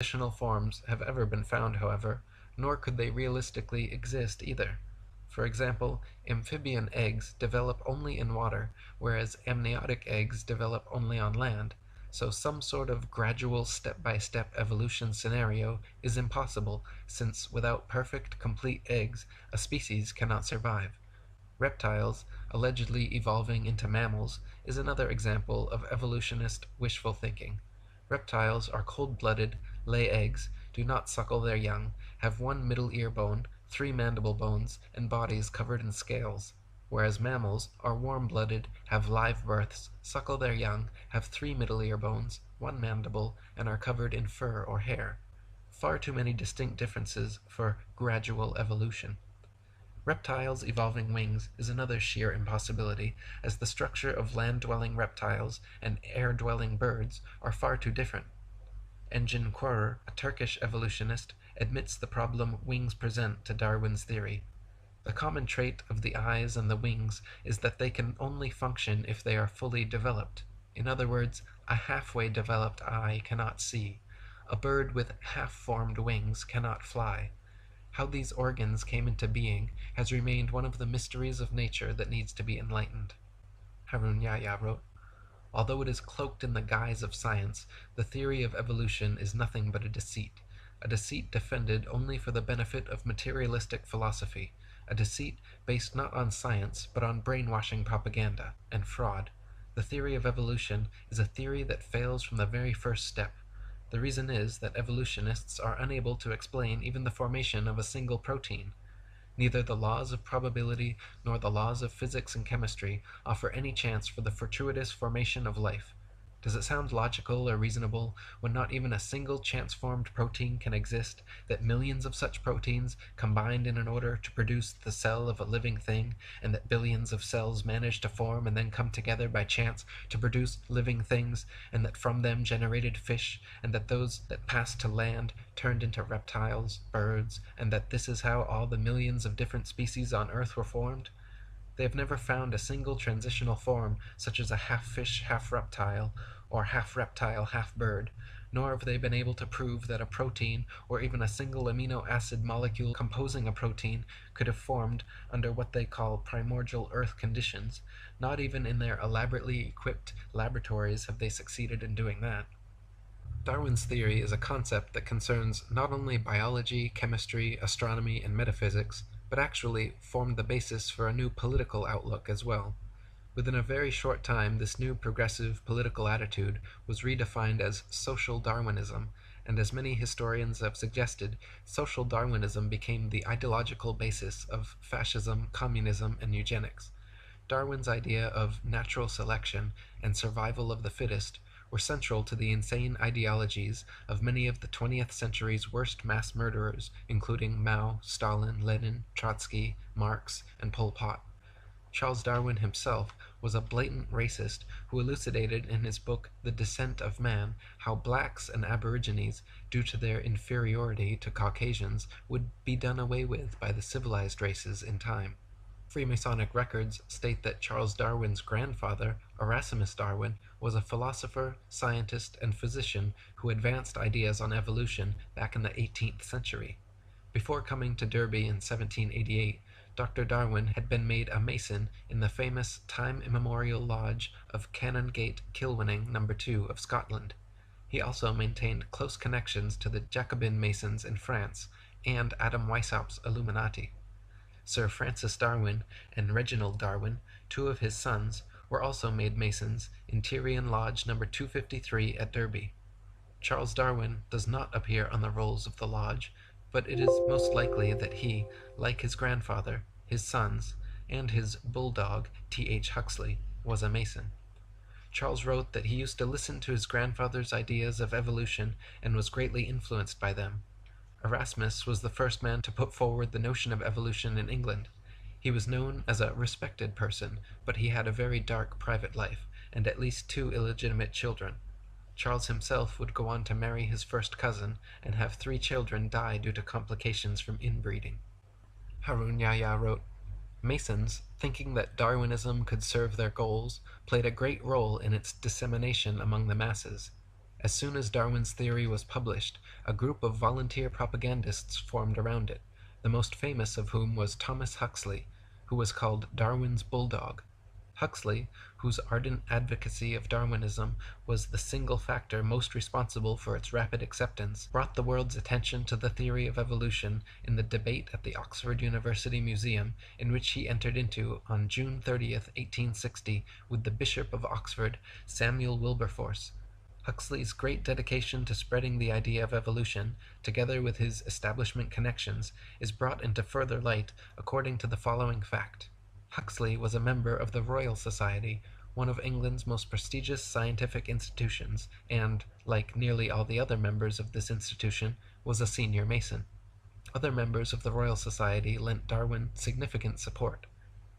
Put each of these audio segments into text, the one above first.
Additional forms have ever been found, however, nor could they realistically exist either. For example, amphibian eggs develop only in water, whereas amniotic eggs develop only on land, so some sort of gradual step-by-step evolution scenario is impossible, since without perfect, complete eggs, a species cannot survive. Reptiles, allegedly evolving into mammals, is another example of evolutionist wishful thinking. Reptiles are cold-blooded, lay eggs, do not suckle their young, have one middle ear bone, three mandible bones, and bodies covered in scales; whereas mammals are warm-blooded, have live births, suckle their young, have three middle ear bones, one mandible, and are covered in fur or hair. Far too many distinct differences for gradual evolution. Reptiles evolving wings is another sheer impossibility, as the structure of land-dwelling reptiles and air-dwelling birds are far too different. Engin Qurer, a Turkish evolutionist, admits the problem wings present to Darwin's theory. The common trait of the eyes and the wings is that they can only function if they are fully developed. In other words, a halfway developed eye cannot see. A bird with half-formed wings cannot fly. How these organs came into being has remained one of the mysteries of nature that needs to be enlightened. Harun Yahya wrote, "Although it is cloaked in the guise of science, the theory of evolution is nothing but a deceit defended only for the benefit of materialistic philosophy, a deceit based not on science but on brainwashing propaganda and fraud. The theory of evolution is a theory that fails from the very first step. The reason is that evolutionists are unable to explain even the formation of a single protein. Neither the laws of probability nor the laws of physics and chemistry offer any chance for the fortuitous formation of life. Does it sound logical or reasonable, when not even a single chance-formed protein can exist, that millions of such proteins combined in order to produce the cell of a living thing, and that billions of cells manage to form and then come together by chance to produce living things, and that from them generated fish, and that those that passed to land turned into reptiles, birds, and that this is how all the millions of different species on Earth were formed? They have never found a single transitional form, such as a half-fish, half-reptile, or half-reptile, half-bird, nor have they been able to prove that a protein, or even a single amino acid molecule composing a protein, could have formed under what they call primordial Earth conditions. Not even in their elaborately equipped laboratories have they succeeded in doing that. Darwin's theory is a concept that concerns not only biology, chemistry, astronomy, and metaphysics, but actually formed the basis for a new political outlook as well. Within a very short time, this new progressive political attitude was redefined as social Darwinism, and as many historians have suggested, social Darwinism became the ideological basis of fascism, communism, and eugenics. Darwin's idea of natural selection and survival of the fittest were central to the insane ideologies of many of the 20th century's worst mass murderers, including Mao, Stalin, Lenin, Trotsky, Marx, and Pol Pot. Charles Darwin himself was a blatant racist who elucidated in his book The Descent of Man how blacks and aborigines, due to their inferiority to Caucasians, would be done away with by the civilized races in time. Freemasonic records state that Charles Darwin's grandfather, Erasmus Darwin, was a philosopher, scientist, and physician who advanced ideas on evolution back in the 18th century. Before coming to Derby in 1788, Dr. Darwin had been made a Mason in the famous time-immemorial lodge of Canongate Kilwinning No. 2 of Scotland. He also maintained close connections to the Jacobin Masons in France and Adam Weishaupt's Illuminati. Sir Francis Darwin and Reginald Darwin, two of his sons, were also made Masons in Tyrian Lodge No. 253 at Derby. Charles Darwin does not appear on the rolls of the lodge, but it is most likely that he, like his grandfather, his sons, and his bulldog, T.H. Huxley, was a Mason. Charles wrote that he used to listen to his grandfather's ideas of evolution and was greatly influenced by them. Erasmus was the first man to put forward the notion of evolution in England. He was known as a respected person, but he had a very dark private life, and at least 2 illegitimate children. Charles himself would go on to marry his first cousin, and have 3 children die due to complications from inbreeding. Harun Yahya wrote, "Masons, thinking that Darwinism could serve their goals, played a great role in its dissemination among the masses. As soon as Darwin's theory was published, a group of volunteer propagandists formed around it, the most famous of whom was Thomas Huxley, who was called Darwin's bulldog. Huxley, whose ardent advocacy of Darwinism was the single factor most responsible for its rapid acceptance, brought the world's attention to the theory of evolution in the debate at the Oxford University Museum, in which he entered into on June 30th, 1860, with the Bishop of Oxford, Samuel Wilberforce. Huxley's great dedication to spreading the idea of evolution, together with his establishment connections, is brought into further light according to the following fact. Huxley was a member of the Royal Society, one of England's most prestigious scientific institutions, and, like nearly all the other members of this institution, was a senior Mason. Other members of the Royal Society lent Darwin significant support.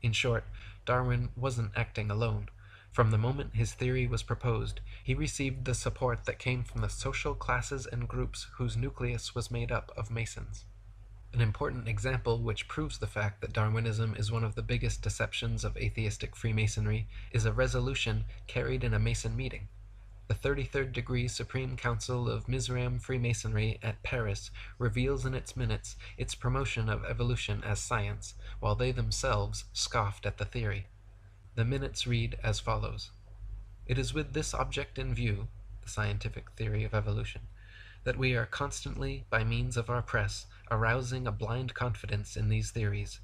In short, Darwin wasn't acting alone. From the moment his theory was proposed, he received the support that came from the social classes and groups whose nucleus was made up of Masons. An important example which proves the fact that Darwinism is one of the biggest deceptions of atheistic Freemasonry is a resolution carried in a Mason meeting. The 33rd Degree Supreme Council of Mizraim Freemasonry at Paris reveals in its minutes its promotion of evolution as science, while they themselves scoffed at the theory. The minutes read as follows: "It is with this object in view, the scientific theory of evolution, that we are constantly, by means of our press, arousing a blind confidence in these theories.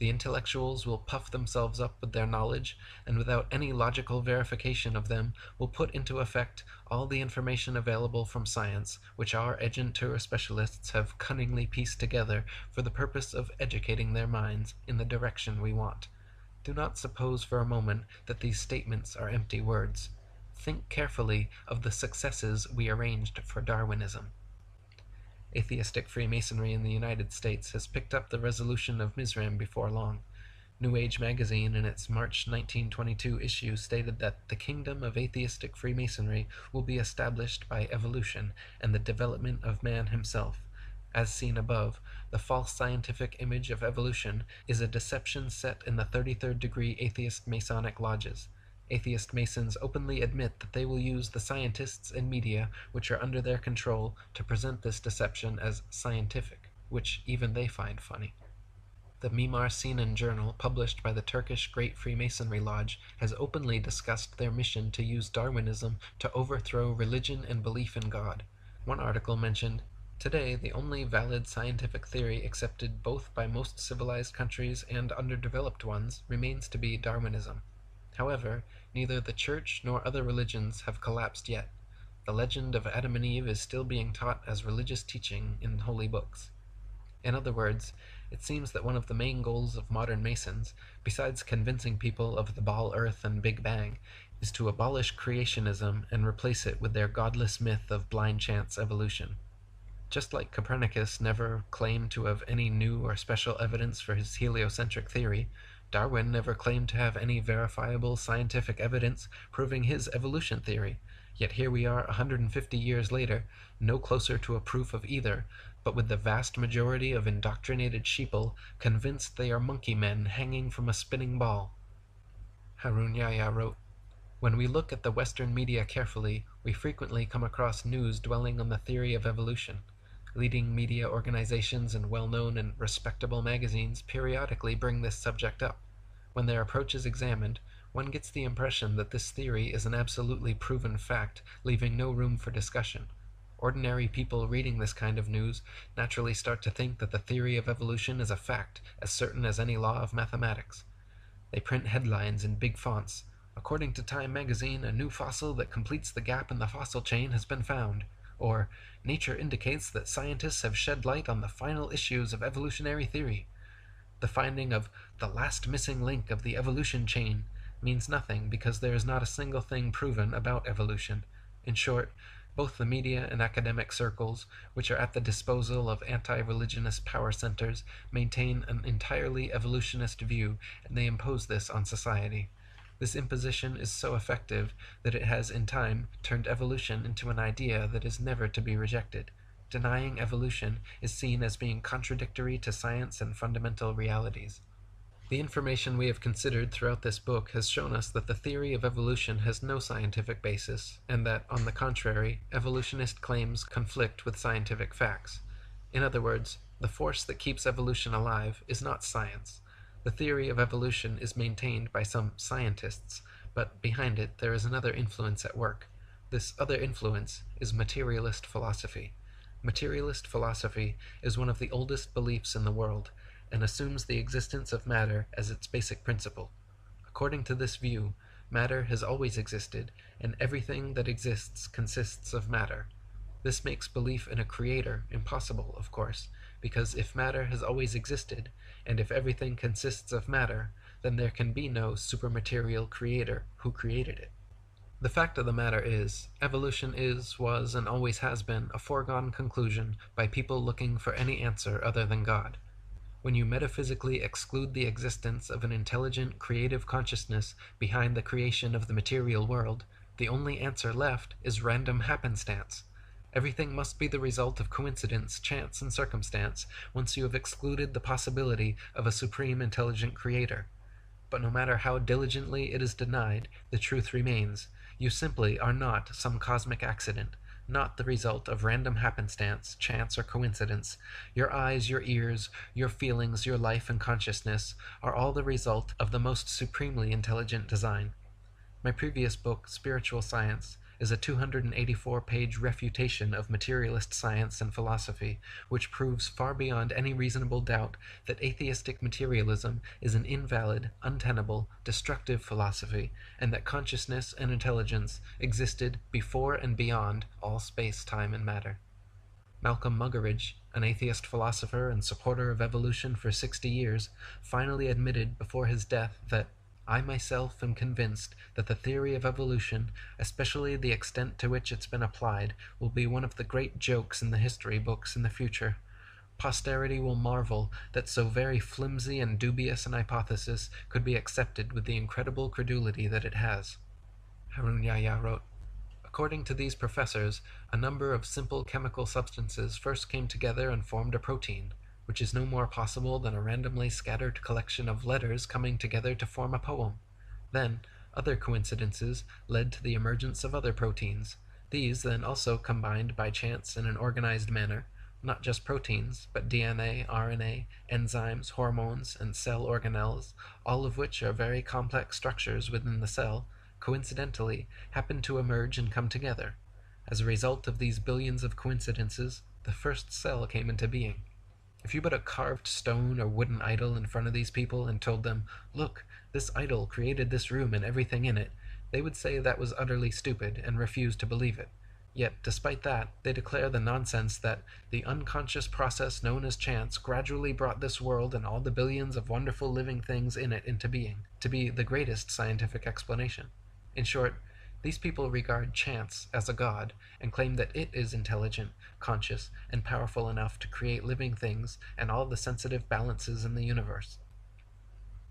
The intellectuals will puff themselves up with their knowledge, and without any logical verification of them will put into effect all the information available from science, which our agentur specialists have cunningly pieced together for the purpose of educating their minds in the direction we want. Do not suppose for a moment that these statements are empty words. Think carefully of the successes we arranged for Darwinism." Atheistic Freemasonry in the United States has picked up the resolution of Mizraim before long. New Age magazine in its March 1922 issue stated that the kingdom of atheistic Freemasonry will be established by evolution and the development of man himself. As seen above, the false scientific image of evolution is a deception set in the 33rd degree atheist Masonic lodges. Atheist Masons openly admit that they will use the scientists and media which are under their control to present this deception as scientific, which even they find funny. The Mimar Sinan Journal, published by the Turkish Great Freemasonry Lodge, has openly discussed their mission to use Darwinism to overthrow religion and belief in God. One article mentioned, "Today, the only valid scientific theory accepted both by most civilized countries and underdeveloped ones remains to be Darwinism. However, neither the Church nor other religions have collapsed yet. The legend of Adam and Eve is still being taught as religious teaching in holy books." In other words, it seems that one of the main goals of modern Masons, besides convincing people of the Ball Earth and Big Bang, is to abolish creationism and replace it with their godless myth of blind chance evolution. Just like Copernicus never claimed to have any new or special evidence for his heliocentric theory, Darwin never claimed to have any verifiable scientific evidence proving his evolution theory. Yet here we are 150 years later, no closer to a proof of either, but with the vast majority of indoctrinated sheeple convinced they are monkey men hanging from a spinning ball. Harun Yahya wrote, "When we look at the Western media carefully, we frequently come across news dwelling on the theory of evolution. Leading media organizations and well-known and respectable magazines periodically bring this subject up. When their approach is examined, one gets the impression that this theory is an absolutely proven fact, leaving no room for discussion. Ordinary people reading this kind of news naturally start to think that the theory of evolution is a fact, as certain as any law of mathematics. They print headlines in big fonts. 'According to Time magazine, a new fossil that completes the gap in the fossil chain has been found,' or 'Nature indicates that scientists have shed light on the final issues of evolutionary theory.' The finding of 'the last missing link of the evolution chain' means nothing because there is not a single thing proven about evolution. In short, both the media and academic circles, which are at the disposal of anti-religionist power centers, maintain an entirely evolutionist view, and they impose this on society. This imposition is so effective that it has in time turned evolution into an idea that is never to be rejected. Denying evolution is seen as being contradictory to science and fundamental realities." The information we have considered throughout this book has shown us that the theory of evolution has no scientific basis, and that, on the contrary, evolutionist claims conflict with scientific facts. In other words, the force that keeps evolution alive is not science. The theory of evolution is maintained by some scientists, but behind it there is another influence at work. This other influence is materialist philosophy. Materialist philosophy is one of the oldest beliefs in the world, and assumes the existence of matter as its basic principle. According to this view, matter has always existed, and everything that exists consists of matter. This makes belief in a creator impossible, of course, because if matter has always existed, and if everything consists of matter, then there can be no supermaterial creator who created it. The fact of the matter is, evolution is, was, and always has been a foregone conclusion by people looking for any answer other than God. When you metaphysically exclude the existence of an intelligent, creative consciousness behind the creation of the material world, the only answer left is random happenstance. Everything must be the result of coincidence, chance, and circumstance once you have excluded the possibility of a supreme intelligent creator. But no matter how diligently it is denied, the truth remains. You simply are not some cosmic accident, not the result of random happenstance, chance, or coincidence. Your eyes, your ears, your feelings, your life and consciousness are all the result of the most supremely intelligent design. My previous book, Spiritual Science, is a 284-page refutation of materialist science and philosophy, which proves far beyond any reasonable doubt that atheistic materialism is an invalid, untenable, destructive philosophy, and that consciousness and intelligence existed before and beyond all space, time, and matter. Malcolm Muggeridge, an atheist philosopher and supporter of evolution for 60 years, finally admitted before his death that I myself am convinced that the theory of evolution, especially the extent to which it's been applied, will be one of the great jokes in the history books in the future. Posterity will marvel that so very flimsy and dubious an hypothesis could be accepted with the incredible credulity that it has. Harun Yahya wrote, according to these professors, a number of simple chemical substances first came together and formed a protein, which is no more possible than a randomly scattered collection of letters coming together to form a poem. Then, other coincidences led to the emergence of other proteins. These then also combined by chance in an organized manner, not just proteins, but DNA, RNA, enzymes, hormones, and cell organelles, all of which are very complex structures within the cell, coincidentally happen to emerge and come together. As a result of these billions of coincidences, the first cell came into being. If you put a carved stone or wooden idol in front of these people and told them, look, this idol created this room and everything in it, they would say that was utterly stupid and refuse to believe it. Yet, despite that, they declare the nonsense that the unconscious process known as chance gradually brought this world and all the billions of wonderful living things in it into being, to be the greatest scientific explanation. In short, these people regard chance as a god and claim that it is intelligent, conscious, and powerful enough to create living things and all the sensitive balances in the universe.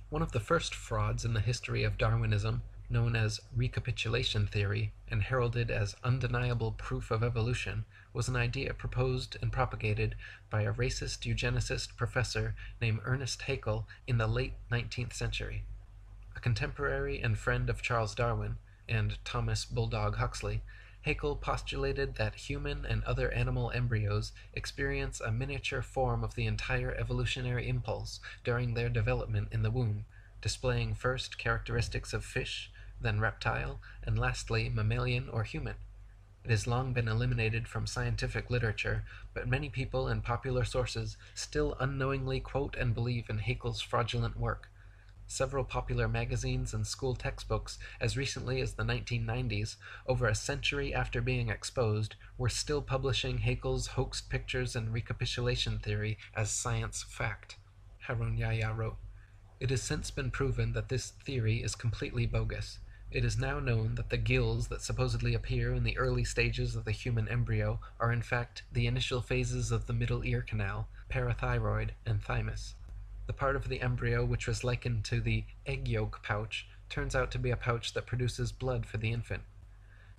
One of the first frauds in the history of Darwinism, known as recapitulation theory and heralded as undeniable proof of evolution, was an idea proposed and propagated by a racist eugenicist professor named Ernest Haeckel in the late 19th century. A contemporary and friend of Charles Darwin, and Thomas Bulldog Huxley, Haeckel postulated that human and other animal embryos experience a miniature form of the entire evolutionary impulse during their development in the womb, displaying first characteristics of fish, then reptile, and lastly mammalian or human. It has long been eliminated from scientific literature, but many people and popular sources still unknowingly quote and believe in Haeckel's fraudulent work. Several popular magazines and school textbooks, as recently as the 1990s, over a century after being exposed, were still publishing Haeckel's hoaxed pictures and recapitulation theory as science fact. Harun Yahya wrote, it has since been proven that this theory is completely bogus. It is now known that the gills that supposedly appear in the early stages of the human embryo are in fact the initial phases of the middle ear canal, parathyroid, and thymus. The part of the embryo which was likened to the egg yolk pouch turns out to be a pouch that produces blood for the infant.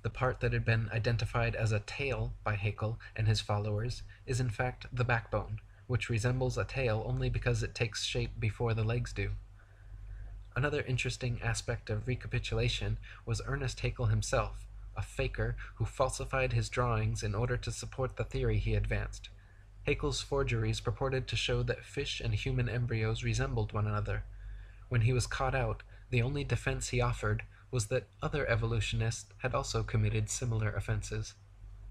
The part that had been identified as a tail by Haeckel and his followers is in fact the backbone, which resembles a tail only because it takes shape before the legs do. Another interesting aspect of recapitulation was Ernest Haeckel himself, a faker who falsified his drawings in order to support the theory he advanced. Haeckel's forgeries purported to show that fish and human embryos resembled one another. When he was caught out, the only defense he offered was that other evolutionists had also committed similar offenses.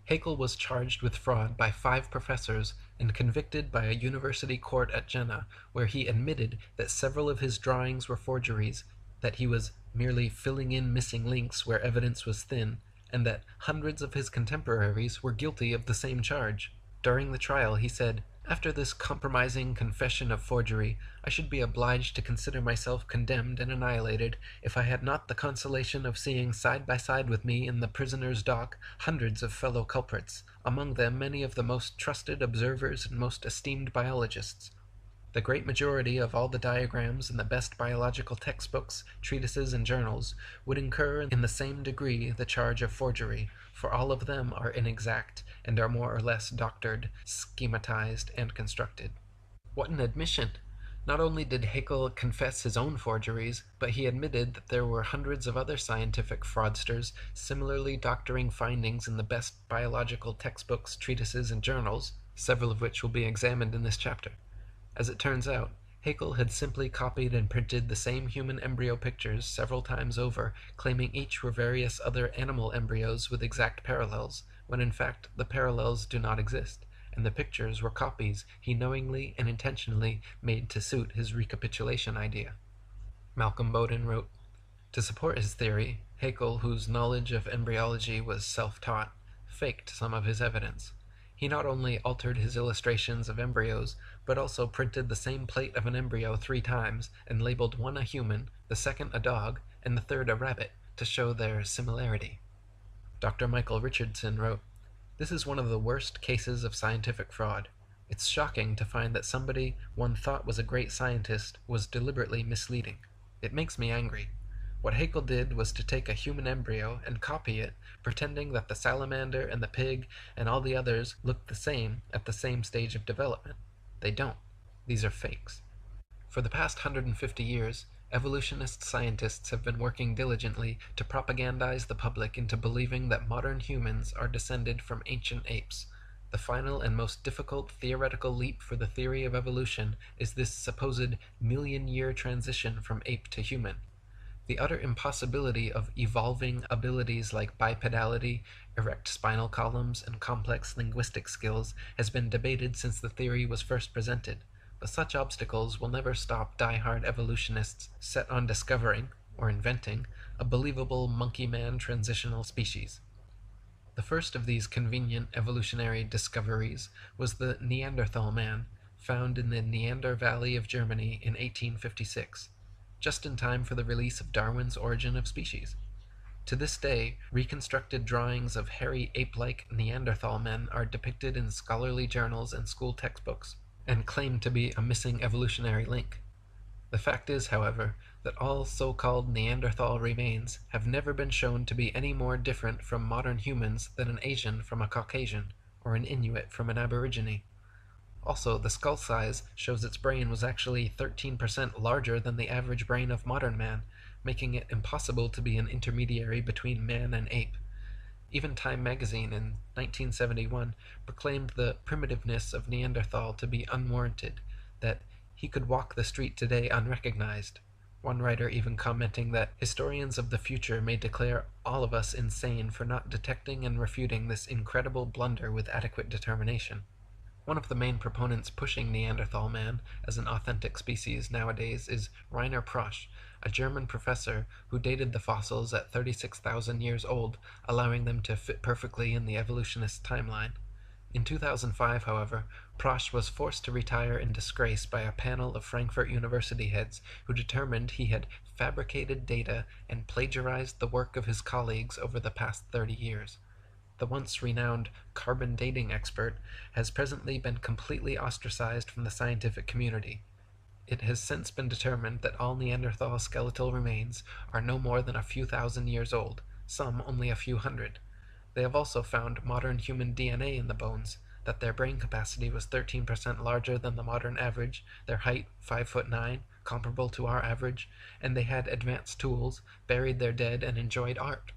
Haeckel was charged with fraud by 5 professors and convicted by a university court at Jena, where he admitted that several of his drawings were forgeries, that he was merely filling in missing links where evidence was thin, and that hundreds of his contemporaries were guilty of the same charge. During the trial, he said, "After this compromising confession of forgery, I should be obliged to consider myself condemned and annihilated if I had not the consolation of seeing side by side with me in the prisoner's dock hundreds of fellow culprits, among them many of the most trusted observers and most esteemed biologists. The great majority of all the diagrams in the best biological textbooks, treatises, and journals would incur in the same degree the charge of forgery, for all of them are inexact and are more or less doctored, schematized, and constructed." What an admission! Not only did Haeckel confess his own forgeries, but he admitted that there were hundreds of other scientific fraudsters similarly doctoring findings in the best biological textbooks, treatises, and journals, several of which will be examined in this chapter. As it turns out, Haeckel had simply copied and printed the same human embryo pictures several times over, claiming each were various other animal embryos with exact parallels, when in fact the parallels do not exist, and the pictures were copies he knowingly and intentionally made to suit his recapitulation idea. Malcolm Bowden wrote, "To support his theory, Haeckel, whose knowledge of embryology was self-taught, faked some of his evidence. He not only altered his illustrations of embryos, but also printed the same plate of an embryo 3 times, and labeled one a human, the second a dog, and the third a rabbit, to show their similarity." Dr. Michael Richardson wrote, "This is one of the worst cases of scientific fraud. It's shocking to find that somebody one thought was a great scientist was deliberately misleading. It makes me angry. What Haeckel did was to take a human embryo and copy it, pretending that the salamander and the pig and all the others look the same at the same stage of development. They don't. These are fakes." For the past 150 years, evolutionist scientists have been working diligently to propagandize the public into believing that modern humans are descended from ancient apes. The final and most difficult theoretical leap for the theory of evolution is this supposed million-year transition from ape to human. The utter impossibility of evolving abilities like bipedality, erect spinal columns, and complex linguistic skills has been debated since the theory was first presented, but such obstacles will never stop die-hard evolutionists set on discovering, or inventing, a believable monkey-man transitional species. The first of these convenient evolutionary discoveries was the Neanderthal man, found in the Neander Valley of Germany in 1856. Just in time for the release of Darwin's Origin of Species. To this day, reconstructed drawings of hairy ape-like Neanderthal men are depicted in scholarly journals and school textbooks, and claim to be a missing evolutionary link. The fact is, however, that all so-called Neanderthal remains have never been shown to be any more different from modern humans than an Asian from a Caucasian, or an Inuit from an Aborigine. Also, the skull size shows its brain was actually 13% larger than the average brain of modern man, making it impossible to be an intermediary between man and ape. Even Time magazine in 1971 proclaimed the primitiveness of Neanderthal to be unwarranted, that he could walk the street today unrecognized. One writer even commenting that historians of the future may declare all of us insane for not detecting and refuting this incredible blunder with adequate determination. One of the main proponents pushing Neanderthal man as an authentic species nowadays is Rainer Prosch, a German professor who dated the fossils at 36,000 years old, allowing them to fit perfectly in the evolutionist timeline. In 2005, however, Prosch was forced to retire in disgrace by a panel of Frankfurt University heads who determined he had fabricated data and plagiarized the work of his colleagues over the past 30 years. The once renowned carbon dating expert has presently been completely ostracized from the scientific community. It has since been determined that all Neanderthal skeletal remains are no more than a few thousand years old, some only a few hundred. They have also found modern human DNA in the bones, that their brain capacity was 13% larger than the modern average, their height 5'9", comparable to our average, and they had advanced tools, buried their dead, and enjoyed art.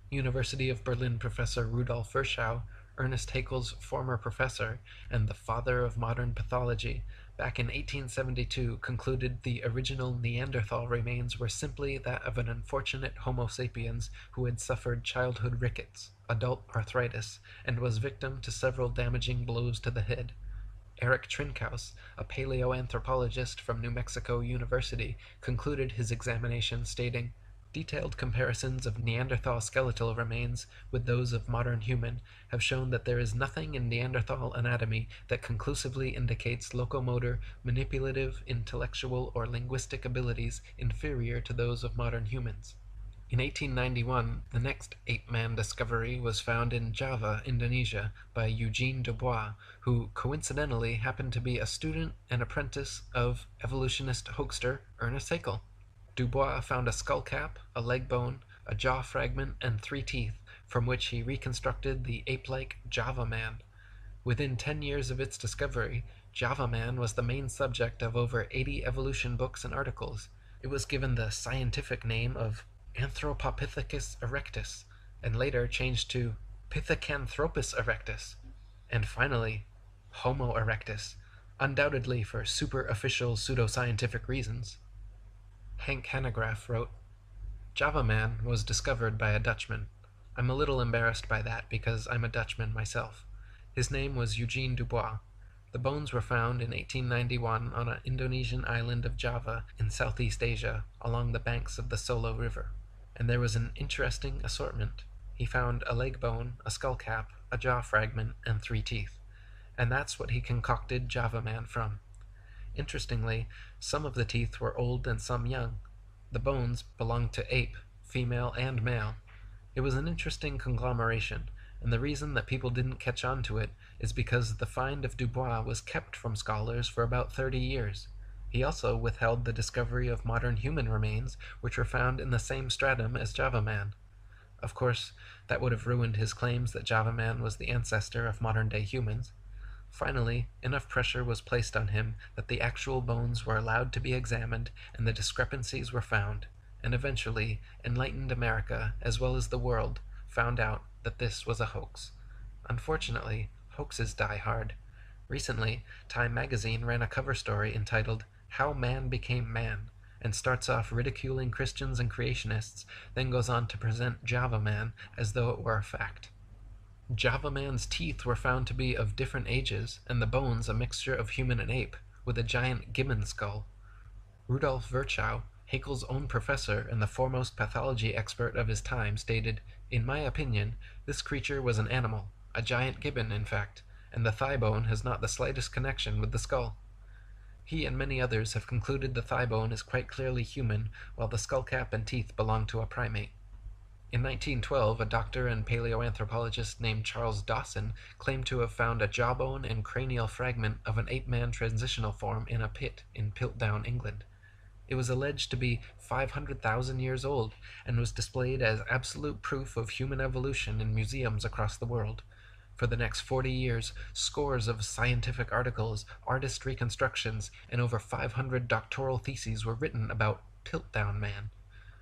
University of Berlin professor Rudolf Virchow, Ernest Haeckel's former professor and the father of modern pathology, back in 1872 concluded the original Neanderthal remains were simply that of an unfortunate Homo sapiens who had suffered childhood rickets, adult arthritis, and was victim to several damaging blows to the head. Eric Trinkaus, a paleoanthropologist from New Mexico University, concluded his examination stating, "Detailed comparisons of Neanderthal skeletal remains with those of modern human have shown that there is nothing in Neanderthal anatomy that conclusively indicates locomotor, manipulative, intellectual, or linguistic abilities inferior to those of modern humans." In 1891, the next ape-man discovery was found in Java, Indonesia, by Eugene Dubois, who coincidentally happened to be a student and apprentice of evolutionist hoaxer Ernest Haeckel. Dubois found a skull cap, a leg bone, a jaw fragment, and 3 teeth, from which he reconstructed the ape-like Java man. Within 10 years of its discovery, Java man was the main subject of over 80 evolution books and articles. It was given the scientific name of Anthropopithecus erectus, and later changed to Pithecanthropus erectus, and finally Homo erectus, undoubtedly for superficial pseudoscientific reasons. Hank Hanegraaff wrote, "Java man was discovered by a Dutchman. I'm a little embarrassed by that because I'm a Dutchman myself. His name was Eugene Dubois. The bones were found in 1891 on an Indonesian island of Java in Southeast Asia along the banks of the Solo River. And there was an interesting assortment. He found a leg bone, a skull cap, a jaw fragment, and 3 teeth. And that's what he concocted Java man from. Interestingly, some of the teeth were old and some young. The bones belonged to ape, female and male. It was an interesting conglomeration, and the reason that people didn't catch on to it is because the find of Dubois was kept from scholars for about 30 years. He also withheld the discovery of modern human remains, which were found in the same stratum as Java man. Of course, that would have ruined his claims that Java man was the ancestor of modern-day humans. Finally, enough pressure was placed on him that the actual bones were allowed to be examined and the discrepancies were found, and eventually enlightened America, as well as the world, found out that this was a hoax. Unfortunately, hoaxes die hard. Recently, Time magazine ran a cover story entitled "How Man Became Man," and starts off ridiculing Christians and creationists, then goes on to present Java man as though it were a fact. Java man's teeth were found to be of different ages, and the bones a mixture of human and ape, with a giant gibbon skull. Rudolf Virchow, Haeckel's own professor and the foremost pathology expert of his time, stated, "In my opinion, this creature was an animal, a giant gibbon, in fact, and the thigh bone has not the slightest connection with the skull." He and many others have concluded the thigh bone is quite clearly human, while the skull cap and teeth belong to a primate. In 1912, a doctor and paleoanthropologist named Charles Dawson claimed to have found a jawbone and cranial fragment of an ape-man transitional form in a pit in Piltdown, England. It was alleged to be 500,000 years old, and was displayed as absolute proof of human evolution in museums across the world. For the next 40 years, scores of scientific articles, artist reconstructions, and over 500 doctoral theses were written about Piltdown Man.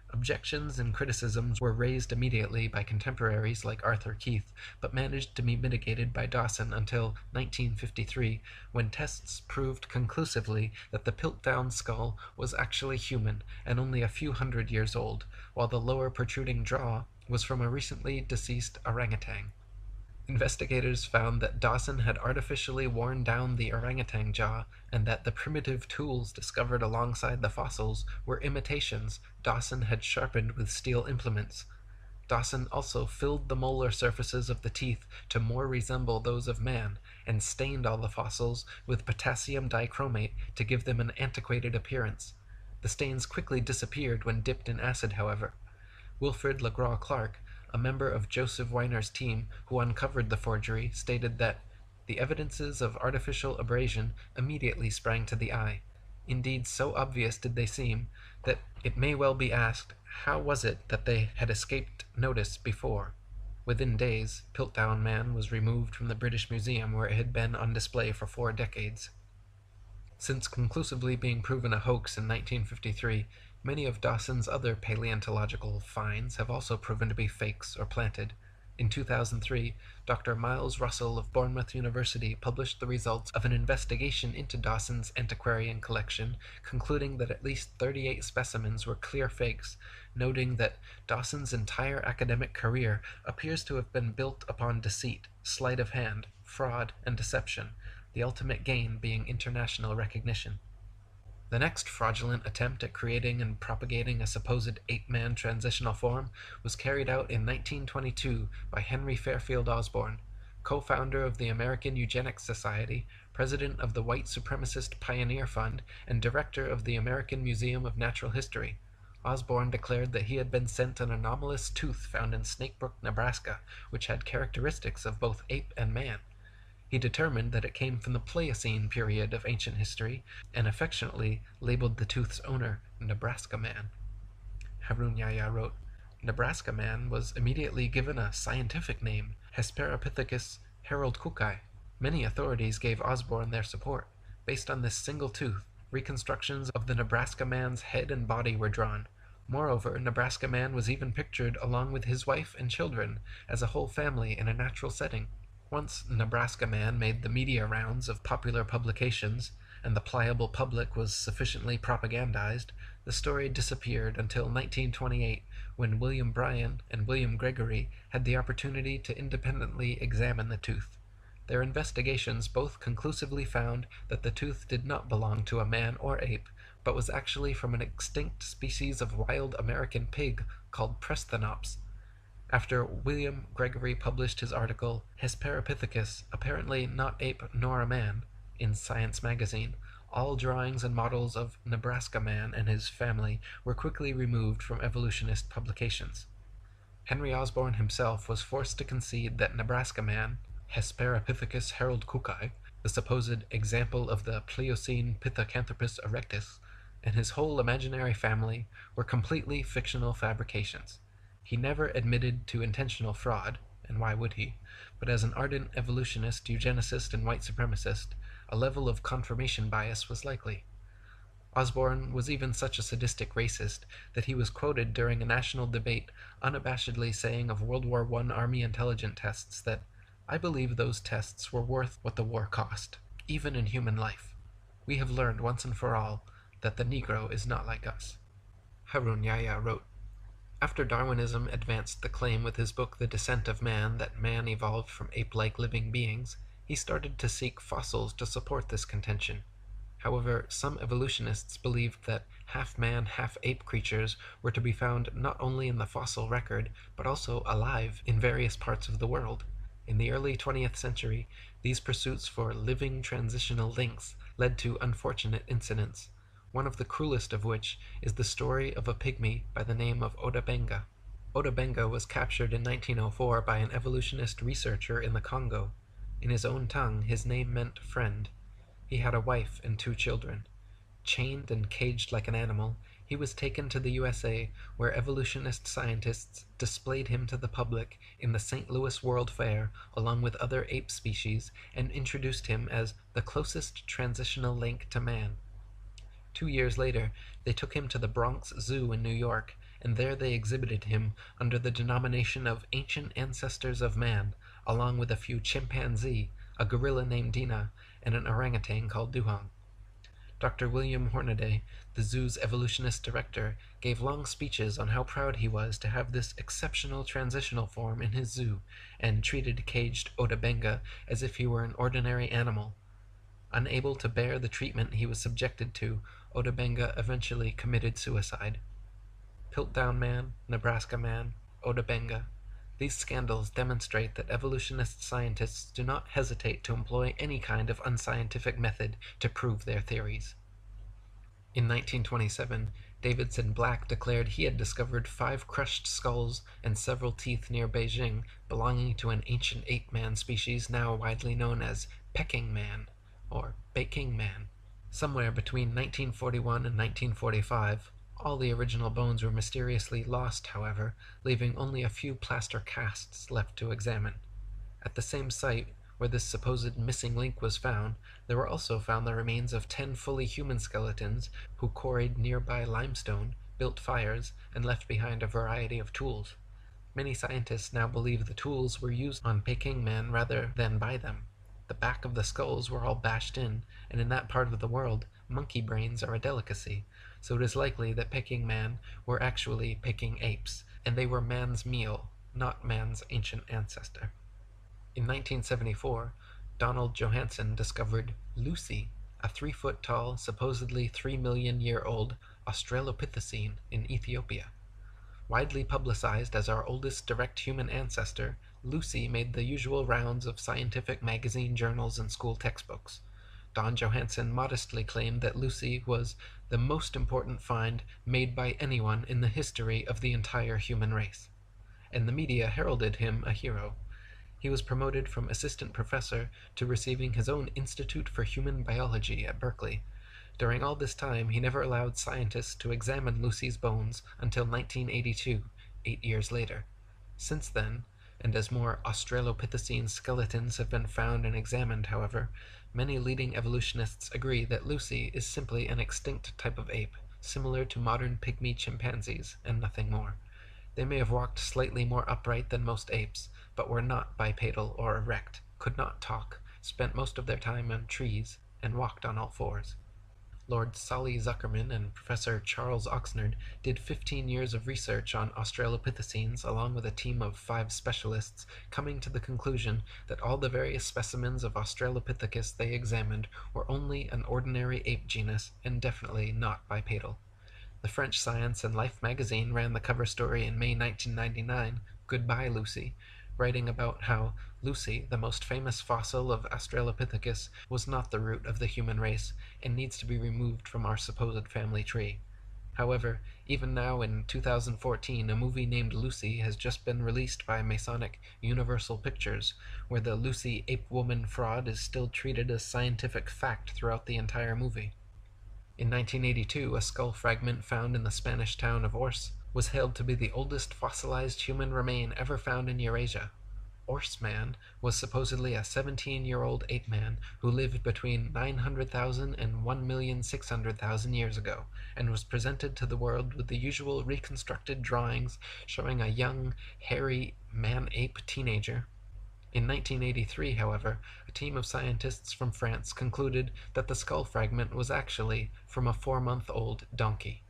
Objections and criticisms were raised immediately by contemporaries like Arthur Keith, but managed to be mitigated by Dawson until 1953, when tests proved conclusively that the Piltdown skull was actually human and only a few hundred years old, while the lower protruding jaw was from a recently deceased orangutan. Investigators found that Dawson had artificially worn down the orangutan jaw, and that the primitive tools discovered alongside the fossils were imitations Dawson had sharpened with steel implements. Dawson also filled the molar surfaces of the teeth to more resemble those of man, and stained all the fossils with potassium dichromate to give them an antiquated appearance. The stains quickly disappeared when dipped in acid, however. Wilfrid LaGraw Clark, a member of Joseph Weiner's team who uncovered the forgery, stated that the evidences of artificial abrasion immediately sprang to the eye. Indeed, so obvious did they seem, that it may well be asked, how was it that they had escaped notice before? Within days, Piltdown Man was removed from the British Museum where it had been on display for 4 decades. Since conclusively being proven a hoax in 1953, many of Dawson's other paleontological finds have also proven to be fakes or planted. In 2003, Dr. Miles Russell of Bournemouth University published the results of an investigation into Dawson's antiquarian collection, concluding that at least 38 specimens were clear fakes, noting that Dawson's entire academic career appears to have been built upon deceit, sleight of hand, fraud, and deception, the ultimate gain being international recognition. The next fraudulent attempt at creating and propagating a supposed ape-man transitional form was carried out in 1922 by Henry Fairfield Osborn, co-founder of the American Eugenics Society, president of the White Supremacist Pioneer Fund, and director of the American Museum of Natural History. Osborn declared that he had been sent an anomalous tooth found in Snakebrook, Nebraska, which had characteristics of both ape and man. He determined that it came from the Pliocene period of ancient history, and affectionately labeled the tooth's owner Nebraska Man. Harun Yahya wrote, Nebraska Man was immediately given a scientific name, Hesperopithecus haroldkukei. Many authorities gave Osborn their support. Based on this single tooth, reconstructions of the Nebraska Man's head and body were drawn. Moreover, Nebraska Man was even pictured along with his wife and children as a whole family in a natural setting. Once Nebraska Man made the media rounds of popular publications, and the pliable public was sufficiently propagandized, the story disappeared until 1928, when William Bryan and William Gregory had the opportunity to independently examine the tooth. Their investigations both conclusively found that the tooth did not belong to a man or ape, but was actually from an extinct species of wild American pig called Presthenops. After William Gregory published his article, Hesperopithecus, apparently not ape nor a man, in Science magazine, all drawings and models of Nebraska Man and his family were quickly removed from evolutionist publications. Henry Osborn himself was forced to concede that Nebraska Man, Hesperopithecus haroldkukei, the supposed example of the Pliocene Pithecanthropus erectus, and his whole imaginary family were completely fictional fabrications. He never admitted to intentional fraud, and why would he? But as an ardent evolutionist, eugenicist, and white supremacist, a level of confirmation bias was likely. Osborn was even such a sadistic racist that he was quoted during a national debate unabashedly saying of World War I Army intelligence tests that, "I believe those tests were worth what the war cost, even in human life. We have learned once and for all that the Negro is not like us." Harun Yahya wrote, after Darwinism advanced the claim with his book The Descent of Man that man evolved from ape-like living beings, he started to seek fossils to support this contention. However, some evolutionists believed that half-man, half-ape creatures were to be found not only in the fossil record, but also alive in various parts of the world. In the early 20th century, these pursuits for living transitional links led to unfortunate incidents, one of the cruelest of which is the story of a pygmy by the name of Oda Benga. Oda Benga was captured in 1904 by an evolutionist researcher in the Congo. In his own tongue, his name meant friend. He had a wife and 2 children. Chained and caged like an animal, he was taken to the USA, where evolutionist scientists displayed him to the public in the St. Louis World Fair along with other ape species and introduced him as the closest transitional link to man. 2 years later, they took him to the Bronx Zoo in New York, and there they exhibited him under the denomination of Ancient Ancestors of Man, along with a few chimpanzee, a gorilla named Dina, and an orangutan called Duhong. Dr. William Hornaday, the zoo's evolutionist director, gave long speeches on how proud he was to have this exceptional transitional form in his zoo, and treated caged Oda Benga as if he were an ordinary animal. Unable to bear the treatment he was subjected to, Oda Benga eventually committed suicide. Piltdown Man, Nebraska Man, Oda Benga. These scandals demonstrate that evolutionist scientists do not hesitate to employ any kind of unscientific method to prove their theories. In 1927, Davidson Black declared he had discovered 5 crushed skulls and several teeth near Beijing belonging to an ancient ape-man species now widely known as Peking Man, or Peking Man. Somewhere between 1941 and 1945, All the original bones were mysteriously lost, however, leaving only a few plaster casts left to examine. At the same site where this supposed missing link was found, there were also found the remains of 10 fully human skeletons who quarried nearby limestone, built fires, and left behind a variety of tools. Many scientists now believe the tools were used on Peking man rather than by them. The back of the skulls were all bashed in, and in that part of the world, monkey brains are a delicacy, so it is likely that Peking man were actually Peking apes, and they were man's meal, not man's ancient ancestor. In 1974, Donald Johanson discovered Lucy, a 3-foot tall, supposedly 3 million-year-old Australopithecine in Ethiopia. Widely publicized as our oldest direct human ancestor, Lucy made the usual rounds of scientific magazine journals and school textbooks. Don Johanson modestly claimed that Lucy was the most important find made by anyone in the history of the entire human race, and the media heralded him a hero. He was promoted from assistant professor to receiving his own Institute for Human Biology at Berkeley. During all this time, he never allowed scientists to examine Lucy's bones until 1982, 8 years later. Since then, and as more Australopithecine skeletons have been found and examined, however, many leading evolutionists agree that Lucy is simply an extinct type of ape, similar to modern pygmy chimpanzees, and nothing more. They may have walked slightly more upright than most apes, but were not bipedal or erect, could not talk, spent most of their time on trees, and walked on all fours. Lord Solly Zuckerman and Professor Charles Oxnard did 15 years of research on Australopithecines along with a team of 5 specialists, coming to the conclusion that all the various specimens of Australopithecus they examined were only an ordinary ape genus and definitely not bipedal. The French Science and Life magazine ran the cover story in May 1999, Goodbye Lucy, writing about how Lucy, the most famous fossil of Australopithecus, was not the root of the human race and needs to be removed from our supposed family tree. However, even now in 2014, a movie named Lucy has just been released by Masonic Universal Pictures, where the Lucy ape woman fraud is still treated as scientific fact throughout the entire movie. In 1982, a skull fragment found in the Spanish town of Ors was hailed to be the oldest fossilized human remain ever found in Eurasia. Ors man was supposedly a 17-year-old ape man who lived between 900,000 and 1,600,000 years ago, and was presented to the world with the usual reconstructed drawings showing a young, hairy man-ape teenager. In 1983, however, a team of scientists from France concluded that the skull fragment was actually from a 4-month-old donkey.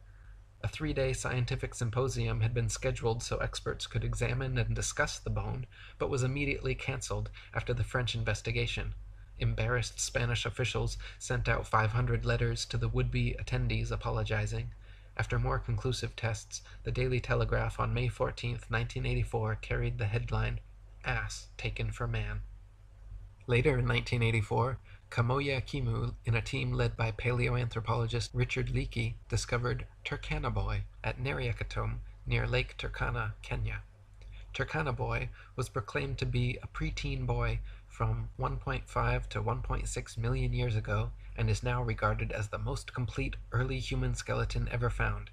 A 3-day scientific symposium had been scheduled so experts could examine and discuss the bone, but was immediately cancelled after the French investigation. Embarrassed Spanish officials sent out 500 letters to the would-be attendees apologizing. After more conclusive tests, the Daily Telegraph on May 14, 1984 carried the headline, "Ass taken for man." Later in 1984, Kamoya Kimu, in a team led by paleoanthropologist Richard Leakey, discovered Turkana Boy at Neriakatum near Lake Turkana, Kenya. Turkana Boy was proclaimed to be a preteen boy from 1.5 to 1.6 million years ago and is now regarded as the most complete early human skeleton ever found.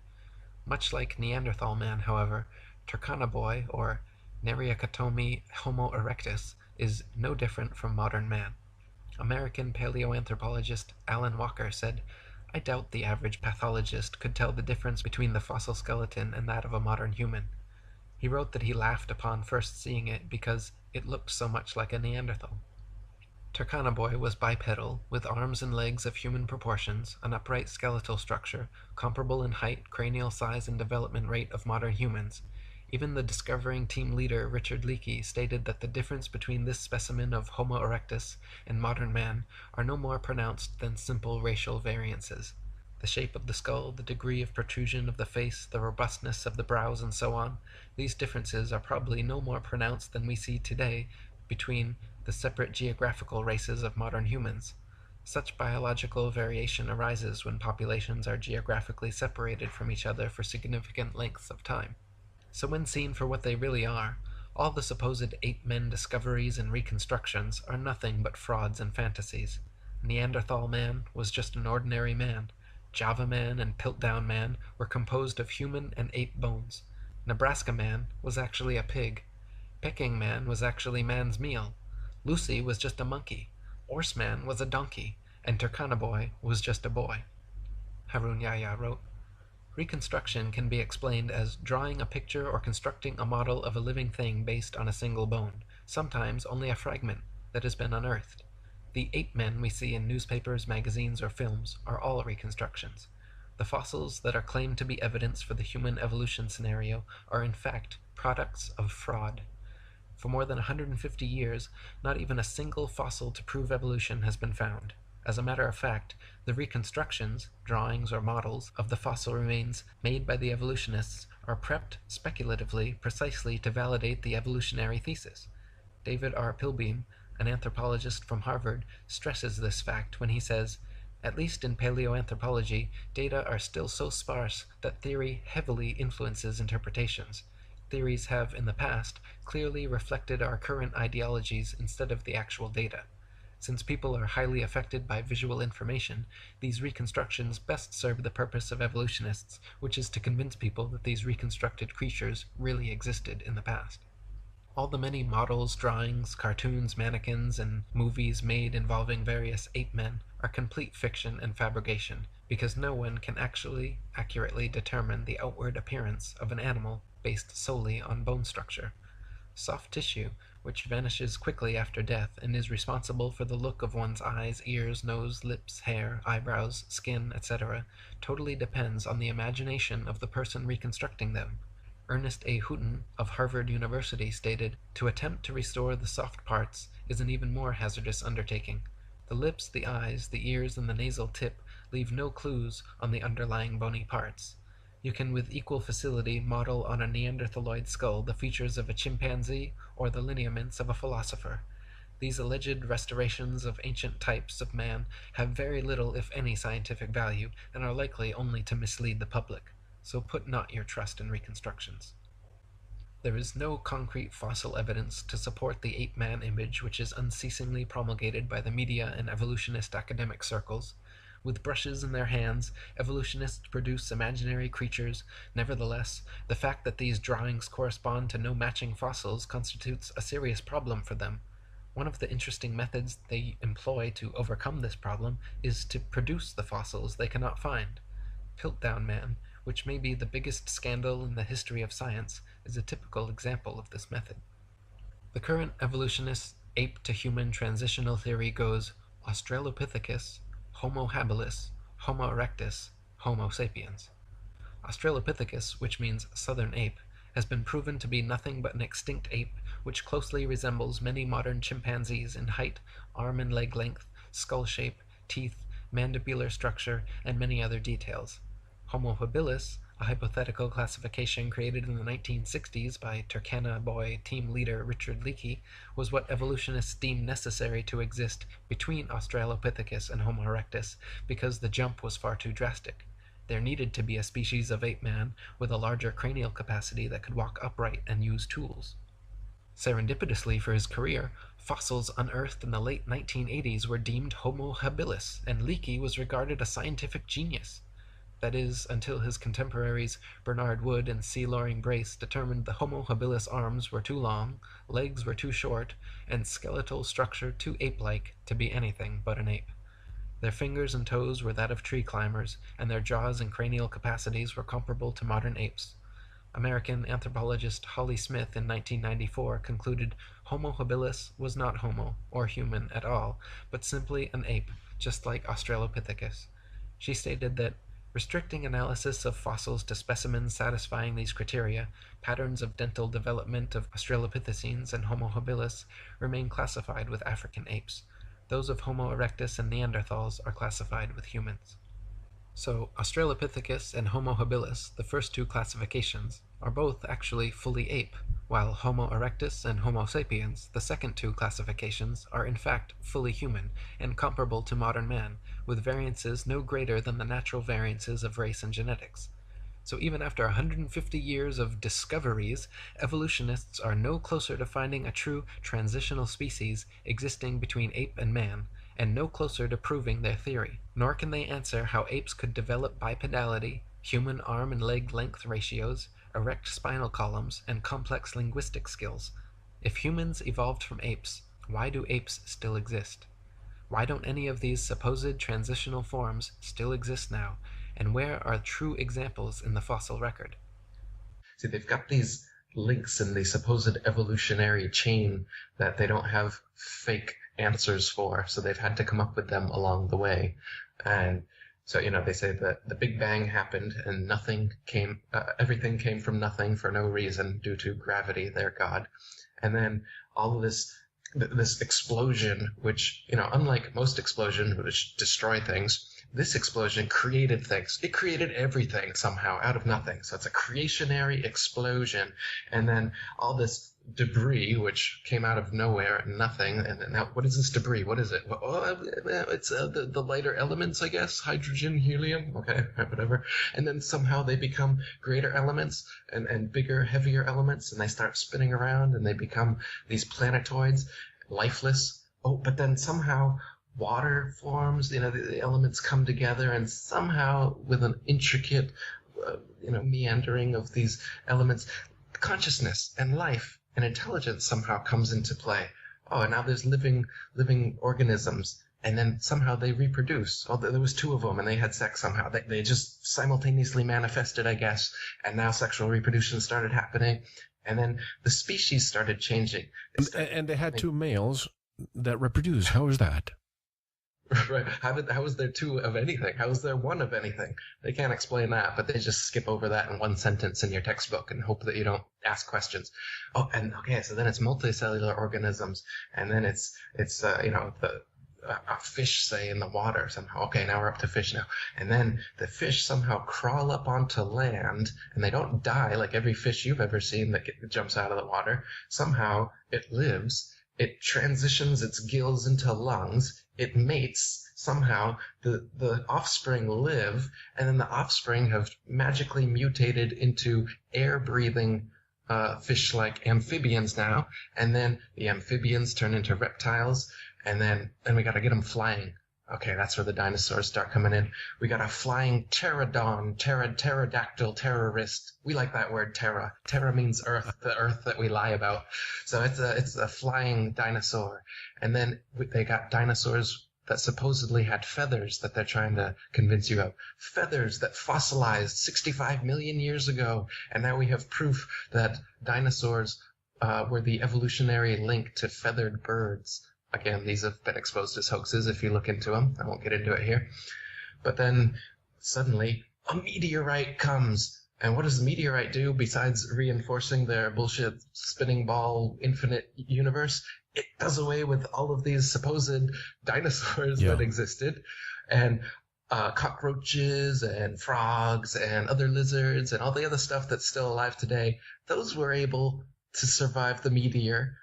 Much like Neanderthal man, however, Turkana Boy, or Neriakatomi Homo erectus, is no different from modern man. American paleoanthropologist Alan Walker said, "I doubt the average pathologist could tell the difference between the fossil skeleton and that of a modern human." He wrote that he laughed upon first seeing it because it looked so much like a Neanderthal. Turkana Boy was bipedal, with arms and legs of human proportions, an upright skeletal structure, comparable in height, cranial size, and development rate of modern humans. Even the discovering team leader, Richard Leakey, stated that the difference between this specimen of Homo erectus and modern man are no more pronounced than simple racial variances. The shape of the skull, the degree of protrusion of the face, the robustness of the brows, and so on, these differences are probably no more pronounced than we see today between the separate geographical races of modern humans. Such biological variation arises when populations are geographically separated from each other for significant lengths of time. So when seen for what they really are, all the supposed ape-men discoveries and reconstructions are nothing but frauds and fantasies. Neanderthal man was just an ordinary man. Java Man and Piltdown Man were composed of human and ape bones. Nebraska Man was actually a pig. Peking Man was actually man's meal. Lucy was just a monkey. Orse Man was a donkey. And Turkana Boy was just a boy. Harun Yahya wrote, Reconstruction can be explained as drawing a picture or constructing a model of a living thing based on a single bone, sometimes only a fragment, that has been unearthed. The ape men we see in newspapers, magazines, or films are all reconstructions. The fossils that are claimed to be evidence for the human evolution scenario are in fact products of fraud. For more than 150 years, not even a single fossil to prove evolution has been found. As a matter of fact, the reconstructions, drawings or models, of the fossil remains made by the evolutionists are prepped speculatively precisely to validate the evolutionary thesis. David R. Pilbeam, an anthropologist from Harvard, stresses this fact when he says, at least in paleoanthropology, data are still so sparse that theory heavily influences interpretations. Theories have, in the past, clearly reflected our current ideologies instead of the actual data. Since people are highly affected by visual information, these reconstructions best serve the purpose of evolutionists, which is to convince people that these reconstructed creatures really existed in the past. All the many models, drawings, cartoons, mannequins, and movies made involving various ape men are complete fiction and fabrication, because no one can actually accurately determine the outward appearance of an animal based solely on bone structure. Soft tissue, which vanishes quickly after death and is responsible for the look of one's eyes, ears, nose, lips, hair, eyebrows, skin, etc., totally depends on the imagination of the person reconstructing them. Ernest A. Houghton of Harvard University stated, to attempt to restore the soft parts is an even more hazardous undertaking. The lips, the eyes, the ears, and the nasal tip leave no clues on the underlying bony parts. You can with equal facility model on a Neanderthaloid skull the features of a chimpanzee or the lineaments of a philosopher. These alleged restorations of ancient types of man have very little if any scientific value and are likely only to mislead the public. So put not your trust in reconstructions. There is no concrete fossil evidence to support the ape-man image which is unceasingly promulgated by the media and evolutionist academic circles. With brushes in their hands, evolutionists produce imaginary creatures. Nevertheless, the fact that these drawings correspond to no matching fossils constitutes a serious problem for them. One of the interesting methods they employ to overcome this problem is to produce the fossils they cannot find. Piltdown Man, which may be the biggest scandal in the history of science, is a typical example of this method. The current evolutionist ape-to-human transitional theory goes Australopithecus, Homo habilis, Homo erectus, Homo sapiens. Australopithecus, which means southern ape, has been proven to be nothing but an extinct ape which closely resembles many modern chimpanzees in height, arm and leg length, skull shape, teeth, mandibular structure, and many other details. Homo habilis, a hypothetical classification created in the 1960s by Turkana Boy team leader Richard Leakey, was what evolutionists deemed necessary to exist between Australopithecus and Homo erectus because the jump was far too drastic. There needed to be a species of ape man with a larger cranial capacity that could walk upright and use tools. Serendipitously for his career, fossils unearthed in the late 1980s were deemed Homo habilis, and Leakey was regarded a scientific genius. That is, until his contemporaries Bernard Wood and C. Loring Brace determined the Homo habilis arms were too long, legs were too short, and skeletal structure too ape-like to be anything but an ape. Their fingers and toes were that of tree climbers, and their jaws and cranial capacities were comparable to modern apes. American anthropologist Holly Smith in 1994 concluded Homo habilis was not homo, or human at all, but simply an ape, just like Australopithecus. She stated that restricting analysis of fossils to specimens satisfying these criteria, patterns of dental development of Australopithecines and Homo habilis remain classified with African apes. Those of Homo erectus and Neanderthals are classified with humans. So Australopithecus and Homo habilis, the first two classifications, are both actually fully ape, while Homo erectus and Homo sapiens, the second two classifications, are in fact fully human and comparable to modern man, with variances no greater than the natural variances of race and genetics. So even after 150 years of discoveries, evolutionists are no closer to finding a true transitional species existing between ape and man, and no closer to proving their theory. Nor can they answer how apes could develop bipedality, human arm and leg length ratios, erect spinal columns, and complex linguistic skills. If humans evolved from apes, why do apes still exist? Why don't any of these supposed transitional forms still exist now, and where are true examples in the fossil record? See, they've got these links in the supposed evolutionary chain that they don't have fake answers for, so they've had to come up with them along the way. And so, they say that the Big Bang happened and everything came from nothing for no reason due to gravity, their God. And then all of this explosion, which, unlike most explosions which destroy things, this explosion created things. It created everything somehow out of nothing. So it's a creationary explosion. And then all this debris, which came out of nowhere and nothing. And now, what is this debris? What is it? Well, it's the lighter elements, I guess. Hydrogen, helium. Okay, whatever. And then somehow they become greater elements and bigger, heavier elements. And they start spinning around and they become these planetoids, lifeless. Oh, but then somehow water forms, the elements come together, and somehow with an intricate, meandering of these elements, consciousness and life and intelligence somehow comes into play. Oh, and now there's living organisms, and then somehow they reproduce. Oh, there was two of them, and they had sex somehow. They just simultaneously manifested, I guess, and now sexual reproduction started happening, and then the species started changing. And they had two males that reproduce. How is that? Right. How is there two of anything? How is there one of anything? They can't explain that, but they just skip over that in one sentence in your textbook and hope that you don't ask questions. Oh, and okay, so then it's multicellular organisms, and then it's a fish, say, in the water somehow. Okay, now we're up to fish now. And then the fish somehow crawl up onto land, and they don't die like every fish you've ever seen that jumps out of the water. Somehow it lives. It transitions its gills into lungs. It mates. Somehow the offspring live, and then the offspring have magically mutated into air-breathing fish-like amphibians now. And then the amphibians turn into reptiles, and then we got to get them flying. Okay, that's where the dinosaurs start coming in. We got a flying pterodon, pterodactyl, terrorist. We like that word, terra. Terra means earth, the earth that we lie about. So it's a flying dinosaur. And then they got dinosaurs that supposedly had feathers that they're trying to convince you of. Feathers that fossilized 65 million years ago. And now we have proof that dinosaurs were the evolutionary link to feathered birds. Again, these have been exposed as hoaxes if you look into them. I won't get into it here. But then suddenly a meteorite comes. And what does the meteorite do besides reinforcing their bullshit spinning ball infinite universe? It does away with all of these supposed dinosaurs that existed. And cockroaches and frogs and other lizards and all the other stuff that's still alive today, those were able to survive the meteor.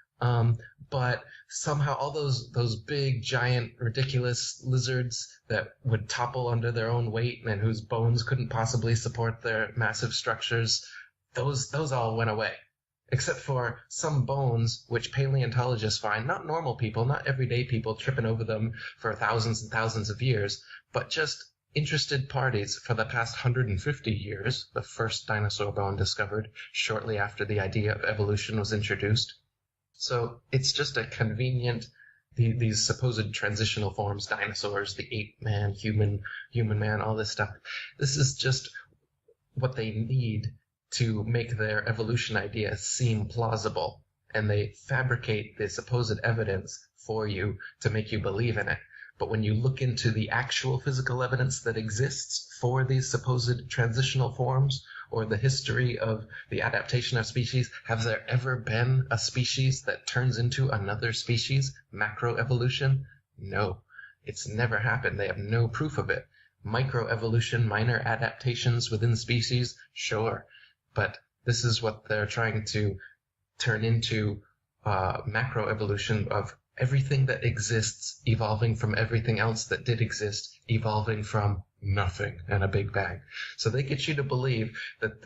But somehow all those big, giant, ridiculous lizards that would topple under their own weight and whose bones couldn't possibly support their massive structures, those all went away. Except for some bones which paleontologists find, not normal people, not everyday people tripping over them for thousands and thousands of years, but just interested parties for the past 150 years, the first dinosaur bone discovered shortly after the idea of evolution was introduced. So it's just a convenient, these supposed transitional forms, dinosaurs, the ape man, human man, all this stuff. This is just what they need to make their evolution idea seem plausible. And they fabricate the supposed evidence for you to make you believe in it. But when you look into the actual physical evidence that exists for these supposed transitional forms, or the history of the adaptation of species, has there ever been a species that turns into another species? Macroevolution? No. It's never happened. They have no proof of it. Microevolution, minor adaptations within species? Sure. But this is what they're trying to turn into macroevolution of everything that exists evolving from everything else that did exist, evolving from nothing and a big bang. So they get you to believe that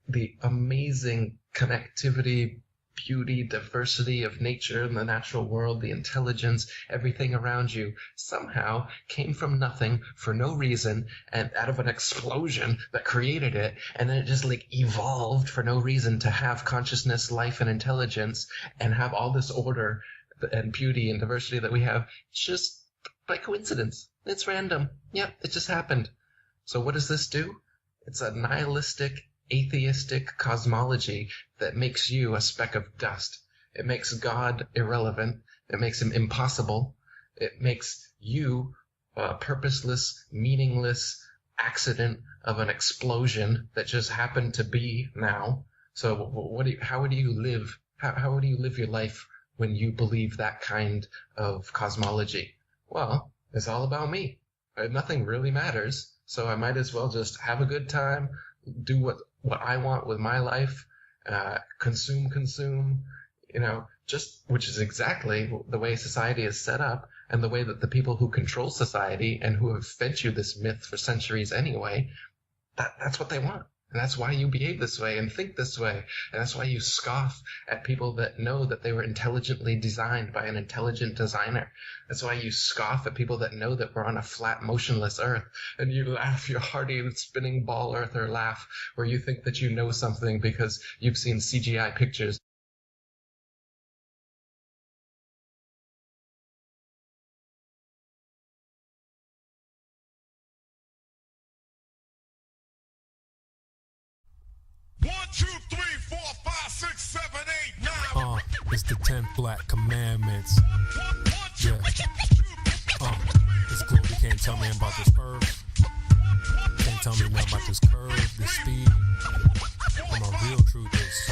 the amazing connectivity, beauty, diversity of nature and the natural world, the intelligence, everything around you somehow came from nothing for no reason and out of an explosion that created it. And then it just like evolved for no reason to have consciousness, life, and intelligence and have all this order and beauty and diversity that we have just by coincidence. It's random. Yep, it just happened. So what does this do? It's a nihilistic, atheistic cosmology that makes you a speck of dust. It makes God irrelevant. It makes him impossible. It makes you a purposeless, meaningless accident of an explosion that just happened to be now. So how do you live? How do you live your life when you believe that kind of cosmology? Well, it's all about me. Nothing really matters. So I might as well just have a good time, do what I want with my life, consume, which is exactly the way society is set up and the way that the people who control society and who have fed you this myth for centuries anyway, that's what they want. And that's why you behave this way and think this way. And that's why you scoff at people that know that they were intelligently designed by an intelligent designer. That's why you scoff at people that know that we're on a flat, motionless earth. And you laugh your hearty spinning ball earther laugh where you think that you know something because you've seen CGI pictures. It's the 10 black commandments. Yeah. This globe, you can't tell me about this earth. Can't tell me nothing about this curve, this speed. I'm a real truthist.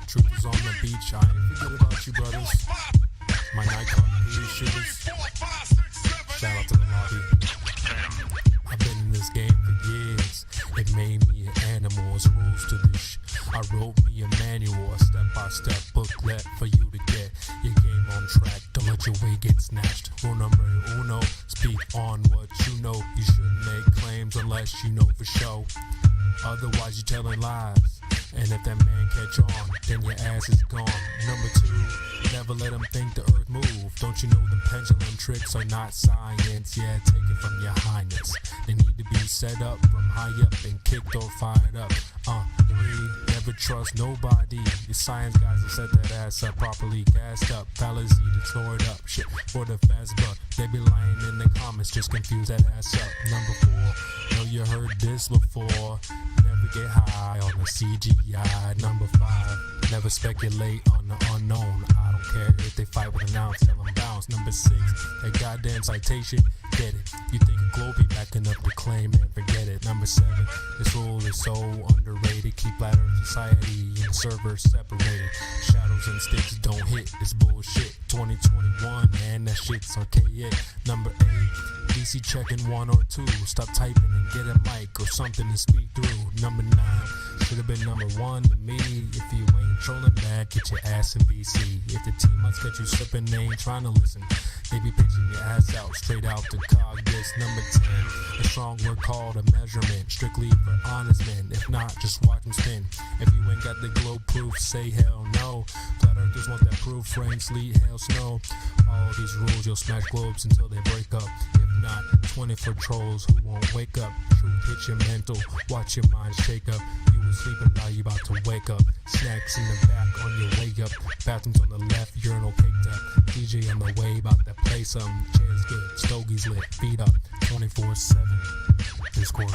Truth is on the beach. I ain't forget about you, brothers. My Nikon police shooters. Shout out to the lobby. I've been in this game for years. It made me an animal. It's rules to this. I wrote me a manual, a step-by-step booklet for you to get your game on track. Don't let your way get snatched. Rule number uno, speak on what you know. You shouldn't make claims unless you know for sure. Otherwise you're telling lies. And if that man catch on, then your ass is gone. Number two, never let them think the earth move. Don't you know them pendulum tricks are not science? Yeah, take it from your highness. They need to be set up from high up and kicked or fired up. 3, never trust nobody. The science guys have set that ass up properly gassed up. Fallacy to store it up. Shit for the fast buck. They be lying in the comments, just confuse that ass up. Number 4, know you heard this before. Never get high on the CGI. Number 5, never speculate on the unknown. I don't care if they fight with an ounce, tell them bounce. Number 6, that goddamn citation, get it. You think a globe be backing up the claim and forget it. Number 7, this rule is so underrated. Keep ladder society and servers separated. Shadows and sticks don't hit, it's bullshit. 2021, man, that shit's archaic. Number 8, DC checking 1 or 2. Stop typing and get a mic or something to speak through. Number 9, should have been number 1 to me. If you ain't trolling back, get your ass in BC. If the team must get you slipping, they ain't trying to listen. They be pitching your ass out, straight out to cog this. Number 10, a strong word called a measurement. Strictly for honest men, if not, just watch them spin. If you ain't got the globe proof, say hell no. Flat earthers want that proof, rain, sleet, hail, snow. All these rules, you'll smash globes until they break up. If not, 24 trolls who won't wake up. Truth hit your mental, watch your mind shake up. You were sleeping, now you about to wake up. Snacks in the back on your way up. Bathrooms on the left, urinal caked up. DJ on the way, about to play some. Chairs good, stogies lit, feet up. 24/7. Discord.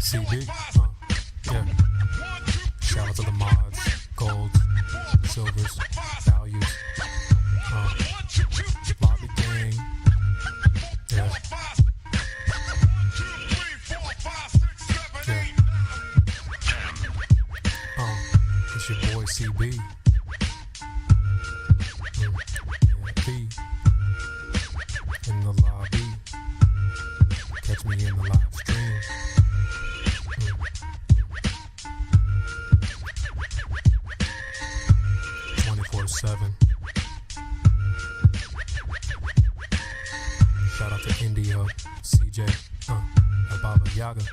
CB. Yeah. Shout out to the mods, golds, silvers, values. Lobby gang. Yeah. It's your boy CB. In the lobby. Catch me in the live stream. 24/7. Shout out to India, CJ, Baba Yaga.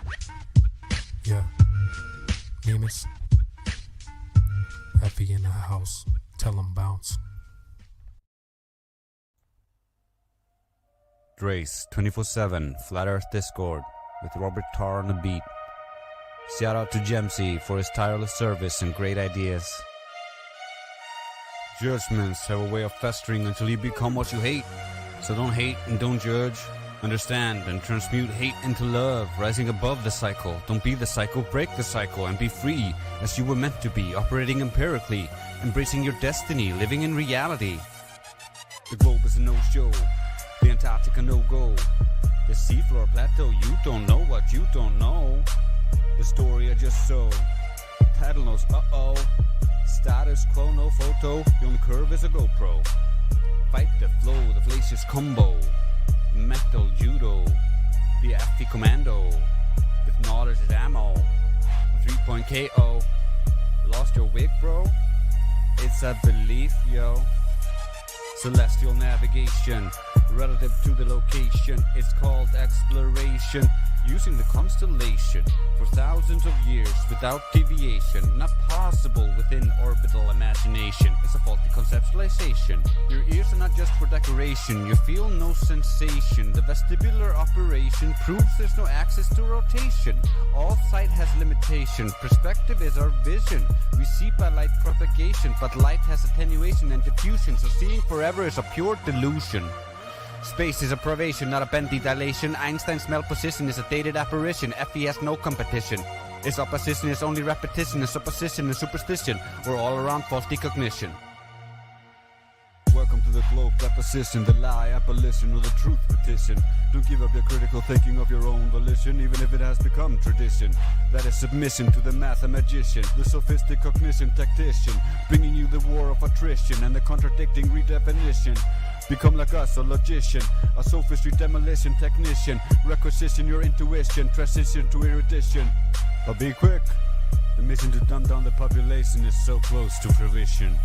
Yeah. Nemus. Effie in the house. Tell him bounce. Drace, 24/7, Flat Earth Discord, with Robert Tarr on the beat. Shout out to Gemsy for his tireless service and great ideas. Judgments have a way of festering until you become what you hate. So don't hate and don't judge. Understand and transmute hate into love, rising above the cycle. Don't be the cycle, break the cycle, and be free, as you were meant to be, operating empirically, embracing your destiny, living in reality. The globe is a no-show, the Antarctica no-go. The seafloor plateau, you don't know what you don't know. The story I just saw. Title knows, uh-oh. Status quo, no photo. The only curve is a GoPro. Fight the flow, the fallacious combo. Metal judo. The FP commando. With knowledge as ammo. A 3-point KO. Lost your wig, bro? It's a belief, yo. Celestial navigation. Relative to the location. It's called exploration. Using the constellation for thousands of years without deviation. Not possible within orbital imagination. It's a faulty conceptualization. Your ears are not just for decoration. You feel no sensation. The vestibular operation proves there's no axis to rotation. All sight has limitation. Perspective is our vision. We see by light propagation, but light has attenuation and diffusion. So seeing forever is a pure delusion. Space is a privation, not a bendy dilation. Einstein's melt position is a dated apparition. FE has no competition. Its opposition is only repetition, a supposition, a superstition, or all around false decognition. Welcome to the globe deposition, the lie abolition, or the truth petition. Don't give up your critical thinking of your own volition, even if it has become tradition. That is submission to the mathematician, the sophistic cognition tactician, bringing you the war of attrition and the contradicting redefinition. Become like us, a logician, a sophistry demolition technician. Requisition your intuition, transition to erudition. But be quick, the mission to dumb down the population is so close to fruition.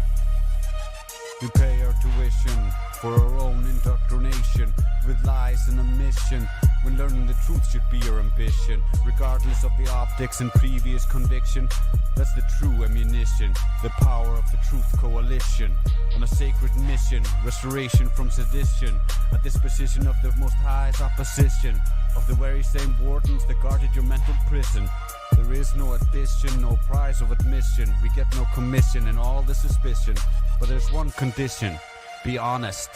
We pay our tuition for our own indoctrination, with lies and a mission, when learning the truth should be your ambition. Regardless of the optics and previous conviction, that's the true ammunition, the power of the truth coalition. On a sacred mission, restoration from sedition, a disposition of the Most High's opposition, of the very same wardens that guarded your mental prison. There is no addition, no prize of admission. We get no commission and all the suspicion. But there's one condition, be honest.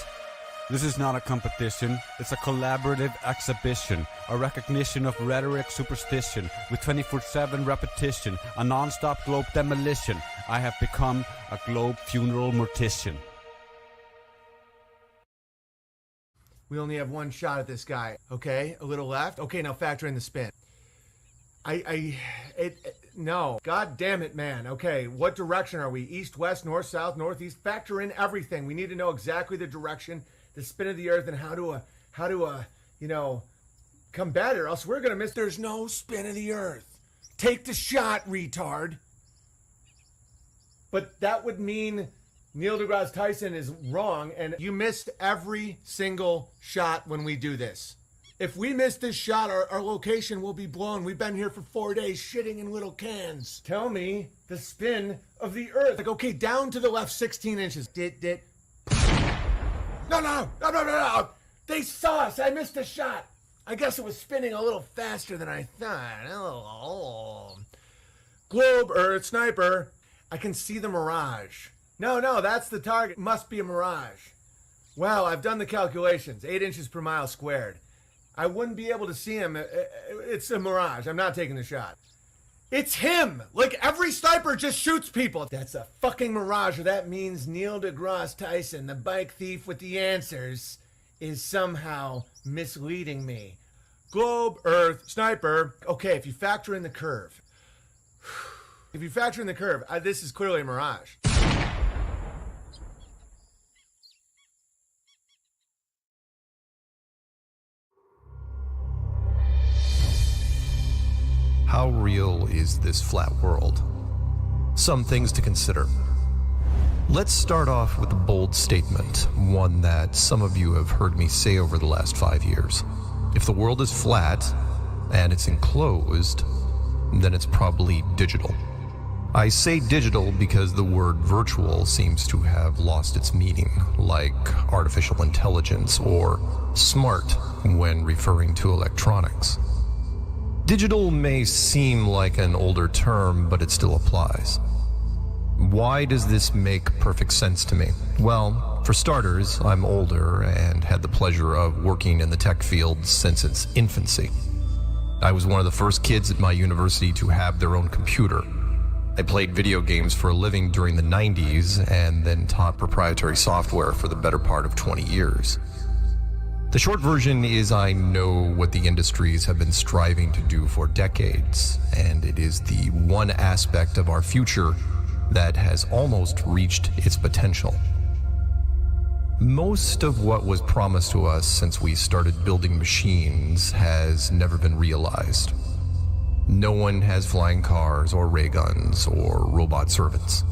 This is not a competition, it's a collaborative exhibition, a recognition of rhetoric superstition, with 24/7 repetition, a non-stop globe demolition. I have become a globe funeral mortician. We only have one shot at this guy, okay? A little left. Okay, now factor in the spin. No. God damn it, man. Okay, what direction are we? East, west, north, south, northeast? Factor in everything. We need to know exactly the direction, the spin of the earth, and how to combat it, or else we're gonna miss. There's no spin of the earth. Take the shot, retard. But that would mean Neil deGrasse Tyson is wrong, and you missed every single shot when we do this. If we miss this shot, our location will be blown. We've been here for 4 days shitting in little cans. Tell me the spin of the earth. Like, okay, down to the left 16 inches. No. They saw us. I missed a shot. I guess it was spinning a little faster than I thought. Oh. Globe, earth, sniper. I can see the mirage. No, that's the target. Must be a mirage. Well, I've done the calculations. 8 inches per mile squared. I wouldn't be able to see him. It's a mirage. I'm not taking the shot. It's him! Like, every sniper just shoots people. That's a fucking mirage, or that means Neil deGrasse Tyson, the bike thief with the answers, is somehow misleading me. Globe, earth, sniper. Okay, if you factor in the curve. This is clearly a mirage. How real is this flat world? Some things to consider. Let's start off with a bold statement, one that some of you have heard me say over the last 5 years. If the world is flat and it's enclosed, then it's probably digital. I say digital because the word virtual seems to have lost its meaning, like artificial intelligence or smart when referring to electronics. Digital may seem like an older term, but it still applies. Why does this make perfect sense to me? Well, for starters, I'm older and had the pleasure of working in the tech field since its infancy. I was one of the first kids at my university to have their own computer. I played video games for a living during the 90s and then taught proprietary software for the better part of 20 years. The short version is I know what the industries have been striving to do for decades, and it is the one aspect of our future that has almost reached its potential. Most of what was promised to us since we started building machines has never been realized. No one has flying cars or ray guns or robot servants.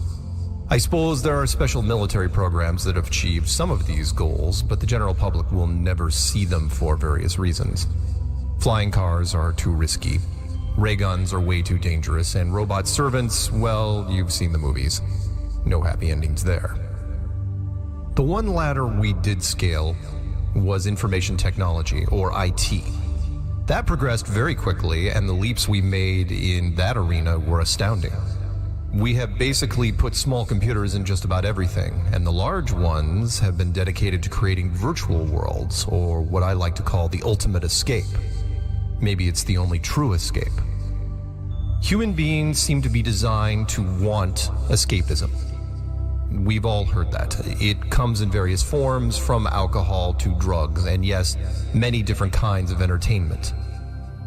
I suppose there are special military programs that have achieved some of these goals, but the general public will never see them for various reasons. Flying cars are too risky, ray guns are way too dangerous, and robot servants, well, you've seen the movies. No happy endings there. The one ladder we did scale was information technology, or IT. That progressed very quickly, and the leaps we made in that arena were astounding. We have basically put small computers in just about everything, and the large ones have been dedicated to creating virtual worlds, or what I like to call the ultimate escape. Maybe it's the only true escape. Human beings seem to be designed to want escapism. We've all heard that. It comes in various forms, from alcohol to drugs, and yes, many different kinds of entertainment.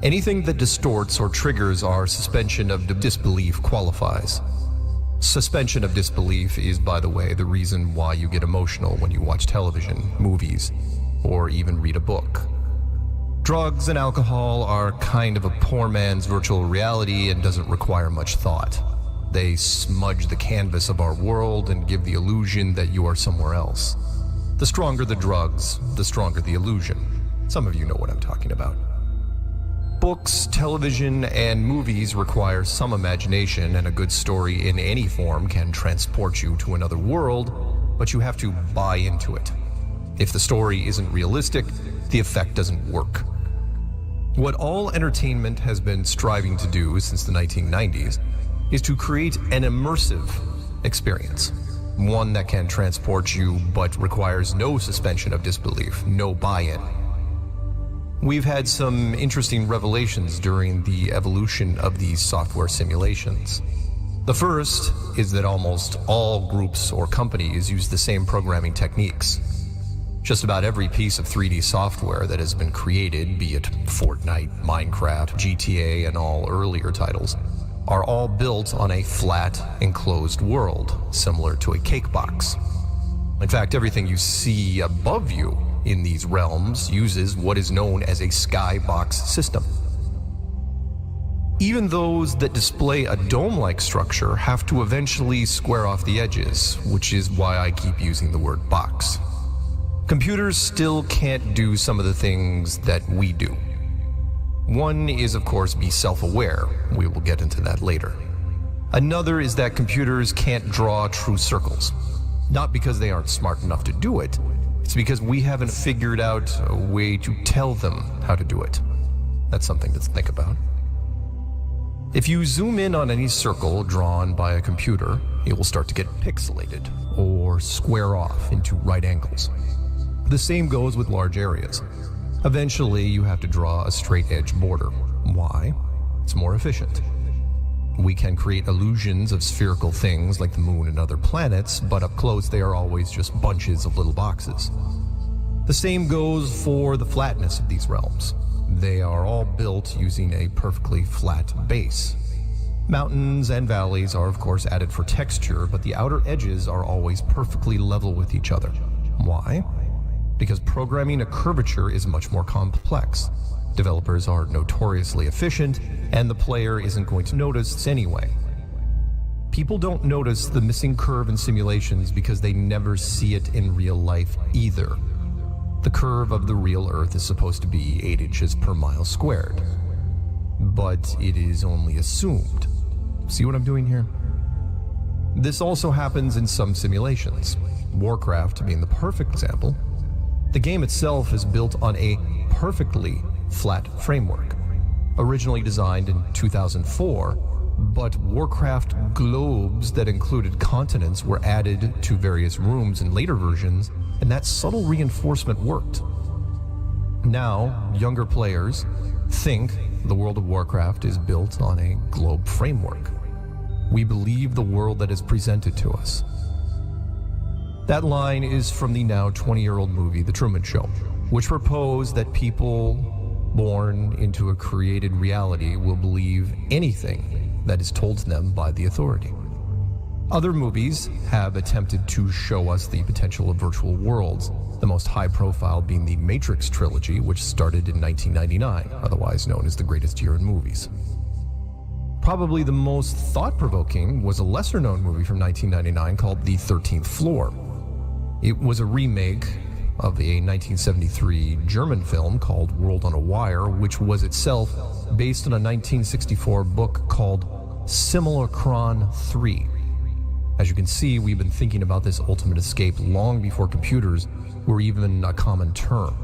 Anything that distorts or triggers our suspension of disbelief qualifies. Suspension of disbelief is, by the way, the reason why you get emotional when you watch television, movies, or even read a book. Drugs and alcohol are kind of a poor man's virtual reality and doesn't require much thought. They smudge the canvas of our world and give the illusion that you are somewhere else. The stronger the drugs, the stronger the illusion. Some of you know what I'm talking about. Books, television, and movies require some imagination, and a good story in any form can transport you to another world, but you have to buy into it. If the story isn't realistic, the effect doesn't work. What all entertainment has been striving to do since the 1990s is to create an immersive experience. One that can transport you but requires no suspension of disbelief, no buy-in. We've had some interesting revelations during the evolution of these software simulations. The first is that almost all groups or companies use the same programming techniques. Just about every piece of 3D software that has been created, be it Fortnite, Minecraft, GTA, and all earlier titles, are all built on a flat, enclosed world, similar to a cake box. In fact, everything you see above you in these realms uses what is known as a skybox system. Even those that display a dome-like structure have to eventually square off the edges, which is why I keep using the word box. Computers still can't do some of the things that we do. One is, of course, be self-aware. We will get into that later. Another is that computers can't draw true circles. Not because they aren't smart enough to do it, it's because we haven't figured out a way to tell them how to do it. That's something to think about. If you zoom in on any circle drawn by a computer, it will start to get pixelated or square off into right angles. The same goes with large areas. Eventually, you have to draw a straight edge border. Why? It's more efficient. We can create illusions of spherical things like the moon and other planets, but up close they are always just bunches of little boxes. The same goes for the flatness of these realms. They are all built using a perfectly flat base. Mountains and valleys are of course added for texture, but the outer edges are always perfectly level with each other. Why? Because programming a curvature is much more complex. Developers are notoriously efficient, and the player isn't going to notice anyway. People don't notice the missing curve in simulations because they never see it in real life either. The curve of the real Earth is supposed to be 8 inches per mile squared. but it is only assumed. See what I'm doing here? This also happens in some simulations, Warcraft being the perfect example. The game itself is built on a perfectly flat framework, originally designed in 2004, but Warcraft globes that included continents were added to various rooms in later versions, and that subtle reinforcement worked. Now, younger players think the World of Warcraft is built on a globe framework. We believe the world that is presented to us. That line is from the now 20-year-old movie, The Truman Show, which proposed that people born into a created reality will believe anything that is told to them by the authority. Other movies have attempted to show us the potential of virtual worlds, the most high-profile being the Matrix trilogy, which started in 1999, otherwise known as the greatest year in movies. Probably the most thought-provoking was a lesser-known movie from 1999 called The 13th Floor. It was a remake of a 1973 German film called World on a Wire, which was itself based on a 1964 book called Simulacron 3. As you can see, we've been thinking about this ultimate escape long before computers were even a common term.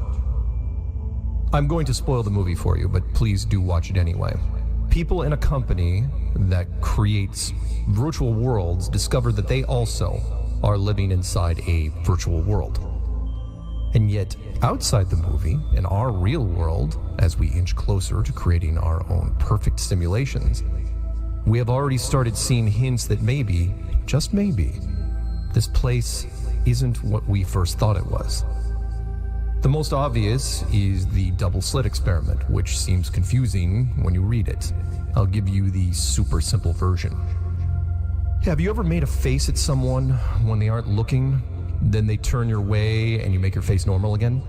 I'm going to spoil the movie for you, but please do watch it anyway. People in a company that creates virtual worlds discover that they also are living inside a virtual world. And yet, outside the movie, in our real world, as we inch closer to creating our own perfect simulations, we have already started seeing hints that maybe, just maybe, this place isn't what we first thought it was. The most obvious is the double slit experiment, which seems confusing when you read it. I'll give you the super simple version. Have you ever made a face at someone when they aren't looking, then they turn your way and you make your face normal again?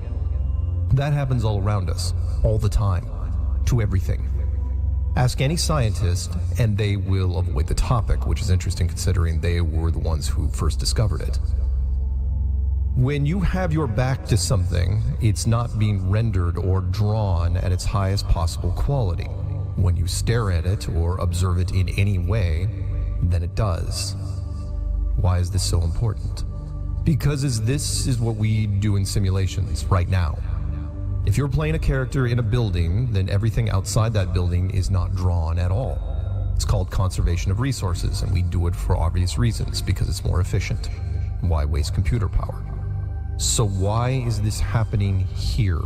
That happens all around us, all the time, to everything. Ask any scientist and they will avoid the topic, which is interesting considering they were the ones who first discovered it. When you have your back to something, it's not being rendered or drawn at its highest possible quality. When you stare at it or observe it in any way, then it does. Why is this so important? Because this is what we do in simulations right now. If you're playing a character in a building, then everything outside that building is not drawn at all. It's called conservation of resources, and we do it for obvious reasons, because it's more efficient. Why waste computer power? So why is this happening here?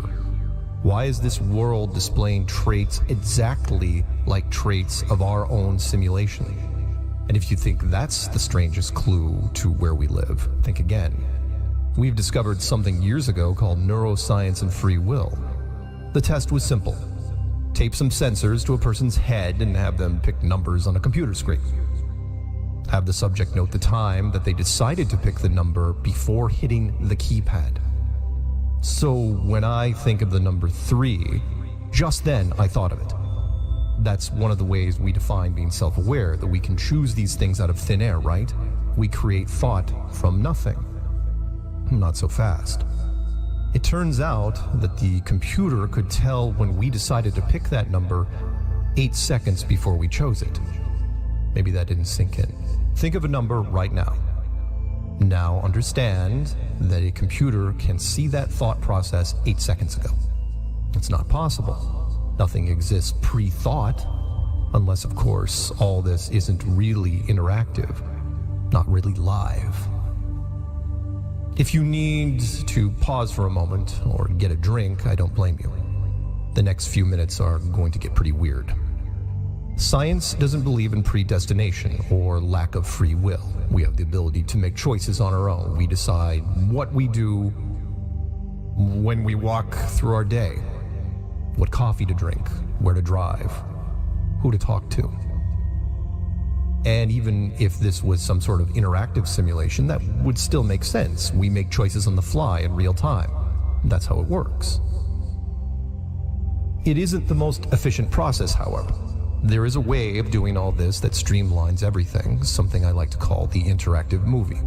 Why is this world displaying traits exactly like traits of our own simulation? And if you think that's the strangest clue to where we live, think again. We've discovered something years ago called neuroscience and free will. The test was simple. Tape some sensors to a person's head and have them pick numbers on a computer screen. Have the subject note the time that they decided to pick the number before hitting the keypad. So when I think of the number 3, just then I thought of it. That's one of the ways we define being self-aware, that we can choose these things out of thin air, right? We create thought from nothing. Not so fast. It turns out that the computer could tell when we decided to pick that number 8 seconds before we chose it. Maybe that didn't sink in. Think of a number right now. Now understand that a computer can see that thought process 8 seconds ago. It's not possible. Nothing exists pre-thought, unless, of course, all this isn't really interactive, not really live. If you need to pause for a moment or get a drink, I don't blame you. The next few minutes are going to get pretty weird. Science doesn't believe in predestination or lack of free will. We have the ability to make choices on our own. We decide what we do when we walk through our day, what coffee to drink, where to drive, who to talk to. And even if this was some sort of interactive simulation, that would still make sense. We make choices on the fly in real time. That's how it works. It isn't the most efficient process, however. There is a way of doing all this that streamlines everything, something I like to call the interactive movie.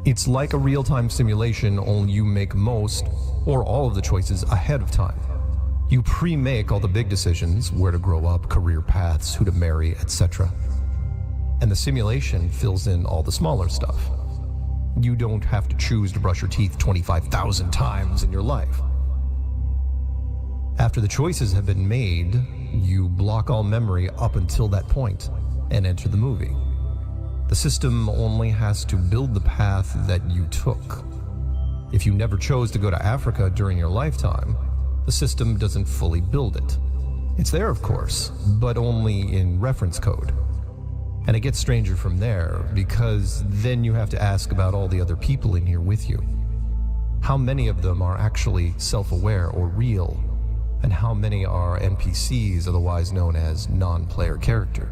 It's like a real-time simulation, only you make most or all of the choices ahead of time. You pre-make all the big decisions, where to grow up, career paths, who to marry, etc. And the simulation fills in all the smaller stuff. You don't have to choose to brush your teeth 25,000 times in your life. After the choices have been made, you block all memory up until that point and enter the movie. The system only has to build the path that you took. If you never chose to go to Africa during your lifetime, the system doesn't fully build it. It's there, of course, but only in reference code. And it gets stranger from there, because then you have to ask about all the other people in here with you. How many of them are actually self-aware or real? And how many are NPCs, otherwise known as non-player character?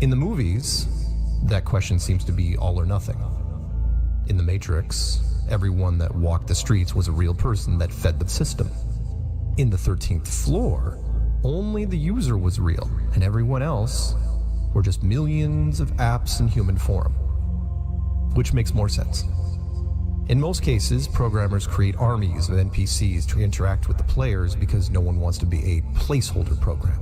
In the movies, that question seems to be all or nothing. In The Matrix, everyone that walked the streets was a real person that fed the system. In the 13th Floor, only the user was real, and everyone else were just millions of apps in human form. Which makes more sense. In most cases, programmers create armies of NPCs to interact with the players because no one wants to be a placeholder program.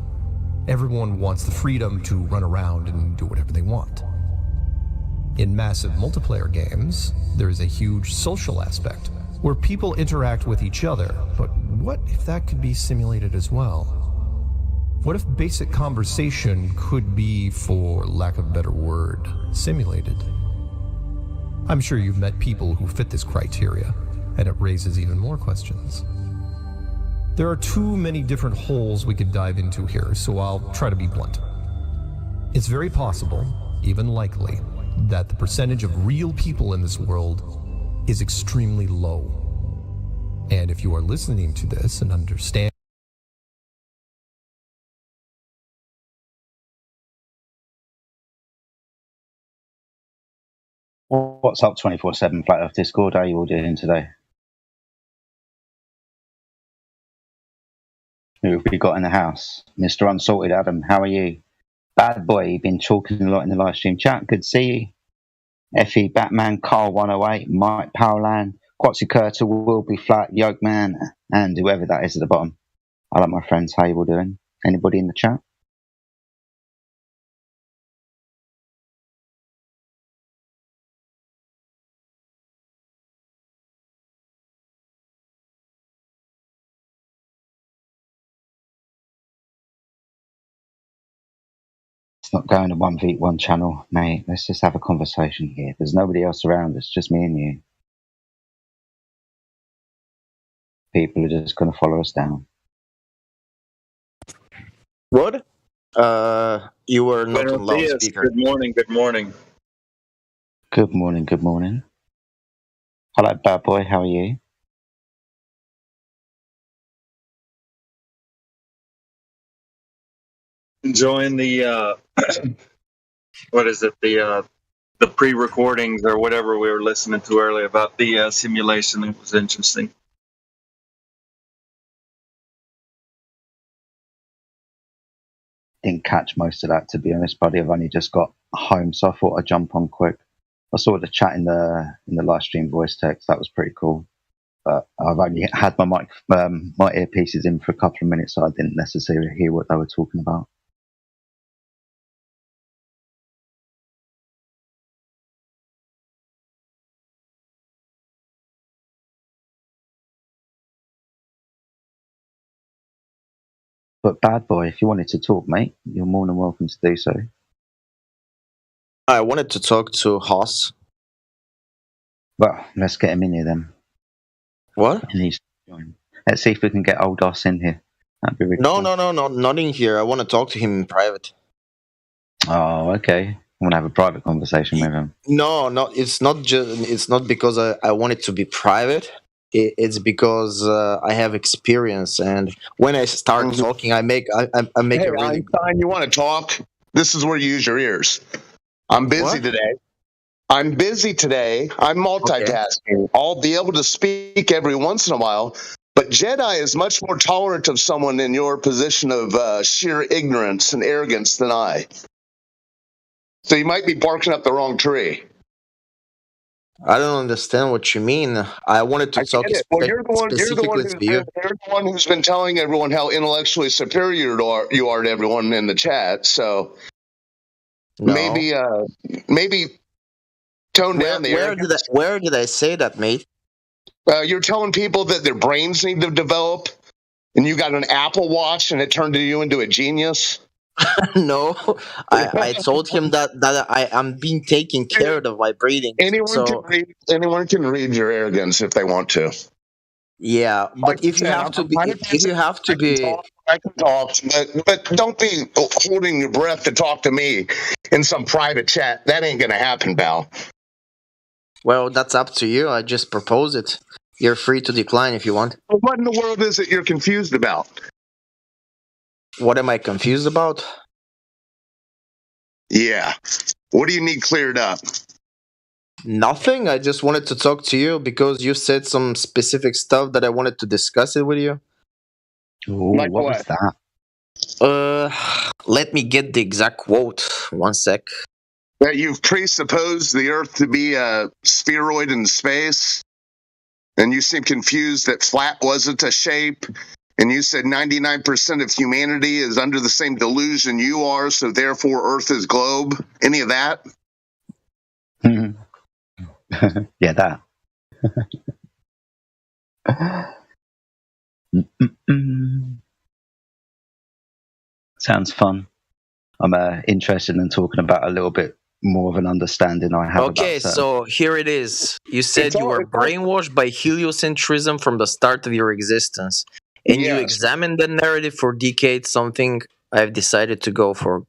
Everyone wants the freedom to run around and do whatever they want. In massive multiplayer games, there is a huge social aspect, where people interact with each other, but what if that could be simulated as well? What if basic conversation could be, for lack of a better word, simulated? I'm sure you've met people who fit this criteria, and it raises even more questions. There are too many different holes we could dive into here, so I'll try to be blunt. It's very possible, even likely, that the percentage of real people in this world is extremely low. And if you are listening to this and understand What's up, 24/7 Flat Earth Discord? How are you all doing today? Who have we got in the house? Mr. Unsalted Adam, how are you? Bad Boy, you've been talking a lot in the live stream chat. Good to see you. Effie, Batman, Carl 108, Mike Powland, Quatsy Curta, Will Be Flat, Yoke Man, and whoever that is at the bottom. I like my friends. How you all doing? Anybody in the chat? It's not going to 1v1 channel, mate. Let's just have a conversation here. There's nobody else around. It's just me and you. People are just going to follow us down. What? You were not on loudspeaker. Good morning, good morning. Good morning, good morning. Hello, Bad Boy. How are you? Enjoying the what is it? The pre-recordings or whatever we were listening to earlier about the simulation. It was interesting. Didn't catch most of that, to be honest, buddy. I've only just got home, so I thought I'd jump on quick. I saw the chat in the live stream voice text. That was pretty cool. But I've only had my my earpieces in for a couple of minutes, so I didn't necessarily hear what they were talking about. But Bad Boy, if you wanted to talk, mate, you're more than welcome to do so. I wanted to talk to Haas. Well, let's get him in here then. What? And he's joined. Let's see if we can get old Haas in here. That'd be really cool. No, not in here. I want to talk to him in private. Oh, okay. I want to have a private conversation with him. No, it's not because I want it to be private. It's because I have experience, and when I start talking, I make Hey, it really. Einstein, you want to talk? This is where you use your ears. I'm busy today. I'm multitasking. Okay. I'll be able to speak every once in a while, but Jedi is much more tolerant of someone in your position of sheer ignorance and arrogance than I. So you might be barking up the wrong tree. I don't understand what you mean. I wanted to I talk get it. Well, you're the one. specifically to you. You're the one who's been telling everyone how intellectually superior you are to everyone in the chat. So No. maybe tone down the arrogance. Where did I say that, mate? You're telling people that their brains need to develop, and you got an Apple Watch, and it turned you into a genius. No, I told him that I am being taken care of by breathing. Anyone can read your arrogance if they want to. Yeah, but Like if you have to be, I can talk, but don't be holding your breath to talk to me in some private chat. That ain't gonna happen, pal. Well, that's up to you. I just propose it. You're free to decline if you want. What in the world is it you're confused about? What am I confused about? Yeah. What do you need cleared up? Nothing. I just wanted to talk to you because you said some specific stuff that I wanted to discuss it with you. Ooh, Like what was that? Let me get the exact quote. One sec. That you've presupposed the Earth to be a spheroid in space, and you seem confused that flat wasn't a shape, and you said 99% of humanity is under the same delusion you are, so therefore Earth is globe. Any of that? Yeah, that. Sounds fun. I'm interested in talking about a little bit more of an understanding I have. Okay, about so here it is. You said you were brainwashed by heliocentrism from the start of your existence, and you examined the narrative for decades. Something I've decided to go for.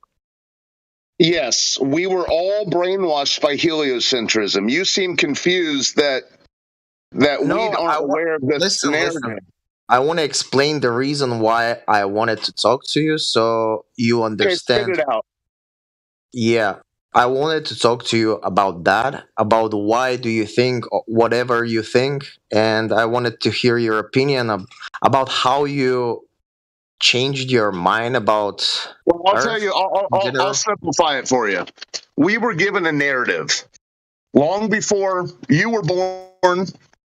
Yes, we were all brainwashed by heliocentrism. You seem confused that we aren't aware of this narrative. Listen. I want to explain the reason why I wanted to talk to you, so you understand. Okay, spit it out. Yeah, I wanted to talk to you about that, about why do you think whatever you think, and I wanted to hear your opinion about how you changed your mind about. Well, I'll tell you. I'll simplify it for you. We were given a narrative long before you were born.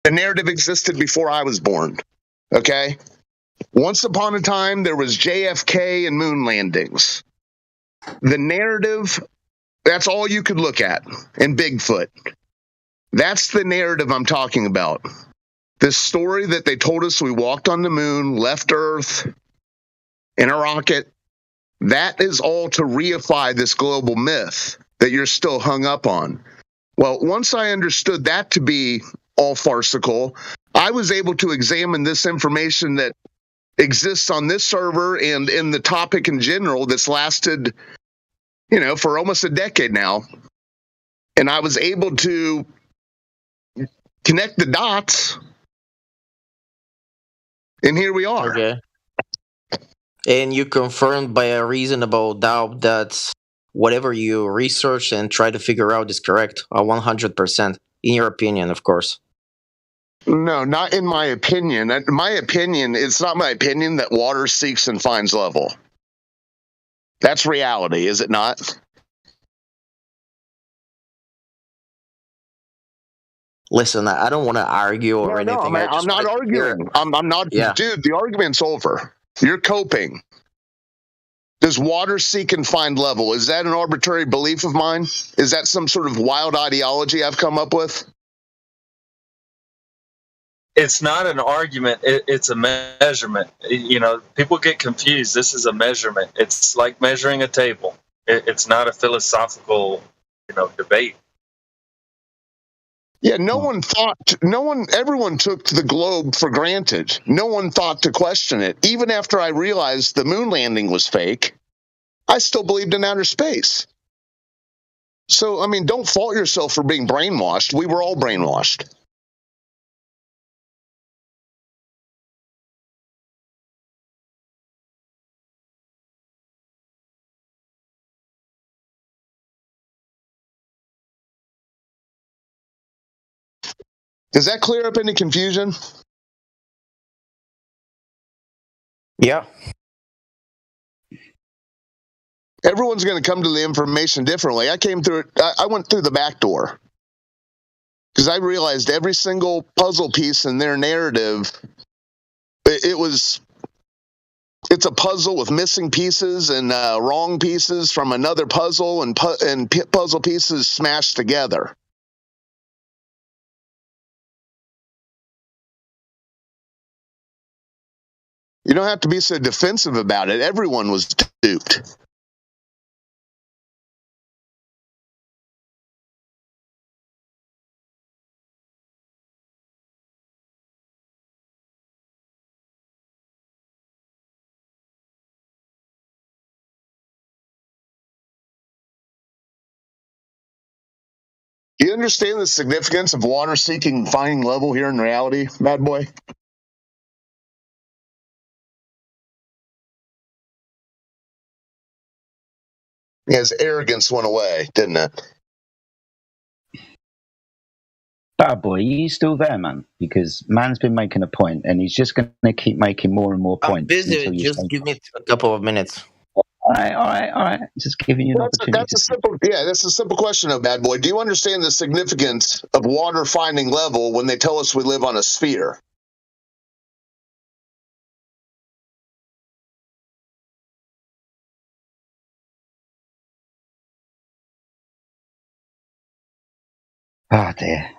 The narrative existed before I was born. Okay? Once upon a time, there was JFK and moon landings. The narrative, that's all you could look at, and Bigfoot. That's the narrative I'm talking about. This story that they told us we walked on the moon, left Earth in a rocket, that is all to reify this global myth that you're still hung up on. Well, once I understood that to be all farcical, I was able to examine this information that exists on this server and in the topic in general that's lasted, for almost a decade now. And I was able to connect the dots. And here we are. Okay. And you confirmed by a reasonable doubt that whatever you research and try to figure out is correct, 100%, in your opinion, of course. No, not in my opinion. My opinion, it's not my opinion that water seeks and finds level. That's reality, is it not? Listen, I don't want to argue or anything. No, I'm not arguing. I'm not. Yeah. Dude, the argument's over. You're coping. Does water seek and find level? Is that an arbitrary belief of mine? Is that some sort of wild ideology I've come up with? It's not an argument. It's a measurement. People get confused. This is a measurement. It's like measuring a table. It's not a philosophical, debate. Yeah, everyone took the globe for granted. No one thought to question it. Even after I realized the moon landing was fake, I still believed in outer space. So, don't fault yourself for being brainwashed. We were all brainwashed. Does that clear up any confusion? Yeah. Everyone's going to come to the information differently. I went through the back door. Because I realized every single puzzle piece in their narrative, it's a puzzle with missing pieces and wrong pieces from another puzzle and puzzle pieces smashed together. You don't have to be so defensive about it. Everyone was duped. Do you understand the significance of water seeking and finding level here in reality, Bad Boy? His arrogance went away, didn't it? Bad Boy, are you still there, man? Because man's been making a point, and he's just going to keep making more and more points. I'm busy. Just give me a couple of minutes. All right. Just giving you an opportunity. That's a simple question, though, Bad Boy. Do you understand the significance of water finding level when they tell us we live on a sphere? Oh dear.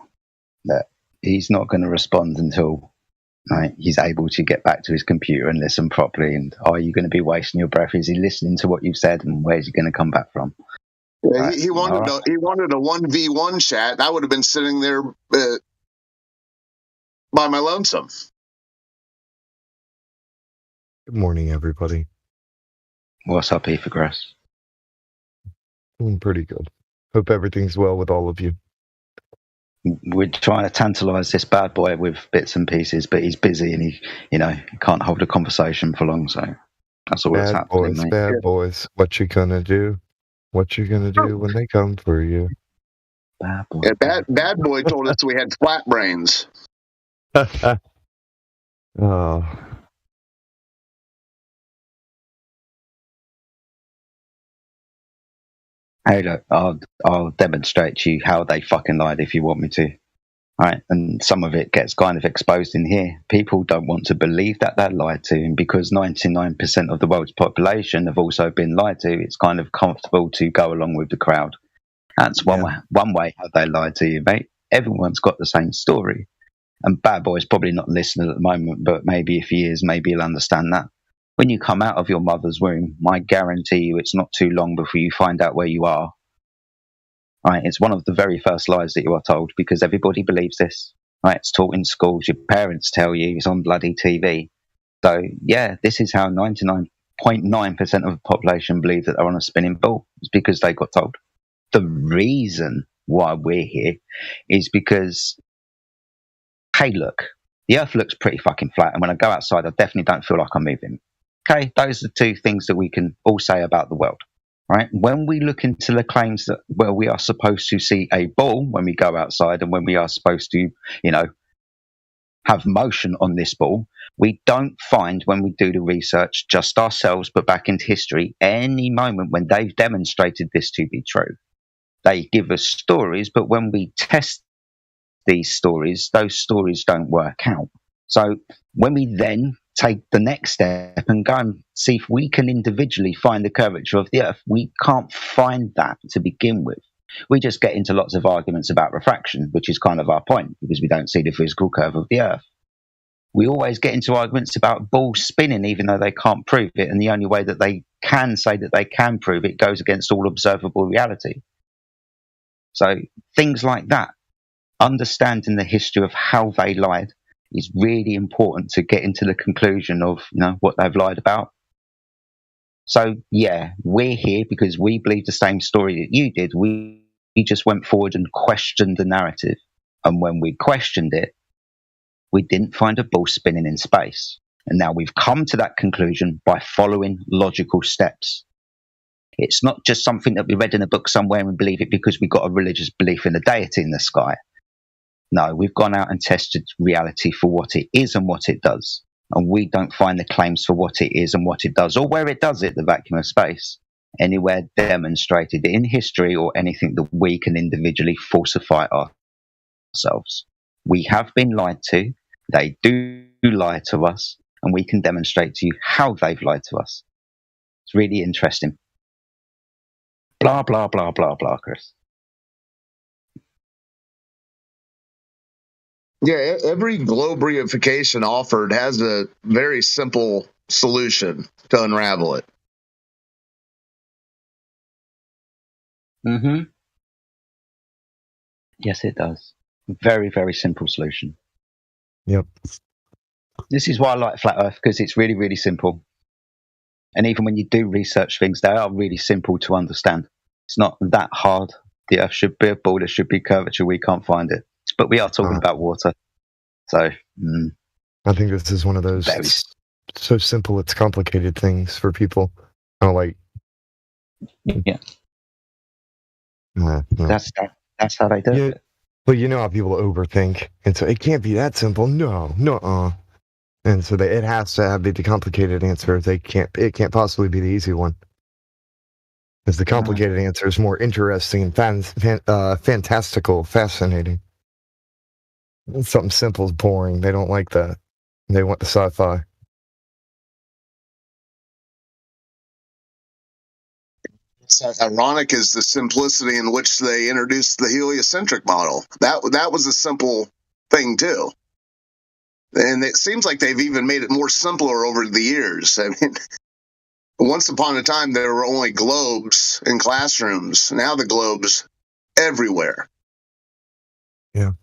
Look, he's not going to respond until he's able to get back to his computer and listen properly. And are you going to be wasting your breath? Is he listening to what you've said, and where's he going to come back from? Yeah, he wanted a 1v1 chat. I would have been sitting there by my lonesome. Good morning, everybody. What's up, Ethergrass? Doing pretty good. Hope everything's well with all of you. We're trying to tantalize this bad boy with bits and pieces, but he's busy and he can't hold a conversation for long. So that's all that's happening. Bad boys. What you gonna do? What you gonna do when they come for you? Bad boy. Yeah, bad boy told us we had flat brains. Oh. Hey, look, I'll demonstrate to you how they fucking lied if you want me to. All right, and some of it gets kind of exposed in here. People don't want to believe that they're lied to, and because 99% of the world's population have also been lied to, it's kind of comfortable to go along with the crowd. That's one way how they lied to you, mate. Everyone's got the same story. And Bad Boy's probably not listening at the moment, but maybe if he is, maybe he'll understand that. When you come out of your mother's womb, I guarantee you it's not too long before you find out where you are. Right, it's one of the very first lies that you are told, because everybody believes this. Right, it's taught in schools, your parents tell you, it's on bloody TV. So, yeah, this is how 99.9% of the population believe that they're on a spinning ball. It's because they got told. The reason why we're here is because, hey, look, the Earth looks pretty fucking flat, and when I go outside, I definitely don't feel like I'm moving. Okay, those are the two things that we can all say about the world. Right? When we look into the claims that we are supposed to see a ball when we go outside, and when we are supposed to, have motion on this ball, we don't find, when we do the research, just ourselves, but back into history, any moment when they've demonstrated this to be true. They give us stories, but when we test these stories, those stories don't work out. So when we then take the next step and go and see if we can individually find the curvature of the Earth, we can't find that to begin with. We just get into lots of arguments about refraction, which is kind of our point, because we don't see the physical curve of the Earth. We always get into arguments about balls spinning, even though they can't prove it, and the only way that they can say that they can prove it goes against all observable reality. So things like that, understanding the history of how they lied, is really important to get into the conclusion of what they've lied about. So yeah, we're here because we believe the same story that you did. We just went forward and questioned the narrative, and when we questioned it, we didn't find a ball spinning in space. And now we've come to that conclusion by following logical steps. It's not just something that we read in a book somewhere and believe it because we got a religious belief in a deity in the sky. No, we've gone out and tested reality for what it is and what it does. And we don't find the claims for what it is and what it does, or where it does it, the vacuum of space, anywhere demonstrated in history or anything that we can individually falsify ourselves. We have been lied to. They do lie to us, and we can demonstrate to you how they've lied to us. It's really interesting. Blah, blah, blah, blah, blah, Chris. Yeah, every globe reification offered has a very simple solution to unravel it. Mm-hmm. Yes, it does. Very, very simple solution. Yep. This is why I like Flat Earth, because it's really, really simple. And even when you do research things, they are really simple to understand. It's not that hard. The Earth should be a ball, there should be curvature, we can't find it. But we are talking about water. So, I think this is one of those so simple it's complicated things for people. Oh, like, yeah. That's how they do it. But you know how people overthink, and so it can't be that simple. No. And so it has to be the complicated answer. It can't possibly be the easy one, because the complicated answer is more interesting, fantastical, fascinating. Something simple is boring. They don't like that. They want the sci-fi. What's ironic is the simplicity in which they introduced the heliocentric model. That was a simple thing too. And it seems like they've even made it more simpler over the years. I mean, once upon a time, there were only globes in classrooms. Now the globe's everywhere. Yeah.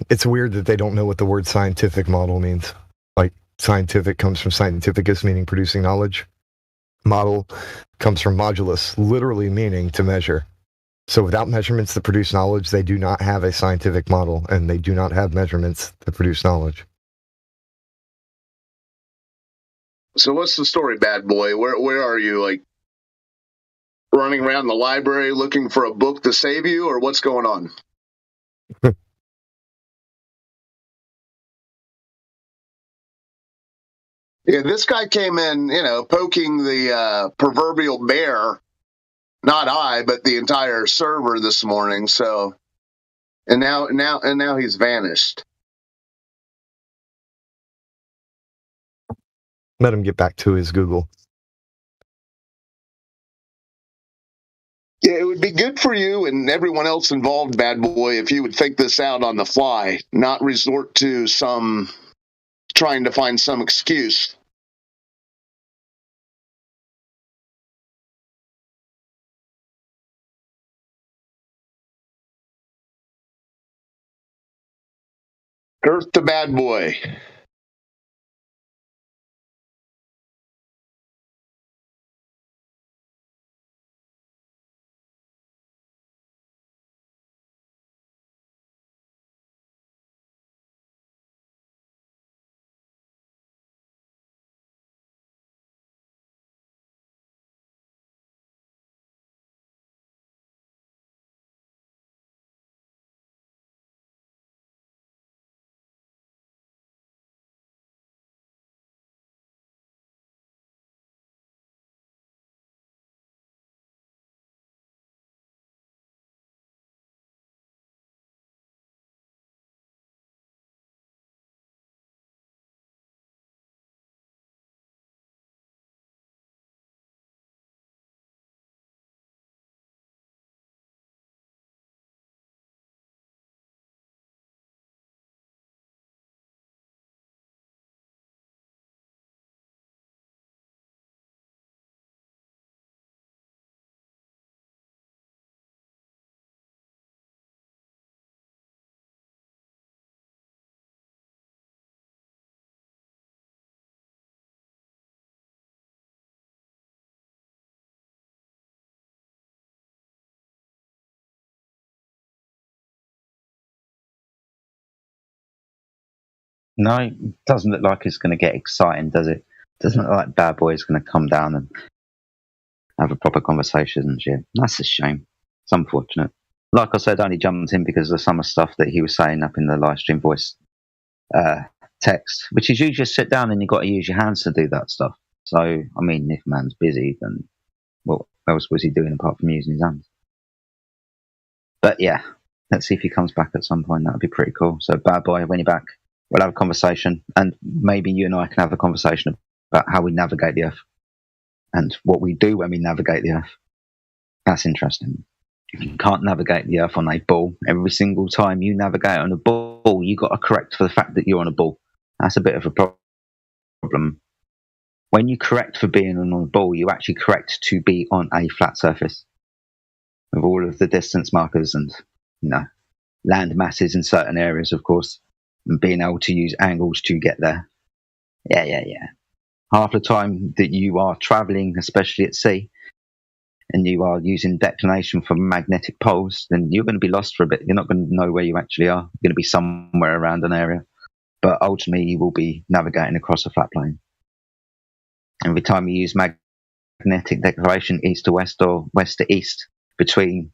It's weird that they don't know what the word scientific model means. Like, scientific comes from scientificus, meaning producing knowledge. Model comes from modulus, literally meaning to measure. So without measurements that produce knowledge, they do not have a scientific model, and they do not have measurements that produce knowledge. So what's the story, bad boy? Where are you? Like, running around the library looking for a book to save you, or what's going on? Yeah, this guy came in, poking the proverbial bear. Not I, but the entire server this morning. So, and now he's vanished. Let him get back to his Google. Yeah, it would be good for you and everyone else involved, bad boy, if you would think this out on the fly, not resort to trying to find some excuse. Girth the bad boy. No, it doesn't look like it's going to get exciting, does it? Doesn't look like Bad Boy is going to come down and have a proper conversation and shit. That's a shame. It's unfortunate. Like I said, I only jumped in because of some of the stuff that he was saying up in the live stream voice text, which is you just sit down and you've got to use your hands to do that stuff. So, I mean, if man's busy, then what else was he doing apart from using his hands? But yeah, Let's see if he comes back at some point. That would be pretty cool. So, Bad Boy, when you're back, we'll have a conversation, and maybe you and I can have a conversation about how we navigate the Earth and what we do when we navigate the Earth. That's interesting. If you can't navigate the Earth on a ball, every single time you navigate on a ball, you got to correct for the fact that you're on a ball. That's a bit of a problem. When you correct for being on a ball, you actually correct to be on a flat surface with all of the distance markers and land masses in certain areas, of course, and being able to use angles to get there. Yeah. Half the time that you are traveling, especially at sea, and you are using declination for magnetic poles, then you're going to be lost for a bit. You're not going to know where you actually are. You're going to be somewhere around an area. But ultimately, you will be navigating across a flat plane. Every time you use magnetic declination east to west or west to east between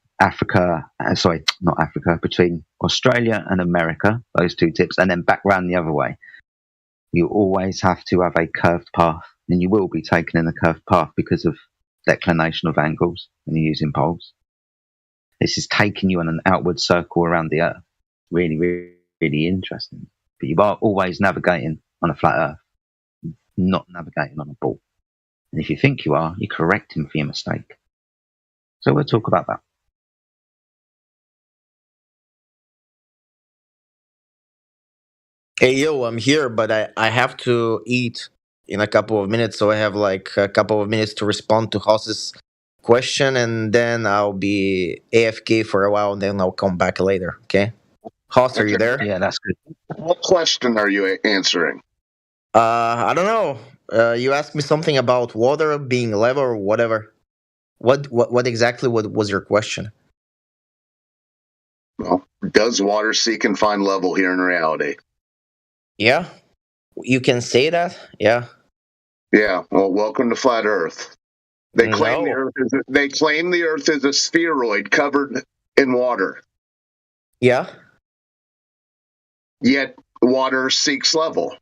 between Australia and America, those two tips, and then back round the other way, you always have to have a curved path, and you will be taken in a curved path because of declination of angles when you're using poles. This is taking you on an outward circle around the Earth. Really, really, really interesting. But you are always navigating on a flat Earth, not navigating on a ball. And if you think you are, you're correcting for your mistake. So we'll talk about that. Hey, yo, I'm here, but I have to eat in a couple of minutes, so I have like a couple of minutes to respond to Haas's question, and then I'll be AFK for a while, and then I'll come back later, okay? Haas, are you there? Yeah, that's good. What question are you answering? I don't know. You asked me something about water being level or whatever. What exactly was your question? Well, does water seek and find level here in reality? Yeah, you can say that. Yeah. Yeah. Well, welcome to Flat Earth. They claim the Earth is a spheroid covered in water. Yeah. Yet water seeks level.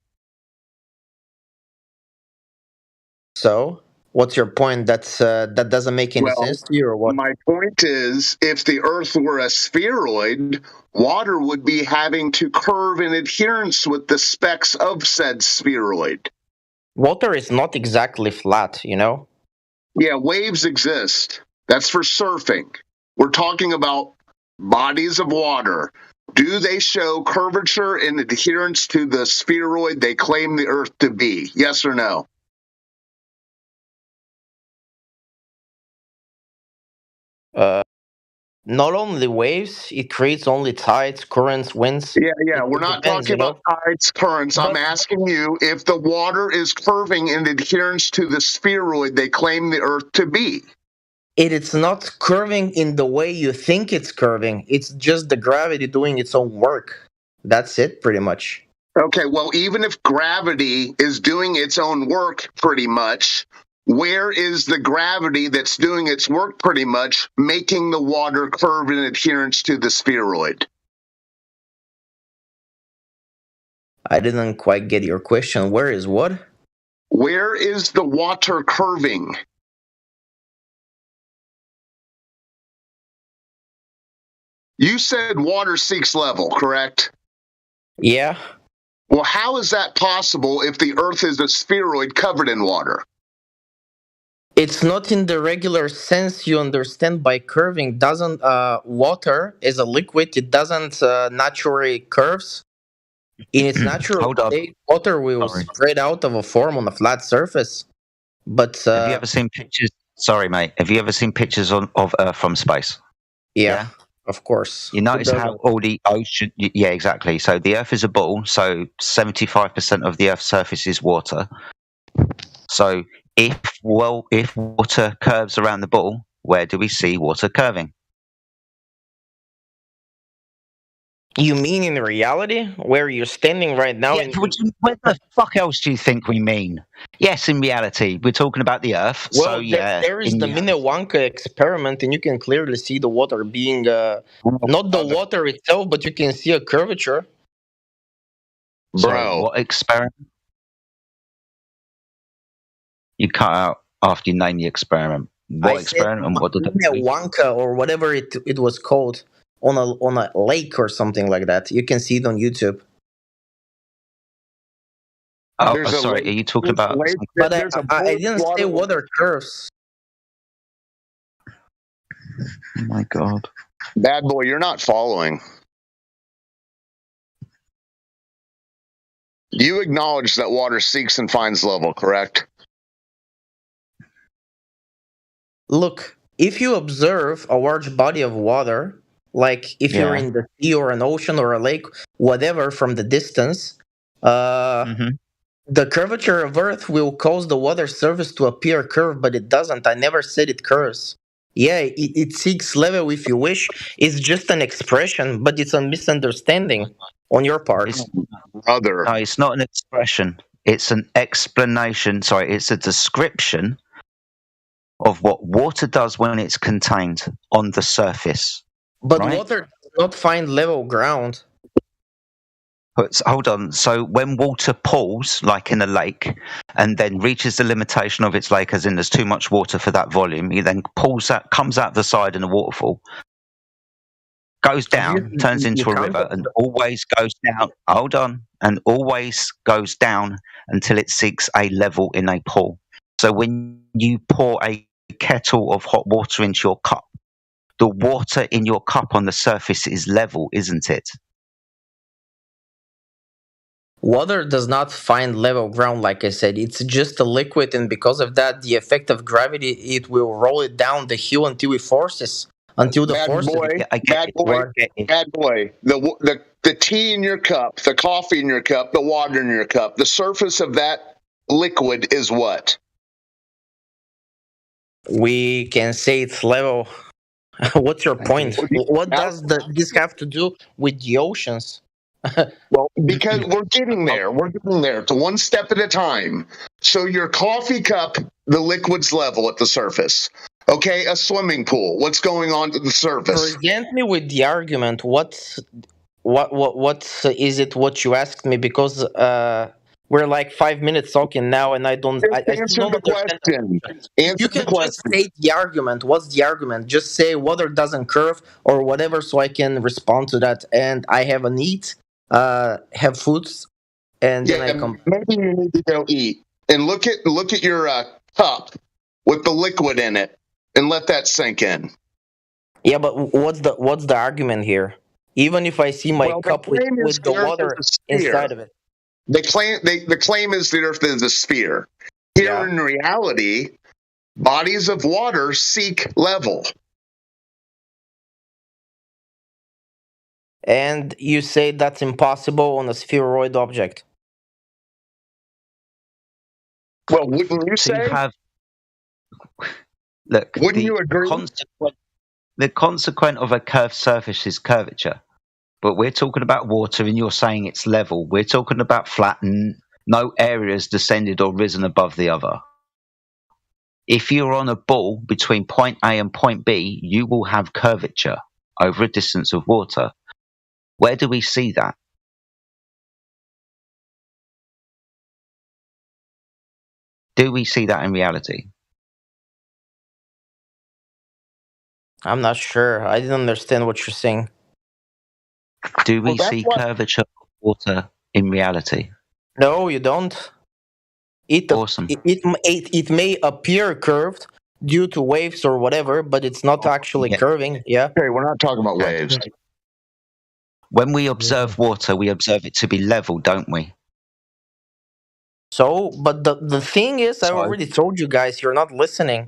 So, what's your point? That doesn't make any sense to you, or what? My point is, if the Earth were a spheroid, water would be having to curve in adherence with the specs of said spheroid. Water is not exactly flat, you know? Yeah, waves exist. That's for surfing. We're talking about bodies of water. Do they show curvature in adherence to the spheroid they claim the Earth to be? Yes or no? Not only waves, it creates only tides, currents, winds. Yeah. We're not talking about tides, currents. I'm asking you if the water is curving in adherence to the spheroid they claim the Earth to be. It's not curving in the way you think it's curving. It's just the gravity doing its own work. That's it, pretty much. Okay, well, even if gravity is doing its own work pretty much, where is the gravity that's doing its work pretty much making the water curve in adherence to the spheroid? I didn't quite get your question. Where is what? Where is the water curving? You said water seeks level, correct? Yeah. Well, how is that possible if the Earth is a spheroid covered in water? It's not in the regular sense you understand by curving. Doesn't water is a liquid? It doesn't naturally curves. In its natural state, water will spread out of a form on a flat surface. But have you ever seen pictures? Sorry, mate. Have you ever seen pictures of Earth from space? Yeah, of course. You notice how all the ocean? Yeah, exactly. So the Earth is a ball. So 75% of the Earth's surface is water. So if water curves around the ball, where do we see water curving? You mean in reality, where you're standing right now? Yeah, where the fuck else do you think we mean? Yes, in reality, we're talking about the Earth. Well, so yeah, there is the Minnewanka experiment, and you can clearly see the water being not the water itself, but you can see a curvature. Bro, what experiment? You cut out after you name the experiment. What experiment and what did it Minnewanka or whatever it was called. on a lake or something like that. You can see it on YouTube. Oh, There's a sorry. lake. Are you talking There's a about? lake. But There's a I pool of didn't say water. water curves. Oh my god. Bad boy, you're not following. You acknowledge that water seeks and finds level, correct? Look, if you observe a large body of water, like if you're Yeah. in the sea or an ocean or a lake, whatever, from the distance, Mm-hmm. the curvature of Earth will cause the water surface to appear curved, but it doesn't. I never said it curves. Yeah, it seeks level if you wish. It's just an expression, but it's a misunderstanding on your part. It's, Brother. no, it's not an expression. It's an explanation. Sorry, it's a description of what water does when it's contained on the surface. But right? water does not find level ground. But hold on. So when water pools, like in a lake, and then reaches the limitation of its lake, as in there's too much water for that volume, it then pulls out, comes out the side in a waterfall, goes down, turns into a river, and always goes down. Hold on, and always goes down until it seeks a level in a pool. So when you pour a kettle of hot water into your cup, the water in your cup on the surface is level, isn't it? Water does not find level ground, like I said. It's just a liquid, and because of that, the effect of gravity, it will roll it down the hill until it forces. Until the Bad forces. boy, bad boy, bad boy. The tea in your cup, the coffee in your cup, the water in your cup, the surface of that liquid is what? We can say it's level. What's your point? What does this have to do with the oceans? Well, because we're getting there. We're getting there. It's one step at a time. So your coffee cup, the liquid's level at the surface. Okay, a swimming pool. What's going on to the surface? Present me with the argument. What is it? What you asked me? Because we're like 5 minutes talking now, and I don't. I Answer still don't the understand. question. Answer You the can question. just state the argument. What's the argument? Just say water doesn't curve or whatever, so I can respond to that. And I have a need, have foods, and then I come. Maybe you need to go eat and look at your cup with the liquid in it and let that sink in. Yeah, but what's the argument here? Even if I see my cup with the water inside of it. The claim is the Earth is a sphere. Here in reality, bodies of water seek level. And you say that's impossible on a spheroid object. Well, wouldn't you say? Look, wouldn't you agree? The consequent of a curved surface is curvature. But we're talking about water and you're saying it's level. We're talking about flat and no areas descended or risen above the other. If you're on a ball between point A and point B, you will have curvature over a distance of water. Where do we see that? Do we see that in reality? I'm not sure. I didn't understand what you're saying. Do we see curvature of water in reality? No, you don't. Awesome. It may appear curved due to waves or whatever, but it's not actually curving. Yeah. Okay, we're not talking about waves. When we observe water, we observe it to be level, don't we? So, but the thing is, I already told you guys, you're not listening.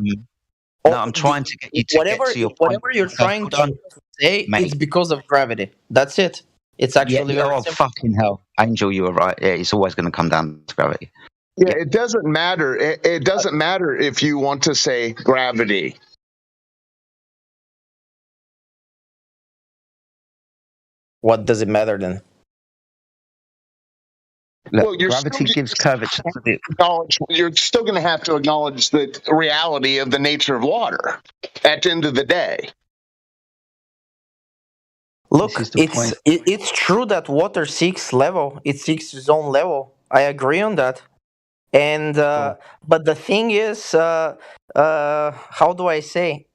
No, I'm trying to get you to get to your point. Whatever you're trying to say, it's because of gravity. That's it. It's actually very simple. Fucking hell. Angel, you were right. Yeah, it's always going to come down to gravity. Yeah, it doesn't matter. It doesn't matter if you want to say gravity. What does it matter then? Look, gravity gives curvature to the... You're still going to have to acknowledge the reality of the nature of water at the end of the day. Look, it's true that water seeks level. It seeks its own level. I agree on that. And but the thing is, how do I say?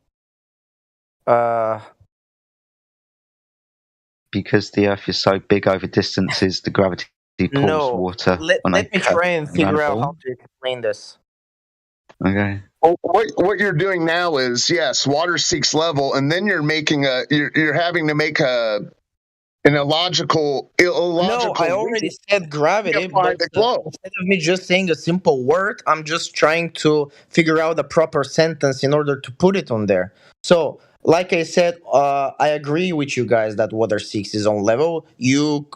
because the Earth is so big over distances, the gravity pulls No. water Let on a me try and curve around figure a out ball. how to explain this. Okay. What you're doing now is, yes, water seeks level, and then you're making you're having to make an illogical No, I already said gravity, apply but the globe. instead of me just saying a simple word, I'm just trying to figure out a proper sentence in order to put it on there. So, like I said, I agree with you guys that water seeks its own level. You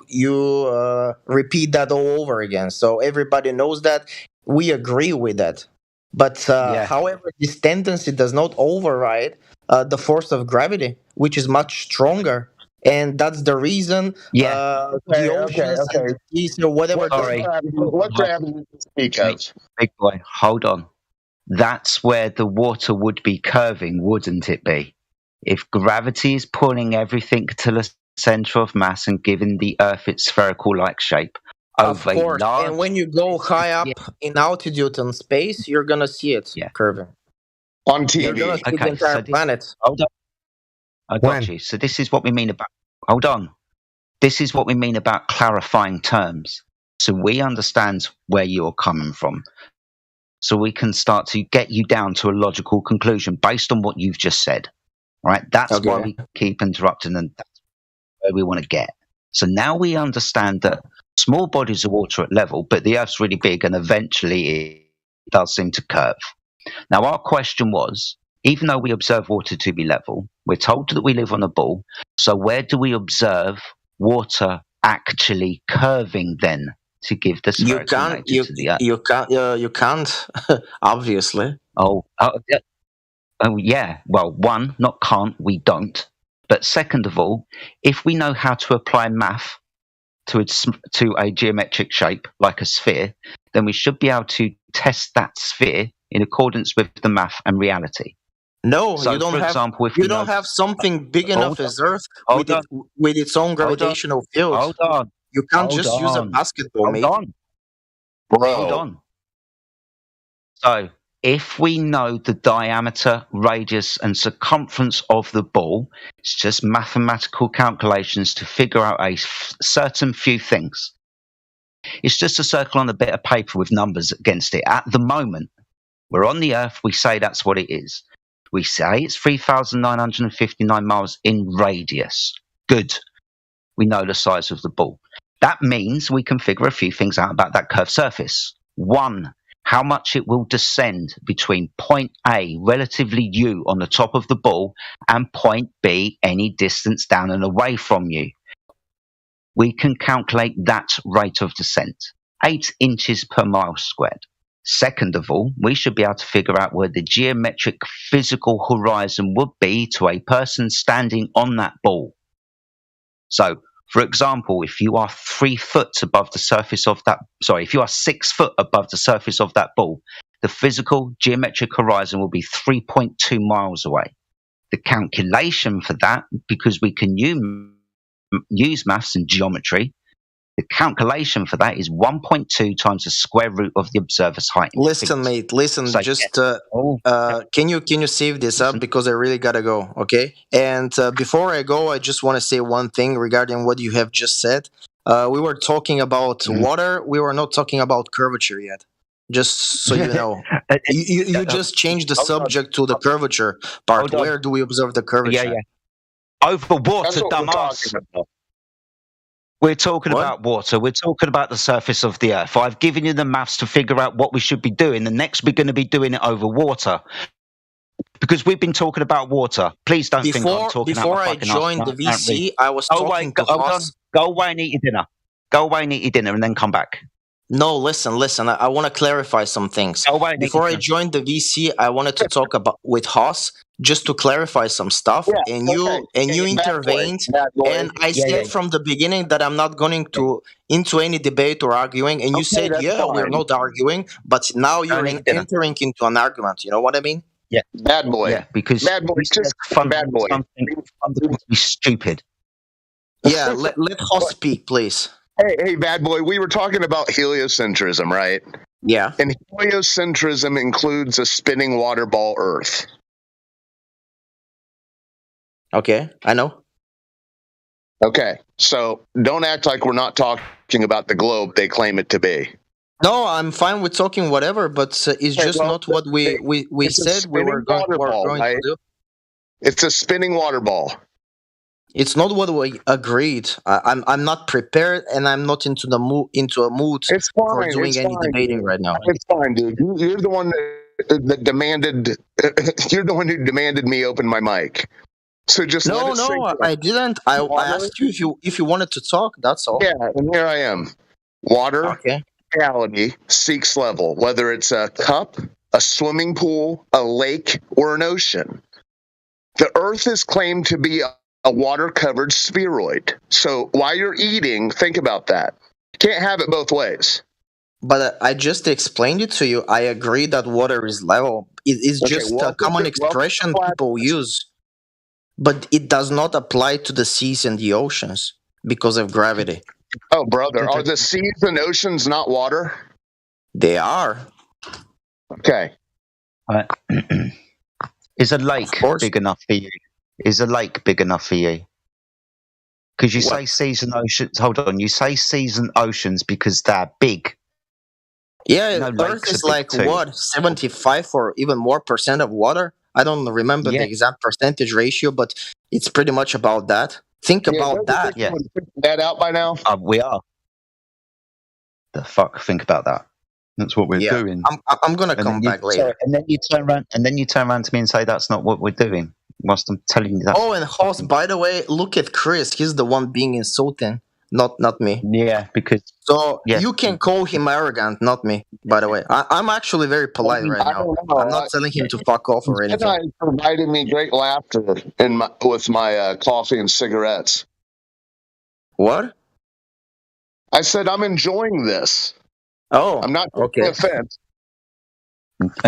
repeat that all over again, so everybody knows that. We agree with that. But Yeah. however, this tendency does not override the force of gravity, which is much stronger. And that's the reason Yeah. the oceans and the seas or whatever. Sorry. What gravity do you speak of? Big boy, hold on. That's where the water would be curving, wouldn't it be? If gravity is pulling everything to the center of mass and giving the Earth its spherical-like shape, Of course. And when you go high up in altitude and space, you're gonna see it curving. On You're gonna see the entire planet. Hold on. I got you. So this is what we mean about. Hold on. This is what we mean about clarifying terms. So we understand where you're coming from. So we can start to get you down to a logical conclusion based on what you've just said. Right? That's why we keep interrupting, and that's where we want to get. So now we understand that small bodies of water at level, but the Earth's really big, and eventually it does seem to curve. Now our question was, even though we observe water to be level, we're told that we live on a ball. So where do we observe water actually curving then to give the spherical nature to the Earth? You can't, obviously. Oh yeah. Well, one, not can't, we don't. But second of all, if we know how to apply math to a geometric shape like a sphere, then we should be able to test that sphere in accordance with the math and reality. No, So, you don't for have. example, if You we don't know- have something big enough as Earth Hold with its own gravitational field. Hold on. You can't Hold just use a on. basketball, Hold mate. on. Hold on. So, if we know the diameter, radius, and circumference of the ball, it's just mathematical calculations to figure out a certain few things. It's just a circle on a bit of paper with numbers against it. At the moment, we're on the Earth, we say that's what it is. We say it's 3,959 miles in radius. Good. We know the size of the ball. That means we can figure a few things out about that curved surface. One, how much it will descend between point A, relatively you, on the top of the ball, and point B, any distance down and away from you. We can calculate that rate of descent, 8 inches per mile squared. Second of all, we should be able to figure out where the geometric physical horizon would be to a person standing on that ball. So, for example, if you are 3 foot above the surface of that, if you are 6 foot above the surface of that ball, the physical geometric horizon will be 3.2 miles away. The calculation for that, because we can use maths and geometry, the calculation for that is 1.2 times the square root of the observer's height. Listen, mate. Listen. So, just can you save this up, because I really gotta go. Okay. And before I go, I just want to say one thing regarding what you have just said. We were talking about water. We were not talking about curvature yet. Just so you know, you just changed the subject to the curvature part. Where do we observe the curvature? Yeah. Over water, dumbass. We're talking about water. We're talking about the surface of the Earth. I've given you the maths to figure out what we should be doing. The next we're going to be doing it over water. Because we've been talking about water. Please don't think I'm talking Before out my I fucking joined the VC, I was talking to Haas. Go away and eat your dinner. Go away and eat your dinner and then come back. No, listen. I want to clarify some things. Before I joined the VC, I wanted to talk with Haas just to clarify some stuff, and you intervened, and I said from the beginning that I'm not going to into any debate or arguing, and you said, we're not arguing, but now you're entering into an argument. You know what I mean? Yeah, bad boy. Yeah, because bad boy, just bad boy. Something fundamentally stupid. Yeah, let Haas speak, please. Hey, bad boy. We were talking about heliocentrism, right? Yeah. And heliocentrism includes a spinning water ball Earth. Okay, I know. Okay, so don't act like we're not talking about the globe they claim it to be. No, I'm fine with talking whatever, but it's Okay, just well, not what we it's a said we were spinning water ball, going right? to do. It's a spinning water ball. It's not what we agreed. I'm not prepared, and I'm not into a mood It's for fine. doing It's any fine, debating dude. right now. It's fine, dude. You're the one that demanded. You're the one who demanded me open my mic. So just let No, it sink in. I didn't. I Water? asked you if you wanted to talk. That's all. Yeah, and here I am. Water, Okay. reality, seeks level, whether it's a cup, a swimming pool, a lake, or an ocean. The Earth is claimed to be a water-covered spheroid. So while you're eating, think about that. You can't have it both ways. But I just explained it to you. I agree that water is level. It is Okay, just a welcome common to- expression welcome to people use. But it does not apply to the seas and the oceans because of gravity. Oh, brother, are the seas and oceans not water? They are. Okay. Is a lake big enough for you? Is a lake big enough for you? Because you say seas and oceans. Hold on, you say seas and oceans because they're big. Yeah, No, Earth lakes is are big like too. what, 75 or even more percent of water? I don't remember Yeah. the exact percentage ratio, but it's pretty much about that. Think about that. Yeah. That out by now? We are. The fuck? Think about that. That's what we're Yeah, doing. I'm gonna And come then you- back later. sorry, and then you turn around. And then you turn around to me and say that's not what we're doing. Whilst I'm telling you that. Oh, and Hoss, by the way, look at Chris. He's the one being insulting, not me. Yeah, because So yeah. you can call him arrogant, not me. By the way, I'm actually very polite right I now. don't know. I'm not telling him to fuck off or anything. Jedi provided me great laughter with my coffee and cigarettes. What? I said I'm enjoying this. Oh, I'm not okay. taking offense.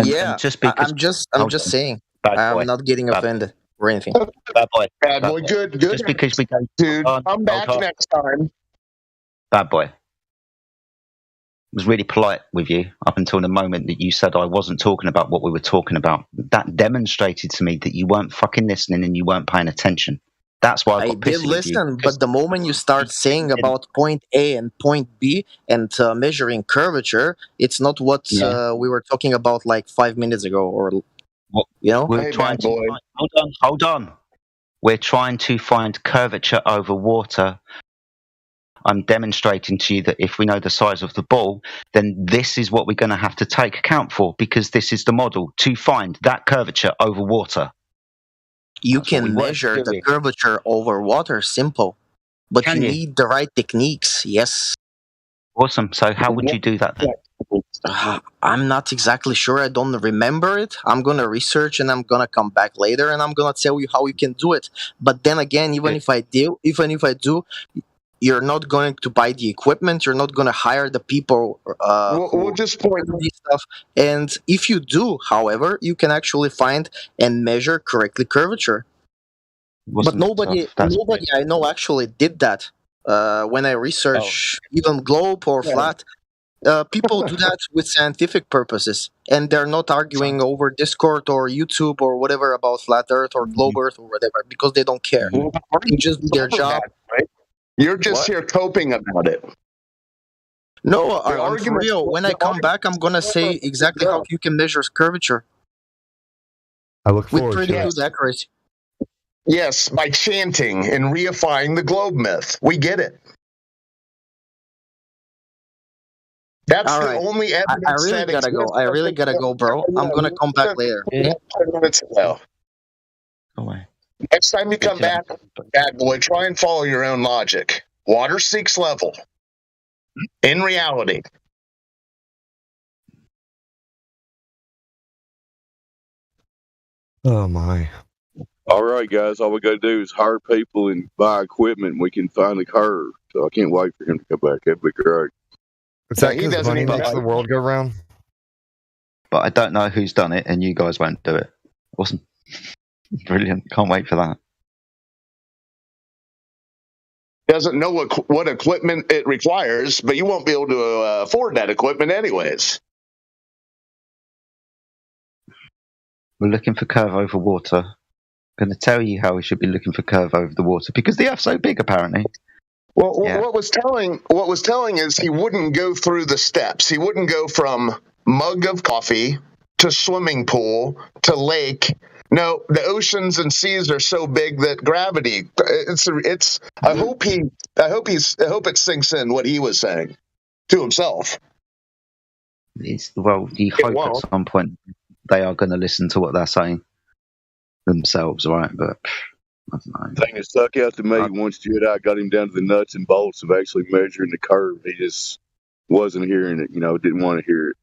Yeah, just because I'm just Hold on. saying. Bad I'm boy. not getting Bad- offended or anything. Bad boy. Bad boy, good. Just because we go, Dude, hold on, come back hold on. next time. Bad boy. Was really polite with you up until the moment that you said I wasn't talking about what we were talking about. That demonstrated to me that you weren't fucking listening and you weren't paying attention. That's why I I got did pissy with you. listen, but the moment you start saying about point A and point B and measuring curvature, it's not what we were talking about like 5 minutes ago, or you know. We're trying to hold on. We're trying to find curvature over water. I'm demonstrating to you that if we know the size of the ball, then this is what we're going to have to take account for, because this is the model to find that curvature over water. You That's what we can were measure the doing. curvature over water, simple, but Can you you? need the right techniques. Yes. Awesome. So how would you do that then? I'm not exactly sure. I don't remember it. I'm gonna research and I'm gonna come back later and I'm gonna tell you how you can do it. But then again, even if I do, you're not going to buy the equipment. You're not gonna hire the people. We'll just point this stuff. And if you do, however, you can actually find and measure correctly curvature. But nobody I know actually did that. When I research even globe or flat, people do that with scientific purposes, and they're not arguing over Discord or YouTube or whatever about flat Earth or globe Earth or whatever, because they don't care. They just do their job. You're just What? here coping about it. No, The I'm for argument- real. When I come back, I'm gonna say exactly how you can measure curvature I look with forward pretty to it. good accuracy. Yes, by chanting and reifying the globe myth. We get it. That's All the right. only evidence I really that gotta go. exists. I really gotta go, bro. I'm gonna come back later. Okay? 10 minutes ago. Away. Next time you come back, bad boy, try and follow your own logic. Water seeks level. In reality. Oh my. All right, guys. All we got to do is hire people and buy equipment. And we can find the curve. So I can't wait for him to come back. That'd be great. Is that he because doesn't money even makes like- the world go round? But I don't know who's done it, and you guys won't do it. Awesome. Brilliant. Can't wait for that. Doesn't know what equipment it requires, but you won't be able to afford that equipment anyways. We're looking for curve over water. going to tell you how we should be looking for curve over the water because the Earth's so big, apparently. Well, what was telling is he wouldn't go through the steps. He wouldn't go from mug of coffee to swimming pool to lake. No, the oceans and seas are so big that gravity. I hope it sinks in what he was saying to himself. You hope at some point they are going to listen to what they're saying themselves, right? But I don't know. The thing that stuck out to me once Jedi got him down to the nuts and bolts of actually measuring the curve, he just wasn't hearing it. Didn't want to hear it.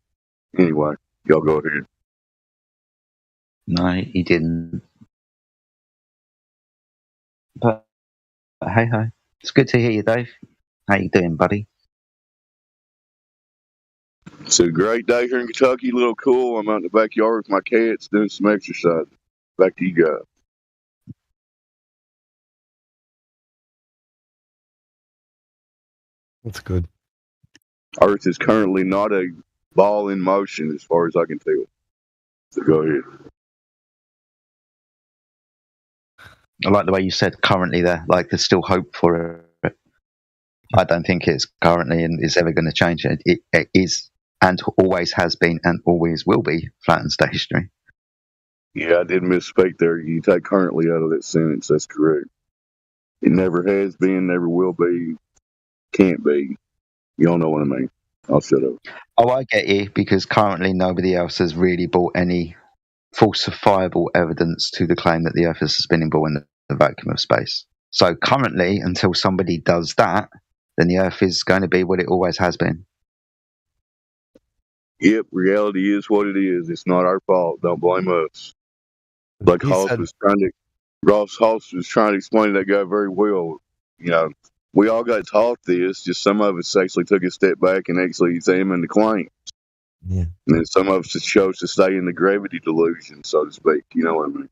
Anyway, y'all go ahead. No, he didn't. But hey, it's good to hear you, Dave. How you doing, buddy? It's a great day here in Kentucky. A little cool. I'm out in the backyard with my cats doing some exercise. Back to you guys. That's good. Earth is currently not a ball in motion as far as I can tell. So go ahead. I like the way you said currently there, like there's still hope for it. I don't think it's currently and is ever going to change. It is and always has been and always will be flat and stationary. Yeah, I did misspeak there. You take currently out of that sentence. That's correct. It never has been, never will be, can't be. You don't know what I mean. I'll shut up. Oh, I get you, because currently nobody else has really brought any falsifiable evidence to the claim that the Earth is a spinning ball in the vacuum of space. So currently, until somebody does that, then the Earth is going to be what it always has been. Yep, reality is what it is. It's not our fault. Don't blame us. Like Ross Hoss was trying to explain to that guy very well. We all got taught this, just some of us actually took a step back and actually examined the claims. Yeah. And then some of us just chose to stay in the gravity delusion, so to speak. You know what I mean?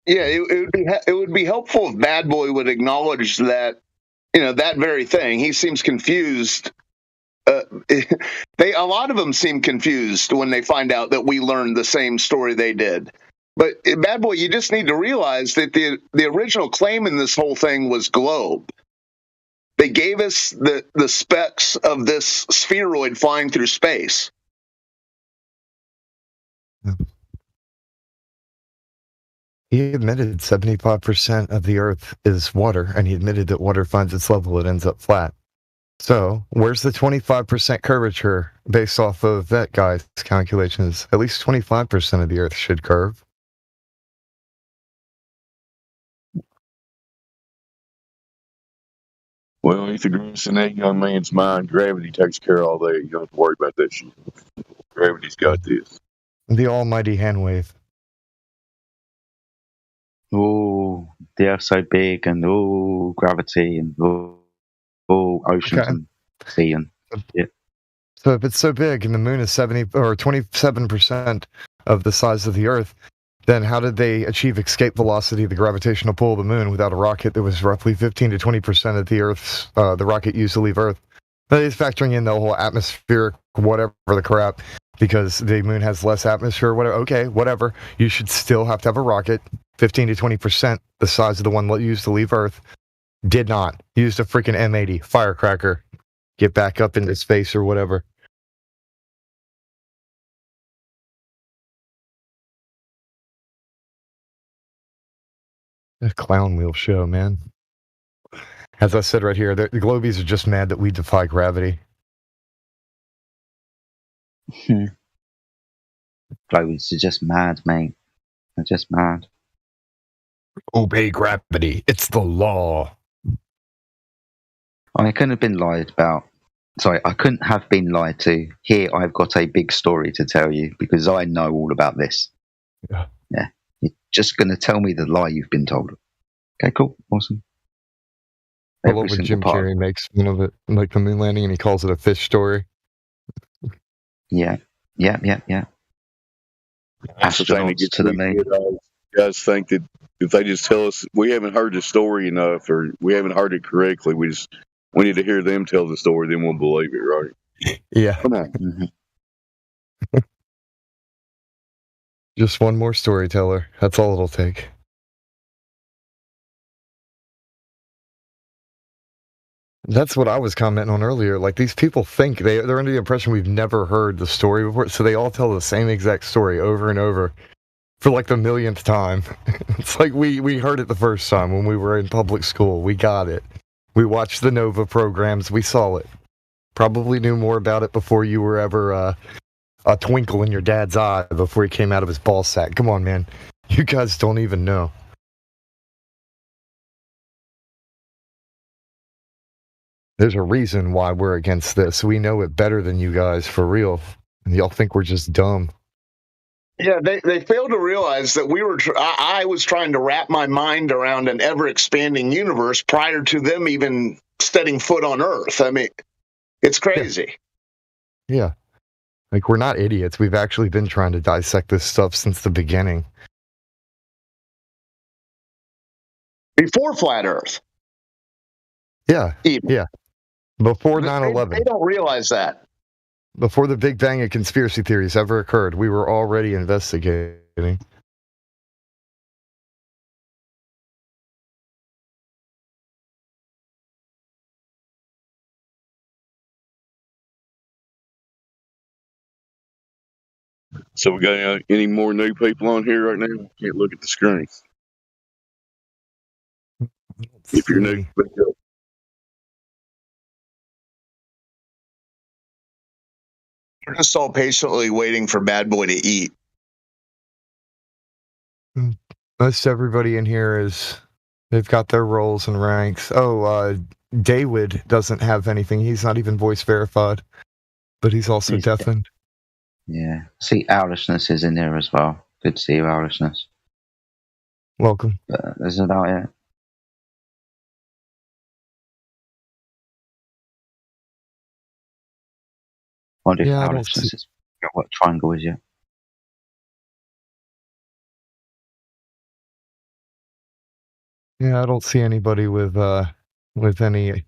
Yeah, it would be helpful if Bad Boy would acknowledge that, that very thing. He seems confused. A lot of them seem confused when they find out that we learned the same story they did. But Bad Boy, you just need to realize that the original claim in this whole thing was globe. They gave us the specs of this spheroid flying through space. He admitted 75% of the Earth is water, and he admitted that water finds its level, it ends up flat. So, where's the 25% curvature based off of that guy's calculations? At least 25% of the Earth should curve. Well, if it grows in that young man's mind, gravity takes care of all that. You don't have to worry about that shit. Gravity's got this. The almighty hand wave. Oh, the Earth's so big, and gravity, and oceans and sea, and yeah. So if it's so big, and the moon is 27% of the size of the Earth, then how did they achieve escape velocity of the gravitational pull of the moon without a rocket that was roughly 15 to 20% of the Earth's the rocket used to leave Earth? That is factoring in the whole atmospheric whatever the crap, because the moon has less atmosphere. Whatever. Okay, whatever. You should still have to have a rocket 15 to 20% the size of the one used to leave Earth. Did not. Used a freaking M80 firecracker. Get back up into space or whatever. A clown wheel show, man. As I said right here, the Globies are just mad that we defy gravity. Globies are just mad, mate. They're just mad. Obey gravity. It's the law. I couldn't have been lied about. Sorry, I couldn't have been lied to. Here, I've got a big story to tell you because I know all about this. Yeah. You're just going to tell me the lie you've been told. Okay, cool. Awesome. I love when Jim Carrey makes fun of it, like the moon landing, and he calls it a fish story. Yeah. Astronauts to the moon. Guys think that if they just tell us we haven't heard the story enough or we haven't heard it correctly, we need to hear them tell the story, then we'll believe it, right? Yeah. Come on. Just one more storyteller. That's all it'll take. That's what I was commenting on earlier. Like, these people think they're under the impression we've never heard the story before, so they all tell the same exact story over and over for like the millionth time. It's like we heard it the first time when we were in public school. We got it. We watched the Nova programs. We saw it. Probably knew more about it before you were ever a twinkle in your dad's eye before he came out of his ball sack. Come on, man. You guys don't even know. There's a reason why we're against this. We know it better than you guys, for real. And y'all think we're just dumb. Yeah, they failed to realize that I was trying to wrap my mind around an ever-expanding universe prior to them even setting foot on Earth. I mean, it's crazy. Yeah. Like, we're not idiots. We've actually been trying to dissect this stuff since the beginning. Before Flat Earth. Yeah. Even. Yeah. Before 9/11. They don't realize that. Before the Big Bang and conspiracy theories ever occurred, we were already investigating. So we got any more new people on here right now? Can't look at the screen. If you're new, We're just all patiently waiting for Bad Boy to eat. Most everybody in here they've got their roles and ranks. Oh, David doesn't have anything. He's not even voice verified, but he's also deafened. Yeah. See, Owlishness is in there as well. Good to see you, Owlishness. Welcome. But that's about it. Wonder if Owlishness is what triangle is yet. Yeah, I don't see anybody with any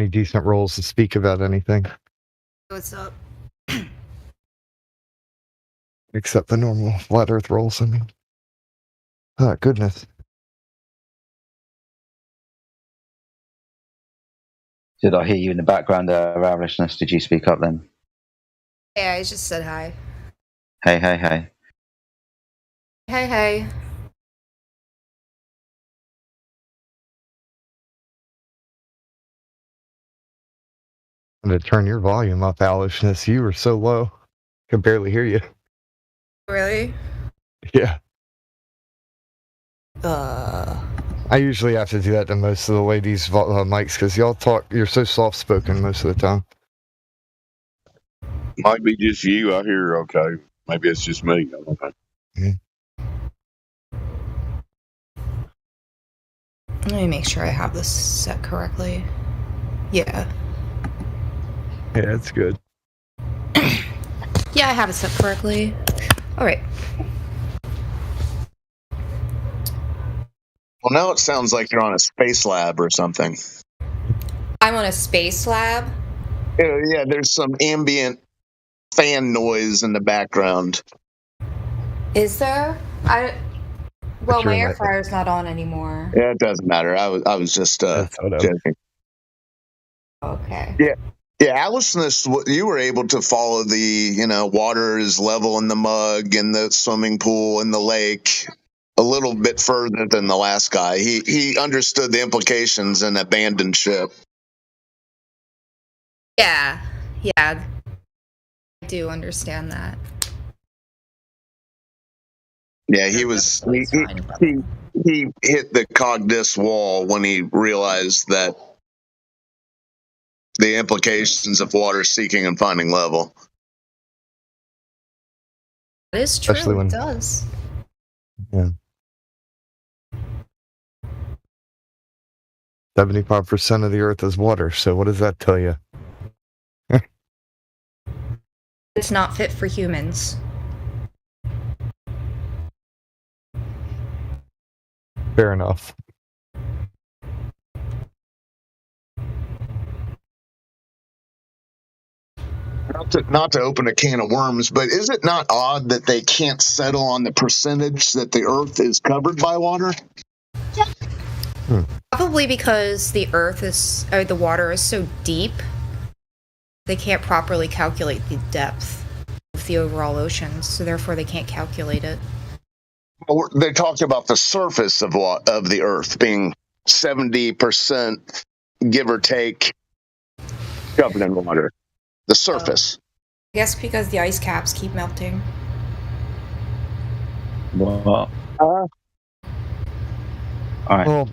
decent roles to speak about anything. What's up? Except the normal flat Earth roles, I mean. Oh, goodness. Did I hear you in the background, Owlishness? Did you speak up then? Yeah, I just said hi. Hey, hey, hey. Hey, hey. I'm going to turn your volume up, Owlishness. You were so low. I could barely hear you. Really? Yeah. I usually have to do that to most of the ladies' mics because y'all you're so soft-spoken most of the time. Might be just you. I hear okay. Maybe it's just me. I don't know. Let me make sure I have this set correctly. Yeah. Yeah, that's good. Yeah, I have it set correctly. Alright. Well, now it sounds like you're on a space lab or something. I'm on a space lab? Yeah, there's some ambient fan noise in the background. Is there? Well, my air fryer's not on anymore. Yeah, it doesn't matter. I was just joking. Okay. Yeah, Owlishness, you were able to follow the, water is level in the mug and the swimming pool and the lake a little bit further than the last guy. He understood the implications in abandoned ship. Yeah. I do understand that. Yeah, he hit the Cogdis wall when he realized that the implications of water seeking and finding level. That is true. Especially it does. Yeah. 75% of the Earth is water, so what does that tell you? It's not fit for humans. Fair enough. not to open a can of worms, but is it not odd that they can't settle on the percentage that the Earth is covered by water? Probably because the water is so deep, they can't properly calculate the depth of the overall ocean, so therefore they can't calculate it. Well, they talked about the surface of the Earth being 70%, give or take, covered in water. The surface. I guess because the ice caps keep melting. What? All right. Well,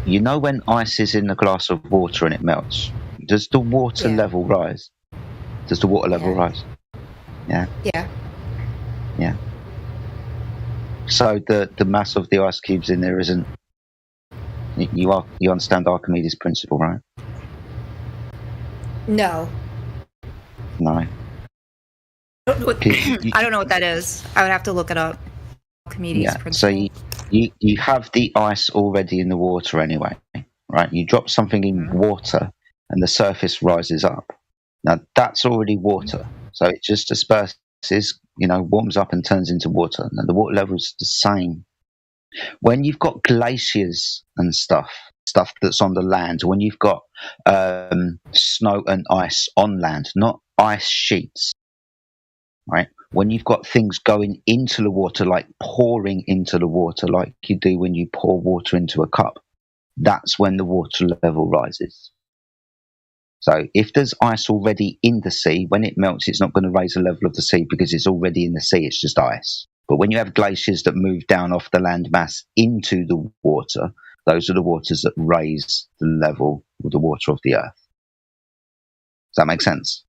you know when ice is in a glass of water and it melts, does the water level rise? Does the water level rise? Yeah. Yeah. Yeah. So the mass of the ice cubes in there isn't. You understand Archimedes' principle, right? No. No. I don't know what that is. I would have to look it up. Archimedes principle. So you have the ice already in the water anyway, right? You drop something in water and the surface rises up. Now that's already water, so it just disperses, warms up and turns into water. Now the water level is the same. When you've got glaciers and stuff that's on the land, when you've got snow and ice on land, not ice sheets, right? When you've got things going into the water, like pouring into the water, like you do when you pour water into a cup, that's when the water level rises. So if there's ice already in the sea, when it melts, it's not going to raise the level of the sea because it's already in the sea, it's just ice. But when you have glaciers that move down off the land mass into the water, those are the waters that raise the level of the water of the earth. Does that make sense?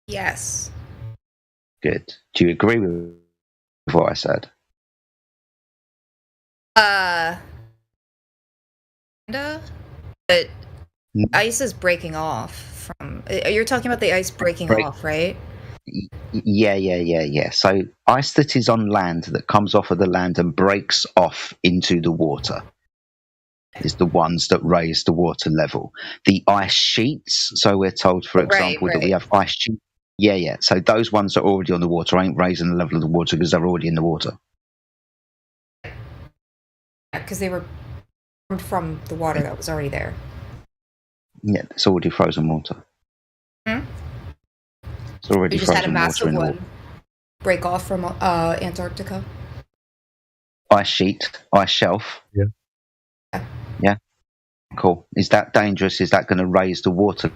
Yes. Good. Do you agree with what I said? Kinda. But ice is breaking off from. You're talking about the ice breaking off, right? Yeah. So ice that is on land, that comes off of the land and breaks off into the water, is the ones that raise the water level. The ice sheets, so we're told, for example, that we have ice sheets. Yeah. So those ones that are already on the water ain't raising the level of the water because they're already in the water. Because they were formed from the water that was already there. Yeah, it's already frozen water. It's already we just frozen had a massive water in the one water. break off from Antarctica. Ice sheet, ice shelf. Yeah. Cool. Is that dangerous? Is that going to raise the water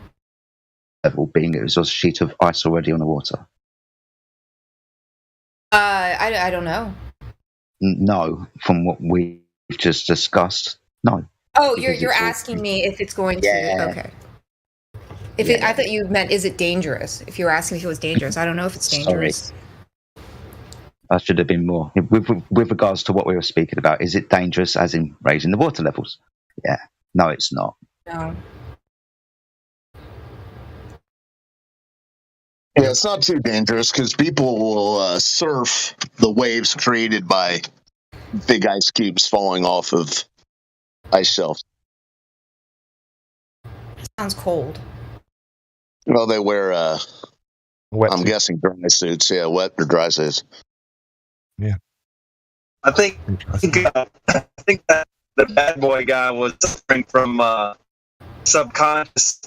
level, being it was a sheet of ice already on the water? I don't know. No, from what we've just discussed, no. Oh, you're asking me if it's going to. Okay. I thought you meant, is it dangerous? If you were asking if it was dangerous, I don't know if it's dangerous. Sorry. I should have been more with regards to what we were speaking about. Is it dangerous, as in raising the water levels? Yeah. No, it's not. No. Yeah, it's not too dangerous because people will surf the waves created by big ice cubes falling off of ice shelves. Sounds cold. Well, they wear, I'm guessing, dry suits. Yeah, wet or dry suits. Yeah. I think that the bad boy guy was suffering from subconscious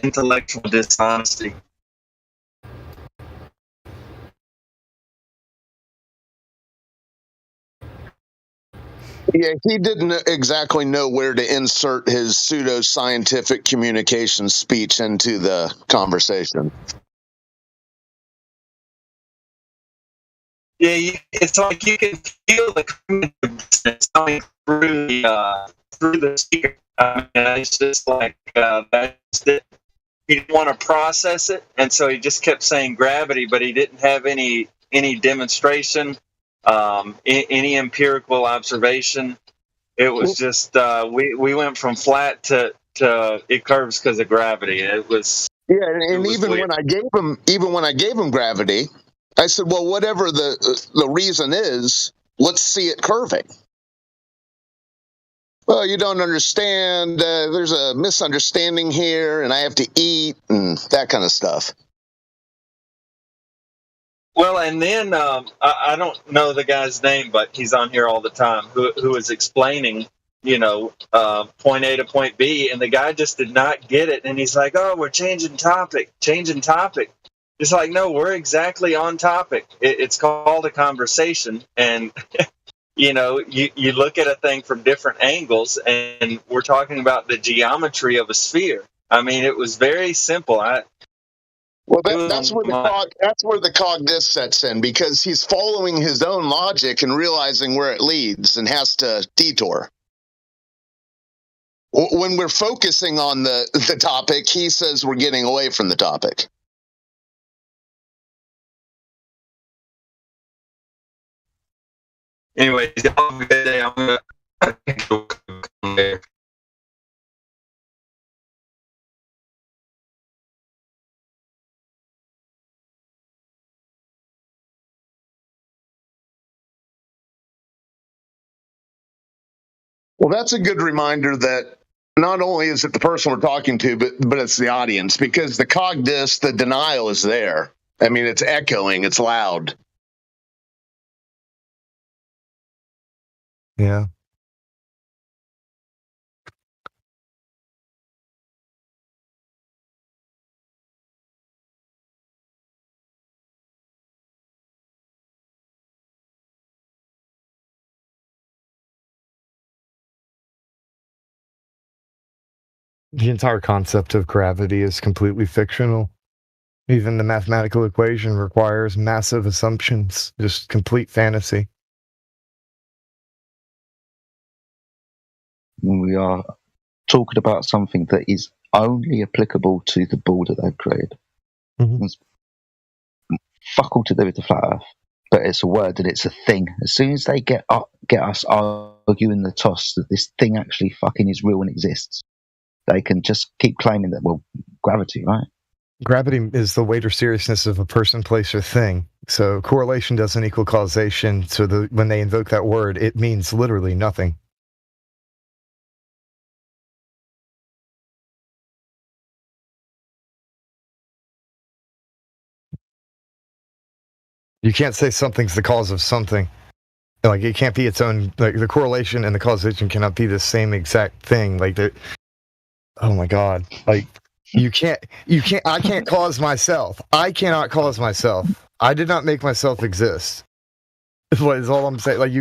intellectual dishonesty. Yeah, he didn't exactly know where to insert his pseudo-scientific communication speech into the conversation. Yeah, it's like you can feel the coming through the speaker. It's just like that's it. He didn't want to process it, and so he just kept saying gravity, but he didn't have any demonstration. Any empirical observation. It was just we went from flat to it curves because of gravity. It was and even weird. when I gave him gravity, I said, well, whatever the reason is, let's see it curving. well, you don't understand. There's a misunderstanding here, and I have to eat, and that kind of stuff. Well, and then I don't know the guy's name, but he's on here all the time. Who is explaining, point A to point B, and the guy just did not get it, and he's like, "Oh, we're changing topic. It's like, no, we're exactly on topic. It's called a conversation, and you look at a thing from different angles, and we're talking about the geometry of a sphere. I mean, it was very simple. Well, that's where the cogniz sets in, because he's following his own logic and realizing where it leads and has to detour. When we're focusing on the topic, he says we're getting away from the topic. Anyways, y'all have a good day. I'm gonna. Well, that's a good reminder that not only is it the person we're talking to, but it's the audience, because the cogniz, the denial is there. I mean, it's echoing, it's loud. Yeah. The entire concept of gravity is completely fictional. Even the mathematical equation requires massive assumptions, just complete fantasy. We are talking about something that is only applicable to the border they've created. Mm-hmm. It's fuck all to do with the flat Earth, but it's a word and it's a thing. As soon as they get us arguing the toss that this thing actually fucking is real and exists, they can just keep claiming that, well, gravity, right? Gravity is the weight or seriousness of a person, place, or thing. So correlation doesn't equal causation. So when they invoke that word, it means literally nothing. You can't say something's the cause of something. Like, it can't be its own, like, the correlation and the causation cannot be the same exact thing. Like, oh my God. Like, I can't cause myself. I cannot cause myself. I did not make myself exist. Is all I'm saying. Like,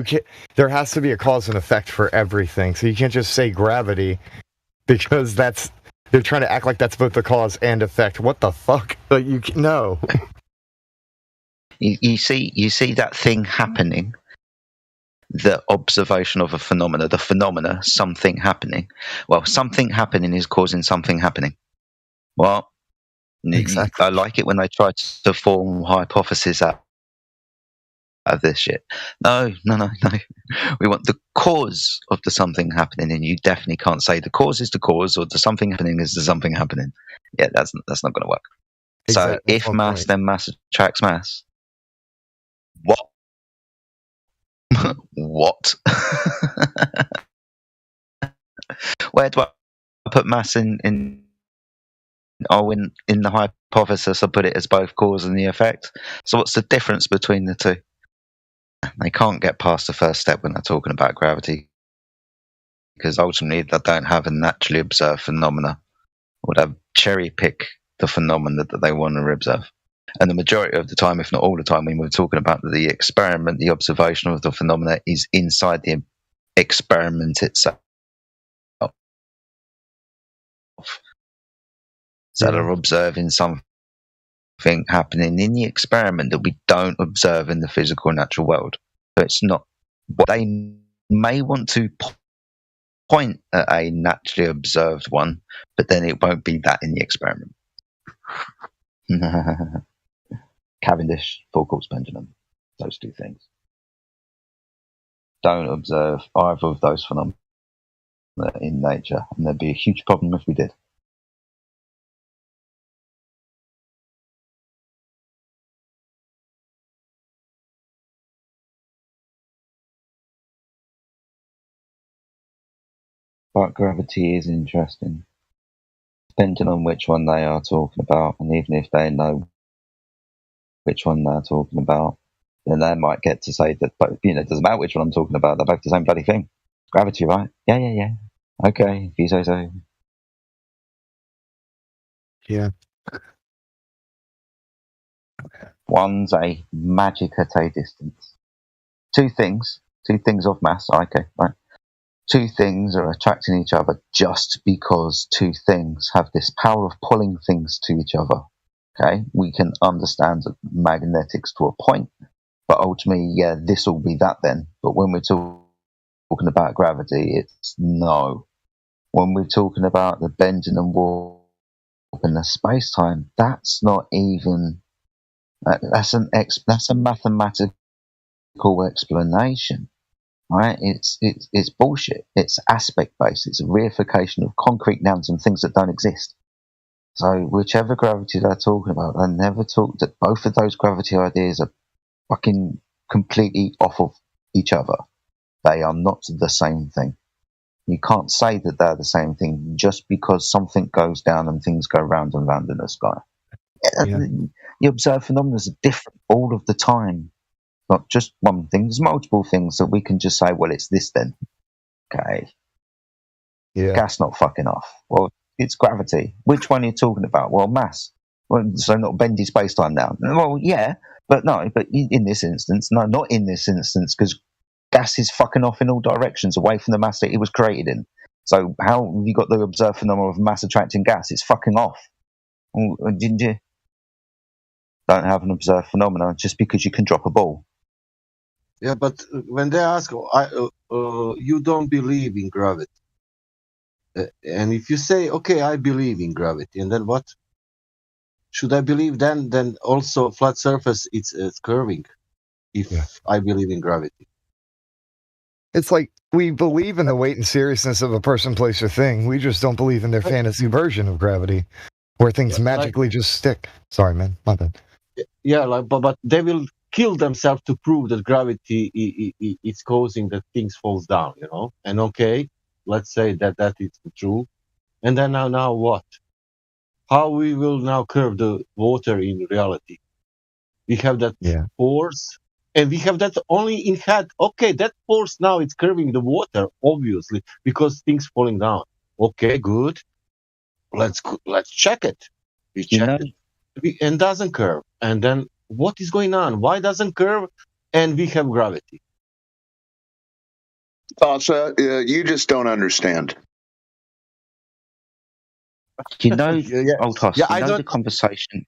there has to be a cause and effect for everything. So you can't just say gravity because they're trying to act like that's both the cause and effect. What the fuck? Like, no. You see that thing happening, the observation of a phenomena, something happening. Well, something happening is causing something happening. Well, exactly. I like it when they try to form hypotheses out of this shit. No. We want the cause of the something happening, and you definitely can't say the cause is the cause or the something happening is the something happening. Yeah, that's not going to work. Exactly. So if mass, then mass attracts mass. What? What? Where do I put mass in the hypothesis? I put it as both cause and the effect. So what's the difference between the two? They can't get past the first step when they're talking about gravity, because ultimately they don't have a naturally observed phenomena, or they cherry pick the phenomena that they want to observe. And the majority of the time, if not all the time, when we're talking about the experiment, the observation of the phenomena is inside the experiment itself. So they're observing something happening in the experiment that we don't observe in the physical natural world. But it's not what they may want to point at a naturally observed one, but then it won't be that in the experiment. Cavendish, Foucault's pendulum, those two things. Don't observe either of those phenomena in nature, and there'd be a huge problem if we did. about gravity is interesting. Depending on which one they are talking about, and even if they know which one they're talking about, then they might get to say that, but it doesn't matter which one I'm talking about, they're both the same bloody thing. Gravity, right? Yeah. Okay, if you say so. Yeah. One's a magic at a distance. Two things of mass, okay, right? Two things are attracting each other just because two things have this power of pulling things to each other. Okay, we can understand magnetics to a point, but ultimately, yeah, this will be that then. But when we're talking about gravity, it's no. When we're talking about the bending and warp in the space-time, that's not even. That's a mathematical explanation, right? It's bullshit. It's aspect based. It's a reification of concrete nouns and things that don't exist. So whichever gravity they're talking about, they never talk that both of those gravity ideas are fucking completely off of each other. They are not the same thing. You can't say that they're the same thing just because something goes down and things go round and round in the sky. Yeah. You observe phenomena are different all of the time. Not just one thing. There's multiple things that we can just say, well, it's this then. Okay. Yeah. Gas not fucking off. Well, it's gravity. Which one are you talking about? Well, mass. Well, so not bendy space-time now. Well, yeah, but no. But in this instance, no, not in this instance, because gas is fucking off in all directions away from the mass that it was created in. So how have you got the observed phenomenon of mass attracting gas? It's fucking off. Didn't you? Don't have an observed phenomenon just because you can drop a ball. Yeah, but when they ask, you don't believe in gravity. And if you say, okay, I believe in gravity, and then what? Should I believe then also flat surface it's curving if I believe in gravity? It's like we believe in the weight and seriousness of a person, place, or thing. We just don't believe in their fantasy version of gravity, where things magically just stick. Sorry, man. My bad. Yeah, but they will kill themselves to prove that gravity is causing that things falls down, And okay, let's say that is true. And then now what? How we will now curve the water in reality? We have that force, and we have that only in head. Okay, that force now it's curving the water, obviously, because things falling down. Okay, good. Let's check it. We check it, and doesn't curve. And then what is going on? Why doesn't curve? And we have gravity. Tasha, you just don't understand. You know, old Hoss, the conversation.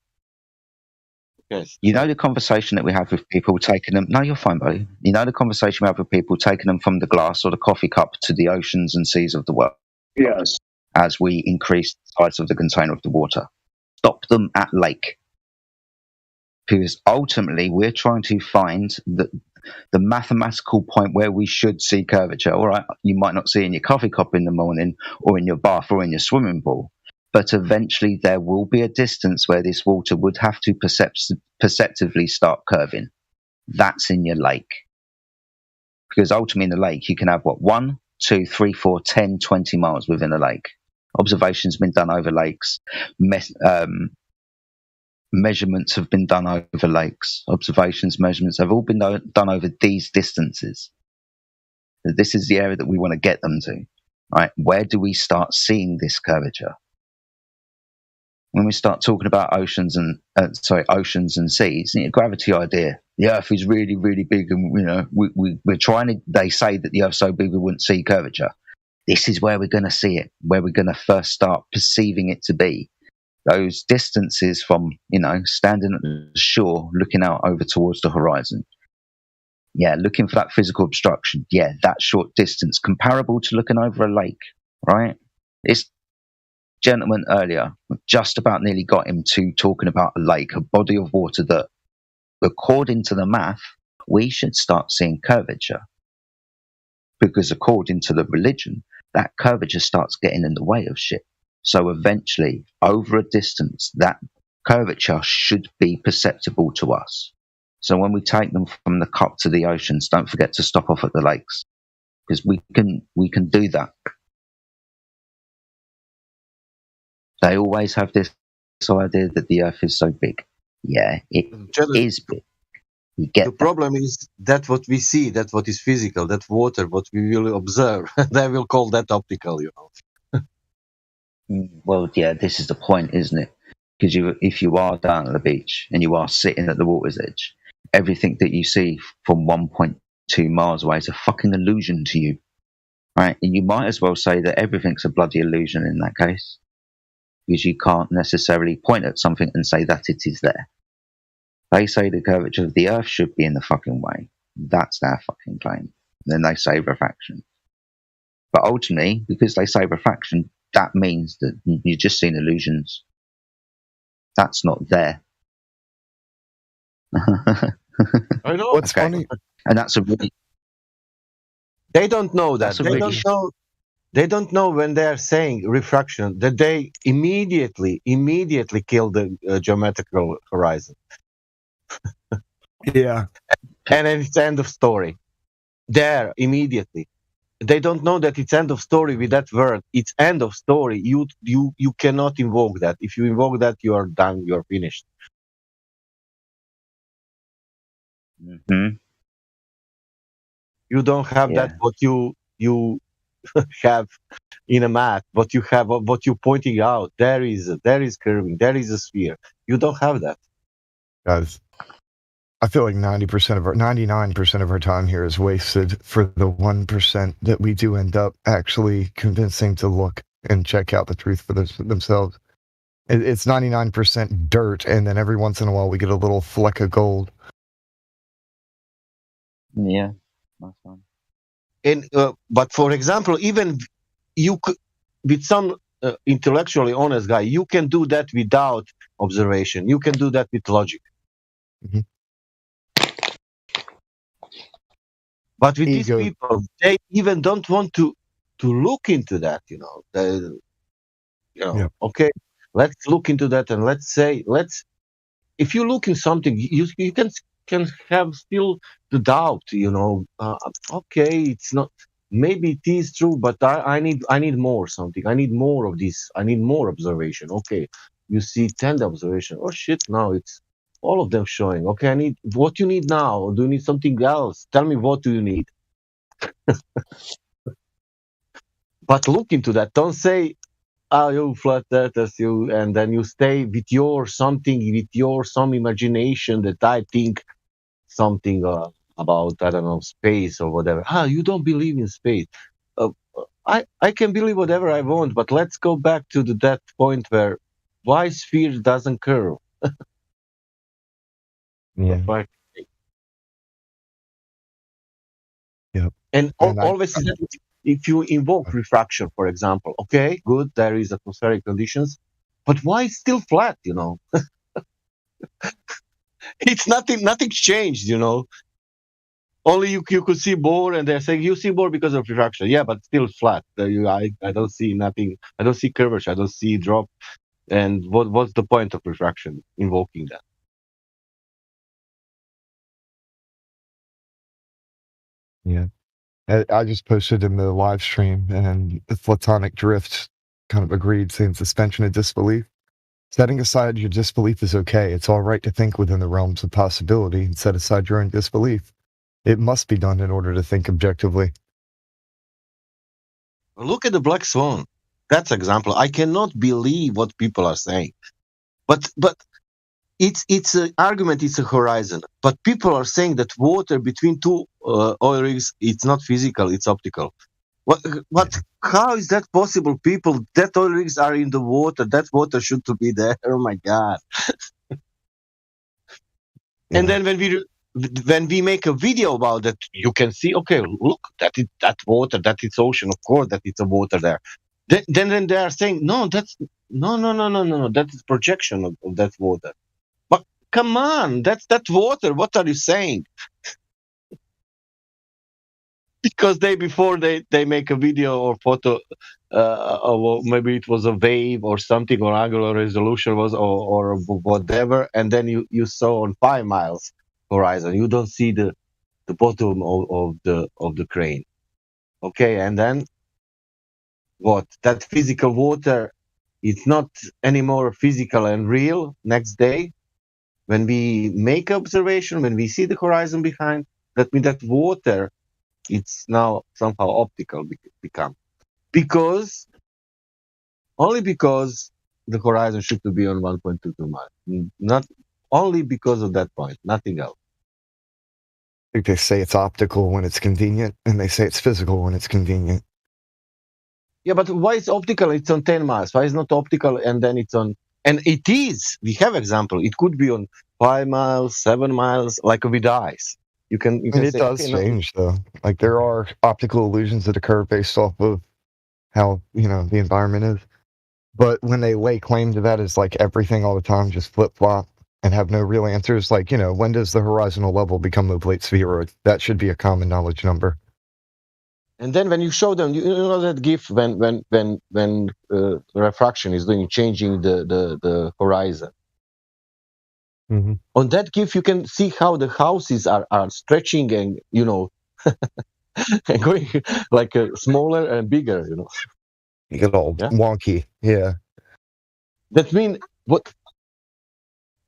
Yes. You know the conversation that we have with people taking them. No, you're fine, buddy. You know the conversation we have with people taking them from the glass or the coffee cup to the oceans and seas of the world. Yes. As we increase the size of the container of the water, stop them at lake. Because ultimately, we're trying to find the mathematical point where we should see curvature. All right, you might not see in your coffee cup in the morning, or in your bath, or in your swimming pool. But eventually there will be a distance where this water would have to perceptively start curving. That's in your lake. Because ultimately in the lake, you can have, 1, 2, 3, 4, 10, 20 miles within a lake. Observations have been done over lakes. Measurements have been done over lakes. Measurements have all been done over these distances. This is the area that we want to get them to. Right? Where do we start seeing this curvature? When we start talking about oceans and seas, gravity idea. The Earth is really, really big, and we're trying to. They say that the Earth's so big we wouldn't see curvature. This is where we're going to see it. Where we're going to first start perceiving it to be. Those distances from standing at the shore, looking out over towards the horizon. Yeah, looking for that physical obstruction. Yeah, that short distance, comparable to looking over a lake. Right? It's gentleman earlier just about nearly got him to talking about a lake, a body of water that, according to the math, we should start seeing curvature. Because according to the religion, that curvature starts getting in the way of shit. So eventually, over a distance, that curvature should be perceptible to us. So when we take them from the cup to the oceans, don't forget to stop off at the lakes. Because we can do that. They always have this idea that the Earth is so big. Yeah, it is big. You get the problem is that what we see, that what is physical, that water, what we will observe, they will call that optical, you know. Well, yeah, this is the point, isn't it? Because if you are down at the beach and you are sitting at the water's edge, everything that you see from 1.2 miles away is a fucking illusion to you, right? And you might as well say that everything's a bloody illusion in that case, because you can't necessarily point at something and say that it is there. They say the curvature of the Earth should be in the fucking way. That's their fucking claim. Then they say refraction. But ultimately, because they say refraction, that means that you're just seeing illusions. That's not there. I know. What's funny? And that's a really... They don't know that. They don't know when they are saying refraction that they immediately kill the geometrical horizon. Yeah. And then it's end of story. There, immediately. They don't know that it's end of story with that word. It's end of story. You cannot invoke that. If you invoke that, you are done. You are finished. Mm-hmm. You don't have that what you have in a math. What you have, what you're pointing out. There is curving. There is a sphere. You don't have that. Guys, I feel like 99% of our time here is wasted for the 1% that we do end up actually convincing to look and check out the truth for themselves. It's 99% dirt, and then every once in a while we get a little fleck of gold. Yeah, that's fine. And but for example, even you could, with some intellectually honest guy, you can do that without observation. You can do that with logic. Mm-hmm. But with these people, they even don't want to look into that. You know, Okay, let's look into that, and let's say, if you look in something, you can have still the doubt. You know, okay, it's not. Maybe it is true, but I need more something. I need more of this. I need more observation. Okay, you see 10 observation. Oh shit! Now it's all of them showing. Okay, I need what you need now. Do you need something else? Tell me what do you need. But look into that. Don't say, "Oh, you flat earthers, you," and then you stay with your something, with your some imagination that I think something about, I don't know, space or whatever. You don't believe in space. I can believe whatever I want, but let's go back to that point where why sphere doesn't curve. Yeah. Yep. And always, if you invoke refraction, for example, okay, good, there is atmospheric conditions, but why it's still flat? You know, it's nothing changed. You know, only you could see Bohr, and they're saying you see Bohr because of refraction. Yeah, but still flat. I don't see nothing. I don't see curvature. I don't see drop. And what's the point of refraction? Invoking that. Yeah. I just posted in the live stream, and the Platonic Drift kind of agreed, saying suspension of disbelief. Setting aside your disbelief is okay. It's all right to think within the realms of possibility and set aside your own disbelief. It must be done in order to think objectively. Look at the Black Swan. That's example. I cannot believe what people are saying. But it's an argument, it's a horizon. But people are saying that water between two oil rigs, it's not physical, it's optical. What? How is that possible? People, that oil rigs are in the water. That water should be there. Oh my God. And then when we make a video about that, you can see, okay, look, that water, that is ocean, of course, that it's a water there. Then they are saying, no, that is projection of that water. But come on, that's that water. What are you saying? Because before they make a video or photo, or maybe it was a wave or something, or angular resolution was, or whatever, and then you saw on 5 miles horizon, you don't see the bottom of the crane. Okay, and then what? That physical water it's not anymore physical and real next day. When we make observation, when we see the horizon behind, that means that water, it's now somehow optical become. Only because the horizon should be on 1.22 miles. Not only because of that point, nothing else. I think they say it's optical when it's convenient, and they say it's physical when it's convenient. Yeah, but why is optical? It's on 10 miles. Why is not optical and then it's on... And it is. We have example. It could be on 5 miles, 7 miles, like with eyes. You can it say, does change, though. Like, there are optical illusions that occur based off of how, the environment is. But when they lay claim to that as, like, everything all the time, just flip-flop and have no real answers, like, when does the horizontal level become the oblate spheroid? That should be a common knowledge number. And then when you show them, you know that GIF when refraction is changing the horizon. Mm-hmm. On that GIF, you can see how the houses are stretching and and going like smaller and bigger. You get all wonky. Yeah. That means what?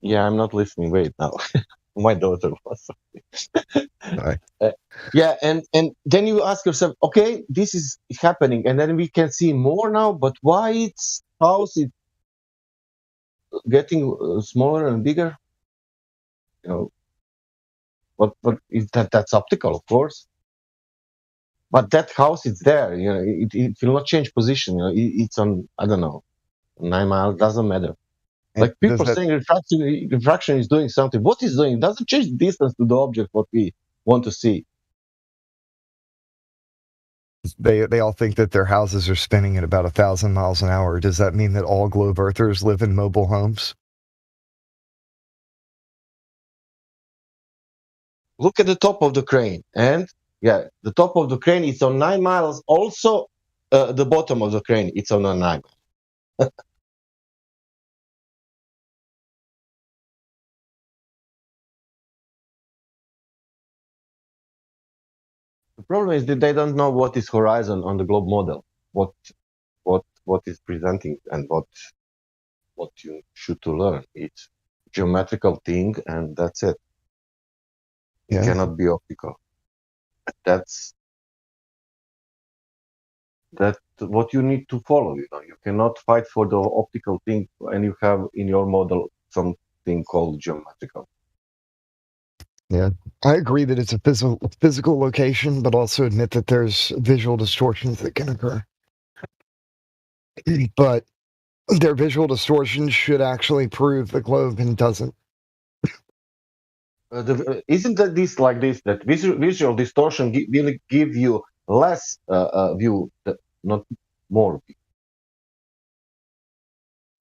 Yeah, I'm not listening. Wait now. My daughter was. Yeah, and then you ask yourself, okay, this is happening, and then we can see more now, but why its house is getting smaller and bigger? But is that's optical, of course. But that house is there. It will not change position. It's on, I don't know, 9 miles. Doesn't matter. Like people saying refraction is doing something. What is doing? It doesn't change the distance to the object what we want to see. They all think that their houses are spinning at about 1,000 miles an hour. Does that mean that all globe earthers live in mobile homes? Look at the top of the crane, and the top of the crane is on 9 miles. Also, the bottom of the crane it's on 9 miles. The problem is that they don't know what is horizon on the globe model, what is presenting, and what you should to learn. It's geometrical thing, and that's it. It cannot be optical. That's what you need to follow. You cannot fight for the optical thing, and you have in your model something called geometrical. Yeah, I agree that it's a physical location, but also admit that there's visual distortions that can occur. But their visual distortions should actually prove the globe, and it doesn't. Isn't that this like this? That visual distortion will give you less view, not more view.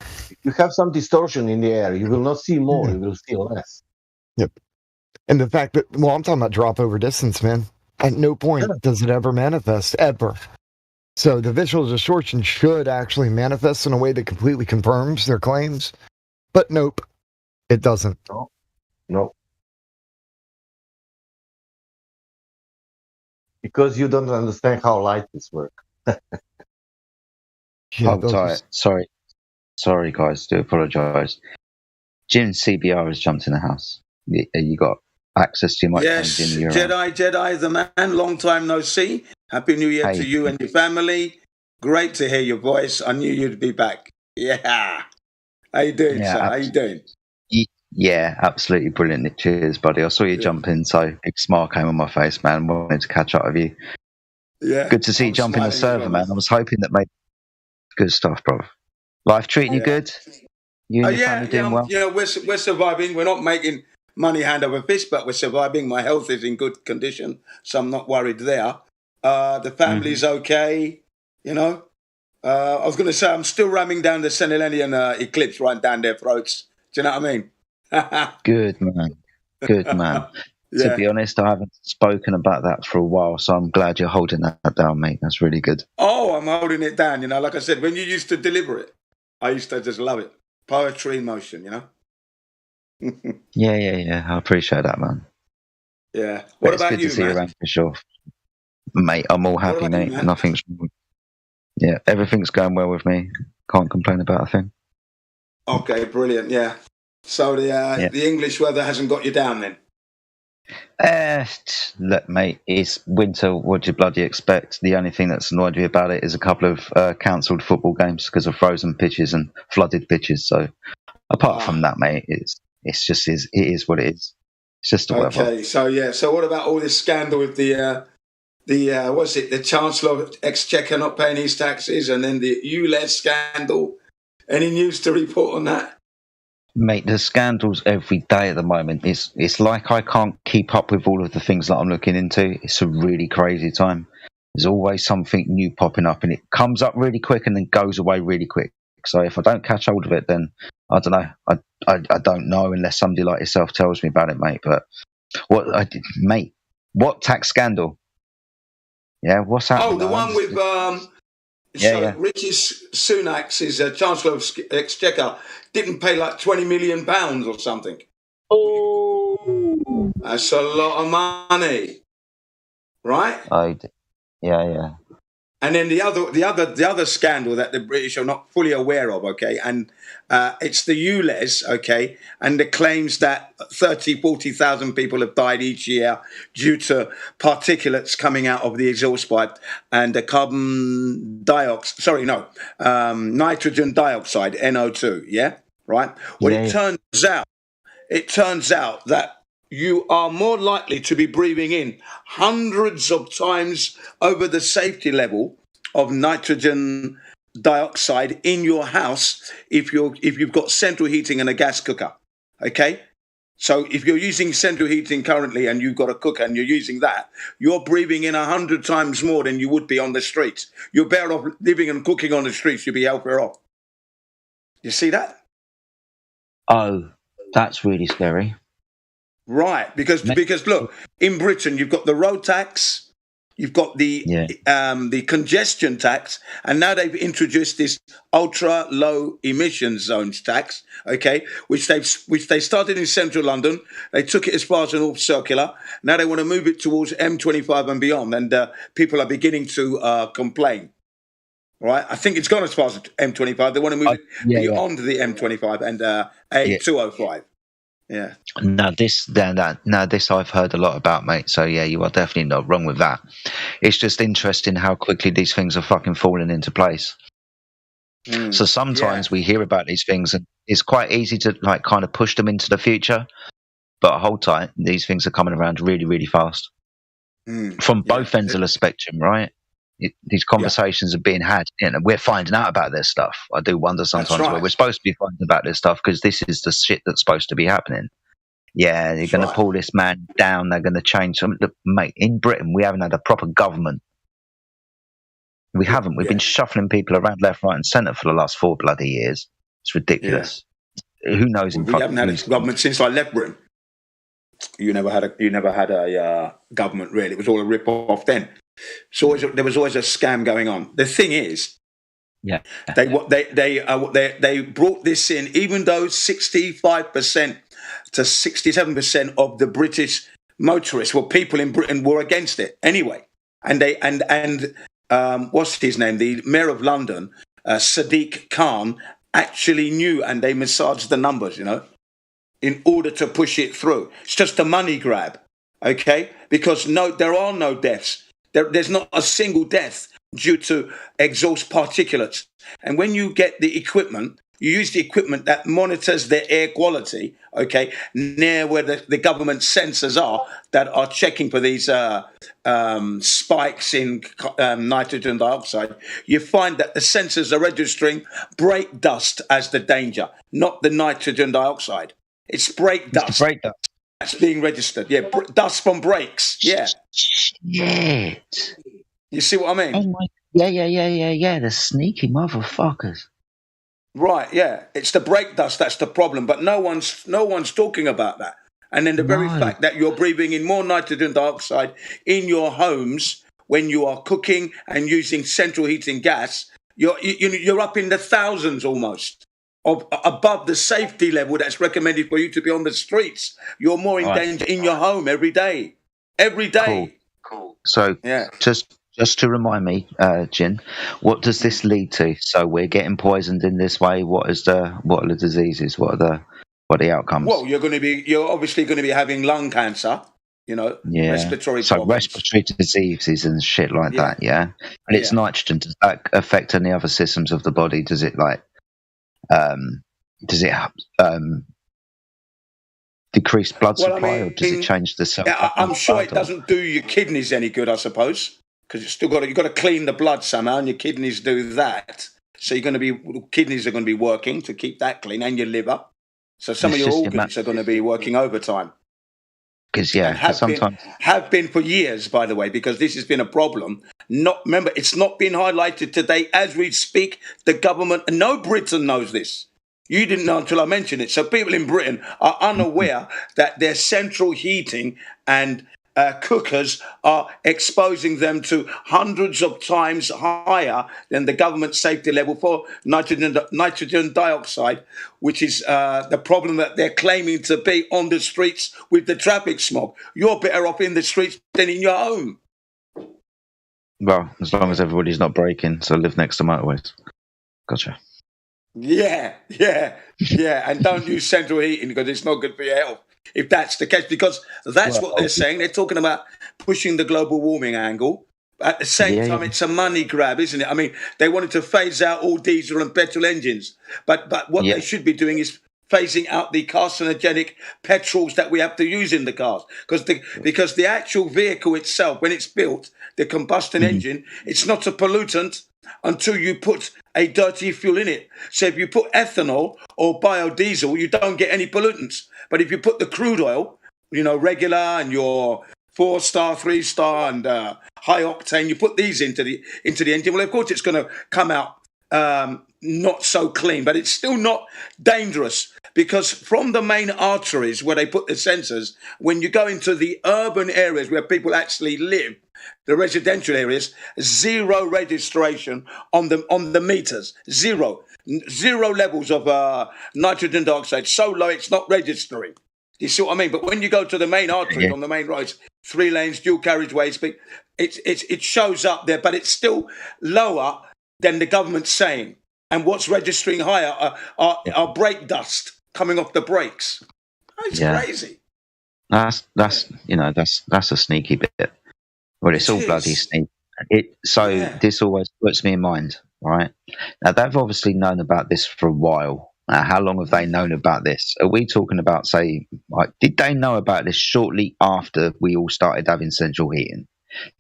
If you have some distortion in the air, you will not see more. You will see less. Yep. And the fact that, I'm talking about drop over distance, man. At no point does it ever manifest, ever. So the visual distortion should actually manifest in a way that completely confirms their claims. But nope, it doesn't. No. Because you don't understand how lights work. Sorry, guys. Do apologise. Jim CBR has jumped in the house. You got access to your microphone. Yes, Jim, Jedi the man. Long time no see. Happy New Year to you and your family. Great to hear your voice. I knew you'd be back. Yeah. How you doing, sir? How you doing? Yeah, absolutely brilliant. Cheers, buddy. I saw you jump in, so big smile came on my face, man. Wanted to catch up with you. Yeah. Good to see you jump in the server, man. I was hoping that maybe good stuff, bro. Life treating you good? You and your family doing well? We're surviving. We're not making money hand over fist, but we're surviving. My health is in good condition, so I'm not worried there. The family's okay, I was going to say I'm still ramming down the Senilenian eclipse right down their throats. Do you know what I mean? Good man. To be honest, I haven't spoken about that for a while, so I'm glad you're holding that down, mate. That's really good. Oh, I'm holding it down. Like I said, when you used to deliver it, I used to just love it. Poetry in motion, Yeah. I appreciate that, man. Yeah. What about you, man? It's good to see you around for sure. Mate, I'm all happy, mate. Nothing's wrong. Yeah, everything's going well with me. Can't complain about a thing. Okay, brilliant. Yeah. So the English weather hasn't got you down then. Look, mate, it's winter. What do you bloody expect? The only thing that's annoyed me about it is a couple of cancelled football games because of frozen pitches and flooded pitches. So, apart from that, mate, it is what it is. It's just the weather. Okay, so what about all this scandal with the what's it? The Chancellor of Exchequer not paying his taxes, and then the ULEZ scandal. Any news to report on that? Mate, there's scandals every day at the moment. It's like I can't keep up with all of the things that I'm looking into. It's a really crazy time. There's always something new popping up, and it comes up really quick and then goes away really quick. So if I don't catch hold of it, then I don't know. I don't know unless somebody like yourself tells me about it, mate. But what tax scandal? Yeah, what's happening? Oh, the one with Rishi Sunak's Chancellor of Exchequer didn't pay like £20 million or something. Oh, that's a lot of money, right? Yeah. And then the other scandal that the British are not fully aware of, okay, and it's the ULEZ, okay, and the claims that 40,000 people have died each year due to particulates coming out of the exhaust pipe and the nitrogen dioxide, NO2, yeah, right? Well, it turns out that you are more likely to be breathing in hundreds of times over the safety level of nitrogen dioxide in your house if you've got central heating and a gas cooker. Okay? So if you're using central heating currently and you've got a cooker and you're using that, you're breathing in 100 times more than you would be on the streets. You're better off living and cooking on the streets. You'll be healthier off. You see that? Oh, that's really scary. Right, because look, in Britain you've got the road tax, you've got the congestion tax, and now they've introduced this ultra low emission zones tax, okay, which they started in central London. They took it as far as the North Circular. Now they want to move it towards M25 and beyond, and people are beginning to complain. Right, I think it's gone as far as M25. They want to move it beyond the M25 and A205. Yeah. Now this I've heard a lot about, mate. So yeah, you are definitely not wrong with that. It's just interesting how quickly these things are fucking falling into place. So sometimes we hear about these things, and it's quite easy to like kind of push them into the future. But hold tight, these things are coming around really, really fast from both ends of the spectrum, right? These conversations are being had, and we're finding out about this stuff. I do wonder sometimes where we're supposed to be finding about this stuff because this is the shit that's supposed to be happening. Yeah, they're going to pull this man down. They're going to change something. Look, mate, in Britain, we haven't had a proper government. We haven't. We've been shuffling people around left, right, and centre for the last 4 bloody years. It's ridiculous. Yeah. Who knows? We haven't had a government since I left Britain. You never had a government really. It was all a rip off then. So there was always a scam going on. The thing is, they brought this in, even though 65% to 67% of the British motorists, people in Britain, were against it anyway. And what's his name? The Mayor of London, Sadiq Khan, actually knew, and they massaged the numbers, in order to push it through. It's just a money grab, okay? Because there are no deaths. There's not a single death due to exhaust particulates. And when you get the equipment, you use the equipment that monitors the air quality, okay, near where the government sensors are that are checking for these spikes in nitrogen dioxide. You find that the sensors are registering brake dust as the danger, not the nitrogen dioxide. It's brake dust. Brake dust. That's being registered. Yeah, dust from brakes. Yeah. Shit. You see what I mean? Oh my. Yeah. The sneaky motherfuckers. Right. Yeah. It's the brake dust that's the problem, but no one's talking about that. And then the very fact that you're breathing in more nitrogen dioxide in your homes when you are cooking and using central heating gas, you're up in the thousands almost. Above the safety level that's recommended for you to be on the streets. You're more in danger in your home every day. Every day. Cool. So just Just to remind me, Jin, what does this lead to? So we're getting poisoned in this way. What are the diseases? What are the outcomes? Well, you're obviously going to be having lung cancer. Respiratory so problems. respiratory diseases and shit like that. Yeah, and it's nitrogen. Does that affect any other systems of the body? Does it decrease blood supply, or does it change the cell? I'm sure it doesn't do your kidneys any good, I suppose, because you've got to clean the blood somehow, and your kidneys do that. So kidneys are going to be working to keep that clean, and your liver. So some of your organs are going to be working overtime. Because have been for years, by the way, because this has been a problem. Remember, it's not been highlighted today as we speak. The government, and no Britain knows this. You didn't know until I mentioned it. So people in Britain are unaware that their central heating and cookers are exposing them to hundreds of times higher than the government safety level for nitrogen dioxide, which is the problem that they're claiming to be on the streets with the traffic smog. You're better off in the streets than in your home. Well, as long as everybody's not breaking, so live next to motorways. Gotcha. Yeah. And don't use central heating because it's not good for your health. If that's the case, because that's what they're saying. They're talking about pushing the global warming angle. At the same time, it's a money grab, isn't it? I mean, they wanted to phase out all diesel and petrol engines. But what they should be doing is phasing out the carcinogenic petrols that we have to use in the cars. Because the actual vehicle itself, when it's built, the combustion engine, it's not a pollutant until you put a dirty fuel in it. So if you put ethanol or biodiesel, you don't get any pollutants. But if you put the crude oil, regular and your 4-star, 3-star and high octane, you put these into the engine, well, of course, it's going to come out not so clean, but it's still not dangerous because from the main arteries where they put the sensors, when you go into the urban areas where people actually live, the residential areas, zero registration on the meters, zero levels of nitrogen dioxide, so low it's not registering. You see what I mean? But when you go to the main arteries on the main roads, 3 lanes, dual carriageways, it shows up there, but it's still lower than the government's saying. And what's registering higher are brake dust coming off the brakes. It's crazy. That's a sneaky bit. Well, it's all bloody sneaky. This always puts me in mind, right? Now they've obviously known about this for a while. How long have they known about this? Are we talking about, did they know about this shortly after we all started having central heating?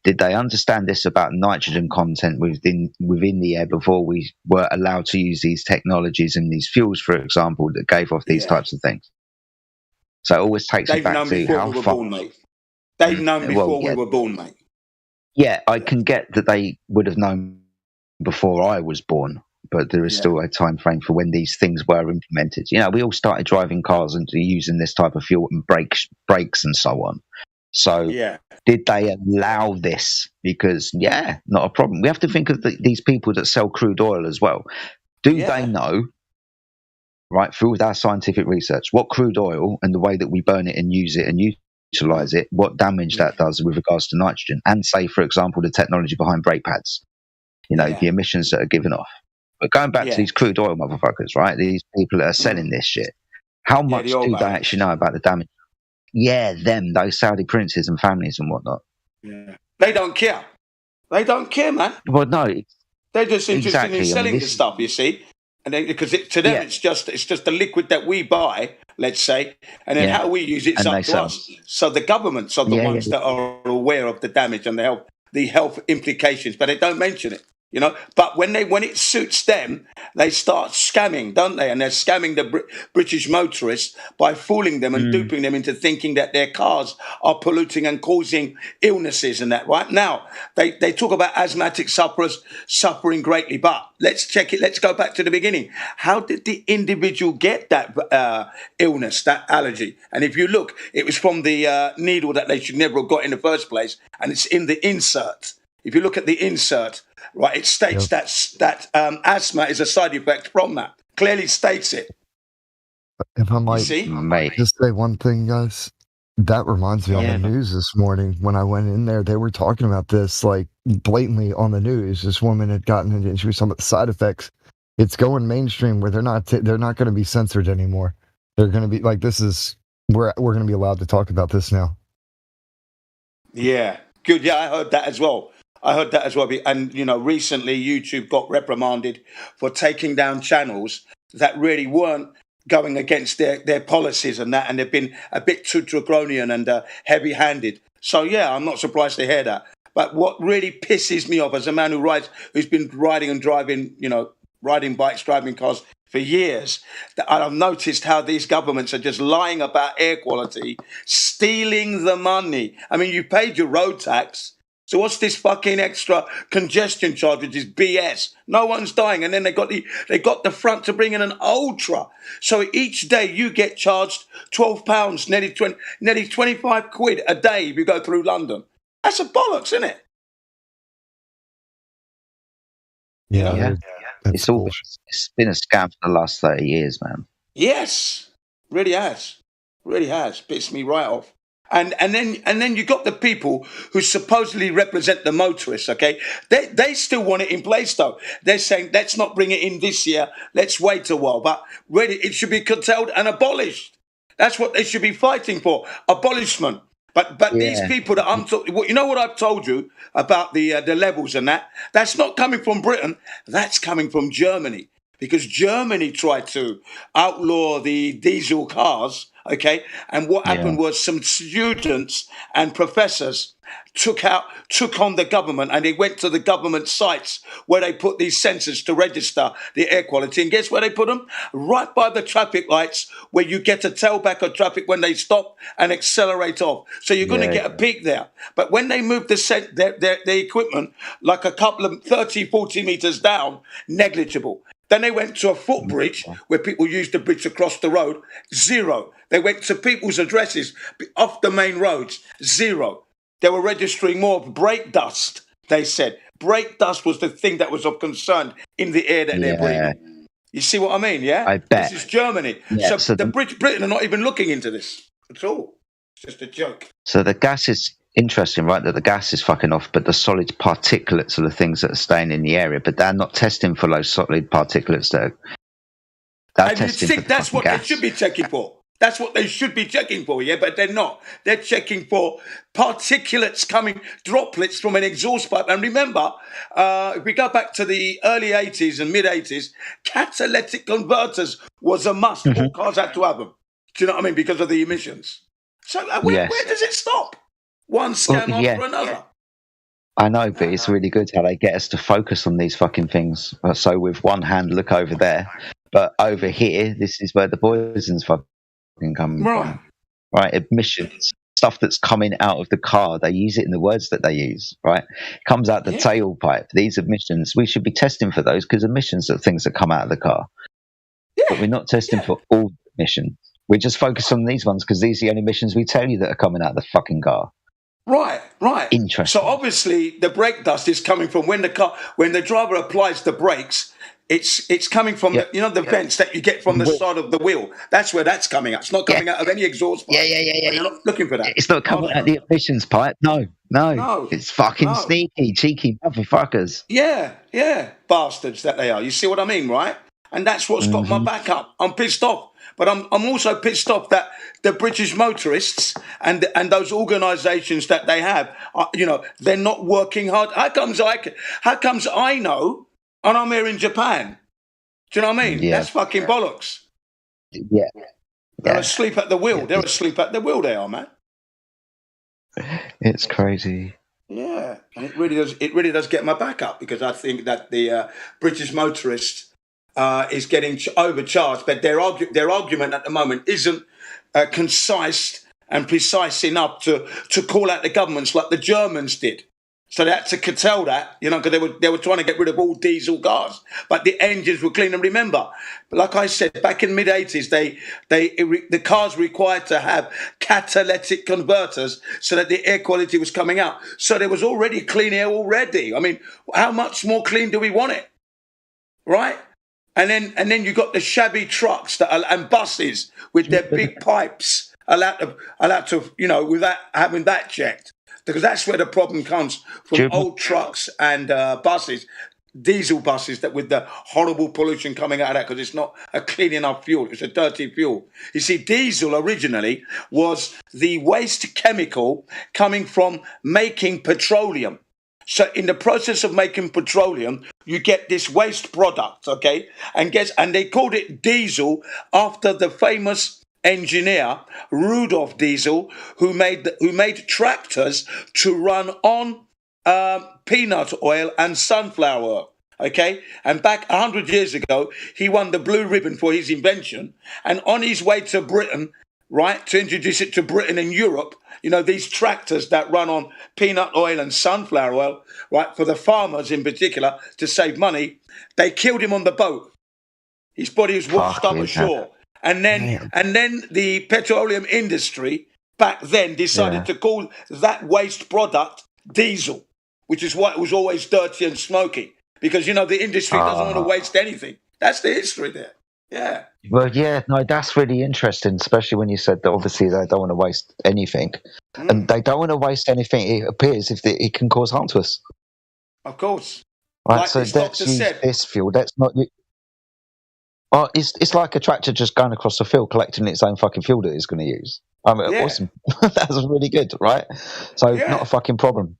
Did they understand this about nitrogen content within the air before we were allowed to use these technologies and these fuels, for example, that gave off these types of things? So it always takes you back to how far. They've known before we were born, mate. Yeah, I can get that they would have known before I was born, but there is still a time frame for when these things were implemented. We all started driving cars and using this type of fuel and brakes and so on. So did they allow this? Because, not a problem. We have to think of these people that sell crude oil as well. Do they know, right, through our scientific research, what crude oil and the way that we burn it and use it and utilize it, what damage that does with regards to nitrogen? And say, for example, the technology behind brake pads, the emissions that are given off. But going back to these crude oil motherfuckers, right, these people that are selling this shit, how much do they actually know about the damage? Yeah, those Saudi princes and families and whatnot. Yeah. They don't care. They don't care, man. Well, no. They're just interested in selling the stuff, you see. And because to them, it's just the liquid that we buy, let's say, and then how we use it's up to us. So the governments are the ones that are aware of the damage and the health implications, but they don't mention it. But when it suits them, they start scamming, don't they? And they're scamming the British motorists by fooling them and duping them into thinking that their cars are polluting and causing illnesses and that. Right now, they talk about asthmatic sufferers suffering greatly, but let's check it. Let's go back to the beginning. How did the individual get that illness, that allergy? And if you look, it was from the needle that they should never have got in the first place, and it's in the insert. If you look at the insert, right, it states that asthma is a side effect from that. Clearly states it. If I might just say one thing, guys. That reminds me, on the news this morning, when I went in there, they were talking about this like blatantly on the news. This woman had gotten into it. She was talking about the side effects. It's going mainstream where they're not going to be censored anymore. They're going to be like, this is we're going to be allowed to talk about this now. Yeah, good. Yeah, I heard that as well. And recently YouTube got reprimanded for taking down channels that really weren't going against their policies and that, and they've been a bit too draconian and heavy-handed. So yeah, I'm not surprised to hear that. But what really pisses me off as a man who's been riding and driving, riding bikes, driving cars for years, that I've noticed how these governments are just lying about air quality, stealing the money. I mean, you paid your road tax. So what's this fucking extra congestion charge, which is BS? No one's dying. And then they got the front to bring in an ultra. So each day you get charged £12, nearly 25 quid a day if you go through London. That's a bollocks, isn't it? Yeah. It's been a scam for the last 30 years, man. Yes, really has. Pissed me right off. And then you got the people who supposedly represent the motorists, okay? They still want it in place, though. They're saying, let's not bring it in this year. Let's wait a while. But really, it should be curtailed and abolished. That's what they should be fighting for, abolishment. But these people that I'm talking, you know what I've told you about the levels and that? That's not coming from Britain. That's coming from Germany. Because Germany tried to outlaw the diesel cars, okay? And what happened was some students and professors took on the government, and they went to the government sites where they put these sensors to register the air quality. And guess where they put them? Right by the traffic lights, where you get a tailback of traffic when they stop and accelerate off. So you're going to get a peak there. But when they moved their equipment like a couple of 30, 40 meters down, negligible. Then they went to a footbridge where people used the bridge across the road, 0. They went to people's addresses off the main roads, 0. They were registering more brake dust, they said. Brake dust was the thing that was of concern in the air that they're breathing. You see what I mean, yeah? I bet. This is Germany. Yeah, so the Britain are not even looking into this at all. It's just a joke. So the gas is interesting, right? That the gas is fucking off, but the solid particulates are the things that are staying in the area. But they're not testing for those solid particulates. They're and you think that's what gas. They should be checking for? That's what they should be checking for, yeah? But they're not. They're checking for particulates droplets from an exhaust pipe. And remember, if we go back to the early 80s and mid-80s, catalytic converters was a must. All cars had to have them. Do you know what I mean? Because of the emissions. So where does it stop? One scam after another. I know, but it's really good how they get us to focus on these fucking things. So with one hand, look over there, but over here, this is where the poison's fucking coming from. Right? Emissions, stuff that's coming out of the car. They use it in the words that they use. Right? Comes out the tailpipe. These emissions, we should be testing for those because emissions are things that come out of the car. Yeah. But we're not testing for all emissions. We're just focused on these ones because these are the only emissions we tell you that are coming out of the fucking car. Right. Interesting. So obviously the brake dust is coming from when the driver applies the brakes, it's coming from the vents that you get from the side of the wheel. That's where that's coming out. It's not coming out of any exhaust pipe. Yeah. You're not looking for that. It's not coming out of the emissions pipe. No. It's fucking sneaky, cheeky motherfuckers. Yeah. Bastards that they are. You see what I mean, right? And that's what's got my back up. I'm pissed off. But I'm also pissed off that the British motorists and those organisations that they have, they're not working hard. How comes I know, and I'm here in Japan? Do you know what I mean? Yeah. That's fucking bollocks. Yeah. They're asleep at the wheel. Yeah. They're asleep at the wheel. They are, man. It's crazy. Yeah, and it really does get my back up because I think that the British motorists is getting overcharged, but their argument at the moment isn't concise and precise enough to call out the governments like the Germans did. So they had to curtail that, because they were trying to get rid of all diesel cars, but the engines were clean. And remember, like I said, back in the mid-80s, the cars required to have catalytic converters so that the air quality was coming out. So there was already clean air already. I mean, how much more clean do we want it? Right? And then you got the shabby trucks and buses with their big pipes allowed to, without having that checked, because that's where the problem comes from. Old trucks and buses, diesel buses, that with the horrible pollution coming out of that, because it's not a clean enough fuel, it's a dirty fuel. You see, diesel originally was the waste chemical coming from making petroleum. So in the process of making petroleum, you get this waste product, okay? And they called it diesel after the famous engineer Rudolf Diesel, who made tractors to run on peanut oil and sunflower oil. Okay, and back 100 years ago, he won the blue ribbon for his invention. And on his way to Britain, right, to introduce it to Britain and Europe, these tractors that run on peanut oil and sunflower oil, right, for the farmers in particular, to save money, they killed him on the boat. His body was washed up ashore. And then the petroleum industry back then decided to call that waste product diesel, which is why it was always dirty and smoky. Because, the industry doesn't want to waste anything. That's the history there. Yeah. Well, that's really interesting, especially when you said that obviously they don't want to waste anything. And they don't want to waste anything, it appears, if it can cause harm to us. Of course. Right, like so let's use this fuel. That's not... Well, it's like a tractor just going across the field collecting its own fucking fuel that it's going to use. Awesome. That's really good, right? So not a fucking problem.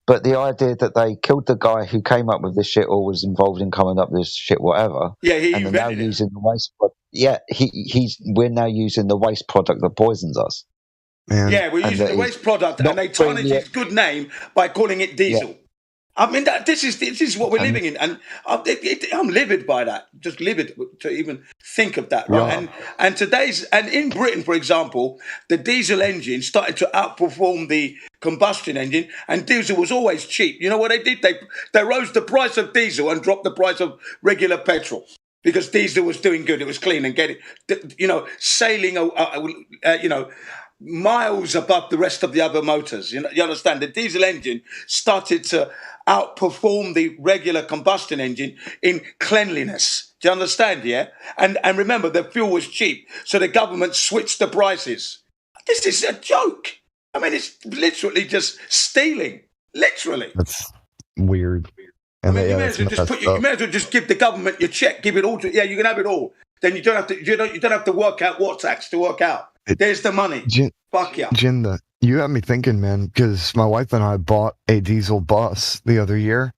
But the idea that they killed the guy who came up with this shit or was involved in coming up with this shit, whatever. Yeah, and they're now using the waste. We're now using the waste product that poisons us. Man. Yeah, we're using the waste product, and they tarnish its good name by calling it diesel. Yeah. I mean, this is what we're living in, and I'm livid by that. Just livid to even think of that, right? Yeah. And in Britain, for example, the diesel engine started to outperform the combustion engine, and diesel was always cheap. You know what they did? They rose the price of diesel and dropped the price of regular petrol, because diesel was doing good. It was clean and sailing, miles above the rest of the other motors. You understand? The diesel engine started to outperform the regular combustion engine in cleanliness. Do you understand? Yeah. And remember, the fuel was cheap, so the government switched the prices. This is a joke. I mean, it's literally just stealing. Literally. That's weird. And you may as well just give the government your check. Give it all to. Yeah, you can have it all. Then you don't have to. You don't have to work out what tax to work out. There's the money. Fuck yeah. Jinda, you have me thinking, man, because my wife and I bought a diesel bus the other year,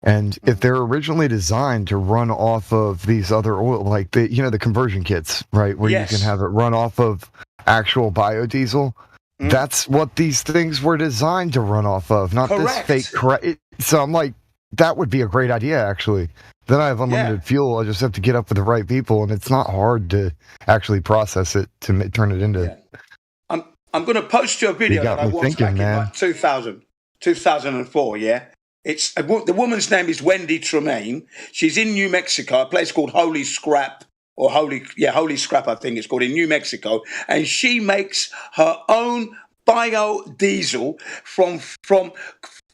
and if they're originally designed to run off of these other oil, like the conversion kits, right, where you can have it run off of actual biodiesel, that's what these things were designed to run off of, not this fake crap. So I'm like, that would be a great idea, actually. Then I have unlimited fuel. I just have to get up with the right people, and it's not hard to actually process it to turn it into. Yeah. I'm going to post you a video that I watched back in like 2004. Yeah, it's the woman's name is Wendy Tremaine. She's in New Mexico, a place called Holy Scrap, Holy Scrap, I think it's called, in New Mexico, and she makes her own biodiesel from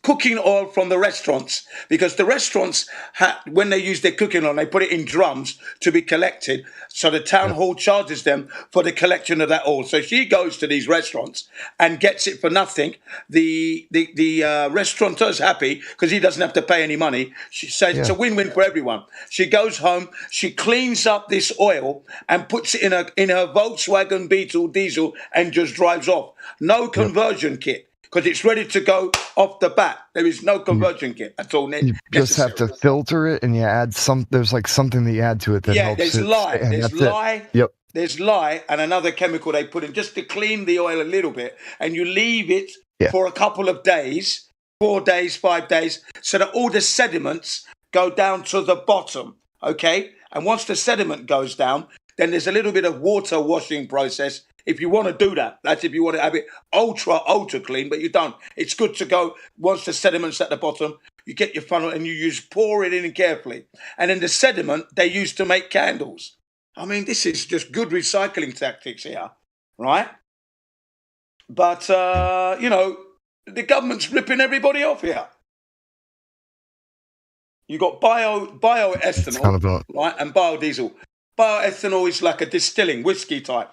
cooking oil from the restaurants, because the restaurants, when they use their cooking oil, they put it in drums to be collected. So the town hall charges them for the collection of that oil. So she goes to these restaurants and gets it for nothing. The restaurateur's happy because he doesn't have to pay any money. She says it's a win-win for everyone. She goes home, she cleans up this oil and puts it in her Volkswagen Beetle diesel and just drives off. No conversion kit. Because it's ready to go off the bat. There is no conversion kit at all. You just have to filter it, and you add there's like something that you add to it that helps. There's lye. There's lye and another chemical they put in just to clean the oil a little bit, and you leave it for a couple of days, 4 days, 5 days, so that all the sediments go down to the bottom. Okay, and once the sediment goes down, then there's a little bit of water washing process. If you want to do that, that's if you want to have it ultra clean, but you don't. It's good to go once the sediment's at the bottom, you get your funnel and you pour it in carefully. And then the sediment they use to make candles. I mean, this is just good recycling tactics here, right? But, the government's ripping everybody off here. You got bioethanol, right, and biodiesel. Bioethanol is like a distilling whiskey type.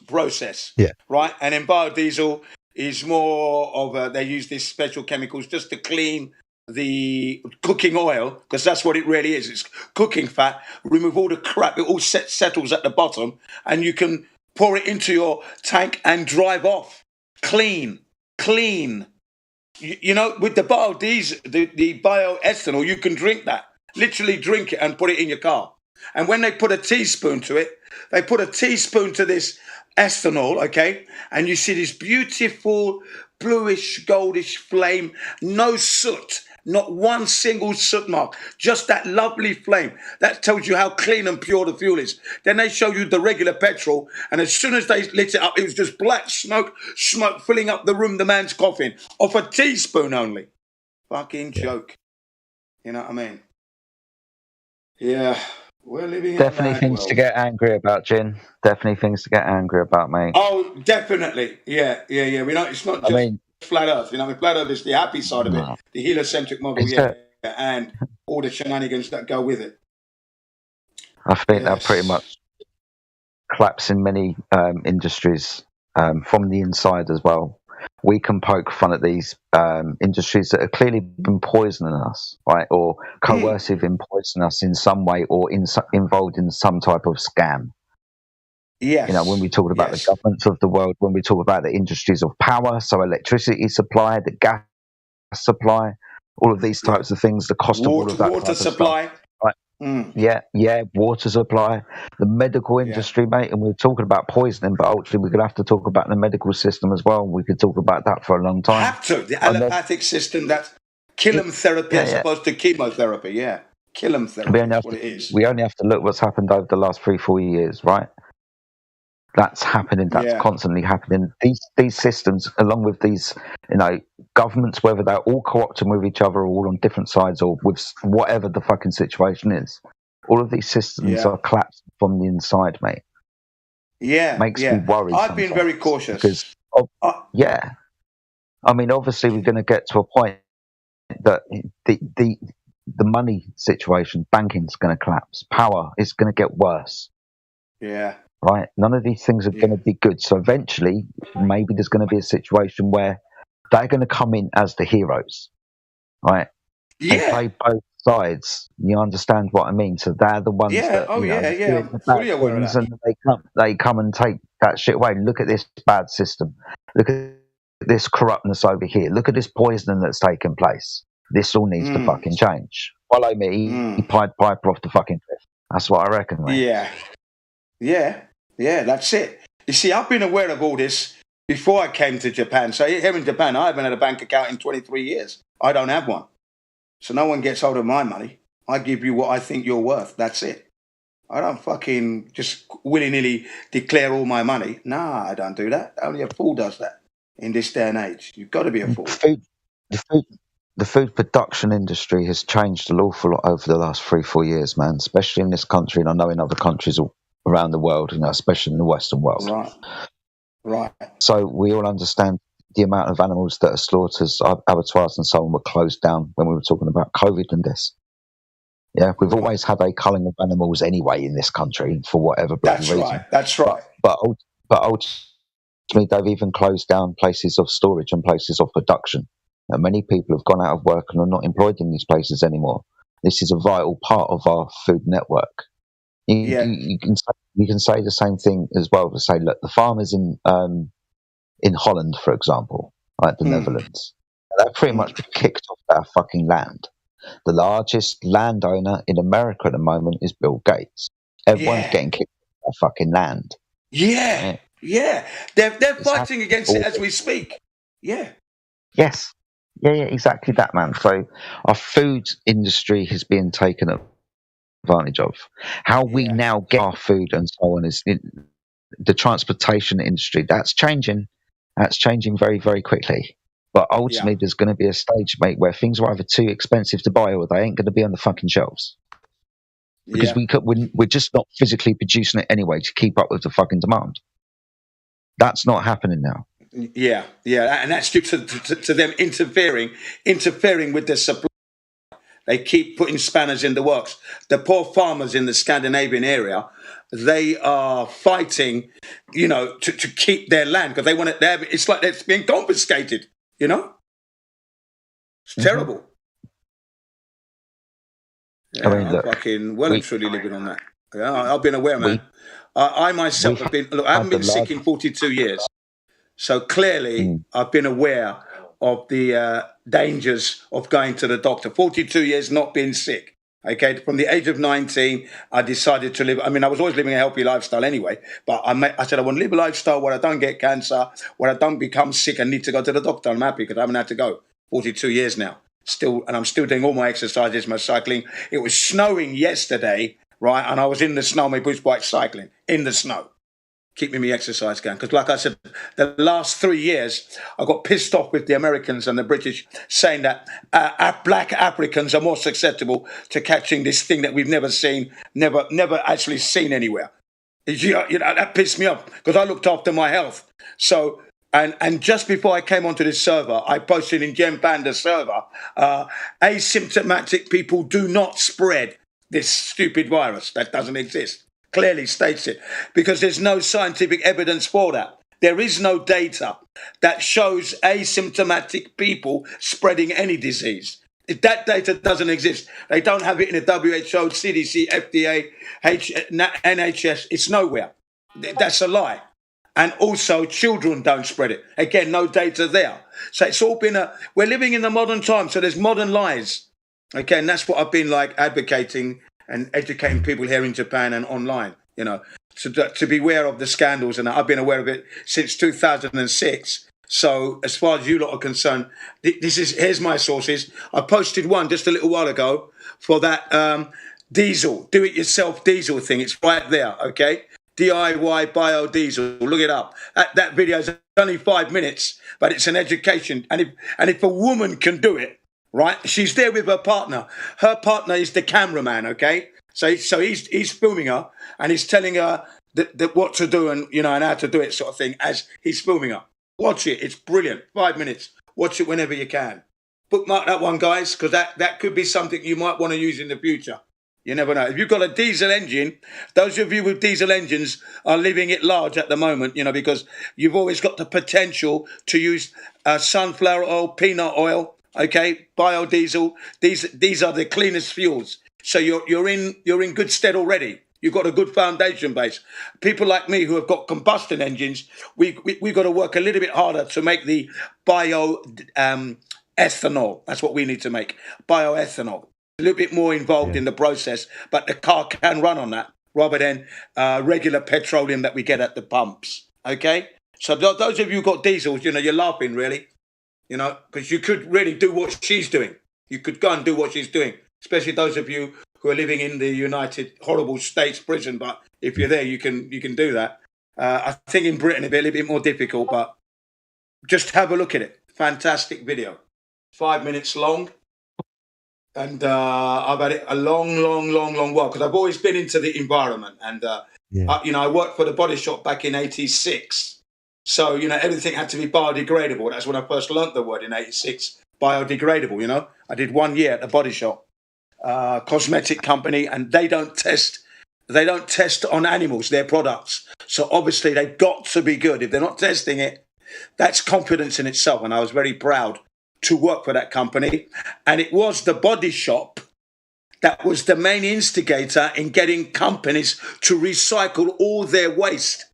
process. Yeah. Right? And then biodiesel is more of they use these special chemicals just to clean the cooking oil, because that's what it really is. It's cooking fat. Remove all the crap. It all settles at the bottom, and you can pour it into your tank and drive off. Clean. You know, with the biodiesel, the bioethanol, you can drink that. Literally drink it and put it in your car. And when they put a teaspoon to it, they put a teaspoon to this ethanol, okay? And you see this beautiful bluish, goldish flame, no soot. Not one single soot mark, just that lovely flame. That tells you how clean and pure the fuel is. Then they show you the regular petrol, and as soon as they lit it up, it was just black smoke filling up the room, the man's coughing, off a teaspoon only. Fucking joke. You know what I mean? Yeah, we're living in Definitely a bad things world. to get angry about, Jin. Definitely things to get angry about, mate. Oh, definitely. Yeah. We know it's not just flat Earth. You know, flat Earth is the happy side of it, the heliocentric model, and all the shenanigans that go with it. I think that pretty much collapsing many industries from the inside as well. We can poke fun at these industries that have clearly been poisoning us, right, or coercive in poisoning us in some way, or involved in some type of scam. Yes. You know, when we talk about the governments of the world, when we talk about the industries of power, so electricity supply, the gas supply, all of these types of things, the cost of all of that water supply. stuff, right? Yeah, water supply, the medical industry, mate. And we're talking about poisoning, but ultimately we're going to have to talk about the medical system as well. We could talk about that for a long time. Have to. The allopathic system, that's killing therapy as opposed to chemotherapy. Yeah, killing therapy. That's what it is. We only have to look what's happened over the last 3-4 years, right? That's happening. That's constantly happening. These systems, along with these, you know, governments, whether they're all co-opting with each other, or all on different sides, or with whatever the fucking situation is, all of these systems are collapsing from the inside, mate. Yeah, makes me worried. I've been very cautious because, I mean, obviously, we're going to get to a point that the money situation, banking's going to collapse. Power is going to get worse. Yeah. Right, none of these things are going to be good. So eventually, maybe there's going to be a situation where they're going to come in as the heroes, right? They play both sides. You understand what I mean? So they're the ones that fully aware of that. And they come and take that shit away. Look at this bad system. Look at this corruptness over here. Look at this poisoning that's taken place. This all needs to fucking change. Follow me, Pied Piper off the fucking cliff. That's what I reckon, mate. Yeah, that's it. You see, I've been aware of all this before I came to Japan. So here in Japan, I haven't had a bank account in 23 years. I don't have one. So no one gets hold of my money. I give you what I think you're worth. That's it. I don't fucking just willy-nilly declare all my money. Nah, I don't do that. Only a fool does that in this day and age. You've got to be a fool. The food production industry has changed an awful lot over the last 3-4 years, man, especially in this country, and I know in other countries around the world, you know, especially in the Western world. Right. So we all understand the amount of animals that are slaughtered, abattoirs and so on were closed down when we were talking about COVID and this. Yeah, we've always had a culling of animals anyway in this country for whatever reason. That's right. But ultimately, they've even closed down places of storage and places of production. Now, many people have gone out of work and are not employed in these places anymore. This is a vital part of our food network. You can say the same thing as well. To say, look, the farmers in Holland, for example, like the Netherlands, they're pretty much kicked off their fucking land. The largest landowner in America at the moment is Bill Gates. Everyone's getting kicked off their fucking land. Yeah. They're fighting against it as we speak. Yeah. Yes. Yeah, exactly that, man. So our food industry has been taken advantage of. How we now get our food and so on is the transportation industry. That's changing. That's changing very, very quickly. But ultimately, there's going to be a stage, mate, where things are either too expensive to buy or they ain't going to be on the fucking shelves. Because we're just not physically producing it anyway to keep up with the fucking demand. That's not happening now. Yeah, and that's due to them interfering with the supply. They keep putting spanners in the works. The poor farmers in the Scandinavian area, they are fighting, you know, to keep their land because they want it there. It's like it's being confiscated, you know? It's terrible. Yeah, I mean, look, I'm fucking well and truly living on that. Yeah, I've been aware, man. I myself have been, look, I haven't been sick in 42 years. So clearly I've been aware of the dangers of going to the doctor. 42 years not being sick. Okay, from the age of 19, I decided to live. I mean, I was always living a healthy lifestyle anyway, but I said I want to live a lifestyle where I don't get cancer, where I don't become sick and need to go to the doctor. I'm happy because I haven't had to go. 42 years now. Still, and I'm still doing all my exercises, my cycling. It was snowing yesterday, right? And I was in the snow, my push bike cycling in the snow, keeping me exercise going. Because like I said, the last 3 years, I got pissed off with the Americans and the British saying that black Africans are more susceptible to catching this thing that we've never seen, never actually seen anywhere. You know, that pissed me off because I looked after my health. So, and just before I came onto this server, I posted in Gem Panda server, asymptomatic people do not spread this stupid virus that doesn't exist. Clearly states it, because there's no scientific evidence for that. There is no data that shows asymptomatic people spreading any disease. If that data doesn't exist, they don't have it in the WHO, CDC, FDA, NHS. It's nowhere. That's a lie. And also children don't spread it. Again, no data there. So it's all been we're living in the modern time, so there's modern lies. Okay, and that's what I've been like advocating and educating people here in Japan and online, you know, to be aware of the scandals. And I've been aware of it since 2006. So as far as you lot are concerned, here's my sources. I posted one just a little while ago for that diesel, do-it-yourself diesel thing. It's right there, okay? DIY biodiesel. Look it up. That video is only 5 minutes, but it's an education. And if a woman can do it, right? She's there with her partner. Her partner is the cameraman, okay? So he's filming her and he's telling her that what to do and, you know, and how to do it sort of thing as he's filming her. Watch it. It's brilliant. 5 minutes. Watch it whenever you can. Bookmark that one, guys, because that could be something you might want to use in the future. You never know. If you've got a diesel engine, those of you with diesel engines are living it large at the moment, you know, because you've always got the potential to use sunflower oil, peanut oil, okay, biodiesel. These are the cleanest fuels. So you're in good stead already. You've got a good foundation base. People like me who have got combustion engines, we've got to work a little bit harder to make the ethanol. That's what we need to make, bioethanol. A little bit more involved in the process, but the car can run on that rather than regular petroleum that we get at the pumps. Okay, so those of you who got diesels, you know, you're laughing really, you know, because you could really do what she's doing. You could go and do what she's doing, especially those of you who are living in the United Horrible States prison. But if you're there, you can do that. I think in Britain it'd be a little bit more difficult, but just have a look at it. Fantastic video, 5 minutes long. And I've had it a long while because I've always been into the environment. And, you know, I worked for the Body Shop back in 86. So, you know, everything had to be biodegradable. That's when I first learnt the word in 86, biodegradable, you know. I did 1 year at the Body Shop, cosmetic company, and they don't test on animals, their products. So obviously they've got to be good. If they're not testing it, that's confidence in itself. And I was very proud to work for that company. And it was the Body Shop that was the main instigator in getting companies to recycle all their waste.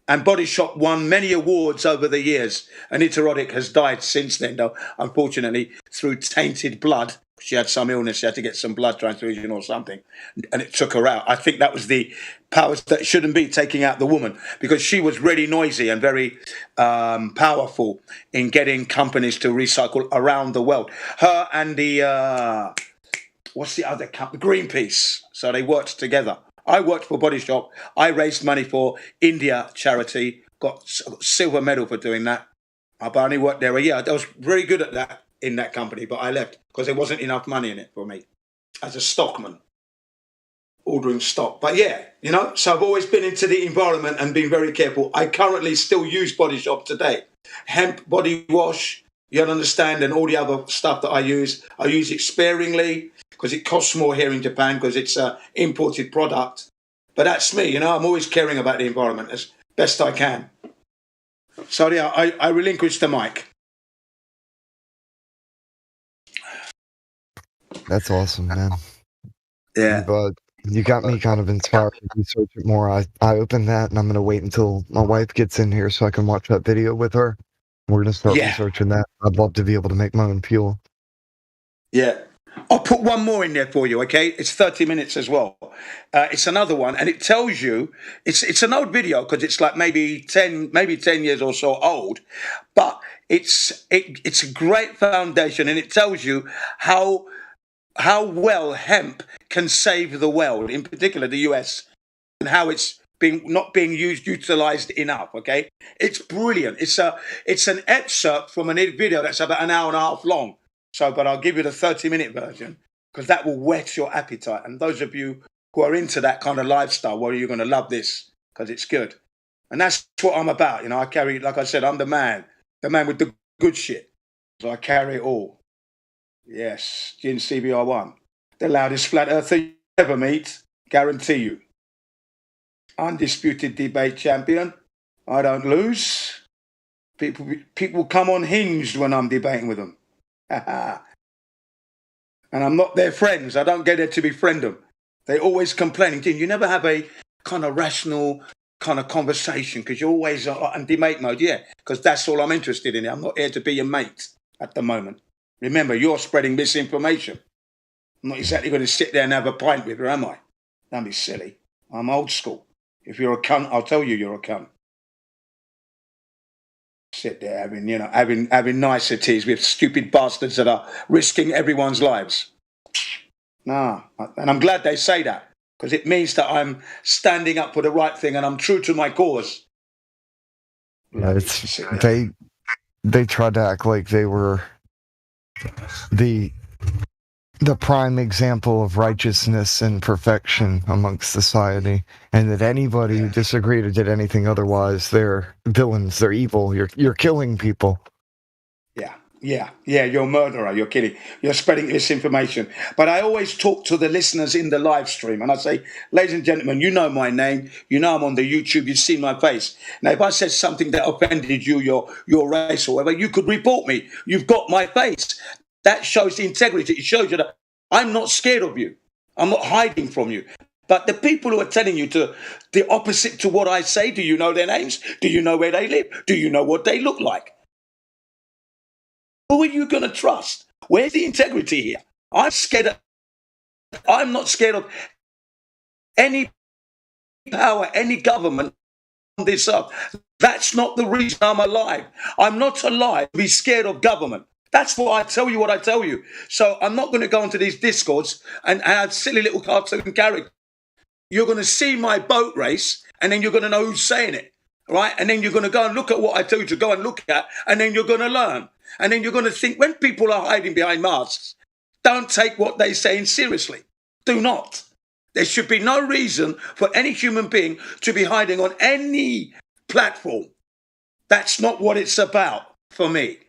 And Body Shop won many awards over the years. Anita Roddick has died since then, though, unfortunately, through tainted blood. She had some illness. She had to get some blood transfusion or something. And it took her out. I think that was the powers that shouldn't be taking out the woman, because she was really noisy and very powerful in getting companies to recycle around the world. Her and the, what's the other company? Greenpeace. So they worked together. I worked for Body Shop. I raised money for India charity. Got a silver medal for doing that. I only worked there a year. I was very good at that in that company, but I left because there wasn't enough money in it for me as a stockman, ordering stock. But yeah, you know, so I've always been into the environment and been very careful. I currently still use Body Shop today. Hemp body wash, you understand, and all the other stuff that I use it sparingly because it costs more here in Japan because it's an imported product. But that's me, you know, I'm always caring about the environment as best I can. So yeah, I relinquish the mic. That's awesome, man. Yeah. You got me kind of inspired to research it more. I opened that, and I'm going to wait until my wife gets in here so I can watch that video with her. We're going to start researching that. I'd love to be able to make my own fuel. Yeah. I'll put one more in there for you, okay? It's 30 minutes as well. It's another one, and it tells you, it's an old video because it's like maybe 10 years or so old, but it's a great foundation, and it tells you how well hemp can save the world, in particular the US, and how it's not being utilized enough. Okay, it's brilliant. It's an excerpt from a video that's about an hour and a half long. So, but I'll give you the 30-minute version because that will whet your appetite. And those of you who are into that kind of lifestyle, well, you're going to love this because it's good. And that's what I'm about. You know, I carry, like I said, I'm the man with the good shit. So I carry it all. Yes, Gin CBR1. The loudest flat earther you ever meet, guarantee you. Undisputed debate champion. I don't lose. People come unhinged when I'm debating with them. And I'm not their friends. I don't get there to befriend them. They always complaining. You never have a kind of rational kind of conversation because you're always in debate mode. Yeah, because that's all I'm interested in. I'm not here to be your mate at the moment. Remember, you're spreading misinformation. I'm not exactly going to sit there and have a pint with you, am I? Don't be silly. I'm old school. If you're a cunt, I'll tell you you're a cunt. Sit there having niceties with stupid bastards that are risking everyone's lives. Nah, and I'm glad they say that because it means that I'm standing up for the right thing and I'm true to my cause. Yeah, they tried to act like they were the prime example of righteousness and perfection amongst society, and that anybody who disagreed or did anything otherwise, they're villains, they're evil, you're killing people. Yeah, you're a murderer, you're killing, you're spreading misinformation. But I always talk to the listeners in the live stream and I say, ladies and gentlemen, you know my name, you know I'm on the YouTube, you've seen my face. Now, if I said something that offended you, your race or whatever, you could report me. You've got my face. That shows the integrity. It shows you that I'm not scared of you. I'm not hiding from you. But the people who are telling you to the opposite to what I say, do you know their names? Do you know where they live? Do you know what they look like? Who are you going to trust? Where's the integrity here? I'm not scared of any power, any government on this earth. That's not the reason I'm alive. I'm not alive to be scared of government. That's why I tell you what I tell you. So I'm not going to go into these discords and have silly little cartoon characters. You're going to see my boat race and then you're going to know who's saying it, right? And then you're going to go and look at what I tell you to go and look at and then you're going to learn. And then you're going to think when people are hiding behind masks, don't take what they're saying seriously. Do not. There should be no reason for any human being to be hiding on any platform. That's not what it's about for me.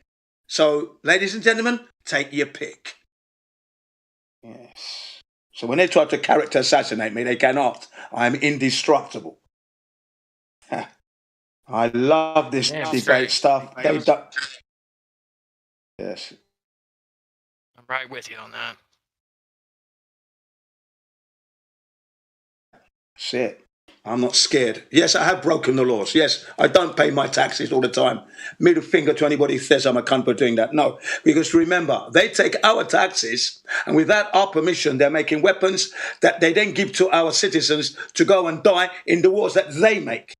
So, ladies and gentlemen, take your pick. Yes. So when they try to character assassinate me, they cannot. I'm indestructible. I love this debate stuff. They don't. Yes. I'm right with you on that. That's it. I'm not scared. Yes, I have broken the laws. Yes, I don't pay my taxes all the time. Middle finger to anybody who says I'm a cunt for doing that. No, because remember, they take our taxes and without our permission, they're making weapons that they then give to our citizens to go and die in the wars that they make.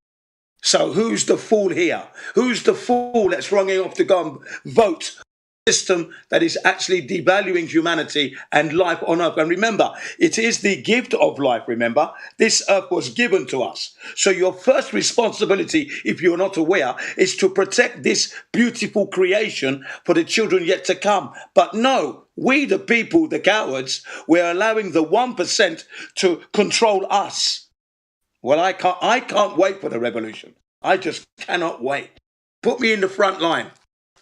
So who's the fool here? Who's the fool that's running off to go and vote? System that is actually devaluing humanity and life on earth. And remember, it is the gift of life. Remember, this earth was given to us. So your first responsibility, if you're not aware, is to protect this beautiful creation for the children yet to come. But no, we the people, the cowards, we're allowing the 1% to control us. Well, I can't wait for the revolution. I just cannot wait. Put me in the front line.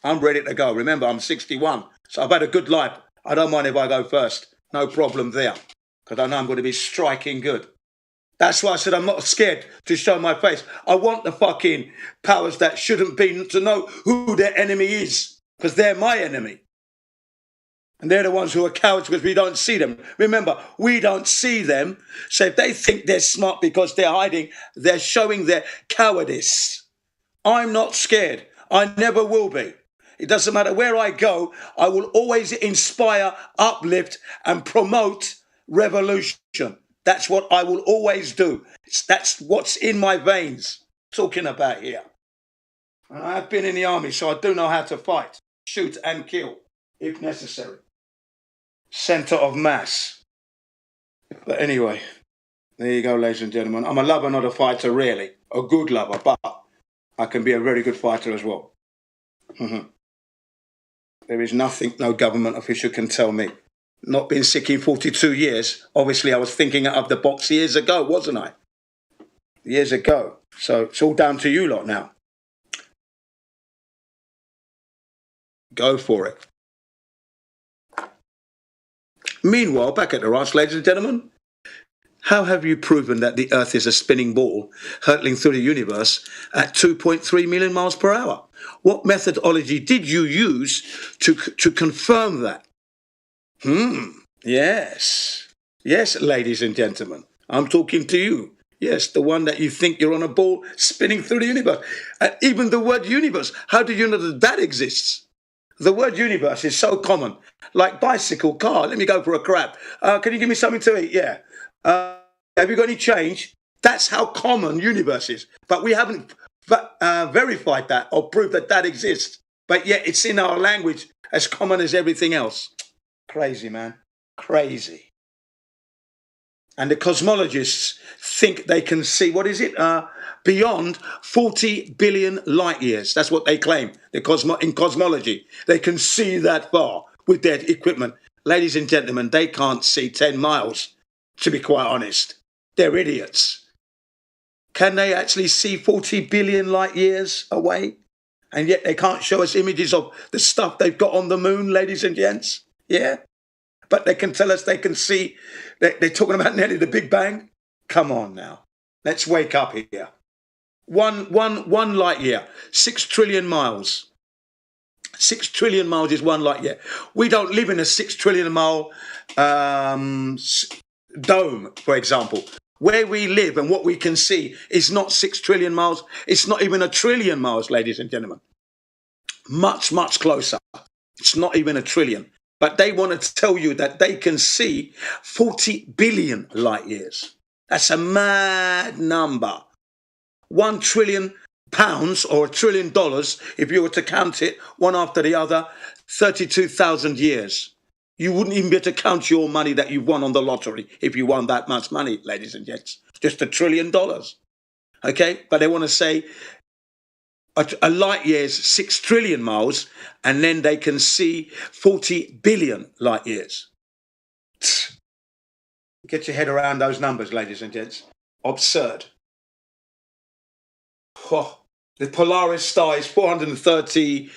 I'm ready to go. Remember, I'm 61, so I've had a good life. I don't mind if I go first. No problem there. Because I know I'm going to be striking good. That's why I said I'm not scared to show my face. I want the fucking powers that shouldn't be to know who their enemy is. Because they're my enemy. And they're the ones who are cowards because we don't see them. Remember, we don't see them. So if they think they're smart because they're hiding, they're showing their cowardice. I'm not scared. I never will be. It doesn't matter where I go. I will always inspire, uplift, and promote revolution. That's what I will always do. That's what's in my veins. Talking about here. And I've been in the army, so I do know how to fight, shoot, and kill, if necessary. Center of mass. But anyway, there you go, ladies and gentlemen. I'm a lover, not a fighter, really. A good lover, but I can be a very good fighter as well. There is nothing no government official can tell me. Not been sick in 42 years. Obviously, I was thinking out of the box years ago, wasn't I? Years ago. So it's all down to you lot now. Go for it. Meanwhile, back at the ranch, ladies and gentlemen, how have you proven that the Earth is a spinning ball hurtling through the universe at 2.3 million miles per hour? What methodology did you use to confirm that? Yes. Yes, ladies and gentlemen, I'm talking to you. Yes, the one that you think you're on a ball spinning through the universe. And even the word universe, how do you know that that exists? The word universe is so common, like bicycle, car, let me go for a crap. Can you give me something to eat? Yeah. Have you got any change? That's how common universe is. But we haven't verified that or proved that that exists. But yet it's in our language as common as everything else. Crazy, man. Crazy. And the cosmologists think they can see, what is it? Beyond 40 billion light years. That's what they claim in cosmology. They can see that far with their equipment. Ladies and gentlemen, they can't see 10 miles, to be quite honest. They're idiots. Can they actually see 40 billion light years away? And yet they can't show us images of the stuff they've got on the moon, ladies and gents. Yeah? But they can tell us they can see, they're talking about nearly the Big Bang. Come on now. Let's wake up here. One light year, 6 trillion miles. 6 trillion miles is 1 light year. We don't live in a 6 trillion mile dome, for example. Where we live and what we can see is not 6 trillion miles. It's not even 1 trillion miles, ladies and gentlemen. Much, much closer. It's not even 1 trillion. But they want to tell you that they can see 40 billion light years. That's a mad number. 1 trillion pounds or $1 trillion, if you were to count it one after the other, 32,000 years. You wouldn't even be able to count your money that you've won on the lottery if you won that much money, ladies and gents. Just $1 trillion. Okay? But they want to say a light year is 6 trillion miles, and then they can see 40 billion light years. Get your head around those numbers, ladies and gents. Absurd. Oh, the Polaris star is 430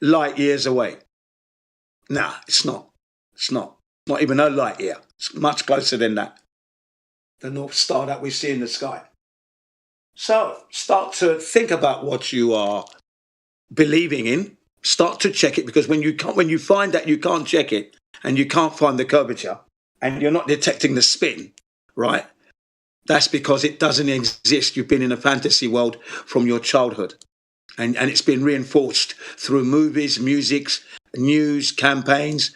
light years away. Nah, it's not. It's not. Not even a light year. It's much closer than that. The North Star that we see in the sky. So start to think about what you are believing in. Start to check it, because when you find that you can't check it and you can't find the curvature and you're not detecting the spin, right? That's because it doesn't exist. You've been in a fantasy world from your childhood. And it's been reinforced through movies, music, news, campaigns,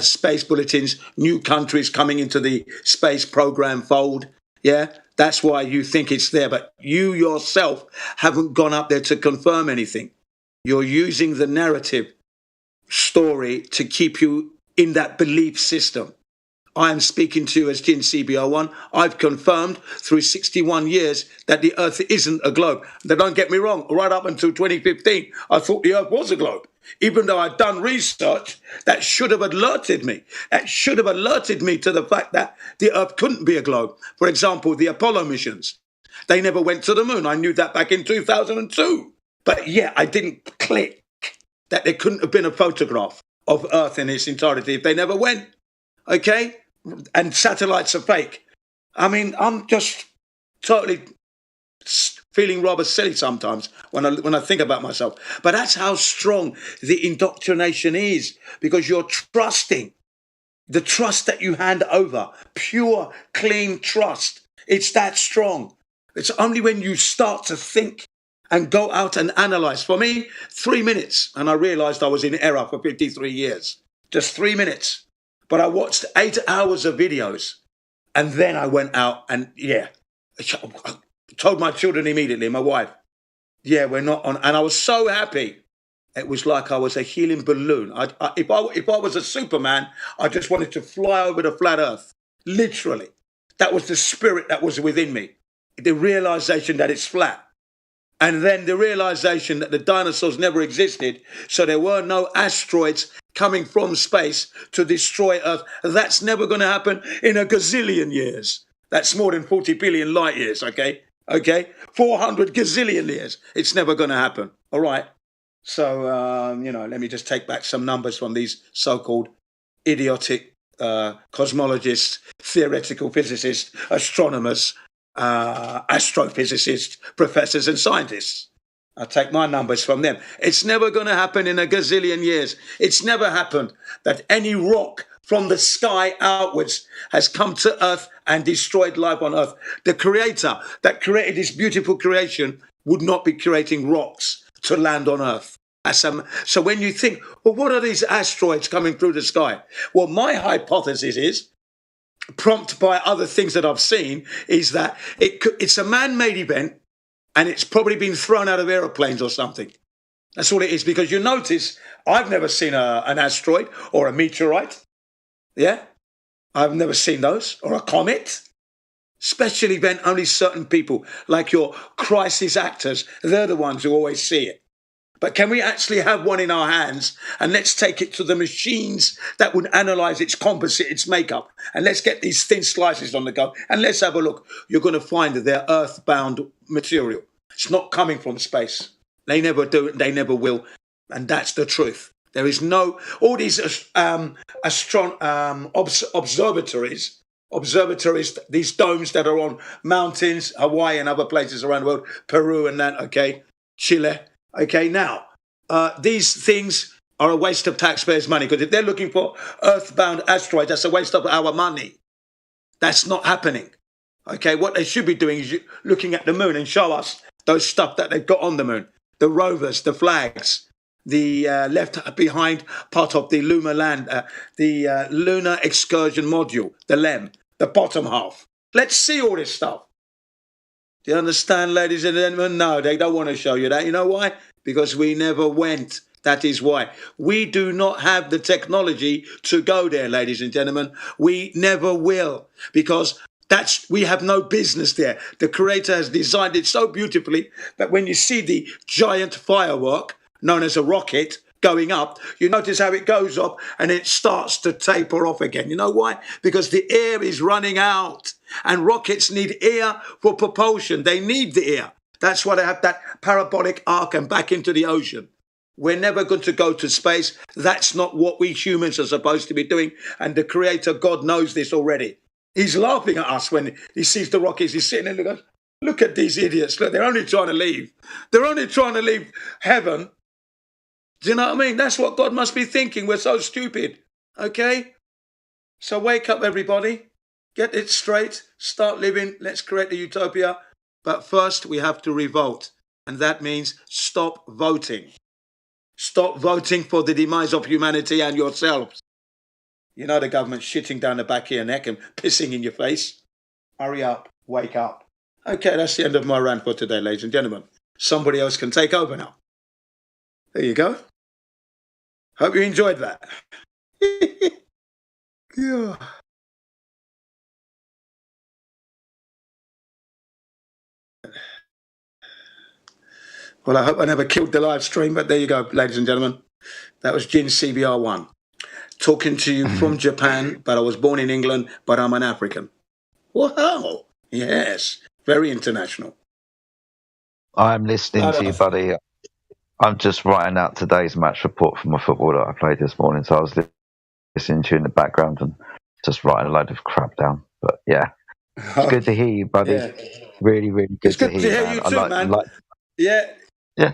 space bulletins, new countries coming into the space program fold. Yeah, that's why you think it's there. But you yourself haven't gone up there to confirm anything. You're using the narrative story to keep you in that belief system. I am speaking to you as Jin CBO1. I've confirmed through 61 years that the Earth isn't a globe. Now, don't get me wrong, right up until 2015, I thought the Earth was a globe. Even though I'd done research that should have alerted me. That should have alerted me to the fact that the Earth couldn't be a globe. For example, the Apollo missions. They never went to the moon. I knew that back in 2002. But yeah, I didn't click that there couldn't have been a photograph of Earth in its entirety if they never went. Okay? and satellites are fake. I mean, I'm just totally feeling rather silly sometimes when I think about myself. But that's how strong the indoctrination is, because you're trusting. The trust that you hand over, pure, clean trust, it's that strong. It's only when you start to think and go out and analyze. For me, 3 minutes, and I realized I was in error for 53 years. Just 3 minutes. But I watched 8 hours of videos, and then I went out and, I told my children immediately, my wife, we're not on. And I was so happy. It was like I was a helium balloon. If I was a Superman, I just wanted to fly over the flat earth. Literally. That was the spirit that was within me. The realization that it's flat. And then the realization that the dinosaurs never existed, so there were no asteroids coming from space to destroy Earth. That's never going to happen in a gazillion years. That's more than 40 billion light years, okay? 400 gazillion years. It's never going to happen, all right? So, let me just take back some numbers from these so-called idiotic cosmologists, theoretical physicists, astronomers, astrophysicists, professors and scientists. I'll take my numbers from them. It's never going to happen in a gazillion years. It's never happened that any rock from the sky outwards has come to Earth and destroyed life on Earth. The creator that created this beautiful creation would not be creating rocks to land on Earth. So when you think, well, what are these asteroids coming through the sky? Well, my hypothesis is, prompted by other things that I've seen, is that it's a man-made event, and it's probably been thrown out of aeroplanes or something. That's all it is, because you notice I've never seen an asteroid or a meteorite. Yeah? I've never seen those. Or a comet. Special event, only certain people, like your crisis actors, they're the ones who always see it. But can we actually have one in our hands, and let's take it to the machines that would analyze its composite, its makeup, and let's get these thin slices on the go, and let's have a look. You're going to find that they're earthbound material. It's not coming from space. They never do it, they never will, and that's the truth. There is no, all these observatories, these domes that are on mountains, Hawaii and other places around the world, Peru and that, okay, Chile. Okay, now, these things are a waste of taxpayers' money, because if they're looking for earthbound asteroids, that's a waste of our money. That's not happening. Okay, what they should be doing is looking at the moon and show us those stuff that they've got on the moon. The rovers, the flags, the left behind part of the the Lunar Excursion Module, the LEM, the bottom half. Let's see all this stuff. Do you understand, ladies and gentlemen? No, they don't want to show you that. You know why? Because we never went. That is why. We do not have the technology to go there, ladies and gentlemen. We never will, because we have no business there. The Creator has designed it so beautifully that when you see the giant firework, known as a rocket, going up, you notice how it goes up and it starts to taper off again. You know why? Because the air is running out, and rockets need air for propulsion. They need the air. That's why they have that parabolic arc and back into the ocean. We're never going to go to space. That's not what we humans are supposed to be doing. And the Creator, God, knows this already. He's laughing at us when he sees the rockets. He's sitting there and goes, look at these idiots. Look, they're only trying to leave. They're only trying to leave heaven. Do you know what I mean? That's what God must be thinking. We're so stupid. Okay? So wake up, everybody. Get it straight. Start living. Let's create the utopia. But first, we have to revolt. And that means stop voting. Stop voting for the demise of humanity and yourselves. You know the government's shitting down the back of your neck and pissing in your face. Hurry up. Wake up. Okay, that's the end of my rant for today, ladies and gentlemen. Somebody else can take over now. There you go. Hope you enjoyed that. Yeah. Well, I hope I never killed the live stream, but there you go, ladies and gentlemen. That was Jin CBR1. Talking to you from Japan, but I was born in England, but I'm an African. Wow. Yes. Very international. I'm listening to you, buddy. I'm just writing out today's match report for my football that I played this morning, so I was listening to you in the background, and just write a load of crap down. But yeah, it's good to hear you, buddy. Yeah. Really, really good, It's good to hear man. you I too, man. Yeah. Yeah.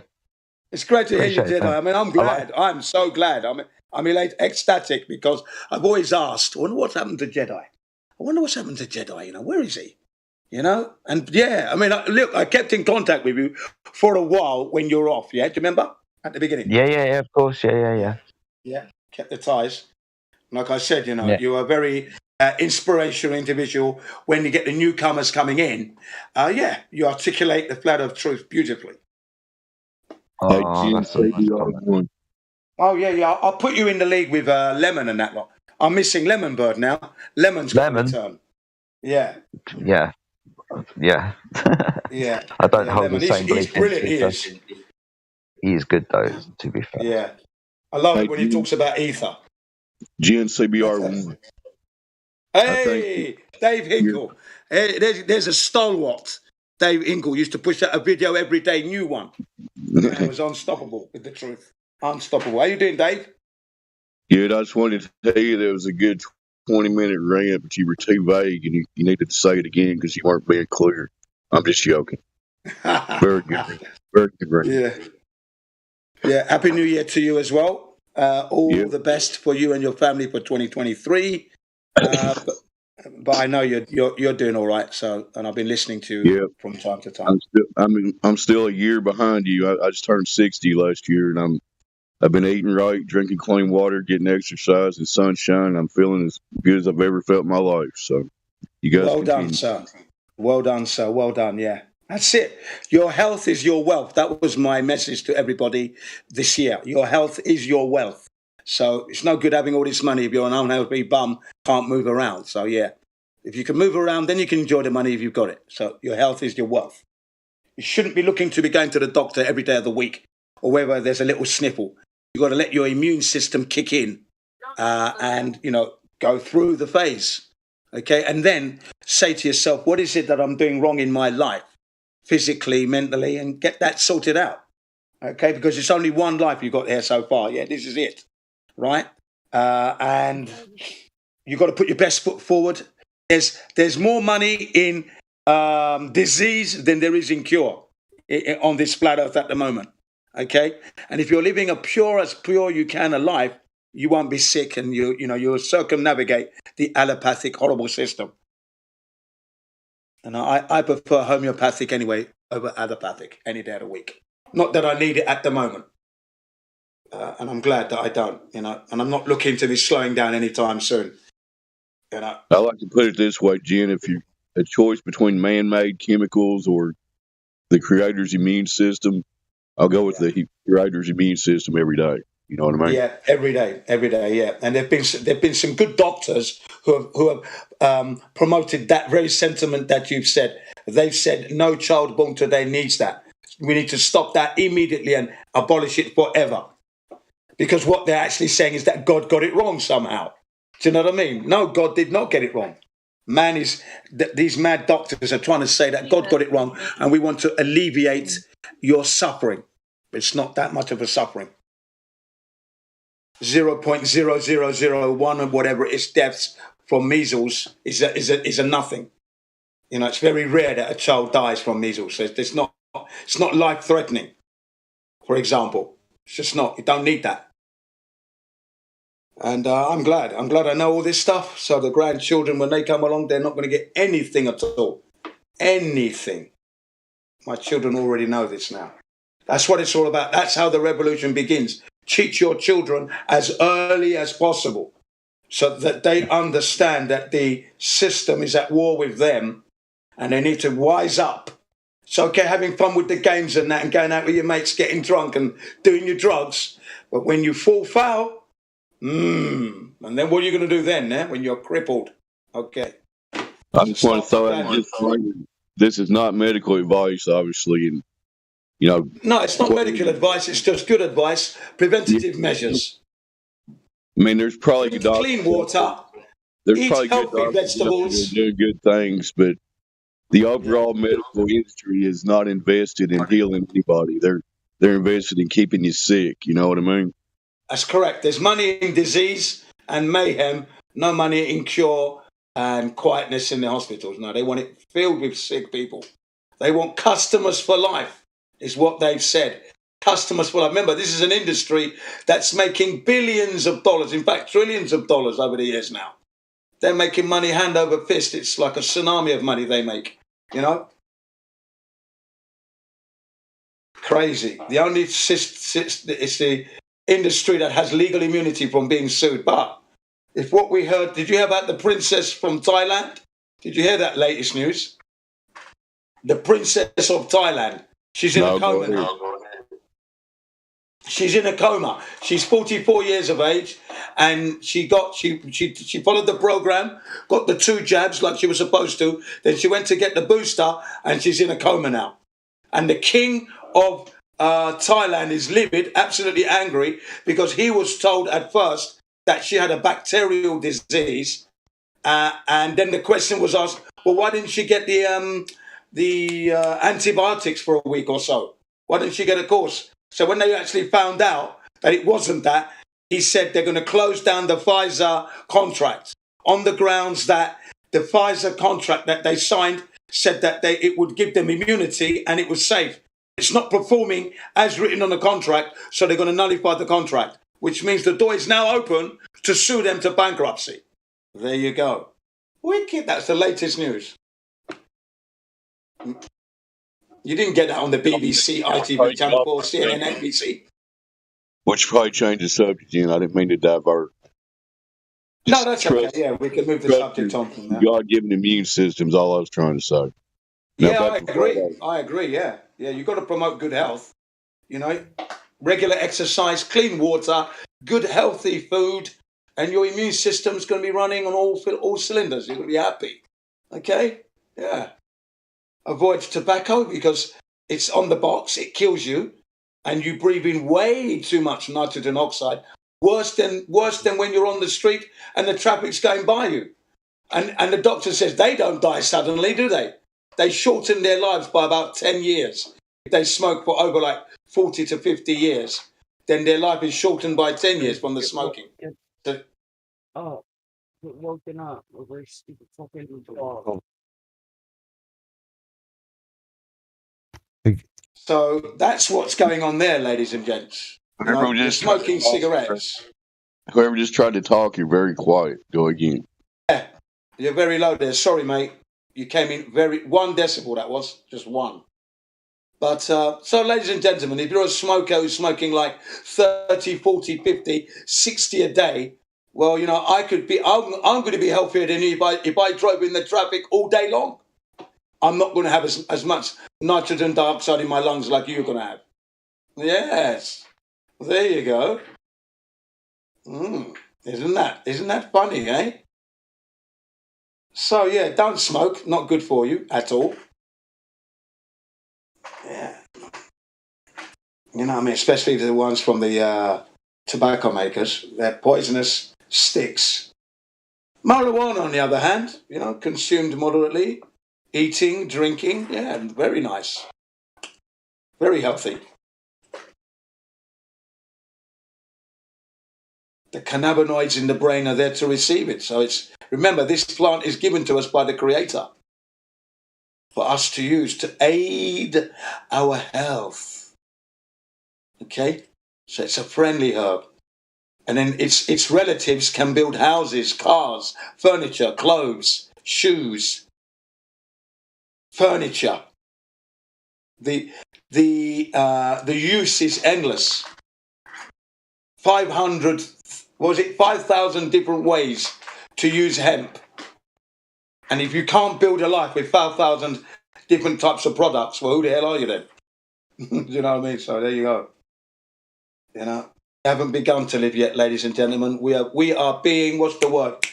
It's great to hear you, Appreciate it, Jedi. man. I mean, I'm glad. I'm so glad. I'm ecstatic because I've always asked, I wonder what's happened to Jedi. I wonder what's happened to Jedi. You know, where is he? You know, and yeah, I mean, look, I kept in contact with you for a while when you were off. Yeah, do you remember at the beginning? Yeah, of course. Yeah. Yeah, kept the ties. Like I said, you know, Yeah. you're a very inspirational individual. When you get the newcomers coming in, yeah, you articulate the flat of truth beautifully. Oh, that's a nice comment. Oh yeah. I'll put you in the league with Lemon and that lot. I'm missing Lemon Bird now. Lemon's got a return. Yeah. Yeah. Yeah. I don't hold Lemon. the same He's belief. brilliant. He is. He is good though, to be fair. Yeah. I love it when he talks about ether. GNCBR1. Hey, Dave Hinkle. Hey, there's a stalwart. Dave Hinkle used to push out a video every day, new one. It was unstoppable with the truth. Unstoppable. How you doing, Dave? Good. I just wanted to tell you there was a good 20-minute rant, but you were too vague, and you needed to say it again because you weren't being clear. I'm just joking. Very good. Very good rant. Yeah. Happy New Year to you as well. All the best for you and your family for 2023. But I know you're doing all right. So, and I've been listening to you from time to time. I'm still a year behind you. I just turned 60 last year, and I've been eating right, drinking clean water, getting exercise and sunshine. I'm feeling as good as I've ever felt in my life. So, you guys. Well done, sir. Well done, sir. Well done. Yeah, that's it. Your health is your wealth. That was my message to everybody this year. Your health is your wealth. So it's no good having all this money if you're an unhealthy bum, can't move around. So yeah, if you can move around, then you can enjoy the money if you've got it. So your health is your wealth. You shouldn't be looking to be going to the doctor every day of the week or whether there's a little sniffle. You've got to let your immune system kick in and, you know, go through the phase. Okay. And then say to yourself, what is it that I'm doing wrong in my life, physically, mentally, and get that sorted out. Okay. Because it's only one life you've got here so far. Yeah. This is it. Right. And you've got to put your best foot forward. There's more money in disease than there is in cure on this flat earth at the moment. Okay, and if you're living as pure you can a life, you won't be sick, and you'll circumnavigate the allopathic horrible system. And I prefer homeopathic anyway over allopathic any day of the week. Not that I need it at the moment, and I'm glad that I don't. And I'm not looking to be slowing down anytime soon. I like to put it this way, Jen: if you're a choice between man-made chemicals or the Creator's immune system, I'll go with the Creator's immune system every day. You know what I mean? Yeah, every day. Yeah, and there've been some good doctors who have promoted that very sentiment that you've said. They've said no child born today needs that. We need to stop that immediately and abolish it forever. Because what they're actually saying is that God got it wrong somehow. Do you know what I mean? No, God did not get it wrong. These mad doctors are trying to say that God got it wrong, and we want to alleviate your suffering. It's not that much of a suffering. 0.0001 or whatever it is deaths from measles is a nothing. You know, it's very rare that a child dies from measles. It's not life threatening. For example, it's just not. You don't need that. And I'm glad I know all this stuff. So the grandchildren, when they come along, they're not going to get anything at all. Anything. My children already know this now. That's what it's all about. That's how the revolution begins. Teach your children as early as possible so that they understand that the system is at war with them and they need to wise up. It's okay having fun with the games and that and going out with your mates, getting drunk and doing your drugs. But when you fall foul, and then what are you going to do then, when you're crippled? Okay. I just want to throw out this is not medical advice, obviously, and No, it's not medical advice. It's just good advice. Preventative measures. I mean, there's probably good clean water. There's probably good vegetables doing good things, but the overall medical industry is not invested in healing anybody. They're invested in keeping you sick. You know what I mean? That's correct. There's money in disease and mayhem, No money in cure and quietness in the hospitals. No, they want it filled with sick people. They want customers for life, is what they've said. Customers for life. Remember, this is an industry that's making billions of dollars, in fact, trillions of dollars over the years now. They're making money hand over fist. It's like a tsunami of money they make, you know? Crazy. The only it's the industry that has legal immunity from being sued. But if what we heard, did you hear about the princess from Thailand? Did you hear that latest news? The princess of Thailand. She's in a coma now. She's in a coma. She's 44 years of age, and she followed the program, got the 2 jabs like she was supposed to. Then she went to get the booster, and she's in a coma now. And the king of Thailand is livid, absolutely angry, because he was told at first that she had a bacterial disease, and then the question was asked, well, why didn't she get the antibiotics for a week or so? Why didn't she get a course? So when they actually found out that it wasn't that, he said they're going to close down the Pfizer contract on the grounds that the Pfizer contract that they signed said that it would give them immunity and it was safe. It's not performing as written on the contract, so they're going to nullify the contract, which means the door is now open to sue them to bankruptcy. There you go. Wicked. That's the latest news. You didn't get that on the BBC, ITV, Channel 4, CNN, NBC. Which probably changed the subject, you know. I didn't mean to divert. No, that's okay. Yeah, we can move the subject on from there. God-given immune system is all I was trying to say. Now, Yeah, I agree. I agree, yeah. Yeah, you've got to promote good health. You know, regular exercise, clean water, good healthy food, and your immune system's going to be running on all cylinders. You're going to be happy. Okay? Yeah. Avoid tobacco because it's on the box, it kills you, and you breathe in way too much nitrogen oxide. Worse than when you're on the street and the traffic's going by you. And the doctor says they don't die suddenly, do they? They shorten their lives by about 10 years. If they smoke for over like 40 to 50 years, then their life is shortened by 10 years from the smoking. So, Oh, we're woken up. We're stupid fucking dog. so that's what's going on there, ladies and gents. You know, you're smoking cigarettes. Whoever just tried to talk, you're very quiet. Go again. Yeah, you're very low there. Sorry, mate. You came in 1 decibel, that was, just 1. But, so ladies and gentlemen, if you're a smoker who's smoking like 30, 40, 50, 60 a day, well, you know, I'm going to be healthier than you if I drove in the traffic all day long. I'm not going to have as much nitrogen dioxide in my lungs like you're going to have. Yes. There you go. Isn't that funny, eh? So, yeah, don't smoke. Not good for you at all. Yeah. You know what I mean? Especially the ones from the tobacco makers. They're poisonous sticks. Marijuana, on the other hand, you know, consumed moderately. Eating, drinking, yeah, very nice. Very healthy. The cannabinoids in the brain are there to receive it. So remember, this plant is given to us by the Creator for us to use to aid our health. Okay? So it's a friendly herb. And then its relatives can build houses, cars, furniture, clothes, shoes, furniture. The use is endless. 5,000 different ways to use hemp. And if you can't build a life with 5,000 different types of products, well, who the hell are you then? Do you know what I mean? So there you go. You know, we haven't begun to live yet, ladies and gentlemen. We are being, what's the word?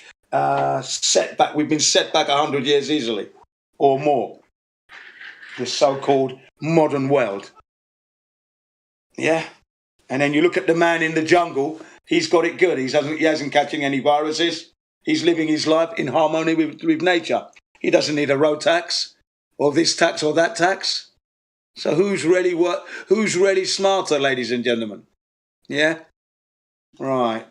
Set back. We've been set back 100 years easily or more. The so-called modern world. Yeah. And then you look at the man in the jungle, he's got it good. He hasn't catching any viruses. He's living his life in harmony with nature. He doesn't need a road tax or this tax or that tax. So who's really smarter, ladies and gentlemen? Yeah? Right.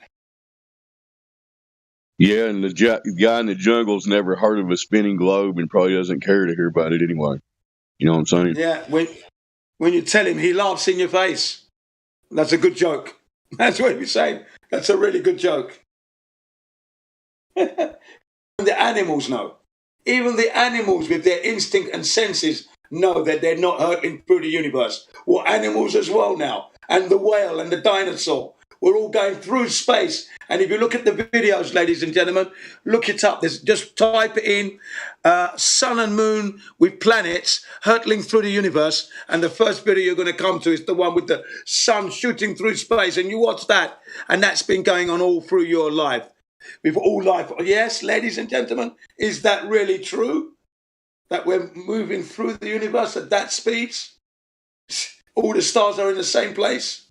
Yeah, and the guy in the jungle's never heard of a spinning globe and probably doesn't care to hear about it anyway. You know what I'm saying? Yeah, when you tell him, he laughs in your face. That's a good joke. That's what he's saying. That's a really good joke. The animals know. Even the animals with their instinct and senses know that they're not hurtling through the universe. We're animals as well now. And the whale and the dinosaur. We're all going through space. And if you look at the videos, ladies and gentlemen, look it up. Just type in sun and moon with planets hurtling through the universe. And the first video you're going to come to is the one with the sun shooting through space. And you watch that. And that's been going on all through your life. With all life. Yes, ladies and gentlemen, is that really true? That we're moving through the universe at that speed? All the stars are in the same place?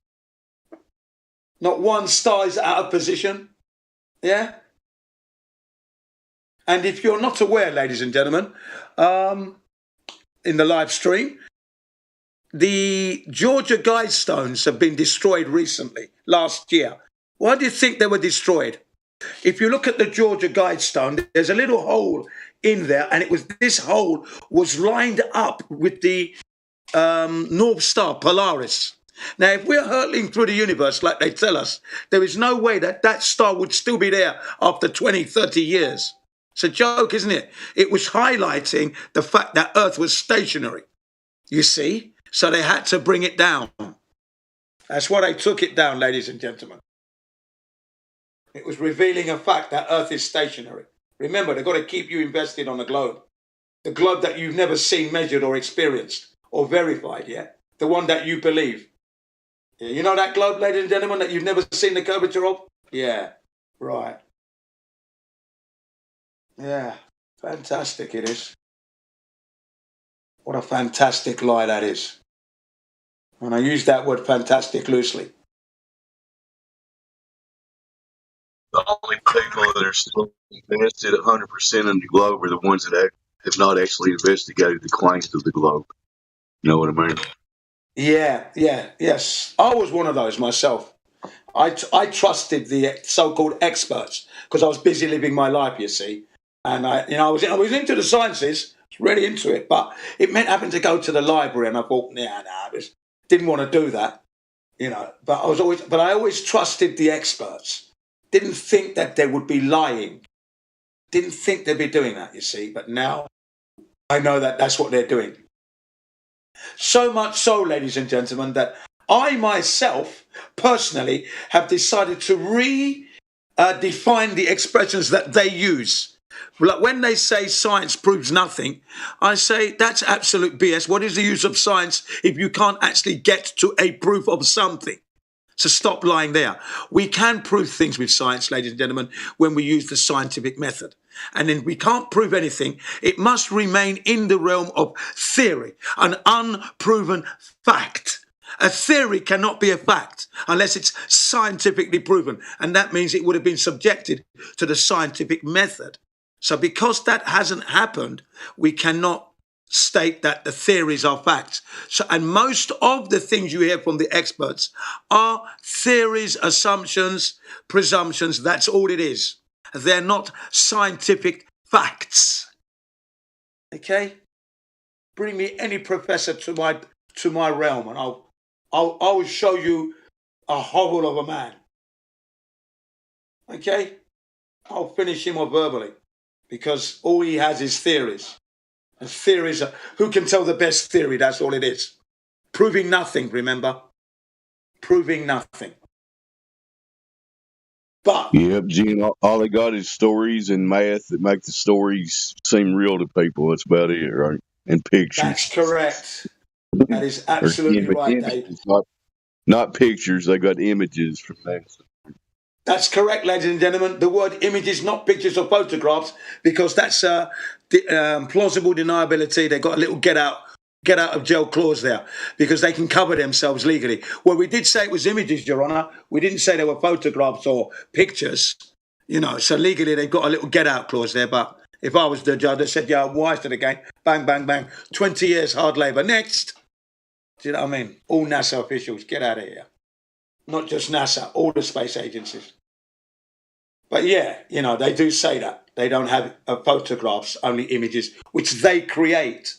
Not one star is out of position? Yeah? And if you're not aware, ladies and gentlemen, in the live stream, the Georgia Guidestones have been destroyed recently, last year. Why do you think they were destroyed? If you look at the Georgia Guidestone, there's a little hole in there, and this hole was lined up with the North Star, Polaris. Now, if we're hurtling through the universe like they tell us, there is no way that that star would still be there after 20, 30 years. It's a joke, isn't it? It was highlighting the fact that Earth was stationary, you see? So they had to bring it down. That's why they took it down, ladies and gentlemen. It was revealing a fact that Earth is stationary. Remember, they've got to keep you invested on the globe that you've never seen, measured or experienced or verified yet, the one that you believe. Yeah, you know that globe, ladies and gentlemen, that you've never seen the curvature of? Yeah, right. Yeah, fantastic it is. What a fantastic lie that is. And I use that word fantastic loosely. The only people that are still invested 100% in the globe are the ones that have not actually investigated the claims of the globe. You know what I mean? Yes. I was one of those myself. I trusted the so-called experts because I was busy living my life, you see. And I was into the sciences, really into it, but it meant having to go to the library, and I thought, I didn't want to do that, you know. But I always trusted the experts. Didn't think that they would be lying. Didn't think they'd be doing that, you see. But now I know that that's what they're doing. So much so, ladies and gentlemen, that I myself personally have decided to redefine the expressions that they use. Like when they say science proves nothing, I say that's absolute BS. What is the use of science if you can't actually get to a proof of something? So stop lying there. We can prove things with science, ladies and gentlemen, when we use the scientific method. And then we can't prove anything. It must remain in the realm of theory, an unproven fact. A theory cannot be a fact unless it's scientifically proven. And that means it would have been subjected to the scientific method. So because that hasn't happened, we cannot state that the theories are facts. And most of the things you hear from the experts are theories, assumptions, presumptions. That's all it is. They're not scientific facts. Okay? Bring me any professor to my realm, and I'll show you a hovel of a man. Okay? I'll finish him off verbally, because all he has is theories. And theories are, who can tell the best theory? That's all it is. Proving nothing, remember? Proving nothing. But yep, Gene, all they got is stories and math that make the stories seem real to people. That's about it, right? And pictures. That's correct. That is absolutely right, Dave. Not pictures, they got images from NASA. That's correct, ladies and gentlemen. The word images, not pictures or photographs, because that's plausible deniability. They got a little get out of jail clause there, because they can cover themselves legally. Well, we did say it was images, Your Honour. We didn't say they were photographs or pictures, you know. So legally, they've got a little get out clause there. But if I was the judge, I said, yeah, I'm wise to the game. Bang, bang, bang. 20 years hard labour. Next. Do you know what I mean? All NASA officials, get out of here. Not just NASA, all the space agencies. But yeah, you know, they do say that. They don't have photographs, only images, which they create.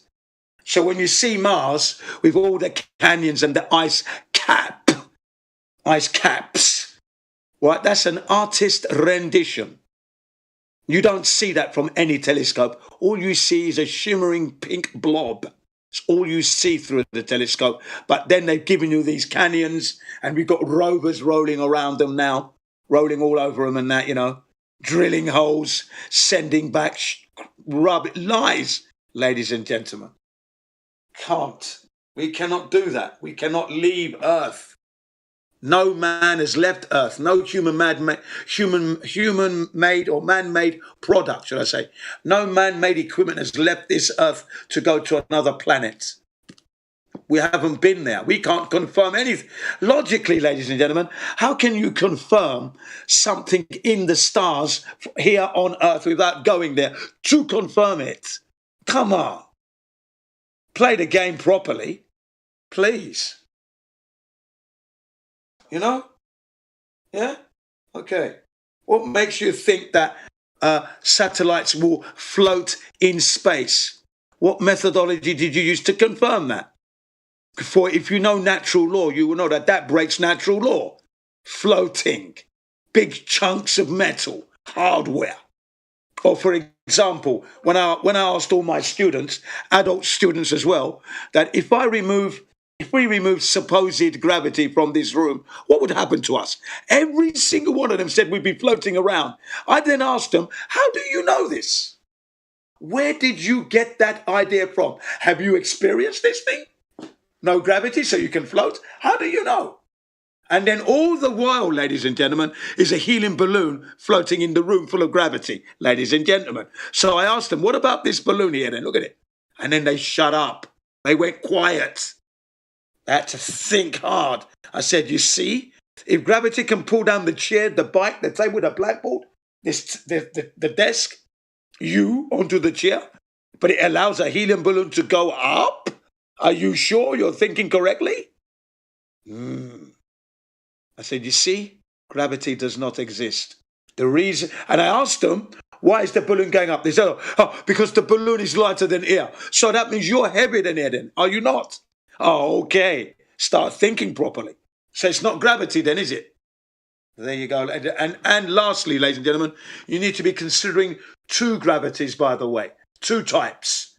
So when you see Mars with all the canyons and the ice caps, right, that's an artist rendition. You don't see that from any telescope. All you see is a shimmering pink blob. It's all you see through the telescope. But then they've given you these canyons, and we've got rovers rolling around them now, rolling all over them and that, you know, drilling holes, sending back lies, ladies and gentlemen. We cannot do that. We cannot leave Earth. No man has left Earth. No human-made or man-made product, should I say. No man-made equipment has left this Earth to go to another planet. We haven't been there. We can't confirm anything. Logically, ladies and gentlemen, how can you confirm something in the stars here on Earth without going there to confirm it? Come on. Play the game properly, please. You know? Yeah? Okay. What makes you think that satellites will float in space? What methodology did you use to confirm that? For if you know natural law, you will know that that breaks natural law. Floating. Big chunks of metal. Hardware. Or for example, when I asked all my students, adult students as well, that if we remove supposed gravity from this room, what would happen to us? Every single one of them said we'd be floating around. I then asked them, how do you know this? Where did you get that idea from? Have you experienced this thing? No gravity, so you can float? How do you know? And then all the while, ladies and gentlemen, is a helium balloon floating in the room full of gravity, ladies and gentlemen. So I asked them, what about this balloon here then? Look at it. And then they shut up. They went quiet. I had to think hard. I said, you see, if gravity can pull down the chair, the bike, the table, the blackboard, the desk, you onto the chair, but it allows a helium balloon to go up? Are you sure you're thinking correctly? I said, you see, gravity does not exist. The reason, and I asked them, why is the balloon going up? They said, oh, because the balloon is lighter than air. So that means you're heavier than air then, are you not? Oh, okay. Start thinking properly. So it's not gravity then, is it? There you go. And lastly, ladies and gentlemen, you need to be considering two gravities, by the way. Two types.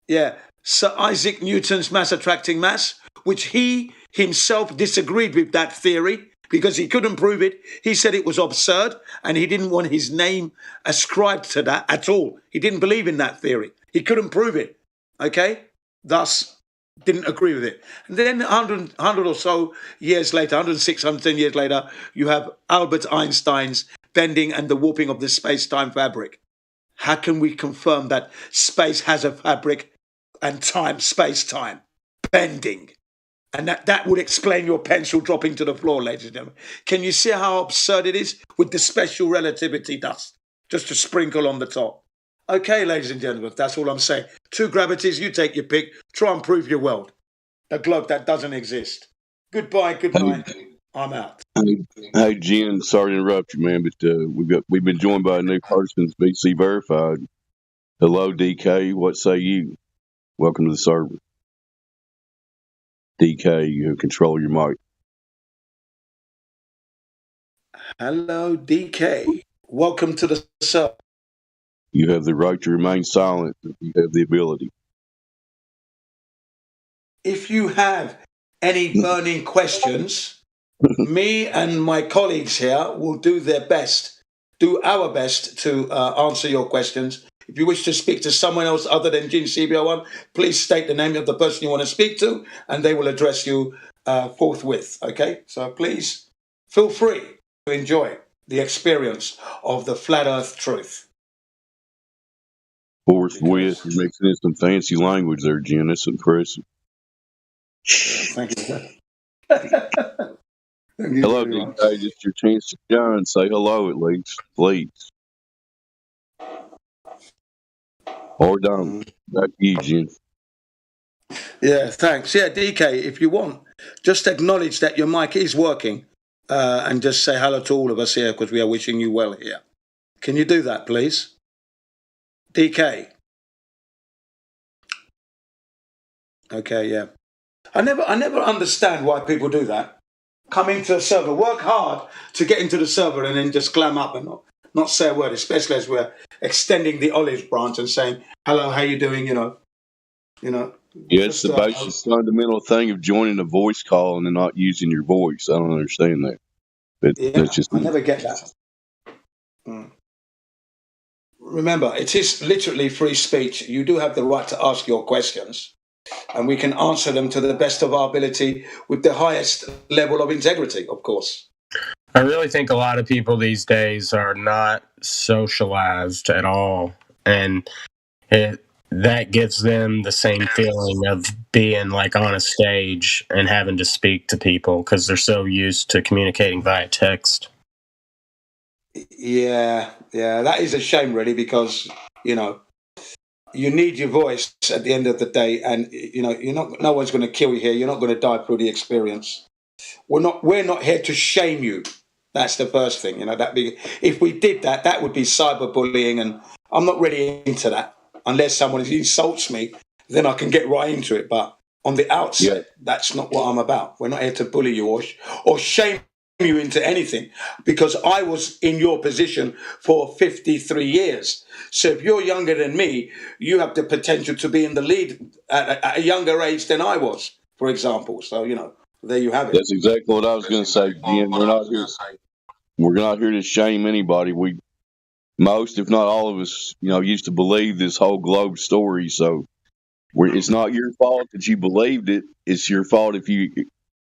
Yeah. Sir Isaac Newton's mass attracting mass, which he himself disagreed with that theory because he couldn't prove it. He said it was absurd and he didn't want his name ascribed to that at all. He didn't believe in that theory. He couldn't prove it. Okay? Thus, didn't agree with it. And then 100 or so years later, 106, 110 years later, you have Albert Einstein's bending and the warping of the space-time fabric. How can we confirm that space has a fabric and time, space-time, bending? And that would explain your pencil dropping to the floor, ladies and gentlemen. Can you see how absurd it is with the special relativity dust? Just to sprinkle on the top. Okay, ladies and gentlemen, that's all I'm saying. Two gravities, you take your pick. Try and prove your world. A globe that doesn't exist. Goodbye, good night. I'm out. Hey, Jen, sorry to interrupt you, man, but we've been joined by a new person, BC Verified. Hello, DK. What say you? Welcome to the server. DK, you control your mic. Hello, DK. Welcome to the server. You have the right to remain silent if you have the ability. If you have any burning questions, me and my colleagues here will do our best to answer your questions. If you wish to speak to someone else other than Jin CBO1, please state the name of the person you want to speak to, and they will address you forthwith. Okay? So please feel free to enjoy the experience of the Flat Earth Truth. Forthwith, you're mixing in some fancy language there, Jen. That's impressive. Thank you. Hello, DK. Just your chance to shine. Say hello at least, please. Or don't. Back to you, Jen. Yeah, thanks. Yeah, DK, if you want, just acknowledge that your mic is working. and just say hello to all of us here because we are wishing you well here. Can you do that, please? DK. Okay, yeah. I never understand why people do that. Come into a server, work hard to get into the server, and then just clam up and not say a word, especially as we're extending the olive branch and saying, hello, how you doing, you know. Yeah, it's the basic fundamental thing of joining a voice call and then not using your voice. I don't understand that. But Yeah, that's just I never get that. Remember, it is literally free speech. You do have the right to ask your questions, and we can answer them to the best of our ability with the highest level of integrity, of course. I really think a lot of people these days are not socialized at all, and that gives them the same feeling of being like on a stage and having to speak to people because they're so used to communicating via text. Yeah, that is a shame, really, because you need your voice at the end of the day, and no one's going to kill you here. You're not going to die through the experience. We're not here to shame you. That's the first thing. If we did that, that would be cyberbullying, and I'm not really into that. Unless someone insults me, then I can get right into it. But on the outset, that's not what I'm about. We're not here to bully you or shame you into anything, because I was in your position for 53 years. So if you're younger than me, you have the potential to be in the lead at a younger age than I was, for example. So, there you have it. That's exactly what I was going to say, Jen. We're not here to shame anybody. Most, if not all of us, used to believe this whole globe story. So it's not your fault that you believed it. It's your fault if you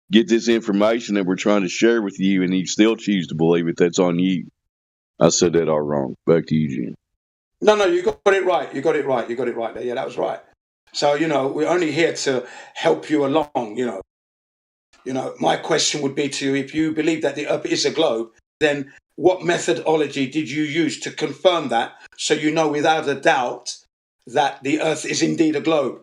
get this information that we're trying to share with you and you still choose to believe it. That's on you. I said that all wrong. Back to you, Jim. No, you got it right. You got it right there. Yeah, that was right. So, we're only here to help you along, My question would be to you, if you believe that the Earth is a globe, then what methodology did you use to confirm that, so you know without a doubt that the Earth is indeed a globe?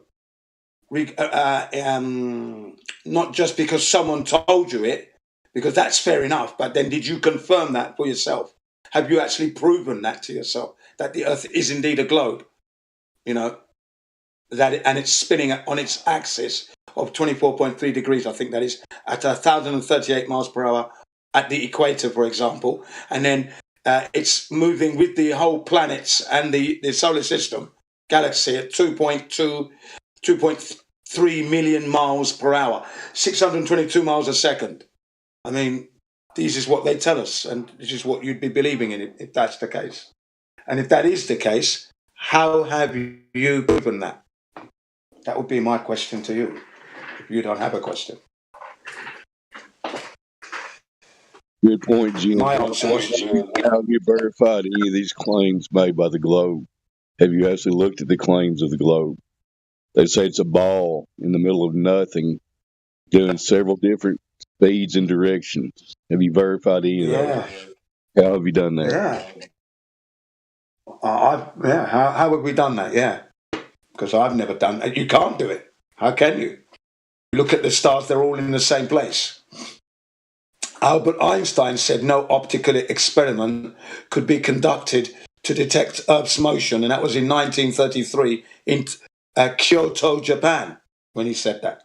Not just because someone told you it, because that's fair enough, but then did you confirm that for yourself? Have you actually proven that to yourself, that the Earth is indeed a globe? And it's spinning on its axis of 24.3 degrees, I think that is, at 1,038 miles per hour at the equator, for example, and then it's moving with the whole planets and the solar system, galaxy, at 2.3 million miles per hour, 622 miles a second. I mean, this is what they tell us, and this is what you'd be believing in if that's the case. And if that is the case, how have you proven that? That would be my question to you, if you don't have a question. Good point, Jim. My answer was, have you verified any of these claims made by the globe? Have you actually looked at the claims of the globe? They say it's a ball in the middle of nothing, doing several different speeds and directions. Have you verified any of those? How have you done that? How have we done that? Yeah, because I've never done that. You can't do it. How can you? Look at the stars; they're all in the same place. Albert Einstein said no optical experiment could be conducted to detect Earth's motion, and that was in 1933 in Kyoto, Japan, when he said that.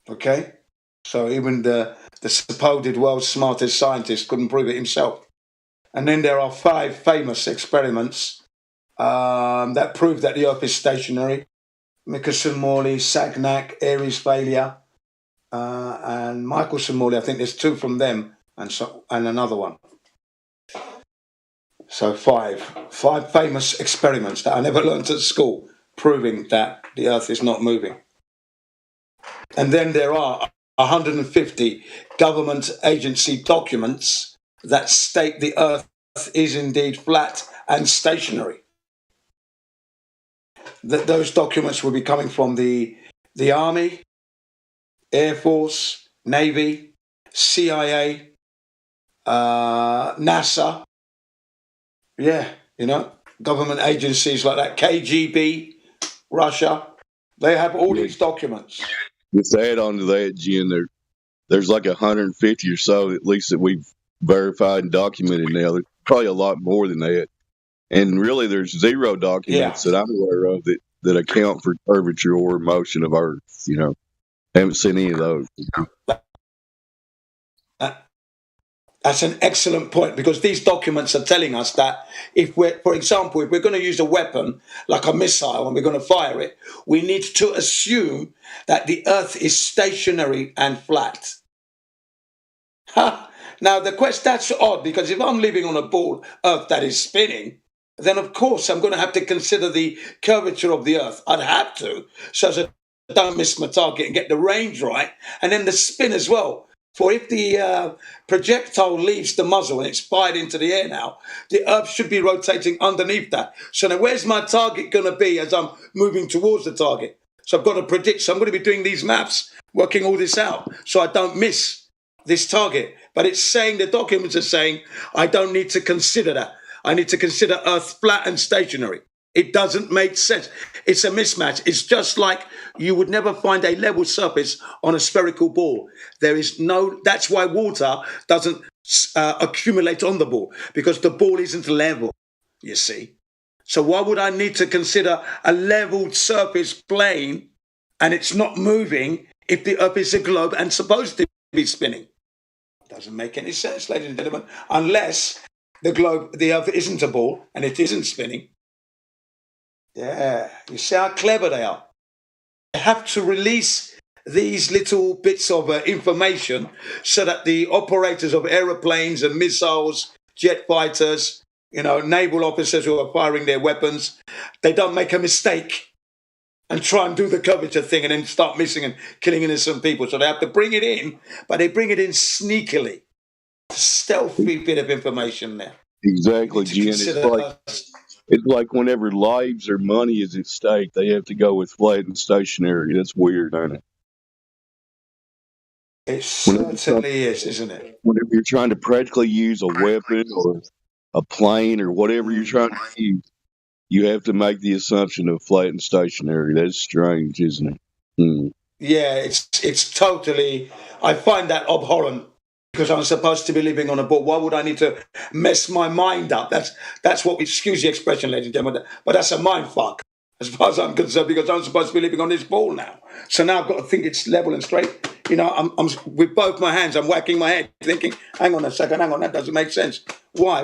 Okay? So even the supposed world's smartest scientist couldn't prove it himself. And then there are 5 famous experiments that prove that the Earth is stationary. Michelson-Morley, Sagnac, Airy's failure, and Michelson-Morley. I think there's 2 from them and another one. So 5 famous experiments that I never learned at school, proving that the Earth is not moving. And then there are 150 government agency documents that state the Earth is indeed flat and stationary. Those documents will be coming from the Army, Air Force, Navy, CIA, NASA. Yeah, government agencies like that, KGB, Russia, they have all these documents. Just add on to that, Jen, there's like 150 or so, at least, that we've verified and documented now. There's probably a lot more than that. And really, there's zero documents that I'm aware of that account for curvature or motion of Earth. Haven't seen any of those. That's an excellent point, because these documents are telling us that for example, if we're going to use a weapon like a missile and we're going to fire it, we need to assume that the Earth is stationary and flat. Now, that's odd, because if I'm living on a ball Earth that is spinning, then of course I'm going to have to consider the curvature of the Earth. I'd have to, so that I don't miss my target and get the range right, and then the spin as well. For if the projectile leaves the muzzle and it's fired into the air now, the Earth should be rotating underneath that. So now where's my target going to be as I'm moving towards the target? So I've got to predict. So I'm going to be doing these maps, working all this out, so I don't miss this target. But it's saying, the documents are saying, I don't need to consider that. I need to consider Earth flat and stationary. It doesn't make sense. It's a mismatch. It's just like you would never find a level surface on a spherical ball. That's why water doesn't accumulate on the ball, because the ball isn't level, you see. So why would I need to consider a leveled surface plane and it's not moving if the Earth is a globe and supposed to be spinning? Doesn't make any sense, ladies and gentlemen, unless the Earth isn't a ball and it isn't spinning. Yeah, you see how clever they are. They have to release these little bits of information so that the operators of aeroplanes and missiles, jet fighters, naval officers who are firing their weapons, they don't make a mistake and try and do the curvature thing and then start missing and killing innocent people. So they have to bring it in, but they bring it in sneakily. Stealthy bit of information there. Exactly, Jen. It's like whenever lives or money is at stake, they have to go with flat and stationary. That's weird, isn't it? It certainly is, isn't it? Whenever you're trying to practically use a weapon or a plane or whatever you're trying to use, you have to make the assumption of flat and stationary. That's strange, isn't it? Yeah, it's totally. I find that abhorrent, because I'm supposed to be living on a ball. Why would I need to mess my mind up? That's what, excuse the expression, ladies and gentlemen, but that's a mind fuck as far as I'm concerned, because I'm supposed to be living on this ball now. So now I've got to think it's level and straight. I'm with both my hands, I'm whacking my head, thinking, hang on a second, that doesn't make sense. Why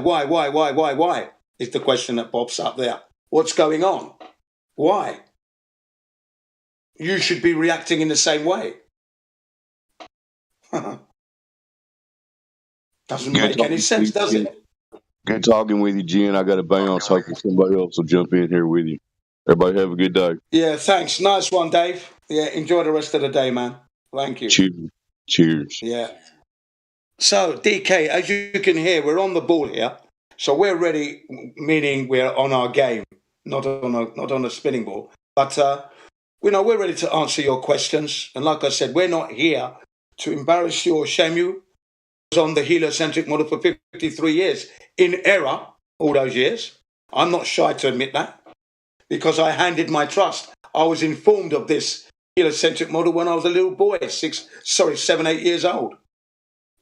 is the question that pops up there. What's going on? Why? You should be reacting in the same way. Doesn't make any sense, does it? Good talking with you, Jen. I got to bounce. Hopefully somebody else will jump in here with you. Everybody have a good day. Yeah, thanks. Nice one, Dave. Yeah, enjoy the rest of the day, man. Thank you. Cheers. Yeah. So, DK, as you can hear, we're on the ball here. So we're ready, meaning we're on our game, not on a spinning ball. But, we're ready to answer your questions. And like I said, we're not here to embarrass you or shame you. I was on the heliocentric model for 53 years in error all those years. I'm not shy to admit that, because I handed my trust. I was informed of this heliocentric model when I was a little boy, 7, 8 years old.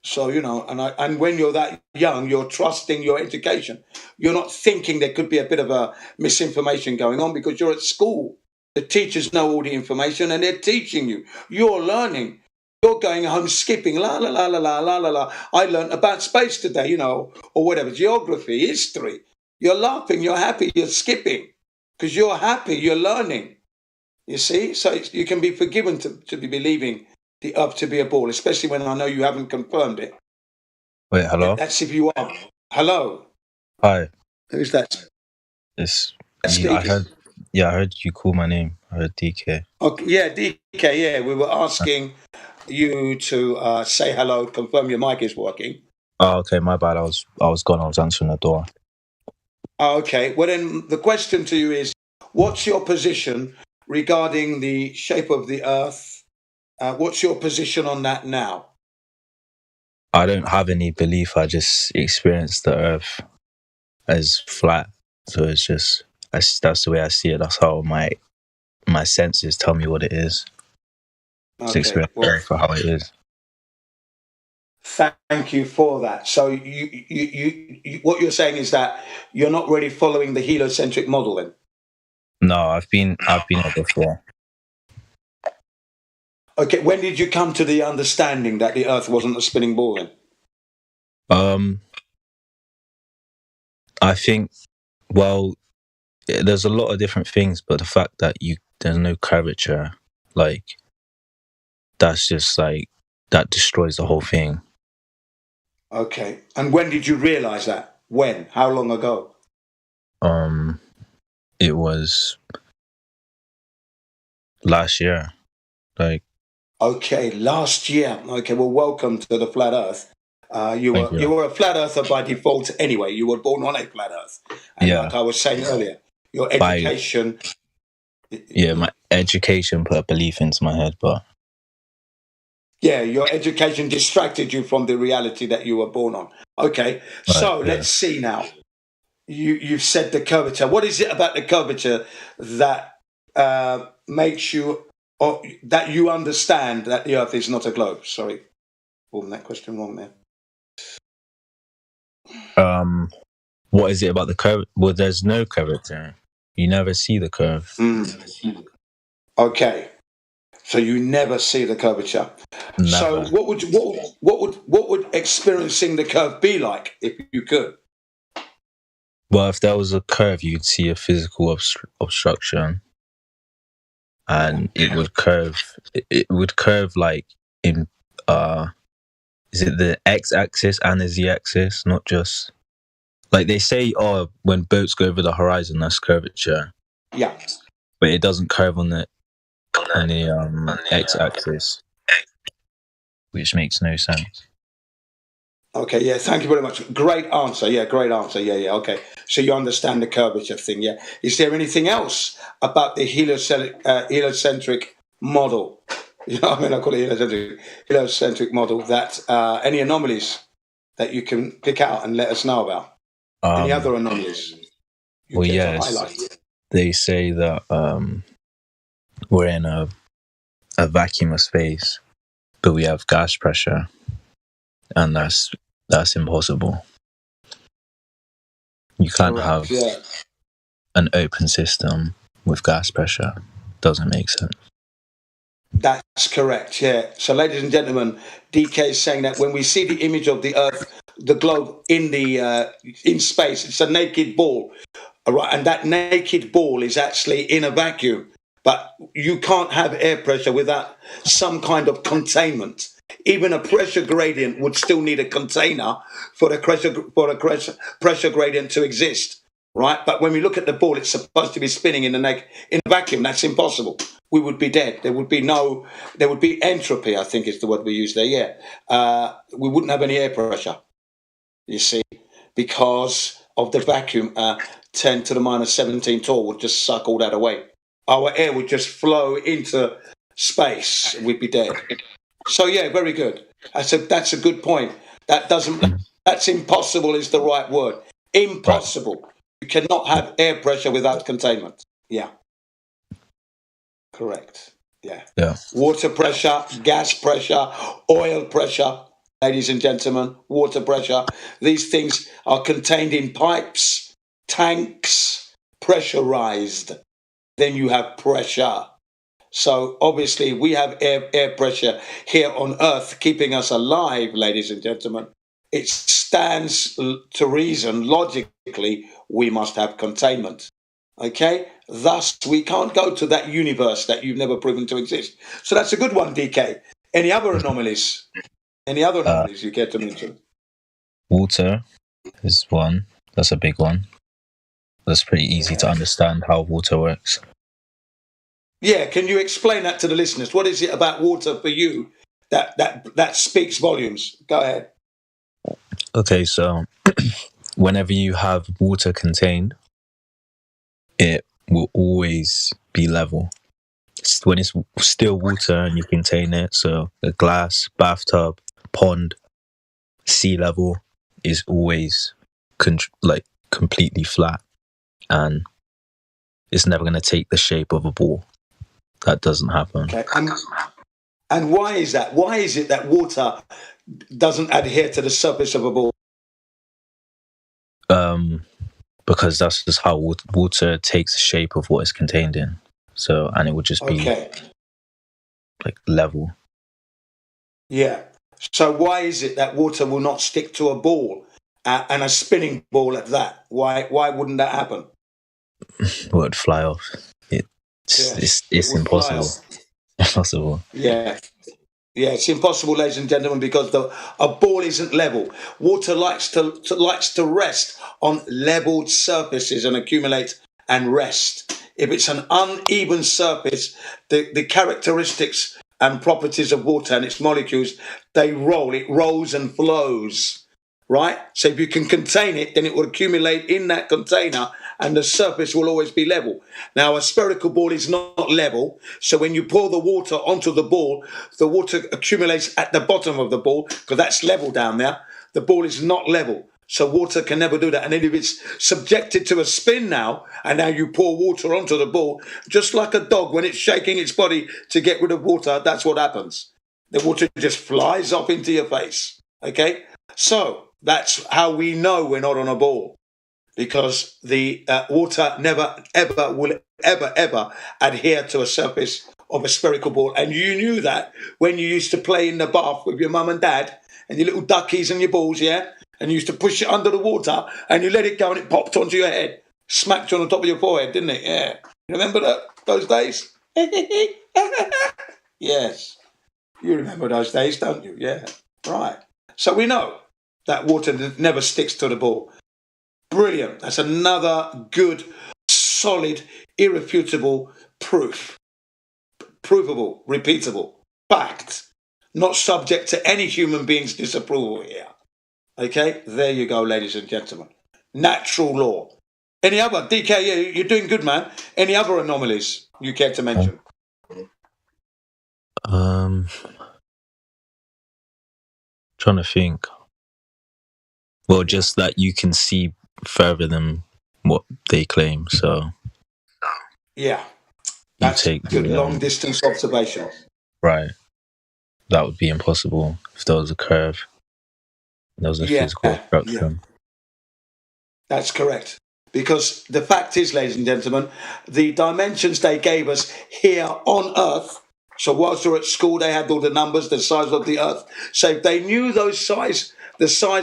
So, and when you're that young, you're trusting your education. You're not thinking there could be a bit of a misinformation going on, because you're at school. The teachers know all the information and they're teaching you. You're learning. You're going home skipping, la, la, la, la, la, la, la, la. I learned about space today, or whatever, geography, history. You're laughing, you're happy, you're skipping, because you're happy, you're learning. You see? So you can be forgiven to be believing the Earth to be a ball, especially when I know you haven't confirmed it. Wait, hello? That's if you are. Hello? Hi. Who's that? It's speaking. I heard you call my name. I heard DK. Okay, yeah, DK, yeah. We were asking you to say hello, confirm your mic is working. Oh, okay, my bad. I was gone. I was answering the door. Oh, okay. Well, then the question to you is, what's your position regarding the shape of the Earth? What's your position on that now? I don't have any belief. I just experience the Earth as flat. So it's just, that's the way I see it. That's how my senses tell me what it is. Just experience the Earth for how it is. Thank you for that. So you what you're saying is that you're not really following the heliocentric model then? No, I've been here before. Okay, when did you come to the understanding that the Earth wasn't a spinning ball then? I think, well, there's a lot of different things, but the fact that there's no curvature, like, that's just like, that destroys the whole thing. Okay, and when did you realize that? When? How long ago? It was last year, like. Okay, last year. Okay, well, welcome to the flat Earth. You were a flat earther by default anyway. You were born on a flat Earth, and like I was saying earlier, your education. My education put a belief into my head, but. Yeah, your education distracted you from the reality that you were born on. Okay, so let's see now. You've said the curvature. What is it about the curvature that makes you, or that you understand that the Earth is not a globe? Sorry, formed that question wrong there. What is it about the curve? Well, there's no curvature. You never see the curve. Okay, so you never see the curvature. Never. So what would experiencing the curve be like if you could? Well, if there was a curve, you'd see a physical obstruction, and it would curve. It would curve like in is it the x-axis and the z-axis, not just like they say. Oh, when boats go over the horizon, that's curvature. Yeah, but it doesn't curve on the x-axis, which makes no sense. Okay, yeah, thank you very much. Great answer. Yeah, great answer. Yeah, okay. So you understand the curvature thing, yeah. Is there anything else about the heliocentric model? You know what I mean? I call it heliocentric model. That any anomalies that you can pick out and let us know about? Any other anomalies? Well, yes. They say that we're in a vacuum of space, but we have gas pressure, and that's impossible. You can't have an open system with gas pressure. Doesn't make sense. That's correct, yeah. So, ladies and gentlemen, DK is saying that when we see the image of the Earth, the globe in space, it's a naked ball, all right? And that naked ball is actually in a vacuum. But you can't have air pressure without some kind of containment. Even a pressure gradient would still need a container for a pressure gradient to exist, right? But when we look at the ball, it's supposed to be spinning in a vacuum. That's impossible. We would be dead. There would be entropy, I think is the word we use there, yeah. We wouldn't have any air pressure, you see, because of the vacuum. 10 to the minus 17 torr would just suck all that away. Our air would just flow into space. We'd be dead. So yeah, very good. That's a good point. That's impossible is the right word. Impossible. Right. You cannot have air pressure without containment. Yeah. Correct. Yeah. Water pressure, gas pressure, oil pressure, ladies and gentlemen, water pressure. These things are contained in pipes, tanks, pressurized. Then you have pressure. So obviously we have air pressure here on Earth keeping us alive, ladies and gentlemen. It stands to reason, logically, we must have containment. Okay? Thus, we can't go to that universe that you've never proven to exist. So that's a good one, DK. Any other anomalies? Any other anomalies you care to mention? Water is one. That's a big one. That's pretty easy to understand how water works. Yeah, can you explain that to the listeners? What is it about water for you that speaks volumes? Go ahead. Okay, so whenever you have water contained, it will always be level. When it's still water and you contain it, so a glass, bathtub, pond, sea level is always completely flat, and it's never going to take the shape of a ball. That doesn't happen. Okay. And why is that? Why is it that water doesn't adhere to the surface of a ball? Because that's just how water takes the shape of what it's contained in. So, and it would just be like level. Yeah. So why is it that water will not stick to a ball and a spinning ball at that? Why wouldn't that happen? Well, it'd fly off. It's impossible. Impossible. Yeah. Yeah, it's impossible, ladies and gentlemen, because a ball isn't level. Water likes to rest on leveled surfaces and accumulate and rest. If it's an uneven surface, the characteristics and properties of water and its molecules, they roll. It rolls and flows, right? So if you can contain it, then it will accumulate in that container and the surface will always be level. Now, a spherical ball is not level, so when you pour the water onto the water accumulates at the bottom of the ball, because that's level down there. The ball is not level, so water can never do that. And then if it's subjected to a spin now, and now you pour water onto the ball, just like a dog, when it's shaking its body to get rid of water, that's what happens. The water just flies off into your face, okay? So that's how we know we're not on a ball. Because the water never, ever will ever adhere to a surface of a spherical ball. And you knew that when you used to play in the bath with your mum and dad and your little duckies and your balls, yeah? And you used to push it under the water and you let it go and it popped onto your head. Smacked you on the top of your forehead, didn't it? Yeah. You remember those days? Yes. You remember those days, don't you? Yeah. Right. So we know that water never sticks to the ball. Brilliant. That's another good, solid, irrefutable proof. Provable, repeatable, fact. Not subject to any human being's disapproval here. Okay? There you go, ladies and gentlemen. Natural law. Any other? DK, you're doing good, man. Any other anomalies you care to mention? Trying to think. Well, just that you can see further than what they claim, so yeah, that's good long distance observation. Right, that would be impossible if there was a curve. There was a physical structure. Yeah. That's correct. Because the fact is, ladies and gentlemen, the dimensions they gave us here on Earth. So whilst we were at school, they had all the numbers, the size of the Earth. So if they knew the size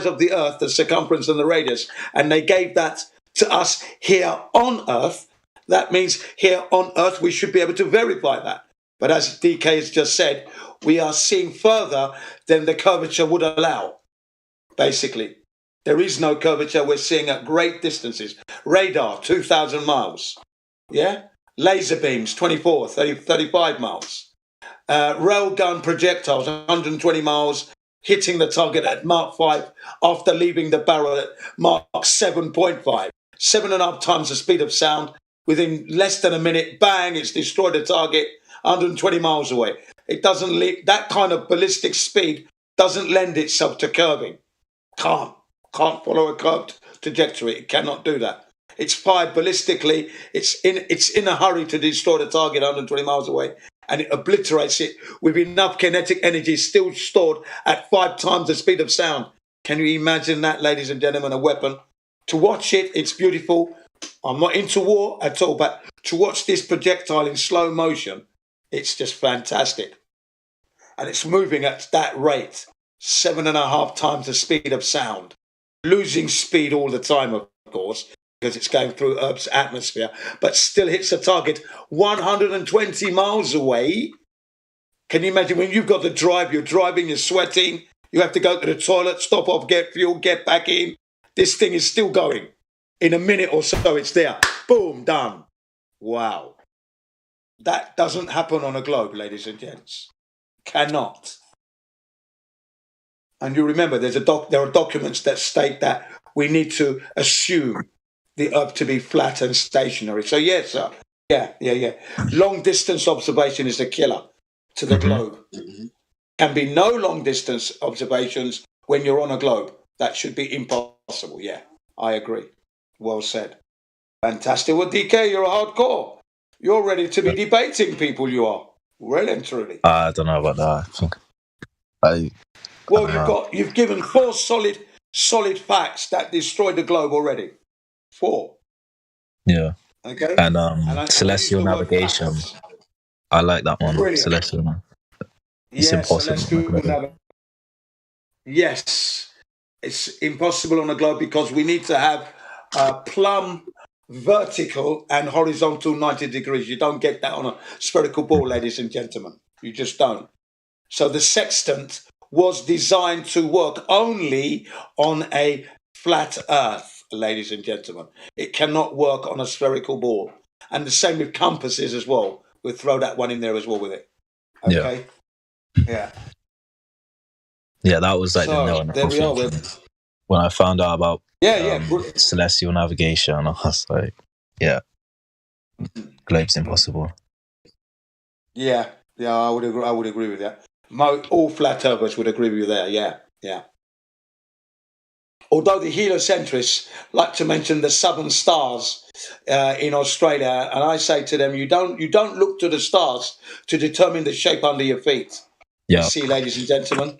of the Earth, the circumference and the radius, and they gave that to us here on Earth, that means here on Earth we should be able to verify that. But as DK has just said, we are seeing further than the curvature would allow, basically. There is no curvature. We're seeing at great distances. Radar, 2,000 miles. Yeah? Laser beams, 24, 30, 35 miles. Railgun projectiles, 120 miles, hitting the target at Mach 5 after leaving the barrel at Mach 7.5. 7.5 times the speed of sound. Within less than a minute, bang, it's destroyed the target 120 miles away. It doesn't that kind of ballistic speed doesn't lend itself to curving. Can't follow a curved trajectory. It cannot do that. It's fired ballistically. It's in a hurry to destroy the target 120 miles away, and it obliterates it with enough kinetic energy still stored at 5 times the speed of sound. Can you imagine that, ladies and gentlemen, a weapon? To watch it, it's beautiful. I'm not into war at all, but to watch this projectile in slow motion, it's just fantastic. And it's moving at that rate, 7.5 times the speed of sound. Losing speed all the time, of course, because it's going through Earth's atmosphere, but still hits the target 120 miles away. Can you imagine when you've got to drive, you're driving, you're sweating, you have to go to the toilet, stop off, get fuel, get back in. This thing is still going. In a minute or so, it's there. Boom, done. Wow. That doesn't happen on a globe, ladies and gents. Cannot. And you remember, there are documents that state that we need to assume the Earth to be flat and stationary. So yes, sir. Yeah. Long distance observation is the killer to the globe. Can be no long distance observations when you're on a globe. That should be impossible. Yeah, I agree. Well said. Fantastic. Well, DK, you're a hardcore. You're ready to be debating people, you are. Well and truly. I don't know about that. I think Well, you've given 4 solid facts that destroyed the globe already. 4. Yeah. Okay. And And I celestial use the word navigation. facts. I like that one. Brilliant. Celestial. It's Yes, impossible. celestial navigation. Yes, it's impossible on a globe because we need to have plumb, vertical, and horizontal 90 degrees. You don't get that on a spherical ball, ladies and gentlemen. You just don't. So the sextant was designed to work only on a flat Earth, ladies and gentlemen. It cannot work on a spherical ball. And the same with compasses as well. We'll throw that one in there as well with it. Okay? Yeah. Yeah, that was like So, the no there we are. when I found out about Brilliant. celestial navigation. I was like, yeah, globe's impossible. Yeah, I would agree. I would agree with that. All flat earthers would agree with you there. Yeah. Although the heliocentrists like to mention the southern stars in Australia, and I say to them, you don't look to the stars to determine the shape under your feet. Yeah. You see, ladies and gentlemen,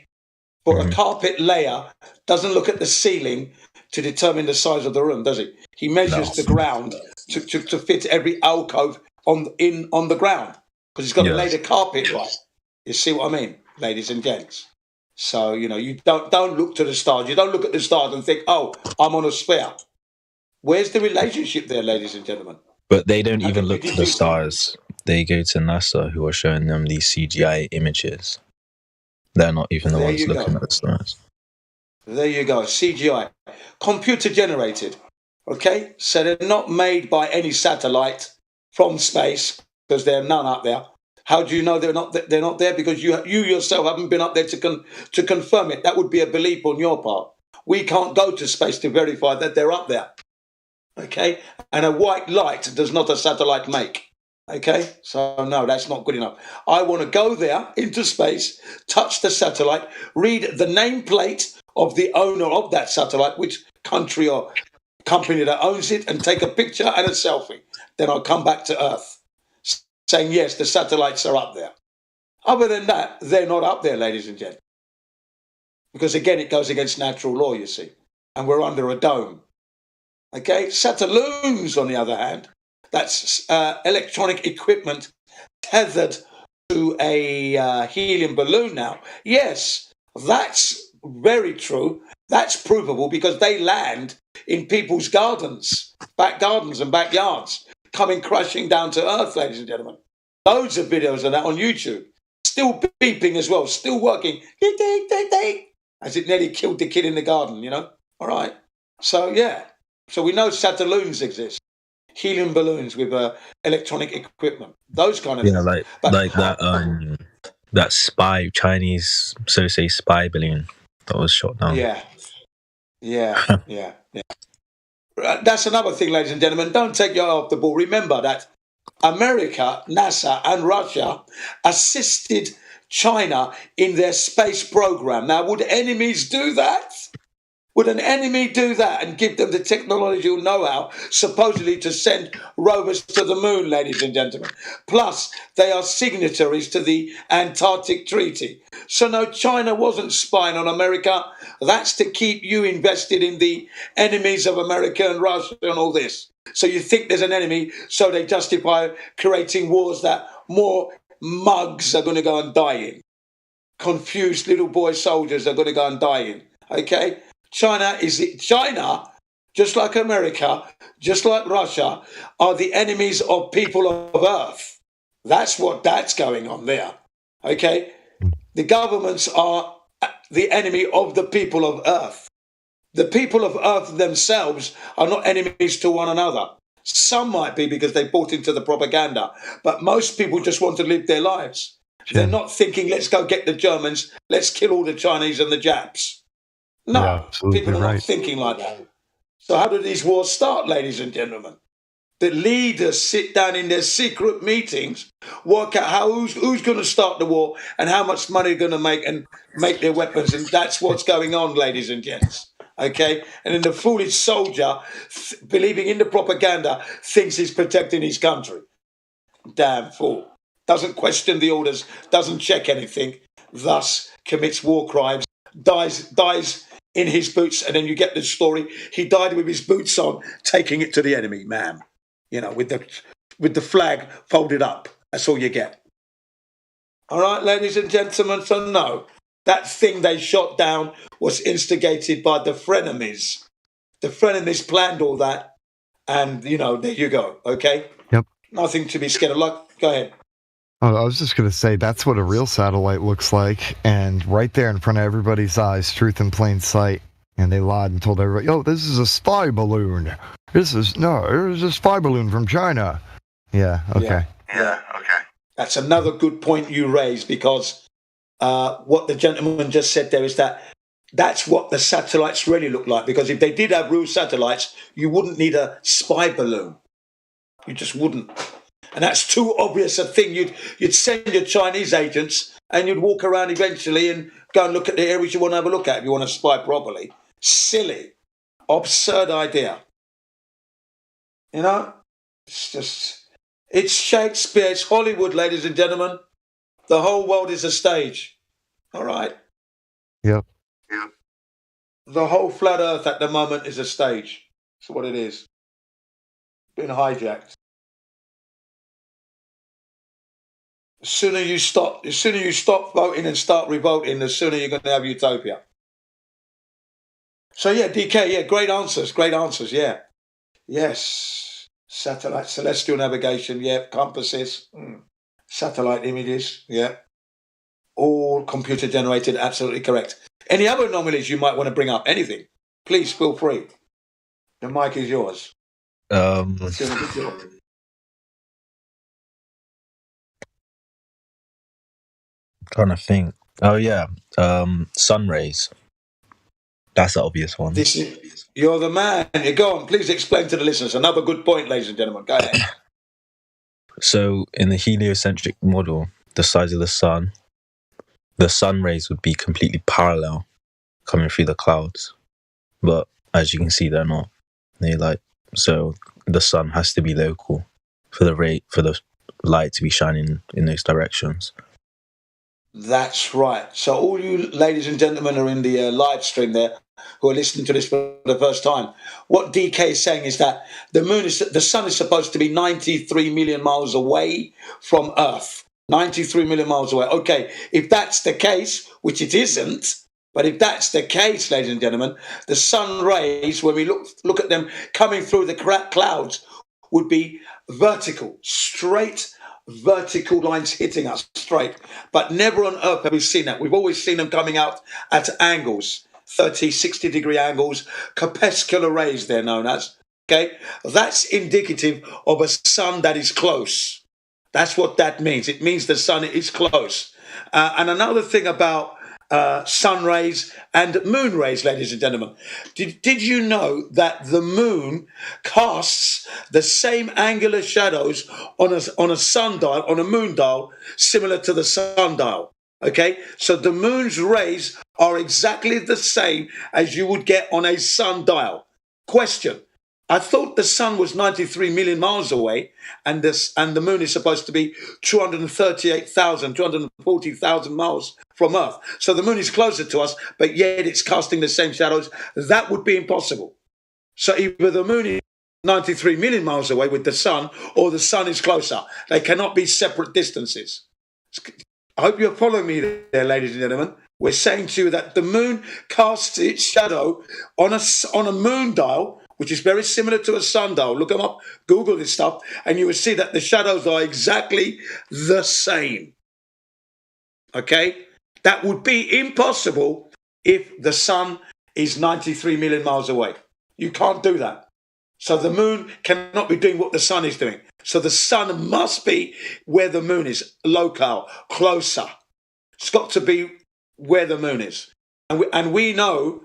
for a carpet layer doesn't look at the ceiling to determine the size of the room, does it? He measures the ground to fit every alcove on the ground because he's got to lay the carpet right. You see what I mean, ladies and gents? So, you don't look to the stars. You don't look at the stars and think, oh, I'm on a sphere. Where's the relationship there, ladies and gentlemen? But they don't even look to the stars. They go to NASA, who are showing them these CGI images. They're not even the ones looking at the stars. There you go. CGI. Computer generated. Okay? So they're not made by any satellite from space because there are none up there. How do you know they're not there? Because you yourself haven't been up there to confirm it. That would be a belief on your part. We can't go to space to verify that they're up there. Okay? And a white light does not a satellite make. Okay? So, no, that's not good enough. I want to go there into space, touch the satellite, read the nameplate of the owner of that satellite, which country or company that owns it, and take a picture and a selfie. Then I'll come back to Earth saying, yes, the satellites are up there. Other than that, they're not up there, ladies and gentlemen. Because, again, it goes against natural law, you see. And we're under a dome. Okay? Satelloons, on the other hand, that's electronic equipment tethered to a helium balloon now. Yes, that's very true. That's provable because they land in people's gardens, back gardens and backyards, coming crashing down to Earth, ladies and gentlemen. Loads of videos of that on YouTube. Still beeping as well, still working. As it nearly killed the kid in the garden, All right. So, yeah. So we know satelloons exist. Helium balloons with electronic equipment. Those kind of things. like that spy, Chinese, so say spy balloon that was shot down. Yeah. That's another thing, ladies and gentlemen. Don't take your eye off the ball. Remember that America, NASA, and Russia assisted China in their space program. Now, would enemies do that? Would an enemy do that and give them the technological know-how, supposedly to send rovers to the moon, ladies and gentlemen? Plus, they are signatories to the Antarctic Treaty. So no, China wasn't spying on America. That's to keep you invested in the enemies of America and Russia and all this. So you think there's an enemy, so they justify creating wars that more mugs are going to go and die in. Confused little boy soldiers are going to go and die in. Okay? China, just like America, just like Russia, are the enemies of people of Earth. That's going on there. Okay? The governments are the enemy of the people of Earth. The people of Earth themselves are not enemies to one another. Some might be because they bought into the propaganda, but most people just want to live their lives. They're not thinking, let's go get the Germans, let's kill all the Chinese and the Japs. No, people are not thinking like that. So how do these wars start, ladies and gentlemen? The leaders sit down in their secret meetings, work out who's going to start the war and how much money they're going to make and make their weapons. And that's what's going on, ladies and gents. Okay? And then the foolish soldier, believing in the propaganda, thinks he's protecting his country. Damn fool. Doesn't question the orders, doesn't check anything, thus commits war crimes, dies in his boots, and then you get the story. He died with his boots on, taking it to the enemy, ma'am. You know, with the flag folded up. That's all you get. All right, ladies and gentlemen. So no, that thing they shot down was instigated by the frenemies. The frenemies planned all that, and you know, there you go. Okay. Yep. Nothing to be scared of. Go ahead. Oh, I was just going to say that's what a real satellite looks like, and right there in front of everybody's eyes, truth in plain sight. And they lied and told everybody, "Oh, this is a spy balloon. It was a spy balloon from China." Yeah. Okay. Yeah. Okay. That's another good point you raised, because what the gentleman just said there is that's what the satellites really look like. Because if they did have real satellites, you wouldn't need a spy balloon. You just wouldn't. And that's too obvious a thing. You'd send your Chinese agents and you'd walk around eventually and go and look at the areas you want to have a look at if you want to spy properly. Silly, absurd idea. You know, it's Shakespeare, it's Hollywood, ladies and gentlemen. The whole world is a stage. All right. Yep. The whole flat earth at the moment is a stage. That's what it is. Been hijacked. The sooner you stop voting and start revolting, the sooner you're going to have utopia. So yeah, DK, yeah, great answers, yeah. Yes, satellite, celestial navigation, yeah, compasses, satellite images, yeah. All computer generated, absolutely correct. Any other anomalies you might want to bring up, anything, please feel free. The mic is yours. Trying to think. Oh yeah, sun rays. That's the obvious one. You're the man. You go on. Please explain to the listeners. Another good point, ladies and gentlemen. Go ahead. So in the heliocentric model, the size of the sun rays would be completely parallel coming through the clouds. But as you can see, they're not. So the sun has to be local for the light to be shining in those directions. That's right. So all you ladies and gentlemen are in the live stream there who are listening to this for the first time. What DK is saying is that the sun is supposed to be 93 million miles away from Earth. 93 million miles away. Okay, if that's the case, which it isn't, but if that's the case, ladies and gentlemen, the sun rays, when we look at them coming through the clouds, would be vertical, straight vertical lines hitting us straight. But never on Earth have we seen that. We've always seen them coming out at angles, 30, 60 degree angles, corpuscular rays they're known as. Okay, that's indicative of a sun that is close. That's what that means. It means the sun is close. And another thing about sun rays and moon rays, ladies and gentlemen. Did you know that the moon casts the same angular shadows on a sundial, on a moon dial, similar to the sundial? Okay, so the moon's rays are exactly the same as you would get on a sundial. Question. I thought the sun was 93 million miles away, and the moon is supposed to be 240,000 miles from Earth. So the moon is closer to us, but yet it's casting the same shadows. That would be impossible. So either the moon is 93 million miles away with the sun, or the sun is closer. They cannot be separate distances. I hope you're following me there, ladies and gentlemen. We're saying to you that the moon casts its shadow on a moon dial, which is very similar to a sundial. Look them up, Google this stuff, and you will see that the shadows are exactly the same. Okay? That would be impossible if the sun is 93 million miles away. You can't do that. So the moon cannot be doing what the sun is doing. So the sun must be where the moon is, locale, closer. It's got to be where the moon is. And we know,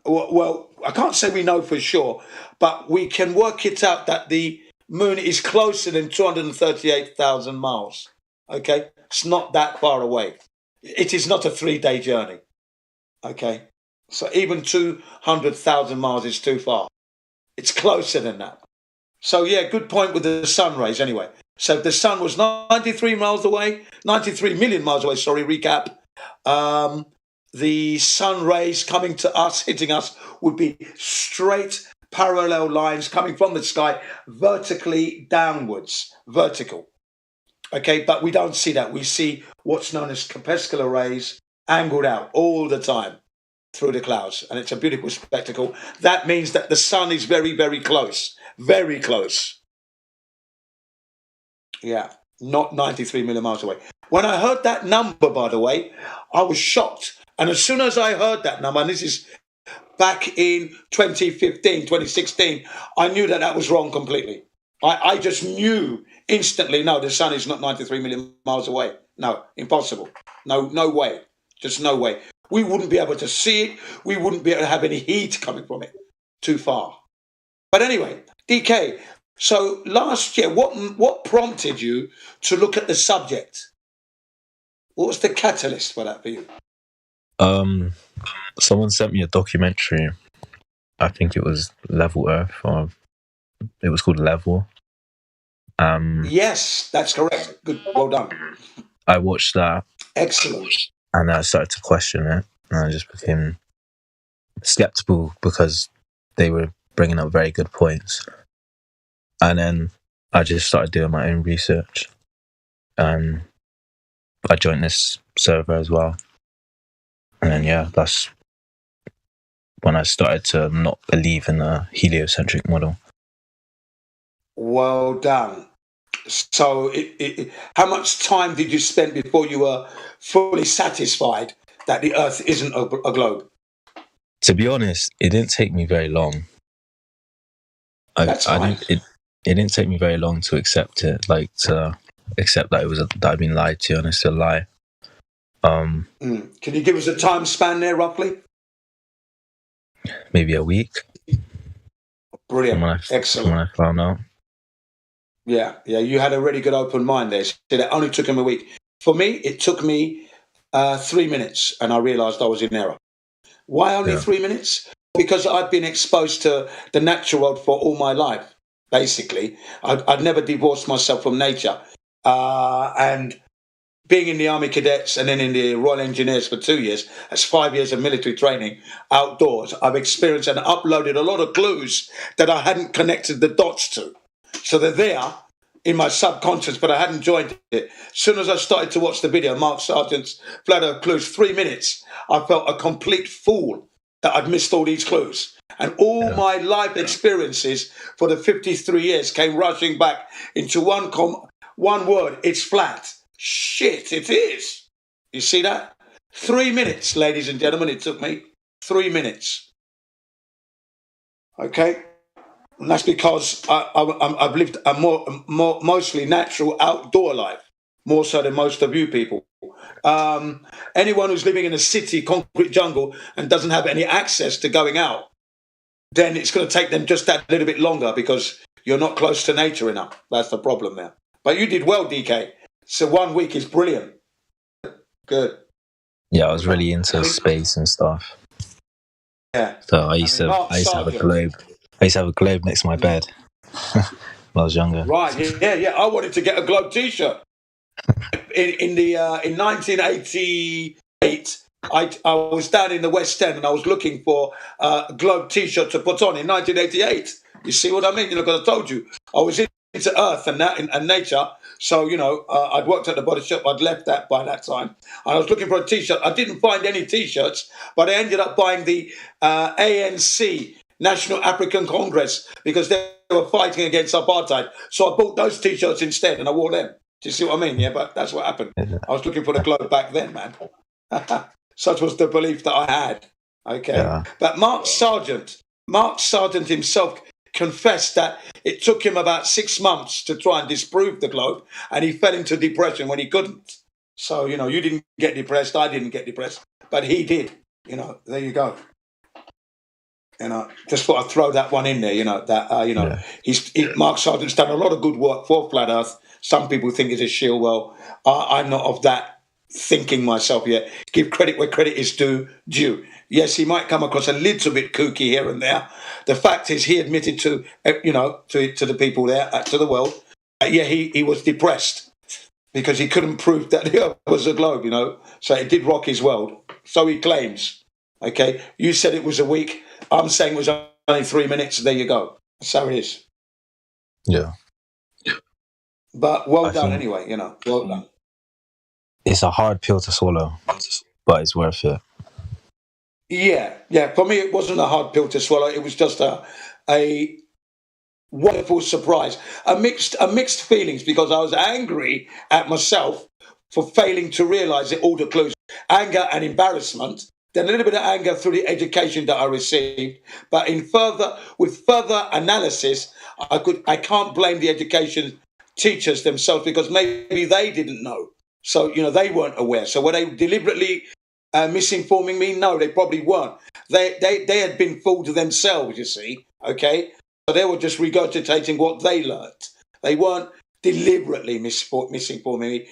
well, I can't say we know for sure, but we can work it out that the moon is closer than 238,000 miles. Okay? It's not that far away. It is not a 3-day journey. Okay? So even 200,000 miles is too far. It's closer than that. So yeah, good point with the sun rays anyway. So if the sun was 93 million miles away, recap, the sun rays coming to us, hitting us, would be straight parallel lines coming from the sky vertically downwards, vertical. Okay, but we don't see that. We see what's known as crepuscular rays angled out all the time through the clouds, and it's a beautiful spectacle. That means that the sun is very, very close, very close. Yeah, not 93 million miles away. When I heard that number, by the way, I was shocked. And as soon as I heard that number, and this is back in 2015, 2016, I knew that that was wrong completely. I just knew instantly, no, the sun is not 93 million miles away. No, impossible. No way. Just no way. We wouldn't be able to see it. We wouldn't be able to have any heat coming from it. Too far. But anyway, DK, so last year, what prompted you to look at the subject? What was the catalyst for that for you? Someone sent me a documentary. I think it was Level Earth, or it was called Level. Yes, that's correct. Good, well done. I watched that. Excellent. And I started to question it, and I just became skeptical because they were bringing up very good points. And then I just started doing my own research, and I joined this server as well. And then, yeah, that's when I started to not believe in the heliocentric model. Well done. So how much time did you spend before you were fully satisfied that the Earth isn't a globe? To be honest, it didn't take me very long. It didn't take me very long to accept it, like to accept that that I'd been lied to, and it's a lie. Can you give us a time span there, roughly? Maybe a week. Brilliant. Excellent. When I found out. Yeah, you had a really good open mind there. So that only took him a week. For me, it took me 3 minutes, and I realised I was in error. Why only 3 minutes? Because I've been exposed to the natural world for all my life, basically. I'd never divorced myself from nature. And being in the Army Cadets and then in the Royal Engineers for 2 years, that's 5 years of military training outdoors, I've experienced and uploaded a lot of clues that I hadn't connected the dots to. So they're there in my subconscious, but I hadn't joined it. As soon as I started to watch the video, Mark Sargent's Flat Earth Clues, 3 minutes, I felt a complete fool that I'd missed all these clues. And all my life experiences for the 53 years came rushing back into one word. It's flat. Shit, it is. You see that? 3 minutes, ladies and gentlemen, it took me 3 minutes. Okay? And that's because I've lived a mostly natural outdoor life, more so than most of you people. Anyone who's living in a city, concrete jungle, and doesn't have any access to going out, then it's going to take them just that little bit longer because you're not close to nature enough. That's the problem there. But you did well, DK. So 1 week is brilliant. Good. Yeah, I was really into space and stuff. Yeah. So I used to have a globe. I used to have a globe next to my bed when I was younger. Right. Yeah. I wanted to get a globe T-shirt. In 1988, I was down in the West End and I was looking for a globe T-shirt to put on in 1988. You see what I mean? Because I told you I was into Earth and nature. So, I'd worked at the body shop. I'd left that by that time. I was looking for a T-shirt. I didn't find any T-shirts, but I ended up buying the ANC, National African Congress, because they were fighting against apartheid. So I bought those T-shirts instead and I wore them. Do you see what I mean? Yeah, but that's what happened. I was looking for the globe back then, man. Such was the belief that I had. Okay. Yeah. But Mark Sargent himself confessed that it took him about 6 months to try and disprove the globe, and he fell into depression when he couldn't. So, you didn't get depressed, I didn't get depressed, but he did. There you go. Just thought I'd throw that one in there, Mark Sargent's done a lot of good work for Flat Earth. Some people think it's a shield. Well, I'm not of that thinking myself yet. Give credit where credit is due. Yes, he might come across a little bit kooky here and there. The fact is, he admitted to the people there, to the world, he was depressed because he couldn't prove that the Earth was a globe, So it did rock his world. So he claims. Okay, you said it was a week. I'm saying it was only 3 minutes. There you go. That's how it is. Yeah. But well I done think anyway. Well done. it's a hard pill to swallow, but it's worth it. Yeah. For me, it wasn't a hard pill to swallow. It was just a wonderful surprise. A mixed feelings, because I was angry at myself for failing to realise that all the clues, anger and embarrassment. Then a little bit of anger through the education that I received, but with further analysis, I can't blame the education teachers themselves, because maybe they didn't know. So, they weren't aware. So were they deliberately misinforming me? No, they probably weren't. They had been fooled themselves, you see, okay? So they were just regurgitating what they learnt. They weren't deliberately misinforming me. It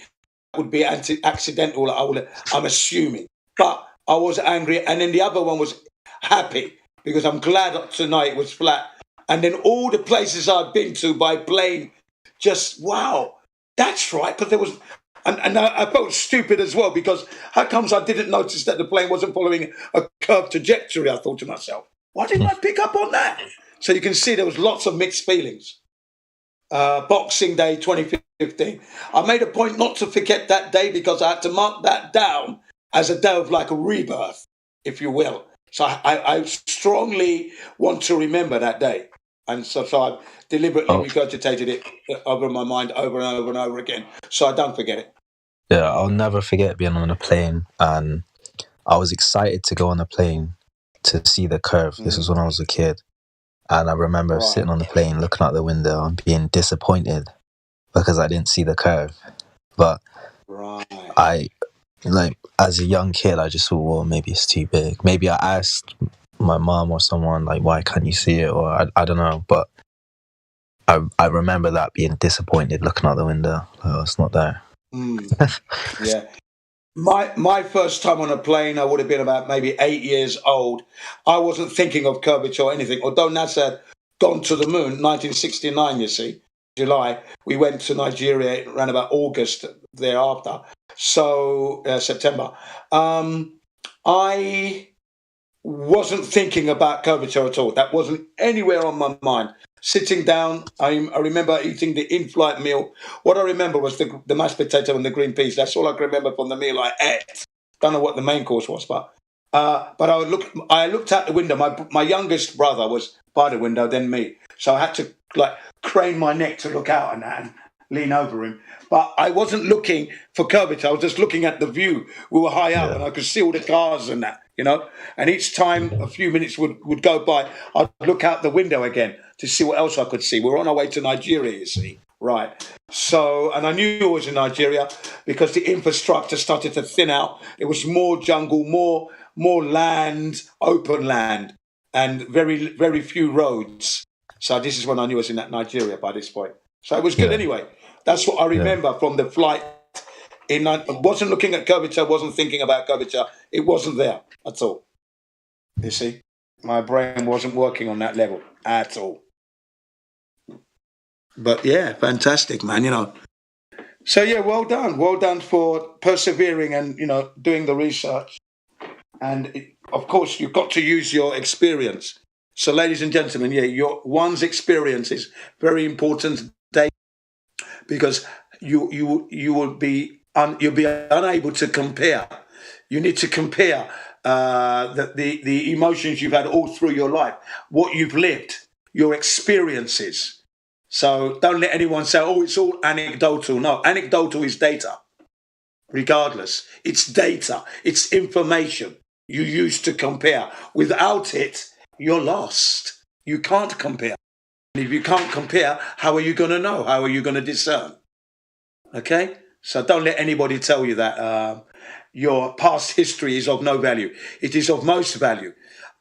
would be accidental, I'm assuming. But I was angry, and then the other one was happy, because I'm glad that tonight it was flat. And then all the places I've been to by plane, just, wow, that's right, because there was... And I felt stupid as well, because how comes I didn't notice that the plane wasn't following a curved trajectory? I thought to myself, why didn't I pick up on that? So you can see there was lots of mixed feelings. Boxing Day 2015. I made a point not to forget that day, because I had to mark that down as a day of like a rebirth, if you will. So I strongly want to remember that day. And so I deliberately regurgitated it over my mind over and over and over again, so I don't forget it. Yeah, I'll never forget being on a plane, and I was excited to go on the plane to see the curve. This was when I was a kid, and I remember sitting on the plane, looking out the window, and being disappointed because I didn't see the curve. But as a young kid, I just thought, well, maybe it's too big. Maybe I asked my mom or someone, like, why can't you see it? Or I don't know, but I remember that, being disappointed, looking out the window. Oh, it's not there. Yeah. My first time on a plane, I would have been about maybe 8 years old. I wasn't thinking of curvature or anything. Although NASA had gone to the moon, 1969, you see, July. We went to Nigeria around about August thereafter. So, September. I wasn't thinking about curvature at all. That wasn't anywhere on my mind. Sitting down, I remember eating the in-flight meal. What I remember was the mashed potato and the green peas. That's all I can remember from the meal I ate. Don't know what the main course was, but I looked out the window. My youngest brother was by the window, then me. So I had to crane my neck to look out and lean over him. But I wasn't looking for curvature. I was just looking at the view. We were high up, and I could see all the cars and that, And each time a few minutes would go by, I'd look out the window again to see what else I could see. We were on our way to Nigeria, you see. Right. So, and I knew it was in Nigeria because the infrastructure started to thin out. It was more jungle, more land, open land, and very, very few roads. So this is when I knew I was in Nigeria by this point. So it was good anyway. That's what I remember from the flight. I wasn't looking at curvature, wasn't thinking about curvature. It wasn't there at all. You see, my brain wasn't working on that level at all. But yeah, fantastic, man, So yeah, well done for persevering and, doing the research. And of course, you've got to use your experience. So ladies and gentlemen, one's experience is very important today, because you'll be unable to compare. You need to compare the emotions you've had all through your life, what you've lived, your experiences. So don't let anyone say, oh, it's all anecdotal. No, anecdotal is data. Regardless, it's data, it's information you use to compare. Without it, you're lost. You can't compare. And if you can't compare, how are you going to know? How are you going to discern? Okay? So don't let anybody tell you that your past history is of no value. It is of most value.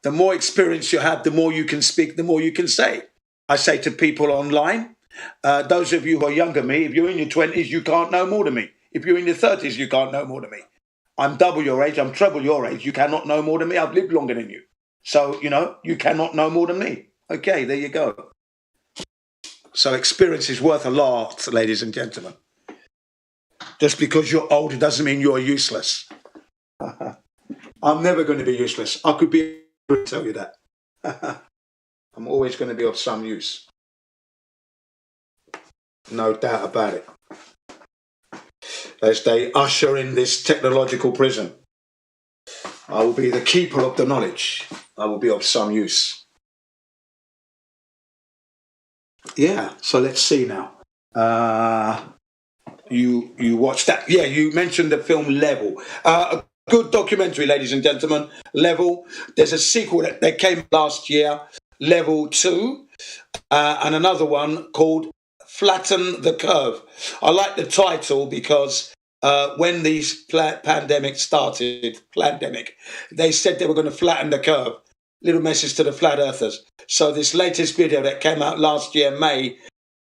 The more experience you have, the more you can speak, the more you can say. I say to people online, those of you who are younger than me, if you're in your 20s, you can't know more than me. If you're in your 30s, you can't know more than me. I'm double your age, I'm treble your age. You cannot know more than me. I've lived longer than you. So, you cannot know more than me. Okay, there you go. So experience is worth a lot, ladies and gentlemen. Just because you're older doesn't mean you're useless. I'm never going to be useless. I could be able to tell you that. I'm always going to be of some use. No doubt about it. As they usher in this technological prison, I will be the keeper of the knowledge. I will be of some use. Yeah, so let's see now. You watched that? Yeah, you mentioned the film Level. A good documentary, ladies and gentlemen. Level. There's a sequel that came last year, Level 2, and another one called Flatten the Curve. I like the title because when these pandemic started, they said they were going to flatten the curve. Little message to the flat earthers. So this latest video that came out last year, May,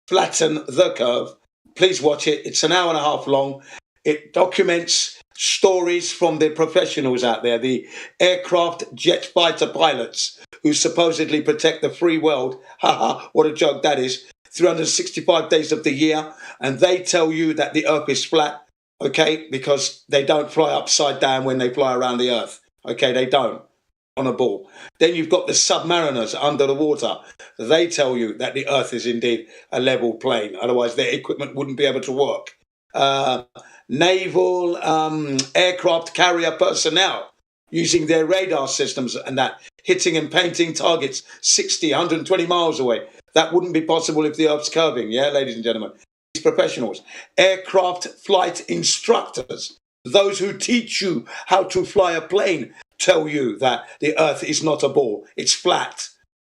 Flatten the Curve. Please watch it. It's an hour and a half long. It documents stories from the professionals out there, the aircraft jet fighter pilots who supposedly protect the free world. Haha, what a joke that is. 365 days of the year. And they tell you that the earth is flat, okay, because they don't fly upside down when they fly around the earth. Okay, they don't. On a ball. Then you've got the submariners under the water. They tell you that the earth is indeed a level plane. Otherwise, their equipment wouldn't be able to work. Naval aircraft carrier personnel using their radar systems and that, hitting and painting targets 60, 120 miles away. That wouldn't be possible if the earth's curving, yeah, ladies and gentlemen. These professionals, aircraft flight instructors, those who teach you how to fly a plane, tell you that the earth is not a ball, it's flat.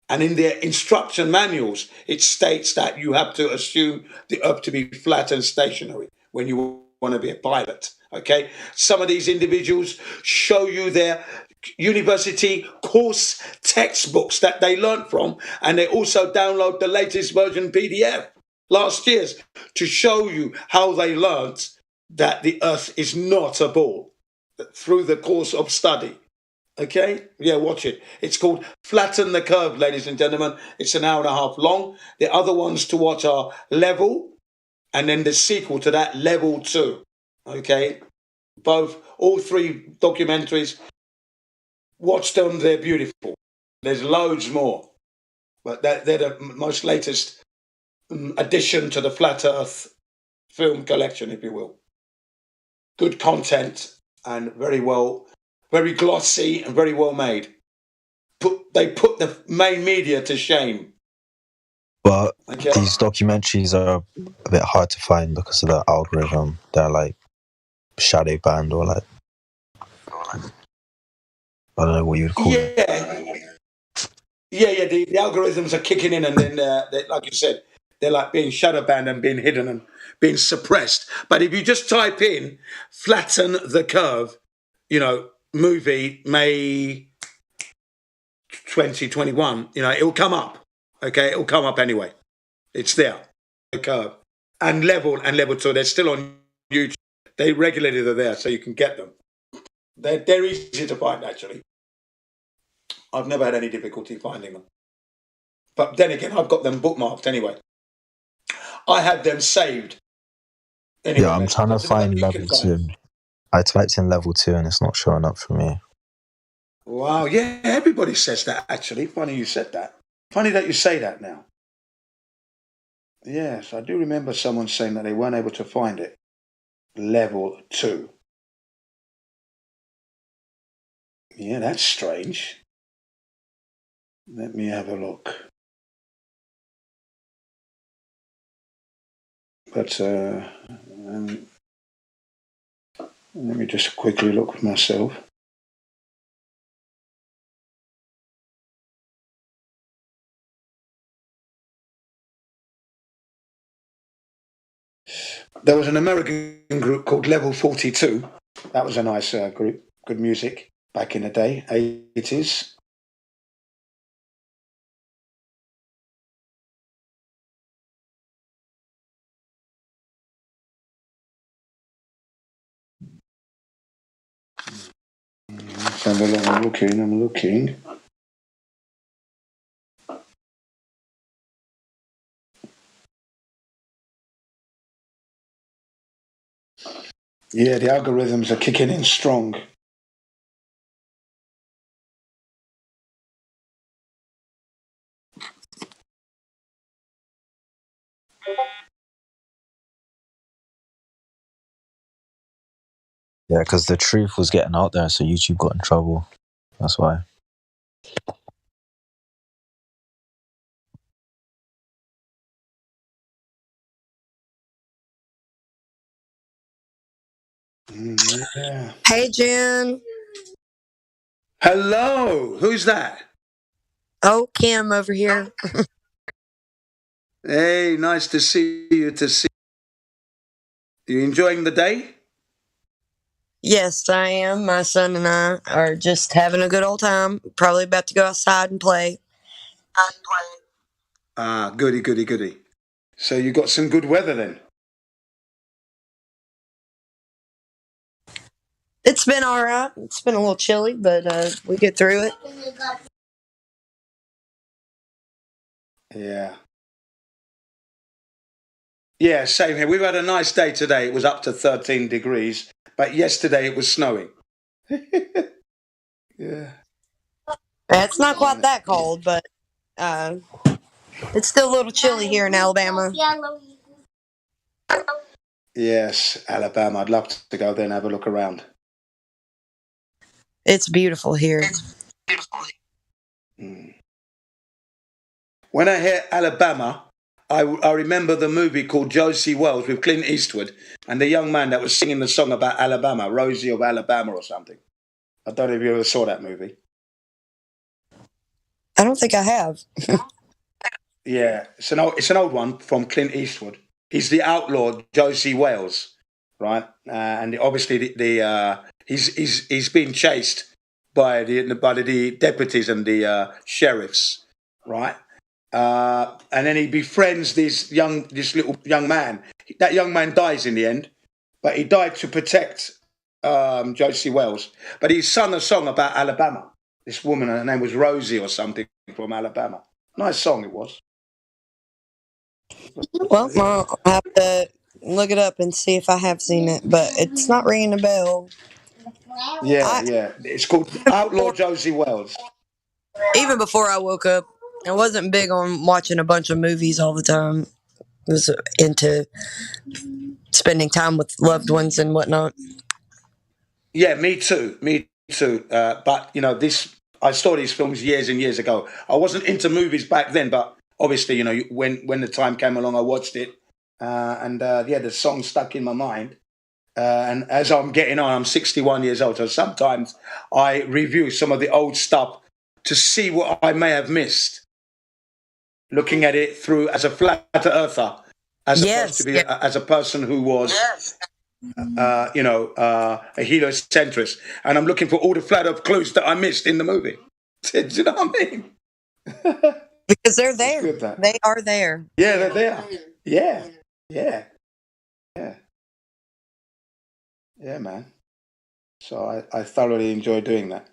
And in their instruction manuals, it states that you have to assume the earth to be flat and stationary when you want to be a pilot. Okay? Some of these individuals show you their university course textbooks that they learned from, and they also download the latest version PDF last year's to show you how they learned that the earth is not a ball through the course of study. Okay? Yeah, watch it. It's called Flatten the Curve, ladies and gentlemen. It's an hour and a half long. The other ones to watch are Level, and then the sequel to that, Level 2. Okay? All three documentaries. Watch them, they're beautiful. There's loads more. But they're the most latest addition to the Flat Earth film collection, if you will. Good content and very glossy and very well made. They put the main media to shame. But these documentaries are a bit hard to find because of the algorithm. They're like shadow banned or like, I don't know what you would call it. Yeah. The algorithms are kicking in, and then, like you said, they're like being shadow banned and being hidden and being suppressed. But if you just type in Flatten the Curve, movie, May 2021, it'll come up. Okay, it'll come up anyway. It's there. The Curve. And Level 2, they're still on YouTube. They regularly are there, so you can get them. They're easy to find, actually. I've never had any difficulty finding them. But then again, I've got them bookmarked anyway. I had them saved. Anyway, I'm trying to find Level 2. I typed in Level 2 and it's not showing up for me. Wow, yeah, everybody says that, actually. Funny you said that. Funny that you say that now. Yes, I do remember someone saying that they weren't able to find it. Level 2. Yeah, that's strange. Let me have a look. But let me just quickly look myself. There was an American group called Level 42. That was a nice group. Good music back in the day, 80s. I'm looking. Yeah, the algorithms are kicking in strong. Yeah, because the truth was getting out there, so YouTube got in trouble. That's why. Yeah. Hey, Jen. Hello. Who's that? Oh, Kim over here. Hey, nice to see you. You enjoying the day? Yes, I am. My son and I are just having a good old time. Probably about to go outside and play. Ah, goody. So you got some good weather then? It's been all right. It's been a little chilly, but we get through it. Yeah. Yeah, same here. We've had a nice day today. It was up to 13 degrees, but yesterday it was snowing. Yeah. It's not quite that cold, but it's still a little chilly here in Alabama. Yes, Alabama. I'd love to go there and have a look around. It's beautiful here. When I hear Alabama, I remember the movie called Josie Wells with Clint Eastwood and the young man that was singing the song about Alabama, Rosie of Alabama or something. I don't know if you ever saw that movie. I don't think I have. Yeah, it's an old one from Clint Eastwood. He's the outlaw Josie Wells, right? And obviously he's been chased by the deputies and the sheriffs, right? And then he befriends this little young man. That young man dies in the end, but he died to protect Josie Wells. But he sung a song about Alabama. This woman, her name was Rosie or something from Alabama. Nice song it was. Well, I'll have to look it up and see if I have seen it, but it's not ringing a bell. Yeah. It's called Outlaw Josie Wells. Even before I woke up, I wasn't big on watching a bunch of movies all the time. I was into spending time with loved ones and whatnot. Yeah, me too. But I saw these films years and years ago. I wasn't into movies back then, but obviously, when the time came along, I watched it, and the song stuck in my mind. And as I'm getting on, I'm 61 years old, so sometimes I review some of the old stuff to see what I may have missed. Looking at it through as a flat earther, as opposed to be as a person who was. A heliocentrist, and I'm looking for all the flat earth clues that I missed in the movie. Do you know what I mean? Because they're there. They are there. Yeah, they're there. Yeah, man. So I thoroughly enjoy doing that.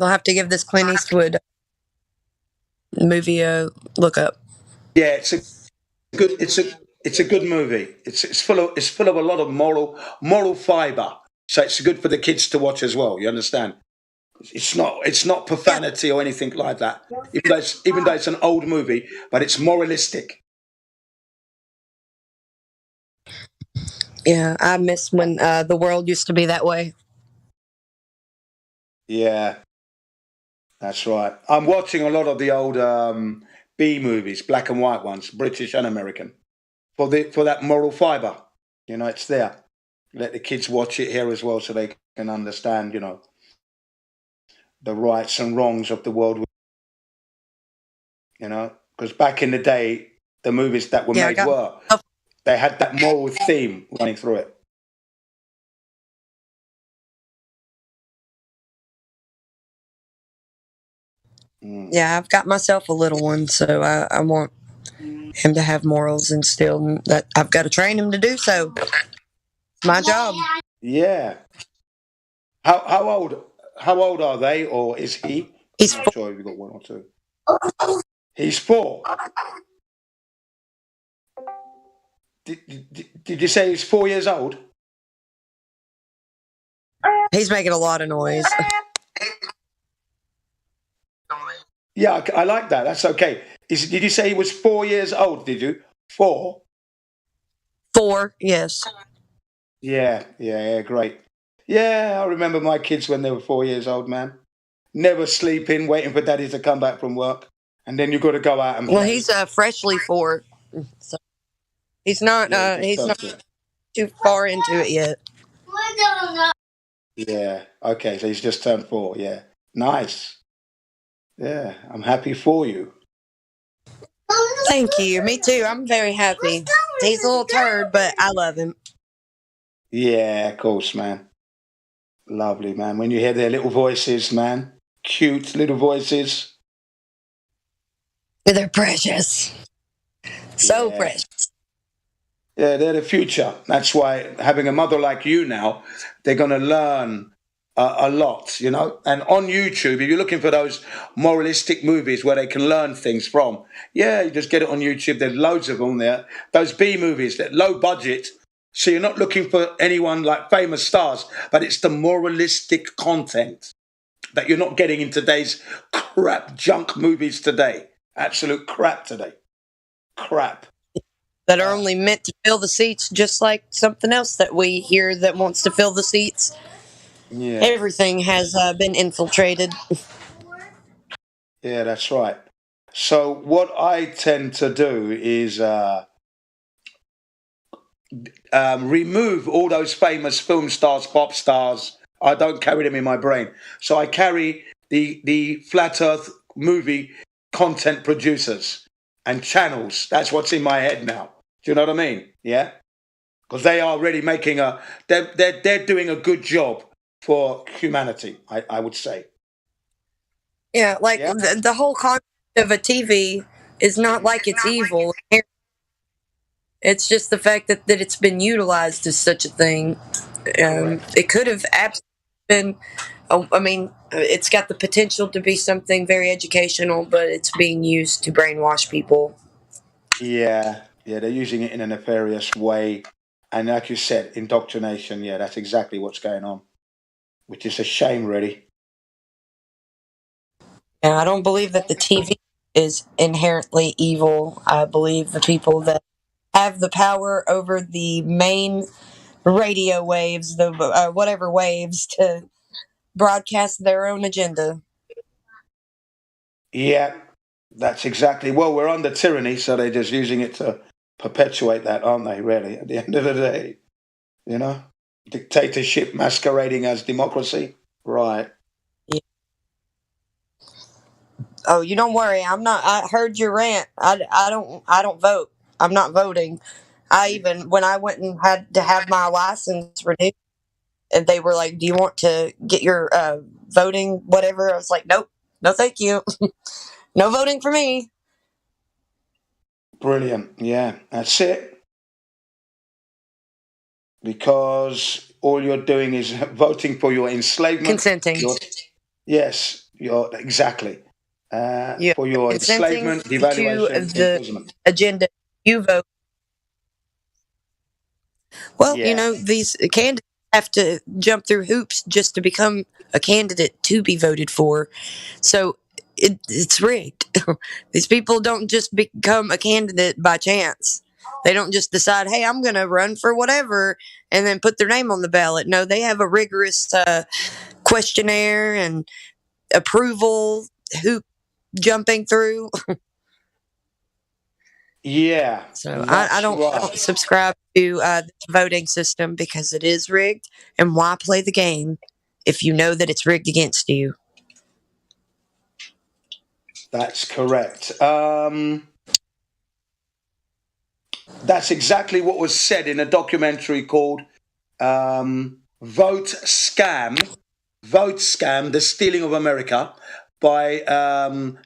I'll have to give this Clint Eastwood movie a look up. Yeah, it's a good movie. It's full of a lot of moral fiber. So it's good for the kids to watch as well. You understand? It's not profanity or anything like that. Even though it's an old movie, but it's moralistic. Yeah, I miss when the world used to be that way. Yeah, that's right. I'm watching a lot of the old B movies, black and white ones, British and American, for that moral fiber. It's there. Let the kids watch it here as well, so they can understand, the rights and wrongs of the world. Because back in the day, the movies that were made they had that moral theme running through it. Yeah, I've got myself a little one, so I want him to have morals instilled, and that I've got to train him to do so. It's my job. Yeah. How old are they, or is he? He's I'm not sure if you've got one or two. He's 4. Did you say he's 4 years old? He's making a lot of noise. Yeah, I like that. That's okay. Did you say he was 4 years old? Did you 4? 4, yes. Yeah, great. Yeah, I remember my kids when they were 4 years old, man. Never sleeping, waiting for daddy to come back from work, and then you got to go out and play. Well, he's freshly 4, so he's not He's not turned 4. too far into it yet. Yeah. Okay, so he's just turned 4. Yeah. Nice. Yeah, I'm happy for you. Thank you. Me too. I'm very happy. He's a little turd, but I love him. Yeah, of course, man. Lovely, man. When you hear their little voices, man, cute little voices. They're precious. So precious. Yeah, they're the future. That's why having a mother like you now, they're going to learn a lot, you know. And on YouTube, if you're looking for those moralistic movies where they can learn things from, yeah, you just get it on YouTube. There's loads of them there. Those B movies, that low budget. So you're not looking for anyone like famous stars, but it's the moralistic content that you're not getting in today's crap junk movies today. Absolute crap today. Crap. That are only meant to fill the seats, just like something else that we hear that wants to fill the seats. Yeah. Everything has been infiltrated. Yeah, that's right. So what I tend to do is remove all those famous film stars, pop stars. I don't carry them in my brain. So I carry the Flat Earth movie content producers and channels. That's what's in my head now. Do you know what I mean? Yeah? Because they are really making they're doing a good job for humanity, I would say. Yeah, like the whole concept of a TV is not like it's evil. It's just the fact that it's been utilized as such a thing. It could have absolutely been, I mean, it's got the potential to be something very educational, but it's being used to brainwash people. Yeah, they're using it in a nefarious way. And like you said, indoctrination, yeah, that's exactly what's going on. Which is a shame, really. And I don't believe that the TV is inherently evil. I believe the people that have the power over the main radio waves, the whatever waves, to broadcast their own agenda. Yeah, that's exactly. Well, we're under tyranny, so they're just using it to perpetuate that, aren't they, really, at the end of the day? You know? Dictatorship masquerading as democracy. Right. Yeah. Oh, you don't worry. I'm not. I heard your rant. I don't vote. I'm not voting. When I went and had to have my license renewed, and they were like, "Do you want to get your voting whatever?" I was like, "Nope, no, thank you, no voting for me." Brilliant. Yeah, that's it. Because all you're doing is voting for your enslavement. Consenting. Yes, you're exactly. For your enslavement, to devaluation, the imprisonment. agenda you vote. Well, you know, these candidates have to jump through hoops just to become a candidate to be voted for. So it's rigged. These people don't just become a candidate by chance. They don't just decide, hey, I'm going to run for whatever and then put their name on the ballot. No, they have a rigorous questionnaire and approval hoop jumping through. Yeah. So I don't subscribe to the voting system because it is rigged. And why play the game if you know that it's rigged against you? That's correct. That's exactly what was said in a documentary called Vote Scam, The Stealing of America, by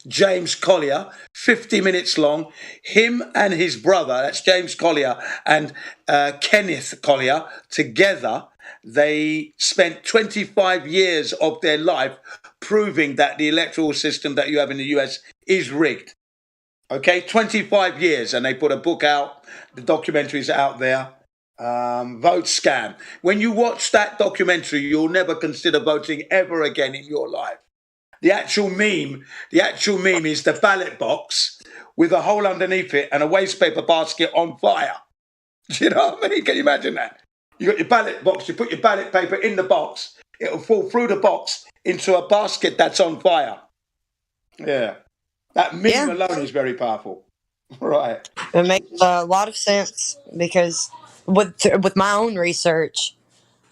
James Collier, 50 minutes long. Him and his brother, that's James Collier and Kenneth Collier, together, they spent 25 years of their life proving that the electoral system that you have in the US is rigged. Okay, 25 years, and they put a book out. The documentary's out there. Vote Scam. When you watch that documentary, you'll never consider voting ever again in your life. The actual meme is the ballot box with a hole underneath it and a waste paper basket on fire. Do you know what I mean? Can you imagine that? You got your ballot box, you put your ballot paper in the box, it'll fall through the box into a basket that's on fire. Yeah. That meme alone is very powerful. Right. It makes a lot of sense because with my own research,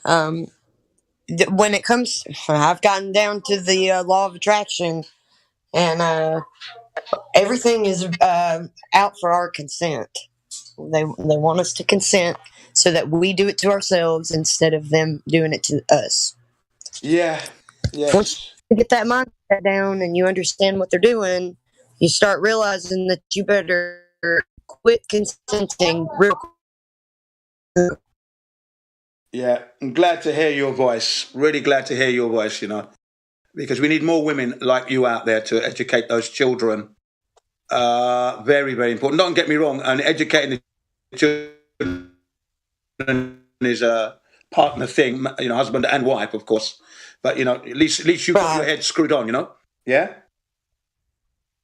when it comes, I've gotten down to the law of attraction, and everything is out for our consent. They want us to consent so that we do it to ourselves instead of them doing it to us. Yeah. Yes. Once you get that mindset down and you understand what they're doing, you start realizing that you better quit consenting real quick. Yeah, I'm glad to hear your voice. Really glad to hear your voice, you know, because we need more women like you out there to educate those children. Very, very important. Don't get me wrong, and educating the children is a partner thing, you know, husband and wife, of course. But, you know, at least you've got your head screwed on, you know? Yeah?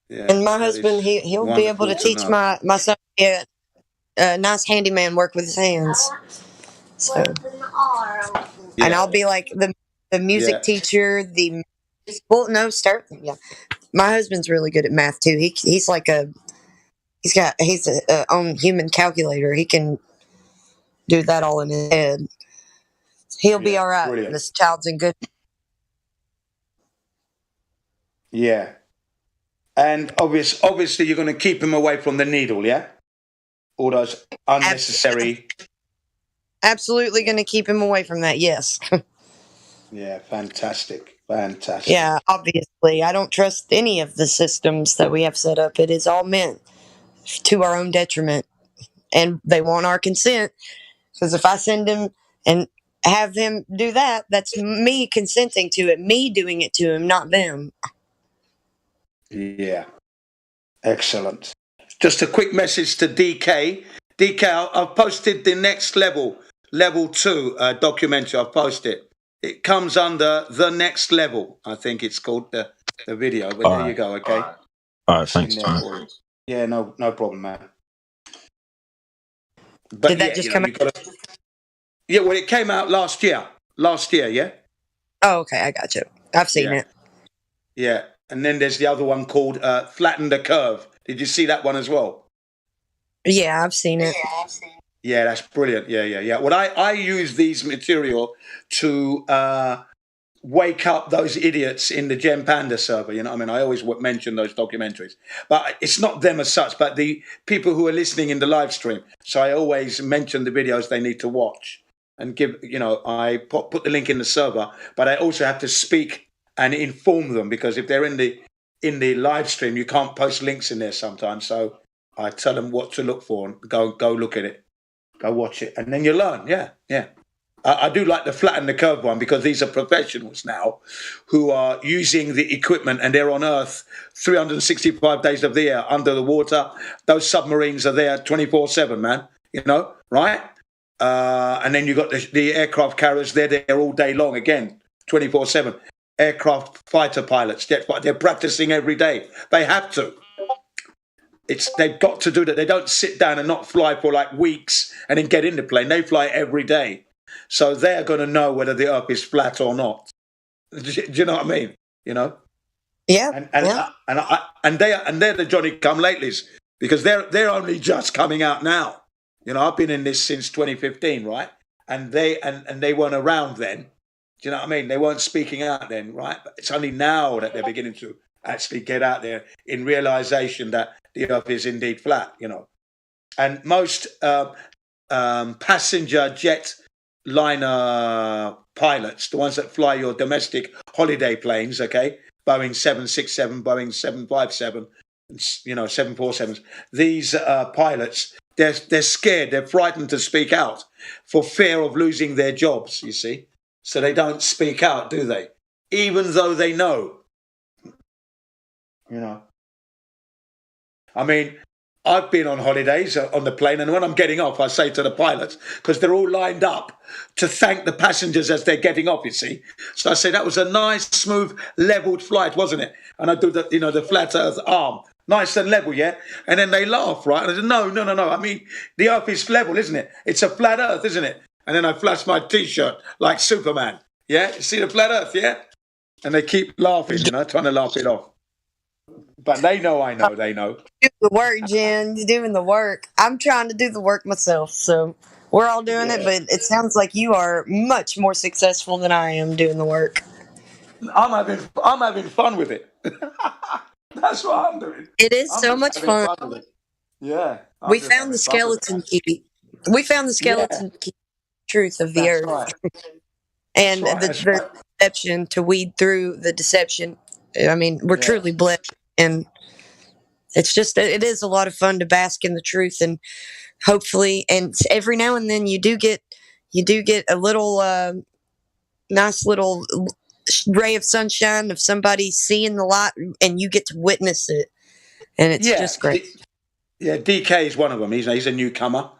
Yeah. And my husband, he'll be able to teach my son a nice handyman work with his hands. So, and I'll be like the music teacher, my husband's really good at math too. He's a own human calculator. He can do that all in his head. He'll be all right. Brilliant. This child's in good. Yeah. And obviously you're going to keep him away from the needle, yeah? All those unnecessary... Absolutely going to keep him away from that, yes. Yeah, fantastic. Fantastic. Yeah, obviously. I don't trust any of the systems that we have set up. It is all meant to our own detriment. And they want our consent. Because if I send him and have him do that, that's me consenting to it, me doing it to him, not them. Yeah. Excellent. Just a quick message to DK. DK, I've posted the next level 2 documentary. I've posted. It comes under The Next Level, I think it's called, the video. But there you go, okay? All right, thanks, man. Yeah, no problem, man. But did that just come out? Yeah, well, it came out last year. Yeah? Oh, okay, I got you. I've seen it. Yeah, and then there's the other one called Flatten the Curve. Did you see that one as well? Yeah, I've seen it. Yeah, that's brilliant. Yeah. Well, I use these material to wake up those idiots in the Gem Panda server. You know what I mean? I always mention those documentaries. But it's not them as such, but the people who are listening in the live stream. So I always mention the videos they need to watch and give, you know, I put the link in the server, but I also have to speak and inform them because if they're in the live stream, you can't post links in there sometimes. So I tell them what to look for and go look at it. Go watch it, and then you learn. Yeah. I do like the Flatten the Curve one because these are professionals now who are using the equipment and they're on Earth 365 days of the year under the water. Those submarines are there 24/7, man. You know, right? And then you've got the aircraft carriers. They're there all day long again, 24/7. Aircraft fighter pilots, they're practicing every day. They have to. They've got to do that. They don't sit down and not fly for like weeks and then get in the plane. They fly every day. So they're going to know whether the Earth is flat or not. Do you know what I mean? You know? Yeah. And they're the Johnny Come Latelys because they're only just coming out now. You know, I've been in this since 2015, right? And they weren't around then. Do you know what I mean? They weren't speaking out then, right? But it's only now that they're beginning to actually get out there in realization that the Earth is indeed flat, you know. And most passenger jet liner pilots, the ones that fly your domestic holiday planes, okay, Boeing 767, Boeing 757, you know, 747s, these pilots, they're scared, they're frightened to speak out for fear of losing their jobs, you see. So they don't speak out, do they? Even though they know. You know. I mean, I've been on holidays on the plane, and when I'm getting off, I say to the pilots, because they're all lined up to thank the passengers as they're getting off, you see. So I say, that was a nice, smooth, leveled flight, wasn't it? And I do the, the flat earth arm. Nice and level, yeah? And then they laugh, right? And I said, no. I mean, the earth is level, isn't it? It's a flat earth, isn't it? And then I flash my T-shirt like Superman. Yeah? You see the flat earth, yeah? And they keep laughing, trying to laugh it off. But they know I know, they know. Do the work, Jen. You're doing the work. I'm trying to do the work myself, so we're all doing it, but it sounds like you are much more successful than I am doing the work. I'm having fun with it. That's what I'm doing. It is so much fun. Yeah. We found the skeleton key. We found the skeleton key truth of the earth. Right. And the deception, to weed through the deception. I mean, we're truly blessed, and it's just, it is a lot of fun to bask in the truth, and hopefully, and every now and then you do get a little nice little ray of sunshine of somebody seeing the light, and you get to witness it, and it's just great. DK is one of them. He's a newcomer,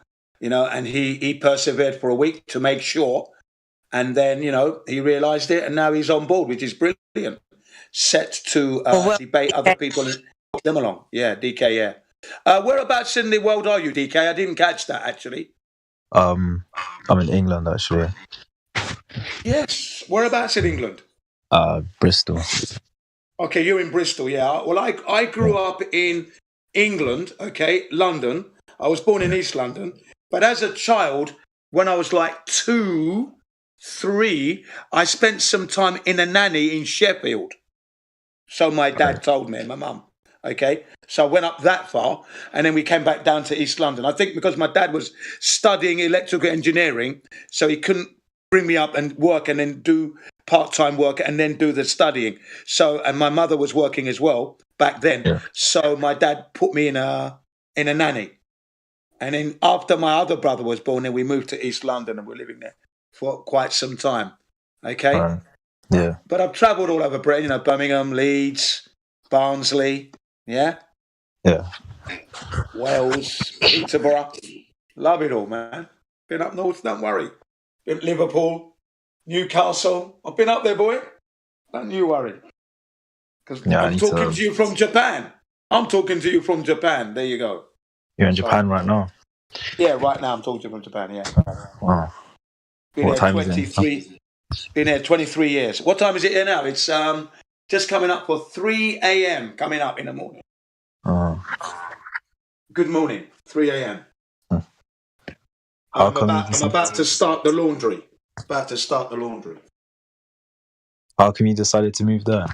and he persevered for a week to make sure, and then he realised it, and now he's on board, which is brilliant. Set to debate other people and help them along. Yeah, DK. Yeah. Whereabouts in the world are you, DK? I didn't catch that actually. I'm in England actually. Yes. Whereabouts in England? Bristol. Okay, you're in Bristol. Yeah. Well, I grew up in England. Okay, London. I was born in East London, but as a child, when I was like 2, 3, I spent some time in a nanny in Sheffield. So my dad told me and my mum. Okay, so I went up that far, and then we came back down to East London. I think because my dad was studying electrical engineering, so he couldn't bring me up and work and then do part-time work and then do the studying. So, and my mother was working as well back then. Yeah. So my dad put me in a nanny, and then after my other brother was born, then we moved to East London, and we're living there for quite some time. Okay. Yeah. But I've travelled all over Britain, Birmingham, Leeds, Barnsley, yeah? Yeah. Wales, Peterborough. Love it all, man. Been up north, don't worry. Been Liverpool, Newcastle. I've been up there, boy. Don't you worry. Because I'm talking to you from Japan. There you go. You're in Japan right now? Yeah, right now I'm talking to you from Japan, yeah. Wow. Been what time is it? Been here 23 years. What time is it here now? It's just coming up for 3 a.m. coming up in the morning. Oh. Good morning, 3 a.m. I'm about to start the laundry. How come you decided to move there?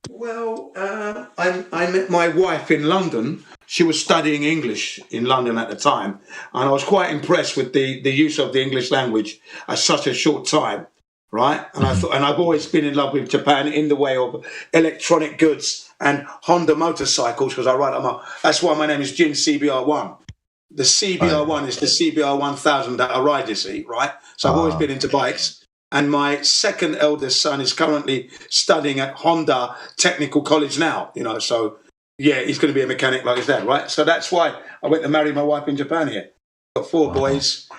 Well, I met my wife in London. She was studying English in London at the time, and I was quite impressed with the use of the English language at such a short time, right? And I thought, and I've always been in love with Japan in the way of electronic goods and Honda motorcycles, because I ride them. That's why my name is Jin CBR1. The CBR1 is the CBR 1000 that I ride, you see, right? So I've always been into bikes. And my second eldest son is currently studying at Honda Technical College now, so yeah, he's going to be a mechanic like his dad, right? So that's why I went to marry my wife in Japan here. Got 4 boys.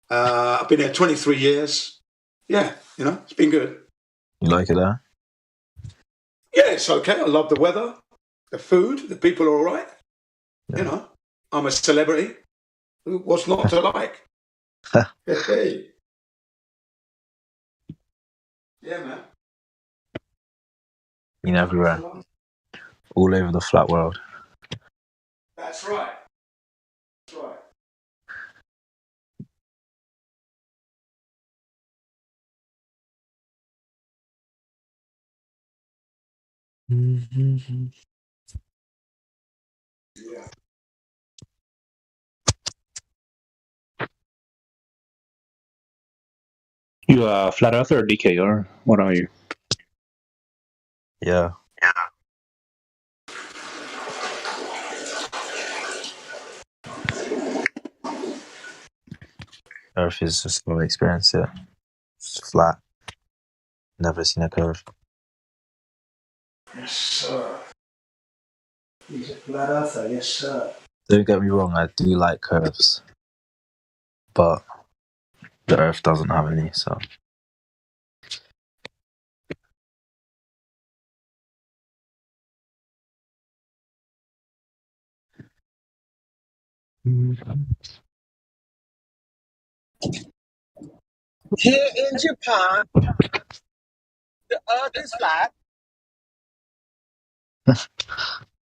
I've been here 23 years. Yeah, it's been good. You like it there? Yeah, it's okay. I love the weather, the food, the people are all right. Yeah. I'm a celebrity. What's not to like? Hey. Yeah, man. Been everywhere. All over the flat world. That's right. Mm-hmm. Yeah. You a flat earther or DK, or what are you? Yeah. Earth is just never experienced it. It's flat. Never seen a curve. Yes, sir. He's a flat earther, yes, sir. Don't get me wrong, I do like curves, but the Earth doesn't have any, so. Here in Japan, the earth is flat.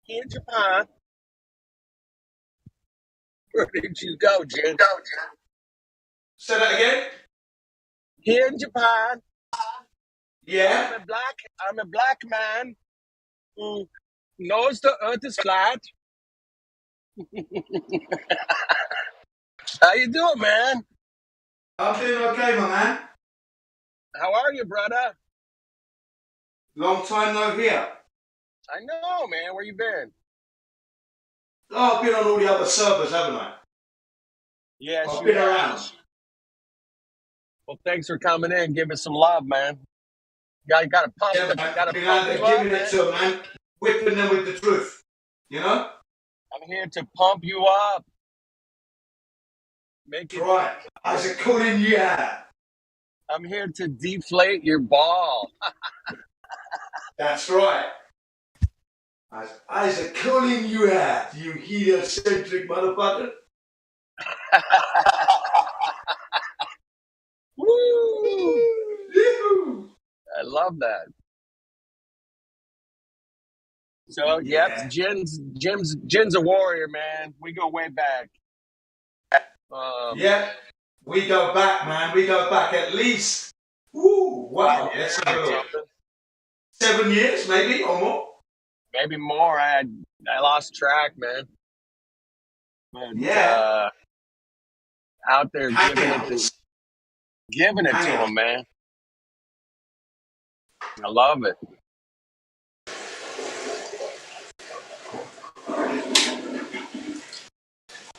Here in Japan. Where did you go, Jen? Say that again? Here in Japan. Yeah. I'm a black man who knows the earth is flat. How you doing, man? I'm doing okay, my man. How are you, brother? Long time no hear. I know, man. Where you been? Oh, I've been on all the other servers, haven't I? Yes, I've you been have. around. Well, thanks for coming in. Give us some love, man. Got to pump Yeah, them. man. Got to Been pump out there you up, giving man. it to them, man. Whipping them with the truth. You know? I'm here to pump you up. Make it right. I was calling you out. I'm here to deflate your ball. That's right. I was calling you out, you heliocentric motherfucker. Woo! I love that. So, yep, Jen's a warrior, man. We go way back. Yeah, we go back, man. We go back at least. Woo! Wow. Let's have a look. 7 years, maybe, or more. Maybe more. I lost track, man. But, yeah. Out there giving it to him, man. I love it.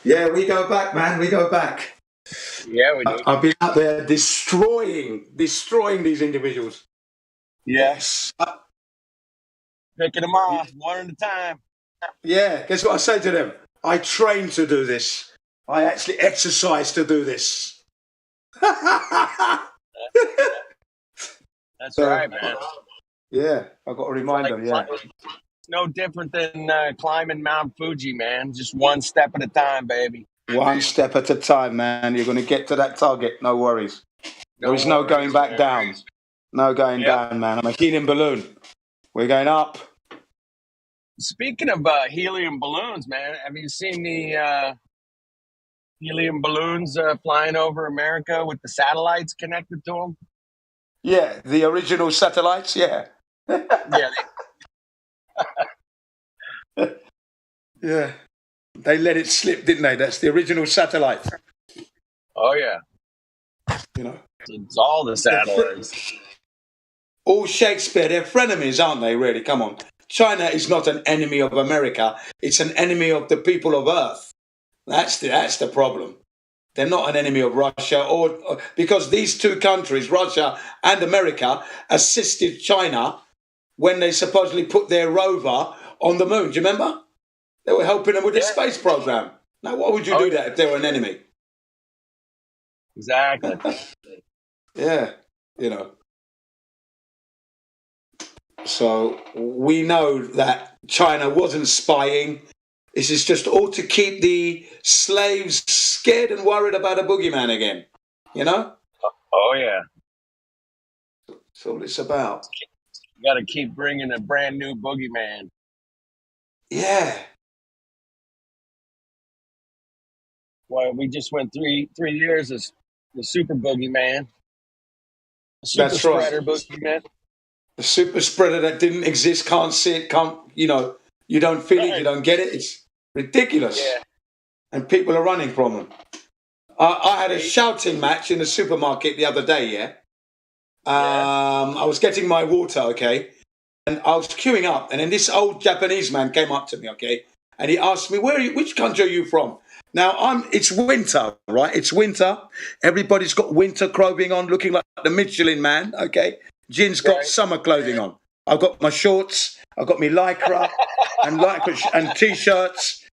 Yeah, we go back, man. We go back. Yeah, we do. I've been out there destroying these individuals. Yes. Picking them off one at a time. Yeah, guess what I say to them? I train to do this. I actually exercise to do this. That's right, man. Yeah, I've got to remind them, yeah. It's no different than climbing Mount Fuji, man. Just one step at a time, baby. One step at a time, man. You're going to get to that target. No worries. There is no going back down. No going down, man. I'm a helium balloon. We're going up. Speaking of helium balloons, man, have you seen the helium balloons flying over America with the satellites connected to them? Yeah, the original satellites, yeah. Yeah. Yeah. They let it slip, didn't they? That's the original satellite. Oh, yeah. You know? It's all the satellites. All Shakespeare, they're frenemies, aren't they, really? Come on. China is not an enemy of America. It's an enemy of the people of Earth. That's the problem. They're not an enemy of Russia, or because these two countries, Russia and America, assisted China when they supposedly put their rover on the moon. Do you remember? They were helping them with the space program. Now, why would you do that if they were an enemy? Exactly. Yeah, you know. So we know that China wasn't spying. This is just all to keep the slaves scared and worried about a boogeyman again. You know? Oh, yeah. That's all it's about. You got to keep bringing a brand new boogeyman. Yeah. Well, we just went three years as the super boogeyman. Super That's spreader right. boogeyman. The super spreader that didn't exist, can't see it, you don't feel it, you don't get it. It's ridiculous. Yeah. And people are running from them. I had a shouting match in the supermarket the other day, yeah? I was getting my water, okay? And I was queuing up, and then this old Japanese man came up to me, okay? And he asked me, which country are you from? Now, it's winter, right? It's winter. Everybody's got winter clothing on, looking like the Michelin man, okay? Jin's got summer clothing on. I've got my shorts, I've got me lycra and t-shirts,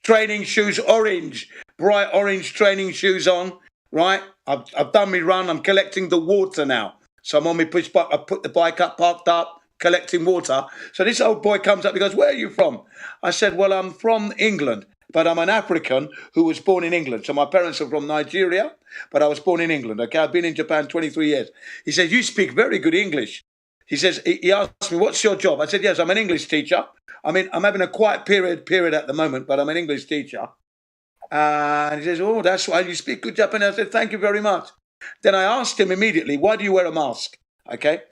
training shoes, orange, bright orange training shoes on. Right, I've done me run. I'm collecting the water now. So I'm on my push bike. I put the bike up, parked up, collecting water. So this old boy comes up. He goes, "Where are you from?" I said, "Well, I'm from England, but I'm an African who was born in England. So my parents are from Nigeria, but I was born in England. Okay, I've been in Japan 23 years." He says, "You speak very good English." He says, he asked me, "What's your job?" I said, "Yes, I'm an English teacher. I mean, I'm having a quiet period at the moment, but I'm an English teacher." And he says, "Oh, that's why you speak good Japanese." I said, "Thank you very much." Then I asked him immediately, "Why do you wear a mask?" Okay.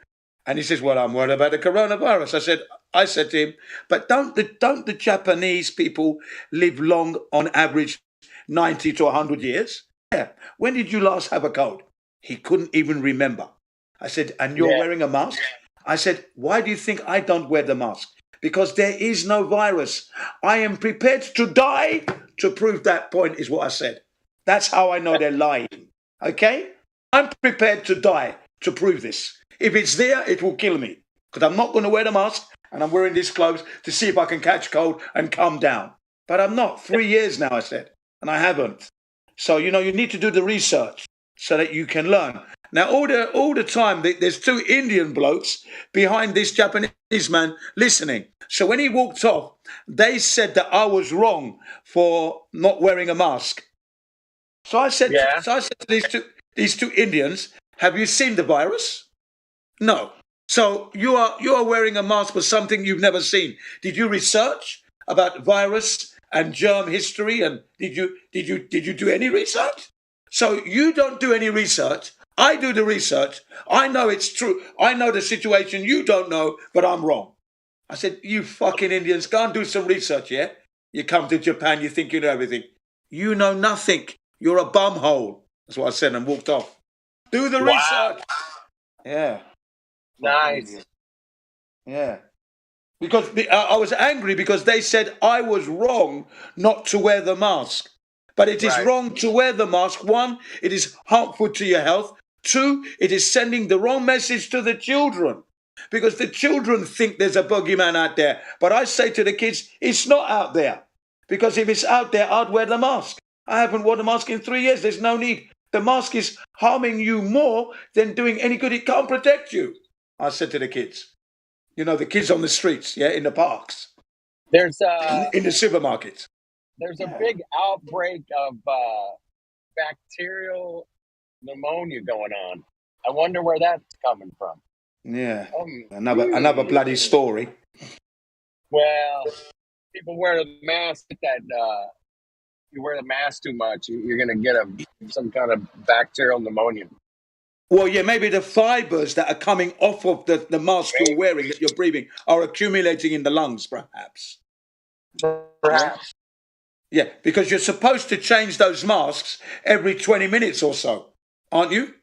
And he says, "Well, I'm worried about the coronavirus." I said to him, "But don't the Japanese people live long, on average 90 to 100 years? Yeah. When did you last have a cold?" He couldn't even remember. I said, "And you're wearing a mask?" I said, "Why do you think I don't wear the mask?" Because there is no virus. I am prepared to die to prove that point, is what I said. That's how I know they're lying. Okay? I'm prepared to die to prove this. If it's there, it will kill me. Because I'm not going to wear the mask, and I'm wearing these clothes to see if I can catch cold and calm down. But I'm not. 3 years now, I said, and I haven't. So, you need to do the research so that you can learn. Now, all the time, there's 2 Indian blokes behind this Japanese man listening. So when he walked off, they said that I was wrong for not wearing a mask. So I said, to these two Indians, "Have you seen the virus?" No. So you are wearing a mask for something you've never seen. Did you research about virus and germ history? And did you do any research? So you don't do any research. I do the research. I know it's true. I know the situation you don't know, but I'm wrong. I said, "You fucking Indians, go and do some research, yeah? You come to Japan, you think you know everything. You know nothing. You're a bumhole." That's what I said, and walked off. Do the research. Yeah. Nice. Yeah. Because I was angry because they said I was wrong not to wear the mask. But it is wrong to wear the mask. 1, it is harmful to your health. 2, it is sending the wrong message to the children. Because the children think there's a boogeyman out there. But I say to the kids, it's not out there. Because if it's out there, I'd wear the mask. I haven't worn a mask in 3 years. There's no need. The mask is harming you more than doing any good. It can't protect you. I said to the kids. The kids on the streets, in the parks. There's in the supermarkets. There's a big outbreak of bacterial pneumonia going on. I wonder where that's coming from. Yeah, another bloody story. Well, people wear the mask. You wear the mask too much, you're going to get some kind of bacterial pneumonia. Well, yeah, maybe the fibers that are coming off of the mask you're wearing, that you're breathing, are accumulating in the lungs, perhaps. Perhaps. Yeah, because you're supposed to change those masks every 20 minutes or so, aren't you?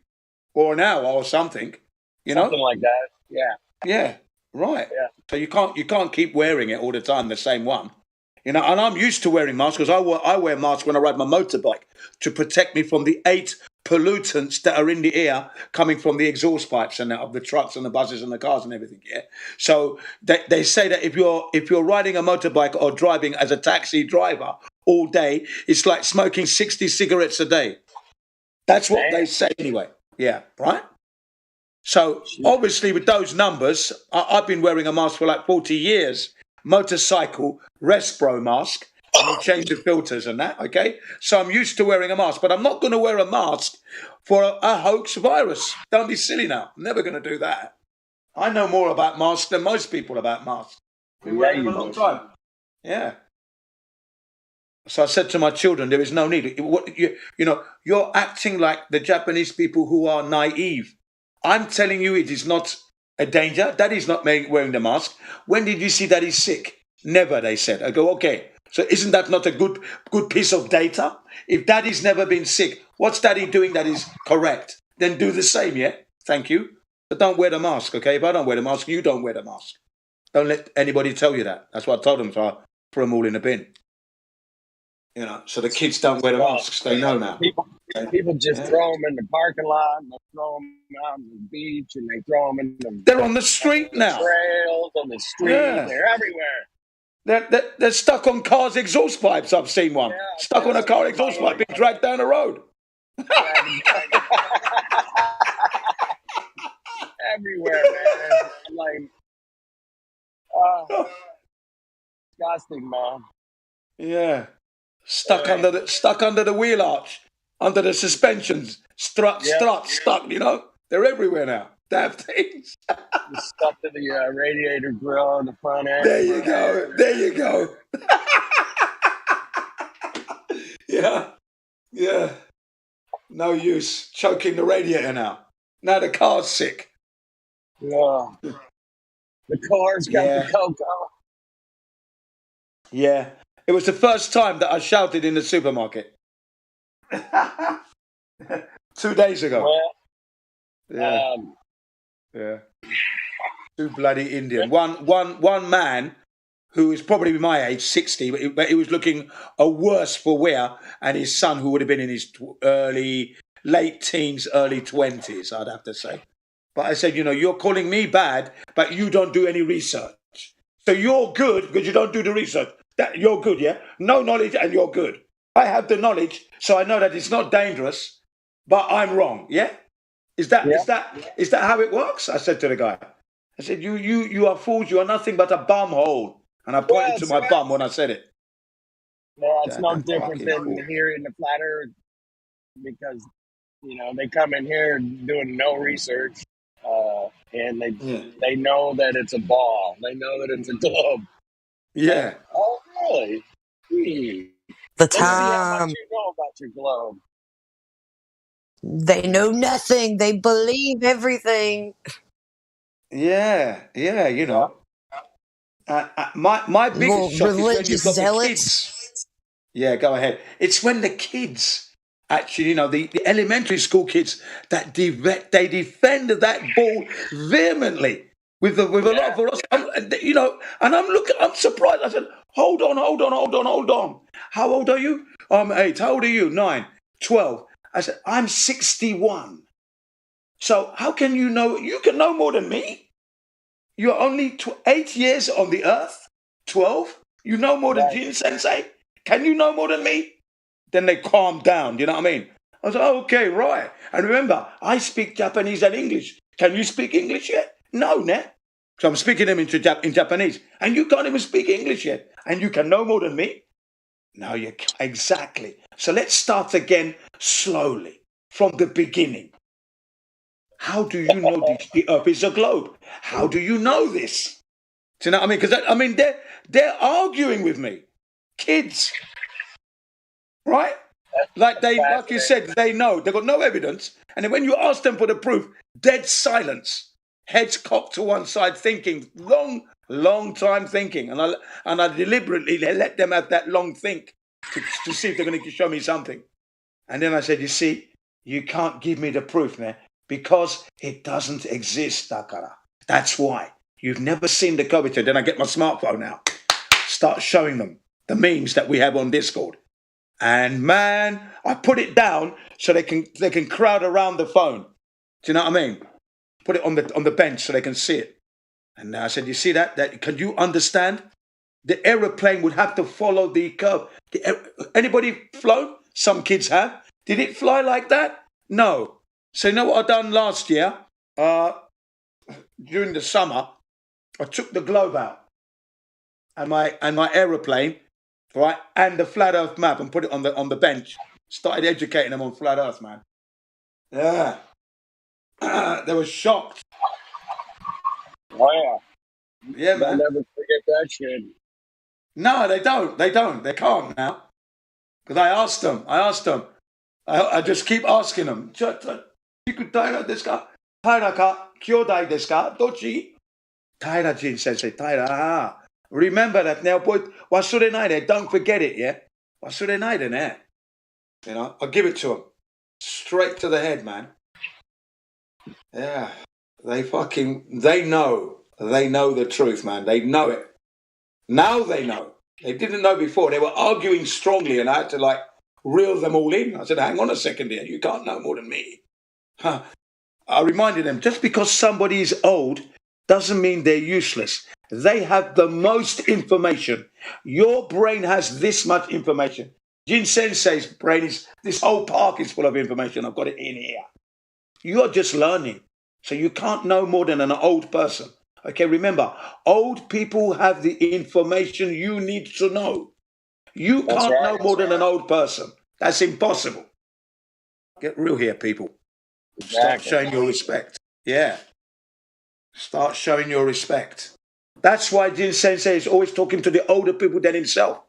Or an hour or something. Something like that. Yeah. Yeah. Right. Yeah. So you can't keep wearing it all the time, the same one. And I'm used to wearing masks because I wear masks when I ride my motorbike to protect me from the 8 pollutants that are in the air coming from the exhaust pipes and of the trucks and the buses and the cars and everything. Yeah. So they say that if you're riding a motorbike or driving as a taxi driver all day, it's like smoking 60 cigarettes a day. That's what they say anyway. Yeah. Right. So obviously with those numbers, I've been wearing a mask for like 40 years. Motorcycle Respro mask, and you change the filters and that, okay? So I'm used to wearing a mask, but I'm not going to wear a mask for a hoax virus. Don't be silly now. I'm never going to do that. I know more about masks than most people about masks. Been wearing them a long time. Yeah. So I said to my children, there is no need. You're acting like the Japanese people who are naive. I'm telling you, it is not a danger. Daddy's not wearing the mask. When did you see Daddy sick? Never, they said. I go, okay. So isn't that not a good piece of data? If Daddy's never been sick, what's Daddy doing that is correct? Then do the same, yeah? Thank you. But don't wear the mask, okay? If I don't wear the mask, you don't wear the mask. Don't let anybody tell you that. That's what I told them, so I put them all in the bin. You know, so the kids don't wear the Well, masks. They know now. people just Yeah. throw them in the parking lot, and they throw them out on the beach, and they throw them in the They're on the street now. trails, on the street. Yeah. They're everywhere. They're stuck on cars' exhaust pipes. I've seen one. Stuck on a car exhaust pipe being dragged down the road. Everywhere, man. Like, disgusting, man. Yeah. Stuck under the wheel arch, under the suspensions, struts, stuck, you know. They're everywhere now. Damn things. Just stuck to the radiator grill on the front end. There you go. There you go. Yeah. Yeah. No use choking the radiator now. Now the car's sick. Yeah. The car's got the cocoa. Yeah. It was the first time that I shouted in the supermarket. 2 days ago. Well, Yeah. Two bloody Indian. One man who is probably my age, 60, but he was looking a worse for wear, and his son, who would have been in his late teens, early 20s, I'd have to say. But I said, you know, you're calling me bad, but you don't do any research. So you're good because you don't do the research. That you're good, yeah? No knowledge and you're good. I have the knowledge, so I know that it's not dangerous, but I'm wrong, yeah? Is that how it works? I said to the guy. I said, you are fools, you are nothing but a bum hole. And I pointed to my bum when I said it. Yeah, it's no different than here in the flat earth, because, you know, they come in here doing no research, and they know that it's a ball. They know that it's a globe. Yeah. Oh, really? The Let's see how much time you know about your globe. they know nothing, they believe everything. Yeah, you know. My biggest shock is when religious you've got the zealots. kids. Yeah, go ahead. It's when the kids, actually, you know, the elementary school kids, that they defend that ball vehemently with a lot of velocity. You know, and I'm surprised. I said, hold on. How old are you? I'm 8. How old are you? 9, 12. I said, I'm 61. So how can you know? You can know more than me. You're only 8 years on the earth. 12. You know more than Jin Sensei. Can you know more than me? Then they calm down. You know what I mean? I was like, oh, okay, right. And remember, I speak Japanese and English. Can you speak English yet? No, net. So I'm speaking them in Japanese. And you can't even speak English yet. And you can know more than me? No, you can't. Exactly. So let's start again slowly from the beginning. How do you know the earth is a globe? How do you know this? Do you know what I mean? Because they're arguing with me. Kids. Right? Like you said, they know. They've got no evidence. And then when you ask them for the proof, dead silence. Heads cocked to one side, thinking, long time thinking. And I deliberately let them have that long think to see if they're going to show me something. And then I said, you see, you can't give me the proof, man, because it doesn't exist, Dakara. That's why. You've never seen the COVID. Then I get my smartphone out, start showing them the memes that we have on Discord. And man, I put it down so they can crowd around the phone. Do you know what I mean? Put it on the bench so they can see it. And I said, you see that? Can you understand? The aeroplane would have to follow the curve. Anybody flown? Some kids have. Did it fly like that? No. So you know what I done last year? During the summer, I took the globe out and my aeroplane, right, and the flat Earth map, and put it on the bench. Started educating them on flat Earth, man. Yeah. They were shocked. Wow. Yeah, man. They'll never forget that shit. No, they don't. They can't now. Because I asked them. I just keep asking them. Taira desu ka? Taira ka? Kyodai desu ka? Dochi? Taira Jin Sensei. Taira. Remember that now, boy. Wasurenai. Don't forget it, yeah? Wasurenai there. You know, I'll give it to them. Straight to the head, man. Yeah. They know. They know the truth, man. They know it. Now they know. They didn't know before. They were arguing strongly, and I had to like reel them all in. I said, hang on a second here. You can't know more than me. Huh. I reminded them, just because somebody is old doesn't mean they're useless. They have the most information. Your brain has this much information. Jin Sensei's brain is, this whole park is full of information. I've got it in here. You're just learning. So you can't know more than an old person. Okay, remember, old people have the information you need to know. You can't know more than an old person. That's impossible. Get real here, people. Start showing your respect. Yeah. Start showing your respect. That's why Jin Sensei is always talking to the older people than himself.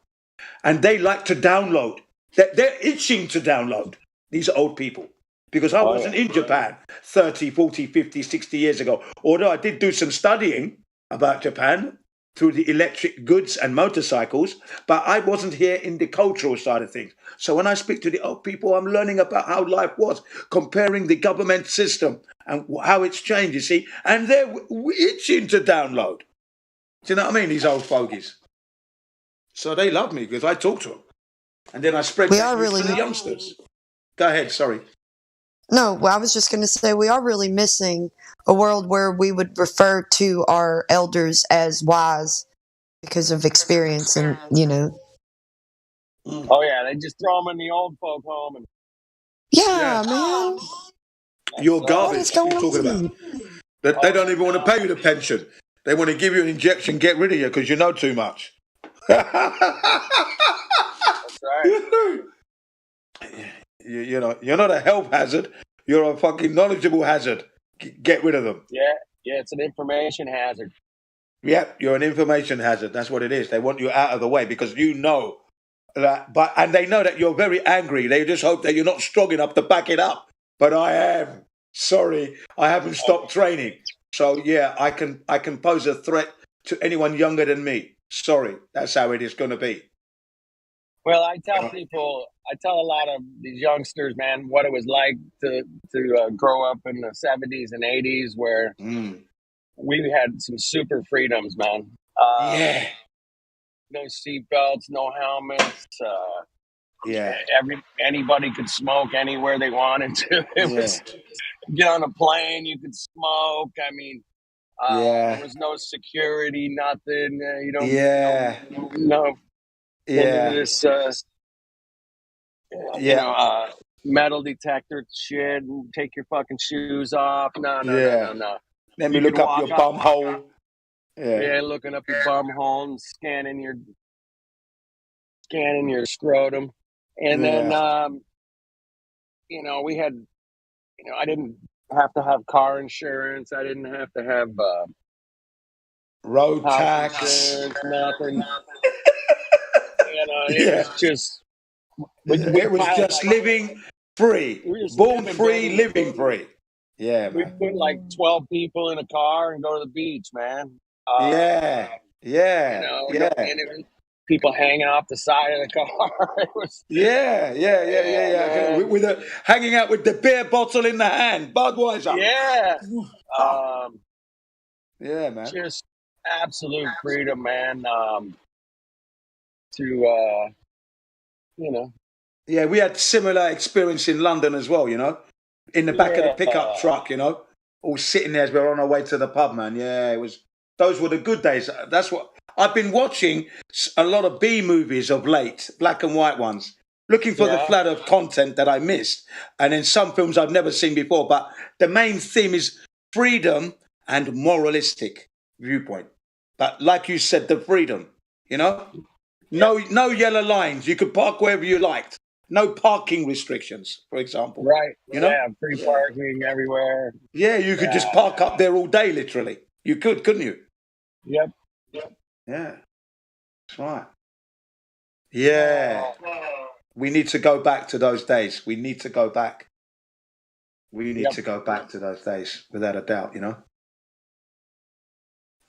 And they like to download. They're itching to download, these old people. Because I wasn't in Japan 30, 40, 50, 60 years ago. Although I did do some studying about Japan through the electric goods and motorcycles, but I wasn't here in the cultural side of things. So when I speak to the old people, I'm learning about how life was, comparing the government system and how it's changed, you see. And they're itching to download. Do you know what I mean, these old fogies? So they love me because I talk to them. And then I spread that news to the youngsters. Go ahead, sorry. No, well, I was just going to say we are really missing a world where we would refer to our elders as wise because of experience and, you know. Oh, yeah, they just throw them in the old folk home. And man. You're garbage, you're talking about. They don't even want to pay you the pension. They want to give you an injection, get rid of you because you know too much. That's right. You know, you're not a health hazard. You're a fucking knowledgeable hazard. Get rid of them. Yeah, it's an information hazard. Yeah, you're an information hazard. That's what it is. They want you out of the way because you know that. And they know that you're very angry. They just hope that you're not strong enough to back it up. But I am. Sorry, I haven't stopped training. So yeah, I can pose a threat to anyone younger than me. Sorry, that's how it is going to be. Well, I tell a lot of these youngsters, man, what it was like to grow up in the 70s and 80s where we had some super freedoms, man. No seatbelts, no helmets. Anybody could smoke anywhere they wanted to. It was get on a plane, you could smoke. I mean, there was no security, nothing. This metal detector shit and take your fucking shoes off. No. Let me look up your bum hole. Yeah, looking up your bum hole and scanning your scrotum. And then we had I didn't have to have car insurance. I didn't have to have road tax, nothing. It was just it was just living free, born free, living free. Yeah, we put like 12 people in a car and go to the beach, man. People hanging off the side of the car. It was with hanging out with the beer bottle in the hand, Budweiser. Yeah, man. Just absolute freedom, man. Yeah, we had similar experience in London as well, in the back of the pickup truck, all sitting there as we were on our way to the pub, man. Yeah, those were the good days. That's what I've been watching a lot of B movies of late, black and white ones, looking for the flood of content that I missed. And in some films I've never seen before, but the main theme is freedom and moralistic viewpoint. But like you said, the freedom, no yellow lines. You could park wherever you liked. No parking restrictions, for example. Right. Free parking everywhere. Yeah, you could just park up there all day, literally. You could, couldn't you? Yep. Yeah. That's right. Yeah. We need to go back to those days. We need to go back. We need to go back to those days, without a doubt,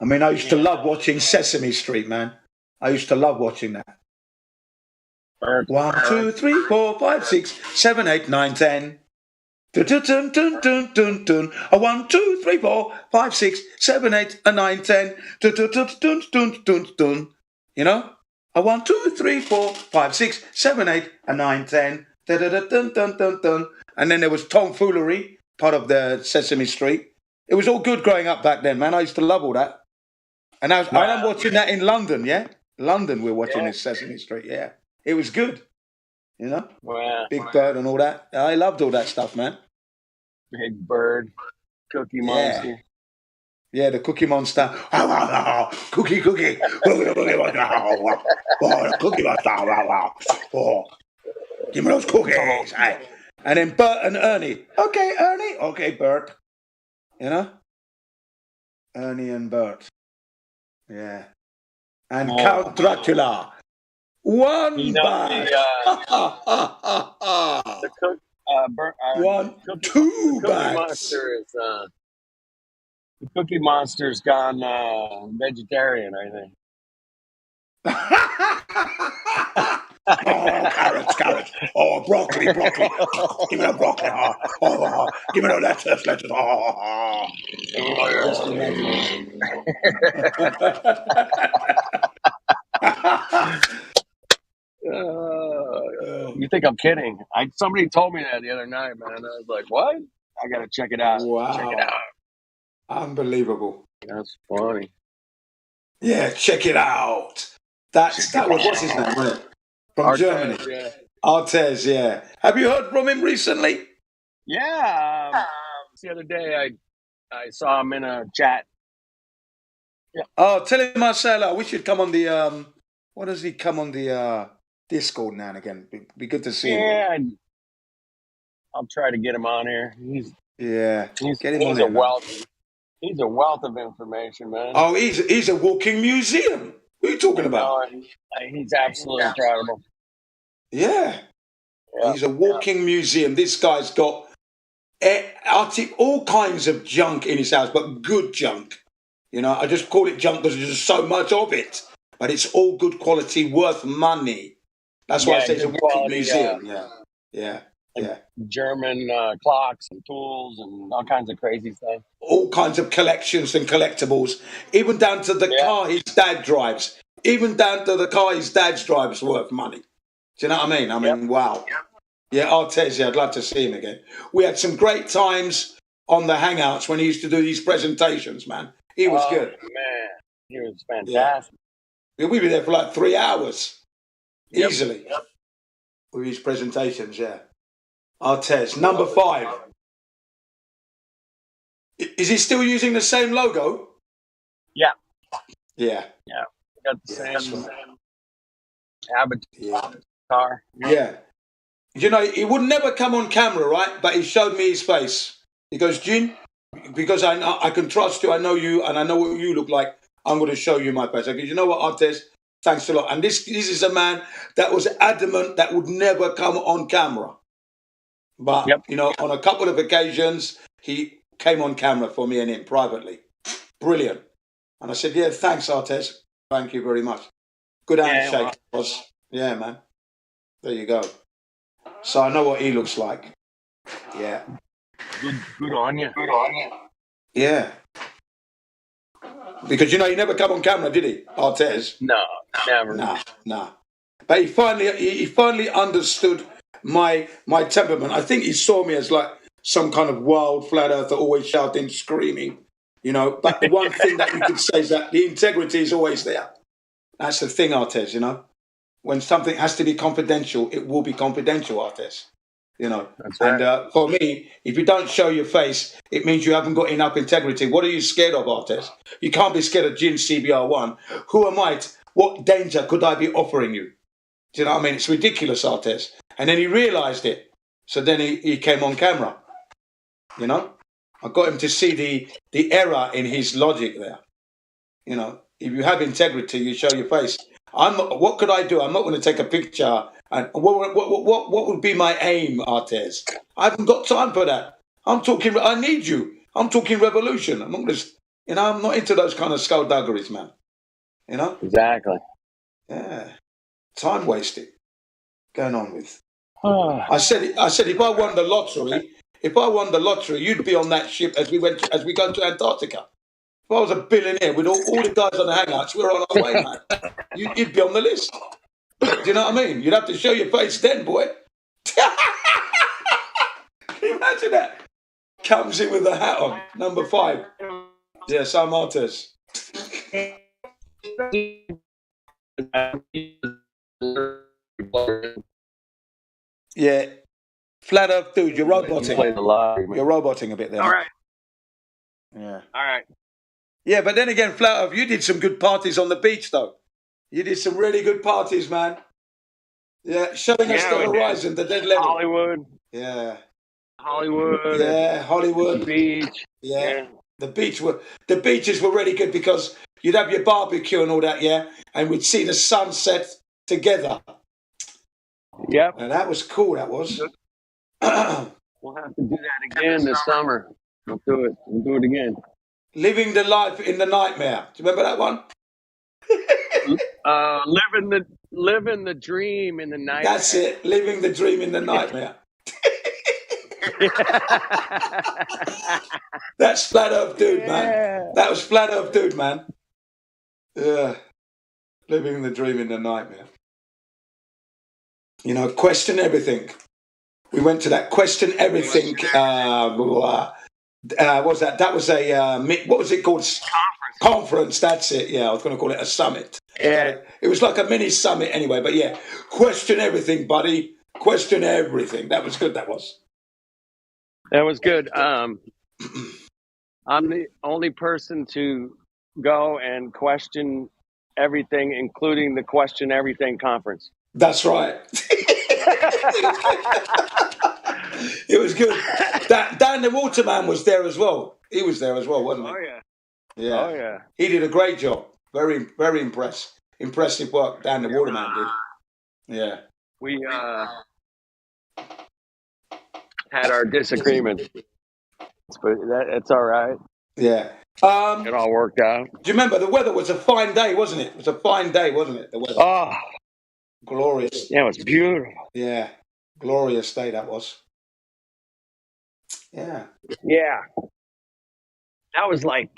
I mean, I used to love watching Sesame Street, man. I used to love watching that. 1, 2, 3, 4, 5, 6, 7, 8, 9, 10. Dun, dun, dun, dun, dun, dun, dun. 1, 2, 3, 4, 5, 6, 7, 8, 9, 10. Dun, dun, dun, dun, dun, dun, dun. A 1, 2, 3, 4, 5, 6, 7, 8, a 9, 10. Dun, dun, dun, dun, dun, dun. And then there was Tomfoolery, part of the Sesame Street. It was all good growing up back then, man. I used to love all that. And I'm watching that in London, yeah? London, we're watching this Sesame Street, yeah. It was good, you know? Wow. Big Bird and all that. I loved all that stuff, man. Big Bird, Cookie Monster. Yeah, the Cookie Monster. Cookie. Cookie Monster. Oh, give me those cookies. And then Bert and Ernie. Okay, Ernie. Okay, Bert. You know? Ernie and Bert. Yeah. And Count Dracula. One bag. The cook, two Cookie bags. Monster is the Cookie Monster's gone vegetarian, I think. Oh, carrots. Oh, broccoli. Give me the broccoli. Oh, give me the lettuce. You think I'm kidding? Somebody told me that the other night, man. I was like, what? I got to check it out. Wow. Check it out. Unbelievable. That's funny. Yeah, check it out. That was, what's his name, wasn't it? From Artez, Germany. yeah. Artez, yeah. Have you heard from him recently? Yeah. The other day, I saw him in a chat. Yeah. Oh, tell him I say hello. We should come on the, what does he come on the Discord now and again? Be good to see him. Yeah. I'll try to get him on here. He's get him on a here, man. wealth. He's a wealth of information, man. Oh, he's a walking museum. What are you talking about? He's absolutely incredible. Yeah. He's a walking museum. This guy's got all kinds of junk in his house, but good junk. You know, I just call it junk because there's just so much of it. But it's all good quality, worth money. That's why I say it's a walking museum. Yeah. German clocks and tools and all kinds of crazy stuff. All kinds of collections and collectibles, even down to the car his dad drives. Even down to the car his dad drives worth money. Do you know what I mean? I mean, wow. Yeah, Artez, I'd love to see him again. We had some great times on the Hangouts when he used to do these presentations, man. He was good. Man, he was fantastic. Yeah, we were there for like 3 hours. Easily. With his presentations, Artez. Number 5. Is he still using the same logo? Yeah. Yeah. Got the same avatar. Yeah. You know, he would never come on camera, right? But he showed me his face. He goes, Jin, because I can trust you, I know you, and I know what you look like, I'm going to show you my face. I go, you know what, Artez? Thanks a lot. And this is a man that was adamant that would never come on camera. But, you know, on a couple of occasions, he came on camera for me and him privately. Brilliant. And I said, yeah, thanks, Artez. Thank you very much. Good handshake, boss. Yeah, man. There you go. So I know what he looks like. Yeah. Good on you. Yeah. Because, you know, he never come on camera, did he, Artez? No, never. Nah. But he finally understood my temperament. I think he saw me as like some kind of wild flat earther, always shouting, screaming, you know. But the one thing that you could say is that the integrity is always there. That's the thing, Artez, you know. When something has to be confidential, it will be confidential, Artez. You know. That's right. And for me, if you don't show your face, it means you haven't got enough integrity. What are you scared of, Artez? You can't be scared of Jin CBR1. Who am I? What danger could I be offering you? Do you know what I mean? It's ridiculous, Artez. And then he realised it. So then he came on camera. You know? I got him to see the error in his logic there. You know, if you have integrity, you show your face. What could I do? I'm not going to take a picture. And what would be my aim, Artez? I haven't got time for that. I need you. I'm talking revolution. I'm not just, you know, I'm not into those kind of skullduggeries, man. You know? Exactly. Yeah. Time wasted. Going on with. I said if I won the lottery, you'd be on that ship as we go to Antarctica. If I was a billionaire with all the guys on the Hangouts, we're on our way, man. You'd be on the list. Do you know what I mean? You'd have to show your face then, boy. Can you imagine that? Comes in with the hat on, number 5. Yeah, Sam Martes. Yeah. Flat Earth dude, you're roboting. You're roboting a bit there. All right. Yeah. All right. Yeah, but then again, Flat Earth, you did some good parties on the beach, though. You did some really good parties, man. Yeah, showing us the horizon, the dead level. Hollywood. Yeah. Hollywood. Yeah, Hollywood. The beach. Yeah. The beaches were really good because you'd have your barbecue and all that, yeah, and we'd see the sunset together. Yep. And that was cool, that was. We'll have to do that again this summer. We'll do it. We'll do it again. Living the life in the nightmare. Do you remember that one? Living the dream in the night. That's it. Living the dream in the nightmare. That's Flat Earth dude, man. That was Flat Earth dude, man. Yeah. Living the dream in the nightmare. You know, question everything. We went to that question everything. What was that? That was a what was it called? Conference. That's it. Yeah, I was going to call it a summit. Yeah. It was like a mini summit anyway. But yeah, question everything, buddy. Question everything. That was good. That was. That was good. I'm the only person to go and question everything, including the Question Everything conference. That's right. It was good. Dan the Waterman was there as well. He was there as well, wasn't he? Oh yeah. Yeah. Oh yeah. He did a great job. Very, very impressive work Dan the Waterman did. Yeah. We had our disagreement, but it's all right. Yeah. It all worked out. Do you remember the weather was a fine day, wasn't it? It was a fine day, wasn't it? The weather. Oh, glorious. yeah, it was beautiful. Yeah, glorious day that was. Yeah. Yeah. That was like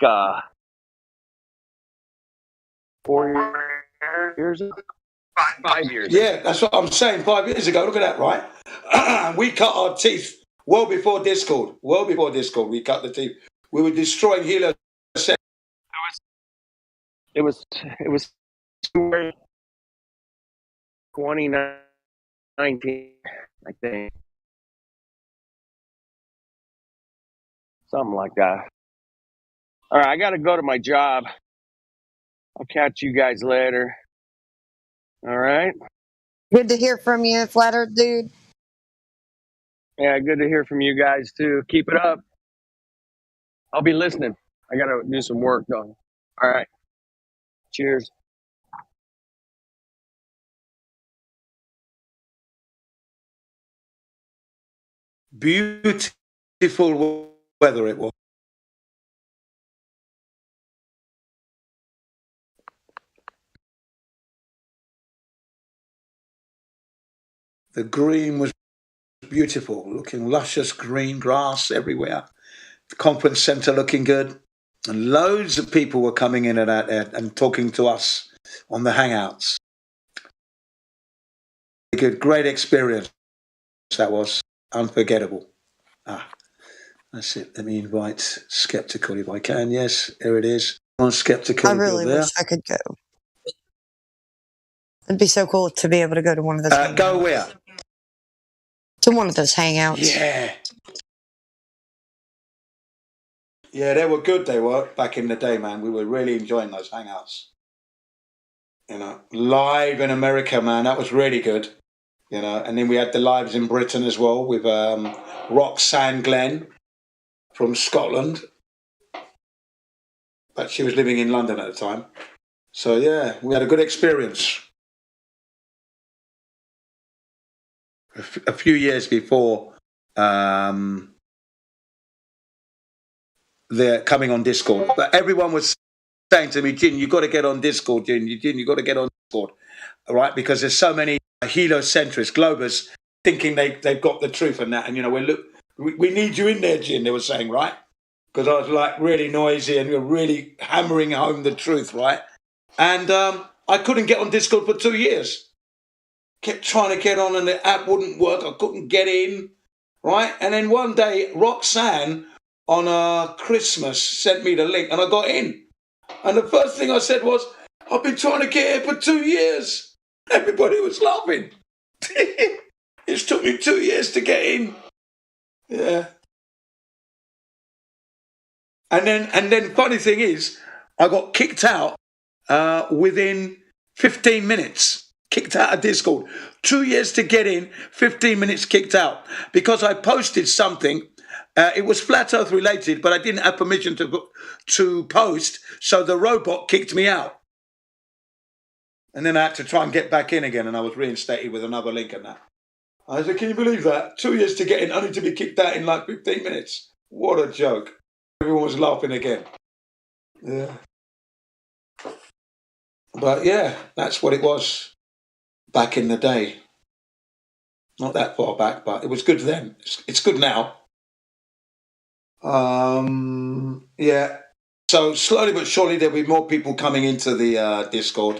4 years ago. 5 years. Yeah, that's what I'm saying. 5 years ago, look at that, right? We cut our teeth well before Discord. Well before Discord, we cut the teeth. We were destroying Hilo. It was 2019, I think. Something like that. All right, I got to go to my job. I'll catch you guys later. All right? Good to hear from you, Flat Earth dude. Yeah, good to hear from you guys, too. Keep it up. I'll be listening. I got to do some work, though. All right. Cheers. Beautiful weather it was. The green was beautiful, looking luscious green grass everywhere. The conference centre looking good. And loads of people were coming in and out there and talking to us on the Hangouts. Good, great experience. That was unforgettable. That's it. Let me invite Skeptical if I can. Yes, here it is. On Skeptical. I really wish I could go. It'd be so cool to be able to go to one of those. Go where? To one of those hangouts. Yeah. Yeah, they were good. They were back in the day, man. We were really enjoying those hangouts. You know, live in America, man. That was really good. You know, and then we had the lives in Britain as well with Roxanne Glenn from Scotland. But she was living in London at the time. So, yeah, we had a good experience. A few years before they're coming on Discord. But everyone was saying to me, Jin, you've got to get on Discord, Jin, you've got to get on Discord. All right, because there's so many heliocentrists, globers, thinking they've got the truth and that. And, you know, we need you in there, Jin, they were saying, right? because I was like really noisy and we were really hammering home the truth, right? And I couldn't get on Discord for 2 years. Kept trying to get on and the app wouldn't work. I couldn't get in, right? And then one day, Roxanne on Christmas sent me the link and I got in. And the first thing I said was, I've been trying to get here for 2 years. Everybody was laughing. It's took me 2 years to get in. Yeah. And then funny thing is, I got kicked out within 15 minutes. Kicked out of Discord. 2 years to get in, 15 minutes kicked out. Because I posted something. It was Flat Earth related, but I didn't have permission to post, so the robot kicked me out. And then I had to try and get back in again, and I was reinstated with another link and that. I said, can you believe that? 2 years to get in, only to be kicked out in like 15 minutes. What a joke. Everyone was laughing again. Yeah. But yeah, that's what it was back in the day. Not that far back, but it was good then. It's good now. Yeah. So slowly but surely there'll be more people coming into the Discord.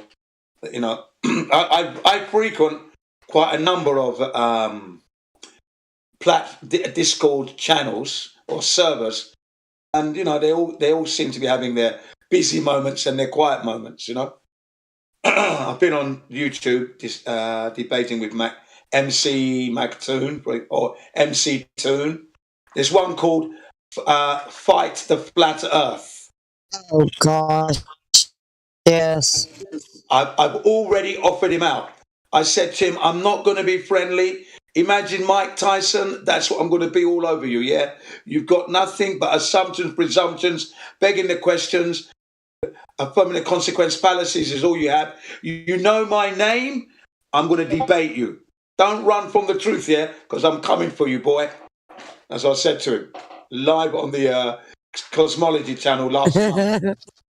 You know, I frequent quite a number of Discord channels or servers, and you know they all seem to be having their busy moments and their quiet moments. You know, I've been on YouTube debating with MC McToon or MC Toon. There's one called Fight the Flat Earth. Oh gosh. Yes. I've already offered him out. I said to him, I'm not going to be friendly. Imagine Mike Tyson. That's what I'm going to be all over you, yeah? You've got nothing but assumptions, presumptions, begging the questions, affirming the consequence fallacies is all you have. You know my name, I'm going to debate you. Don't run from the truth, yeah? Because I'm coming for you, boy. As I said to him, live on the Cosmology channel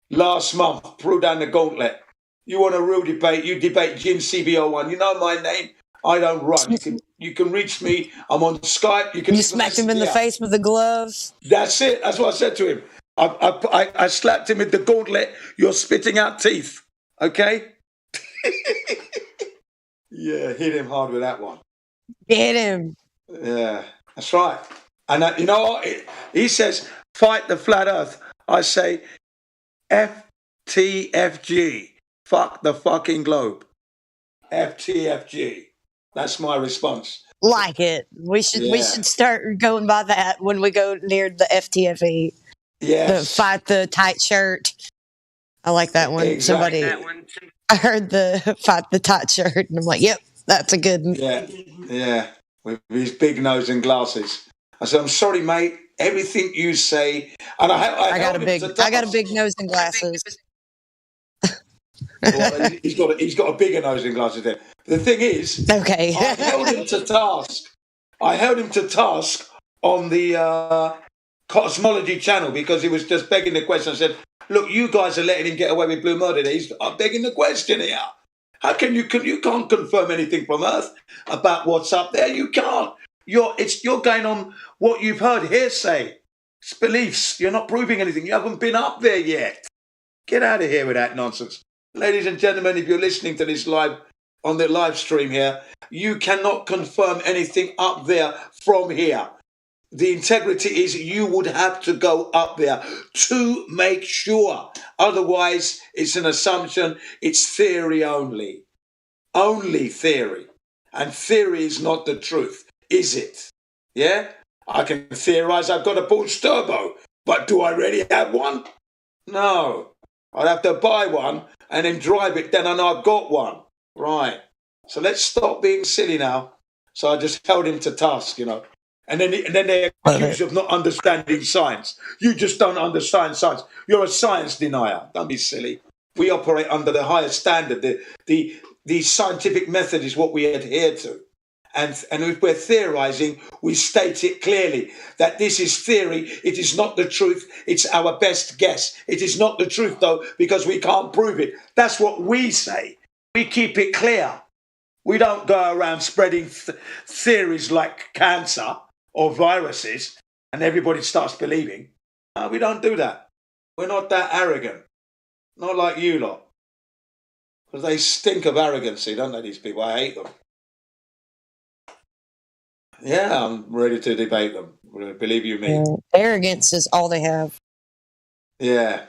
last month, threw down the gauntlet. You want a real debate? You debate Jim CBO1. You know my name. I don't run. You can reach me. I'm on Skype. You smacked him in the face with the glove. That's it. That's what I said to him. I slapped him with the gauntlet. You're spitting out teeth. Okay? Yeah, hit him hard with that one. Get him. Yeah, that's right. And you know what? He says, fight the flat earth. I say, FTFG. Fuck the fucking globe. FTFG. That's my response. Like it. We should start going by that when we go near the FTFE. Yes. Fight the tight shirt. I like that one. Exactly. I heard the fight the tight shirt, and I'm like, yep, that's a good one. Yeah. With his big nose and glasses. I said, I'm sorry, mate. Everything you say, and I got a big nose and glasses. Well, he's got a bigger nose and glasses there. The thing is, okay. I held him to task on the Cosmology channel because he was just begging the question. I said, look, you guys are letting him get away with blue murder. I'm begging the question here. How can you can't confirm anything from Earth about what's up there? You can't. You're going on what you've heard hearsay. It's beliefs. You're not proving anything. You haven't been up there yet. Get out of here with that nonsense. Ladies and gentlemen, if you're listening to this live on the live stream here, you cannot confirm anything up there from here. The integrity is you would have to go up there to make sure. Otherwise, it's an assumption. It's theory only. Only theory. And theory is not the truth, is it? Yeah? I can theorize I've got a Porsche Turbo, but do I really have one? No. I'd have to buy one and then drive it, then I know I've got one. Right. So let's stop being silly now. So I just held him to task, you know. And then they accuse you of not understanding science. You just don't understand science. You're a science denier. Don't be silly. We operate under the highest standard. The scientific method is what we adhere to. And if we're theorizing, we state it clearly that this is theory. It is not the truth. It's our best guess. It is not the truth, though, because we can't prove it. That's what we say. We keep it clear. We don't go around spreading theories like cancer or viruses and everybody starts believing. we don't do that. We're not that arrogant. Not like you lot. Because they stink of arrogancy, don't they, these people? I hate them. Yeah, I'm ready to debate them. Believe you me. Arrogance is all they have. Yeah.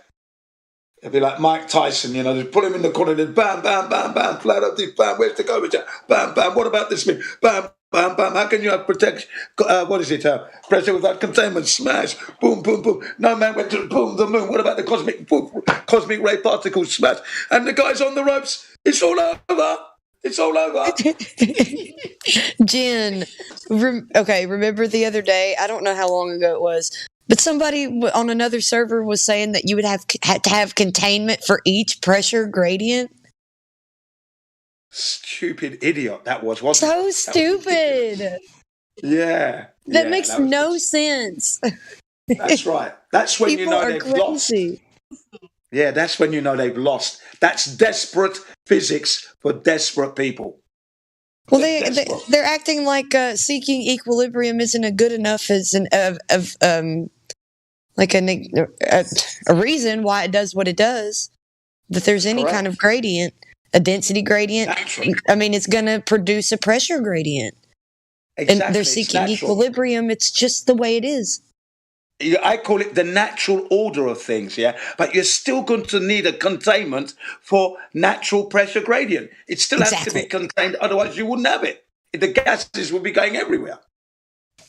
It'd be like Mike Tyson, you know, just put him in the corner, then bam, bam, bam, bam, flat up this, bam, where's the garbage? Bam, bam, what about this? Bam, bam, bam, how can you have protection? Pressure without containment, smash, boom, boom, boom. No man went to the moon. What about the cosmic ray particles, smash? And the guy's on the ropes. It's all over. It's all over. Jen, remember the other day, I don't know how long ago it was, but somebody on another server was saying that you would had to have containment for each pressure gradient. Stupid idiot that was, wasn't So it? stupid. Yeah. That makes no sense. That's right. That's when you know they've lost. Yeah, that's when you know they've lost. That's desperate physics for desperate people. Well, they're acting like seeking equilibrium isn't a good enough as a reason why it does what it does. That there's any kind of gradient, a density gradient. I mean, it's going to produce a pressure gradient. Exactly. And they're seeking equilibrium. It's just the way it is. I call it the natural order of things, yeah? But you're still going to need a containment for natural pressure gradient. It still has to be contained, otherwise you wouldn't have it. The gases would be going everywhere.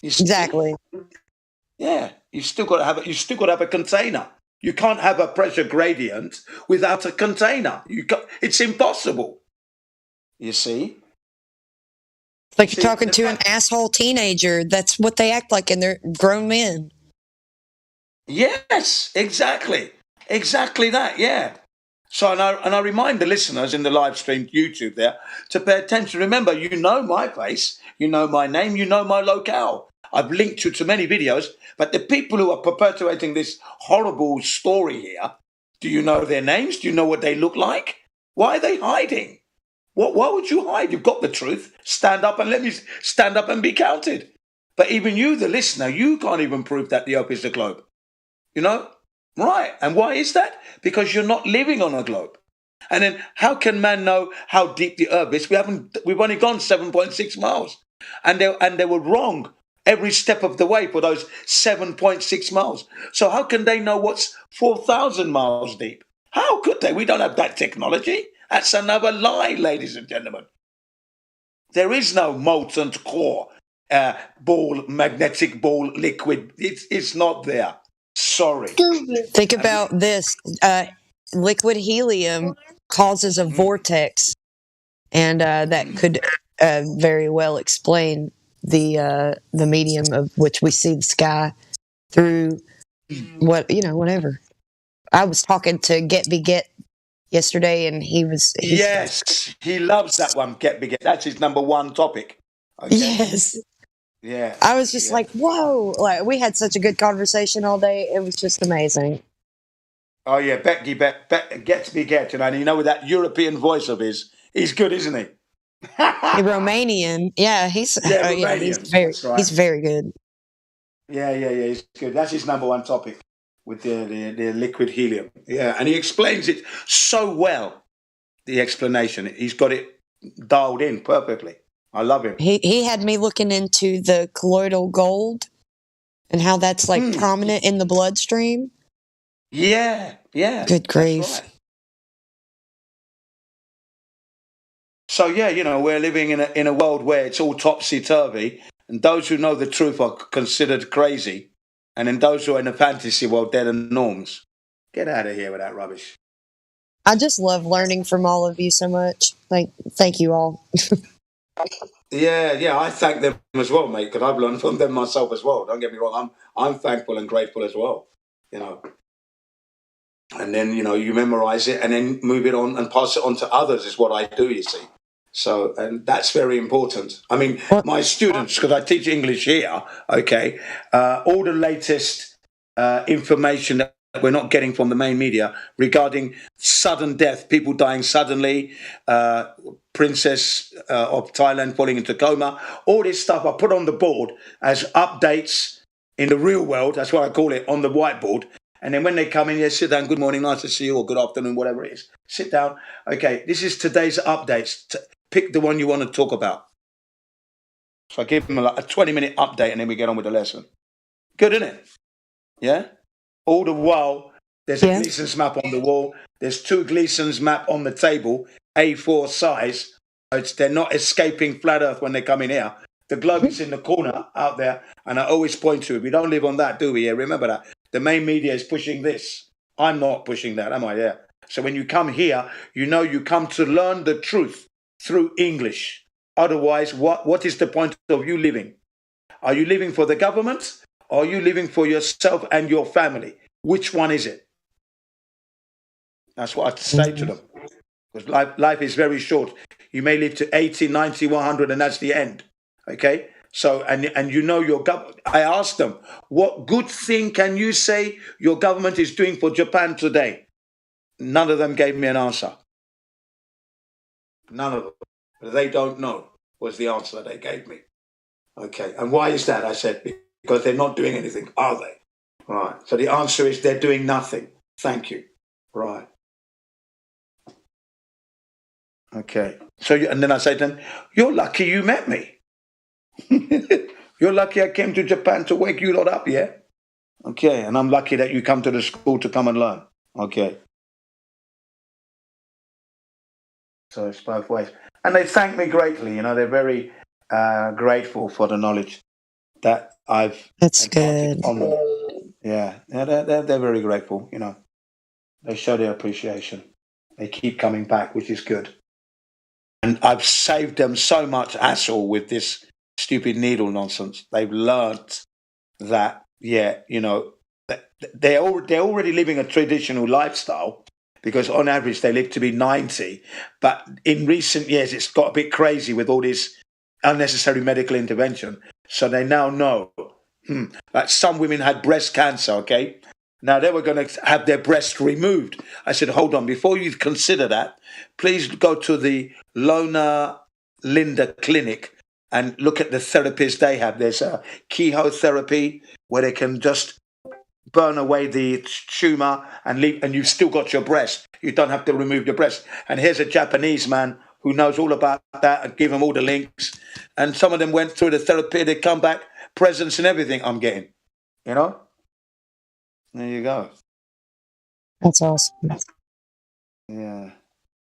Exactly. Yeah, you still got to have a container. You can't have a pressure gradient without a container. It's impossible. You see? It's like you're talking to an asshole teenager. That's what they act like, and they're grown men. Yes, exactly. Exactly that, yeah. So, and I remind the listeners in the live stream YouTube there to pay attention. Remember, you know my face, you know my name, you know my locale. I've linked you to many videos, but the people who are perpetuating this horrible story here, do you know their names? Do you know what they look like? Why are they hiding? Why would you hide? You've got the truth. Stand up and let me stand up and be counted. But even you, the listener, you can't even prove that the Earth is the globe. You know? Right. And why is that? Because you're not living on a globe. And then how can man know how deep the Earth is? We've only gone 7.6 miles. And they were wrong every step of the way for those 7.6 miles. So how can they know what's 4,000 miles deep? How could they? We don't have that technology. That's another lie, ladies and gentlemen. There is no molten core, magnetic ball, liquid. It's not there. Sorry. Think about this. Liquid helium causes a vortex, and that could very well explain the medium of which we see the sky through. Whatever. I was talking to Get Beget yesterday, and he loves that one. Get Beget. That's his number one topic. Okay? Yes. Yeah. I was just like, whoa. Like, we had such a good conversation all day. It was just amazing. Oh, yeah. Get Beget. And you know, with that European voice of his, he's good, isn't he? Romanian. Yeah, he's very good. Yeah, he's good. That's his number one topic with the liquid helium. Yeah, and he explains it so well, the explanation. He's got it dialed in perfectly. I love him. He had me looking into the colloidal gold and how that's like prominent in the bloodstream. Yeah. Good grief. Right. So, yeah, we're living in a world where it's all topsy-turvy, and those who know the truth are considered crazy, and then those who are in a fantasy world, they're the norms. Get out of here with that rubbish. I just love learning from all of you so much. Thank you all. Yeah, I thank them as well, mate, because I've learned from them myself as well. Don't get me wrong, I'm thankful and grateful as well, And then, you memorize it and then move it on and pass it on to others is what I do, you see. So, and that's very important. I mean, my students, because I teach English here, okay, all the latest information that we're not getting from the main media regarding sudden death, people dying suddenly, princess of Thailand falling into coma, all this stuff I put on the board as updates in the real world. That's what I call it, on the whiteboard. And then when they come in here, sit down, good morning, nice to see you, or good afternoon, whatever it is. Sit down. Okay, this is today's updates. Pick the one you want to talk about. So I give them like a 20-minute update, and then we get on with the lesson. Good, isn't it? Yeah? All the while, there's a Gleason's map on the wall. There's 2 Gleason's map on the table, A4 size. So they're not escaping flat Earth when they come in here. The globe is in the corner out there, and I always point to it. We don't live on that, do we? Yeah, remember that. The main media is pushing this. I'm not pushing that, am I? Yeah. So when you come here, you know you come to learn the truth through English. Otherwise, what is the point of you living? Are you living for the government? Or are you living for yourself and your family? Which one is it? That's what I say to them. Because life is very short. You may live to 80, 90, 100, and that's the end. Okay? So, and you know your government. I asked them, what good thing can you say your government is doing for Japan today? None of them gave me an answer. None of them. They don't know was the answer they gave me. Okay, and why is that? I said, because they're not doing anything, are they? Right, so the answer is they're doing nothing. Thank you. Right. Okay, so and then I say to them, you're lucky you met me. You're lucky I came to Japan to wake you lot up, yeah? Okay, and I'm lucky that you come to the school to come and learn. Okay. So it's both ways. And they thank me greatly, you know, they're very grateful for the knowledge that I've imparted on them. Yeah, they're very grateful, you know. They show their appreciation. They keep coming back, which is good. And I've saved them so much hassle with this stupid needle nonsense. They've learnt that, yeah, you know, they're already living a traditional lifestyle because on average they live to be 90. But in recent years, it's got a bit crazy with all this unnecessary medical intervention. So they now know, like some women had breast cancer, okay? Now they were going to have their breast removed. I said, hold on, before you consider that, please go to the Lona Linda Clinic and look at the therapies they have. There's a chemotherapy where they can just burn away the tumor and leave, and you've still got your breast. You don't have to remove your breast. And here's a Japanese man who knows all about that and give them all the links. And some of them went through the therapy. They come back, presents and everything I'm getting, you know? There you go. That's awesome. Yeah.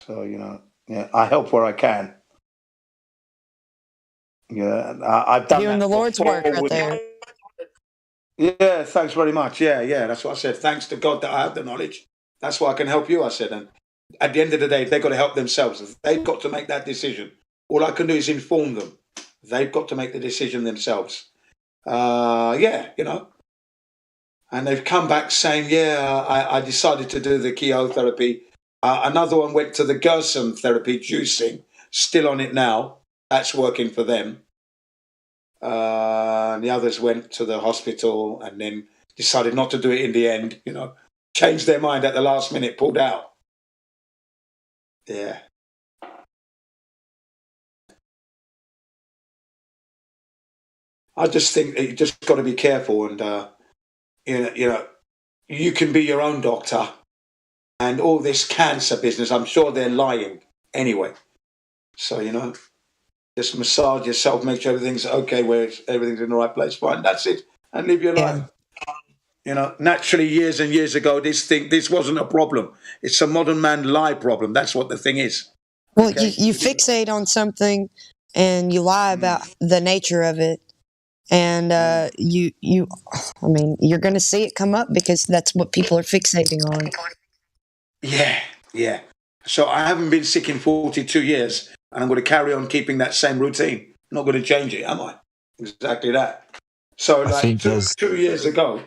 So, you know, yeah, I help where I can. Yeah, I've done doing that the Lord's work right there. Yeah, thanks very much. Yeah, that's what I said. Thanks to God that I have the knowledge. That's why I can help you, I said. And at the end of the day, they've got to help themselves. They've got to make that decision. All I can do is inform them. They've got to make the decision themselves. Yeah, you know. And they've come back saying, yeah, I decided to do the chemotherapy. Another one went to the Gerson therapy, juicing, still on it now. That's working for them. The others went to the hospital and then decided not to do it in the end, you know, changed their mind at the last minute, pulled out. Yeah. I just think that you just got to be careful and, you know, you can be your own doctor and all this cancer business, I'm sure they're lying anyway. So, you know, just massage yourself, make sure everything's okay, where everything's in the right place, fine, that's it, and live your life. You know, naturally, years and years ago, this wasn't a problem. It's a modern man lie problem. That's what the thing is. Well, you fixate on something and you lie about the nature of it. And I mean, you're going to see it come up because that's what people are fixating on. Yeah. So I haven't been sick in 42 years, and I'm going to carry on keeping that same routine. I'm not going to change it, am I? Exactly that. So like 2 years ago,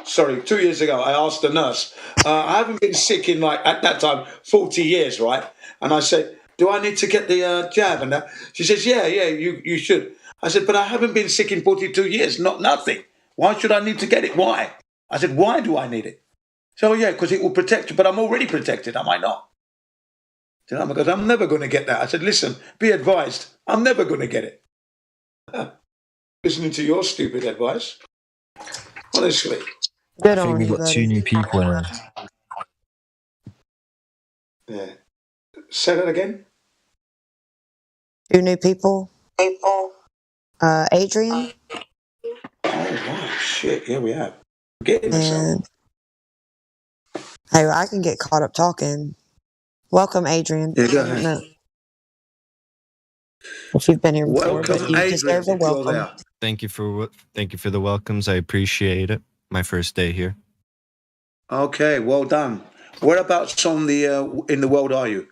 2 years ago, I asked the nurse, I haven't been sick in like, at that time, 40 years, right? And I said, do I need to get the jab? And she says, yeah, you should. I said, but I haven't been sick in 42 years, nothing. Why should I need to get it? Why? I said, why do I need it? So, yeah, because it will protect you, but I'm already protected, am I not? You know, because I'm never going to get that. I said, listen, be advised, I'm never going to get it. Listening to your stupid advice. Honestly. Good I think on we've you, got two buddy. new people in. Yeah. Say that again. 2 new people. Adrian Oh, right. Shit. Yeah, we have. I'm getting myself. and hey, I can get caught up talking. Welcome, Adrian. Yeah, go I don't ahead. know if you've been here before, Welcome, but you Adrian, deserve a if you're welcome. there. Thank you for the welcomes. I appreciate it. My first day here. Okay, well done. Whereabouts on the in the world are you?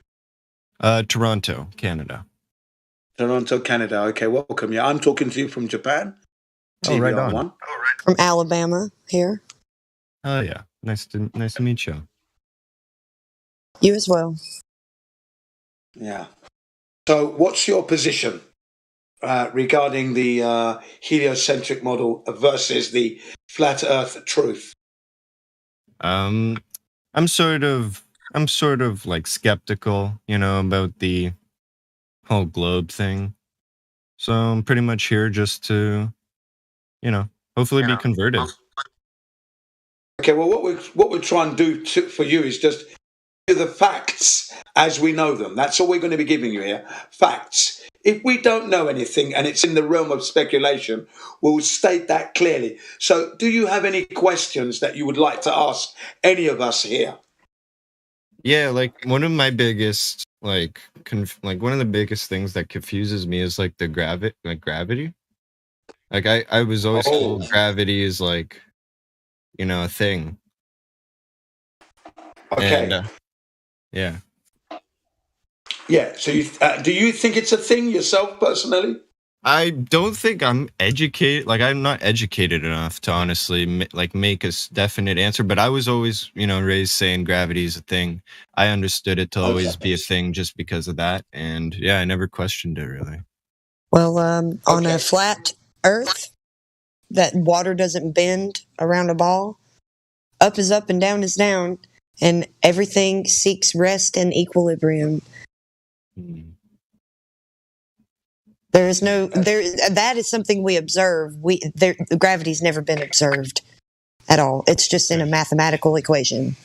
Toronto, Canada. Toronto, Canada. Okay, welcome. Yeah, I'm talking to you from Japan. Oh, right on. TBR1. From Alabama here. Oh yeah, nice to meet you. You as well. Yeah. So, what's your position regarding the heliocentric model versus the flat Earth truth? I'm sort of like skeptical, about the whole globe thing. So I'm pretty much here just to, hopefully be converted. Okay. Well, what we're trying to do for you is just give you the facts as we know them. That's all we're going to be giving you here. Facts. If we don't know anything and it's in the realm of speculation, we'll state that clearly. So, do you have any questions that you would like to ask any of us here? Yeah, like one of my biggest like one of the biggest things that confuses me is like the gravity. Like I was always told gravity is like, a thing. Okay. And yeah. Yeah. So, do you think it's a thing yourself personally? I don't think I'm educated. Like I'm not educated enough to honestly make a definite answer. But I was always, raised saying gravity is a thing. I understood it to always be a thing just because of that. And yeah, I never questioned it really. Well, on a flat Earth, that water doesn't bend around a ball. Up is up and down is down, and everything seeks rest and equilibrium. There is no there. That is something we observe. The gravity's never been observed at all. It's just in a mathematical equation.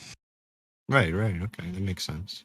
Right. Okay, that makes sense.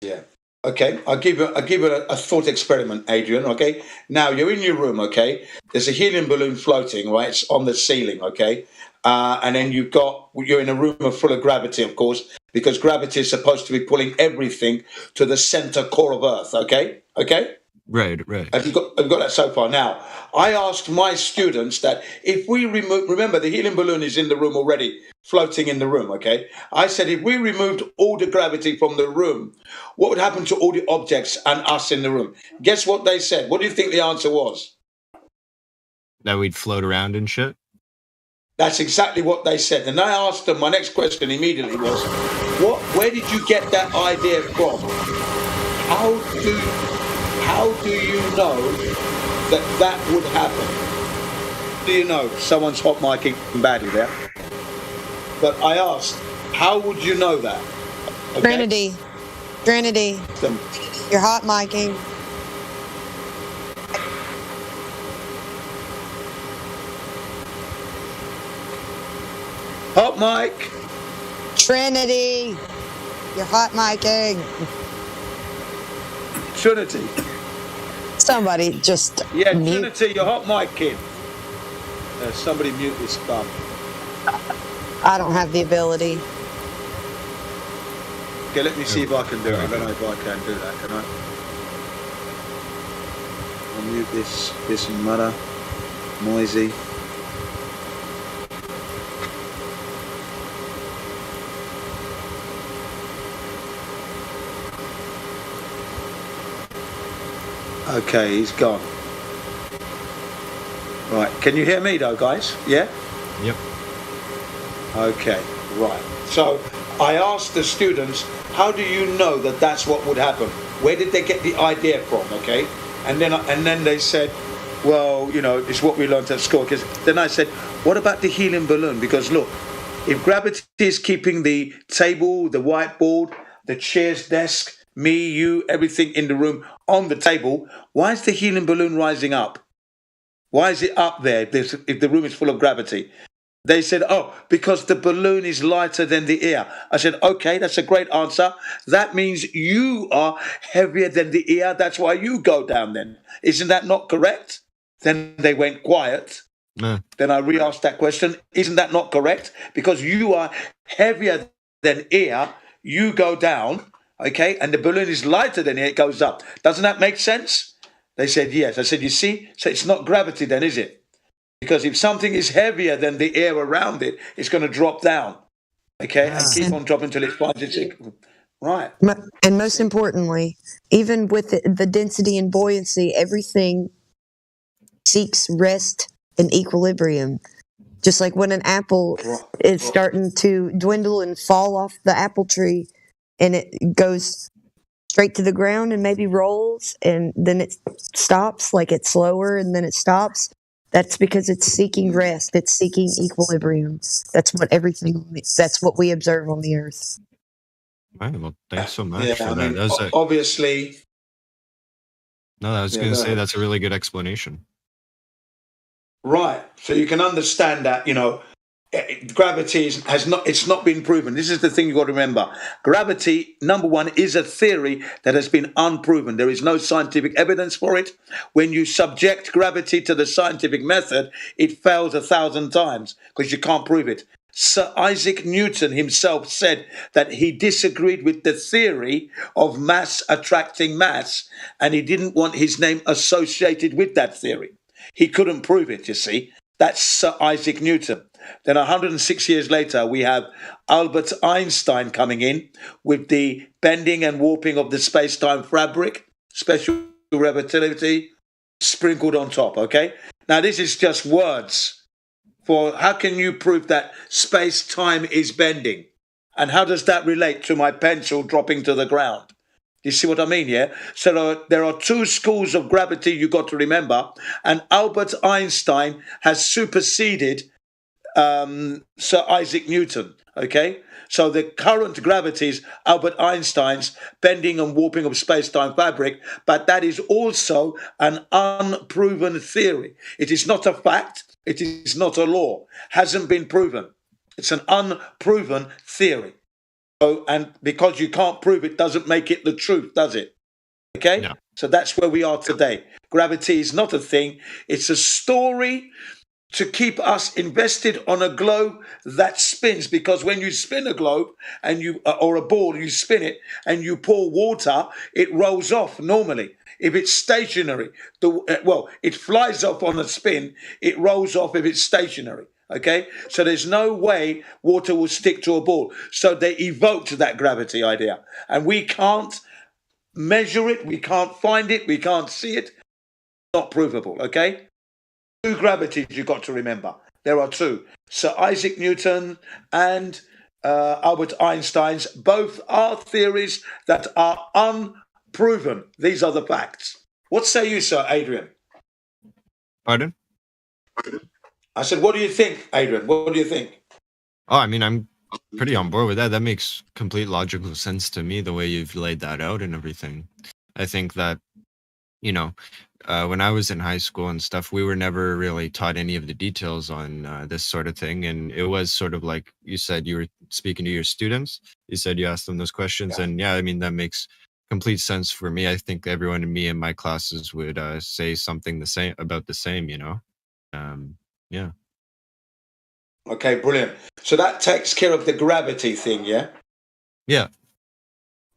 Yeah. Okay. I'll give you a thought experiment, Adrian. Okay. Now you're in your room. Okay. There's a helium balloon floating. Right. It's on the ceiling. Okay. And then you're in a room full of gravity, of course, because gravity is supposed to be pulling everything to the center core of Earth. Okay. Okay. Right. Have you got that so far? Now, I asked my students that if we remember the helium balloon is in the room already, floating in the room, okay? I said if we removed all the gravity from the room, what would happen to all the objects and us in the room? Guess what they said? What do you think the answer was? That we'd float around and shit? That's exactly what they said. And I asked them, my next question immediately was, where did you get that idea from? How do you know that would happen? Do you know? Someone's hot micing badly there. But I asked, how would you know that? Okay. Trinity, you're hot micing. Hot mic. Trinity, you're hot micing. Trinity. Somebody just mute. Trinity, you're hot micing. Somebody mute this bum. I don't have the ability. Okay, let me see if I can do it. I don't know if I can do that, can I? I'll mute this mother. Noisy. Okay, he's gone. Right, can you hear me though, guys? Yeah? Yep. Okay, right. So I asked the students, how do you know that that's what would happen? Where did they get the idea from? Okay, and then they said, well, it's what we learned at school. Because then I said, what about the helium balloon? Because look, if gravity is keeping the table, the whiteboard, the chairs, desk, me, you, everything in the room on the table, why is the helium balloon rising up? Why is it up there if the room is full of gravity? They said, oh, because the balloon is lighter than the air. I said, okay, that's a great answer. That means you are heavier than the air. That's why you go down then. Isn't that not correct? Then they went quiet. Then I re-asked that question. Isn't that not correct? Because you are heavier than air, you go down, okay? And the balloon is lighter than air, it goes up. Doesn't that make sense? They said, yes. I said, you see? So it's not gravity then, is it? Because if something is heavier than the air around it, it's going to drop down, okay? And keep on dropping until it finds its equilibrium. Right. And most importantly, even with the density and buoyancy, everything seeks rest and equilibrium. Just like when an apple is starting to dwindle and fall off the apple tree, and it goes straight to the ground and maybe rolls, and then it stops, like it's slower and then it stops. That's because it's seeking rest. It's seeking equilibrium. That's what we observe on the earth. All right, well, thanks so much Yeah, for I that. mean, That was obviously. no, I was Yeah, going to go say ahead. that's a really good explanation. Right. So you can understand that, gravity it's not been proven. This is the thing you've got to remember. Gravity, number one, is a theory that has been unproven. There is no scientific evidence for it. When you subject gravity to the scientific method, it fails 1,000 times because you can't prove it. Sir Isaac Newton himself said that he disagreed with the theory of mass attracting mass, and he didn't want his name associated with that theory. He couldn't prove it, you see. That's Sir Isaac Newton. Then 106 years later, we have Albert Einstein coming in with the bending and warping of the space-time fabric, special relativity sprinkled on top, okay? Now, this is just words for how can you prove that space-time is bending? And how does that relate to my pencil dropping to the ground? You see what I mean, yeah? So there are two schools of gravity you got to remember, and Albert Einstein has superseded Sir Isaac Newton, okay? So the current gravity is Albert Einstein's bending and warping of space-time fabric, but that is also an unproven theory. It is not a fact. It is not a law. Hasn't been proven. It's an unproven theory. So, and because you can't prove it doesn't make it the truth, does it? Okay? Yeah. So that's where we are today. Gravity is not a thing. It's a story to keep us invested on a globe that spins, because when you spin a globe and or a ball, you spin it and you pour water, it rolls off normally. If it's stationary, it flies off on a spin, it rolls off if it's stationary. Okay, so there's no way water will stick to a ball. So they evoked that gravity idea, and we can't measure it, we can't find it, we can't see it. Not provable. Okay. Two gravities you've got to remember. There are two. Sir Isaac Newton and Albert Einstein's. Both are theories that are unproven. These are the facts. What say you, Sir Adrian? Pardon? I said, what do you think, Adrian? What do you think? Oh, I mean, I'm pretty on board with that. That makes complete logical sense to me, the way you've laid that out and everything. I think that, when I was in high school and stuff, we were never really taught any of the details on this sort of thing. And it was sort of like you said, you were speaking to your students. You said you asked them those questions. Yeah. And yeah, I mean, that makes complete sense for me. I think everyone in me and my classes would say something the same. Yeah. Okay, brilliant. So that takes care of the gravity thing, yeah? Yeah.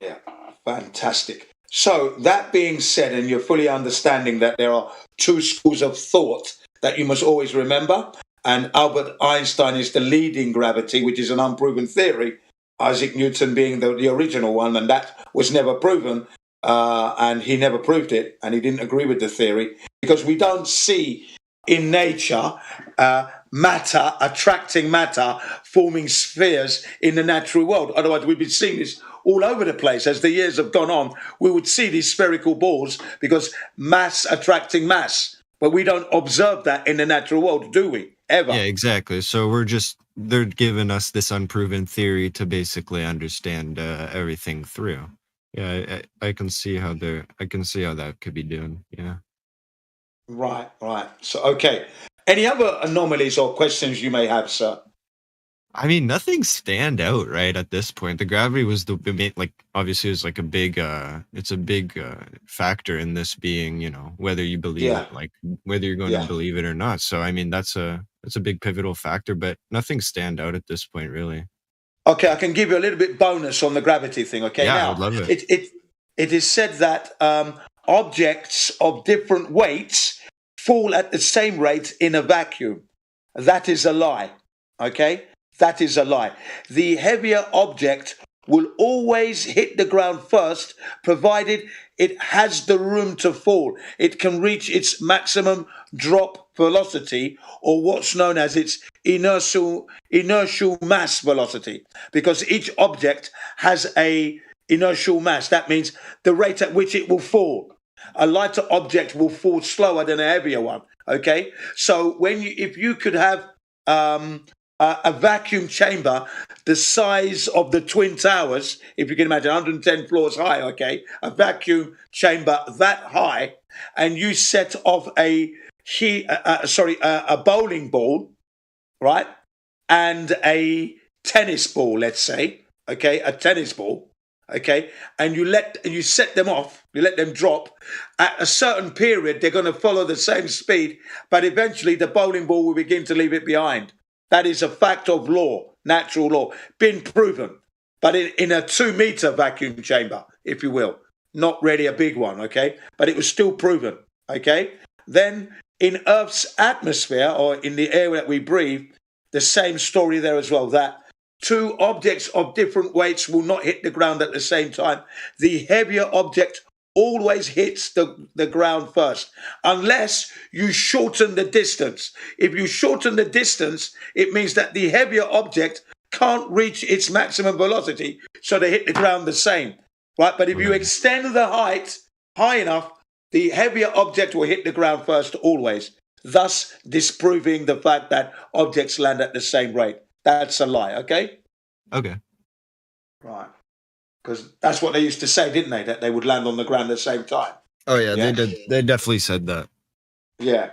Yeah, fantastic. So that being said, and you're fully understanding that there are two schools of thought that you must always remember, and Albert Einstein is the leading gravity, which is an unproven theory, Isaac Newton being the original one, and that was never proven, and he never proved it, and he didn't agree with the theory, because we don't see in nature matter attracting matter, forming spheres in the natural world. Otherwise, we'd be seeing this all over the place. As the years have gone on, we would see these spherical balls because mass attracting mass. But we don't observe that in the natural world, do we? Ever. Yeah, exactly. So they're giving us this unproven theory to basically understand everything through. Yeah, I can see how that could be done. Yeah. Right. So, okay. Any other anomalies or questions you may have, sir? I mean, nothing stand out, right? At this point, the gravity was the main, like, obviously, it's like a big, it's a big factor in this being, whether you believe Yeah. it, like whether you're going to believe it or not. So, I mean, that's a big pivotal factor, but nothing stand out at this point, really. Okay, I can give you a little bit bonus on the gravity thing. Okay, Yeah, I now would love it. it is said that objects of different weights fall at the same rate in a vacuum. That is a lie. Okay, that is a lie. The heavier object will always hit the ground first, provided it has the room to fall. It can reach its maximum drop velocity, or what's known as its inertial mass velocity, because each object has a inertial mass. That means the rate at which it will fall. A lighter object will fall slower than a heavier one. Okay, so if you could have a vacuum chamber the size of the Twin Towers, if you can imagine, 110 floors high, okay, a vacuum chamber that high, and you set off a bowling ball, right, and a tennis ball, let's say, okay, a tennis ball, okay, and you set them off, you let them drop. At a certain period, they're going to follow the same speed, but eventually the bowling ball will begin to leave it behind. That is a fact of law, natural law, been proven. But in a 2-meter vacuum chamber, if you will, not really a big one, okay? But it was still proven, okay? Then in Earth's atmosphere, or in the air that we breathe, the same story there as well, that two objects of different weights will not hit the ground at the same time. The heavier object always hits the ground first, unless you shorten the distance. If you shorten the distance, it means that the heavier object can't reach its maximum velocity, so they hit the ground the same, right? But if you extend the height high enough, the heavier object will hit the ground first always, thus disproving the fact that objects land at the same rate. That's a lie, okay? Okay. Right. Because that's what they used to say, didn't they? That they would land on the ground at the same time. Oh yeah, they did. They definitely said that. Yeah.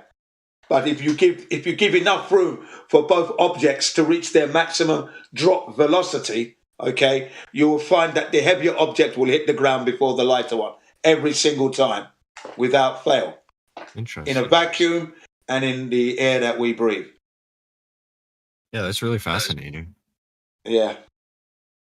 But if you give enough room for both objects to reach their maximum drop velocity, okay, you will find that the heavier object will hit the ground before the lighter one every single time, without fail. Interesting. In a vacuum and in the air that we breathe. Yeah, that's really fascinating. Yeah.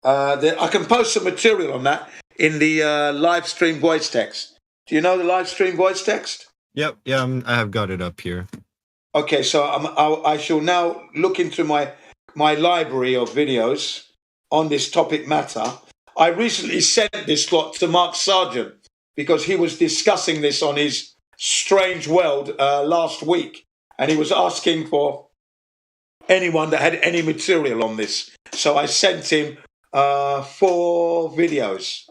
I can post some material on that in the live stream voice text. Do you know the live stream voice text? Yep. Yeah, I have got it up here. Okay, so I shall now look into my library of videos on this topic matter. I recently sent this lot to Mark Sargent because he was discussing this on his Strange World last week, and he was asking for anyone that had any material on this. So I sent him 4 videos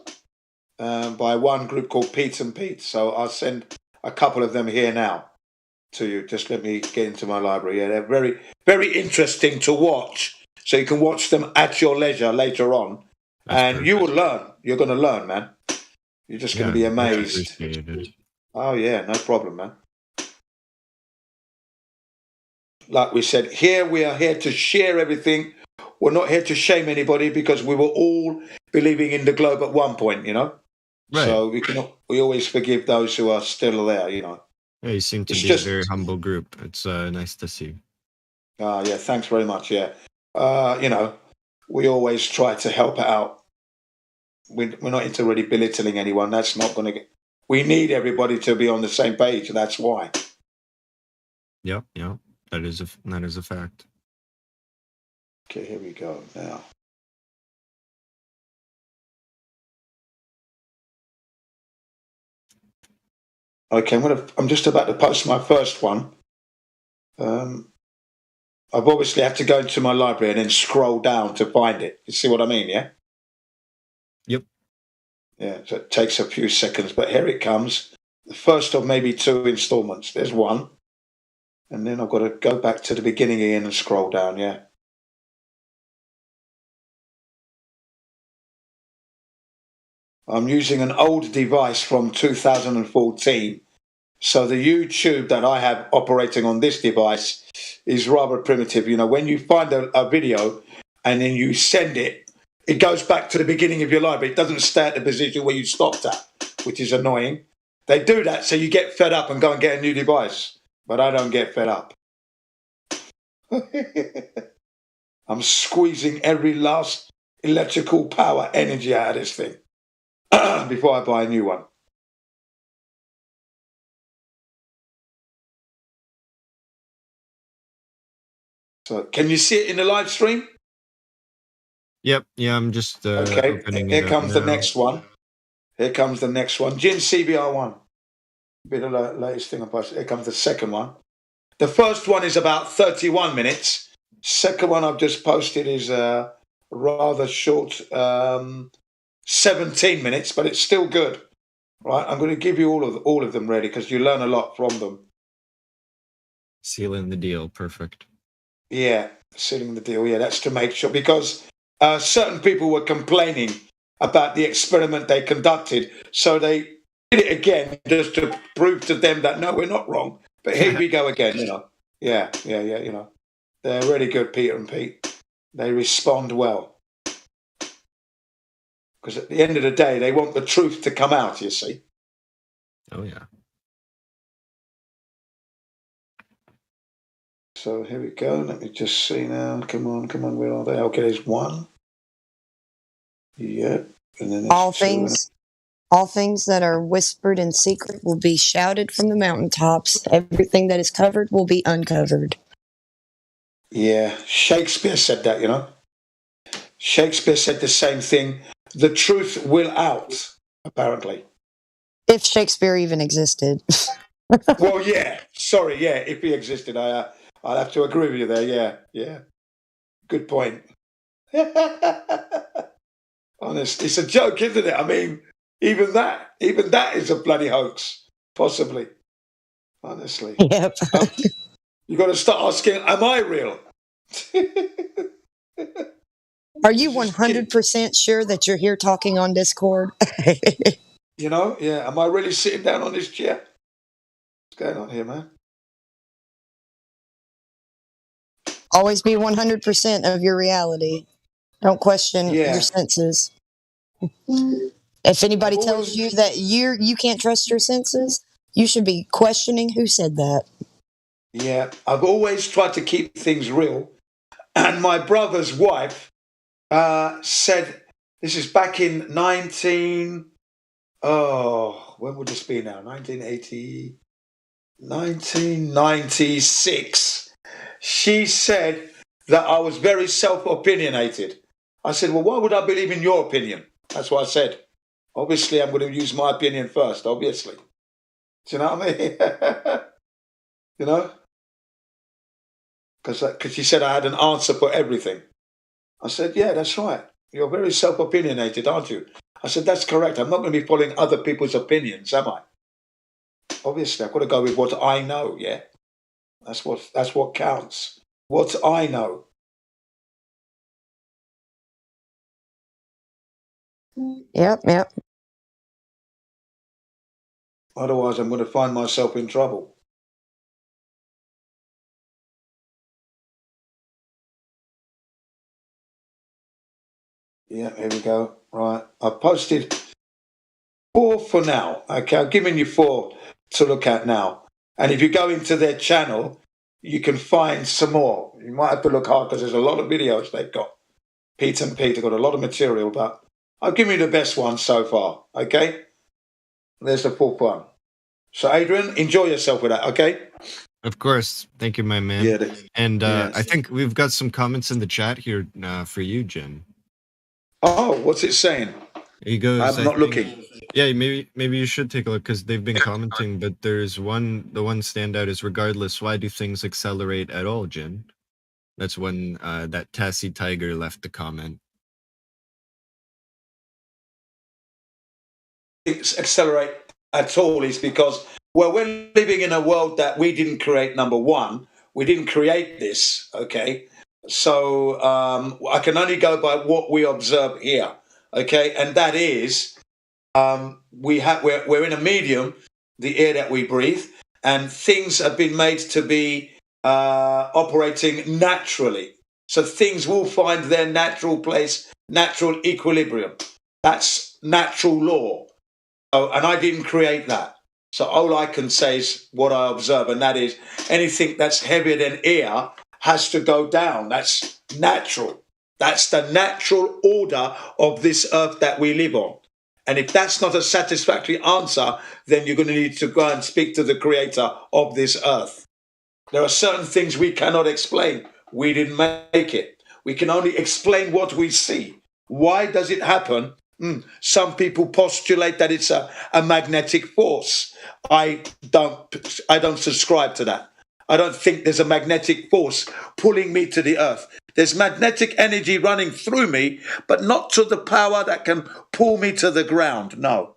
by one group called Pete and Pete. So I'll send a couple of them here now to you. Just let me get into my library. Yeah, they're very, very interesting to watch. So you can watch them at your leisure later on. And you will learn. You're going to learn, man. You're just going to be amazed. Oh, yeah, no problem, man. Like we said, we are here to share everything. We're not here to shame anybody because we were all believing in the globe at one point, you know? Right. So we always forgive those who are still there, you know? Yeah, you seem to be a very humble group. It's nice to see. Yeah, thanks very much, yeah. You know, we always try to help out. We're not into really belittling anyone. That's not going to get... We need everybody to be on the same page, and that's why. Yep. That is a fact. Okay, here we go now. Okay, I'm just about to post my first one. I've obviously had to go into my library and then scroll down to find it. You see what I mean, yeah? Yep. Yeah, so it takes a few seconds, but here it comes. The first of maybe 2 installments. There's one. And then I've got to go back to the beginning again and scroll down, yeah. I'm using an old device from 2014, So the YouTube that I have operating on this device is rather primitive. You know, when you find a video and then you send it, it goes back to the beginning of your life. It doesn't stay at the position where you stopped at, which is annoying. They do that so you get fed up and go and get a new device. But I don't get fed up. I'm squeezing every last electrical power energy out of this thing before I buy a new one. So, can you see it in the live stream? Yep. Yeah, I'm just Okay. opening Here it comes up the now. next one. Here comes the next one. Jin CBR1. Bit of the latest thing I posted. Here comes the second one. The first one is about 31 minutes. Second one I've just posted is rather short, 17 minutes, but it's still good. Right, I'm going to give you all of them ready because you learn a lot from them. Sealing the deal. Perfect. Yeah, sealing the deal. Yeah, that's to make sure because certain people were complaining about the experiment they conducted, so they did it again just to prove to them that no, we're not wrong. But here we go again. You know. Yeah. You know, they're really good, Peter and Pete. They respond well. Because at the end of the day, they want the truth to come out, you see. Oh, yeah. So here we go. Let me just see now. Come on. Where are they? Okay, there's one. Yep. And then there's All two. things that are whispered in secret will be shouted from the mountaintops. Everything that is covered will be uncovered. Yeah, Shakespeare said that, you know. Shakespeare said the same thing. The truth will out, apparently. If Shakespeare even existed. Well, yeah. Sorry, yeah. If he existed, I'll have to agree with you there. Yeah. Good point. Honest, it's a joke, isn't it? I mean, even that is a bloody hoax, possibly. Honestly. Yep. You got to start asking, am I real? Are you 100% sure that you're here talking on Discord? You know, yeah. Am I really sitting down on this chair? What's going on here, man? Always be 100% of your reality. Don't question your senses. If anybody tells you that you can't trust your senses, you should be questioning who said that. Yeah, I've always tried to keep things real. And my brother's wife said, this is back in when would this be now? 1996. She said that I was very self-opinionated. I said, well, why would I believe in your opinion? That's what I said. Obviously, I'm going to use my opinion first, obviously. Do you know what I mean? You know? Because she said I had an answer for everything. I said, yeah, that's right. You're very self-opinionated, aren't you? I said, that's correct. I'm not going to be following other people's opinions, am I? Obviously, I've got to go with what I know, yeah? That's what counts. What I know. Yep. Otherwise, I'm going to find myself in trouble. Yeah, here we go. Right. I've posted 4 for now. Okay, I've given you 4 to look at now. And if you go into their channel, you can find some more. You might have to look hard because there's a lot of videos they've got. Pete and Pete have got a lot of material, but I'll give you the best one so far. Okay? There's the 4th one. So, Adrian, enjoy yourself with that, okay? Of course. Thank you, my man. Yeah, and yes. I think we've got some comments in the chat here for you, Jen. Oh, what's it saying? He goes, I'm not looking. Yeah, maybe you should take a look because they've been commenting, but there's the one standout is regardless, why do things accelerate at all, Jen? That's when that Tassie Tiger left the comment. Accelerate at all is because, well, we're living in a world that we didn't create, number one. We didn't create this, okay? So I can only go by what we observe here, okay? And that is we're in a medium the air that we breathe, and things have been made to be operating naturally. So things will find their natural place, natural equilibrium. That's natural law. And I didn't create that. So all I can say is what I observe, and that is anything that's heavier than air has to go down. That's natural. That's the natural order of this earth that we live on. And if that's not a satisfactory answer, then you're going to need to go and speak to the creator of this earth. There are certain things we cannot explain. We didn't make it. We can only explain what we see. Why does it happen? Some people postulate that it's a magnetic force. I don't subscribe to that. I don't think there's a magnetic force pulling me to the earth. There's magnetic energy running through me, but not to the power that can pull me to the ground. No,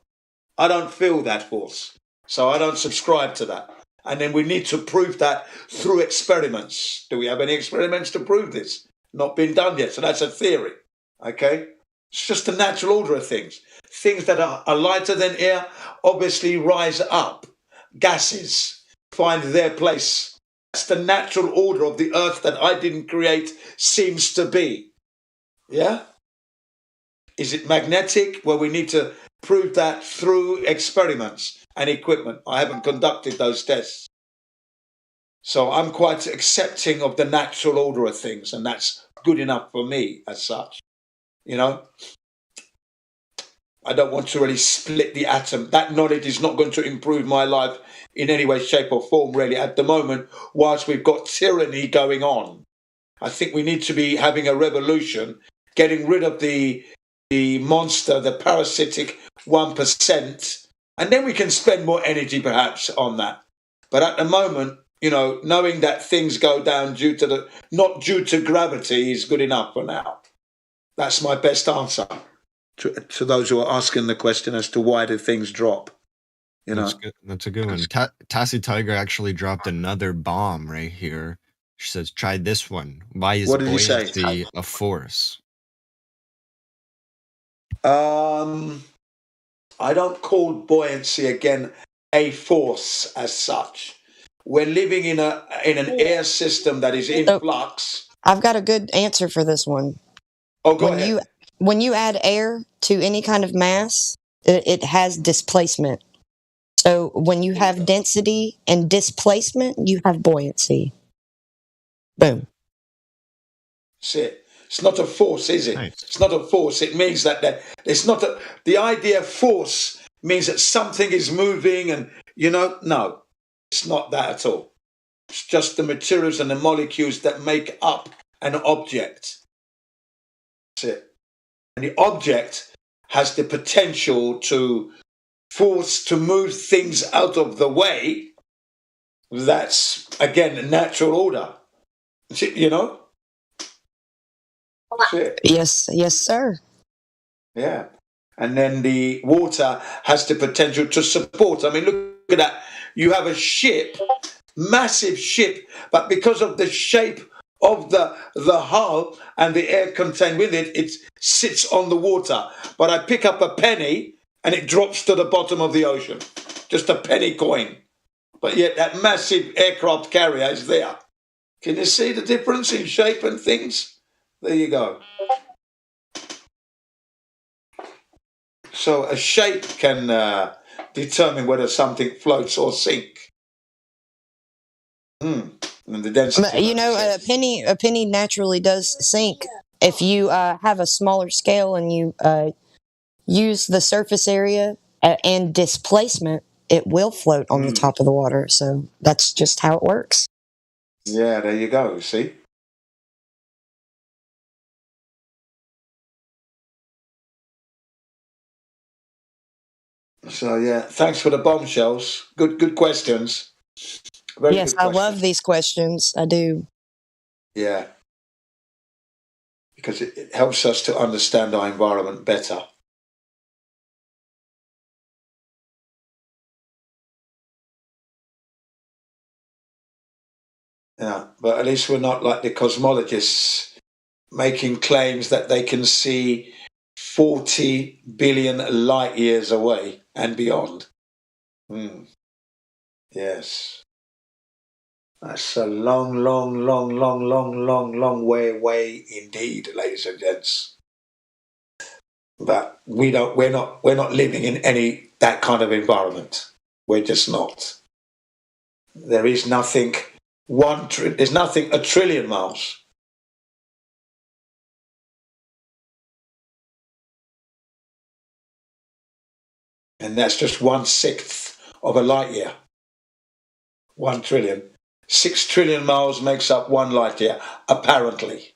I don't feel that force. So I don't subscribe to that. And then we need to prove that through experiments. Do we have any experiments to prove this? Not been done yet. So that's a theory. Okay? It's just the natural order of things. Things that are lighter than air obviously rise up. Gases find their place. That's the natural order of the earth that I didn't create seems to be. Yeah? Is it magnetic? Well, we need to prove that through experiments and equipment. I haven't conducted those tests. So I'm quite accepting of the natural order of things, and that's good enough for me as such. You know, I don't want to really split the atom. That knowledge is not going to improve my life in any way, shape or form, really, at the moment, whilst we've got tyranny going on. I think we need to be having a revolution, getting rid of the monster, the parasitic 1%, and then we can spend more energy perhaps on that. But at the moment, you know, knowing that things go down not due to gravity is good enough for now. That's my best answer to those who are asking the question as to why do things drop. You know, that's a good one. Tassie Tiger actually dropped another bomb right here. She says, "Try this one. Why is buoyancy a force?" I don't call buoyancy again a force as such. We're living in an air system that is in flux. I've got a good answer for this one. Oh, go ahead. When you add air to any kind of mass, it has displacement. So when you have density and displacement, you have buoyancy. Boom. That's it. It's not a force, is it? Nice. It's not a force. It means that it's not the idea of force means that something is moving and, you know, no, it's not that at all. It's just the materials and the molecules that make up an object. That's it. And the object has the potential to force to move things out of the way. That's, again, natural order. You know? Yes, sir. Yeah. And then the water has the potential to support. I mean, look at that. You have a ship, massive ship, but because of the shape of the hull and the air contained with it, it sits on the water. But I pick up a penny and it drops to the bottom of the ocean. Just a penny coin. But yet that massive aircraft carrier is there. Can you see the difference in shape and things? There you go. So a shape can determine whether something floats or sinks. And the density. You know, a penny naturally does sink. If you have a smaller scale and you use the surface area and displacement, it will float on the top of the water. So that's just how it works. Yeah, there you go. See? So yeah, thanks for the bombshells. Good questions. Very yes, I love these questions. I do. Yeah, because it helps us to understand our environment better. Yeah, but at least we're not like the cosmologists making claims that they can see 40 billion light years away and beyond. Yes. That's a long, long, long, long, long, long, long way indeed, ladies and gents. But we're not living in any that kind of environment. We're just not. There is nothing there's nothing a trillion miles. And that's just 1/6 of a light year. 1 trillion. 6 trillion miles makes up 1 light year, apparently.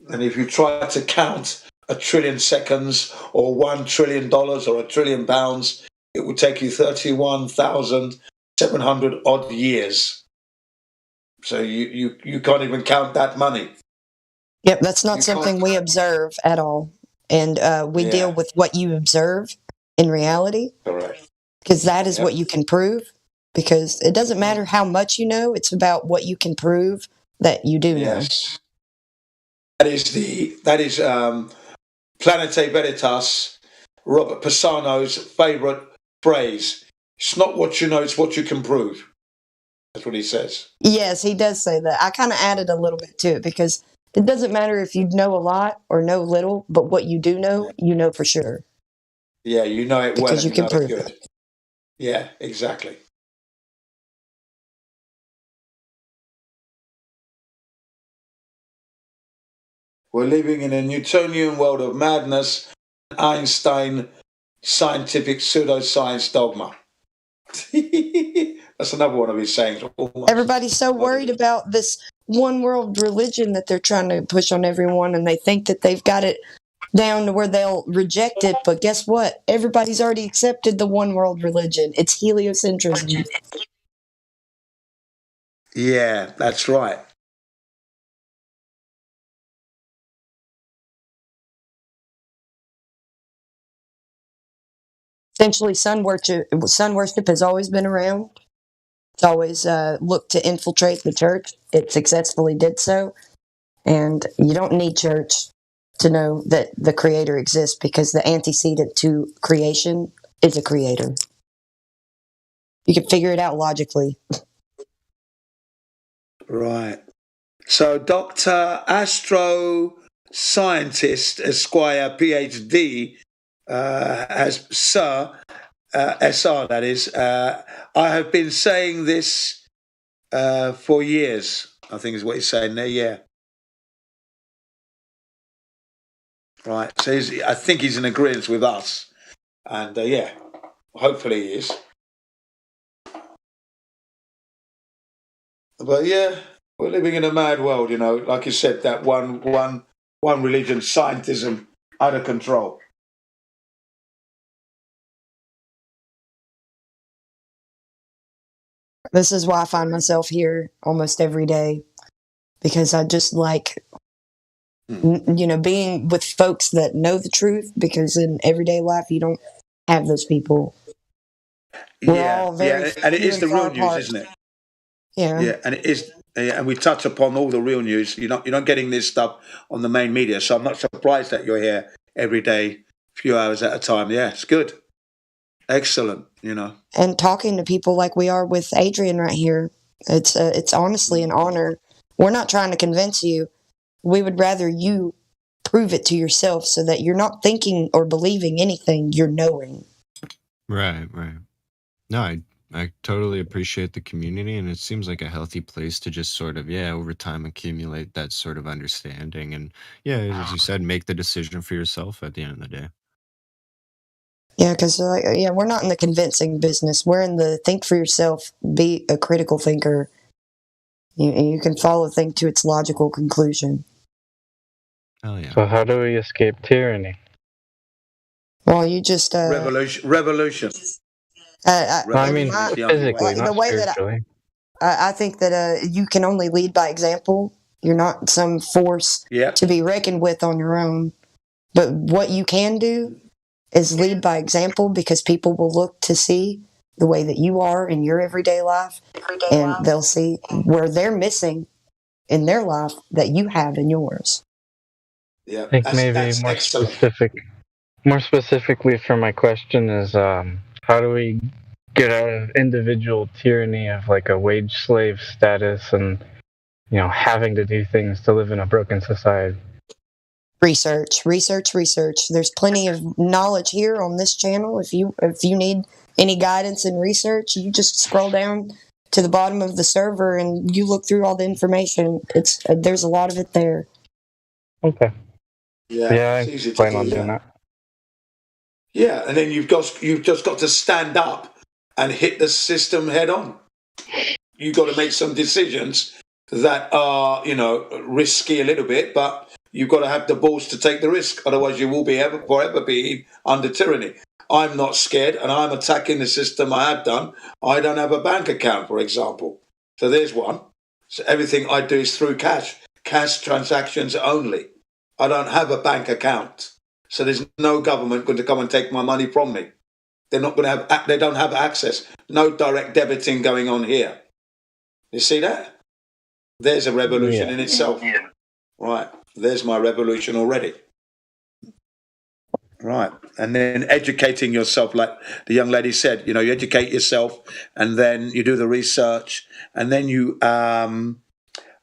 And if you try to count 1 trillion seconds or $1 trillion or £1 trillion, it would take you 31,700 odd years. So you can't even count that money. Yep, that's not something we observe at all. And we deal with what you observe in reality. Correct. Because that is what you can prove. Because it doesn't matter how much you know, it's about what you can prove that you do know. Yes. That is Planete Veritas, Robert Pisano's favourite phrase. It's not what you know, it's what you can prove. That's what he says. Yes, he does say that. I kind of added a little bit to it because it doesn't matter if you know a lot or know little, but what you do know, you know for sure. Yeah, you know it well. Because you can know prove it good. Yeah, exactly. We're living in a Newtonian world of madness, Einstein scientific pseudoscience dogma. That's another one of his sayings. Everybody's so worried about this one world religion that they're trying to push on everyone, and they think that they've got it down to where they'll reject it. But guess what? Everybody's already accepted the one world religion. It's heliocentrism. Yeah, that's right. Essentially, sun worship has always been around. It's always looked to infiltrate the church. It successfully did so. And you don't need church to know that the creator exists, because the antecedent to creation is a creator. You can figure it out logically. Right. So Dr. Astro Scientist Esquire PhD as Sir SR, that is. I have been saying this for years, I think is what he's saying there, yeah. Right, so I think he's in agreement with us. And yeah, hopefully he is. But yeah, we're living in a mad world, you know. Like you said, that one religion, scientism, out of control. This is why I find myself here almost every day, because I just like, being with folks that know the truth, because in everyday life, you don't have those people. We're all very and it is the real news, apart. isn't it? Yeah. Yeah, and it is, and we touch upon all the real news. You're not getting this stuff on the main media, so I'm not surprised that you're here every day, a few hours at a time. Yeah, it's good. Excellent, And talking to people like we are with Adrian right here, it's honestly an honor. We're not trying to convince you. We would rather you prove it to yourself, so that you're not thinking or believing anything, you're knowing. Right. No, I totally appreciate the community, and it seems like a healthy place to just sort of, over time accumulate that sort of understanding. And as you said, make the decision for yourself at the end of the day. Yeah, because we're not in the convincing business. We're in the think for yourself, be a critical thinker. You can follow a thing to its logical conclusion. Oh yeah. So how do we escape tyranny? Well, you just revolution. I mean, physically, not spiritually. I think that you can only lead by example. You're not some force to be reckoned with on your own. But what you can do is lead by example, because people will look to see the way that you are in your everyday life, and they'll see where they're missing in their life that you have in yours. Yeah, I think maybe more specifically for my question is, How do we get out of individual tyranny of like a wage slave status and, you know, having to do things to live in a broken society? Research. There's plenty of knowledge here on this channel. If you need any guidance in research, you just scroll down to the bottom of the server and you look through all the information. There's a lot of it there. Okay. Yeah, it's easy to plan do, on doing that. Yeah, and then you've just got to stand up and hit the system head on. You've got to make some decisions that are, you know, risky a little bit, but you've got to have the balls to take the risk. Otherwise, you will be forever be under tyranny. I'm not scared, and I'm attacking the system. I have done. I don't have a bank account, for example. So there's one. So everything I do is through cash transactions only. I don't have a bank account. So there's no government going to come and take my money from me. They're not going to have. They don't have access. No direct debiting going on here. You see that? There's a revolution in itself. Right. There's my revolution already. Right. And then educating yourself, like the young lady said, you know, you educate yourself and then you do the research and then you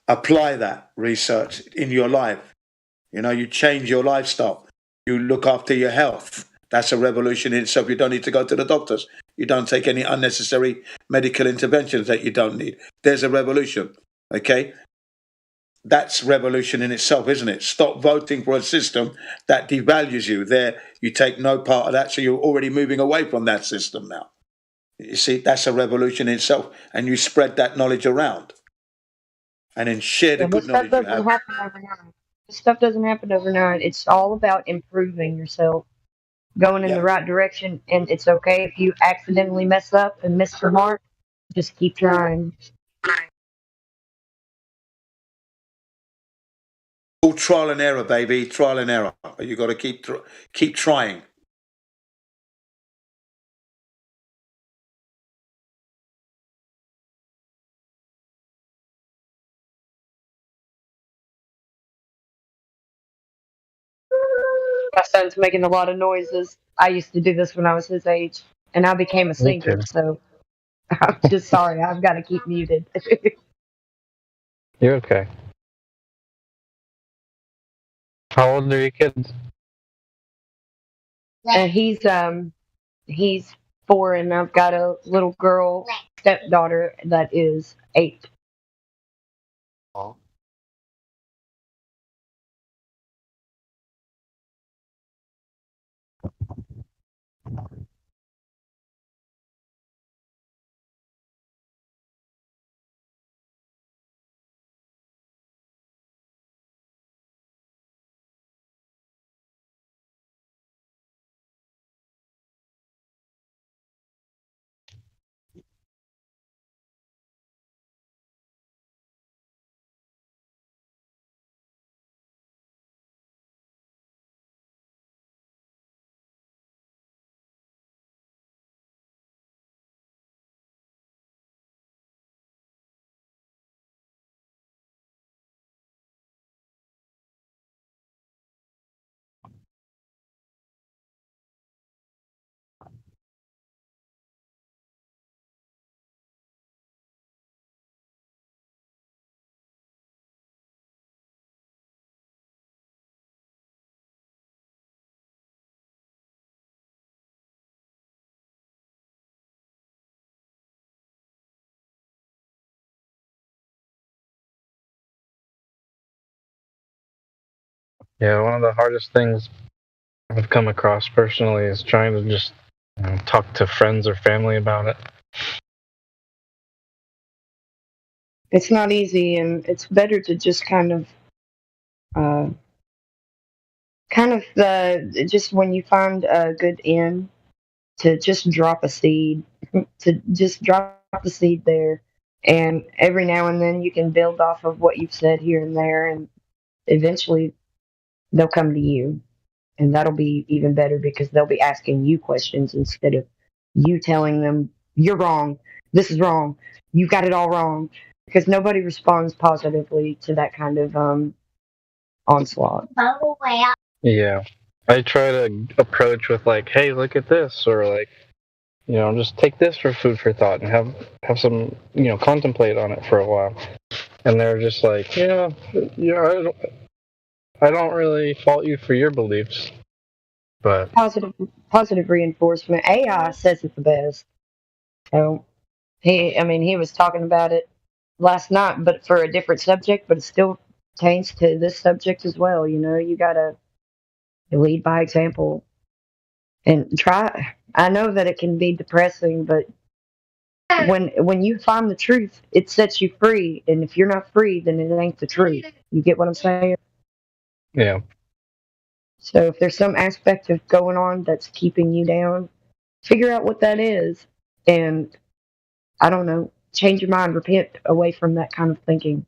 apply that research in your life. You know, you change your lifestyle. You look after your health. That's a revolution in itself. You don't need to go to the doctors. You don't take any unnecessary medical interventions that you don't need. There's a revolution. Okay? That's revolution in itself, isn't it? Stop voting for a system that devalues you. There, you take no part of that, so you're already moving away from that system now. You see, that's a revolution in itself, and you spread that knowledge around, and then share the good knowledge you have. Happen overnight. This stuff doesn't happen overnight. It's all about improving yourself, going in the right direction, and it's okay if you accidentally mess up and miss the mark. Just keep trying. All trial and error, baby. Trial and error. You got to keep trying. My son's making a lot of noises. I used to do this when I was his age, and I became a singer. So I'm just sorry. I've got to keep muted. You're okay. How old are your kids? And he's 4, and I've got a little girl stepdaughter that is 8. Oh. Yeah, one of the hardest things I've come across personally is trying to just talk to friends or family about it. It's not easy, and it's better to just kind of just when you find a good end, to just drop a seed, to just drop the seed there, and every now and then you can build off of what you've said here and there, and eventually they'll come to you, and that'll be even better because they'll be asking you questions instead of you telling them you're wrong, this is wrong, you got it all wrong, because nobody responds positively to that kind of onslaught. Yeah. I try to approach with like, hey, look at this, or like, just take this for food for thought and have some, contemplate on it for a while. And they're just like, yeah, I don't really fault you for your beliefs, but Positive reinforcement. AI says it the best. So he was talking about it last night, but for a different subject, but it still pertains to this subject as well. You gotta lead by example and try. I know that it can be depressing, but when you find the truth, it sets you free. And if you're not free, then it ain't the truth. You get what I'm saying? yeah. So if there's some aspect of going on that's keeping you down, figure out what that is, and I don't know, change your mind, repent away from that kind of thinking.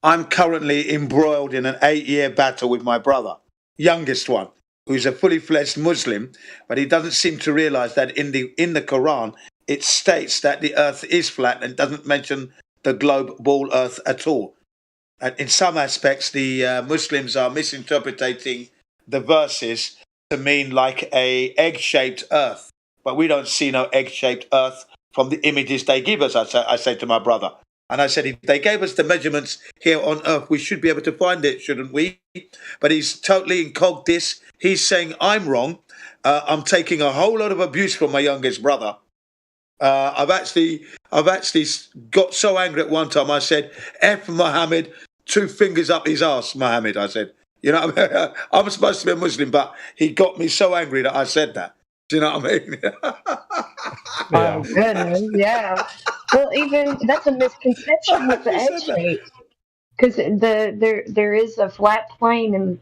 I'm currently embroiled in an 8-year battle with my brother, youngest one, who's a fully fledged Muslim, but he doesn't seem to realize that in the Quran, it states that the earth is flat and doesn't mention the globe ball earth at all. And in some aspects, the Muslims are misinterpreting the verses to mean like a egg-shaped earth. But we don't see no egg-shaped earth from the images they give us, I say to my brother. And I said, if they gave us the measurements here on earth, we should be able to find it, shouldn't we? But he's totally incogned this. He's saying, I'm wrong. I'm taking a whole lot of abuse from my youngest brother. I've actually got so angry at one time. I said, F Muhammad, 2 fingers up his ass, Muhammad. I said, I'm supposed to be a Muslim, but he got me so angry that I said that. Do you know what I mean? Oh, goodness, yeah. Well, even that's a misconception with the egg shape. Because there is a flat plane, and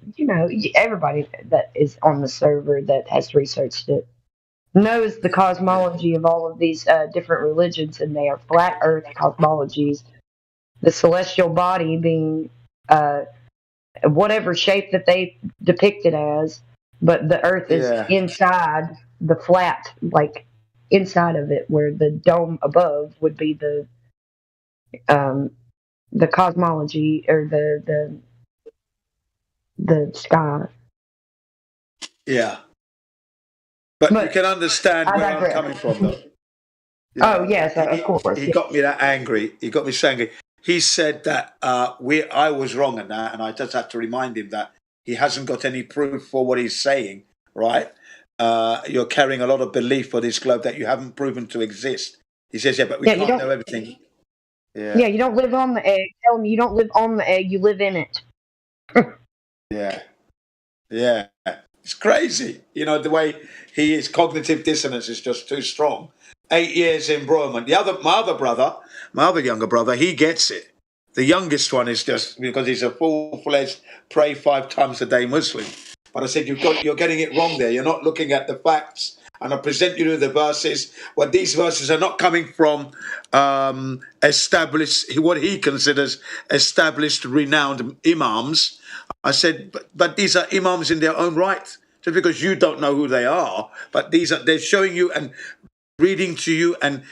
everybody that is on the server that has researched it knows the cosmology of all of these different religions, and they are flat Earth cosmologies. The celestial body being whatever shape that they depict it as, but the Earth is inside the flat, like inside of it, where the dome above would be the cosmology or the sky. Yeah. But you can understand where I'm coming from, though. Yes, of course. He got me that angry. He got me so angry. He said that I was wrong in that, and I just have to remind him that he hasn't got any proof for what he's saying, right? You're carrying a lot of belief for this globe that you haven't proven to exist. He says, but we can't know everything. Yeah, you don't live on the egg. Tell him you don't live on the egg, you live in it. Yeah. It's crazy. The way he is, cognitive dissonance is just too strong. 8 years embroilment. My other younger brother, he gets it. The youngest one is just because he's a full-fledged pray 5 times a day Muslim. But I said, you're getting it wrong there. You're not looking at the facts. And I present you to the verses. Well, these verses are not coming from what he considers established, renowned imams. I said, but these are imams in their own right. Just because you don't know who they are, but they're showing you and reading to you and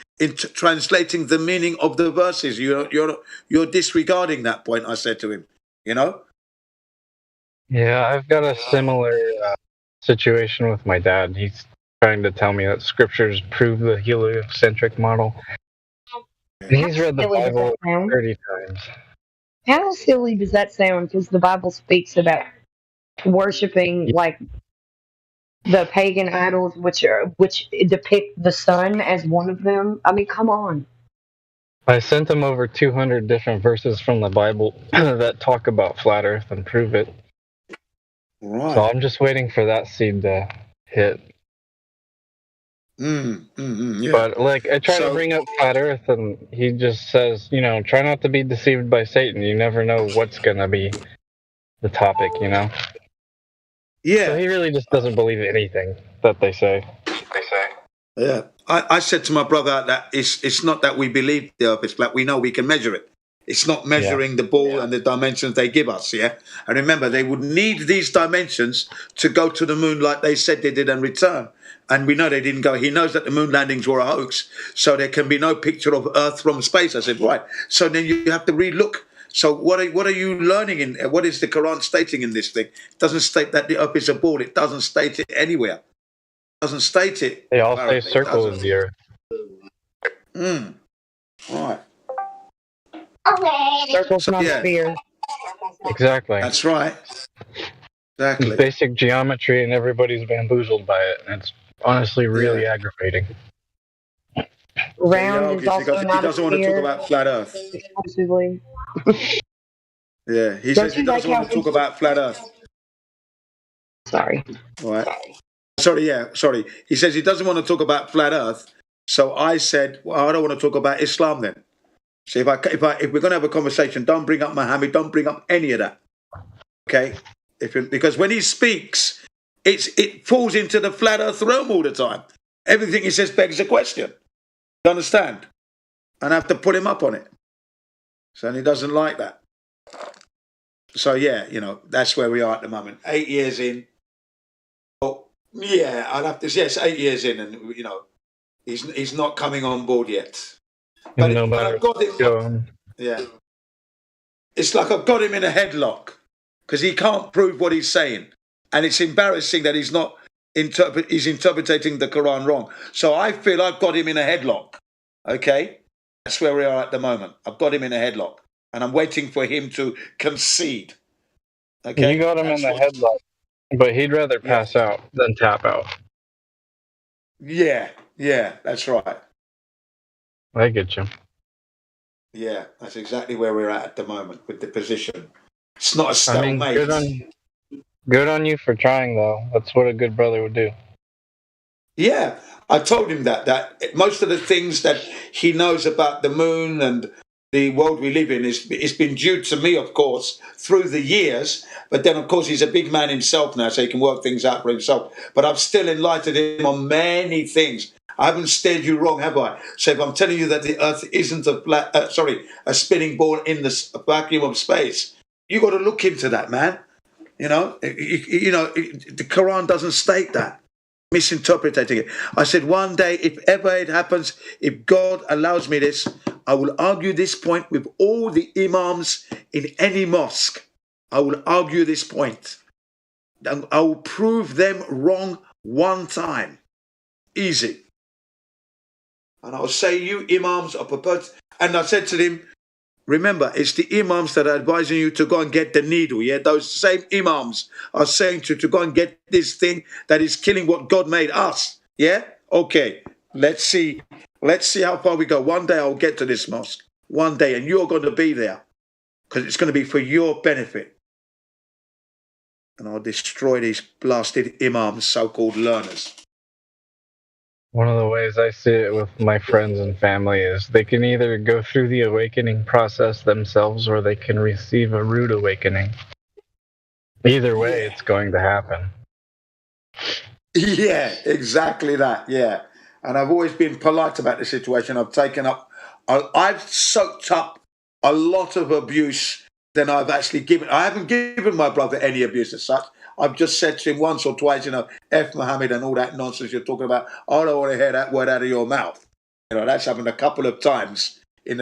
translating the meaning of the verses. You're disregarding that point. I said to him, Yeah, I've got a similar situation with my dad. He's trying to tell me that scriptures prove the heliocentric model. And he's read the Bible 30 times. How silly does that sound? Because the Bible speaks about worshiping like the pagan idols, which depict the sun as one of them. I mean, come on. I sent him over 200 different verses from the Bible that talk about flat Earth and prove it. Right. So I'm just waiting for that seed to hit. Yeah. But I try to bring up flat Earth, and he just says, try not to be deceived by Satan. You never know what's gonna be the topic, Yeah. So he really just doesn't believe anything that they say. Yeah. I said to my brother that it's not that we believe the earth is flat. We know we can measure it. It's not measuring the ball and the dimensions they give us, And remember, they would need these dimensions to go to the moon like they said they did and return. And we know they didn't go. He knows that the moon landings were a hoax, so there can be no picture of Earth from space. I said, right. So then you have to relook So what are you learning in? What is the Quran stating in this thing? It doesn't state that the earth is a ball. It doesn't state it anywhere. It doesn't state it. They all say circle is the earth. Right. Circle's not a sphere. Exactly. That's right. Exactly. It's basic geometry, and everybody's bamboozled by it. And it's honestly really aggravating. Round is also not a he doesn't want to talk about flat Earth. Exclusively. Yeah, he says he doesn't want to talk about flat Earth. Sorry. Right. Sorry. He says he doesn't want to talk about flat Earth. So I said, well, I don't want to talk about Islam then. So if we're going to have a conversation, don't bring up Muhammad, don't bring up any of that. Okay? Because when he speaks, it falls into the flat Earth realm all the time. Everything he says begs a question. You understand? And I have to pull him up on it. So he doesn't like that. So yeah, that's where we are at the moment. 8 years in. Oh, yeah, I'll have to. Yes, 8 years in, and he's not coming on board yet. But I've got him. Yeah, it's like I've got him in a headlock because he can't prove what he's saying, and it's embarrassing that he's not he's interpreting the Quran wrong. So I feel I've got him in a headlock. Okay, that's where we are at the moment. I've got him in a headlock, and I'm waiting for him to concede. Okay, you got him in the headlock, but he'd rather pass out than tap out. Yeah, that's right. I get you. Yeah, that's exactly where we're at the moment with the position. It's not a stalemate. Good on you for trying, though. That's what a good brother would do. Yeah, I told him that most of the things that he knows about the moon and the world we live in it's been due to me, of course, through the years. But then, of course, he's a big man himself now, so he can work things out for himself. But I've still enlightened him on many things. I haven't steered you wrong, have I? So if I'm telling you that the Earth isn't a spinning ball in the vacuum of space, you got to look into that, man. The Quran doesn't state that. Misinterpreting it. I said one day, if ever it happens, if God allows me this, I will argue this point with all the imams in any mosque. I will argue this point. And I will prove them wrong one time. Easy. And I'll say, you imams are prepared. And I said to them, remember, it's the imams that are advising you to go and get the needle. Yeah, those same imams are saying to go and get this thing that is killing what God made us. Yeah? Okay, let's see. Let's see how far we go. One day I'll get to this mosque. One day, and you're going to be there. Because it's going to be for your benefit. And I'll destroy these blasted imams, so-called learners. One of the ways I see it with my friends and family is they can either go through the awakening process themselves or they can receive a rude awakening. Either way, it's going to happen. Yeah, exactly that. Yeah. And I've always been polite about the situation. I've soaked up a lot of abuse than I've actually given. I haven't given my brother any abuse as such. I've just said to him once or twice, F Muhammad and all that nonsense you're talking about. I don't want to hear that word out of your mouth. That's happened a couple of times in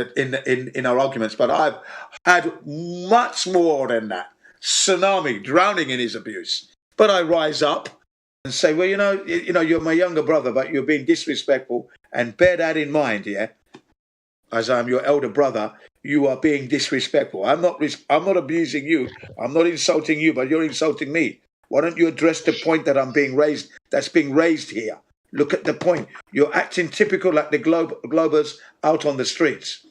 our arguments. But I've had much more than that. Tsunami, drowning in his abuse. But I rise up and say, well, you're my younger brother, but you're being disrespectful. And bear that in mind, yeah? As I'm your elder brother, you are being disrespectful. I'm not abusing you. I'm not insulting you, but you're insulting me. Why don't you address the point that's being raised here? Look at the point. You're acting typical like the Globers out on the streets.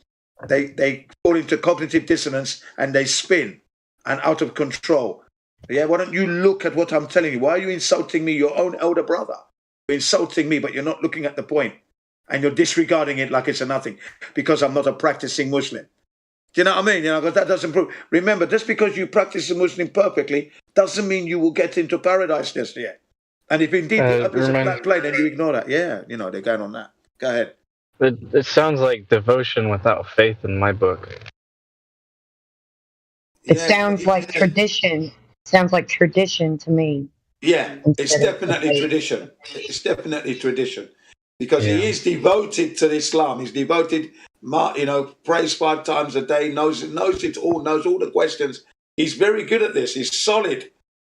They fall into cognitive dissonance and they spin and out of control. Yeah, why don't you look at what I'm telling you? Why are you insulting me, your own elder brother? You're insulting me, but you're not looking at the point. And you're disregarding it like it's a nothing because I'm not a practicing Muslim. Do you know what I mean? Because that doesn't prove. Remember, just because you practice the Muslim perfectly doesn't mean you will get into paradise just yet. And if indeed the earth is a flat plane and you ignore that, they're going on that. Go ahead. It sounds like devotion without faith in my book. It sounds like tradition. Sounds like tradition to me. Yeah, it's definitely tradition. It's definitely tradition. because Yeah. he is devoted to Islam. He's devoted, prays 5 times a day, knows it all, knows all the questions. He's very good at this. He's solid.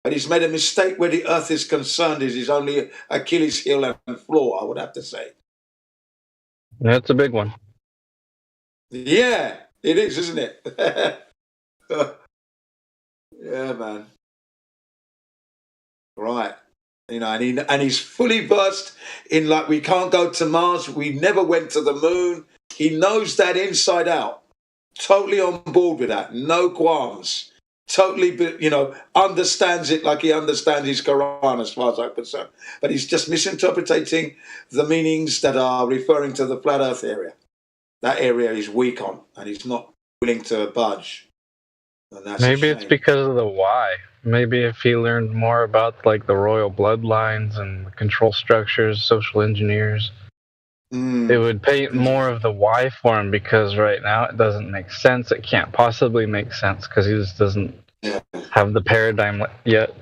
But he's made a mistake where the earth is concerned. Is his only Achilles heel and flaw, I would have to say. That's a big one. Yeah, it is, isn't it? Yeah, man. Right. And he's fully versed in, like, we can't go to Mars. We never went to the moon. He knows that inside out. Totally on board with that. No qualms. Totally, understands it like he understands his Quran, as far as I'm concerned. But he's just misinterpreting the meanings that are referring to the flat Earth area. That area he's weak on, and he's not willing to budge. And that's Maybe it's because of the why. Maybe if he learned more about like the royal bloodlines and the control structures, social engineers, it would paint more of the why for him, because right now it doesn't make sense. It can't possibly make sense because he just doesn't have the paradigm yet.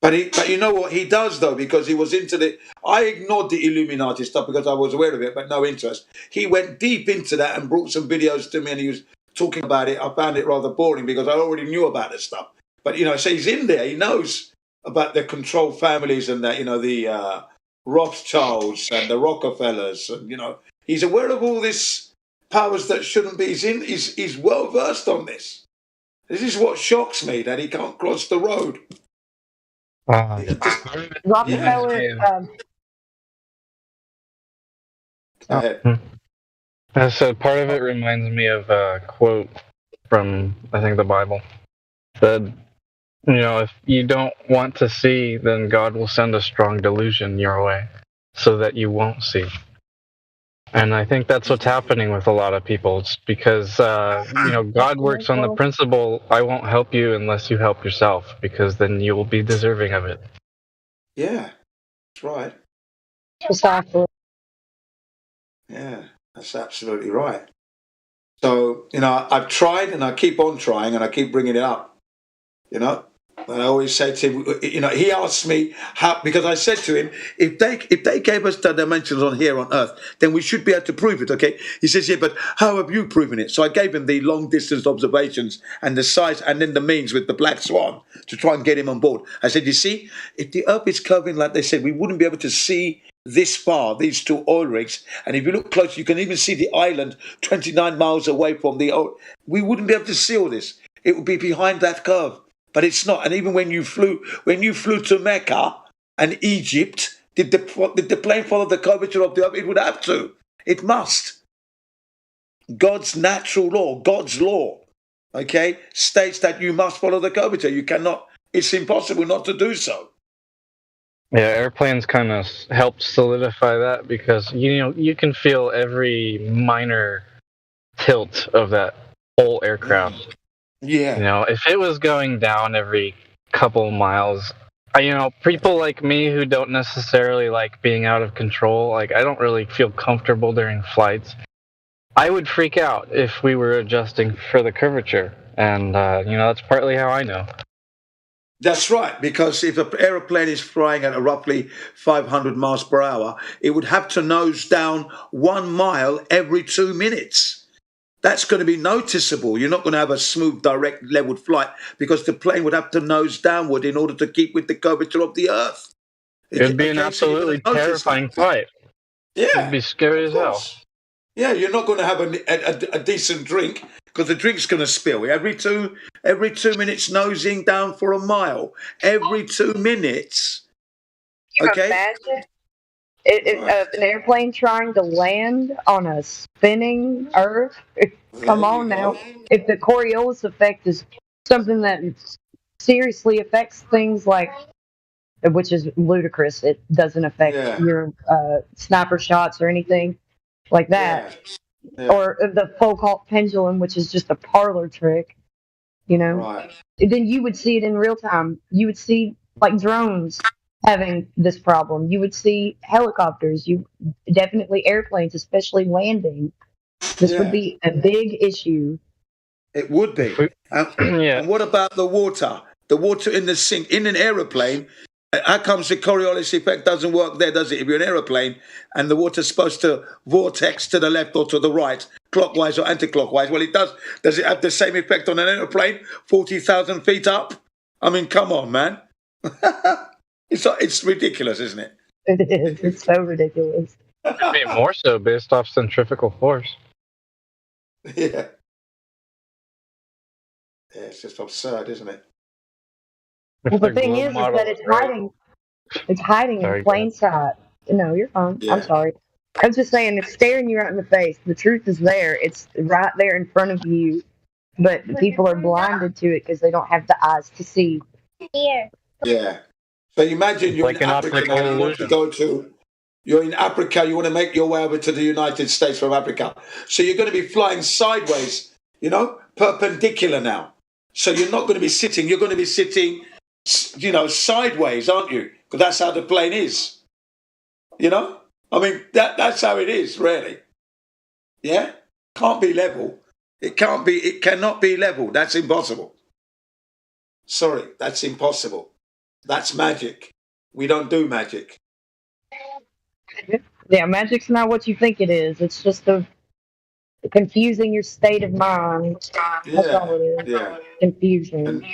But you know what he does, though, because he was into I ignored the Illuminati stuff because I was aware of it, but no interest. He went deep into that and brought some videos to me, and he was talking about it. I found it rather boring because I already knew about this stuff. But so he's in there. He knows about the control families and that, the Rothschilds and the Rockefellers, and he's aware of all this powers that shouldn't be. He's well versed on this. This is what shocks me, that he can't cross the road. Rockefeller. Go ahead. So part of it reminds me of a quote from, I think, the Bible. Said, if you don't want to see, then God will send a strong delusion your way so that you won't see. And I think that's what's happening with a lot of people. It's because, God works on the principle, I won't help you unless you help yourself, because then you will be deserving of it. Yeah, that's right. Precisely. Yeah, that's absolutely right. So, I've tried and I keep on trying and I keep bringing it up, And I always say to him, he asked me how, because I said to him, if they gave us the dimensions on here on Earth, then we should be able to prove it, okay? He says, yeah, but how have you proven it? So I gave him the long distance observations and the size and then the means with the black swan to try and get him on board. I said, you see, if the Earth is curving like they said, we wouldn't be able to see this far, these 2 oil rigs. And if you look close, you can even see the island 29 miles away from the oil. We wouldn't be able to see all this. It would be behind that curve. But it's not. And even when you flew to Mecca and Egypt, did the plane follow the curvature of the Earth? It would have to. It must. God's natural law, God's law, okay, states that you must follow the curvature. You cannot. It's impossible not to do so. Yeah, airplanes kind of help solidify that, because you can feel every minor tilt of that whole aircraft. Yeah. If it was going down every couple miles, people like me who don't necessarily like being out of control, like I don't really feel comfortable during flights, I would freak out if we were adjusting for the curvature. And, that's partly how I know. That's right, because if an aeroplane is flying at a roughly 500 miles per hour, it would have to nose down 1 mile every 2 minutes. That's going to be noticeable. You're not going to have a smooth, direct, leveled flight because the plane would have to nose downward in order to keep with the curvature of the Earth. It'd be an absolutely terrifying flight. Yeah. It'd be scary as hell. Yeah, you're not going to have a decent drink because the drink's going to spill. Every 2 minutes nosing down for a mile. Every 2 minutes. Okay? Imagine an airplane trying to land on a spinning Earth. Come on now. If the Coriolis effect is something that seriously affects things like, which is ludicrous, it doesn't affect your sniper shots or anything like that. Yeah. Or the Foucault pendulum, which is just a parlor trick, Right. Then you would see it in real time. You would see like drones having this problem. You would see helicopters, definitely airplanes, especially landing. This would be a big issue. It would be. And what about the water? The water in the sink in an aeroplane, How comes the Coriolis effect doesn't work there, does it? If you're an aeroplane and the water's supposed to vortex to the left or to the right, clockwise or anti-clockwise, well, it does. Does it have the same effect on an aeroplane 40,000 feet up? I mean, come on, man. It's ridiculous, isn't it? It is. It's so ridiculous. I mean, more so based off centrifugal force. Yeah. Yeah, it's just absurd, isn't it? Well, the thing is that it's hiding in plain sight. No, you're fine. Yeah. I'm sorry. I was just saying, it's staring you right in the face. The truth is there. It's right there in front of you. But people are blinded to it because they don't have the eyes to see. Yeah. So imagine you're like in an Africa optical now, you want to go to, you're in Africa, you want to make your way over to the United States from Africa. So you're going to be flying sideways, perpendicular now. So you're not going to be sitting, you're going to be sitting, sideways, aren't you? Because that's how the plane is. I mean, that's how it is, really. Yeah? Can't be level. It cannot be level. That's impossible. Sorry, that's impossible. That's magic. We don't do magic. Yeah, magic's not what you think it is. It's just confusing your state of mind. That's all it is. Yeah. Confusion. And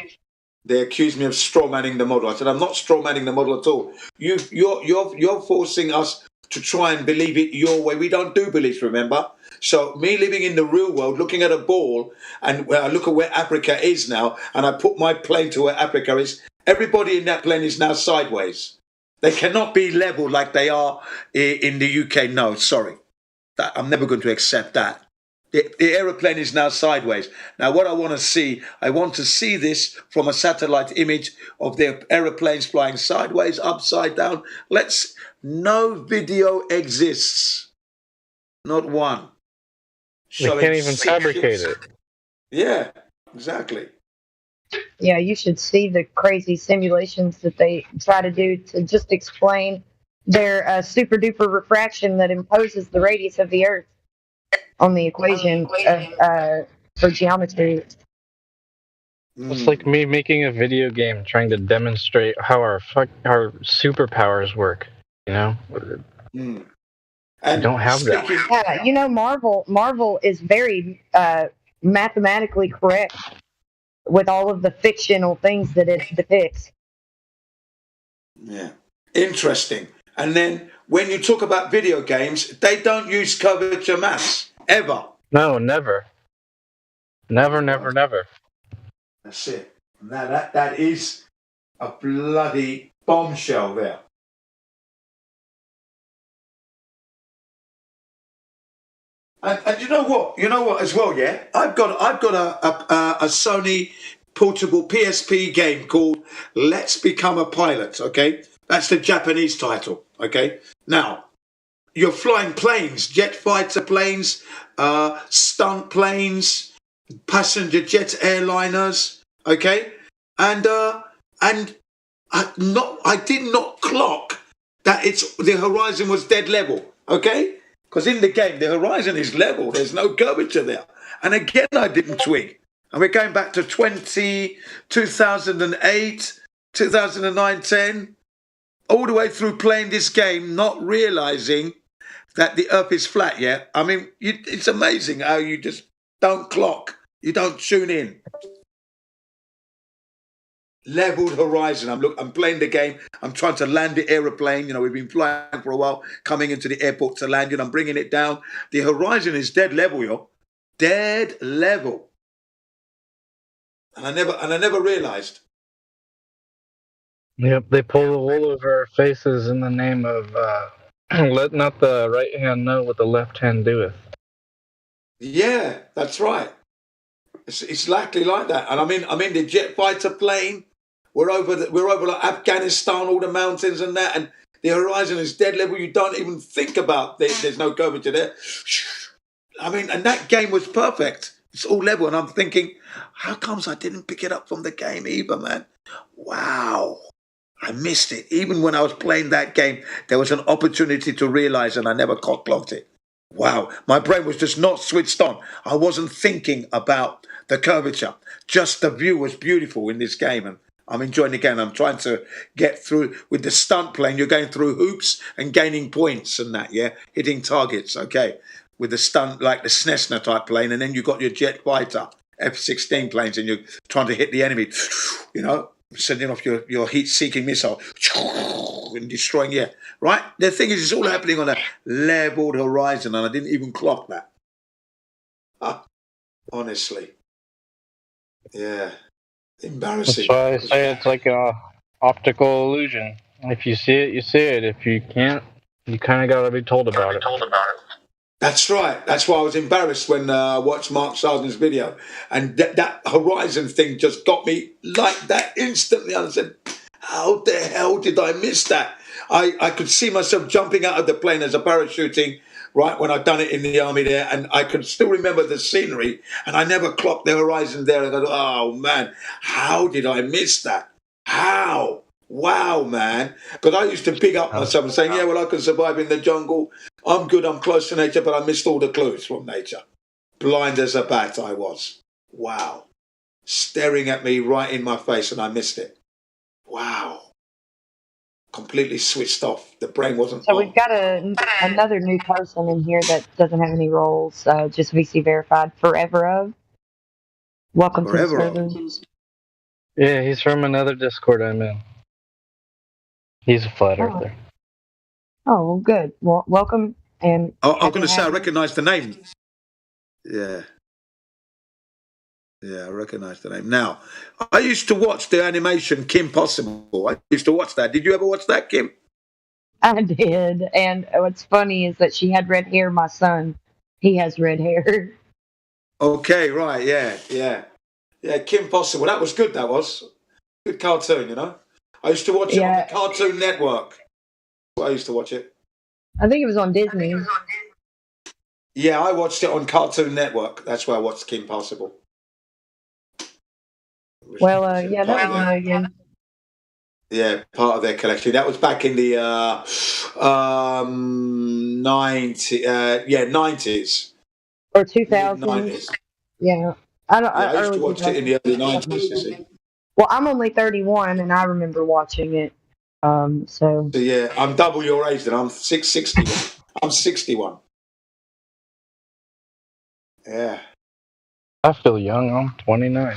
they accuse me of strawmanning the model. I said, I'm not strawmanning the model at all. You're forcing us to try and believe it your way. We don't do beliefs, remember? So me living in the real world, looking at a ball, and I look at where Africa is now, and I put my plane to where Africa is, everybody in that plane is now sideways. They cannot be level like they are in the UK. No, sorry. I'm never going to accept that. The aeroplane is now sideways. Now, what I want to see this from a satellite image of the aeroplanes flying sideways, upside down. No video exists. Not one. They can't even fabricate it. Yeah, exactly. Yeah, you should see the crazy simulations that they try to do to just explain their super duper refraction that imposes the radius of the Earth on the equation for geometry. It's like me making a video game trying to demonstrate how our superpowers work. I don't have that. Yeah, Marvel is very mathematically correct with all of the fictional things that it depicts. Yeah. Interesting. And then when you talk about video games, they don't use curvature mass, ever. No, never. Never. That's it. Now that is a bloody bombshell there. And you know what as well, yeah? I've got a Sony portable PSP game called Let's Become a Pilot, okay? That's the Japanese title, okay? Now, you're flying planes, jet fighter planes, stunt planes, passenger jet airliners, okay? And I did not clock that the horizon was dead level, okay? Because in the game, the horizon is level. There's no curvature there. And again, I didn't twig. And we're going back to 2008, 2009, 10, all the way through playing this game, not realizing that the Earth is flat, yeah? I mean, it's amazing how you just don't clock. You don't tune in. Leveled horizon. I'm playing the game. I'm trying to land the aeroplane. We've been flying for a while, coming into the airport to land it. I'm bringing it down. The horizon is dead level, yo. Dead level. And I never realized. Yep, they pull the wool over our faces in the name of let not the right hand know what the left hand doeth. Yeah, that's right. It's likely like that. And I'm in the jet fighter plane. We're over like Afghanistan, all the mountains and that, and the horizon is dead level. You don't even think about there's no curvature there. I mean, and that game was perfect. It's all level, and I'm thinking, how comes I didn't pick it up from the game either, man? Wow, I missed it. Even when I was playing that game, there was an opportunity to realize, and I never clocked it. Wow, my brain was just not switched on. I wasn't thinking about the curvature. Just the view was beautiful in this game, and I'm enjoying the game. I'm trying to get through with the stunt plane. You're going through hoops and gaining points and that, yeah, hitting targets. Okay, with the stunt like the Cessna type plane, and then you've got your jet fighter F-16 planes, and you're trying to hit the enemy. You know, sending off your heat-seeking missile and destroying. Yeah, right. The thing is, it's all happening on a leveled horizon, and I didn't even clock that. Honestly, yeah. Embarrassing. That's why I say it's like a optical illusion. If you see it, you see it. If you can't, you kind of got to be told about it. That's right. That's why I was embarrassed when I watched Mark Sargent's video. And that horizon thing just got me like that instantly. I said, how the hell did I miss that? I could see myself jumping out of the plane as a parachuting, right, when I'd done it in the army there. And I could still remember the scenery. And I never clocked the horizon there. And I go, oh, man, how did I miss that? How? Wow, man. Because I used to big up myself and saying, yeah, well, I can survive in the jungle. I'm good, I'm close to nature, but I missed all the clues from nature. Blind as a bat I was. Wow. Staring at me right in my face and I missed it. Wow. Completely switched off. The brain wasn't So on. we've got another new person in here that doesn't have any roles, just VC verified. Forever of. Welcome Forever to the server. Yeah, he's from another Discord I'm in. He's a flat earther. Oh, well, good. Well, welcome. And I'm going to say I recognise the name. Yeah. Yeah, I recognise the name. Now, I used to watch the animation Kim Possible. I used to watch that. Did you ever watch that, Kim? I did. And what's funny is that she had red hair. My son, he has red hair. Okay, right. Yeah. Yeah, Kim Possible. That was good, that was. Good cartoon, you know. I used to watch it on the Cartoon Network. I used to watch it. I think it was on Disney. Yeah, I watched it on Cartoon Network. That's where I watched Kim Possible. Well, yeah, that was again. Yeah, part of their collection. That was back in the 90s. Or 2000s. 90s. Yeah. I used to watch it in the early 90s, you see. Well, I'm only 31, and I remember watching it. So yeah, I'm double your age then. I'm 61. I'm 61. Yeah. I feel young. I'm 29.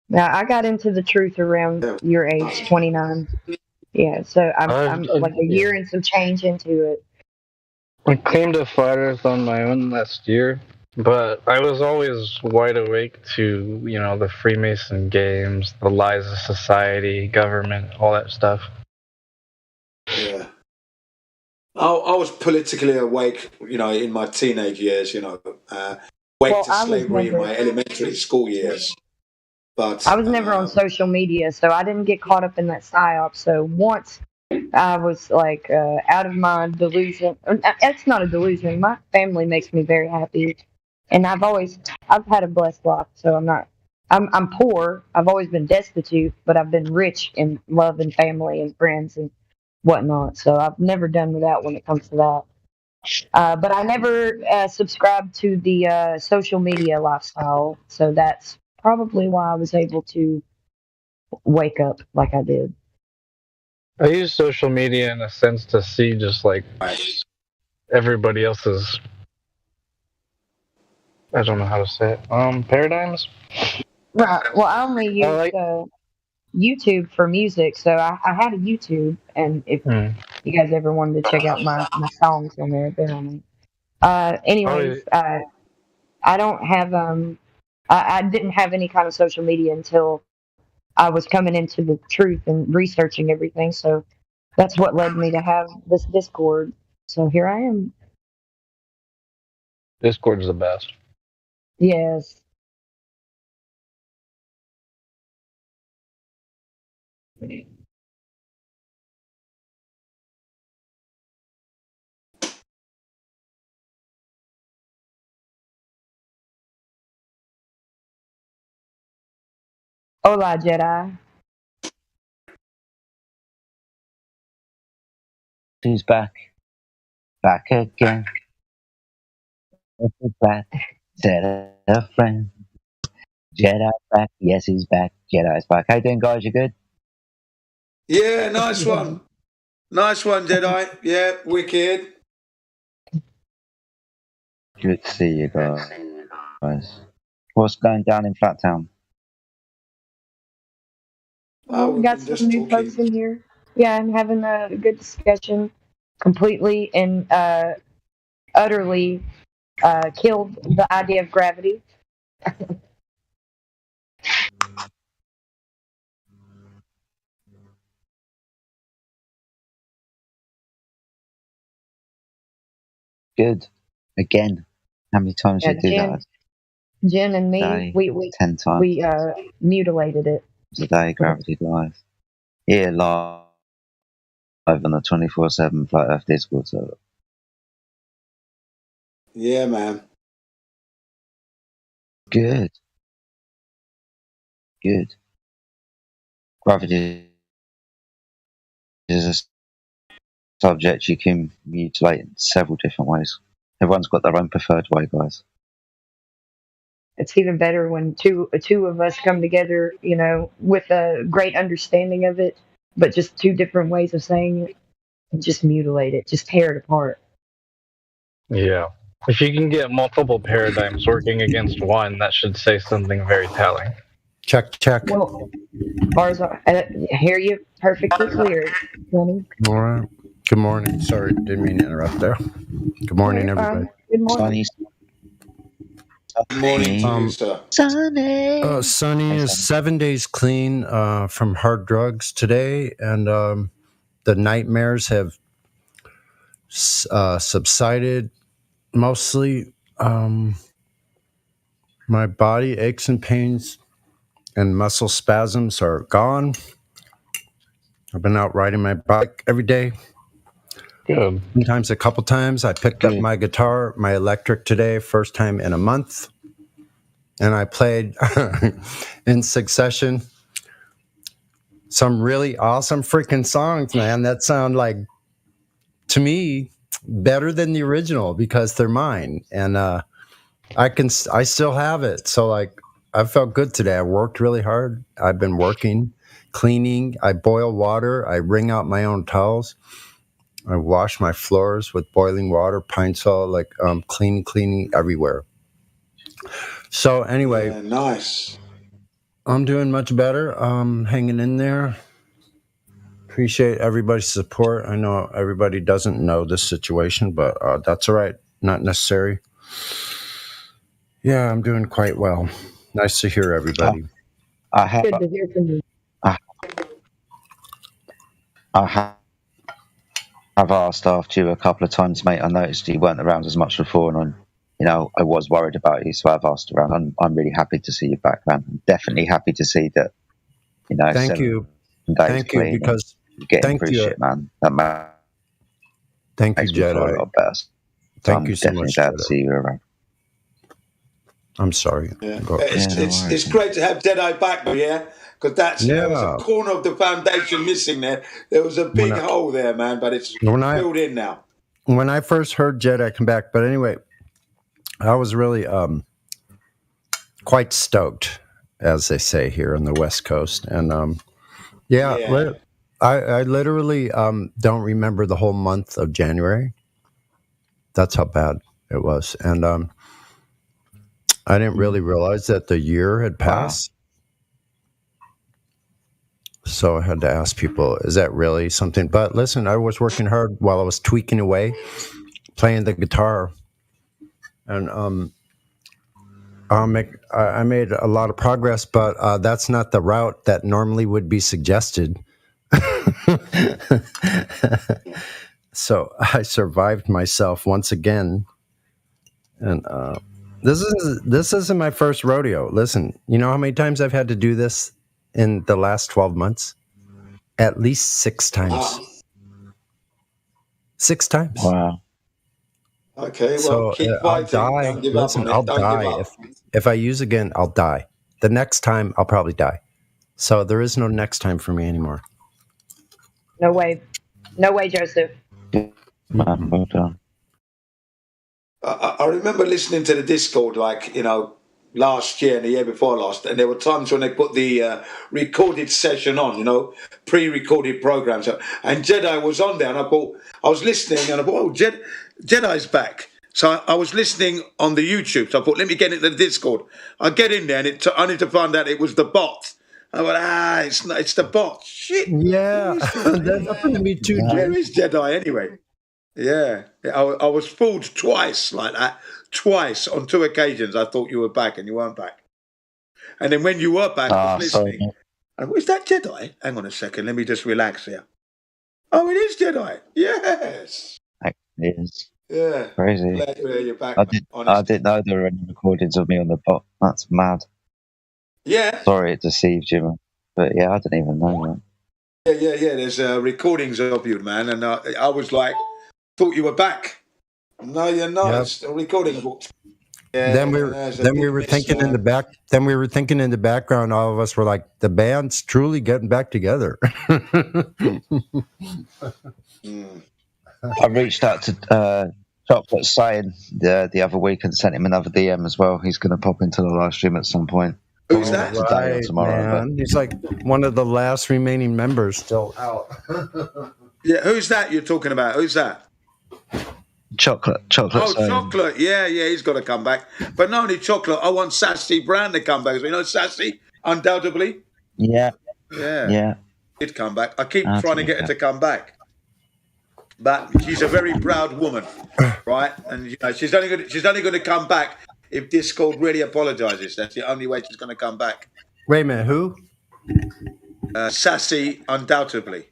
yeah, I got into the truth around your age, 29. Yeah, so I'm like a year and some change into it. I claimed a flat earth on my own last year, but I was always wide awake to, the Freemason games, the lies of society, government, all that stuff. Yeah. I was politically awake, in my teenage years, awake to slavery in my elementary school years. But I was never on social media, so I didn't get caught up in that psyop. So once I was like out of my delusion. It's not a delusion. My family makes me very happy, and I've had a blessed life. So I'm poor. I've always been destitute, but I've been rich in love and family and friends and whatnot. So I've never done without when it comes to that. But I never subscribed to the social media lifestyle. So that's probably why I was able to wake up like I did. I use social media in a sense to see just like everybody else's, I don't know how to say it, paradigms. Right. Well, I only use YouTube for music, so I had a YouTube, and if you guys ever wanted to check out my songs on there, they're on there. Anyways, I don't have I didn't have any kind of social media until I was coming into the truth and researching everything. So that's what led me to have this Discord. So here I am. Discord's the best. Yes. Hola, Jedi. He's back. Back again. Back. Set a friend. Jedi back. Yes, he's back. Jedi's back. How you doing, guys? You good? Yeah, nice one. Nice one, Jedi. Yeah, wicked. Good to see you guys. What's going down in Flattown? Well, we got some new folks in here. Yeah, I'm having a good discussion. Completely and utterly killed the idea of gravity. Good. Again. How many times Yeah, did you do that? Jen and me, Day, we 10 times we mutilated it. a day, Gravity Live. Here live on the 24/7 Flat Earth Discord server. Yeah, man. Good. Gravity is a subject you can mutilate in several different ways. Everyone's got their own preferred way, guys. It's even better when two of us come together, you know, with a great understanding of it, but just two different ways of saying it, and just mutilate it, just tear it apart. Yeah. If you can get multiple paradigms working against one, that should say something very telling. Check. Well, I hear you perfectly clear, Sonny. All right. Good morning. Sorry, didn't mean to interrupt there. Good morning, everybody. Good morning. Good morning to you, sir. Sonny is 7 days clean from hard drugs today, and the nightmares have subsided mostly. My body aches and pains and muscle spasms are gone. I've been out riding my bike every day. Good. Sometimes a couple times. I picked up my guitar, my electric today, first time in a month. And I played in succession some really awesome freaking songs, man, that sound like, to me, better than the original because they're mine. And I still have it. So like, I felt good today. I worked really hard. I've been working, cleaning. I boil water. I wring out my own towels. I wash my floors with boiling water, pine salt, like cleaning everywhere. So anyway, Yeah, nice. I'm doing much better. Hanging in there. Appreciate everybody's support. I know everybody doesn't know this situation, but that's all right. Not necessary. Yeah, I'm doing quite well. Nice to hear everybody. Good to hear from you. I have asked after you a couple of times, mate. I noticed you weren't around as much before, and I was worried about you, so I've asked around. I'm really happy to see you back, man. I'm definitely happy to see that. Thank you. Thank you, because you're getting through shit, man. Thank you, Jedi. A lot better. Thank you so much, glad to Jedi. see you around. I'm sorry. Yeah. It's great to have Jedi back, yeah, because there was a corner of the foundation missing there. There was a big hole there, man, but it's filled in now. When I first heard Jedi come back, but anyway, I was really quite stoked, as they say here on the West Coast, and I literally don't remember the whole month of January. That's how bad it was, and I didn't really realize that the year had passed. So I had to ask people, is that really something? But listen, I was working hard while I was tweaking away, playing the guitar. And I made a lot of progress, but that's not the route that normally would be suggested. So I survived myself once again. And this isn't my first rodeo. Listen, you know how many times I've had to do this in the last 12 months? At least 6 times. 6 times. Wow. Okay, well, So keep I'll fighting. die. Don't give Listen, up on it. I'll Don't die. give up. If I use again, I'll die. The next time, I'll probably die. So there is no next time for me anymore. No way, Joseph. Well done. I remember listening to the Discord, like, last year and the year before last, and there were times when they put the recorded session on, you know, pre-recorded programs, and Jedi was on there, and I was listening, and I thought, oh, Jedi's back. So I was listening on the YouTube, so I thought, let me get into the Discord. I get in there, and only to find out it was the bot. I went, it's the bot. Shit. Yeah, that happened to me too. Where is Jedi anyway? Yeah, I was fooled twice like that. Twice on 2 occasions. I thought you were back and you weren't back. And then when you were back, I was listening. And is that Jedi? Hang on a second. Let me just relax here. Oh, it is Jedi. Yes. It is. Yeah. Crazy. Glad to hear you're back. I didn't know there were any recordings of me on the bot. That's mad. Yeah. Sorry it deceived you, man. But yeah, I didn't even know that. Yeah. There's recordings of you, man. And I was like, thought you were back. No, you're not. Yep. It's still recording. Yeah, Then we were thinking in the back. Then we were thinking in the background. All of us were like, the band's truly getting back together. I reached out to Chocolate Saying the other week and sent him another DM as well. He's going to pop into the live stream at some point. Who's that? Today or tomorrow. Man. He's like one of the last remaining members still out. Yeah, who's that you're talking about? Who's that? Chocolate. Oh, Chocolate. Yeah, he's got to come back. But not only Chocolate, I want Sassy Brown to come back. You know Sassy? Undoubtedly. Yeah. She'd come back. I keep trying to get her to come back. But she's a very proud woman, right? And you know, she's only going to come back if Discord really apologises. That's the only way she's going to come back. Wait a minute, who? Sassy, undoubtedly.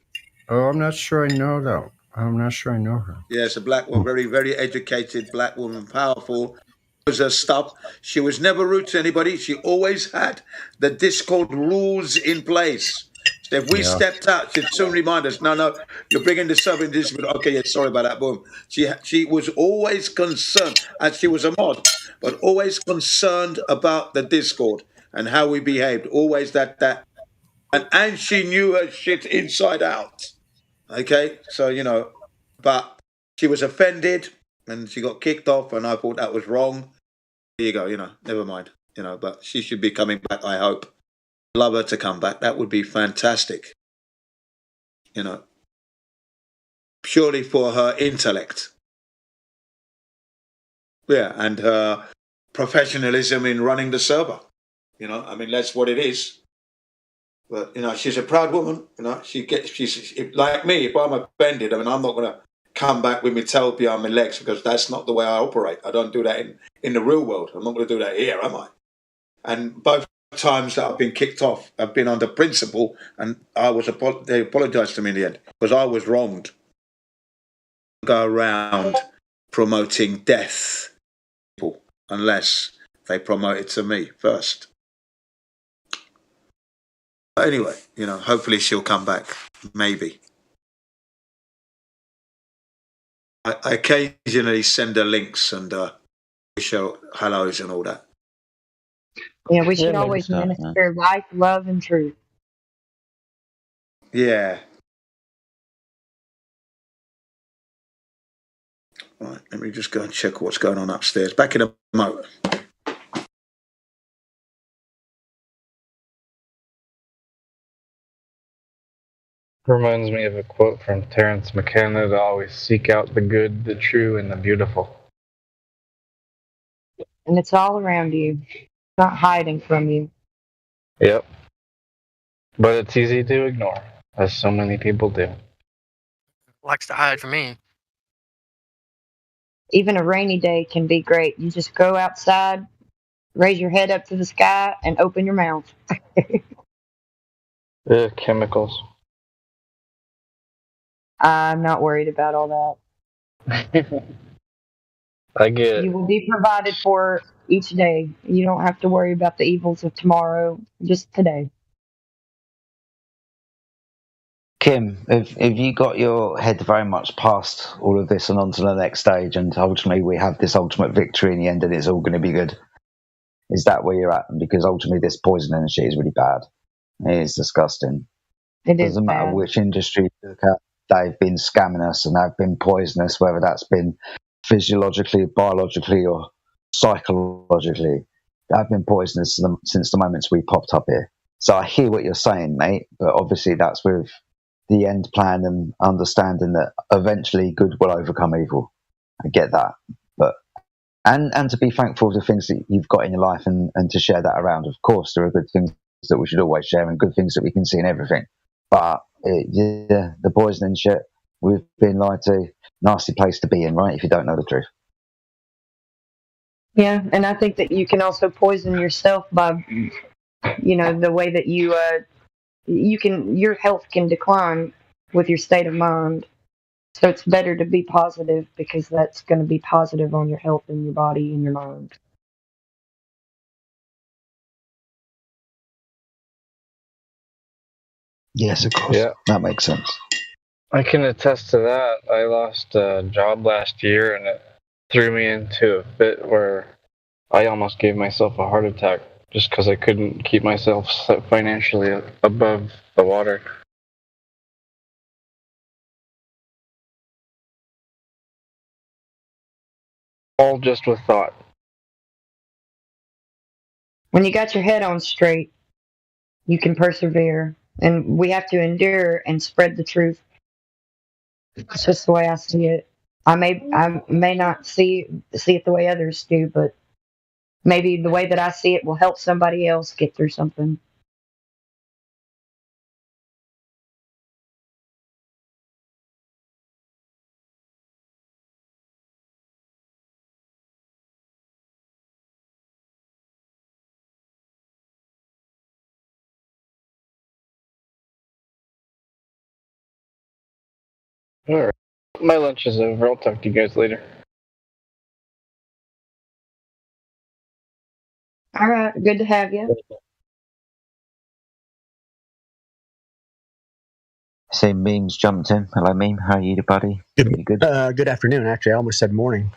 Oh, I'm not sure I know that. I'm not sure I know her. Yeah, it's a black woman, very, very educated black woman, powerful. Was her stuff. She was never rude to anybody. She always had the Discord rules in place. So if we stepped out, she'd soon remind us, no, you're bringing this up in this. Okay, yeah, sorry about that. Boom. She was always concerned, and she was a mod, but always concerned about the Discord and how we behaved. Always that. And she knew her shit inside out. Okay, so, you know, but she was offended and she got kicked off, and I thought that was wrong. Here you go, you know, never mind, you know, but she should be coming back, I hope. Love her to come back. That would be fantastic, you know, purely for her intellect. Yeah, and her professionalism in running the server. You know, I mean, that's what it is. But, you know, she's a proud woman. You know, she's like me. If I'm offended, I mean, I'm not going to come back with my tail behind my legs, because that's not the way I operate. I don't do that in the real world. I'm not going to do that here, am I? And both times that I've been kicked off, I've been under principle, and they apologised to me in the end because I was wronged. Go around promoting death people unless they promote it to me first. But anyway, you know, hopefully she'll come back. Maybe. I occasionally send her links and show hellos and all that. Yeah, we should always minister life, love, and truth. Yeah. Right, let me just go and check what's going on upstairs. Back in a moment. Reminds me of a quote from Terence McKenna to always seek out the good, the true, and the beautiful. And it's all around you. It's not hiding from you. Yep. But it's easy to ignore, as so many people do. Likes to hide from me. Even a rainy day can be great. You just go outside, raise your head up to the sky, and open your mouth. Chemicals. I'm not worried about all that. I get. You will be provided for each day. You don't have to worry about the evils of tomorrow, just today. Kim, have you got your head very much past all of this and on to the next stage, and ultimately we have this ultimate victory in the end and it's all going to be good? Is that where you're at? Because ultimately this poisoning shit is really bad. It is disgusting. It doesn't matter bad. which industry you look at, they've been scamming us and they've been poisonous, whether that's been physiologically, biologically or psychologically. I've been poisonous since the moments we popped up here. So I hear what you're saying, mate. But obviously that's with the end plan and understanding that eventually good will overcome evil. I get that, but and to be thankful for the things that you've got in your life and to share that around. Of course, there are good things that we should always share and good things that we can see in everything. But yeah, the poisoning shit, we've been lied to. Nasty place to be in, right? If you don't know the truth. Yeah, and I think that you can also poison yourself by, the way that your health can decline with your state of mind. So it's better to be positive because that's going to be positive on your health and your body and your mind. Yes, of course. Yeah. That makes sense. I can attest to that. I lost a job last year, and it threw me into a fit where I almost gave myself a heart attack just because I couldn't keep myself financially above the water. All just with thought. When you got your head on straight, you can persevere. And we have to endure and spread the truth. It's just the way I see it. I may not see it the way others do, but maybe the way that I see it will help somebody else get through something. Alright. My lunch is over. I'll talk to you guys later. All right, good to have you. See, Meme's jumped in. Hello, Meme. How are you, buddy? Really good. Good afternoon. Actually, I almost said morning.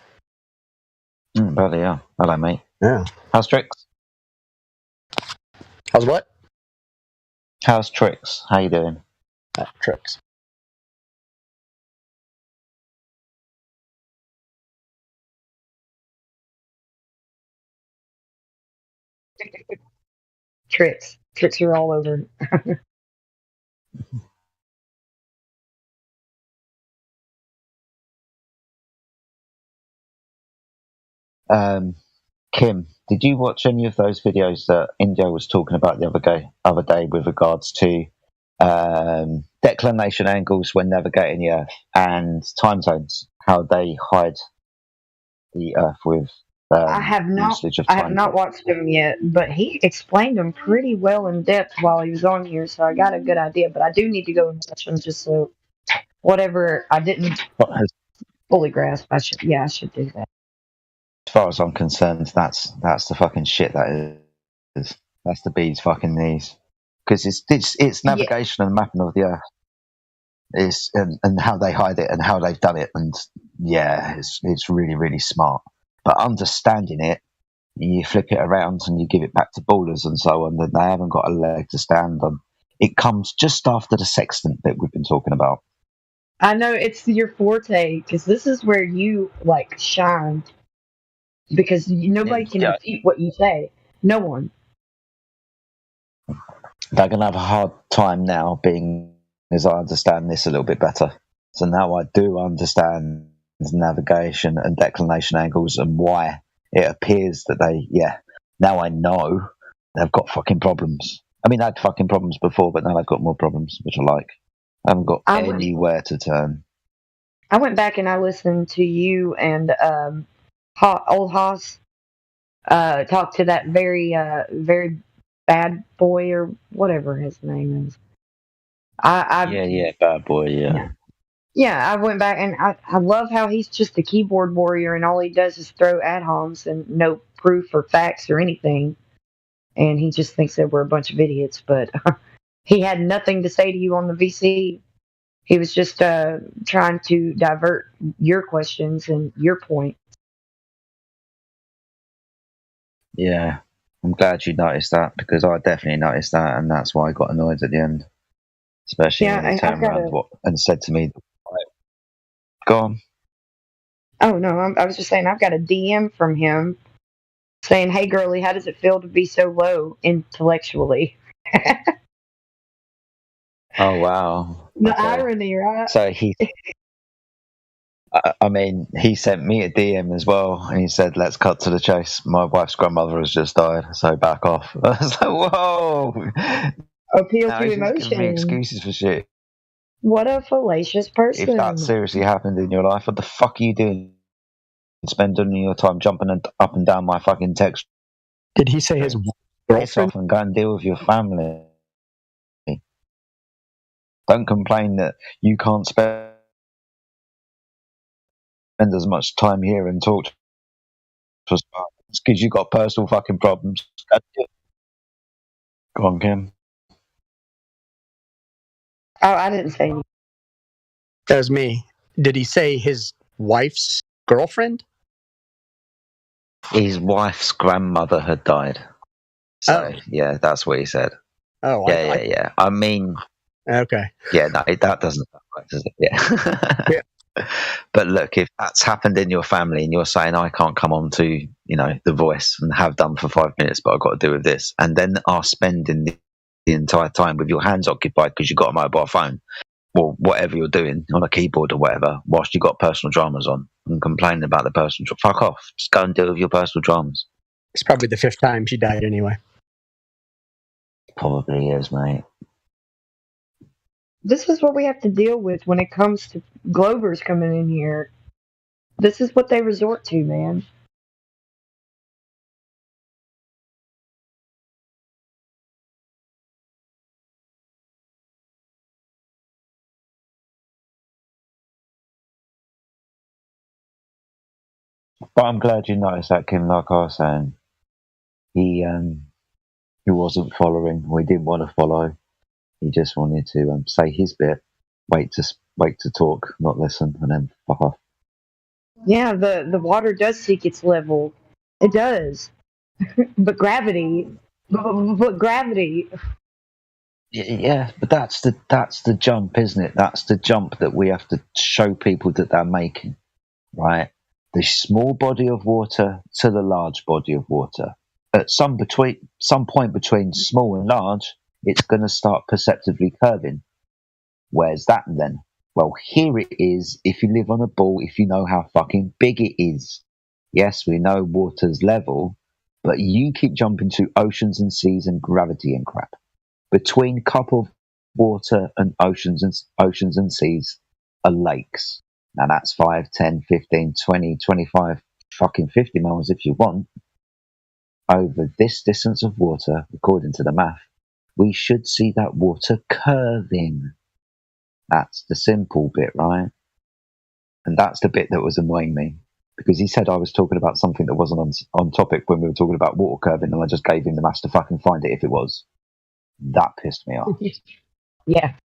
Bloody hell. Hello, mate. Yeah. How's Tricks? How's what? How's Tricks? How you doing? Tricks. Tricks are all over. Kim, did you watch any of those videos that India was talking about the other day with regards to declination angles when navigating the Earth and time zones? How they hide the Earth with I have not watched them yet, but he explained them pretty well in depth while he was on here, so I got a good idea. But I do need to go and watch them just so whatever I didn't fully grasp, I should do that. As far as I'm concerned, that's the fucking shit that is. That's the bee's fucking knees, because it's navigation and mapping of the Earth, and how they hide it and how they've done it, and yeah, it's really really smart. But understanding it, you flip it around and you give it back to ballers and so on, then they haven't got a leg to stand on. It comes just after the sextant that we've been talking about. I know it's your forte because this is where you shine. Because nobody can repeat what you say. No one. They're going to have a hard time now, being as I understand this a little bit better. So now I do understand navigation and declination angles and why it appears that now I know they've got fucking problems. I mean, they had fucking problems before, but now they've got more problems, which I like. I haven't got anywhere to turn. I went back and I listened to you and old Haas talk to that very very bad boy or whatever his name is. Bad boy, yeah. Yeah, I went back and I love how he's just a keyboard warrior and all he does is throw ad homs and no proof or facts or anything. And he just thinks that we're a bunch of idiots, but he had nothing to say to you on the VC. He was just trying to divert your questions and your point. Yeah, I'm glad you noticed that, because I definitely noticed that, and that's why I got annoyed at the end. Especially when he turned around and said to me, "Go on." Oh, no, I was just saying I've got a DM from him saying, "Hey, girly, how does it feel to be so low intellectually?" Oh wow. The Okay. irony, right? So I mean, he sent me a DM as well, and he said, "Let's cut to the chase. My wife's grandmother has just died, so back off." I was like, "Whoa!" Appeal Now to he's just giving me emotion. excuses for shit. What a fallacious If that person. seriously happened in your life, what the fuck are you doing? Spending your time jumping up and down my fucking text. Did he say his Piss girlfriend? off and go and deal with your family. Don't complain that you can't spend as much time here and talk to us because you got personal fucking problems. Go on, Kim. Oh, I didn't say anything. That was me. Did he say his wife's girlfriend? His wife's grandmother had died. So, yeah, that's what he said. Oh, yeah. I mean, okay. Yeah, no, that doesn't sound right, does it? Yeah. But look, if that's happened in your family and you're saying, I can't come on to, The Voice and have done for 5 minutes, but I've got to do with this, and then are spending the entire time with your hands occupied because you've got a mobile phone or whatever you're doing on a keyboard or whatever, whilst you've got personal dramas on and complaining about the personal fuck off. Just go and deal with your personal dramas. It's probably the 5th time she died anyway. Probably is, mate. This is what we have to deal with when it comes to Glovers coming in here. This is what they resort to, man. But I'm glad you noticed that, Kim. Like I was saying, he wasn't following. Or he didn't want to follow. He just wanted to say his bit, wait to talk, not listen, and then fuck off. Yeah, the water does seek its level. It does. But gravity. But gravity. Yeah, but that's the jump, isn't it? That's the jump that we have to show people that they're making, right? The small body of water to the large body of water. At some point between small and large, it's going to start perceptibly curving. Where's that then? Well, here it is. If you live on a ball, if you know how fucking big it is. Yes, we know water's level, but you keep jumping to oceans and seas and gravity and crap. Between cup of water and oceans and seas are lakes. Now that's 5, 10, 15, 20, 25, fucking 50 miles if you want. Over this distance of water, according to the math, we should see that water curving. That's the simple bit, right? And that's the bit that was annoying me. Because he said I was talking about something that wasn't on topic when we were talking about water curving, and I just gave him the maths to fucking find it if it was. That pissed me off. Yeah.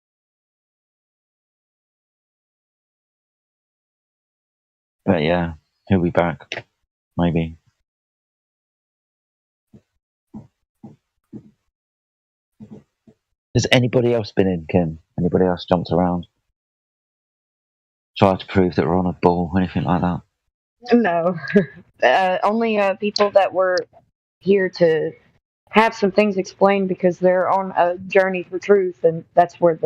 But yeah, he'll be back. Maybe. Has anybody else been in, Kim? Anybody else jumped around? Tried to prove that we're on a ball, anything like that? No. Only people that were here to have some things explained because they're on a journey for truth, and that's where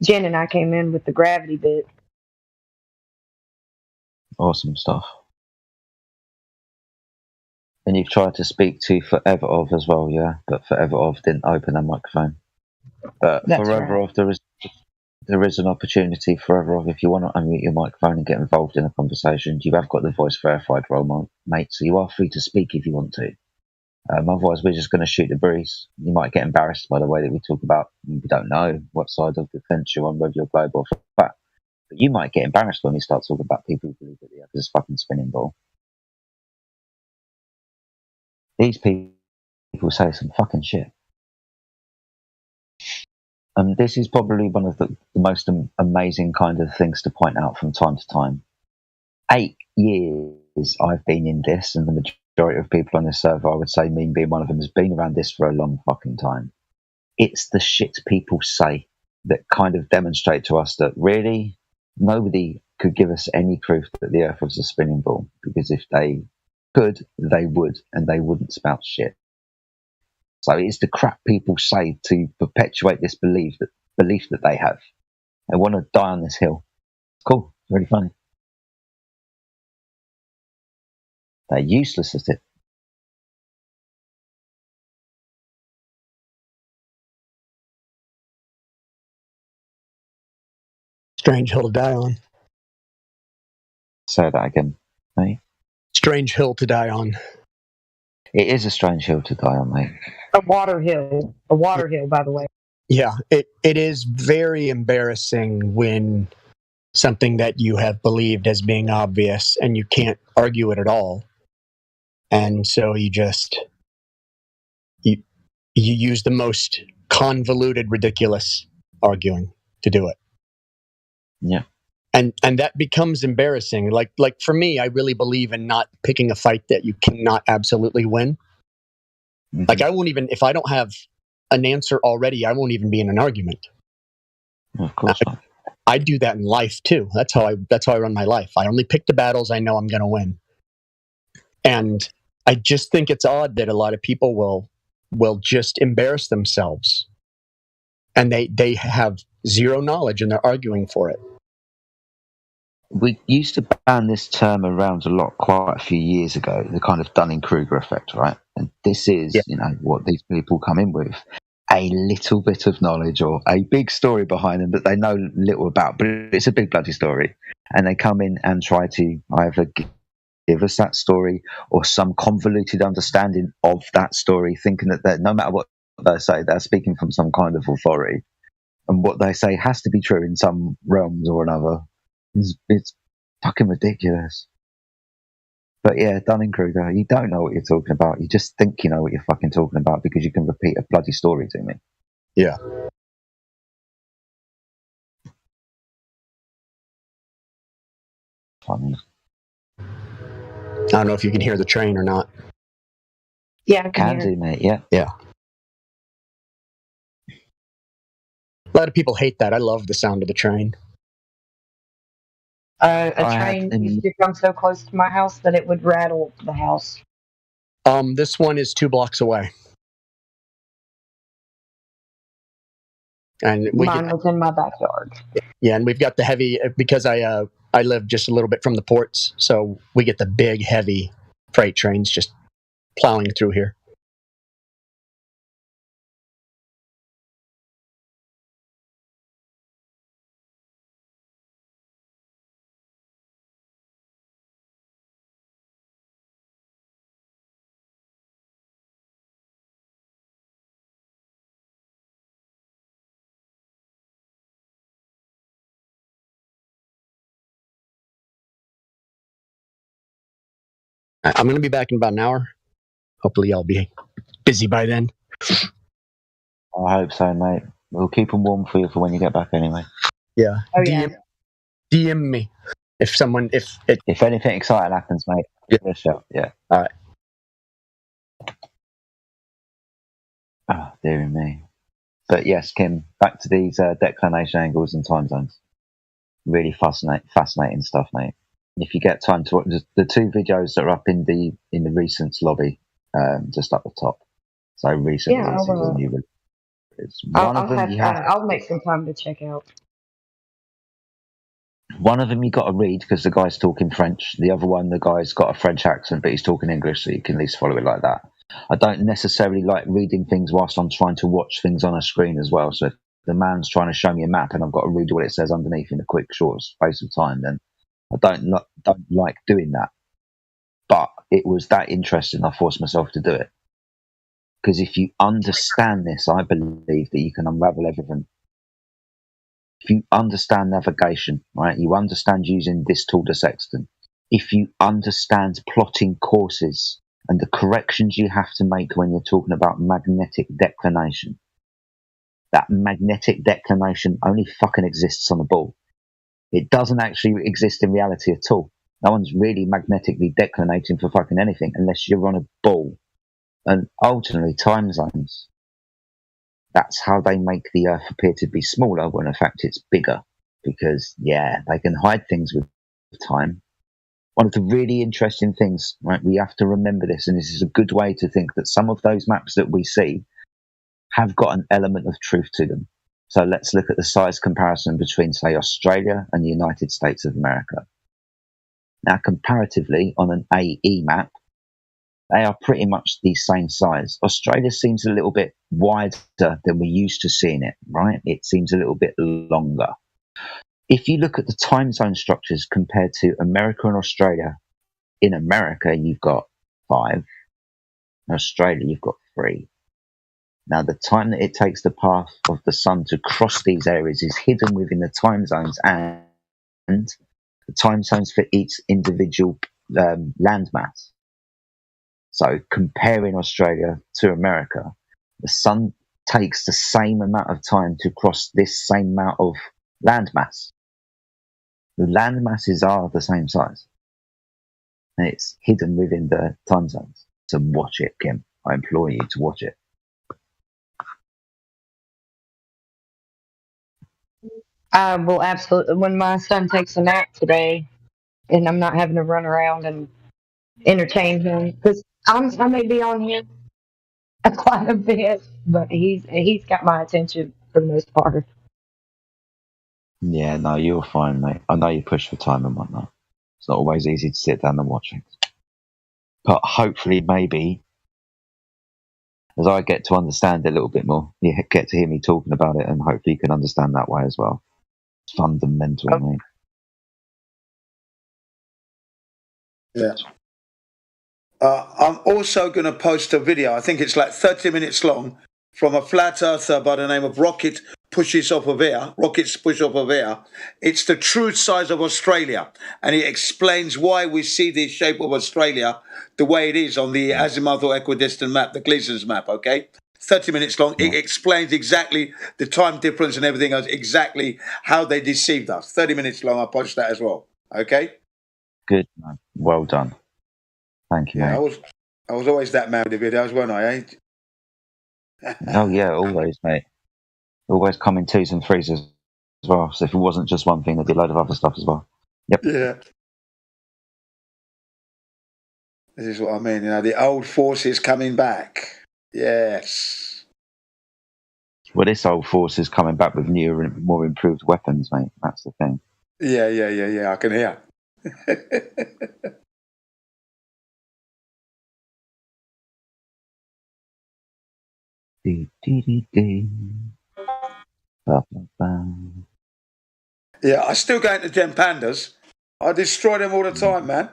Jen and I came in with the gravity bit. Awesome stuff. And you've tried to speak to Forever Of as well, yeah? But Forever Of didn't open their microphone. But That's Forever right. Of, there is an opportunity Forever Of if you want to unmute your microphone and get involved in a conversation. You have got the voice verified role, mate, so you are free to speak if you want to. Otherwise, we're just going to shoot the breeze. You might get embarrassed by the way that we talk about. We don't know what side of the fence you're on, whether you're global or flat. But you might get embarrassed when we start talking about people who believe that the earth is a fucking spinning ball. These people say some fucking shit. And this is probably one of the most amazing kind of things to point out from time to time. 8 years I've been in this, and the majority of people on this server, I would say, me being one of them, has been around this for a long fucking time. It's the shit people say that kind of demonstrate to us that really nobody could give us any proof that the earth was a spinning ball, because if they could, they would, and they wouldn't spout shit. So it's the crap people say to perpetuate this belief that they have. They want to die on this hill. It's cool. It's really funny. They're useless at it. Strange hill to die on. Say that again, mate. Strange hill to die on. It is a strange hill to die on, mate. A water hill. A water hill, by the way. Yeah, it is very embarrassing when something that you have believed as being obvious and you can't argue it at all. And so you use the most convoluted, ridiculous arguing to do it. Yeah. And that becomes embarrassing. Like for me, I really believe in not picking a fight that you cannot absolutely win. Mm-hmm. Like I won't even, if I don't have an answer already, I won't even be in an argument. Of course not. I do that in life too. That's how I run my life. I only pick the battles I know I'm going to win. And I just think it's odd that a lot of people will just embarrass themselves, and they have zero knowledge and they're arguing for it. We used to ban this term around a lot quite a few years ago, the kind of Dunning-Kruger effect, right? And this is, what these people come in with. A little bit of knowledge or a big story behind them that they know little about, but it's a big bloody story. And they come in and try to either give us that story or some convoluted understanding of that story, thinking that no matter what they say, they're speaking from some kind of authority. And what they say has to be true in some realms or another. It's fucking ridiculous. But yeah, Dunning-Kruger, you don't know what you're talking about. You just think you know what you're fucking talking about because you can repeat a bloody story to me. Yeah. Funny. I don't know if you can hear the train or not. Yeah, I can do, mate. Yeah. Yeah. A lot of people hate that. I love the sound of the train. A train used to come so close to my house that it would rattle the house. This one is 2 blocks away. And mine was in my backyard. Yeah, and we've got the heavy, because I live just a little bit from the ports, so we get the big, heavy freight trains just plowing through here. I'm going to be back in about an hour. Hopefully I'll be busy by then. I hope so, mate. We'll keep them warm for you for when you get back anyway. Yeah. Oh, DM me if anything exciting happens, mate. Give it a shot. Yeah. All right. Oh, dear me. But yes, Kim, back to these declination angles and time zones. Really fascinating stuff, mate. If you get time to watch the 2 videos that are up in the recents lobby, just up the top. So recently, I'll make some time to check out. One of them you got to read because the guy's talking French. The other one, the guy's got a French accent, but he's talking English, so you can at least follow it like that. I don't necessarily like reading things whilst I'm trying to watch things on a screen as well. So if the man's trying to show me a map and I've got to read what it says underneath in a quick, short space of time, then I don't like doing that. But it was that interesting, I forced myself to do it. Because if you understand this, I believe that you can unravel everything. If you understand navigation, right, you understand using this tool, the sextant. If you understand plotting courses and the corrections you have to make when you're talking about magnetic declination, that magnetic declination only fucking exists on a ball. It doesn't actually exist in reality at all. No one's really magnetically declinating for fucking anything unless you're on a ball. And ultimately, time zones. That's how they make the Earth appear to be smaller when in fact it's bigger. Because, yeah, they can hide things with time. one of the really interesting things, right? We have to remember this, and this is a good way to think that some of those maps that we see have got an element of truth to them. So let's look at the size comparison between, say, Australia and the United States of America. Now, comparatively, on an AE map, they are pretty much the same size. Australia seems a little bit wider than we're used to seeing it, right? It seems a little bit longer. If you look at the time zone structures compared to America and Australia, in America, you've got 5. In Australia, you've got 3. Now, the time that it takes the path of the sun to cross these areas is hidden within the time zones, and the time zones for each individual landmass. So, comparing Australia to America, the sun takes the same amount of time to cross this same amount of landmass. The land masses are the same size. And it's hidden within the time zones. So watch it, Kim. I implore you to watch it. Well, absolutely. When my son takes a nap today, and I'm not having to run around and entertain him, because I may be on here quite a bit, but he's got my attention for the most part. Yeah, no, you're fine, mate. I know you push for time and whatnot. It's not always easy to sit down and watch it. But hopefully, maybe, as I get to understand it a little bit more, you get to hear me talking about it, and hopefully you can understand that way as well. It's fundamental, mate. Yeah. I'm also going to post a video. I think it's like 30 minutes long from a flat earther by the name of Rockets Push Off of Air. It's the true size of Australia. And he explains why we see the shape of Australia the way it is on the azimuth or equidistant map, the Gleason's map, okay? 30 minutes long. It explains exactly the time difference and everything else, exactly how they deceived us. 30 minutes long. I'll post that as well. Okay? Good, man. Well done. Thank you, Yeah, mate. I was always that man with the videos, weren't I? Oh, yeah, always, mate. Always come in 2s and 3s as well. So if it wasn't just one thing, there'd be a load of other stuff as well. Yep. Yeah. This is what I mean. You know, the old forces coming back. Yes. Well, this old force is coming back with newer and more improved weapons, mate. That's the thing. Yeah. I can hear. Yeah, I still go into Gem Pandas. I destroy them all the time, man.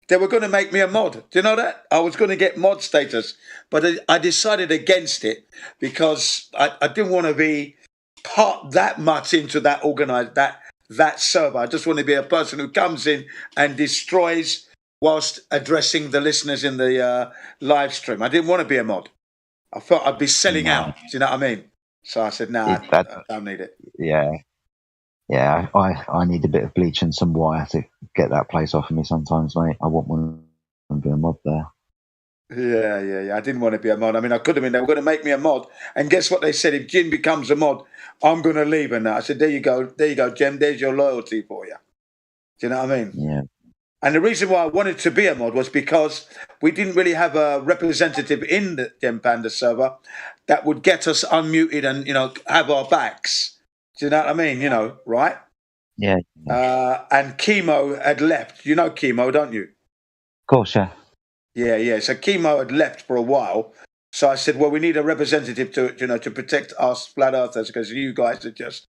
They were going to make me a mod. Do you know that? I was going to get mod status, but I decided against it because I didn't want to be part that much into that organized that server. I just want to be a person who comes in and destroys whilst addressing the listeners in the live stream. I didn't want to be a mod. I thought I'd be selling out. Do you know what I mean? So I said, I don't need it. Yeah. Yeah, I need a bit of bleach and some wire to get that place off of me sometimes, mate. I want one to be a mod there. Yeah. I didn't want to be a mod. I mean, I could have been. They were going to make me a mod. And guess what they said? If Jin becomes a mod, I'm going to leave. And I said, there you go, Jem. There's your loyalty for you. Do you know what I mean? Yeah. And the reason why I wanted to be a mod was because we didn't really have a representative in the Gem Panda server that would get us unmuted and, have our backs. Do you know what I mean? Right? Yeah. And Chemo had left. You know Chemo, don't you? Of course, yeah. Yeah. So Chemo had left for a while. So I said, well, we need a representative to protect us flat earthers because you guys are just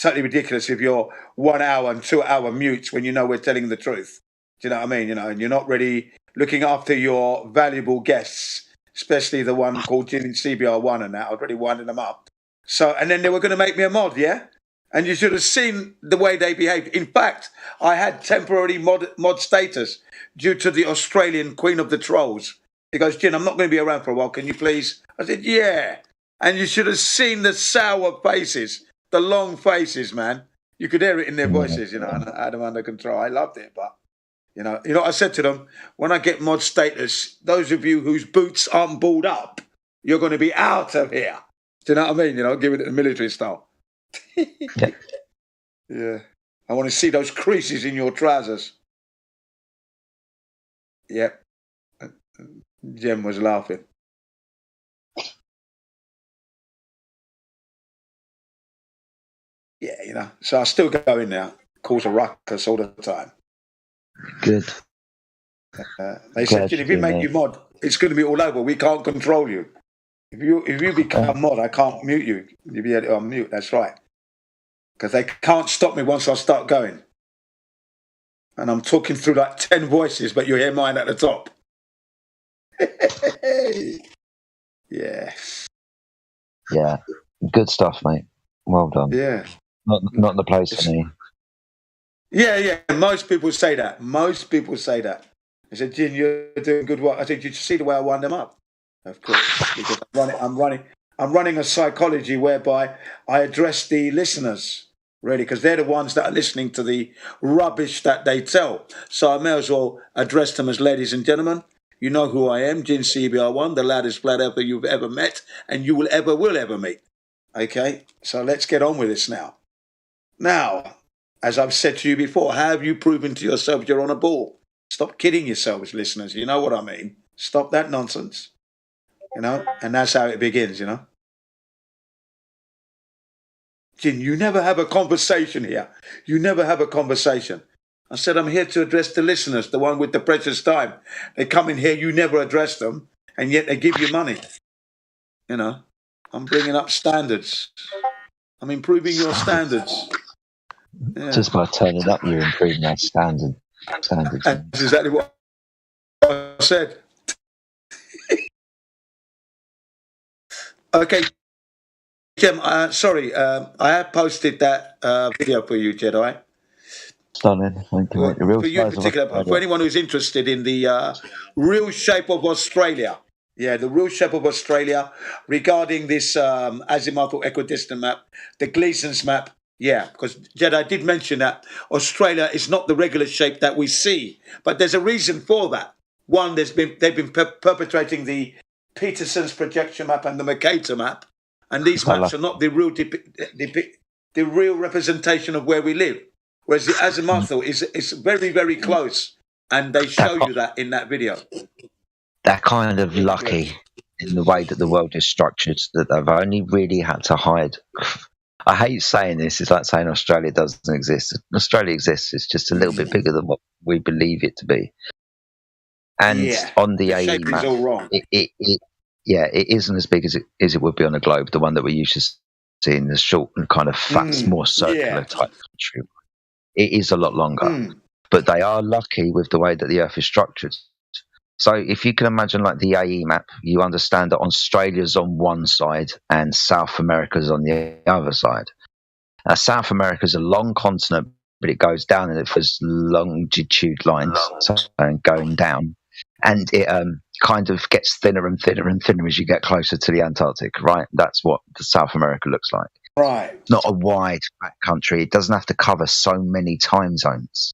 totally ridiculous if you're 1 hour and 2 hour mutes when you know we're telling the truth. Do you know what I mean? And you're not really looking after your valuable guests, especially the one called Jin in CBR1 and that. I was already winding them up. So, and then they were going to make me a mod, yeah? And you should have seen the way they behaved. In fact, I had temporary mod status due to the Australian Queen of the Trolls. He goes, Jin, I'm not going to be around for a while. Can you please? I said, yeah. And you should have seen the sour faces, the long faces, man. You could hear it in their voices, and I had them under control. I loved it, but, what I said to them? When I get mod status, those of you whose boots aren't balled up, you're going to be out of here. Do you know what I mean? Give it the military style. Yeah. I want to see those creases in your trousers. Yep. Jem was laughing. Yeah, you know. So I still go in there, cause a ruckus all the time. Good. They said, if we make you mod, it's going to be all over. We can't control you. If you become mod, I can't mute you. You'll be able to unmute. That's right. Because they can't stop me once I start going. And I'm talking through like 10 voices, but you hear mine at the top. Yeah. Yeah. Good stuff, mate. Well done. Yeah. Not the place for me. Yeah. Most people say that. I said, Jin, you're doing good work. I said, did you see the way I wind them up? Of course, because I'm running a psychology whereby I address the listeners, really, because they're the ones that are listening to the rubbish that they tell. So I may as well address them as ladies and gentlemen. You know who I am, Jin CBR1, the loudest flat earther you've ever met, and you will ever meet. Okay, so let's get on with this now. Now, as I've said to you before, how have you proven to yourself you're on a ball? Stop kidding yourselves, listeners. You know what I mean. Stop that nonsense. You know, and that's how it begins, you know. Jin, you never have a conversation here. You never have a conversation. I said, I'm here to address the listeners, the one with the precious time. They come in here, you never address them, and yet they give you money. You know, I'm bringing up standards. I'm improving your standards. Yeah. Just by turning up, you're improving our standards. That's exactly what I said. Okay, Jem, sorry, I have posted that video for you, Jedi. Stunning. Thank you, mate. The real For you in size of particular, Australia. for anyone who's interested in the real shape of Australia. Yeah, the real shape of Australia regarding this azimuthal equidistant map, the Gleason's map. Yeah, because Jedi did mention that Australia is not the regular shape that we see, but there's a reason for that. One, they've been perpetrating the Peterson's projection map and the Mercator map, and these maps are not the real representation of where we live. Whereas the azimuthal is very, very close, and they show you that in that video. They're kind of lucky in the way that the world is structured that they've only really had to hide. I hate saying this. It's like saying Australia doesn't exist. Australia exists. It's just a little bit bigger than what we believe it to be. And on the AE map, it isn't as big as it would be on a globe, the one that we're used to seeing, the short and kind of fat, more circular type country. It is a lot longer. But they are lucky with the way that the Earth is structured. So if you can imagine like the AE map, you understand that Australia's on one side and South America's on the other side. Now, South America's a long continent, but it goes down and it has longitude lines and going down. And it kind of gets thinner and thinner and thinner as you get closer to the Antarctic, right? That's what the South America looks like. Right. Not a wide country. It doesn't have to cover so many time zones.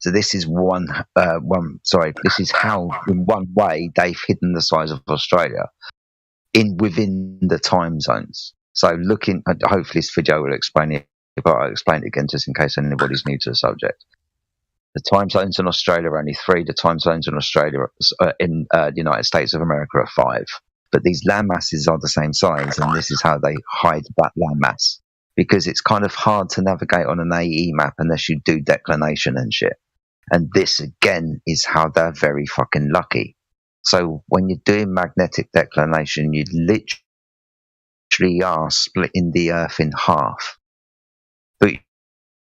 So this is this is how, in one way, they've hidden the size of Australia within the time zones. So hopefully this video will explain it, but I'll explain it again just in case anybody's new to the subject. The time zones in Australia are only 3. The time zones in Australia in the United States of America are 5. But these land masses are the same size, and this is how they hide that land mass. Because it's kind of hard to navigate on an AE map unless you do declination and shit. And this, again, is how they're very fucking lucky. So when you're doing magnetic declination, you literally are splitting the Earth in half. But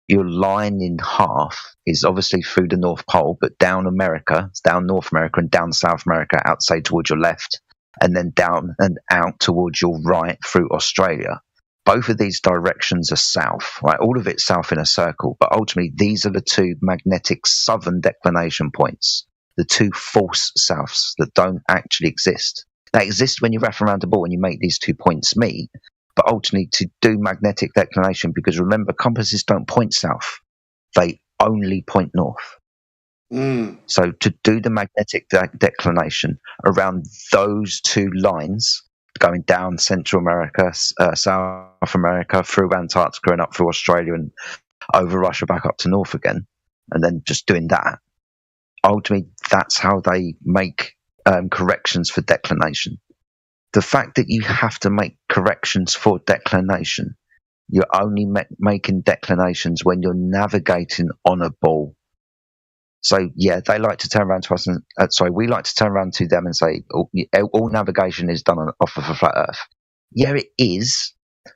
your line in half is obviously through the North Pole, but down North America and down South America, outside towards your left, and then down and out towards your right through Australia. Both of these directions are south, right? All of it's south in a circle, but ultimately these are the two magnetic southern declination points, the two false souths that don't actually exist. They exist when you wrap around the ball and you make these 2 points meet, but ultimately to do magnetic declination, because remember, compasses don't point south, they only point north. So to do the magnetic declination around those two lines, going down Central America, South America, through Antarctica and up through Australia and over Russia back up to north again, and then just doing that. Ultimately, that's how they make corrections for declination. The fact that you have to make corrections for declination, you're only making declinations when you're navigating on a ball. So yeah, they like to turn around to us and we like to turn around to them and say all navigation is done off of a flat Earth. Yeah, it is,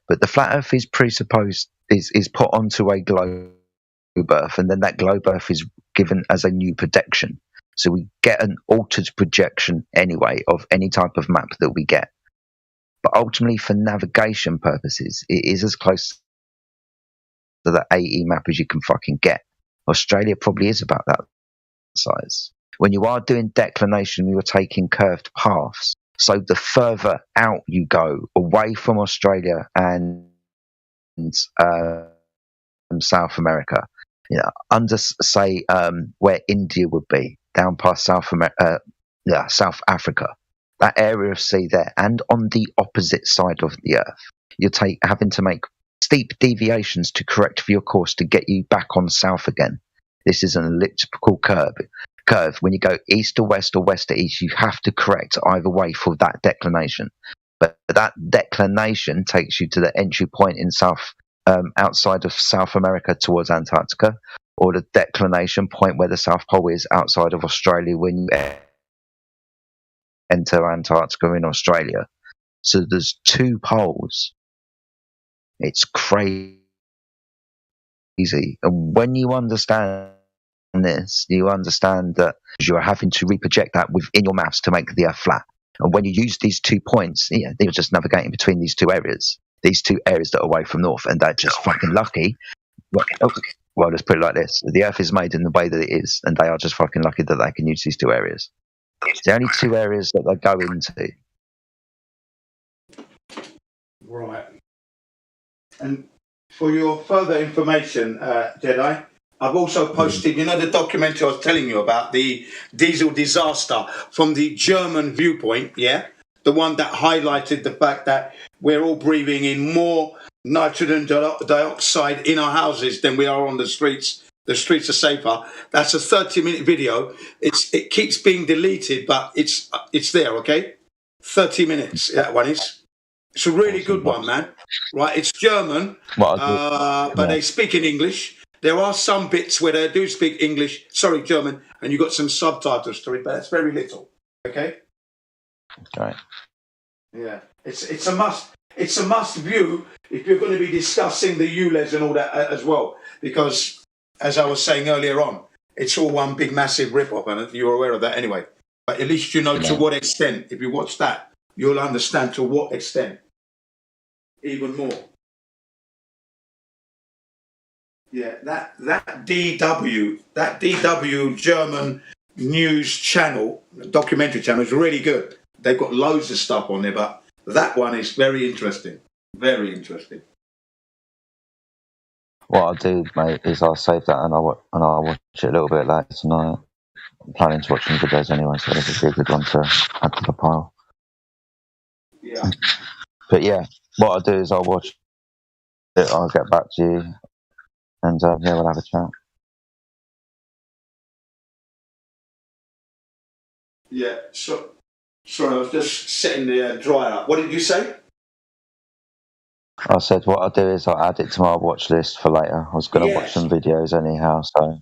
but the flat Earth is presupposed is put onto a globe Earth, and then that globe Earth is given as a new projection. So we get an altered projection anyway of any type of map that we get. But ultimately, for navigation purposes, it is as close to the AE map as you can fucking get. Australia probably is about that size. When you are doing declination, you are taking curved paths. So the further out you go, away from Australia and South America, under say where India would be, down past South Africa, that area of sea there, and on the opposite side of the Earth, you're having to make steep deviations to correct for your course to get you back on south again. This is an elliptical curve. When you go east to west or west to east, you have to correct either way for that declination. But that declination takes you to the entry point in outside of South America towards Antarctica, or the declination point where the South Pole is outside of Australia when you enter Antarctica in Australia. So there's two poles. It's crazy. And when you understand this, you understand that you are having to reproject that within your maps to make the Earth flat. And when you use these 2 points, you're just navigating between these two areas that are away from north, and they're just fucking lucky. Well, let's put it like this. The Earth is made in the way that it is, and they are just fucking lucky that they can use these two areas. It's the only two areas that they go into. Right. And for your further information, Jedi, I've also posted, the documentary I was telling you about, the diesel disaster from the German viewpoint, yeah? The one that highlighted the fact that we're all breathing in more nitrogen dioxide in our houses than we are on the streets. The streets are safer. That's a 30-minute video. It keeps being deleted, but it's there, okay? 30 minutes, that one is. It's a really good one, man. Right, it's German, but they speak in English. There are some bits where they do speak German, and you've got some subtitles to it, but that's very little, okay? Right. Yeah, it's a must. It's a must view if you're going to be discussing the ULEZ and all that as well, because as I was saying earlier on, it's all one big massive rip-off, and you're aware of that anyway. But at least you know to what extent. If you watch that, you'll understand to what extent. Even more. Yeah, that DW German news channel, documentary channel, is really good. They've got loads of stuff on there, but that one is very interesting. Very interesting. What I'll do, mate, is I'll save that and I'll watch it a little bit later tonight. I'm planning to watch some videos anyway, so this would be a good one to add to the pile. Yeah. But yeah, what I'll do is I'll watch it, I'll get back to you, and we'll have a chat. Yeah, sorry, I was just setting the dryer up. What did you say? I said what I'll do is I'll add it to my watch list for later. I was going to watch some videos anyhow, so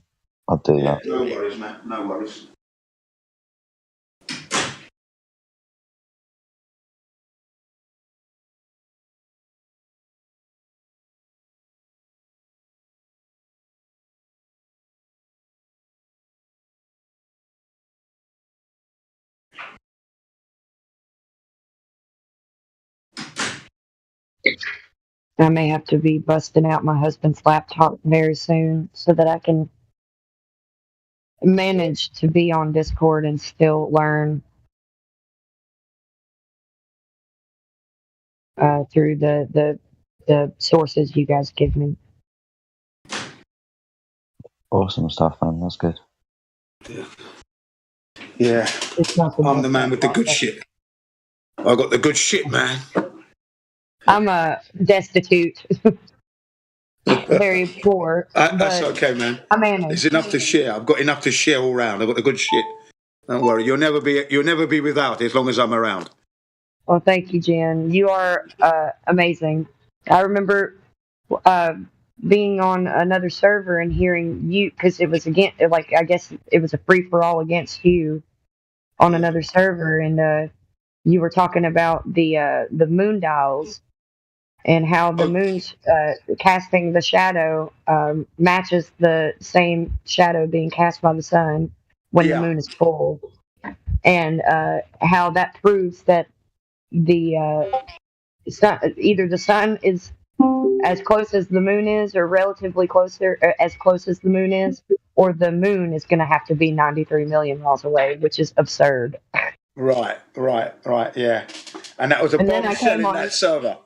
I'll do that. No worries, man. No worries. I may have to be busting out my husband's laptop very soon so that I can manage to be on Discord and still learn through the sources you guys give me. Awesome stuff, man. That's good. Yeah. I'm the man with the good shit. I got the good shit, man. I'm destitute. Very poor. That's okay, man. I manage. It's enough to share. I've got enough to share all round. I've got the good shit. Don't worry. You'll never be without as long as I'm around. Well, thank you, Jen. You are amazing. I remember being on another server and hearing you, because it was I guess it was a free for all against you on another server, and you were talking about the moon dials and how the moon's casting the shadow matches the same shadow being cast by the sun when the moon is full, and how that proves that the sun, either the sun is as close as the moon is, or relatively closer, as close as the moon is, or the moon is going to have to be 93 million miles away, which is absurd. Right, yeah. And that was a And then I bombshell came in on- that server.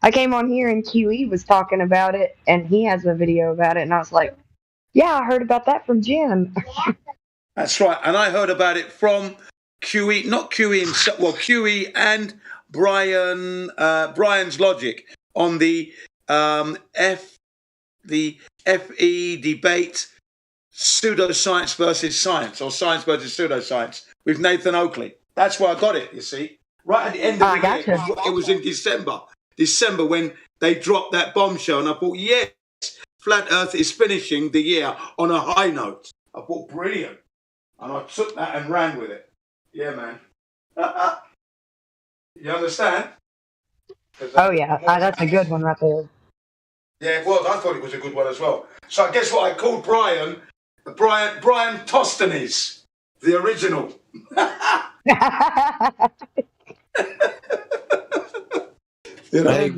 I came on here and QE was talking about it, and he has a video about it, and I was like, yeah, I heard about that from Jim. That's right. And I heard about it from QE, not QE himself, well, QE and Brian's Logic on the FE debate, pseudoscience versus science, or science versus pseudoscience, with Nathan Oakley. That's where I got it, you see. Right at the end of the year, it was in December when they dropped that bombshell, and I thought, yes, Flat Earth is finishing the year on a high note. I thought, brilliant. And I took that and ran with it. Yeah, man. You understand? Oh, yeah. That's a good one right there. Yeah, it was. I thought it was a good one as well. So I guess what I called Brian Tostones, the original. Hey,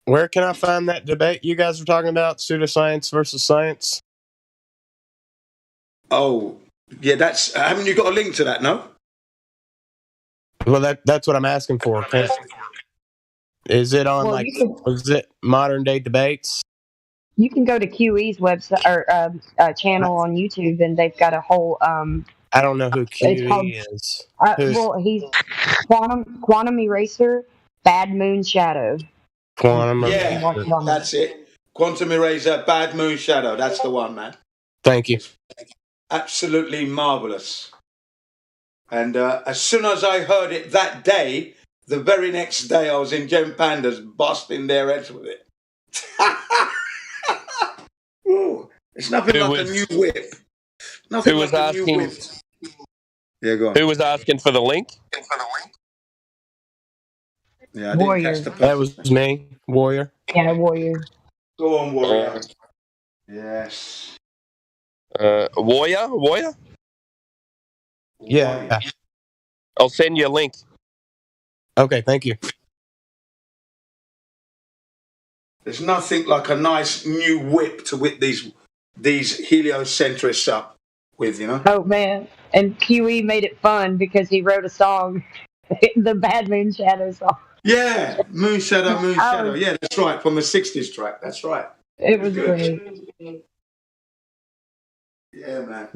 where can I find that debate you guys were talking about? Pseudoscience versus science? Oh, yeah, haven't you got a link to that, no? Well, that's what I'm asking for. Is it on, is it Modern Day Debates? You can go to QE's website or channel on YouTube, and they've got a whole. I don't know who QE is. Well, he's Quantum Eraser, Bad Moon Shadow. Quantum Eraser. That's it. Quantum Eraser, Bad Moon Shadow. That's the one, man. Thank you. Absolutely marvelous. And as soon as I heard it that day, the very next day I was in Gem Pandas busting their heads with it. Ooh, it's nothing like a new whip. Nothing Who was like a new asking? whip. Yeah, go on. Who was asking for the link? Yeah, I didn't catch the person. That was me, Warrior. Yeah, Warrior. Go on, Warrior. Yes. Warrior? Yeah. I'll send you a link. Okay, thank you. There's nothing like a nice new whip to whip these heliocentrists up with, you know? Oh, man. And QE made it fun because he wrote a song, the Bad Moon Shadow song. Yeah, Moon Shadow. Yeah, that's right, from the 60s track. That's right. It was great. Yeah, man.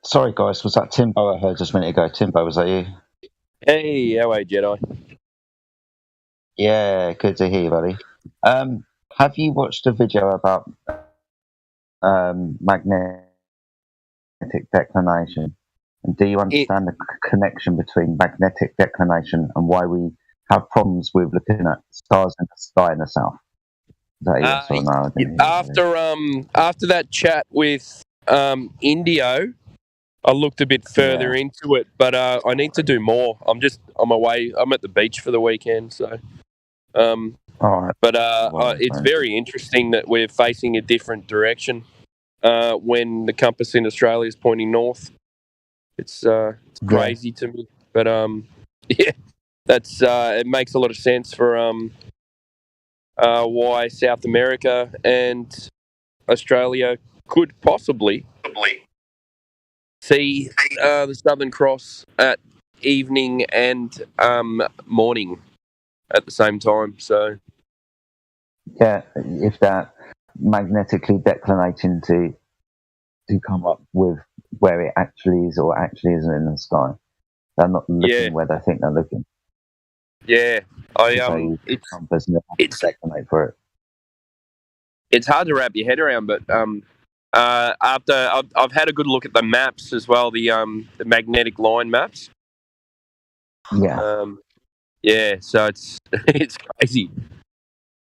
Sorry, guys, was that Timbo I heard just a minute ago? Timbo, was that you? Hey, how are you, Jedi? Yeah, good to hear you, buddy. Have you watched a video about magnetic declination? And do you understand the connection between magnetic declination and why we have problems with looking at stars in the sky in the south? Is that yes or no? After that chat with Indio, I looked a bit further into it, but I need to do more. I'm away. I'm at the beach for the weekend, so. But it's very interesting that we're facing a different direction when the compass in Australia is pointing north. It's crazy to me, but yeah, that's it makes a lot of sense for why South America and Australia could possibly see the Southern Cross at evening and morning at the same time. So yeah, if that magnetically declinating to come up with where it actually is or actually isn't in the sky, they're not looking where they think they're looking. Yeah, it's declinate for it. It's hard to wrap your head around, but After I've had a good look at the maps as well, the magnetic line maps. Yeah. Yeah, so it's it's crazy.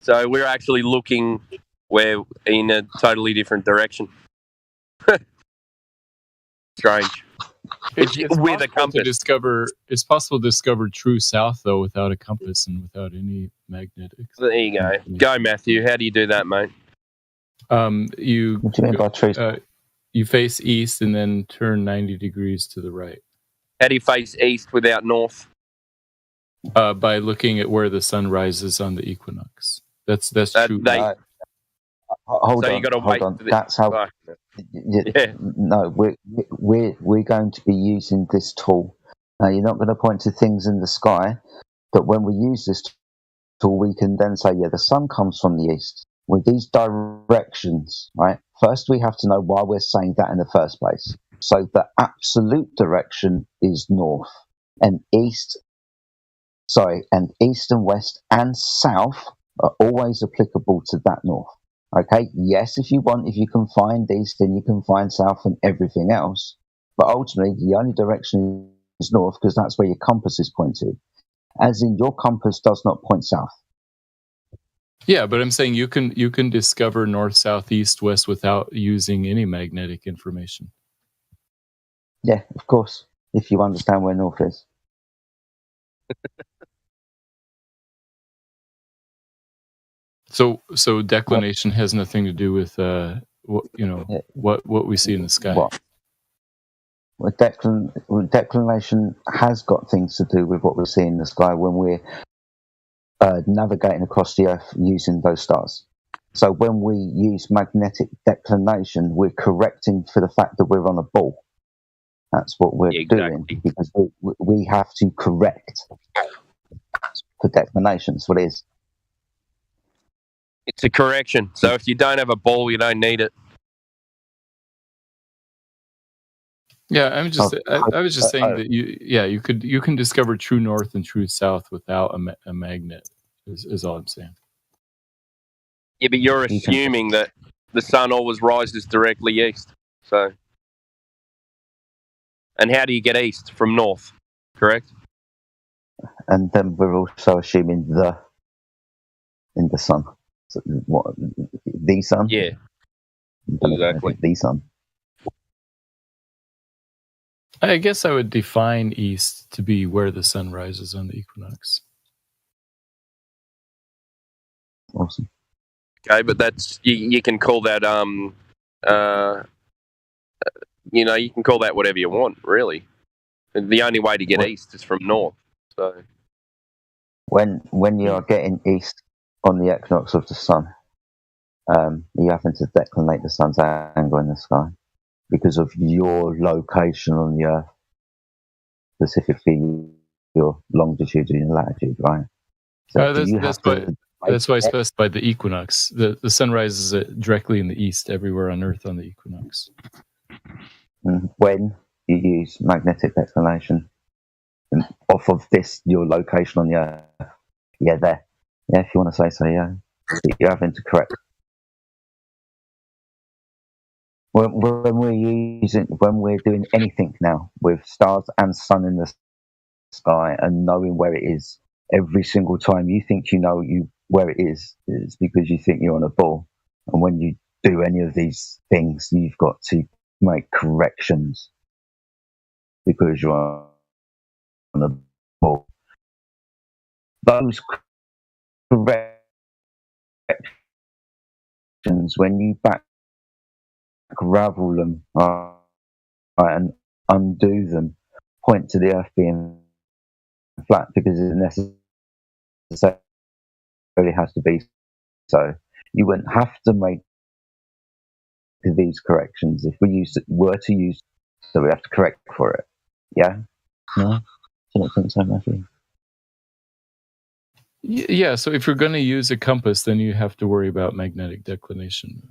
So we're actually looking where in a totally different direction. Strange. It's with a possible to compass. discover. It's possible to discover true south though without a compass and without any magnetics. There you go. Go, Matthew. How do you do that, mate? You What do you mean by true? You face east and then turn 90 degrees to the right. How do you face east without north? By looking at where the sun rises on the equinox. That's true. Hold so on, you got to hold wait. on. That's how. Yeah. No, we're going to be using this tool. Now, you're not going to point to things in the sky, but when we use this tool, we can then say, yeah, the sun comes from the east. With these directions, right? First, we have to know why we're saying that in the first place. So the absolute direction is north, and east and west and south are always applicable to that north. Okay, yes, if you can find east, then you can find south and everything else. But ultimately, the only direction is north because that's where your compass is pointed. As in, your compass does not point south. Yeah, but I'm saying you can discover north, south, east, west without using any magnetic information. Yeah, of course, if you understand where north is. So declination has nothing to do with what we see in the sky. Well, declination has got things to do with what we see in the sky when we're navigating across the Earth using those stars. So when we use magnetic declination, we're correcting for the fact that we're on a ball. That's what we're doing because we have to correct for declination. That's what it is. It's a correction. So if you don't have a ball, you don't need it. Yeah, I was just saying that you can discover true north and true south without a magnet. Is all I'm saying. Yeah, but you're assuming that the sun always rises directly east. So, and how do you get east from north? Correct. And then we're also assuming in the sun. So what, the sun? Yeah. Exactly. The sun. I guess I would define east to be where the sun rises on the equinox. Awesome. Okay, but that's you can call that you can call that whatever you want, really. The only way to get east is from north. So when you are getting east on the equinox of the sun, you happen to declinate the sun's angle in the sky because of your location on the Earth, specifically your longitude and your latitude, right? So that's why I specified the equinox. The sun rises directly in the east everywhere on Earth on the equinox. When you use magnetic declination off of your location on the Earth, there. Yeah, if you want to say so, yeah. You're having to correct. When we're doing anything now with stars and sun in the sky and knowing where it is, every single time you think you know where it is, it's because you think you're on a ball. And when you do any of these things, you've got to make corrections because you're on a ball. Those corrections, when you back ravel them and undo them, point to the Earth being flat because it necessarily has to be so. You wouldn't have to make these corrections if we were to use, so we have to correct for it. Yeah? No? I don't think so, Matthew. Yeah, so if you're going to use a compass, then you have to worry about magnetic declination.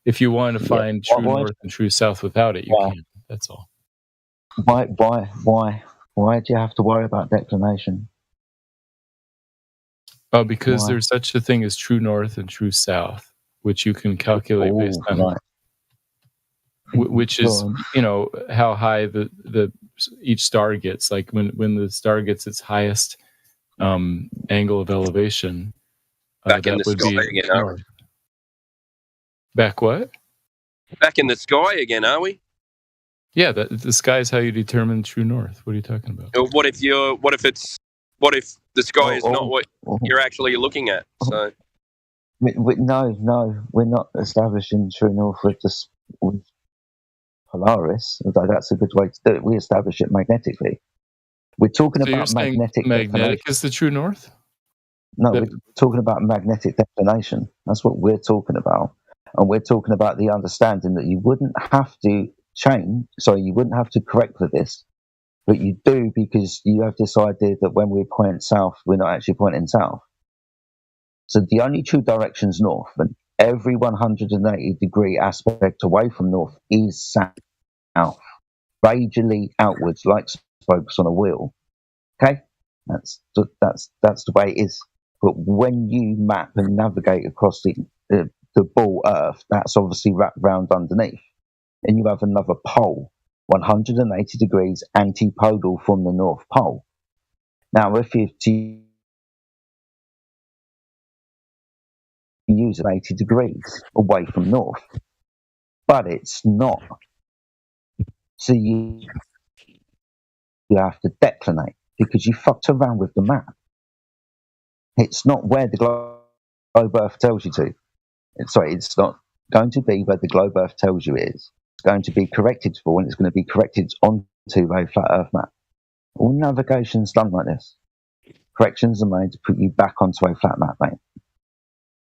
If you want to find true north and true south without it, you can. That's all. Why do you have to worry about declination? Because there's such a thing as true north and true south, which you can calculate based on. Right. which is how high the each star gets. Like when the star gets its highest angle of elevation, Back in that the would sky be again, are north. Back what? Back in the sky again, are we? Yeah, the sky is how you determine true north. What are you talking about? What if the sky is not what you're actually looking at? So No, we're not establishing true north with Polaris. Although that's a good way to do it. We establish it magnetically. We're talking So you're about saying magnetic magnetic declination. is the true north? No, we're talking about magnetic declination. That's what we're talking about. And we're talking about the understanding that you wouldn't have to you wouldn't have to correct for this, but you do because you have this idea that when we point south, we're not actually pointing south. So the only true direction's north, and every 180-degree aspect away from north is south, radially outwards, like spokes on a wheel. Okay, that's the way it is. But when you map and navigate across the ball Earth, that's obviously wrapped round underneath, and you have another pole, 180 degrees antipodal from the North Pole. Now, if you use 80 degrees away from north, but it's not, so you have to declinate because you fucked around with the map. It's not where the globe Earth tells you to. It's not going to be where the globe Earth tells you it is. It's going to be corrected for, and it's going to be corrected onto a flat Earth map. All navigation's done like this. Corrections are made to put you back onto a flat map, mate.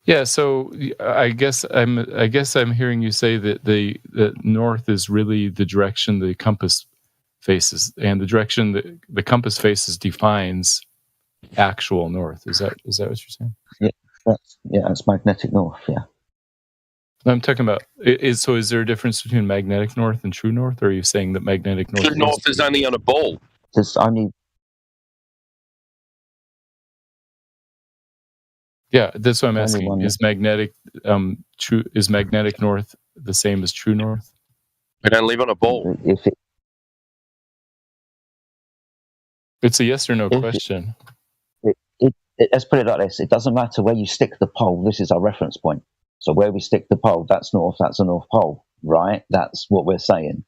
Yeah, so I guess I'm hearing you say that that north is really the direction the compass faces, and the direction the compass faces defines actual north. Is that what you're saying? Yeah, that's magnetic north. Yeah. I'm talking about is there a difference between magnetic north and true north, or are you saying that magnetic north? true north is only on a ball. There's only. Yeah, that's what I'm asking. Is magnetic Is magnetic north the same as true north? We don't live on a ball. It's a yes or no question. Let's put it like this: it doesn't matter where you stick the pole. This is our reference point. So where we stick the pole, that's north. That's a north pole, right? That's what we're saying.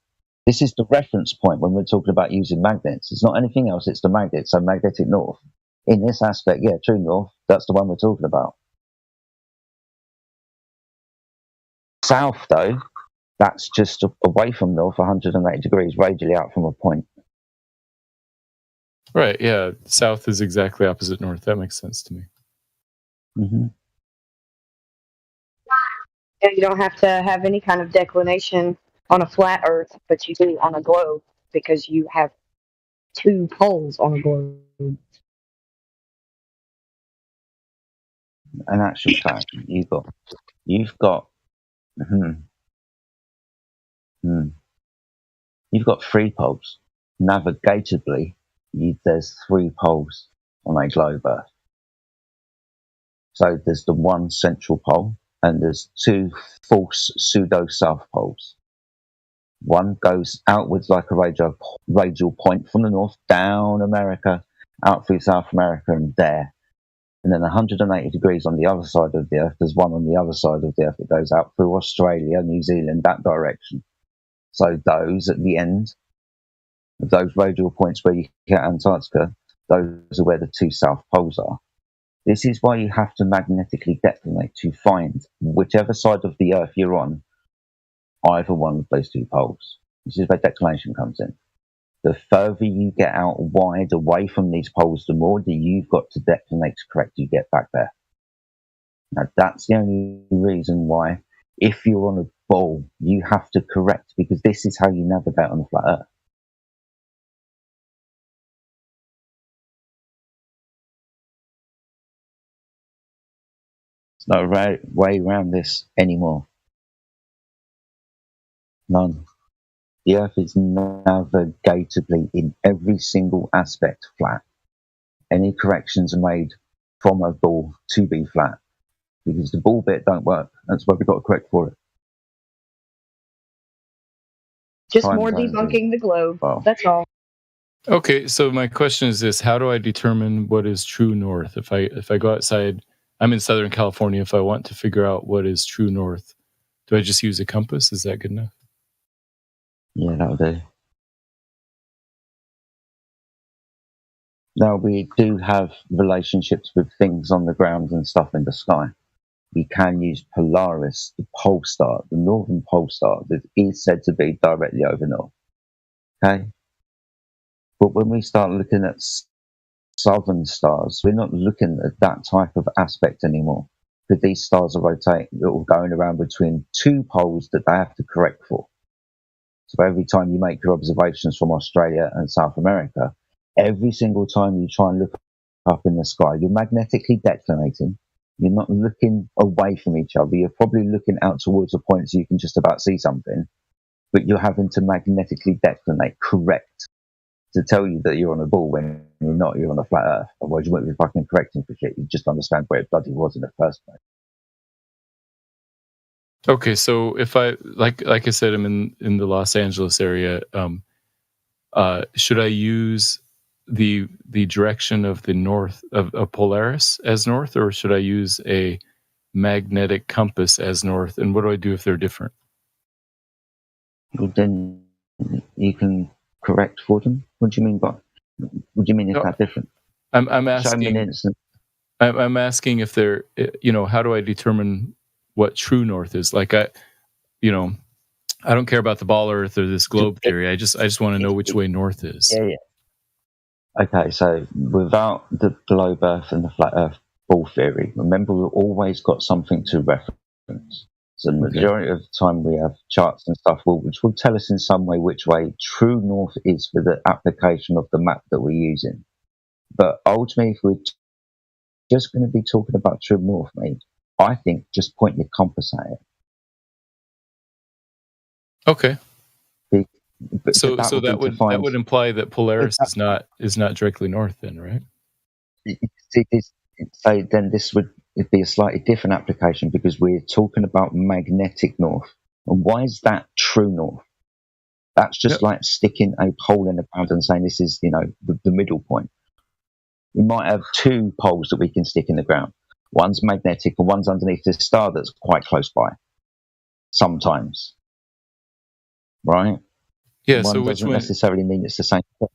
This is the reference point when we're talking about using magnets. It's not anything else. It's the magnet. So magnetic north. In this aspect, yeah, true north. That's the one we're talking about. South, though, that's just away from north, 180 degrees, radially out from a point. Right, yeah. South is exactly opposite north. That makes sense to me. Mm-hmm. Yeah, you don't have to have any kind of declination on a flat Earth, but you do on a globe because you have two poles on a globe. In actual fact, you've got three poles. Navigatably, there's three poles on a globe Earth. So there's the one central pole, and there's two false pseudo-south poles. One goes outwards like a radial point from the north, down America, out through South America and there. And then 180 degrees on the other side of the Earth. There's one on the other side of the Earth that goes out through Australia, New Zealand, that direction. So those at the end, those radial points where you get Antarctica, those are where the two south poles are. This is why you have to magnetically declinate to find whichever side of the Earth you're on, either one of those two poles. This is where declination comes in. The further you get out wide away from these poles, the more that you've got to declinate to correct you get back there. Now, that's the only reason why, if you're on a ball, you have to correct, because this is how you navigate on the flat Earth. There's no way around this anymore. None. The Earth is navigatably in every single aspect flat. Any corrections are made from a ball to be flat, because the ball bit don't work. That's why we've got to correct for it. Just time more zones. debunking the globe. Well, That's all. Okay, so my question is this: how do I determine what is true north? If I go outside, I'm in Southern California. If I want to figure out what is true north, do I just use a compass? Is that good enough? yeah, that'll do. Now, we do have relationships with things on the ground and stuff in the sky. We can use Polaris, the pole star, the northern pole star that is said to be directly over north. Okay? But when we start looking at southern stars, we're not looking at that type of aspect anymore. Because these stars are rotating or going around between two poles that they have to correct for. So every time you make your observations from Australia and South America, every single time you try and look up in the sky, you're magnetically declinating. You're not looking away from each other. You're probably looking out towards a point so you can just about see something, but you're having to magnetically declinate, correct, to tell you that you're on a ball when you're not. You're on a flat Earth. Otherwise, you wouldn't be fucking correcting for shit. You just understand where it bloody was in the first place. Okay, so if I like I said, I'm in the Los Angeles area. Should I use the direction of the north of Polaris as north, or should I use a magnetic compass as north? And what do I do if they're different? Well, then you can correct for them. What do you mean by? What do you mean it's that different? I'm Show me an asking. instance. I'm asking if they're. How do I determine what true north is? Like I don't care about the ball Earth or this globe theory. I just want to know which way north is. Yeah. Okay, so without the globe Earth and the flat Earth ball theory, remember we've always got something to reference. So the majority of the time we have charts and stuff which will tell us in some way which way true north is for the application of the map that we're using. But ultimately, if we're just going to be talking about true north, mate, I think just point your compass at it. Okay. So that would imply that Polaris is not directly north, then, right? So then this would be a slightly different application because we're talking about magnetic north. And why is that true north? That's just like sticking a pole in the ground and saying this is, the middle point. We might have two poles that we can stick in the ground. One's magnetic and one's underneath the star that's quite close by. Sometimes. Right? Yeah, one so which doesn't one necessarily mean it's the same thing.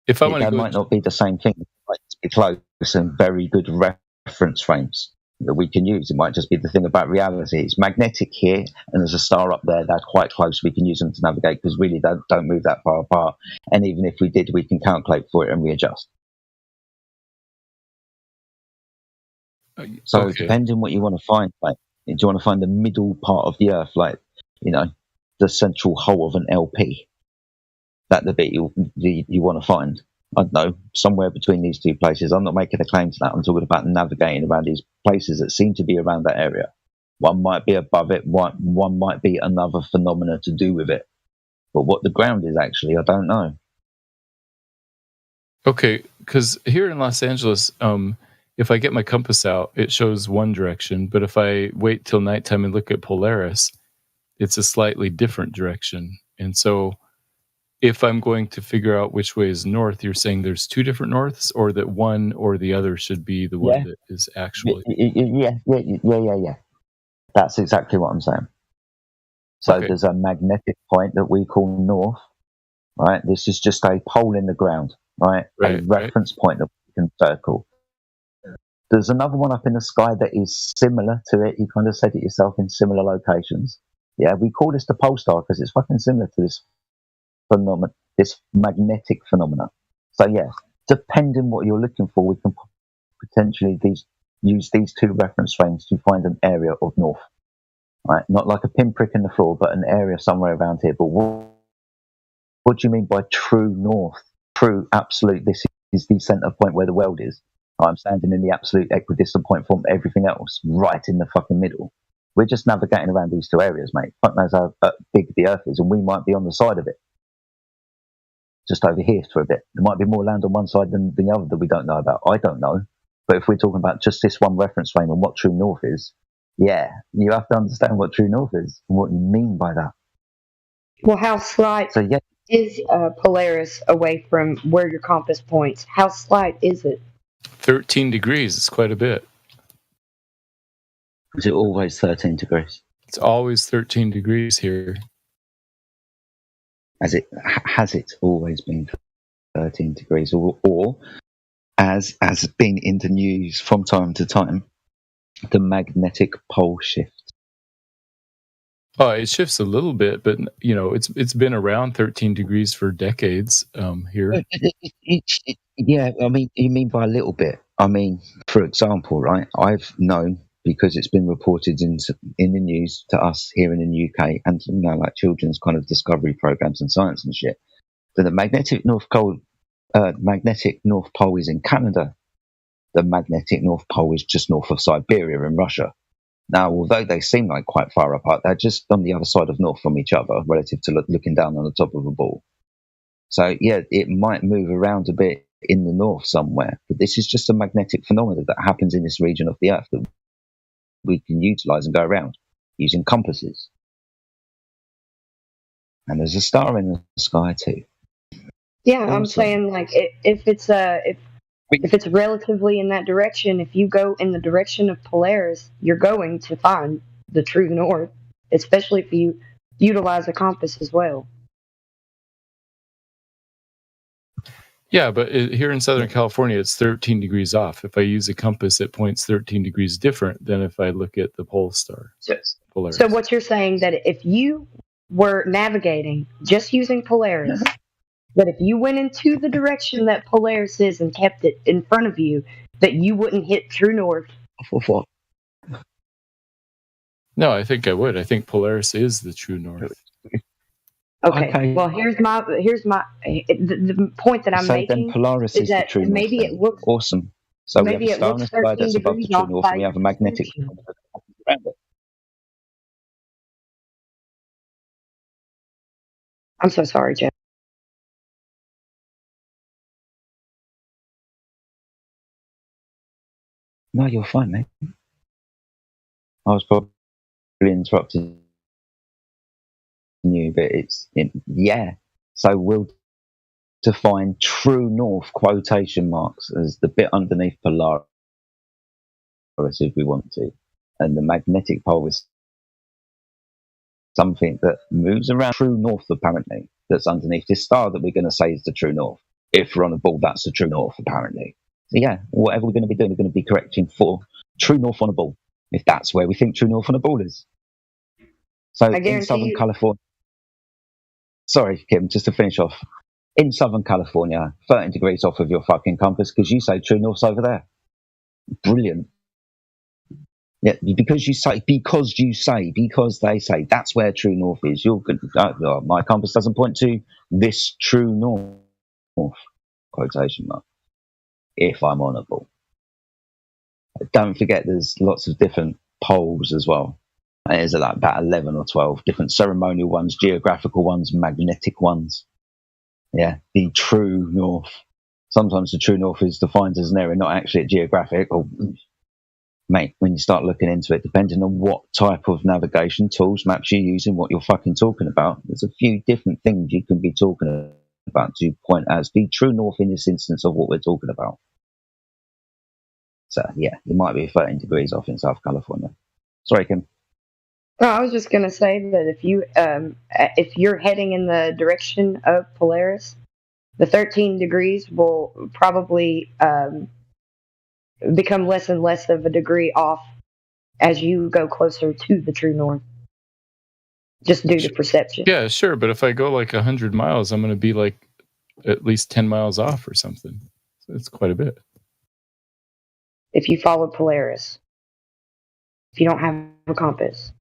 If I want to They go might not be the same thing. It might just be close and very good reference frames that we can use. It might just be the thing about reality. It's magnetic here, and there's a star up there. They're quite close. We can use them to navigate because really they don't move that far apart. And even if we did, we can calculate for it and readjust. So depending what you want to find, like, do you want to find the middle part of the Earth, like, the central hole of an LP? That the bit you want to find. I don't know, somewhere between these two places. I'm not making a claim to that. I'm talking about navigating around these places that seem to be around that area. One might be above it, one might be another phenomena to do with it. But what the ground is actually, I don't know. Okay, because here in Los Angeles, if I get my compass out, it shows one direction. But if I wait till nighttime and look at Polaris, it's a slightly different direction. And so if I'm going to figure out which way is north, you're saying there's two different norths, or that one or the other should be the one that is actually... Yeah. That's exactly what I'm saying. So there's a magnetic point that we call north, right? This is just a pole in the ground, right? A reference point that we can circle. There's another one up in the sky that is similar to it. You kind of said it yourself, in similar locations. Yeah, we call this the pole star because it's fucking similar to this phenomenon, this magnetic phenomena. So yeah, depending what you're looking for, we can potentially use these two reference frames to find an area of north. Right, not like a pinprick in the floor, but an area somewhere around here. But what do you mean by true north? True, absolute. This is the center point where the world is. I'm standing in the absolute equidistant point from everything else, right in the fucking middle. We're just navigating around these two areas, mate. Fuck knows how big the Earth is, and we might be on the side of it. Just over here for a bit. There might be more land on one side than the other that we don't know about. I don't know. But if we're talking about just this one reference frame and what true north is, yeah, you have to understand what true north is and what you mean by that. Well, how slight So yeah, is Polaris away from where your compass points? How slight is it? 13 degrees. It's quite a bit. is it always 13 degrees? It's always 13 degrees here. Has it always been 13 degrees, or as been in the news from time to time, the magnetic pole shift? Oh, it shifts a little bit, but it's been around 13 degrees for decades here. Yeah, I mean, you mean by a little bit? I mean, for example, right? I've known, because it's been reported in the news to us here in the UK, and like children's kind of discovery programs and science and shit, that the magnetic North Pole is in Canada. The magnetic North Pole is just north of Siberia in Russia. Now, although they seem like quite far apart, they're just on the other side of north from each other, relative to looking down on the top of a ball. So, yeah, it might move around a bit in the north somewhere, but this is just a magnetic phenomenon that happens in this region of the Earth that we can utilize and go around using compasses. And there's a star in the sky too. Yeah, I'm saying, like, if it's relatively in that direction, if you go in the direction of Polaris, you're going to find the true north, especially if you utilize a compass as well. Yeah, but here in Southern California, it's 13 degrees off. If I use a compass, it points 13 degrees different than if I look at the pole star. Polaris. So what you're saying, that if you were navigating just using Polaris, that if you went into the direction that Polaris is and kept it in front of you, that you wouldn't hit true north? No, I think I would. I think Polaris is the true north. Okay. Well, here's my the point that I'm making. Then Polaris is that the true maybe north. It looks awesome. So we have maybe a star in the sky that's above the true north, and we have a magnetic around it. I'm so sorry, Jeff. No, you're fine, mate. I was probably interrupting you, but yeah. So we'll define true north quotation marks as the bit underneath Polaris if we want to, and the magnetic pole is something that moves around true north apparently, that's underneath this star that we're going to say is the true north. If we're on a ball, that's the true north apparently. So yeah, whatever we're going to be doing, we're going to be correcting for true north on a ball, if that's where we think true north on a ball is. So in Southern California, sorry Kim, just to finish off, in Southern California, 13 degrees off of your fucking compass, because you say true north's over there. Brilliant. Yeah, because they say that's where true north is. You're good. My compass doesn't point to this true north quotation mark. If I'm on a ball, don't forget there's lots of different poles as well. There's like about 11 or 12 different ceremonial ones, geographical ones, magnetic ones. Yeah, the true north. Sometimes the true north is defined as an area, not actually a geographic. Or, mate, when you start looking into it, depending on what type of navigation tools, maps you're using, what you're fucking talking about, there's a few different things you can be talking about to point as the true north in this instance of what we're talking about. So, yeah, you might be 13 degrees off in South California. Sorry, Kim. No, I was just going to say that if you're heading in the direction of Polaris, the 13 degrees will probably become less and less of a degree off as you go closer to the true north, just due to perception. Yeah, sure, but if I go like 100 miles, I'm going to be like at least 10 miles off or something. So it's quite a bit. If you follow Polaris, if you don't have a compass,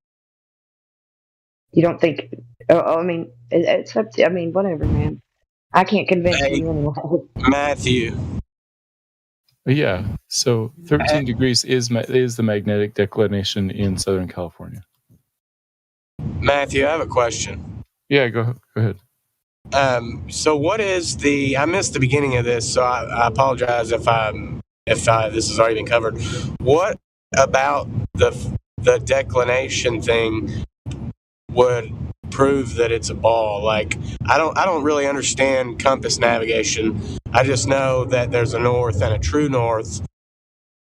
you don't think. I mean, it's up to. I mean, whatever, man. I can't convince you anymore. Matthew. Yeah, so 13 degrees is the magnetic declination in Southern California. Matthew, I have a question. Yeah, go ahead. So what is I missed the beginning of this, so I apologize if this has already been covered. What about the declination thing would prove that it's a ball? Like, I don't really understand compass navigation. I just know that there's a north and a true north.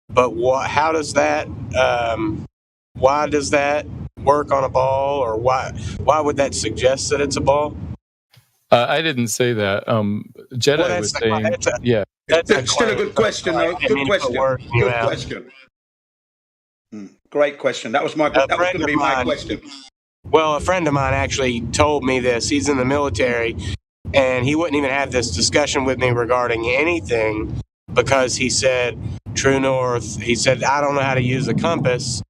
But how does that? Why does that work on a ball, or why would that suggest that it's a ball? I didn't say that. Jedi was saying, yeah. That's still a good question, though. Good question. Good question. Great question. That was going to be my question. Well, a friend of mine actually told me this. He's in the military, and he wouldn't even have this discussion with me regarding anything because he said true north. He said, I don't know how to use a compass.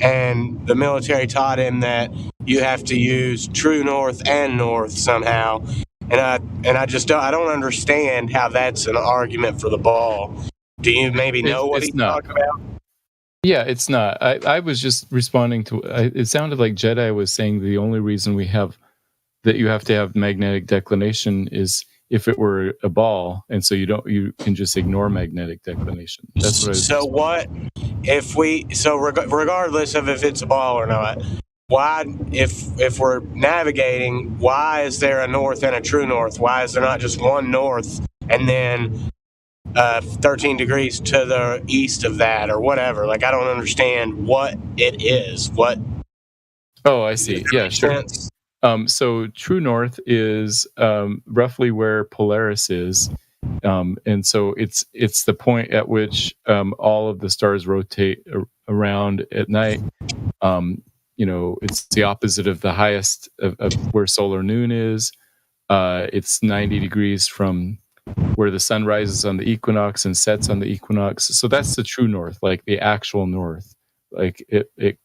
And the military taught him that you have to use true north and north somehow. And I just don't understand how that's an argument for the ball. Do you maybe know what he's talking about? Yeah, it's not. I was just responding to it. Sounded like Jedi was saying the only reason we have that you have to have magnetic declination is if it were a ball, and so you can just ignore magnetic declination. That's what I was. So what if regardless of if it's a ball or not, why if we're navigating, why is there a north and a true north? Why is there not just one north and then 13 degrees to the east of that or whatever? Like, I don't understand what it is. What? Oh, I see. Yeah, sure. So true north is roughly where Polaris is, and so it's the point at which all of the stars rotate around at night. It's the opposite of the highest of where solar noon is. It's 90 degrees from where the sun rises on the equinox and sets on the equinox. So that's the true north, like the actual north. Like it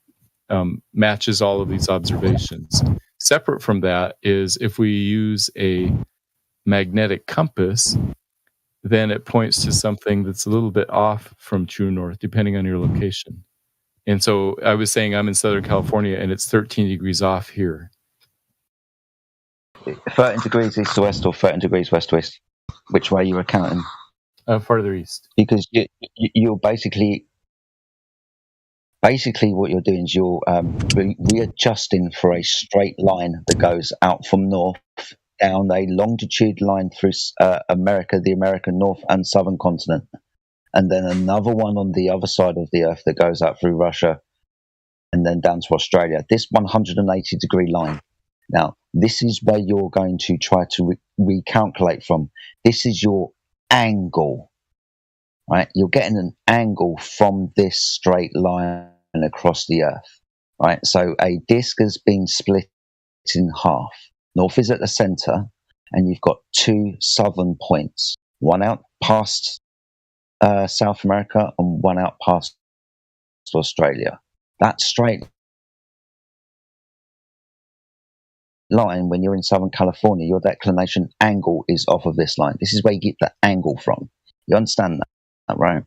matches all of these observations. Separate from that is if we use a magnetic compass, then it points to something that's a little bit off from true north, depending on your location. And so I was saying I'm in Southern California, and it's 13 degrees off here. 13 degrees east to west or 13 degrees west to east? Which way you were counting? Farther east. Because you're basically what you're doing is you're readjusting for a straight line that goes out from north down a longitude line through America, the American north and southern continent, and then another one on the other side of the earth that goes out through Russia and then down to Australia. This 180 degree line. Now, this is where you're going to try to recalculate from. This is your angle, right? You're getting an angle from this straight line across the earth, right? So a disk has been split in half. North is at the center, and you've got two southern points, one out past South America and one out past Australia. That straight line, when you're in Southern California, your declination angle is off of this line. This is where you get the angle from. You understand that, right?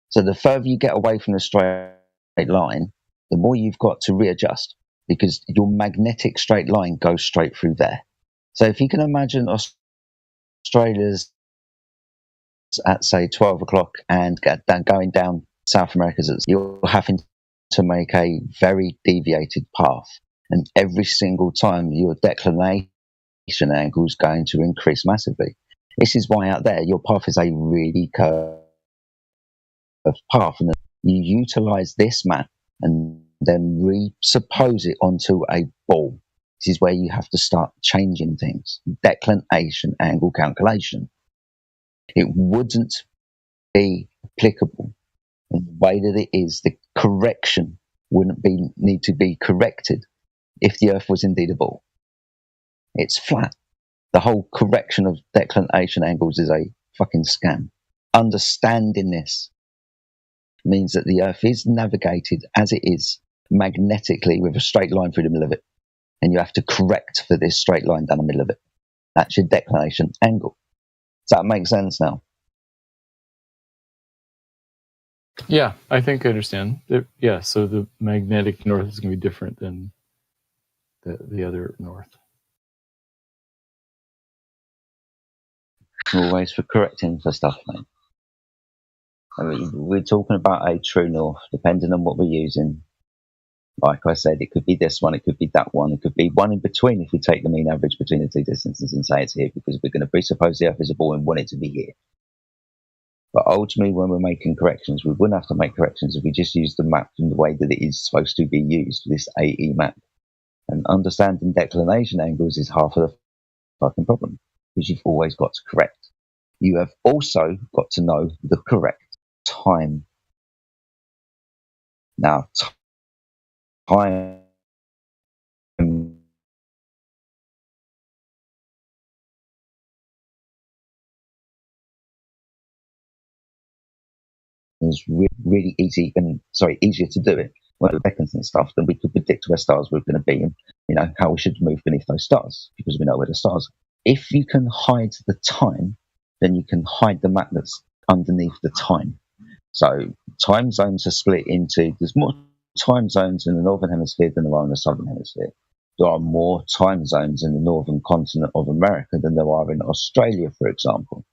So the further you get away from the straight line, the more you've got to readjust, because your magnetic straight line goes straight through there. So if you can imagine Australia's at, say, 12 o'clock and going down South America's, you're having to make a very deviated path. And every single time your declination angle is going to increase massively. This is why out there your path is a really curved path. And you utilize this map and then resuppose it onto a ball. This is where you have to start changing things. Declination angle calculation. It wouldn't be applicable in the way that it is. The correction wouldn't need to be corrected if the Earth was indeed a ball. It's flat. The whole correction of declination angles is a fucking scam. Understanding this means that the Earth is navigated as it is, magnetically, with a straight line through the middle of it. And you have to correct for this straight line down the middle of it. That's your declination angle. Does that make sense now? Yeah, I think I understand. Yeah, so the magnetic north is going to be different than the other north. Always for correcting for stuff, mate. I mean, we're talking about a true north, depending on what we're using. Like I said, it could be this one, it could be that one, it could be one in between if we take the mean average between the two distances and say it's here, because we're going to presuppose the Earth is a ball and want it to be here. But ultimately, when we're making corrections, we wouldn't have to make corrections if we just use the map in the way that it is supposed to be used, this AE map. And understanding declination angles is half of the fucking problem, because you've always got to correct. You have also got to know the correct time. Now, time is really easier to do it with beacons and stuff. Then we could predict where stars were going to be and, you know, how we should move beneath those stars, because we know where the stars are. If you can hide the time, then you can hide the map that's underneath the time. So time zones are split into, there's more time zones in the northern hemisphere than there are in the southern hemisphere. There are more time zones in the northern continent of America than there are in Australia, for example.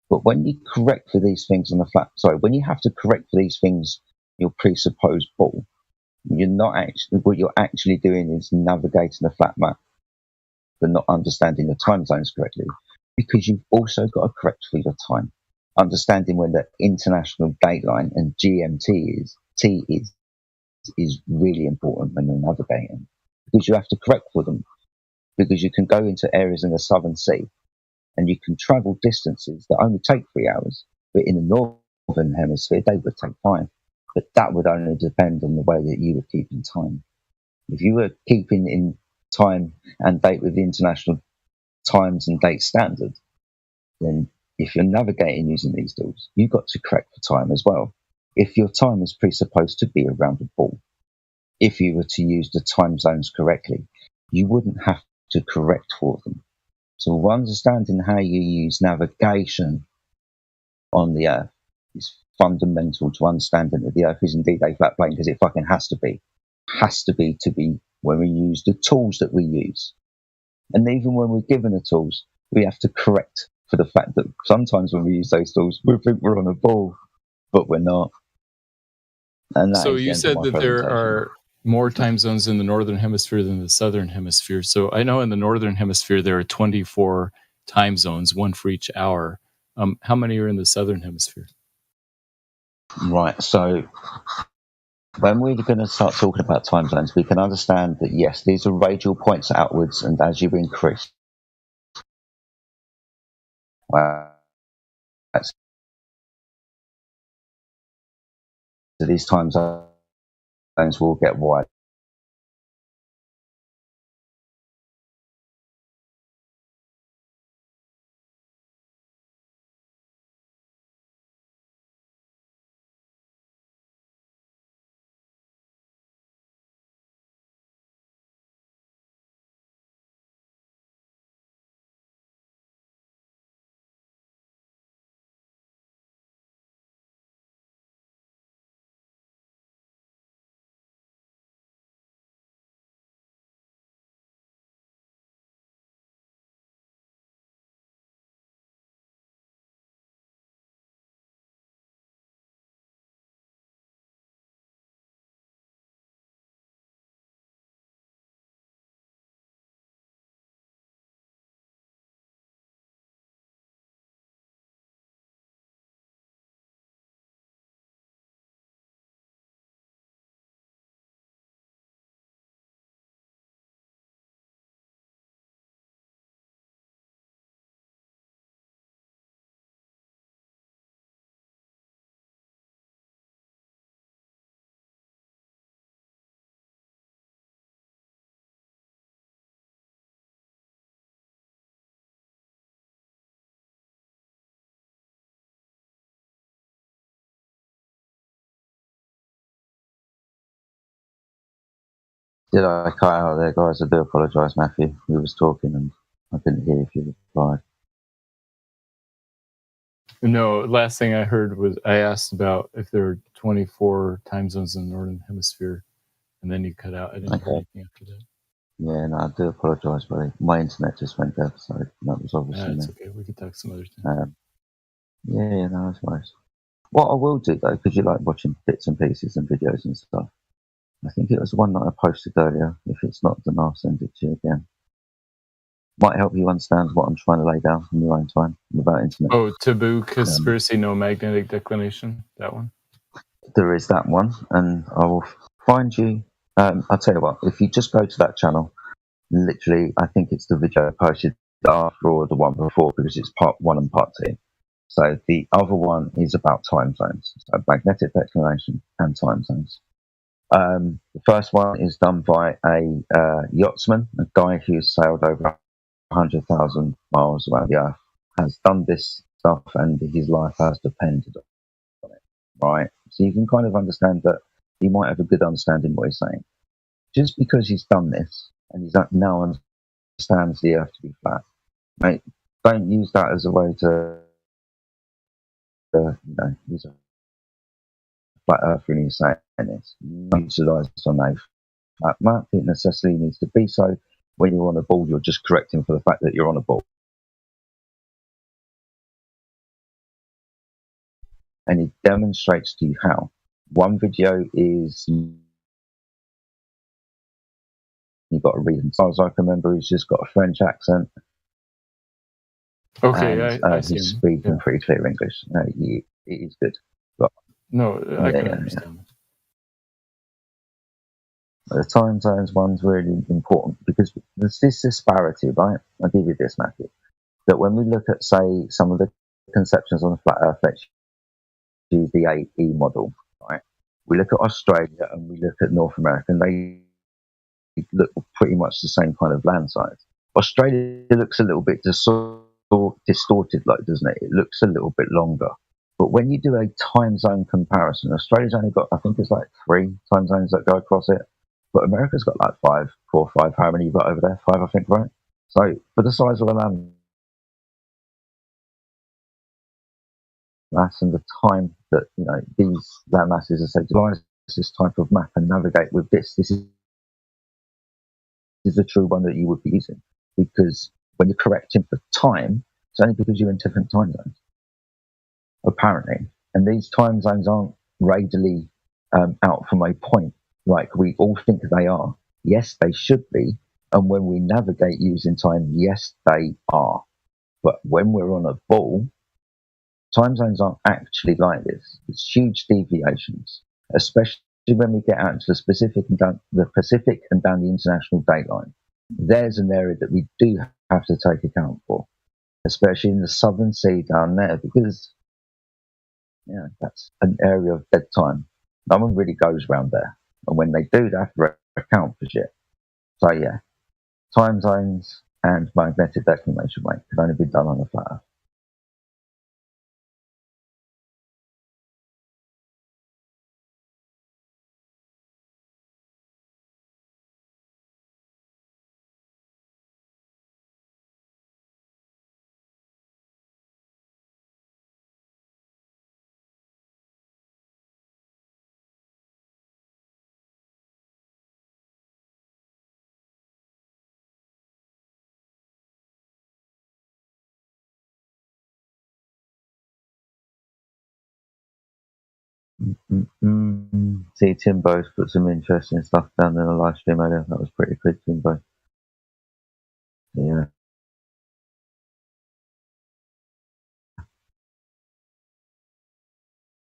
But when you correct for these things on the when you have to correct for these things, your presupposed ball, you're not actually, what you're actually doing is navigating the flat map, but not understanding the time zones correctly, because you've also got to correct for your time. Understanding when the international dateline and GMT is really important when you're navigating, because you have to correct for them, because you can go into areas in the Southern Sea and you can travel distances that only take 3 hours, but in the northern hemisphere they would take 5. But that would only depend on the way that you were keeping time. If you were keeping in time and date with the international times and date standard, then if you're navigating using these tools, you've got to correct for time as well. If your time is presupposed to be around a ball, if you were to use the time zones correctly, you wouldn't have to correct for them. So understanding how you use navigation on the Earth is fundamental to understanding that the Earth is indeed a flat plane, because it fucking has to be. Has to be when we use the tools that we use. And even when we're given the tools, we have to correct for the fact that sometimes when we use those tools, we think we're on a ball, but we're not. And So you said that there are more time zones in the northern hemisphere than the southern hemisphere. So I know in the northern hemisphere there are 24 time zones, one for each hour. How many are in the southern hemisphere? Right. So when we're going to start talking about time zones, we can understand that, yes, these are radial points outwards, and as you increase, so these time zones will get wider. Did I cut out there, guys? I do apologise, Matthew. We was talking and I couldn't hear if you replied. No, last thing I heard was I asked about if there are 24 time zones in the northern hemisphere, and then you cut out. I didn't hear anything after that. Yeah, no, I do apologise, buddy. My internet just went dead, so that was obviously That's me. okay. We could talk some other time. Yeah, no, that's nice. What I will do, though, because you like watching bits and pieces and videos and stuff, I think it was the one that I posted earlier. If it's not, then I'll send it to you again. Might help you understand what I'm trying to lay down in your own time without internet. Oh, taboo, conspiracy, no magnetic declination. That one. There is that one, and I will find you. I'll tell you what. If you just go to that channel, literally, I think it's the video I posted after or the one before, because it's part 1 and part 2. So the other one is about time zones, so magnetic declination and time zones. The first one is done by a yachtsman, a guy who's sailed over 100,000 miles around the earth, has done this stuff, and his life has depended on it, right? So you can kind of understand that he might have a good understanding of what he's saying. Just because he's done this and he's now understands the earth to be flat, mate, don't use that as a way to use a flat earth when he's saying this. Utilize this on a flat map. It necessarily needs to be so. When you're on a ball, you're just correcting for the fact that you're on a ball. And he demonstrates to you how. One video is you've got to read, as far as I can remember, he's just got a French accent. Okay, and I see he's him. speaking pretty clear English. It is good. But, No, I can yeah. understand. The time zones one's really important because there's this disparity, right? I'll give you this, Matthew. That when we look at, say, some of the conceptions on the flat earth, let's use the AE model, right? We look at Australia and we look at North America, and they look pretty much the same kind of land size. Australia looks a little bit distorted, like, doesn't it? It looks a little bit longer. But when you do a time zone comparison, Australia's only got, I think it's like 3 time zones that go across it. But America's got like 5, 4, 5. How many you got over there? 5, I think, right? So for the size of a land mass and the time that these land masses are said to devise this type of map and navigate with this is the true one that you would be using. Because when you're correcting for time, it's only because you're in different time zones, apparently. And these time zones aren't readily out from a point like we all think they are. Yes, they should be. And when we navigate using time, yes, they are. But when we're on a ball, time zones aren't actually like this. It's huge deviations, especially when we get out into the Pacific and down the international date line. There's an area that we do have to take account for, especially in the Southern Sea down there, because that's an area of dead time. No one really goes around there. And when they do, they have to account for shit. So yeah, time zones and magnetic declination rate can only be done on a flat earth. See, Timbo's put some interesting stuff down in the live stream earlier. That was pretty good, Timbo. Yeah.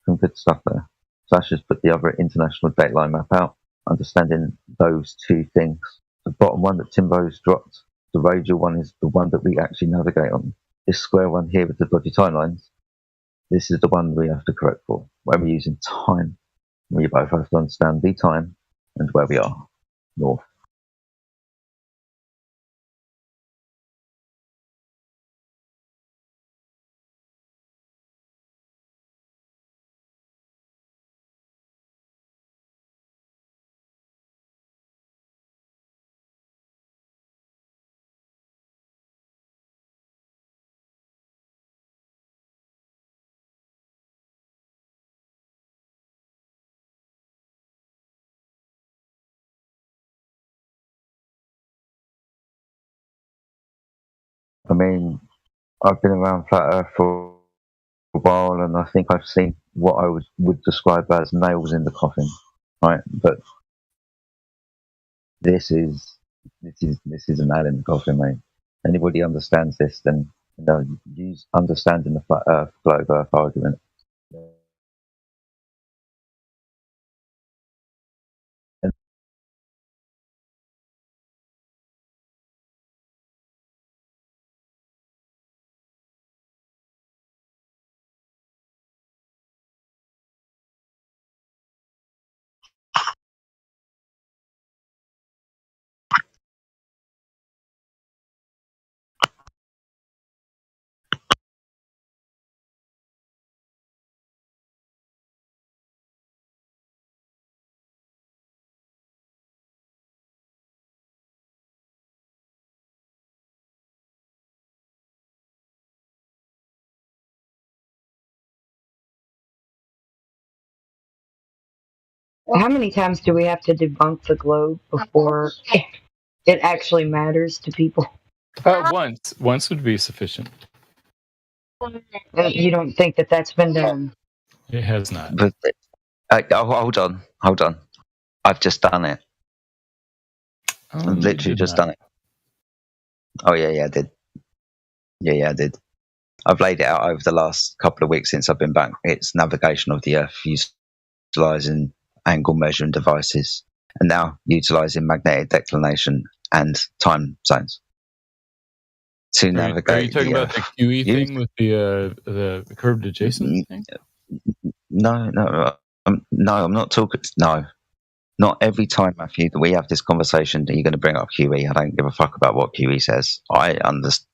Some good stuff there. Sash has put the other international dateline map out, understanding those two things. The bottom one that Timbo's dropped, the radial one, is the one that we actually navigate on. This square one here with the dodgy timelines, this is the one we have to correct for, where we're using time. We both have to understand the time and where we are, north. I mean, I've been around flat Earth for a while, and I think I've seen what I would describe as nails in the coffin, right? But This is a nail in the coffin, mate. Anybody understands this, then use understanding the flat Earth, globe Earth argument. How many times do we have to debunk the globe before it actually matters to people? Once would be sufficient. You don't think that that's been done? It has not. But hold on. I've just done it. I've literally just done it. Oh yeah, I did. Yeah, I did. I've laid it out over the last couple of weeks since I've been back. It's navigation of the Earth, utilising angle measuring devices, and now utilising magnetic declination and time zones to navigate. Are you talking about the QE thing with the curved adjacent thing? No, I'm not talking. No, not every time, Matthew, that we have this conversation that you're going to bring up QE. I don't give a fuck about what QE says.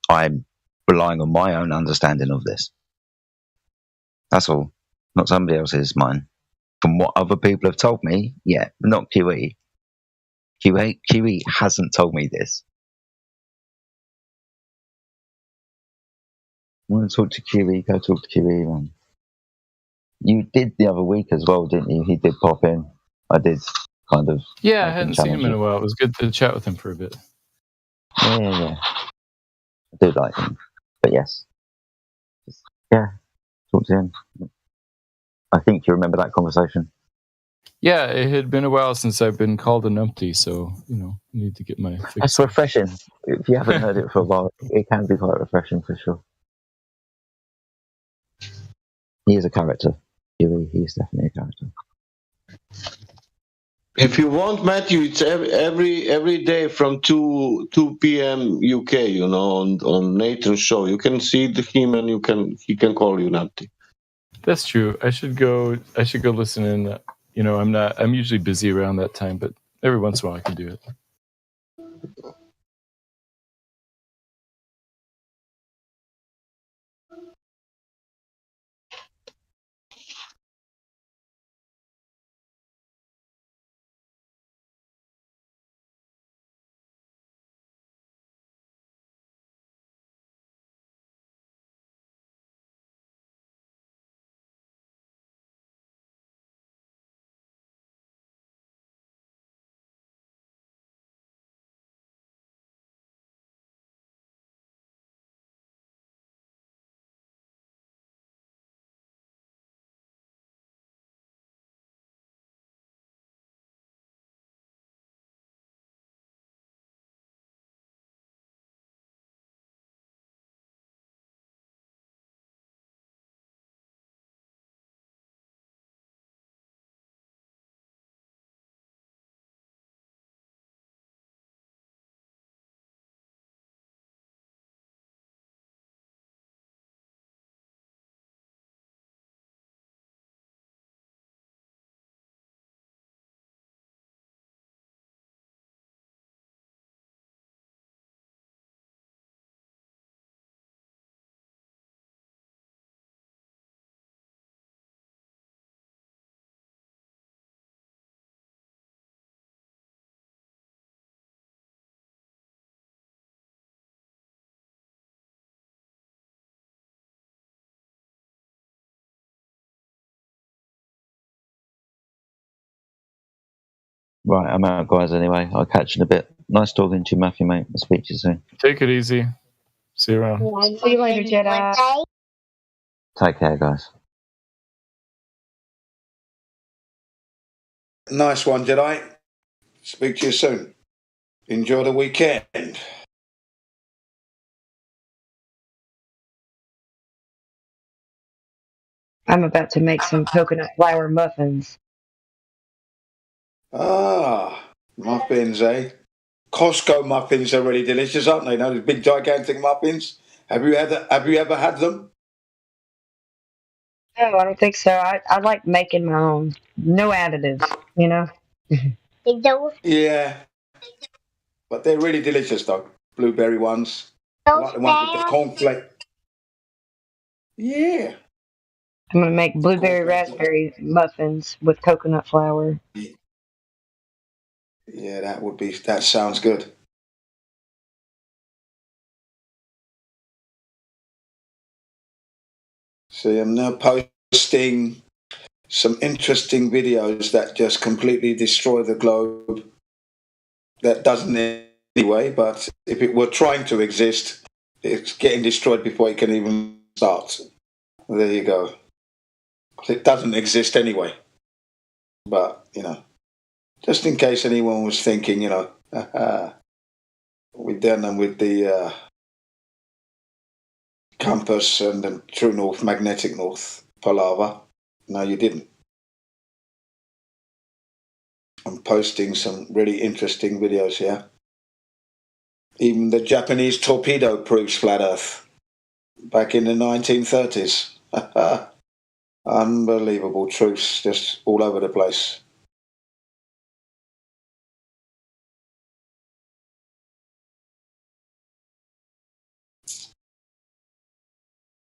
I'm relying on my own understanding of this. That's all. Not somebody else's, mine. From what other people have told me, yeah, not QE. QE hasn't told me this. Want to talk to QE? Go talk to QE, man. You did the other week as well, didn't you? He did pop in. I did kind of. Yeah, I hadn't seen him in a while. It was good to chat with him for a bit. Yeah. I do like him. But yes. Yeah, talk to him. I think you remember that conversation. Yeah, it had been a while since I've been called a numpty, so, I need to get my fix. That's refreshing. If you haven't heard it for a while, it can be quite refreshing for sure. He is a character. He is definitely a character. If you want, Matthew, it's every day from 2 p.m. UK, on Nathan's show. You can see him and he can call you Nutty. That's true. I should go listen in. I'm usually busy around that time, but every once in a while I can do it. Right, I'm out, guys, anyway. I'll catch you in a bit. Nice talking to you, Matthew, mate. I'll speak to you soon. Take it easy. See you around. See you later, Jedi. Take care, guys. Nice one, Jedi. Speak to you soon. Enjoy the weekend. I'm about to make some coconut flour muffins. Ah, muffins, eh? Costco muffins are really delicious, aren't they? You know, those big gigantic muffins. Have you ever had them? No, I don't think so. I like making my own. No additives, you know? Yeah, but they're really delicious though. Blueberry ones. I like the ones with the cornflake. Yeah. I'm gonna make blueberry raspberry muffins with coconut flour. Yeah, that sounds good. See, I'm now posting some interesting videos that just completely destroy the globe. That doesn't anyway, but if it were trying to exist, it's getting destroyed before it can even start. There you go. It doesn't exist anyway. But, just in case anyone was thinking, we're done with the compass and the true north, magnetic north, palaver. No, you didn't. I'm posting some really interesting videos here. Even the Japanese torpedo proves flat Earth back in the 1930s. Unbelievable truths just all over the place.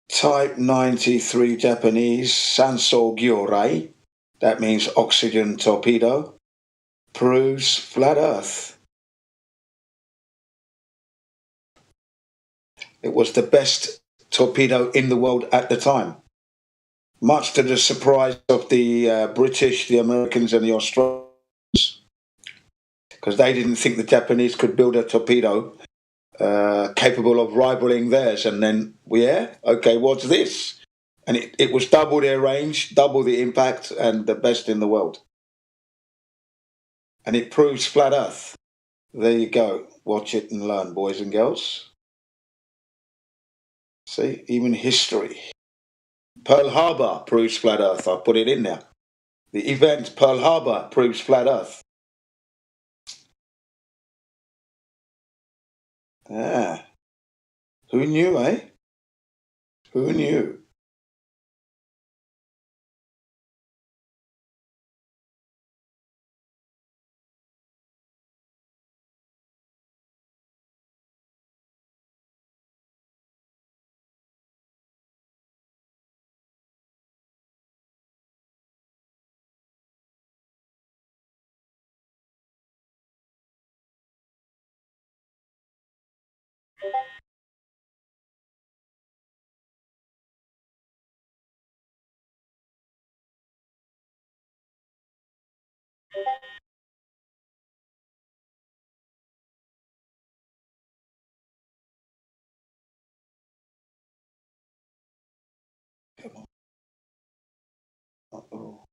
Type 93 Japanese Sanso Gyurei, that means oxygen torpedo, proves flat Earth. It was the best torpedo in the world at the time, much to the surprise of the British, the Americans, and the Australians, because they didn't think the Japanese could build a torpedo capable of rivaling theirs. And then, okay, what's this? And it was double their range, double the impact, and the best in the world. And it proves flat Earth. There you go. Watch it and learn, boys and girls. See, even history. Pearl Harbor proves flat Earth. I put it in there. The event Pearl Harbor proves flat Earth. Ah. Who knew, eh? Who knew? Uh-oh.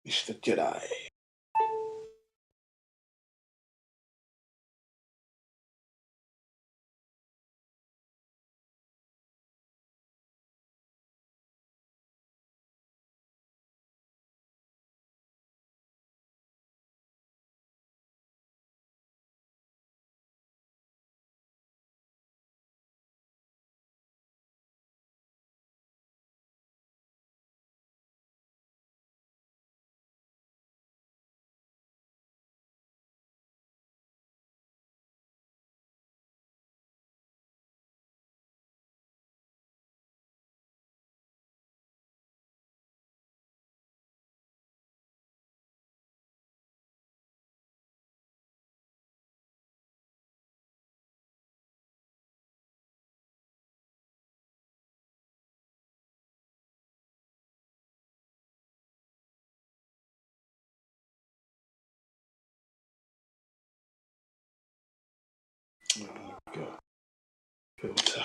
Mr. Jedi. Oh, God. Filter.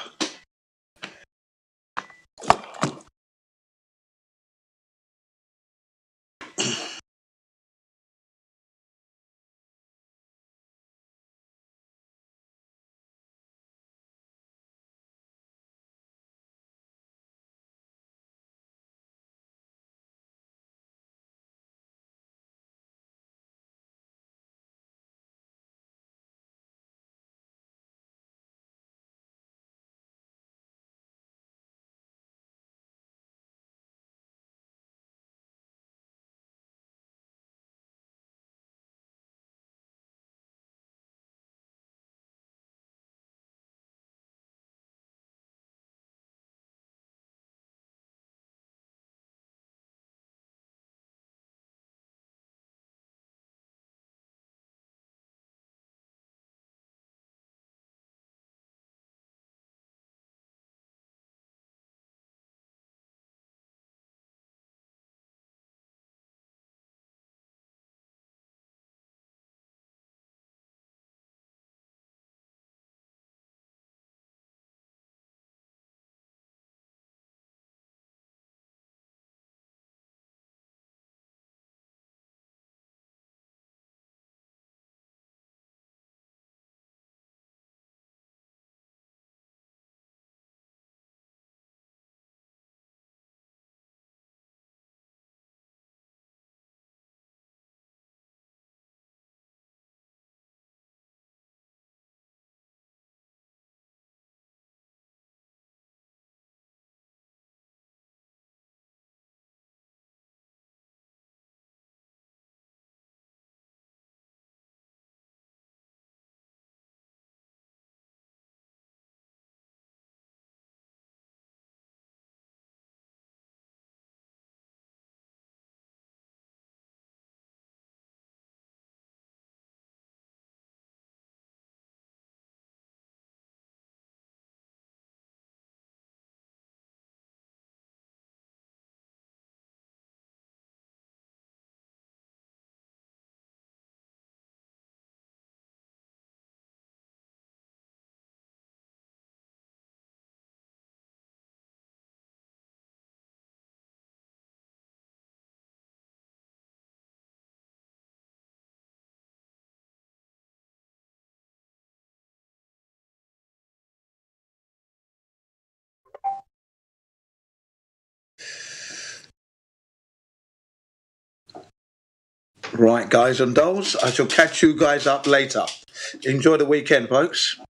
Right, guys and dolls, I shall catch you guys up later. Enjoy the weekend, folks.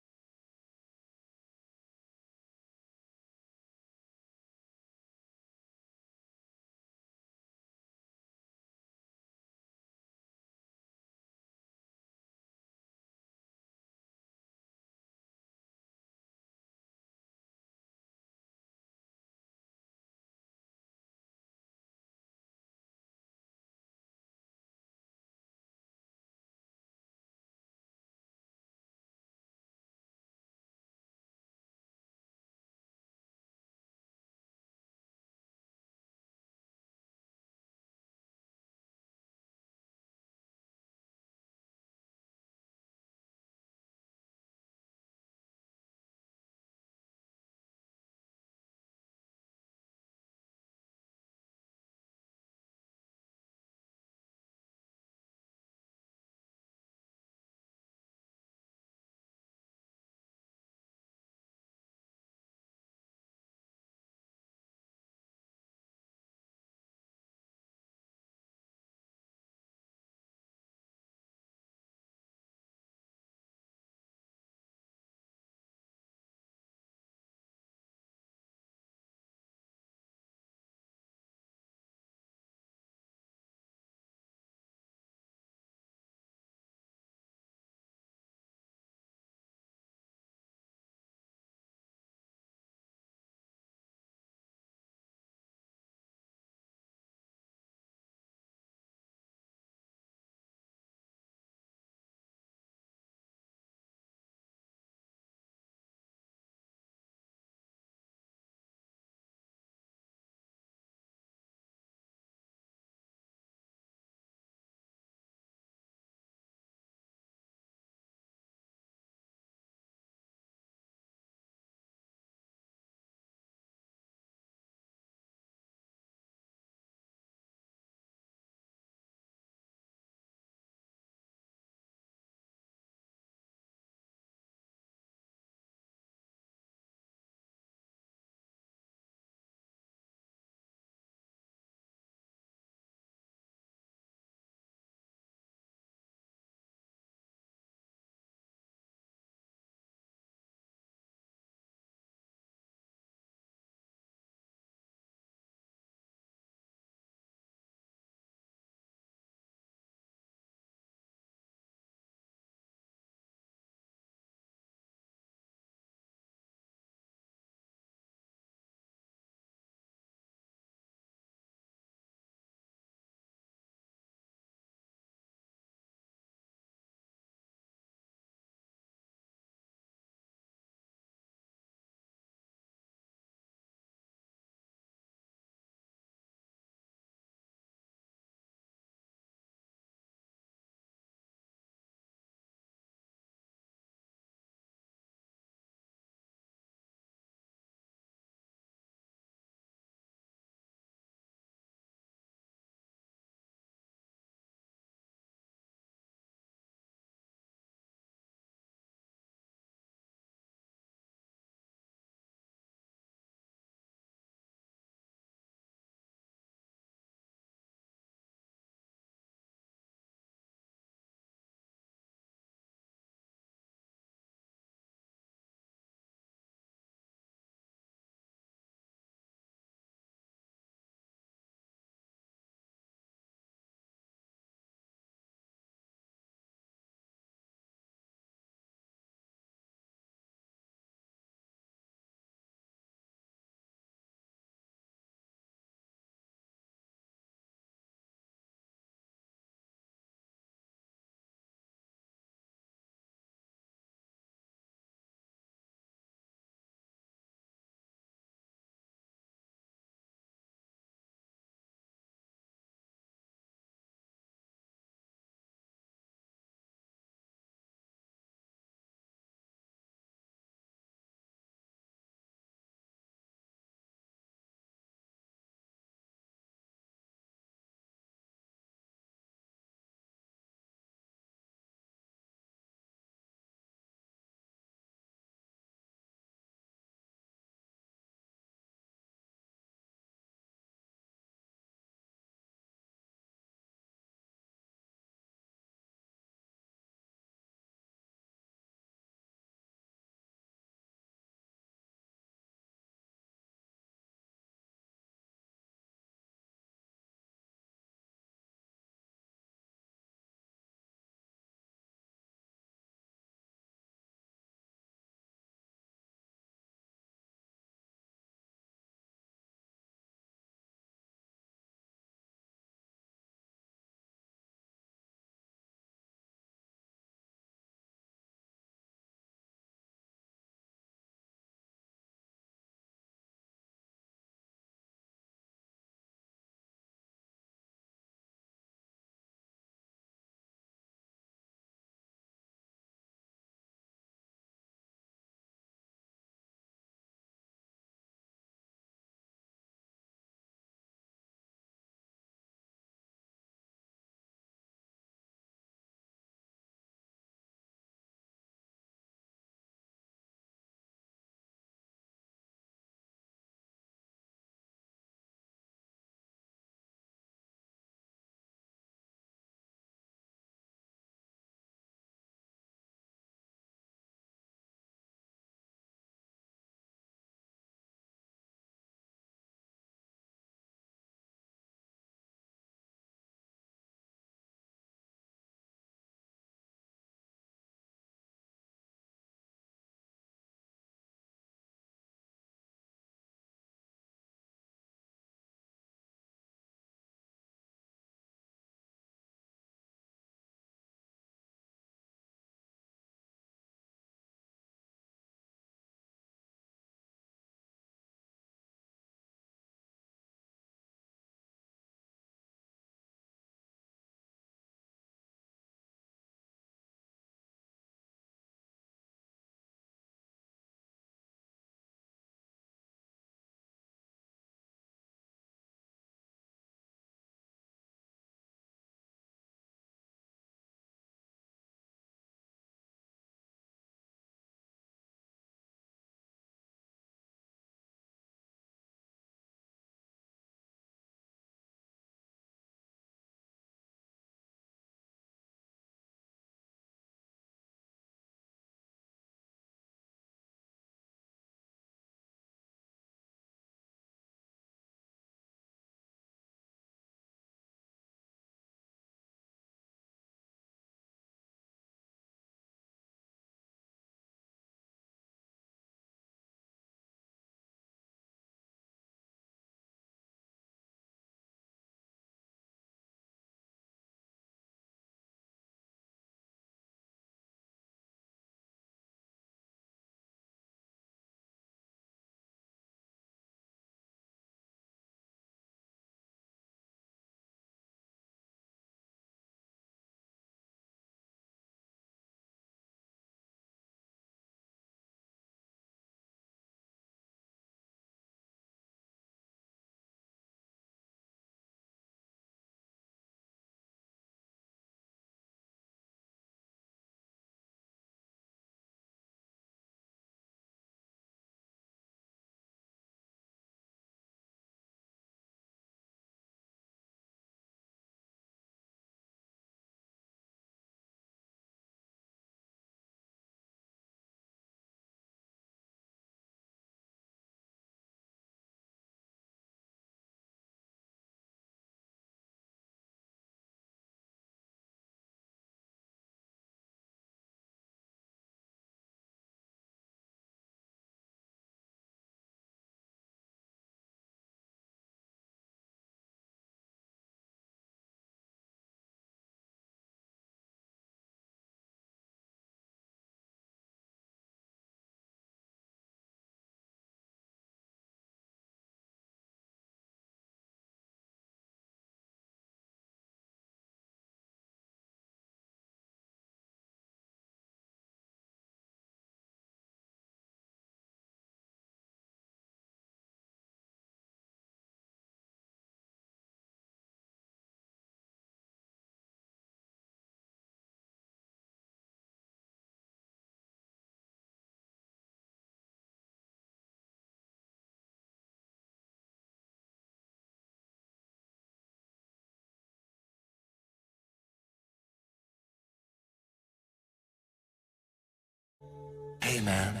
hey man,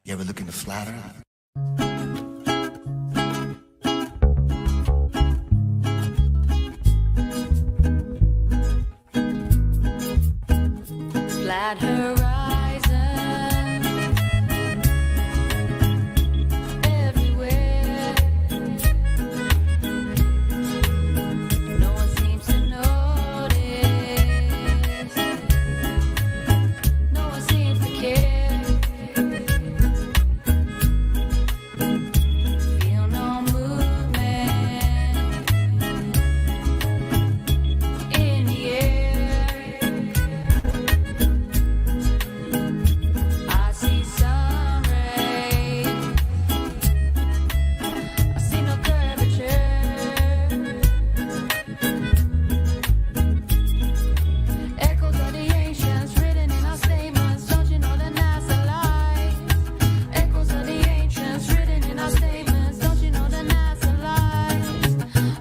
you ever looking to flatter? Flat horizon everywhere. No one seems to notice. No one seems to care. Feel no movement in the air. I see sun rays. I see no curvature. Echoes of the ancients written in our statements. Don't you know the NASA lies? Echoes of the ancients written in our statements. Don't you know the NASA lies?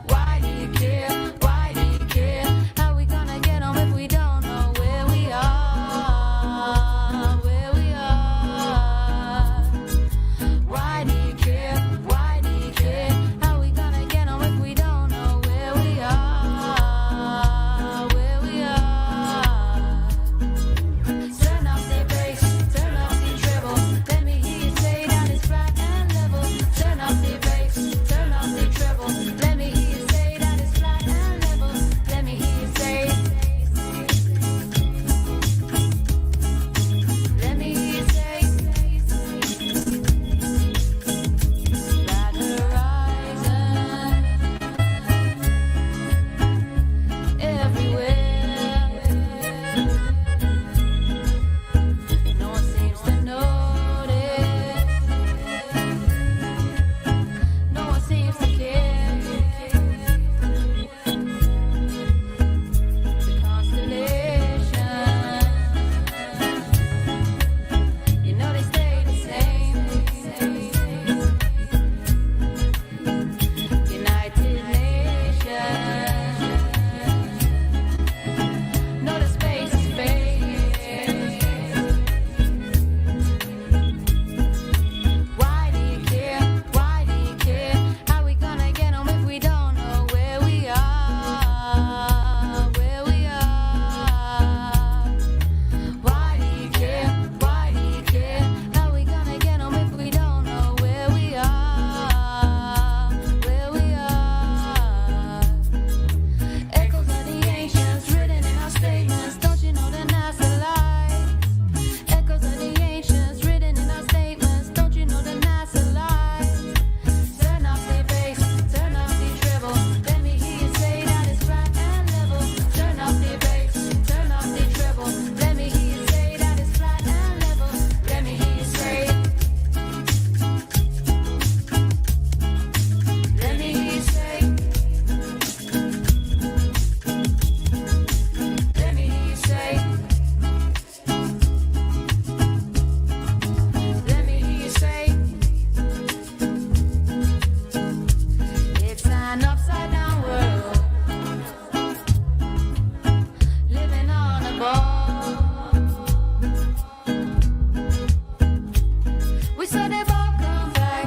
Why do you care? Why do you care? How we gonna get home if we don't know where we are? Where we are? Why do you care? Why do you care? How we gonna get home if we don't know where we are? Where we are? Turn off the bass, turn off the treble. Let me hear you say that it's flat and level. Turn off the bass, turn off the treble. Let me hear you say that it's flat and level. Let me hear you say. Let me hear you say. Flat horizon everywhere. No one seems to notice. No one seems to care. The constellations, you know they stay the same. United Nations, know the space is fake. Why do you care? Why do you care? How we gonna get home if we don't know where we are? Where we are? Why do you care? Why do you care? How we gonna get home if we don't know where we are? Where we are? Echoes of the ancients written in our statements. Don't you know the NASA lies? Echoes of the ancients written in our statements. Don't you know the NASA lies? Turn off the bass, turn off the treble. Let me hear you say that it's flat and level. Turn off the bass, turn off the treble. Let me hear you say that it's flat and level. Let me hear you say. Let me hear you say. Let me hear you say. Let me hear you say. It's an upside down world, living on a ball. We saw they both come back.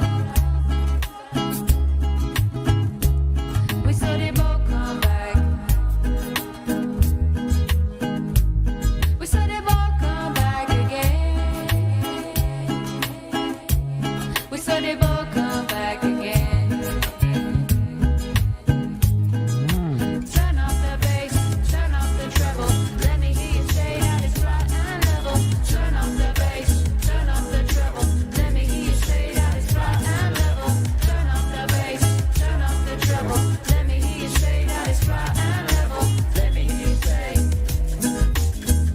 We saw they both come back. We saw they both come back again. We saw they both come back again. Turn off the bass, turn off the treble. Let me hear you say that it's flat and level. Turn off the bass, turn off the treble. Let me hear you say that it's flat and level. Turn off the bass, turn off the treble. Let me hear you say that it's flat and level. Let me hear you say.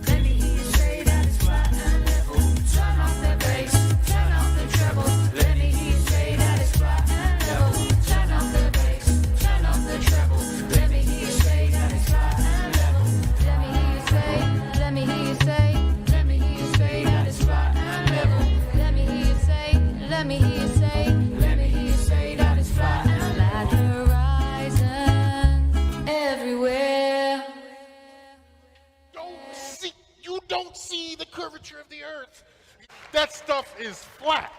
Let me hear you say that it's flat and level. Turn off the bass, turn off the treble. Let me hear you say that it's flat and level. Turn off the bass, turn off the treble. Let me hear you say that it's flat and level. Let me hear you say. Let me hear you say. Let me hear you say that it's flat and level. Let me hear you say. Let me hear you say. Let me hear you say that it's flat and level. Flat horizon everywhere. You don't see the curvature of the earth. That stuff is flat.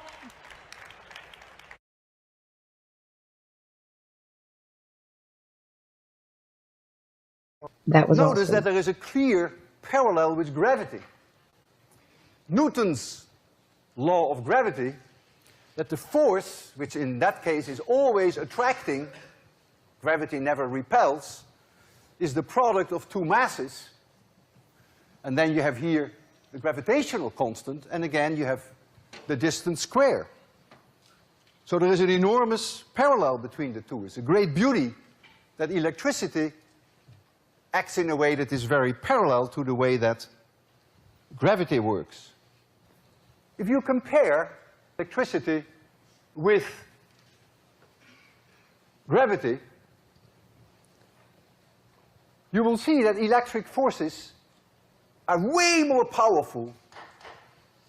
That was Notice awesome. that there is a clear parallel with gravity. Newton's law of gravity, that the force, which in that case is always attracting, gravity never repels, is the product of two masses. And then you have here the gravitational constant, and again you have the distance square. So there is an enormous parallel between the two. It's a great beauty that electricity acts in a way that is very parallel to the way that gravity works. If you compare electricity with gravity, you will see that electric forces are way more powerful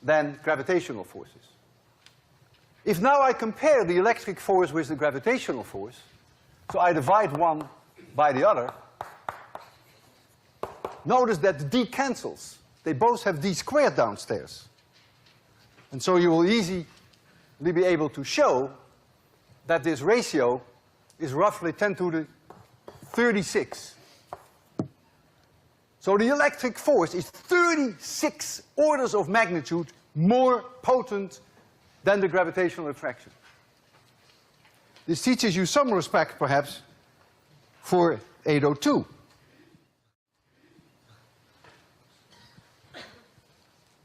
than gravitational forces. If now I compare the electric force with the gravitational force, so I divide one by the other, notice that the d cancels. They both have d squared downstairs. And so you will easily be able to show that this ratio is roughly 10 to the 36. So the electric force is 36 orders of magnitude more potent than the gravitational attraction. This teaches you some respect, perhaps, for 802.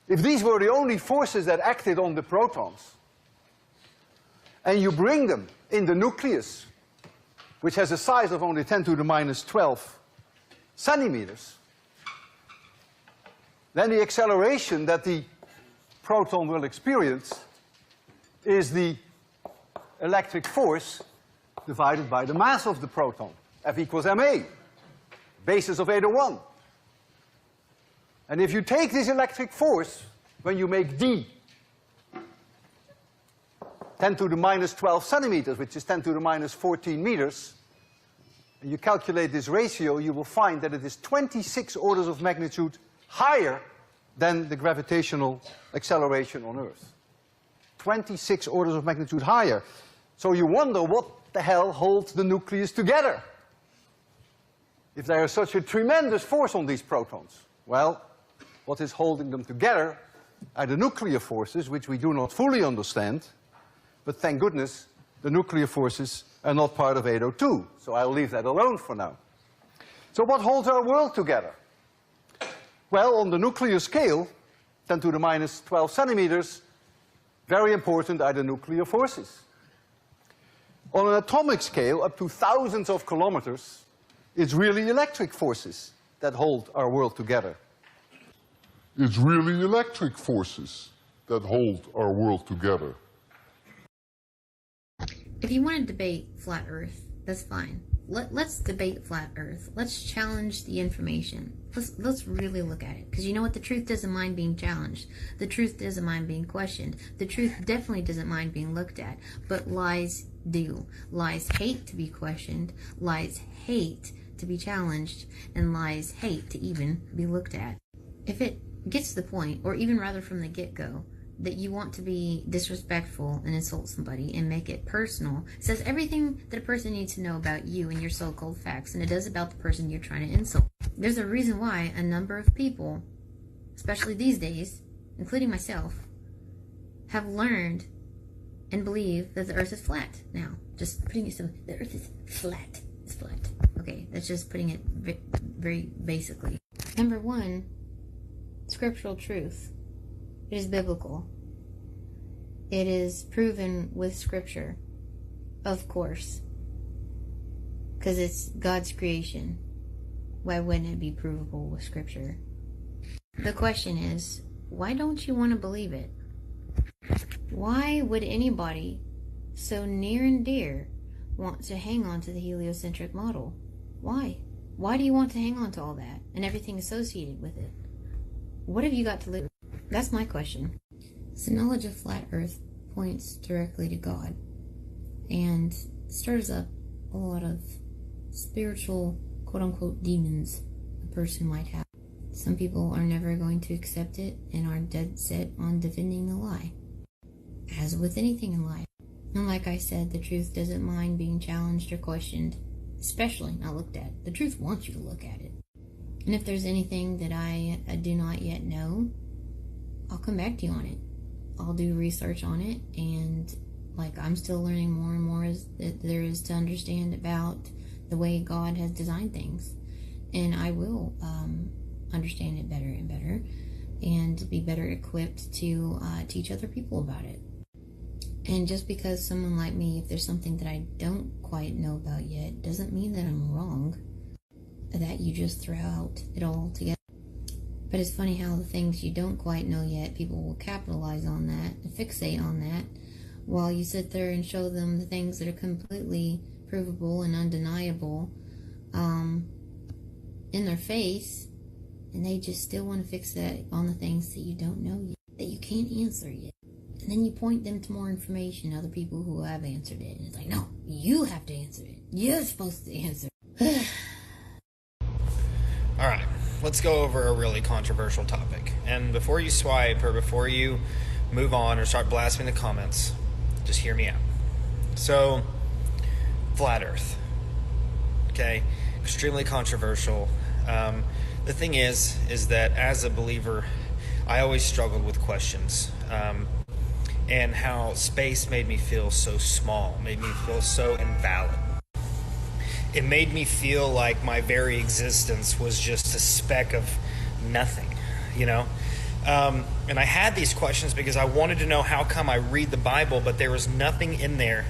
If these were the only forces that acted on the protons, and you bring them in the nucleus, which has a size of only 10 to the minus 12 centimeters, then the acceleration that the proton will experience is the electric force divided by the mass of the proton, F equals ma, basis of 801. And if you take this electric force, when you make d 10 to the minus 12 centimeters, which is 10 to the minus 14 meters, and you calculate this ratio, you will find that it is 26 orders of magnitude higher than the gravitational acceleration on Earth. 26 orders of magnitude higher. So you wonder what the hell holds the nucleus together if there is such a tremendous force on these protons. Well, what is holding them together are the nuclear forces, which we do not fully understand, but thank goodness the nuclear forces are not part of 802, so I'll leave that alone for now. So what holds our world together? Well, on the nuclear scale, 10 to the minus 12 centimeters, very important are the nuclear forces. On an atomic scale, up to thousands of kilometers, it's really electric forces that hold our world together. It's really electric forces that hold our world together. If you want to debate flat Earth, that's fine. Let's debate flat Earth. Let's challenge the information. Let's really look at it. Because you know what? The truth doesn't mind being challenged. The truth doesn't mind being questioned. The truth definitely doesn't mind being looked at. But lies do. Lies hate to be questioned. Lies hate to be challenged. And lies hate to even be looked at. If it gets to the point, or even rather from the get-go, that you want to be disrespectful and insult somebody and make it personal, it says everything that a person needs to know about you and your so-called facts, and it does about the person you're trying to insult. There's a reason why a number of people, especially these days, including myself, have learned and believe that the Earth is flat now. Just putting it so, the Earth is flat. It's flat. Okay, that's just putting it very basically. Number one, scriptural truth. It is biblical. It is proven with scripture, of course, because it's God's creation. Why wouldn't it be provable with scripture? The question is, why don't you want to believe it? Why would anybody so near and dear want to hang on to the heliocentric model? Why? Why do you want to hang on to all that and everything associated with it? What have you got to lose? That's my question. So knowledge of flat Earth points directly to God and stirs up a lot of spiritual, quote-unquote, demons a person might have. Some people are never going to accept it and are dead set on defending the lie. As with anything in life. And like I said, the truth doesn't mind being challenged or questioned, especially not looked at. The truth wants you to look at it. And if there's anything that I do not yet know, I'll come back to you on it. I'll do research on it, and like I'm still learning more and more as there is to understand about the way God has designed things. And I will understand it better and better and be better equipped to teach other people about it. And just because someone like me, if there's something that I don't quite know about yet, doesn't mean that I'm wrong, that you just throw out it all together. But it's funny how the things you don't quite know yet, people will capitalize on that and fixate on that, while you sit there and show them the things that are completely provable and undeniable in their face, and they just still want to fix that on the things that you don't know yet, that you can't answer yet. And then you point them to more information, other people who have answered it, and it's like, no, you have to answer it. You're supposed to answer it. All right, let's go over a really controversial topic. And before you swipe or before you move on or start blasting the comments, just hear me out. So, flat Earth. Okay, extremely controversial. The thing is that as a believer, I always struggled with questions. And how space made me feel so small, made me feel so invalid. It made me feel like my very existence was just a speck of nothing, you know? And I had these questions because I wanted to know how come I read the Bible, but there was nothing in there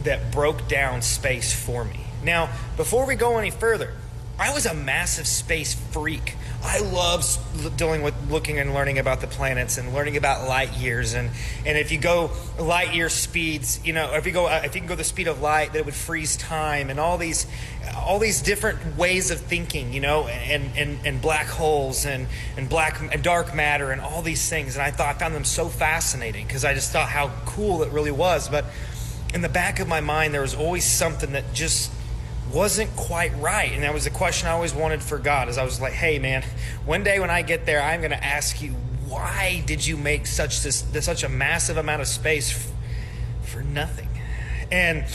that broke down space for me. Now, before we go any further, I was a massive space freak. I love dealing with looking and learning about the planets and learning about light years. And if you go light year speeds, you know, if you can go the speed of light, that it would freeze time, and all these different ways of thinking, you know, and black holes and dark matter and all these things. And I found them so fascinating because I just thought how cool it really was. But in the back of my mind, there was always something that just wasn't quite right. And that was the question I always wanted for God, is I was like, hey man, one day when I get there, I'm going to ask you, why did you make such a massive amount of space for nothing? And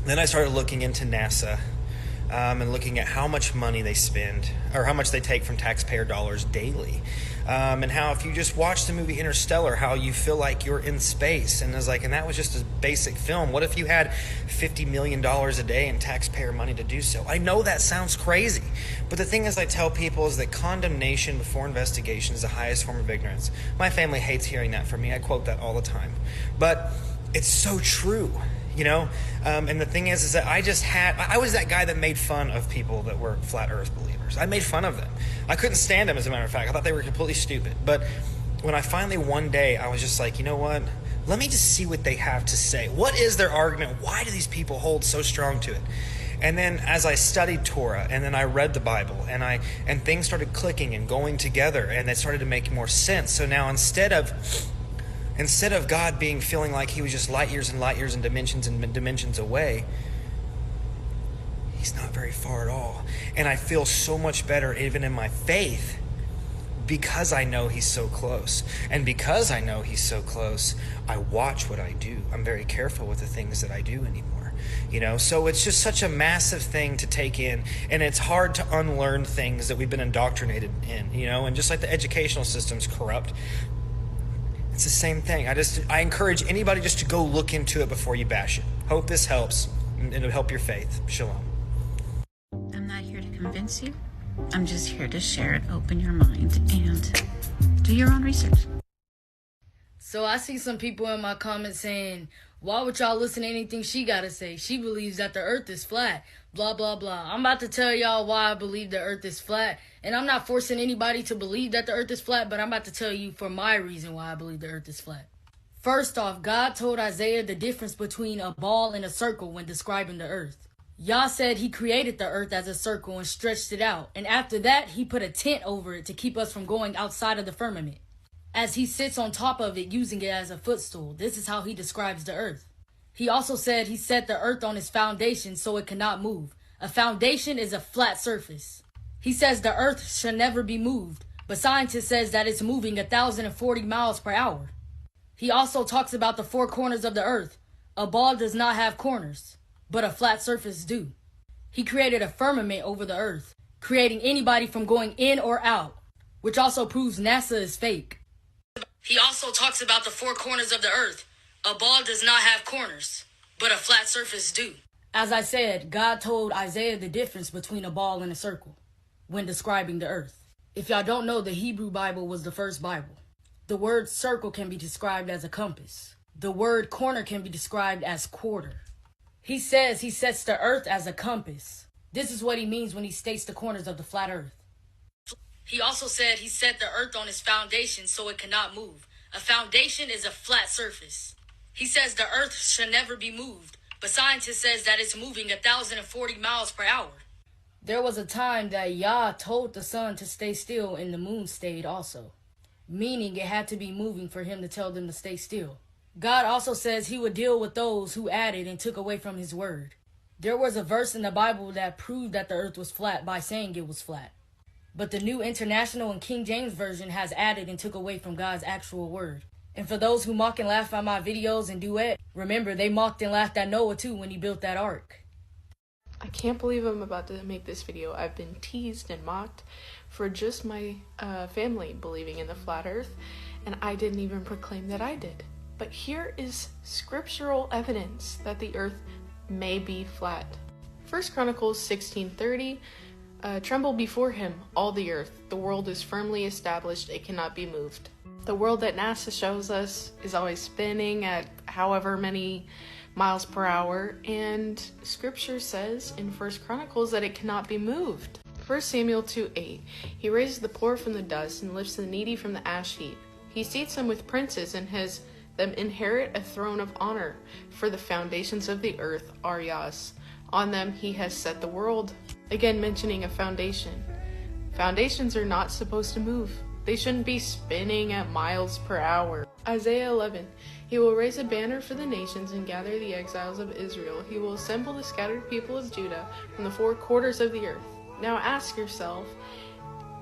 then I started looking into NASA and looking at how much money they spend, or how much they take from taxpayer dollars daily. And how if you just watch the movie Interstellar, how you feel like you're in space. And I was like, and that was just a basic film. What if you had $50 million a day in taxpayer money to do so? I know that sounds crazy. But the thing is, I tell people is that condemnation before investigation is the highest form of ignorance. My family hates hearing that from me. I quote that all the time. But it's so true. You know, and the thing is that I was that guy that made fun of people that were flat earth believers. I made fun of them. I couldn't stand them, as a matter of fact. I thought they were completely stupid. But when I finally one day, I was just like, you know what? Let me just see what they have to say. What is their argument? Why do these people hold so strong to it? And then as I studied Torah, and then I read the Bible, and things started clicking and going together, and it started to make more sense. So now instead of God feeling like he was just light years and dimensions away, he's not very far at all. And I feel so much better even in my faith because I know he's so close. And because I know he's so close, I watch what I do. I'm very careful with the things that I do anymore. You know, so it's just such a massive thing to take in, and it's hard to unlearn things that we've been indoctrinated in, you know, and just like the educational system's corrupt, it's the same thing. I encourage anybody just to go look into it before you bash it. Hope this helps, and it'll help your faith. Shalom. I'm not here to convince you. I'm just here to share and open your mind and do your own research. So I see some people in my comments saying, why would y'all listen to anything she gotta say? She believes that the earth is flat. Blah, blah, blah. I'm about to tell y'all why I believe the earth is flat. And I'm not forcing anybody to believe that the earth is flat, but I'm about to tell you for my reason why I believe the earth is flat. First off, God told Isaiah the difference between a ball and a circle when describing the earth. Yah said he created the earth as a circle and stretched it out. And after that, he put a tent over it to keep us from going outside of the firmament. As he sits on top of it, using it as a footstool. This is how he describes the earth. He also said he set the earth on its foundation so it cannot move. A foundation is a flat surface. He says the earth should never be moved, but scientists says that it's moving 1,040 miles per hour. He also talks about the four corners of the earth. A ball does not have corners, but a flat surface do. He created a firmament over the earth, creating anybody from going in or out, which also proves NASA is fake. He also talks about the four corners of the earth. A ball does not have corners, but a flat surface do. As I said, God told Isaiah the difference between a ball and a circle when describing the earth. If y'all don't know, the Hebrew Bible was the first Bible. The word circle can be described as a compass. The word corner can be described as quarter. He says he sets the earth as a compass. This is what he means when he states the corners of the flat earth. He also said he set the earth on its foundation so it cannot move. A foundation is a flat surface. He says the earth should never be moved, but scientists says that it's moving 1,040 miles per hour. There was a time that Yah told the sun to stay still and the moon stayed also, meaning it had to be moving for him to tell them to stay still. God also says he would deal with those who added and took away from his word. There was a verse in the Bible that proved that the earth was flat by saying it was flat. But the New International and King James Version has added and took away from God's actual word. And for those who mock and laugh at my videos and duet, remember they mocked and laughed at Noah too when he built that ark. I can't believe I'm about to make this video. I've been teased and mocked for just my family believing in the flat earth, and I didn't even proclaim that I did. But here is scriptural evidence that the earth may be flat. 1 Chronicles 16:30, tremble before him, all the earth. The world is firmly established, it cannot be moved. The world that NASA shows us is always spinning at however many miles per hour, and scripture says in 1 Chronicles that it cannot be moved. 1 Samuel 2:8, he raises the poor from the dust and lifts the needy from the ash heap. He seats them with princes and has them inherit a throne of honor, for the foundations of the earth are Yah's. On them he has set the world. Again, mentioning a foundation. Foundations are not supposed to move. They shouldn't be spinning at miles per hour. Isaiah 11, he will raise a banner for the nations and gather the exiles of Israel. He will assemble the scattered people of Judah from the four quarters of the earth. Now ask yourself,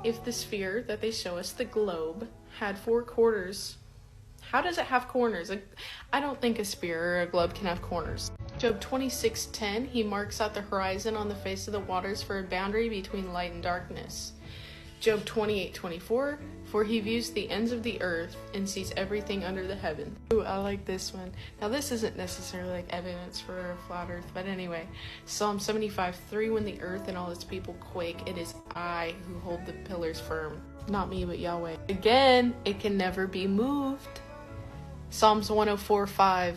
if the sphere that they show us, the globe, had four quarters, how does it have corners? I don't think a sphere or a globe can have corners. Job 26:10, he marks out the horizon on the face of the waters for a boundary between light and darkness. Job 28:24, for he views the ends of the earth and sees everything under the heaven. Ooh, I like this one. Now this isn't necessarily like evidence for a flat earth, but anyway. Psalm 75:3, when the earth and all its people quake, it is I who hold the pillars firm. Not me, but Yahweh. Again, it can never be moved. Psalms 104:5,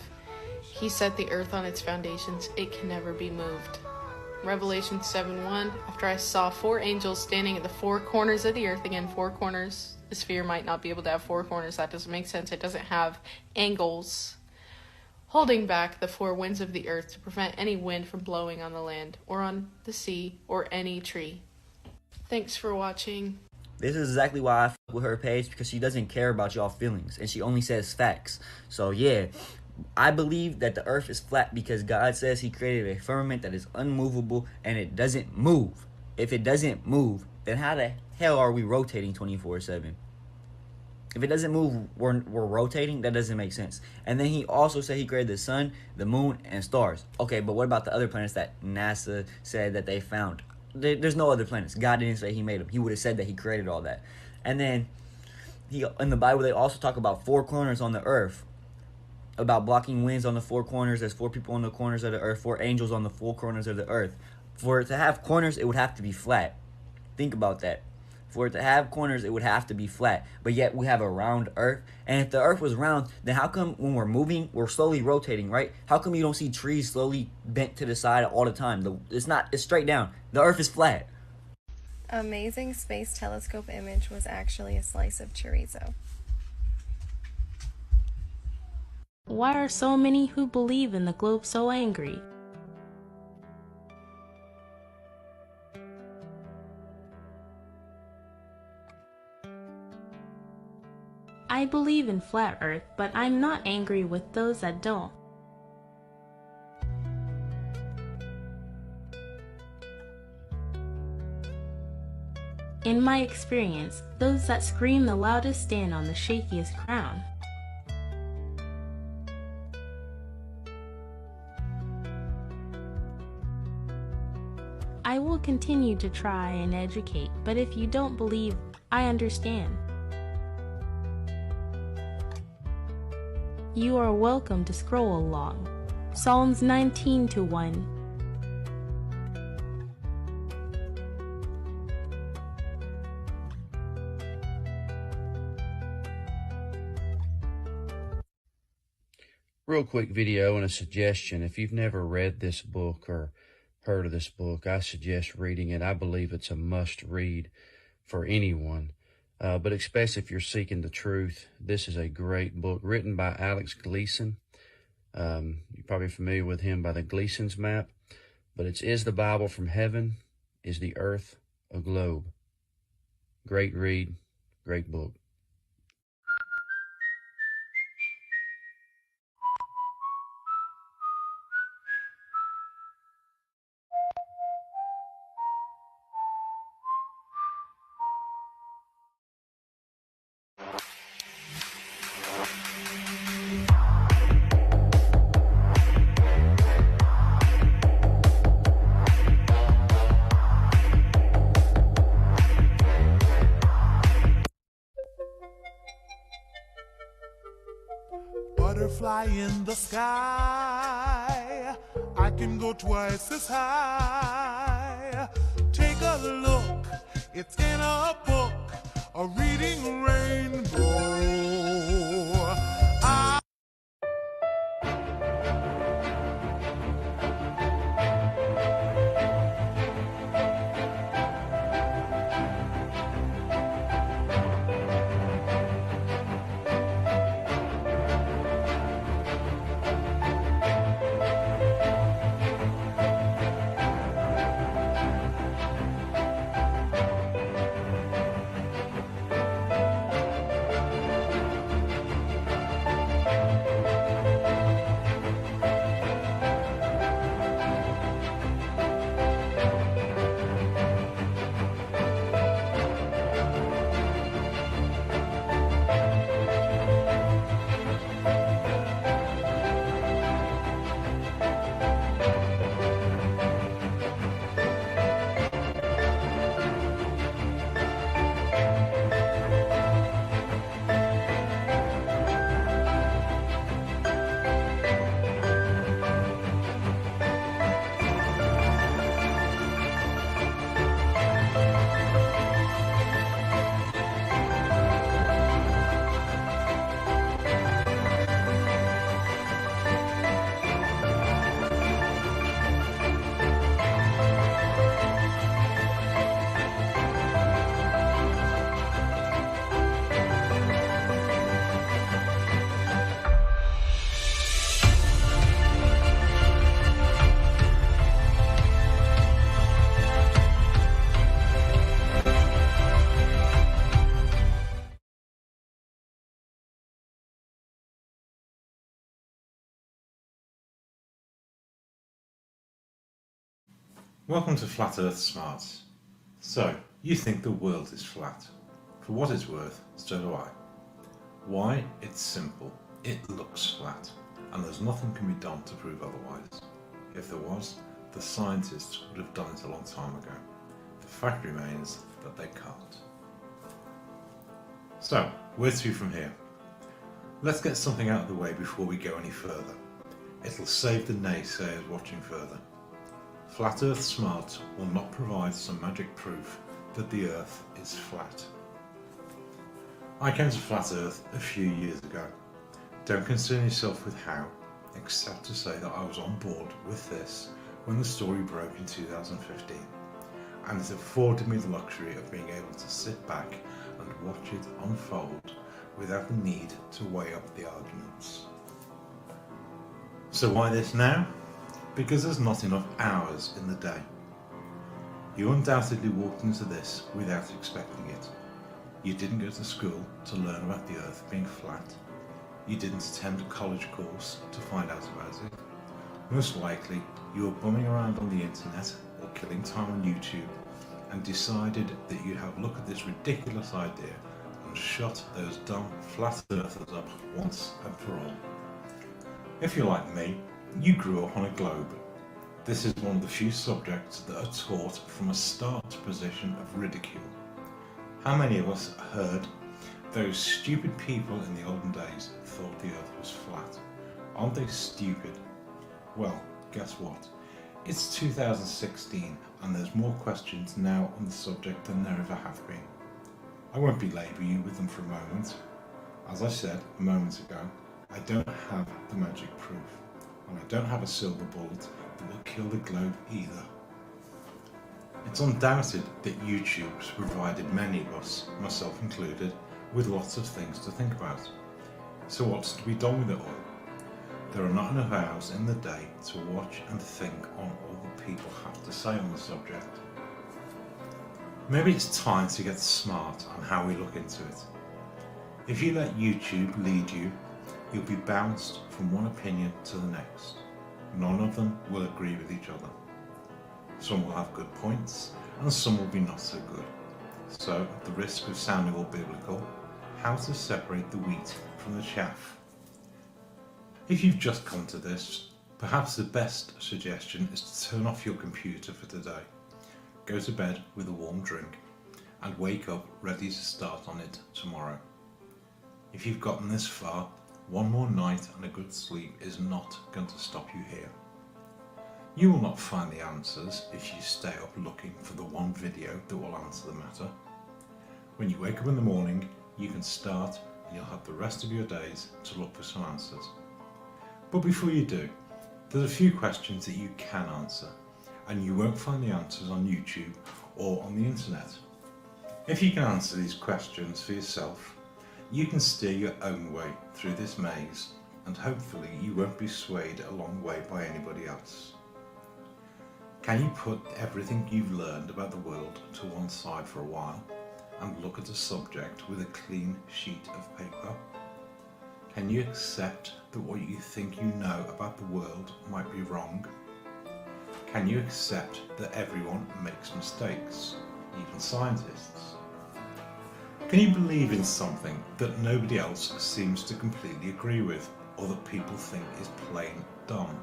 he set the earth on its foundations, it can never be moved. Revelation 7:1, after I saw four angels standing at the four corners of the earth, again, four corners, the sphere might not be able to have four corners, that doesn't make sense, it doesn't have angles, holding back the four winds of the earth to prevent any wind from blowing on the land, or on the sea, or any tree. Thanks for watching. This is exactly why I fuck with her page, because she doesn't care about y'all feelings, and she only says facts. So yeah, I believe that the earth is flat because God says he created a firmament that is unmovable and it doesn't move. If it doesn't move, then how the hell are we rotating 24/7? If it doesn't move, we're rotating? That doesn't make sense. And then he also said he created the sun, the moon, and stars. Okay, but what about the other planets that NASA said that they found? There's no other planets. God didn't say he made them. He would have said that he created all that. And then in the Bible, they also talk about four corners on the earth, about blocking winds on the four corners. There's four people on the corners of the earth, four angels on the four corners of the earth. For it to have corners, it would have to be flat. Think about that. For it to have corners, it would have to be flat. But yet we have a round earth. And if the earth was round, then how come when we're moving, we're slowly rotating, right? How come you don't see trees slowly bent to the side all the time? It's straight down. The earth is flat. Amazing Space Telescope image was actually a slice of chorizo. Why are so many who believe in the globe so angry? I believe in flat earth, but I'm not angry with those that don't. In my experience, those that scream the loudest stand on the shakiest ground. I will continue to try and educate, but if you don't believe, I understand. You are welcome to scroll along. Psalms 19:1. Real quick video and a suggestion. If you've never read this book or heard of this book, I suggest reading it. I believe it's a must read for anyone, but especially if you're seeking the truth. This is a great book written by Alex Gleason. You're probably familiar with him by the Gleason's map, but it's Is the Bible from Heaven? Is the Earth a Globe? Great read, great book. Butterfly in the sky, I can go twice as high. Take a look, it's in a book, a reading rainbow. Welcome to Flat Earth Smarts. So, you think the world is flat. For what it's worth, so do I. Why? It's simple. It looks flat, and there's nothing can be done to prove otherwise. If there was, the scientists would have done it a long time ago. The fact remains that they can't. So, where to from here? Let's get something out of the way before we go any further. It'll save the naysayers watching further. Flat Earth Smart will not provide some magic proof that the Earth is flat. I came to Flat Earth a few years ago. Don't concern yourself with how, except to say that I was on board with this when the story broke in 2015, and it afforded me the luxury of being able to sit back and watch it unfold without the need to weigh up the arguments. So why this now? Because there's not enough hours in the day. You undoubtedly walked into this without expecting it. You didn't go to school to learn about the Earth being flat. You didn't attend a college course to find out about it. Most likely, you were bumming around on the internet or killing time on YouTube and decided that you'd have a look at this ridiculous idea and shut those dumb flat earthers up once and for all. If you're like me, you grew up on a globe. This is one of the few subjects that are taught from a start position of ridicule. How many of us heard those stupid people in the olden days thought the earth was flat? Aren't they stupid? Well, guess what? It's 2016 and there's more questions now on the subject than there ever have been. I won't belabor you with them for a moment. As I said a moment ago, I don't have the magic proof, and I don't have a silver bullet that will kill the globe either. It's undoubted that YouTube's provided many of us, myself included, with lots of things to think about. So what's to be done with it all? There are not enough hours in the day to watch and think on all that people have to say on the subject. Maybe it's time to get smart on how we look into it. If you let YouTube lead you, you'll be bounced from one opinion to the next. None of them will agree with each other. Some will have good points, and some will be not so good. So, at the risk of sounding all biblical, how to separate the wheat from the chaff. If you've just come to this, perhaps the best suggestion is to turn off your computer for today, go to bed with a warm drink, and wake up ready to start on it tomorrow. If you've gotten this far, one more night and a good sleep is not going to stop you here. You will not find the answers if you stay up looking for the one video that will answer the matter. When you wake up in the morning, you can start and you'll have the rest of your days to look for some answers. But before you do, there's a few questions that you can answer, and you won't find the answers on YouTube or on the internet. If you can answer these questions for yourself, you can steer your own way through this maze, and hopefully you won't be swayed a long way by anybody else. Can you put everything you've learned about the world to one side for a while and look at a subject with a clean sheet of paper? Can you accept that what you think you know about the world might be wrong? Can you accept that everyone makes mistakes, even scientists? Can you believe in something that nobody else seems to completely agree with, or that people think is plain dumb?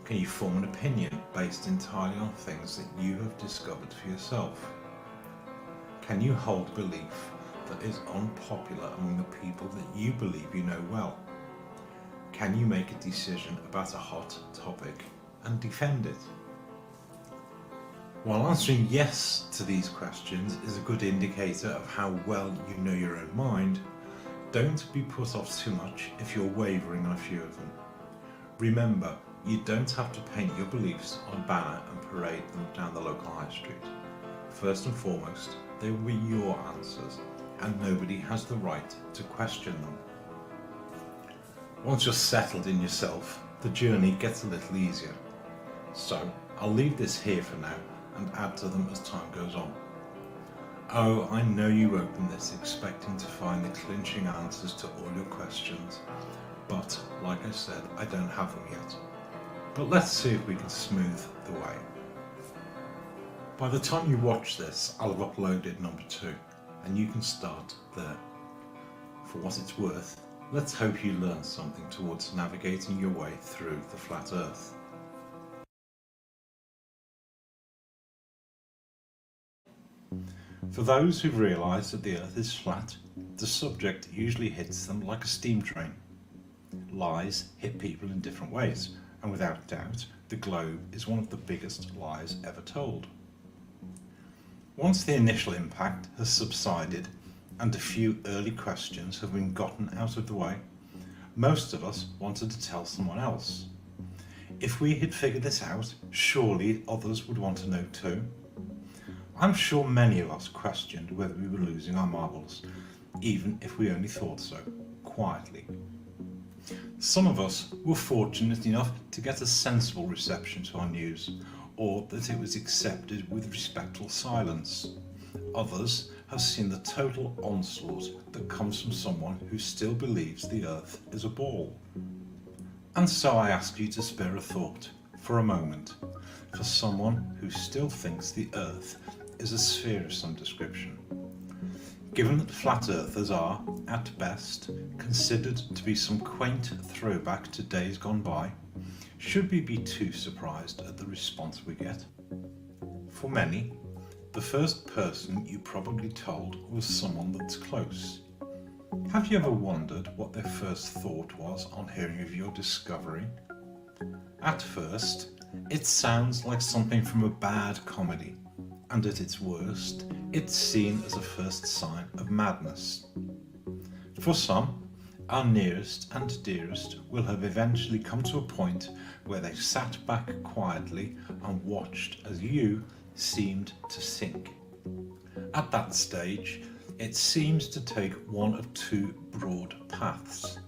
Can you form an opinion based entirely on things that you have discovered for yourself? Can you hold belief that is unpopular among the people that you believe you know well? Can you make a decision about a hot topic and defend it? While answering yes to these questions is a good indicator of how well you know your own mind, don't be put off too much if you're wavering on a few of them. Remember, you don't have to paint your beliefs on a banner and parade them down the local high street. First and foremost, they will be your answers, and nobody has the right to question them. Once you're settled in yourself, the journey gets a little easier. So, I'll leave this here for now and add to them as time goes on. Oh, I know you opened this expecting to find the clinching answers to all your questions, but like I said, I don't have them yet. But let's see if we can smooth the way. By the time you watch this, I'll have uploaded number 2, and you can start there. For what it's worth, let's hope you learned something towards navigating your way through the flat earth. For those who've realised that the earth is flat, the subject usually hits them like a steam train. Lies hit people in different ways, and without doubt, the globe is one of the biggest lies ever told. Once the initial impact has subsided and a few early questions have been gotten out of the way, most of us wanted to tell someone else. If we had figured this out, surely others would want to know too. I'm sure many of us questioned whether we were losing our marbles, even if we only thought so, quietly. Some of us were fortunate enough to get a sensible reception to our news, or that it was accepted with respectful silence. Others have seen the total onslaught that comes from someone who still believes the earth is a ball. And so I ask you to spare a thought, for a moment, for someone who still thinks the earth is a sphere of some description. Given that flat earthers are, at best, considered to be some quaint throwback to days gone by, should we be too surprised at the response we get? For many, the first person you probably told was someone that's close. Have you ever wondered what their first thought was on hearing of your discovery? At first, it sounds like something from a bad comedy, and at its worst, it's seen as a first sign of madness. For some, our nearest and dearest will have eventually come to a point where they sat back quietly and watched as you seemed to sink. At that stage, it seems to take one of two broad paths.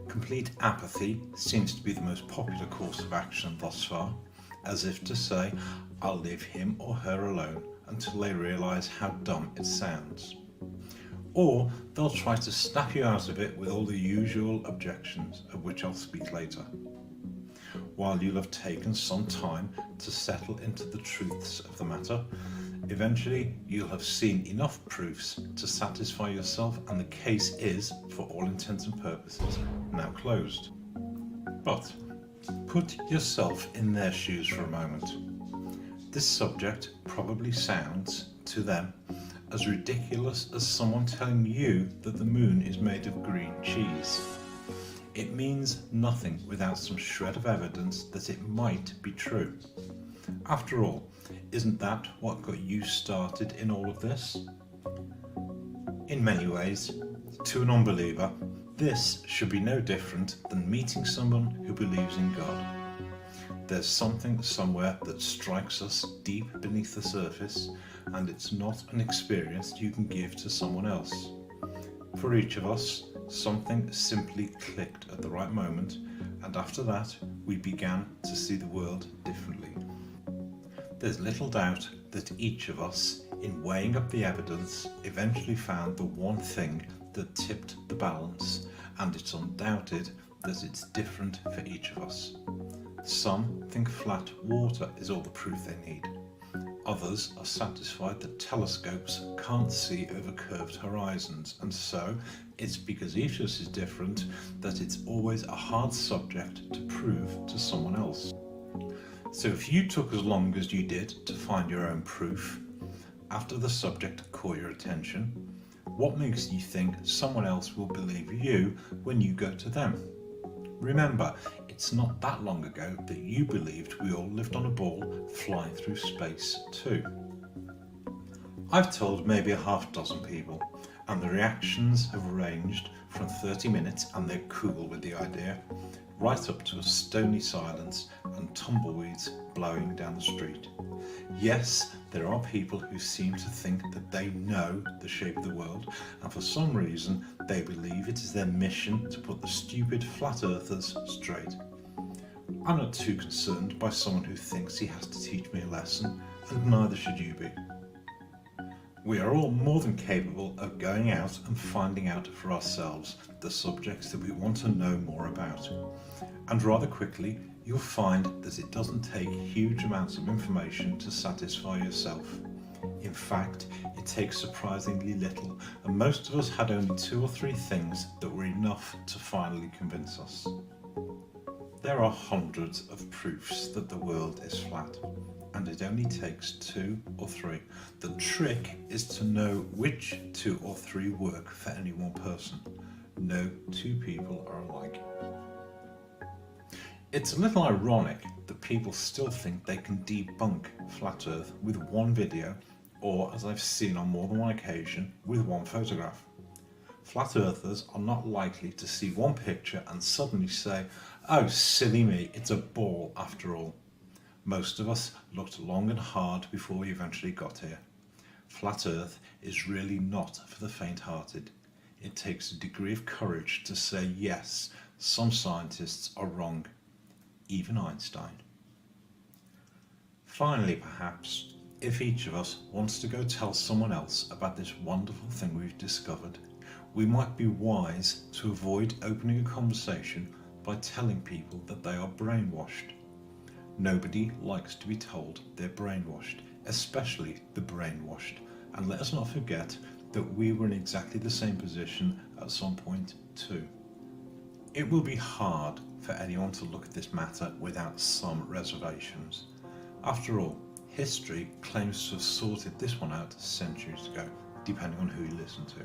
Complete apathy seems to be the most popular course of action thus far, as if to say, I'll leave him or her alone until they realise how dumb it sounds. Or they'll try to snap you out of it with all the usual objections, of which I'll speak later. While you'll have taken some time to settle into the truths of the matter, eventually you'll have seen enough proofs to satisfy yourself, and the case is, for all intents and purposes, now closed. But put yourself in their shoes for a moment. This subject probably sounds, to them, as ridiculous as someone telling you that the moon is made of green cheese. It means nothing without some shred of evidence that it might be true. After all, isn't that what got you started in all of this? In many ways, to an unbeliever, this should be no different than meeting someone who believes in God. There's something somewhere that strikes us deep beneath the surface, and it's not an experience you can give to someone else. For each of us, something simply clicked at the right moment, and after that, we began to see the world differently. There's little doubt that each of us, in weighing up the evidence, eventually found the one thing that tipped the balance, and it's undoubted that it's different for each of us. Some think flat water is all the proof they need. Others are satisfied that telescopes can't see over curved horizons, and so it's because each of us is different that it's always a hard subject to prove to someone else. So if you took as long as you did to find your own proof, after the subject caught your attention, what makes you think someone else will believe you when you go to them? Remember, it's not that long ago that you believed we all lived on a ball flying through space too. I've told maybe a half dozen people, and the reactions have ranged from 30 minutes and they're cool with the idea, right up to a stony silence and tumbleweeds blowing down the street. Yes, there are people who seem to think that they know the shape of the world, and for some reason they believe it is their mission to put the stupid flat earthers straight. I'm not too concerned by someone who thinks he has to teach me a lesson, and neither should you be. We are all more than capable of going out and finding out for ourselves the subjects that we want to know more about. And rather quickly, you'll find that it doesn't take huge amounts of information to satisfy yourself. In fact, it takes surprisingly little, and most of us had only 2 or 3 things that were enough to finally convince us. There are hundreds of proofs that the world is flat, and it only takes 2 or 3. The trick is to know which 2 or 3 work for any one person. No 2 people are alike. It's a little ironic that people still think they can debunk Flat Earth with one video, or, as I've seen on more than one occasion, with one photograph. Flat Earthers are not likely to see one picture and suddenly say, "Oh, silly me, it's a ball after all." Most of us looked long and hard before we eventually got here. Flat Earth is really not for the faint-hearted. It takes a degree of courage to say, yes, some scientists are wrong. Even Einstein. Finally, perhaps, if each of us wants to go tell someone else about this wonderful thing we've discovered, we might be wise to avoid opening a conversation by telling people that they are brainwashed. Nobody likes to be told they're brainwashed, especially the brainwashed. And let us not forget that we were in exactly the same position at some point too. It will be hard for anyone to look at this matter without some reservations. After all, history claims to have sorted this one out centuries ago, depending on who you listen to.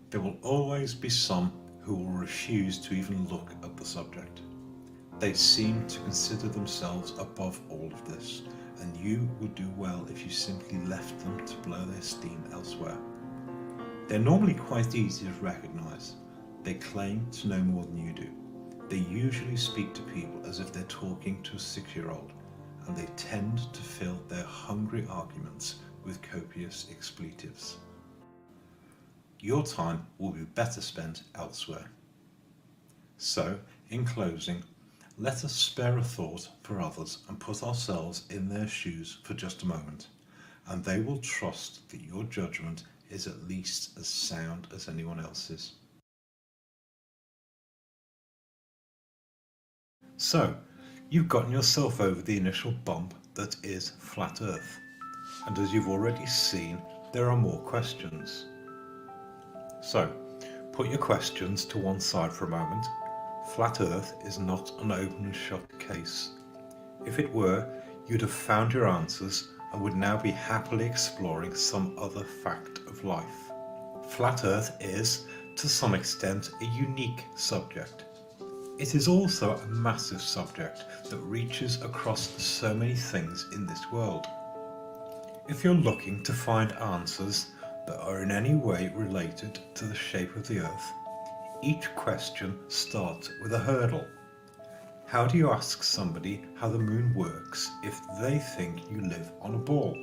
There will always be some who will refuse to even look at the subject. They seem to consider themselves above all of this, and you would do well if you simply left them to blow their steam elsewhere. They're normally quite easy to recognise. They claim to know more than you do. They usually speak to people as if they're talking to a 6-year-old, and they tend to fill their hungry arguments with copious expletives. Your time will be better spent elsewhere. So, in closing, let us spare a thought for others and put ourselves in their shoes for just a moment, and they will trust that your judgment is at least as sound as anyone else's. So, you've gotten yourself over the initial bump that is Flat Earth, and as you've already seen, there are more questions. So, put your questions to one side for a moment. Flat Earth is not an open and shut case. If it were, you'd have found your answers and would now be happily exploring some other fact of life. Flat Earth is, to some extent, a unique subject. It is also a massive subject that reaches across so many things in this world. If you're looking to find answers that are in any way related to the shape of the Earth, each question starts with a hurdle. How do you ask somebody how the moon works if they think you live on a ball?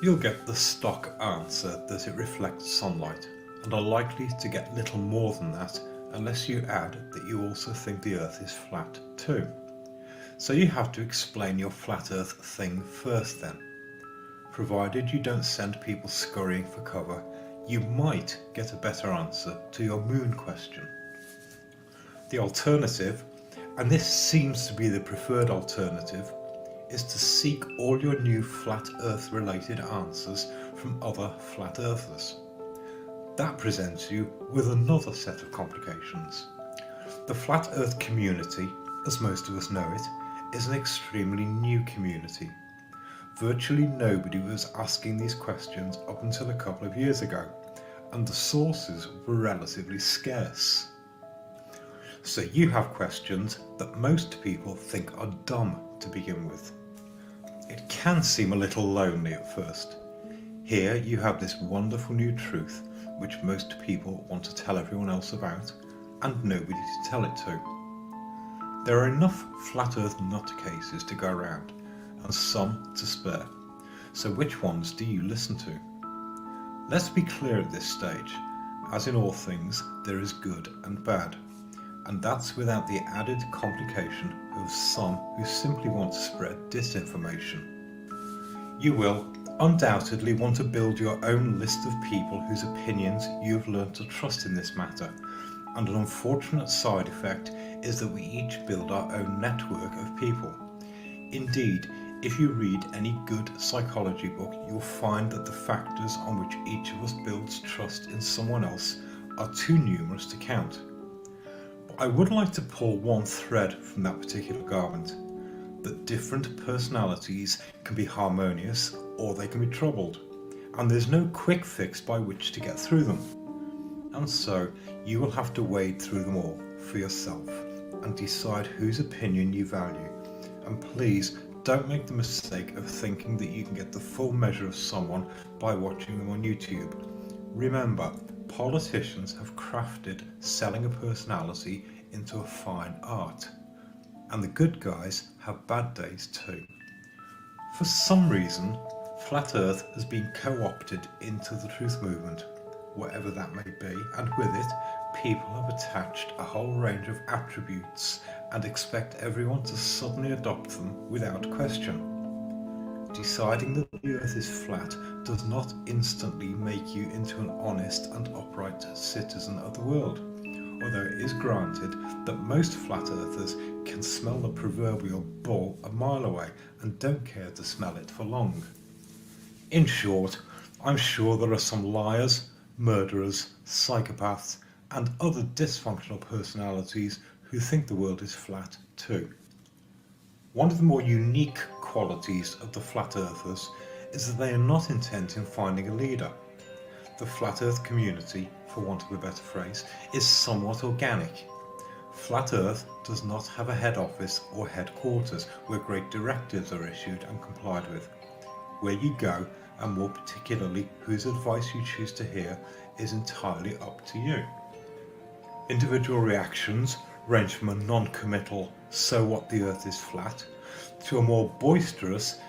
You'll get the stock answer that it reflects sunlight, and are likely to get little more than that unless you add that you also think the Earth is flat too. So you have to explain your flat Earth thing first then. Provided you don't send people scurrying for cover, you might get a better answer to your moon question. The alternative, and this seems to be the preferred alternative, is to seek all your new flat Earth related answers from other flat earthers. That presents you with another set of complications. The flat Earth community, as most of us know it, is an extremely new community. Virtually nobody was asking these questions up until a couple of years ago, and the sources were relatively scarce. So you have questions that most people think are dumb to begin with. It can seem a little lonely at first. Here you have this wonderful new truth which most people want to tell everyone else about, and nobody to tell it to. There are enough flat Earth nutcases to go around, and some to spare. So which ones do you listen to? Let's be clear at this stage. As in all things, there is good and bad. And that's without the added complication of some who simply want to spread disinformation. You will undoubtedly want to build your own list of people whose opinions you've learned to trust in this matter. And an unfortunate side effect is that we each build our own network of people. Indeed, if you read any good psychology book, you'll find that the factors on which each of us builds trust in someone else are too numerous to count. But I would like to pull one thread from that particular garment, that different personalities can be harmonious or they can be troubled, and there's no quick fix by which to get through them. And so you will have to wade through them all for yourself and decide whose opinion you value. And please don't make the mistake of thinking that you can get the full measure of someone by watching them on YouTube. Remember, politicians have crafted selling a personality into a fine art. And the good guys have bad days too. For some reason, Flat Earth has been co-opted into the truth movement, whatever that may be, and with it, people have attached a whole range of attributes and expect everyone to suddenly adopt them without question. Deciding that the Earth is flat does not instantly make you into an honest and upright citizen of the world, although it is granted that most flat earthers can smell the proverbial bull a mile away and don't care to smell it for long. In short, I'm sure there are some liars, murderers, psychopaths, and other dysfunctional personalities who think the world is flat too. One of the more unique qualities of the flat earthers is that they are not intent in finding a leader. The flat earth community, for want of a better phrase, is somewhat organic. Flat Earth does not have a head office or headquarters where great directives are issued and complied with. Where you go, and more particularly whose advice you choose to hear, is entirely up to you. Individual reactions range from a non-committal "so what, the Earth is flat" to a more boisterous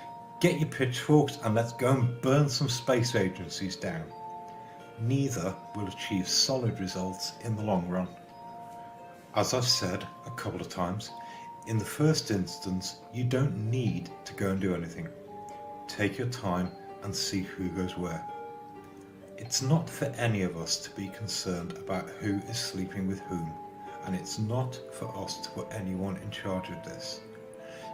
"get your pitchforks and let's go and burn some space agencies down." Neither will achieve solid results in the long run. As I've said a couple of times, in the first instance you don't need to go and do anything. Take your time and see who goes where. It's not for any of us to be concerned about who is sleeping with whom, and it's not for us to put anyone in charge of this.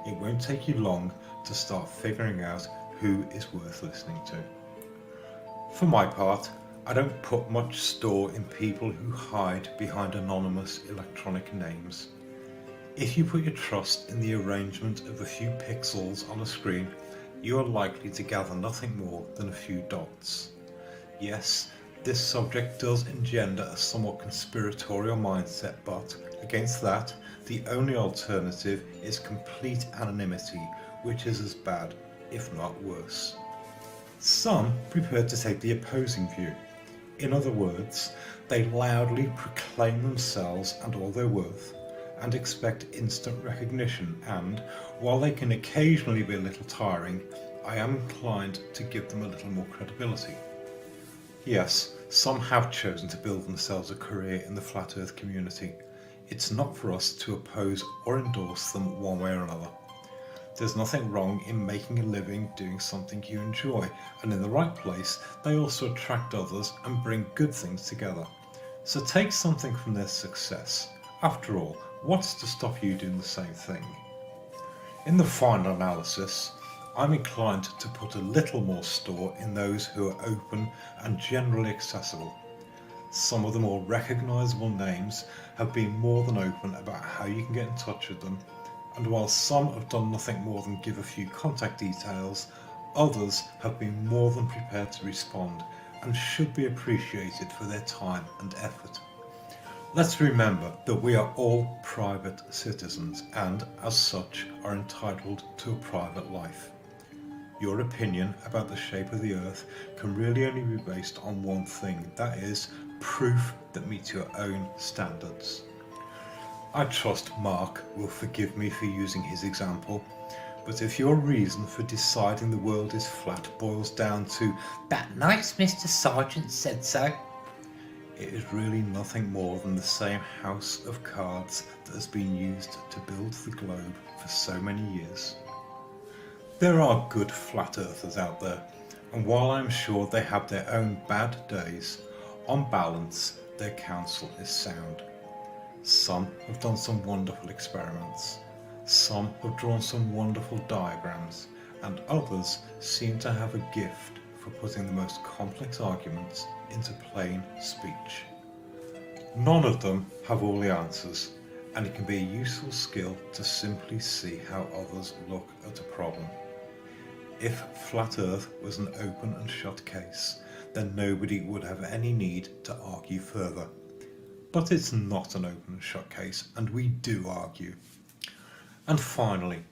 It won't take you long to start figuring out who is worth listening to. For my part, I don't put much store in people who hide behind anonymous electronic names. If you put your trust in the arrangement of a few pixels on a screen, you are likely to gather nothing more than a few dots. Yes, this subject does engender a somewhat conspiratorial mindset, but against that, the only alternative is complete anonymity, which is as bad, if not worse. Some prefer to take the opposing view. In other words, they loudly proclaim themselves and all their worth, and expect instant recognition, and, while they can occasionally be a little tiring, I am inclined to give them a little more credibility. Yes, some have chosen to build themselves a career in the Flat Earth community. It's not for us to oppose or endorse them one way or another. There's nothing wrong in making a living doing something you enjoy, and in the right place they also attract others and bring good things together. So take something from their success. After all, what's to stop you doing the same thing? In the final analysis, I'm inclined to put a little more store in those who are open and generally accessible. Some of the more recognisable names have been more than open about how you can get in touch with them, and while some have done nothing more than give a few contact details, others have been more than prepared to respond and should be appreciated for their time and effort. Let's remember that we are all private citizens and, as such, are entitled to a private life. Your opinion about the shape of the Earth can really only be based on one thing, that is, proof that meets your own standards. I trust Mark will forgive me for using his example, but if your reason for deciding the world is flat boils down to "that nice Mr. Sergeant said so," it is really nothing more than the same house of cards that has been used to build the globe for so many years. There are good flat earthers out there, and while I'm sure they have their own bad days, on balance their counsel is sound. Some have done some wonderful experiments, some have drawn some wonderful diagrams, and others seem to have a gift for putting the most complex arguments into plain speech. None of them have all the answers, and it can be a useful skill to simply see how others look at a problem. If Flat Earth was an open and shut case, then nobody would have any need to argue further. But it's not an open and shut case, and we do argue. And finally,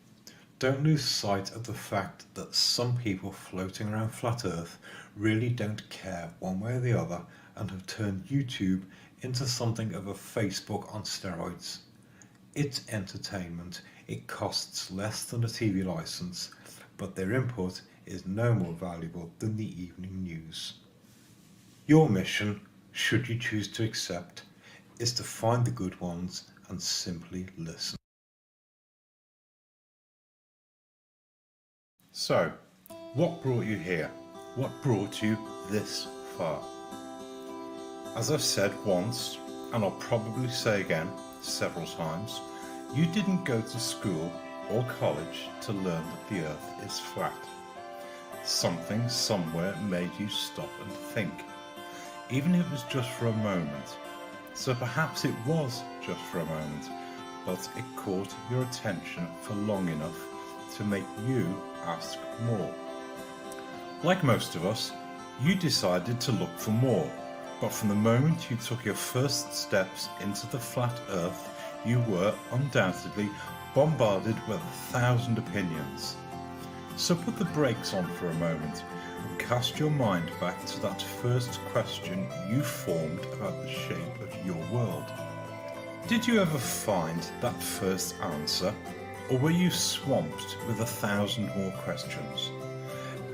don't lose sight of the fact that some people floating around Flat Earth really don't care one way or the other and have turned YouTube into something of a Facebook on steroids. It's entertainment, it costs less than a TV license, but their input is no more valuable than the evening news. Your mission, should you choose to accept, is to find the good ones and simply listen. So, what brought you here? What brought you this far? As I've said once, and I'll probably say again several times, you didn't go to school or college to learn that the earth is flat. Something somewhere made you stop and think, even if it was just for a moment. So perhaps it was just for a moment, but it caught your attention for long enough to make you ask more. Like most of us, you decided to look for more, but from the moment you took your first steps into the flat earth, you were undoubtedly bombarded with 1,000 opinions. So put the brakes on for a moment and cast your mind back to that first question you formed about the shape of your world. Did you ever find that first answer, or were you swamped with 1,000 more questions?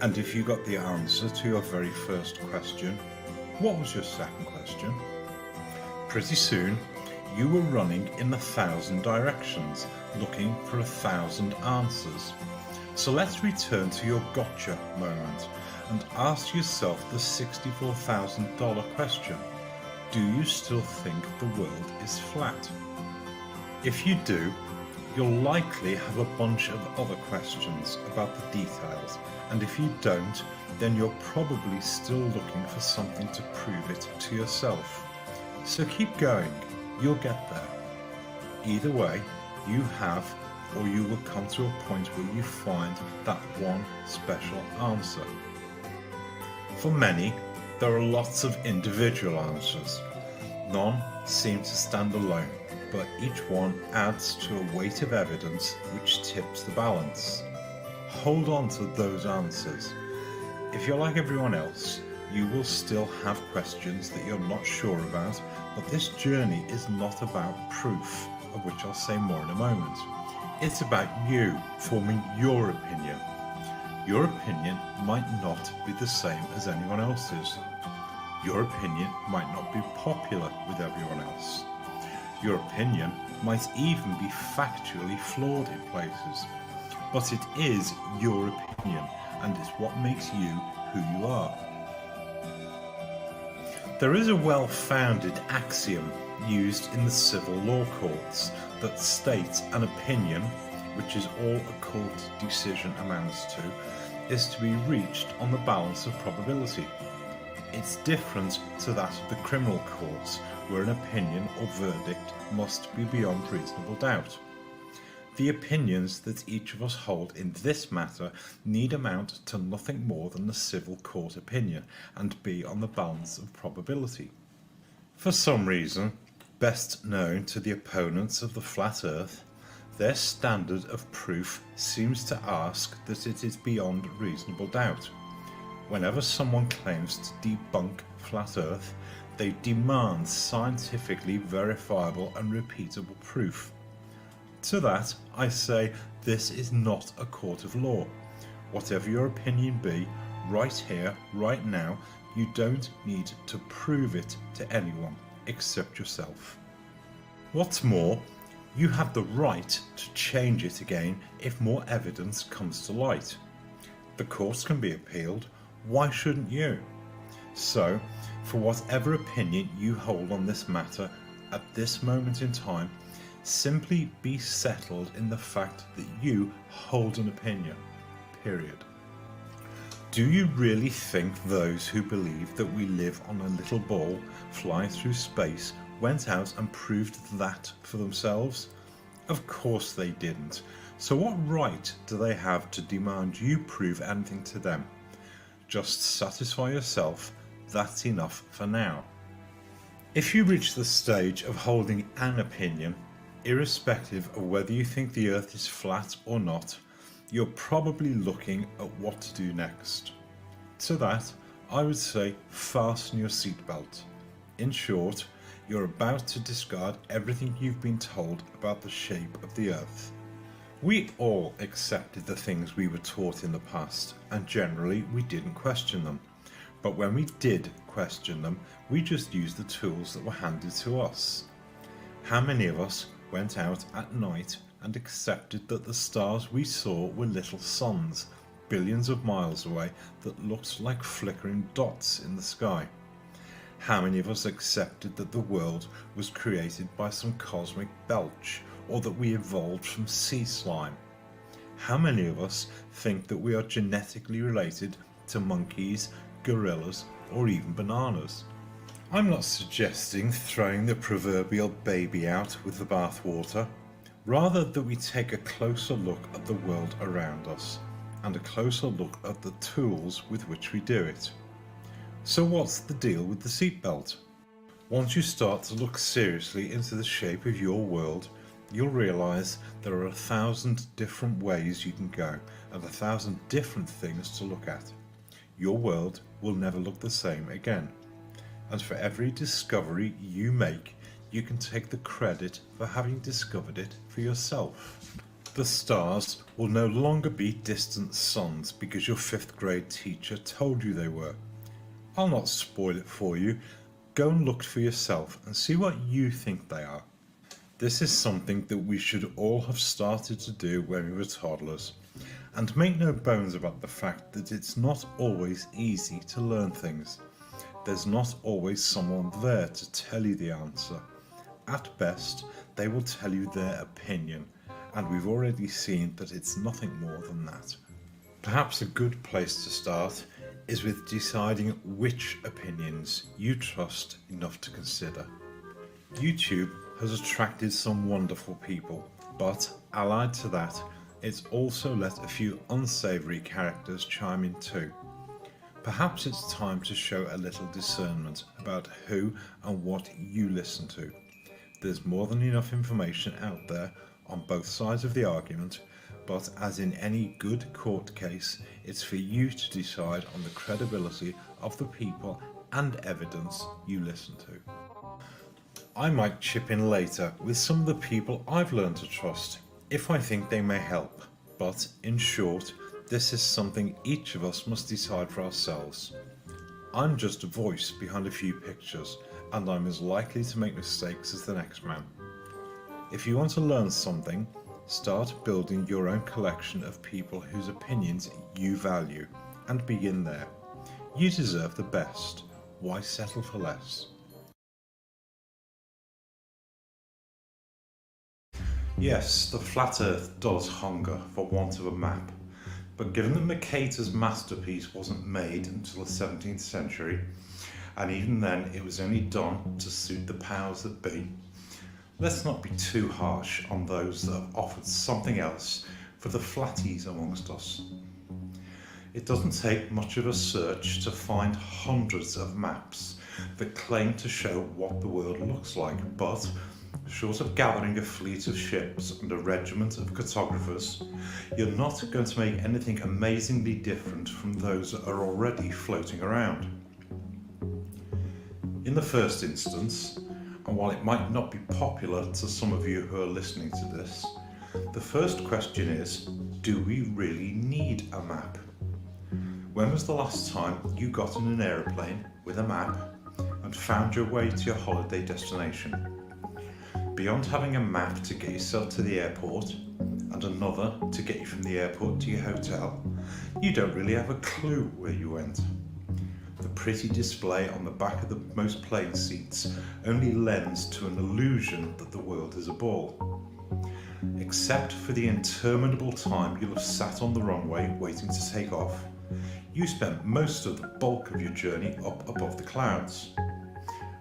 And if you got the answer to your very first question, what was your second question? Pretty soon, you were running in 1,000 directions, looking for 1,000 answers. So let's return to your gotcha moment and ask yourself the $64,000 question. Do you still think the world is flat? If you do, you'll likely have a bunch of other questions about the details, and if you don't, then you're probably still looking for something to prove it to yourself. So keep going, you'll get there. Either way, you have, or you will come to a point where you find that one special answer. For many, there are lots of individual answers. None seem to stand alone, but each one adds to a weight of evidence which tips the balance. Hold on to those answers. If you're like everyone else, you will still have questions that you're not sure about, but this journey is not about proof, of which I'll say more in a moment. It's about you forming your opinion. Your opinion might not be the same as anyone else's. Your opinion might not be popular with everyone else. Your opinion might even be factually flawed in places. But it is your opinion, and it's what makes you who you are. There is a well-founded axiom used in the civil law courts that states an opinion, which is all a court decision amounts to, is to be reached on the balance of probability. It's different to that of the criminal courts, where an opinion or verdict must be beyond reasonable doubt. The opinions that each of us hold in this matter need amount to nothing more than a civil court opinion and be on the balance of probability. For some reason, best known to the opponents of the flat earth, their standard of proof seems to ask that it is beyond reasonable doubt. Whenever someone claims to debunk flat earth, they demand scientifically verifiable and repeatable proof. To that, I say this is not a court of law. Whatever your opinion be, right here, right now, you don't need to prove it to anyone except yourself. What's more, you have the right to change it again if more evidence comes to light. The courts can be appealed, why shouldn't you? So, for whatever opinion you hold on this matter at this moment in time, simply be settled in the fact that you hold an opinion, period. Do you really think those who believe that we live on a little ball flying through space went out and proved that for themselves? Of course they didn't. So what right do they have to demand you prove anything to them? Just satisfy yourself, that's enough for now. If you reach the stage of holding an opinion, irrespective of whether you think the earth is flat or not, you're probably looking at what to do next. To that, I would say fasten your seatbelt. In short, you're about to discard everything you've been told about the shape of the earth. We all accepted the things we were taught in the past, and generally we didn't question them. But when we did question them, we just used the tools that were handed to us. How many of us went out at night and accepted that the stars we saw were little suns, billions of miles away, that looked like flickering dots in the sky? How many of us accepted that the world was created by some cosmic belch, or that we evolved from sea slime? How many of us think that we are genetically related to monkeys, gorillas, or even bananas? I'm not suggesting throwing the proverbial baby out with the bathwater, rather that we take a closer look at the world around us, and a closer look at the tools with which we do it. So what's the deal with the seatbelt? Once you start to look seriously into the shape of your world, you'll realise there are 1,000 different ways you can go, and 1,000 different things to look at. Your world will never look the same again. And for every discovery you make, you can take the credit for having discovered it for yourself. The stars will no longer be distant suns because your 5th grade teacher told you they were. I'll not spoil it for you. Go and look for yourself and see what you think they are. This is something that we should all have started to do when we were toddlers. And make no bones about the fact that it's not always easy to learn things. There's not always someone there to tell you the answer. At best, they will tell you their opinion, and we've already seen that it's nothing more than that. Perhaps a good place to start is with deciding which opinions you trust enough to consider. YouTube has attracted some wonderful people, but allied to that, it's also let a few unsavoury characters chime in too. Perhaps it's time to show a little discernment about who and what you listen to. There's more than enough information out there on both sides of the argument, but as in any good court case, it's for you to decide on the credibility of the people and evidence you listen to. I might chip in later with some of the people I've learned to trust, if I think they may help, but in short, this is something each of us must decide for ourselves. I'm just a voice behind a few pictures, and I'm as likely to make mistakes as the next man. If you want to learn something, start building your own collection of people whose opinions you value, and begin there. You deserve the best. Why settle for less? Yes, the flat earth does hunger for want of a map. But given that Mercator's masterpiece wasn't made until the 17th century, and even then it was only done to suit the powers that be, let's not be too harsh on those that have offered something else for the flatties amongst us. It doesn't take much of a search to find hundreds of maps that claim to show what the world looks like, but short of gathering a fleet of ships and a regiment of cartographers, you're not going to make anything amazingly different from those that are already floating around. In the first instance, and while it might not be popular to some of you who are listening to this, the first question is, do we really need a map? When was the last time you got in an aeroplane with a map and found your way to your holiday destination? Beyond having a map to get yourself to the airport and another to get you from the airport to your hotel, you don't really have a clue where you went. The pretty display on the back of the most plane seats only lends to an illusion that the world is a ball. Except for the interminable time you'll have sat on the runway waiting to take off, you spent most of the bulk of your journey up above the clouds.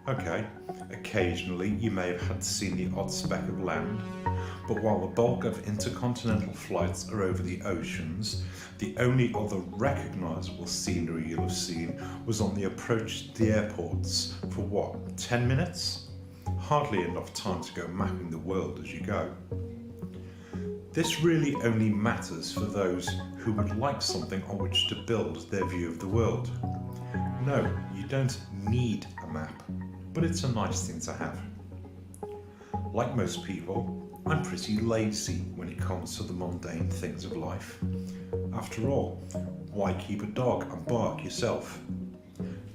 Okay, occasionally you may have had seen the odd speck of land, but while the bulk of intercontinental flights are over the oceans, the only other recognisable scenery you'll have seen was on the approach to the airports for what, 10 minutes? Hardly enough time to go mapping the world as you go. This really only matters for those who would like something on which to build their view of the world. No, you don't need a map, but it's a nice thing to have. Like most people, I'm pretty lazy when it comes to the mundane things of life. After all, why keep a dog and bark yourself?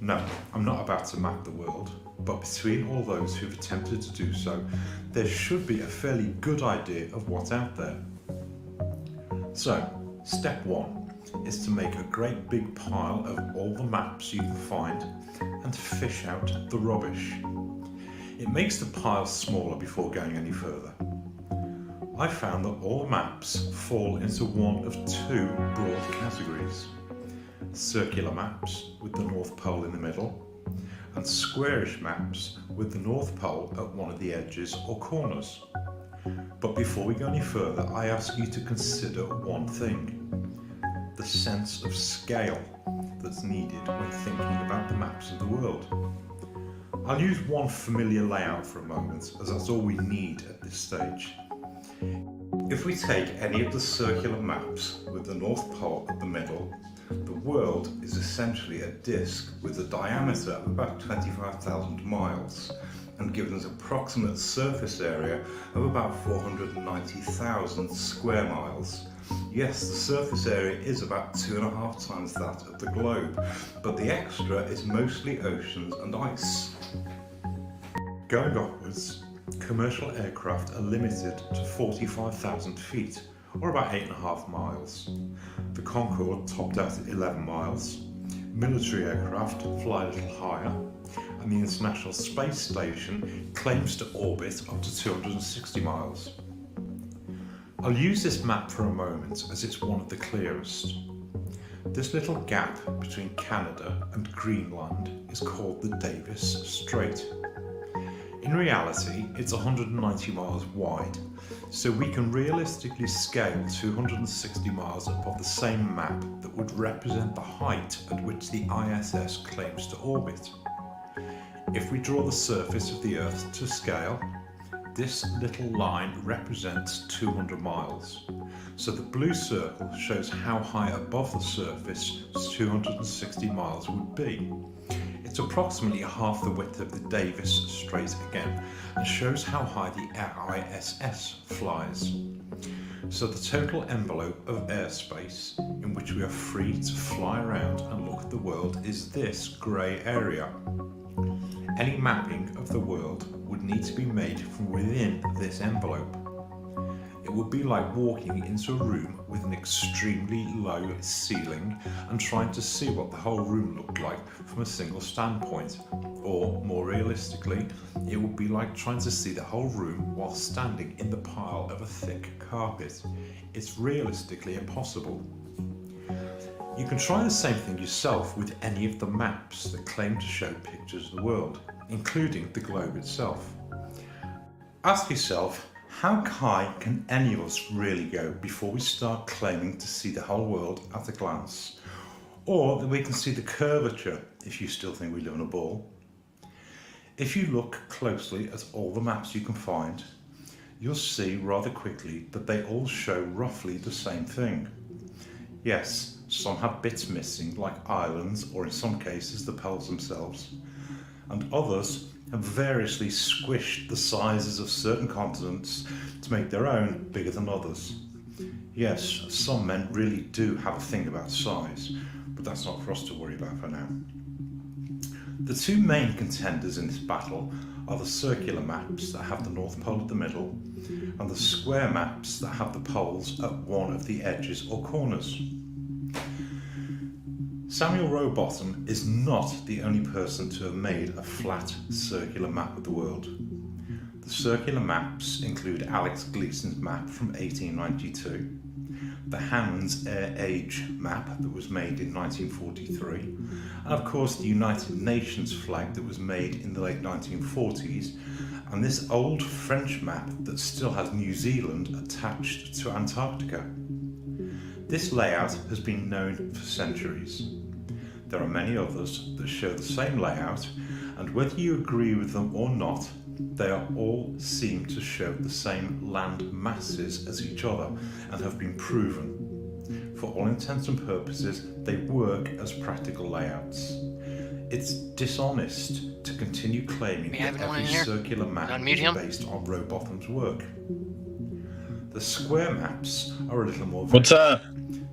No, I'm not about to map the world, but between all those who've attempted to do so, there should be a fairly good idea of what's out there. So, step one, is to make a great big pile of all the maps you can find and fish out the rubbish. It makes the pile smaller before going any further. I found that all maps fall into one of two broad categories: circular maps with the North Pole in the middle, and squarish maps with the North Pole at one of the edges or corners. But before we go any further, I ask you to consider one thing: the sense of scale that's needed when thinking about the maps of the world. I'll use one familiar layout for a moment, as that's all we need at this stage. If we take any of the circular maps with the North Pole at the middle, the world is essentially a disk with a diameter of about 25,000 miles and given an approximate surface area of about 490,000 square miles. Yes, the surface area is about 2.5 times that of the globe, but the extra is mostly oceans and ice. Going upwards, commercial aircraft are limited to 45,000 feet, or about 8.5 miles. The Concorde topped out at 11 miles, military aircraft fly a little higher, and the International Space Station claims to orbit up to 260 miles. I'll use this map for a moment as it's one of the clearest. This little gap between Canada and Greenland is called the Davis Strait. In reality, it's 190 miles wide, so we can realistically scale 260 miles above the same map that would represent the height at which the ISS claims to orbit. If we draw the surface of the Earth to scale, this little line represents 200 miles. So the blue circle shows how high above the surface 260 miles would be. It's approximately half the width of the Davis Strait again, and shows how high the ISS flies. So the total envelope of airspace in which we are free to fly around and look at the world is this grey area. Any mapping of the world would need to be made from within this envelope. It would be like walking into a room with an extremely low ceiling and trying to see what the whole room looked like from a single standpoint. Or, more realistically, it would be like trying to see the whole room while standing in the pile of a thick carpet. It's realistically impossible. You can try the same thing yourself with any of the maps that claim to show pictures of the world, including the globe itself. Ask yourself, how high can any of us really go before we start claiming to see the whole world at a glance? Or that we can see the curvature, if you still think we live in a ball. If you look closely at all the maps you can find, you'll see rather quickly that they all show roughly the same thing. Yes, some have bits missing, like islands, or in some cases the poles themselves, and others have variously squished the sizes of certain continents to make their own bigger than others. Yes, some men really do have a thing about size, but that's not for us to worry about for now. The two main contenders in this battle are the circular maps that have the North Pole at the middle, and the square maps that have the poles at one of the edges or corners. Samuel Rowbotham is not the only person to have made a flat circular map of the world. The circular maps include Alex Gleason's map from 1892, the Hans Air Age map that was made in 1943, and of course the United Nations flag that was made in the late 1940s, and this old French map that still has New Zealand attached to Antarctica. This layout has been known for centuries. There are many others that show the same layout, and whether you agree with them or not, they all seem to show the same land masses as each other and have been proven. For all intents and purposes, they work as practical layouts. It's dishonest to continue claiming that every circular map is based on Rowbotham's work. The square maps are a little more varied,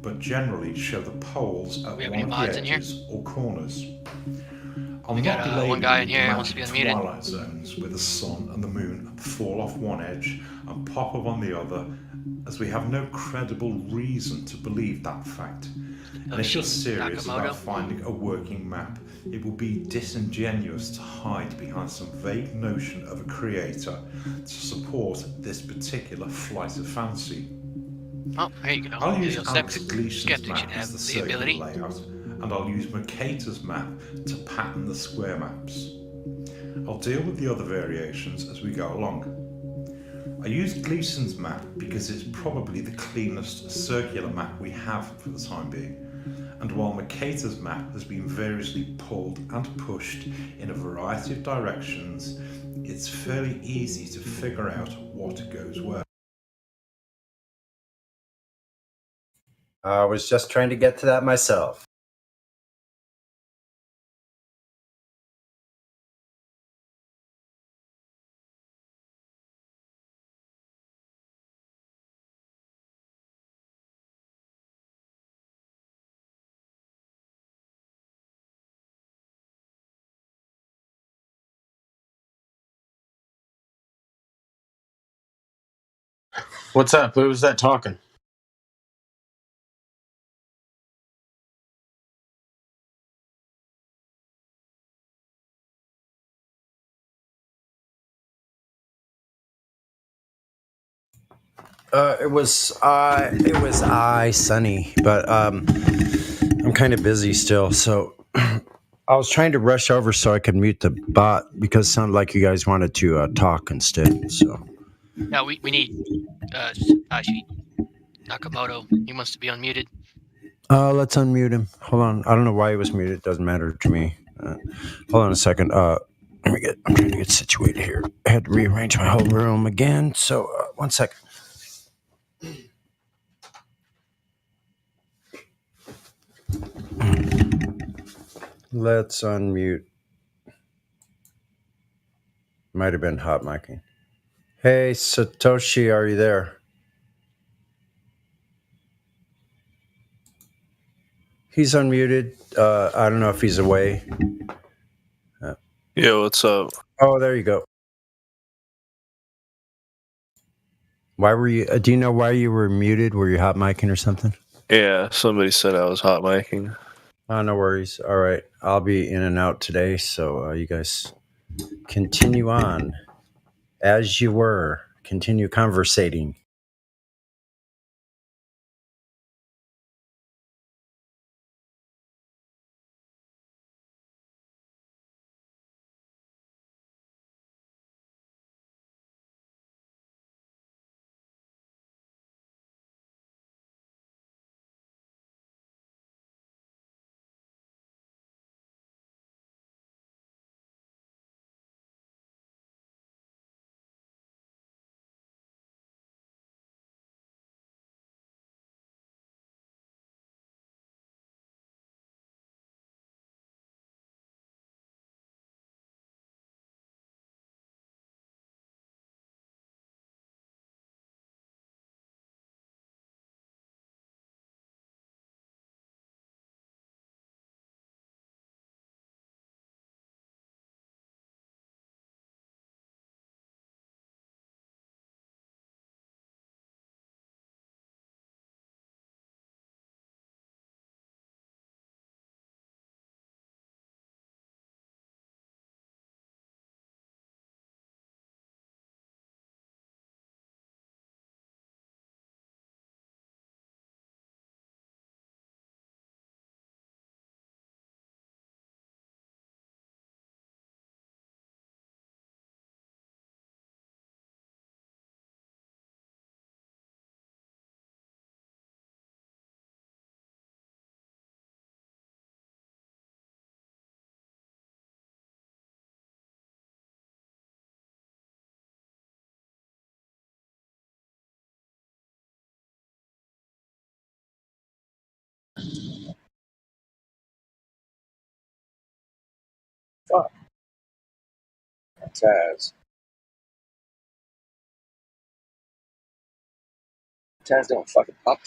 but generally show the poles at one of the edges or corners. I'll not delay one guy in here who wants magic to be unmuted. twilight zones where the sun and the moon fall off one edge and pop up on the other as we have no credible reason to believe that fact. And if you're serious about finding a working map, it will be disingenuous to hide behind some vague notion of a creator to support this particular flight of fancy. Oh, there you go. I'll use Your Alex skeptic- Gleason's skeptic map should as have the the circular ability. layout, and I'll use Mercator's map to pattern the square maps. I'll deal with the other variations as we go along. I used Gleason's map because it's probably the cleanest circular map we have for the time being, and while Mercator's map has been variously pulled and pushed in a variety of directions, it's fairly easy to figure out what goes where. I was just trying to get to that myself. What's up? Who was that talking? It was I, Sunny, but I'm kind of busy still, so I was trying to rush over so I could mute the bot because it sounded like you guys wanted to talk instead. So Now we need Satoshi Nakamoto. He wants to be unmuted. let's unmute him. Hold on, I don't know why he was muted. It doesn't matter to me. Hold on a second. I'm trying to get situated here. I had to rearrange my whole room again. So 1 second. Let's unmute. Might have been hot micing. Hey, Satoshi, are you there? He's unmuted. I don't know if he's away. Yo, what's up? Oh, there you go. Why were you? Do you know why you were muted? Were you hot micing or something? Yeah, somebody said I was hot micing. Oh, no worries. All right, I'll be in and out today, so you guys continue on as you were. Continue conversating. Fuck. Taz. Taz don't fucking pop.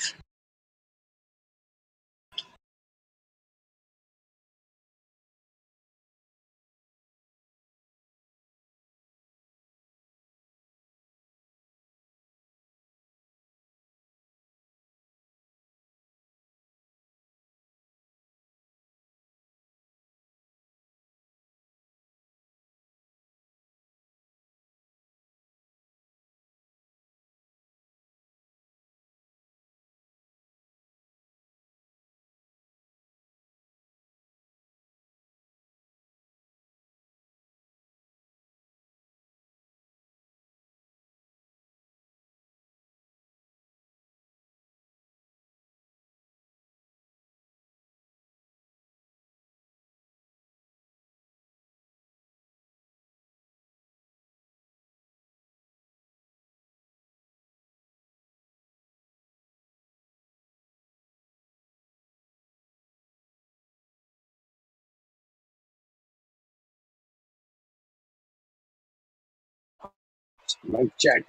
Mic check.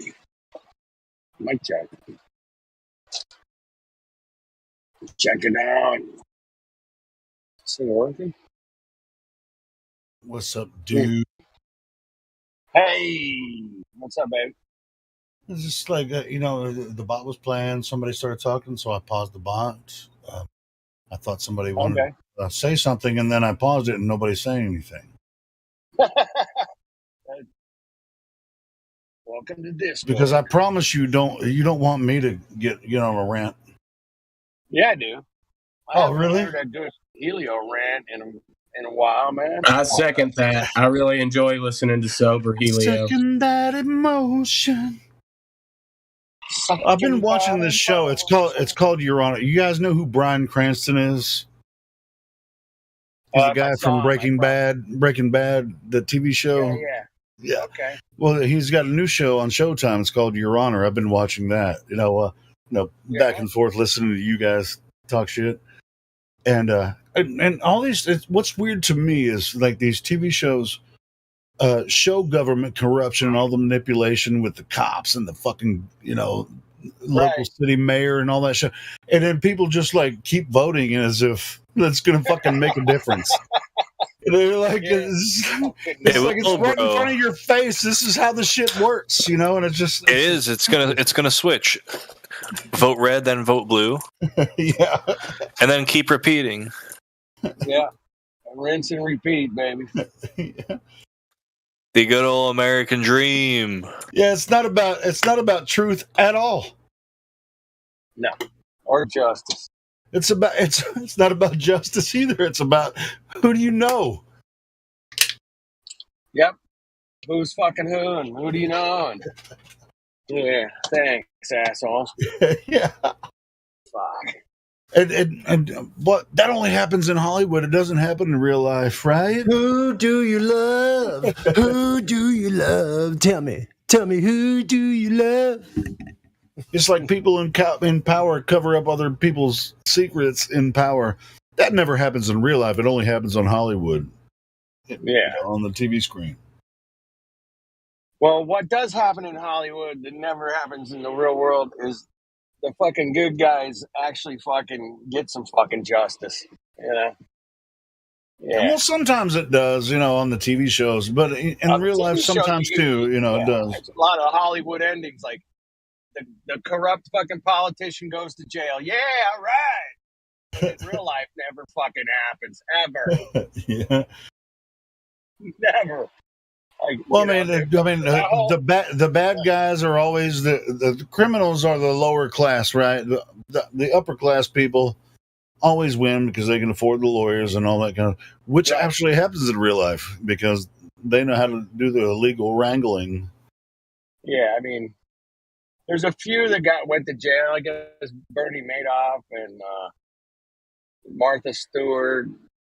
Mic check. Check it out. Is it working? What's up, dude? Hey, what's up, babe? It's just like, the bot was playing. Somebody started talking, so I paused the bot. I thought somebody wanted Okay. to say something, and then I paused it, and nobody's saying anything. Welcome to Discord. Because I promise you don't want me to get on a rant. Yeah, I do. I Oh, haven't really? heard a good Helio rant in a while, man. I second that. I really enjoy listening to Sober Helio. Second that emotion. I've been watching this show. It's called Your Honor. You guys know who Bryan Cranston is? He's the guy from Breaking Bad, the TV show. Yeah. Okay. Well, he's got a new show on Showtime. It's called Your Honor. I've been watching that. Back and forth listening to you guys talk shit. And all these. What's weird to me is like these TV shows show government corruption and all the manipulation with the cops and the fucking local city mayor and all that shit. And then people just like keep voting as if that's gonna fucking make a difference. They're like, it's like it's right in front of your face. This is how the shit works, and it's just It is. It's gonna switch. Vote red, then vote blue. Yeah. And then keep repeating. Yeah. Rinse and repeat, baby. The good old American dream. Yeah, it's not about truth at all. No. Or justice. It's not about justice either. It's about who do you know? Yep. Who's fucking who and who do you know? And yeah, thanks, assholes. Yeah. Fuck. And what that only happens in Hollywood. It doesn't happen in real life, right? Who do you love? Who do you love? Tell me, who do you love? It's like people in power cover up other people's secrets in power. That never happens in real life. It only happens on Hollywood. Yeah. On the TV screen. Well, what does happen in Hollywood that never happens in the real world is the fucking good guys actually fucking get some fucking justice, Yeah. Well, sometimes it does, on the TV shows, but in real life, sometimes too, it does. There's a lot of Hollywood endings, like the corrupt fucking politician goes to jail. Yeah, all right. But in real life, never fucking happens, ever. Yeah. Never. Like, Well, the bad guys are always the criminals are the lower class, right? The upper class people always win because they can afford the lawyers and all that kind of, which actually happens in real life because they know how to do the legal wrangling. Yeah, there's a few that went to jail. I guess Bernie Madoff and Martha Stewart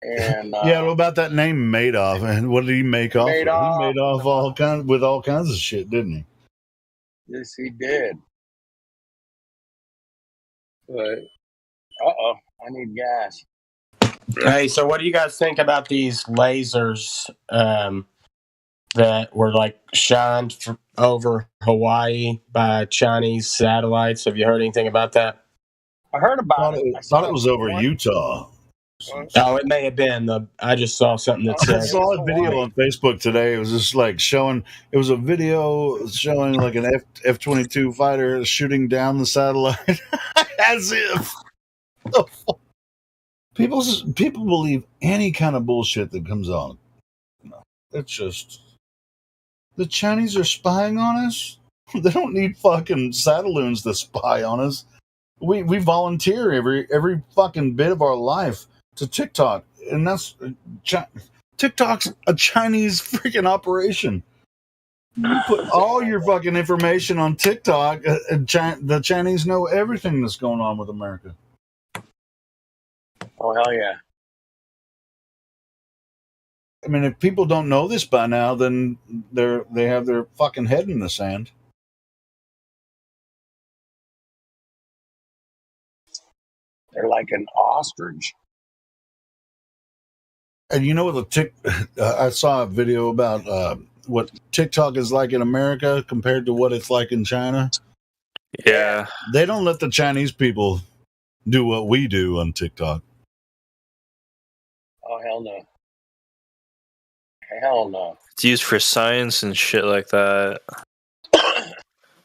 and yeah, what about that name Madoff? And what did he make off? Madoff. He made off all kinds of shit, didn't he? Yes, he did. But I need gas. Hey, so what do you guys think about these lasers that were like shined over Hawaii by Chinese satellites? Have you heard anything about that? I heard about it. I thought it was over Utah. Oh, it may have been. I just saw something that I said. saw a video on Facebook today. It was just like showing. It was a video showing like an F-22 fighter shooting down the satellite, as if people believe any kind of bullshit that comes on. It's just the Chinese are spying on us. They don't need fucking Satelloons to spy on us. We volunteer every fucking bit of our life to TikTok, and that's TikTok's a Chinese freaking operation. You put all your fucking information on TikTok, the Chinese know everything that's going on with America. Oh, hell yeah. If people don't know this by now, then they have their fucking head in the sand. They're like an ostrich. And you know what I saw a video about what TikTok is like in America compared to what it's like in China. Yeah. They don't let the Chinese people do what we do on TikTok. Oh, hell no. Hell no. It's used for science and shit like that.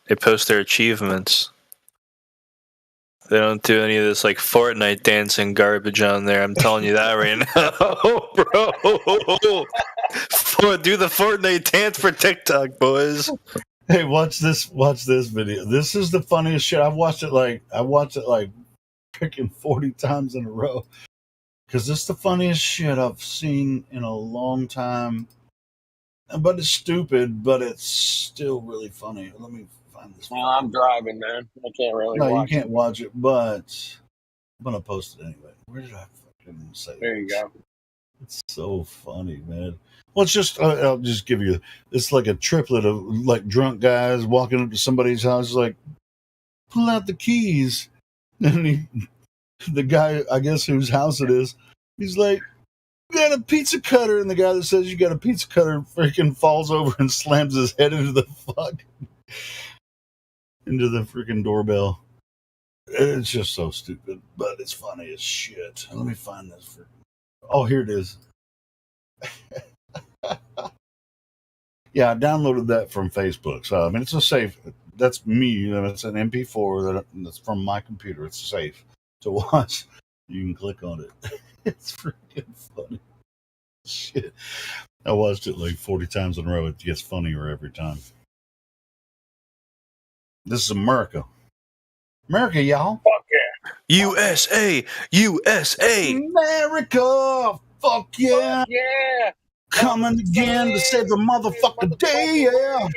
They post their achievements. They don't do any of this like Fortnite dancing garbage on there. I'm telling you that right now, bro. Do the Fortnite dance for TikTok, boys. Hey, watch this video. This is the funniest shit. I've watched it like freaking 40 times in a row. Because it's the funniest shit I've seen in a long time. But it's stupid, but it's still really funny. Let me find this. Well, I'm driving, man. I can't really No, watch you can't watch it, but I'm going to post it anyway. Where did I fucking say There you go. It's so funny, man. Well, it's just, I'll just give you, it's like a triplet of like drunk guys walking up to somebody's house, like, pull out the keys. And the guy, I guess whose house it is, he's like, you got a pizza cutter. And the guy that says you got a pizza cutter freaking falls over and slams his head into the freaking doorbell. It's just so stupid, but it's funny as shit. Let me find this. Oh, here it is. Yeah, I downloaded that from Facebook. So, I mean, it's a safe. That's me. It's an MP4 that's from my computer. It's safe to watch. You can click on it. It's freaking funny. Shit. I watched it like 40 times in a row. It gets funnier every time. This is America. America, y'all. Fuck yeah. USA! USA! America! Fuck yeah! Fuck yeah! Coming again to save the motherfucking day, yeah!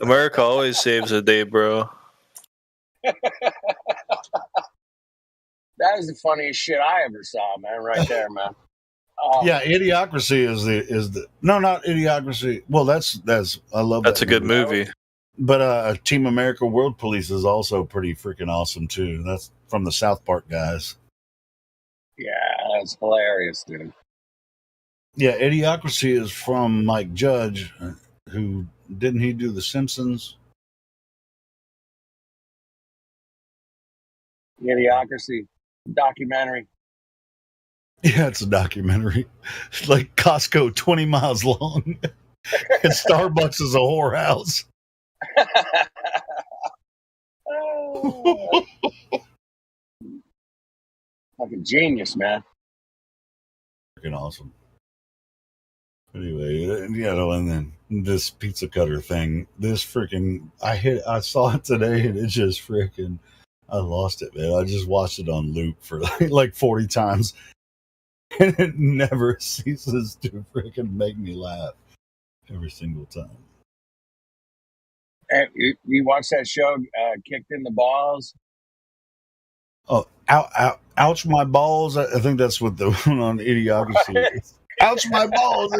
America always saves the day, bro. That is the funniest shit I ever saw, man. Right there, man. Yeah, Idiocracy is the no, not Idiocracy. Well, that's I love That's that a good movie. But Team America World Police is also pretty freaking awesome too. That's from the South Park guys. Yeah, that's hilarious, dude. Yeah, Idiocracy is from Mike Judge, who didn't he do The Simpsons? Idiocracy documentary. Yeah, it's a documentary. It's like Costco, 20 miles long. And Starbucks is a whorehouse. Fucking genius, man. Freaking awesome. Anyway, and then this pizza cutter thing, this freaking, I saw it today and it just freaking, I lost it, man. I just watched it on loop for like 40 times. And it never ceases to freaking make me laugh every single time. And you watch that show, Kicked in the Balls? Oh, ouch my balls. I think that's what the one on Idiocracy is. Ouch my balls.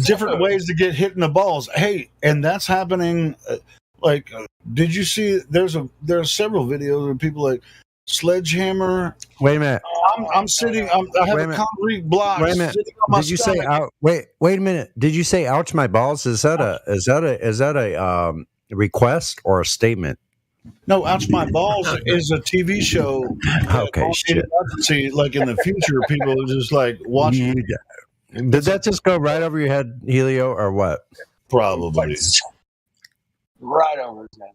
Different ways to get hit in the balls. Hey, and that's happening. Did you see? There are several videos where people like sledgehammer. Wait a minute. I'm sitting. I have a concrete block. Wait a minute. Sitting on my Did you say stomach. out? Wait a minute. Did you say ouch my balls? Is that a request or a statement? No, Ouch My Balls is a TV show. Okay, shit. See, like in the future, people are just like watching. Did that just go right over your head, Helio, or what? Probably. Right over his head.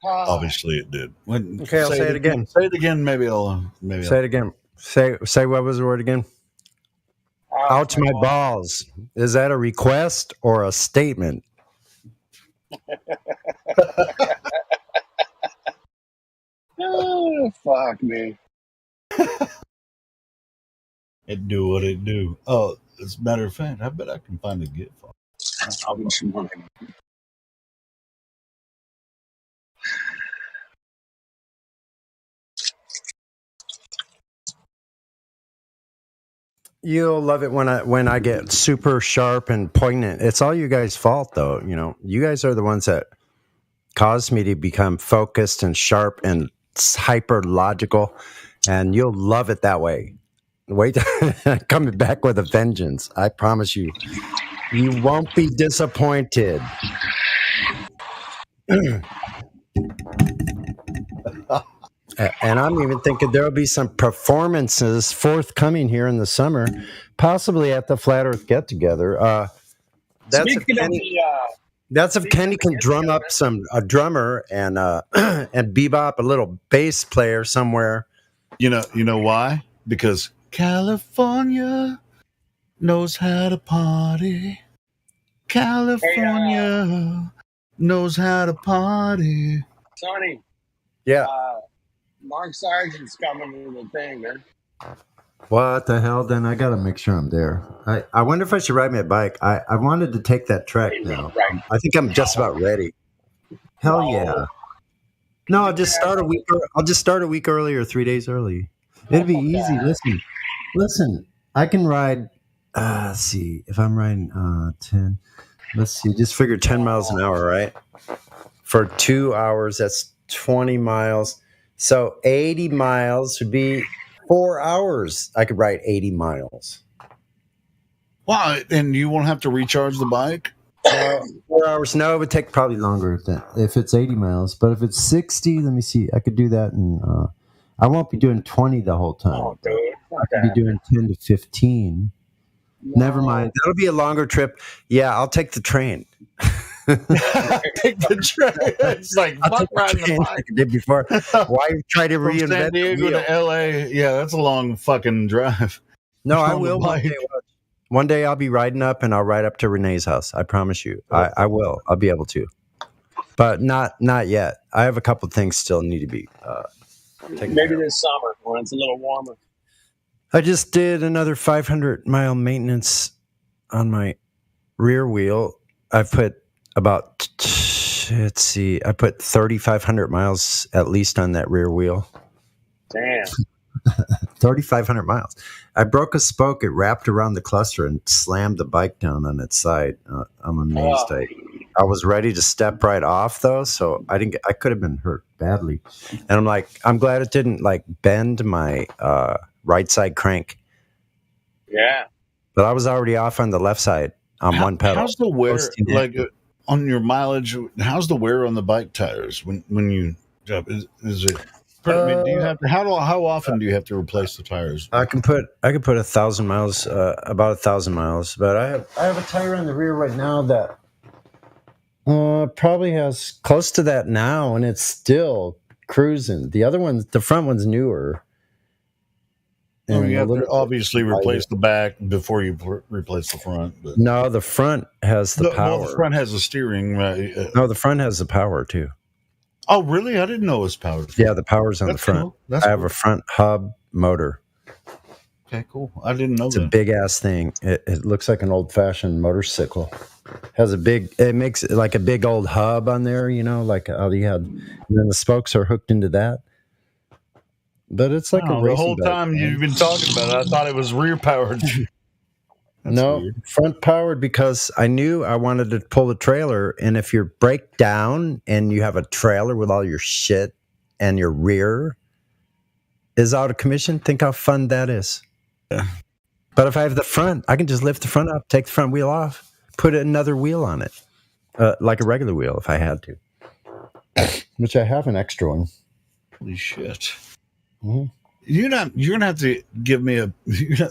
Obviously, it did. Okay, I'll say it again. Say it again. Maybe I'll. Say it again. Say what was the word again? Ouch my balls. Is that a request or a statement? Oh, fuck me. It do what it do. Oh, as a matter of fact, I bet I can find a GIF. I'll be smoking. You'll love it when I get super sharp and poignant. It's all you guys' fault, though. You know, you guys are the ones that caused me to become focused and sharp and hyper logical, and you'll love it that way. Wait, coming back with a vengeance. I promise you. You won't be disappointed. And I'm even thinking there'll be some performances forthcoming here in the summer, possibly at the Flat Earth Get Together. That's if Kenny can drum up a drummer and and bebop a little bass player somewhere. You know why? Because California knows how to party. California knows how to party. Sonny. Yeah. Mark Sargent's coming to the thing, man. What the hell? Then I got to make sure I'm there. I wonder if I should ride my bike. I wanted to take that trek now. I think I'm just about ready. Hell yeah. No, I'll just start a week. I'll just start a week early or 3 days early. It'll be easy. Listen. I can ride. Let's see if I'm riding 10. Let's see. Just figure 10 miles an hour, right? For 2 hours, that's 20 miles. So 80 miles would be 4 hours. I could ride 80 miles. Wow, and you won't have to recharge the bike? 4 hours. No, it would take probably longer than if it's 80 miles. But if it's 60, let me see. I could do that, and I won't be doing 20 the whole time. Oh, dude. I could be doing 10 to 15. Never mind. That'll be a longer trip. Yeah, I'll take the train. Take the train. It's like fuck riding the bike. Like I did before. Why try to From reinvent San Diego the wheel? to LA? Yeah, that's a long fucking drive. No, I On the will one bike. day. One day I'll be riding up, and I'll ride up to Renee's house. I promise you. I will. I'll be able to. But not yet. I have a couple things still need to be taken Maybe care of. this summer when it's a little warmer. I just did another 500-mile maintenance on my rear wheel. I put about, let's see, I put 3,500 miles at least on that rear wheel. Damn. 3,500 miles. I broke a spoke. It wrapped around the cluster and slammed the bike down on its side. I'm amazed. Oh. I was ready to step right off though, so I could have been hurt badly. And I'm glad it didn't like bend my right side crank. Yeah. But I was already off on the left side on one pedal. How's the wear Posting it. like on your mileage? How's the wear on the bike tires when you jump? Is it? I mean, do you have how often do you have to replace the tires? I can put 1,000 miles, about 1,000 miles. But I have a tire on the rear right now that probably has close to that now, and it's still cruising. The other one's, the front one's newer. I mean, you a have to little obviously bit replace the back before you replace the front. But No, the front has the power. the front has the steering, right? No, the front has the power too. Oh, really? I didn't know it was powered. Yeah, the power's on That's the front. cool. That's I have cool. a front hub motor. Okay, cool. I didn't know It's a that. big ass thing. It looks like an old fashioned motorcycle. It makes it like a big old hub on there, like how you had, and then the spokes are hooked into that. But it's like a Wow, racing the whole bike, time man. you've been talking about it, I thought it was rear powered. No, weird. front powered because I knew I wanted to pull the trailer. And if you break down and you have a trailer with all your shit and your rear is out of commission, think how fun that is. Yeah. But if I have the front, I can just lift the front up, take the front wheel off, put another wheel on it, like a regular wheel if I had to, which I have an extra one. Holy shit. Mm-hmm. You're gonna have to give me a.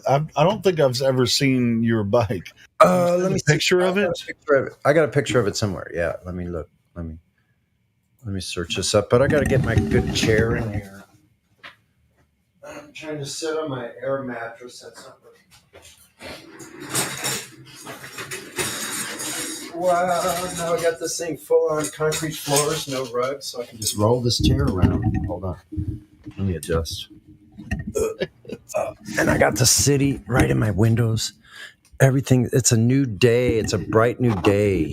I don't think I've ever seen your bike. Let me see. Picture of it. I got a picture of it somewhere. Yeah, let me look. Let me search this up. But I got to get my good chair in here. I'm trying to sit on my air mattress. That's not working. Wow! Now I got this thing full on concrete floors, no rugs, so I can just roll this chair around. Hold on. Let me adjust. And I got the city right in my windows. Everything. It's a new day. It's a bright new day.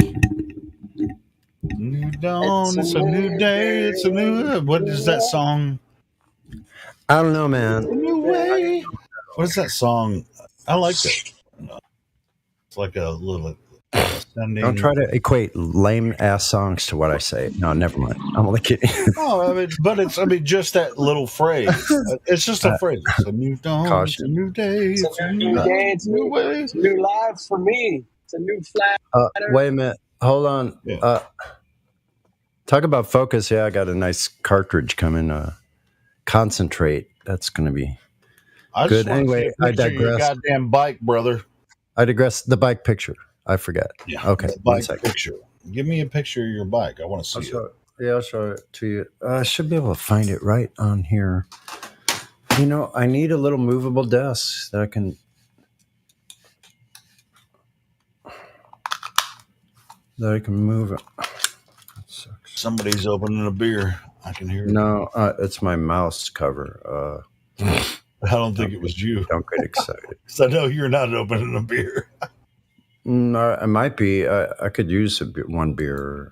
New dawn. It's a new day. It's a new. What is that song? I don't know, man. New way. What is that song? I like that. It's like a little Don't try to equate lame ass songs to what I say. No, never mind. I'm only kidding. No, I mean, just that little phrase. It's just a phrase. It's a new dawn. Caution. It's a new day. It's a new day. It's a new life for me. It's a new flat. Wait a minute. Hold on. Talk about focus. Yeah, I got a nice cartridge coming. Concentrate. That's going to be good. Anyway, I digress. Goddamn bike, brother. I digress. The bike picture. I forget. Yeah. Okay. Bike picture. Give me a picture of your bike. I want to see it. Yeah, I'll show it to you. I should be able to find it right on here. You know, I need a little movable desk that I can. Move it. Somebody's opening a beer. I can hear it. No, it's my mouse cover. I don't think it was you. Don't get excited. Because I know you're not opening a beer. No, I might be. I could use one beer.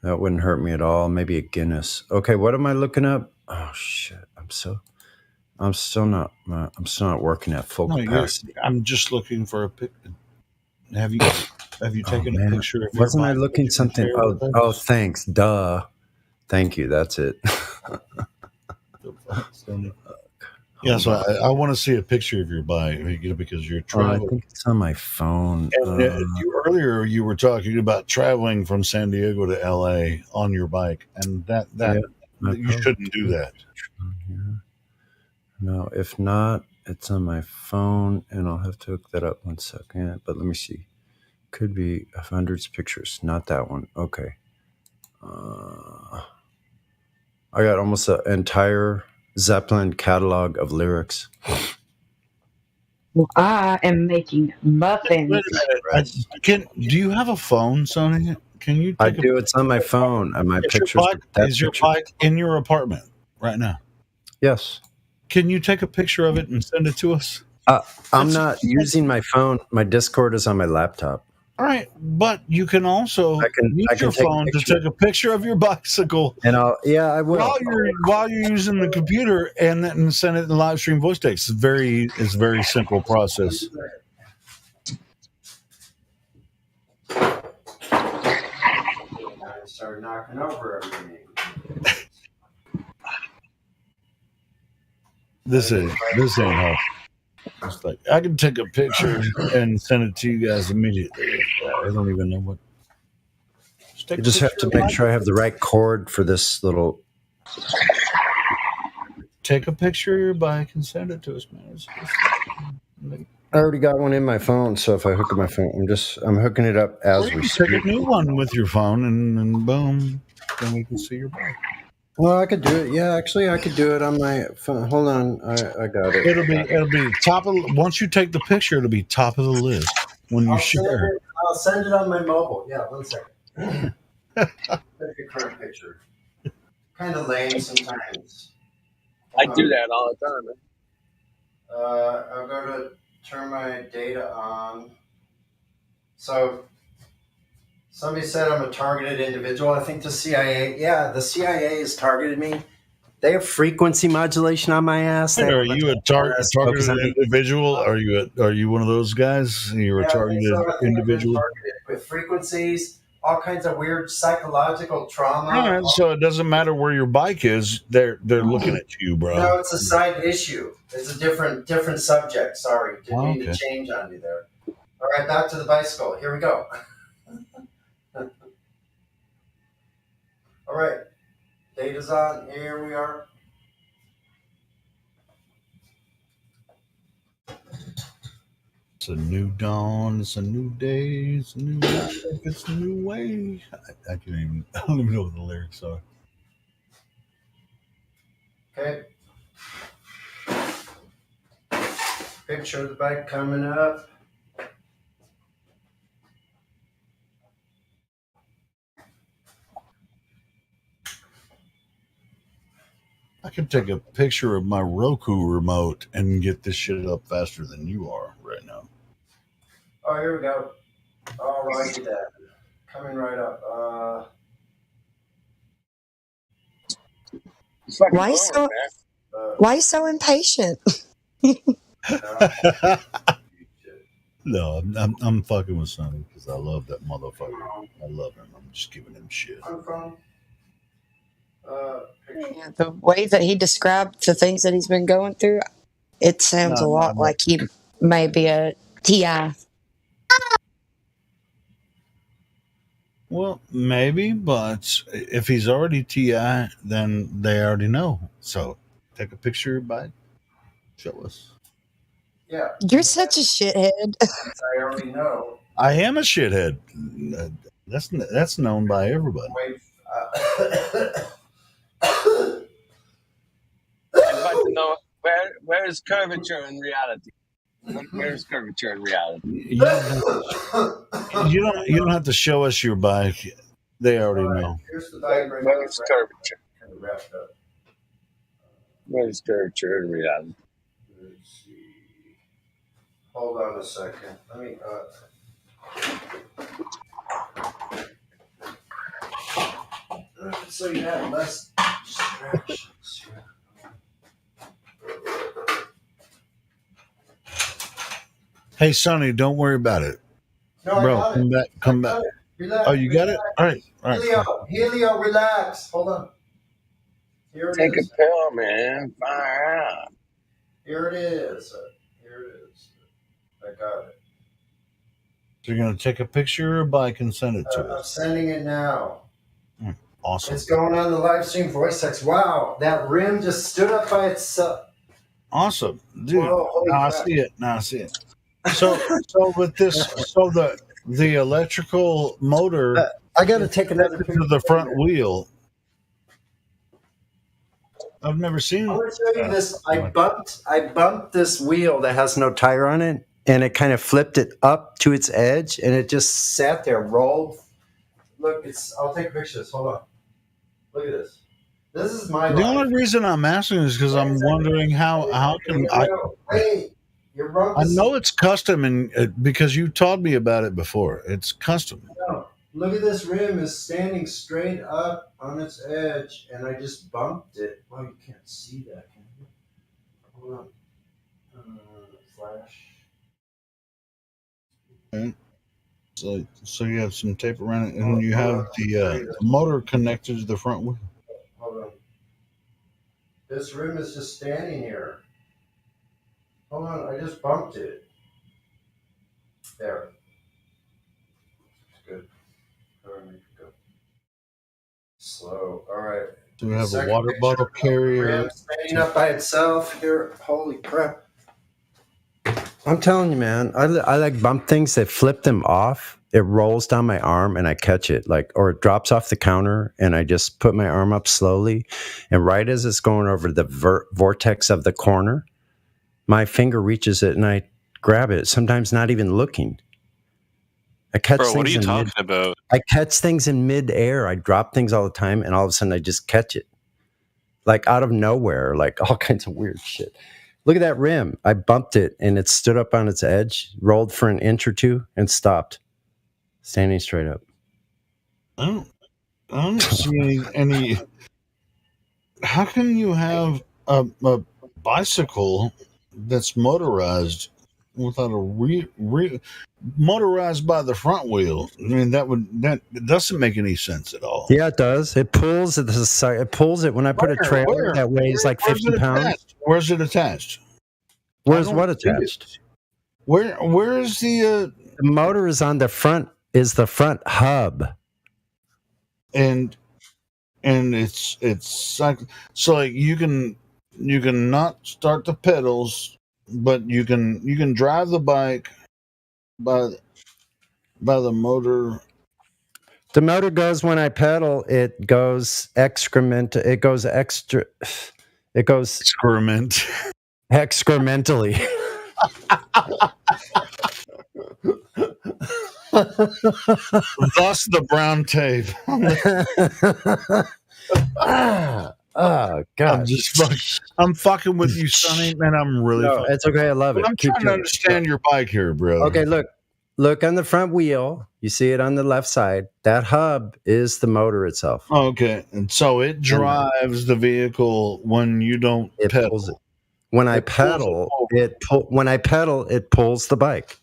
That wouldn't hurt me at all. Maybe a Guinness. Okay, what am I looking up? Oh shit! I'm still not working at full capacity. I'm just looking for a picture. Have you taken a picture of your Wasn't I bike looking that you can something? share with us? Oh, thanks. Duh. Thank you. That's it. Yeah, so I want to see a picture of your bike because you're I traveling. think it's on my phone. And earlier you were talking about traveling from San Diego to LA on your bike, and that you shouldn't do that. No, if not, it's on my phone, and I'll have to hook that up 1 second. But let me see. Could be hundreds of pictures. Not that one. Okay. I got almost an entire Zeppelin catalog of lyrics. Well, I am making muffins. Wait a minute. Do you have a phone, Sonny? Can you? I do. It's on my phone, and my pictures. Is your bike in your apartment right now? Yes. Can you take a picture of it and send it to us? I'm not using my phone. My Discord is on my laptop. All right, but you can also use your phone to take a picture of your bicycle. And I will. While you're using the computer, and then send it in live stream voice text. It's a very simple process. Start knocking over everything. This ain't help. It's like I can take a picture and send it to you guys immediately. I don't even know what. You just have to make sure I have the right cord for this little. Take a picture of your bike and send it to us, man. I already got one in my phone, so if I hook up my phone, I'm hooking it up as we speak. Take a new one with your phone, and boom, then we can see your bike. Well, I could do it. Yeah, actually, I could do it on my phone. Hold on, I got it. It'll be top of. Once you take the picture, it'll be top of the list when you share. I'll send it on my mobile. Yeah, 1 second. Take a current picture. Kind of lame sometimes. I do that all the time, man. I'll go to turn my data on. So somebody said I'm a targeted individual. I think the CIA, the CIA has targeted me. They have frequency modulation on my ass. Are you a targeted individual? Are you one of those guys? You're a targeted individual. Targeted with frequencies, all kinds of weird psychological trauma. All right, so it doesn't matter where your bike is; they're looking at you, bro. No, it's a side issue. It's a different subject. Sorry, didn't mean to change on you there. All right, back to the bicycle. Here we go. All right, data's on. Here we are. It's a new dawn. It's a new day. It's a new life. It's a new way. I don't even know what the lyrics are. Okay. Picture of the bike coming up. I can take a picture of my Roku remote and get this shit up faster than you are right now. Oh, here we go. All right, that coming right up. Why so impatient? No, I'm fucking with Sonny because I love that motherfucker. I love him. I'm just giving him shit. Yeah, the way that he described the things that he's been going through, it sounds a lot like he may be a TI. Well, maybe, but if he's already TI, then they already know. So take a picture by show us. Yeah. You're such a shithead. I already know. I am a shithead. That's known by everybody. I'd like to know where is curvature in reality? Where is curvature in reality? You don't have to show us your bike. They already know. Here's the diagram. Where's curvature? Kind of wrapped up. Where's curvature in reality? Let's see. Hold on a second. Let me. So you have less distractions. Hey, Sonny, don't worry about it. No, Bro, I got come it. back. Come back. Relax, Oh, you got it? relax. All right. All right. Helio, relax. Hold on. Here it Take is. a pill, man. Fire out. Here it is. Here it is. I got it. So you're going to take a picture of a bike and send it to I'm us. sending it now. Awesome. It's going on the live stream voice text. Wow, that rim just stood up by itself. Awesome. Dude, Whoa, holy now I crap. see it. Now I see it. So with this, so the electrical motor I got to take another picture to the front wheel. I've never seen. I'm going to show you this. I bumped this wheel that has no tire on it, and it kind of flipped it up to its edge, and it just sat there, rolled. Look, I'll take a picture of this. Hold on. Look at this. This is my The life. only reason I'm asking is because I'm wondering how can I. Wait, you're wrong. I know it's custom, and because you taught me about it before, it's custom. No, look at this rim is standing straight up on its edge, and I just bumped it. Well, you can't see that, can you? Hold on. Flash. Okay. So you have some tape around it, and you have the motor connected to the front wheel. Hold on. This rim is just standing here. Hold on, I just bumped it. There. Good. All right, make it go. Slow. All right. So we have a Second water picture bottle of the carrier. rim standing up by itself here. Holy crap. I'm telling you, man, I like bump things that flip them off. It rolls down my arm and I catch it, or it drops off the counter and I just put my arm up slowly. And right as it's going over the vortex of the corner, my finger reaches it and I grab it, sometimes not even looking. I catch Bro, things what are you in talking about? I catch things in midair. I drop things all the time and all of a sudden I just catch it. Like out of nowhere, like all kinds of weird shit. Look at that rim. I bumped it and it stood up on its edge, rolled for an inch or two, and stopped, standing straight up. I don't see any. How can you have a bicycle that's motorized without a motorized by the front wheel? I mean, that doesn't make any sense at all. Yeah, it does. It pulls at the side. It pulls it when I put a trailer that weighs like 50 pounds. Where's it attached? Where's what attached? Where is the motor is on the front, is the front hub. And it's so like you can not start the pedals, but you can drive the bike by the motor. The motor goes when I pedal, it goes excrement. It goes extra. It goes excrement. Excrementally. Thus the brown tape. Oh God! I'm fucking with you, Sonny, man. I'm really. No, it's okay. I love it. I'm Keep trying to doing it. understand your bike here, bro. Okay, look on the front wheel. You see it on the left side. That hub is the motor itself. Okay, and so it drives the vehicle when you don't pedal. When I pedal, it pulls the bike.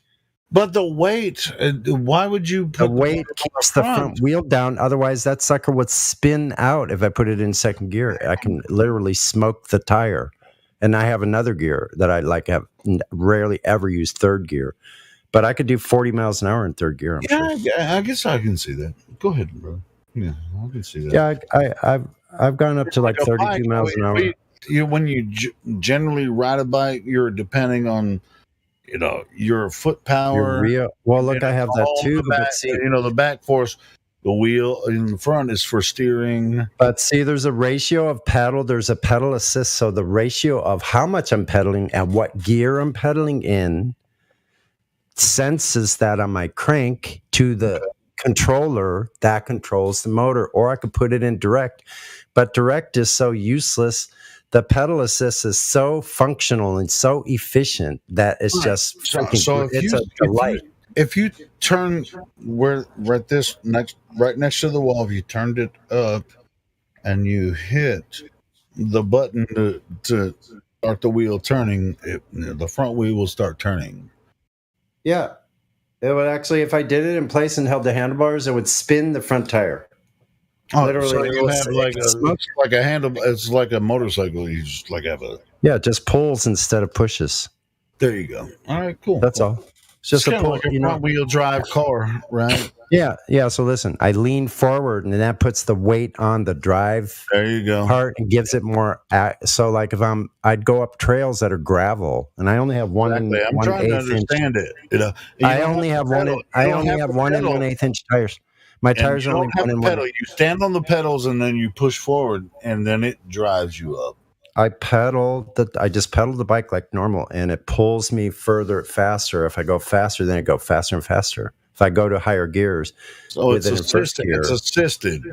But the weight, why would you The put weight keeps the front wheel down. Otherwise, that sucker would spin out if I put it in second gear. I can literally smoke the tire. And I have another gear that I have rarely ever use third gear. But I could do 40 miles an hour in third gear, I'm sure. Yeah, I guess I can see that. Go ahead, bro. Yeah, I can see that. Yeah, I've gone up to like 32 miles an hour. When you generally ride a bike, you're depending on, your foot power. Well, look, I have that too. But see, the back force, the wheel in the front is for steering. But see, there's a ratio of pedal. There's a pedal assist. So the ratio of how much I'm pedaling and what gear I'm pedaling in senses that on my crank to the controller that controls the motor, or I could put it in direct. But direct is so useless. The pedal assist is so functional and so efficient that it's just freaking it's a delight. If you turn right next to the wall, if you turned it up and you hit the button to start the wheel turning, the front wheel will start turning. Yeah. It would actually, if I did it in place and held the handlebars, it would spin the front tire. Literally, so you have like a handle. It's like a motorcycle. You just have a. Yeah, it just pulls instead of pushes. There you go. All right, cool. That's all. It's just a pull, like a front wheel drive car, right? Yeah. So listen, I lean forward, and that puts the weight on the drive. There you go. Part and gives it more. So like if I'd go up trails that are gravel, and I only have one. Exactly. I'm trying to understand it. I only have one. I only have 1 1/8 inch tires. My tires are only 1 1/8. You stand on the pedals and then you push forward, and then it drives you up. I just pedal the bike like normal, and it pulls me faster. If I go faster, then it go faster and faster. If I go to higher gears, so it's assisted. It's assisted.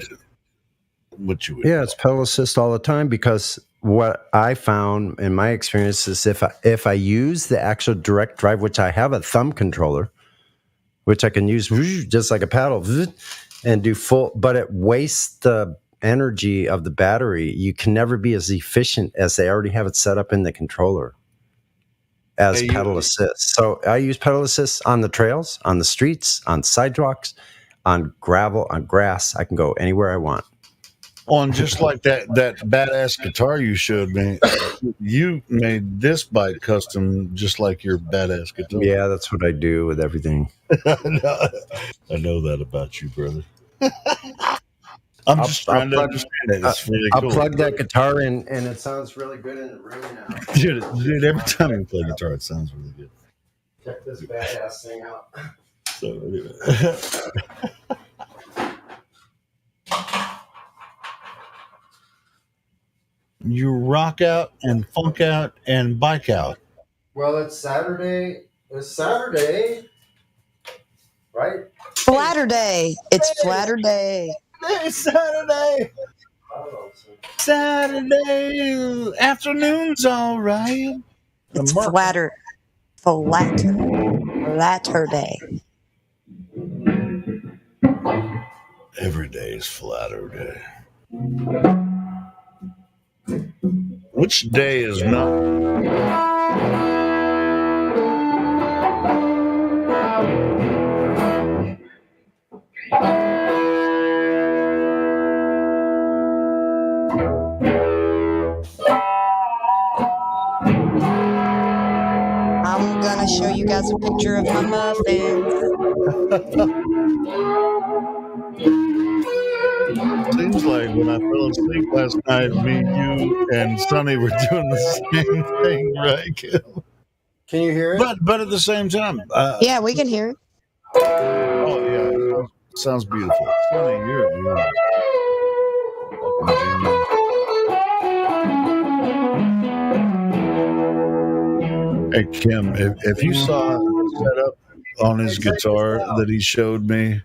It's pedal assist all the time, because what I found in my experience is if I use the actual direct drive, which I have a thumb controller, which I can use just like a paddle and do full, but it wastes the energy of the battery. You can never be as efficient as they already have it set up in the controller as pedal assist. So I use pedal assist on the trails, on the streets, on sidewalks, on gravel, on grass. I can go anywhere I want. On just like that badass guitar you showed me, you made this bike custom just like your badass guitar. Yeah, that's what I do with everything. I know that about you, brother. I'm just trying to understand it. It's really cool. I'll plug that guitar in, and it sounds really good in the room now. Dude, every time you play guitar, it sounds really good. Check this badass thing out. So, anyway. You rock out and funk out and bike out. Well, it's Saturday. It's Saturday, right? Flatter Day. It's Flatter Day. It's Saturday. Saturday afternoon's all right. It's Flatter Day. Every day is Flatter Day. Which day is not? I'm gonna show you guys a picture of my muffins. Seems like when I fell asleep last night, me, you, and Sonny were doing the same thing, right, Kim? Can you hear it? But at the same time, yeah, we can hear it. Oh yeah, it sounds beautiful. Sonny, you're Hey Kim, if you saw the setup on his guitar that he showed me,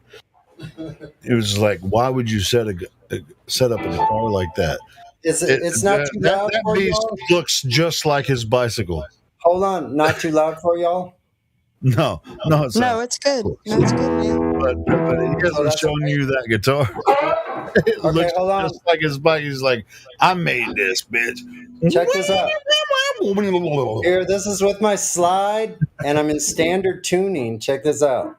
it was like, why would you set up a guitar like that? It's not too loud that for beast y'all? looks just like his bicycle. Hold on, not too loud for y'all? No, it's No, not. it's good. No, it's good, man. But he hasn't shown you that guitar. It looks hold on. just like his bike. He's like, I made this, bitch. Check this out. Here, this is with my slide, and I'm in standard tuning. Check this out.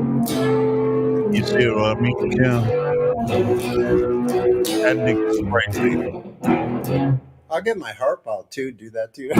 You see what I mean? Yeah. That nigga's crazy. I'll get my harp out too. Do that too.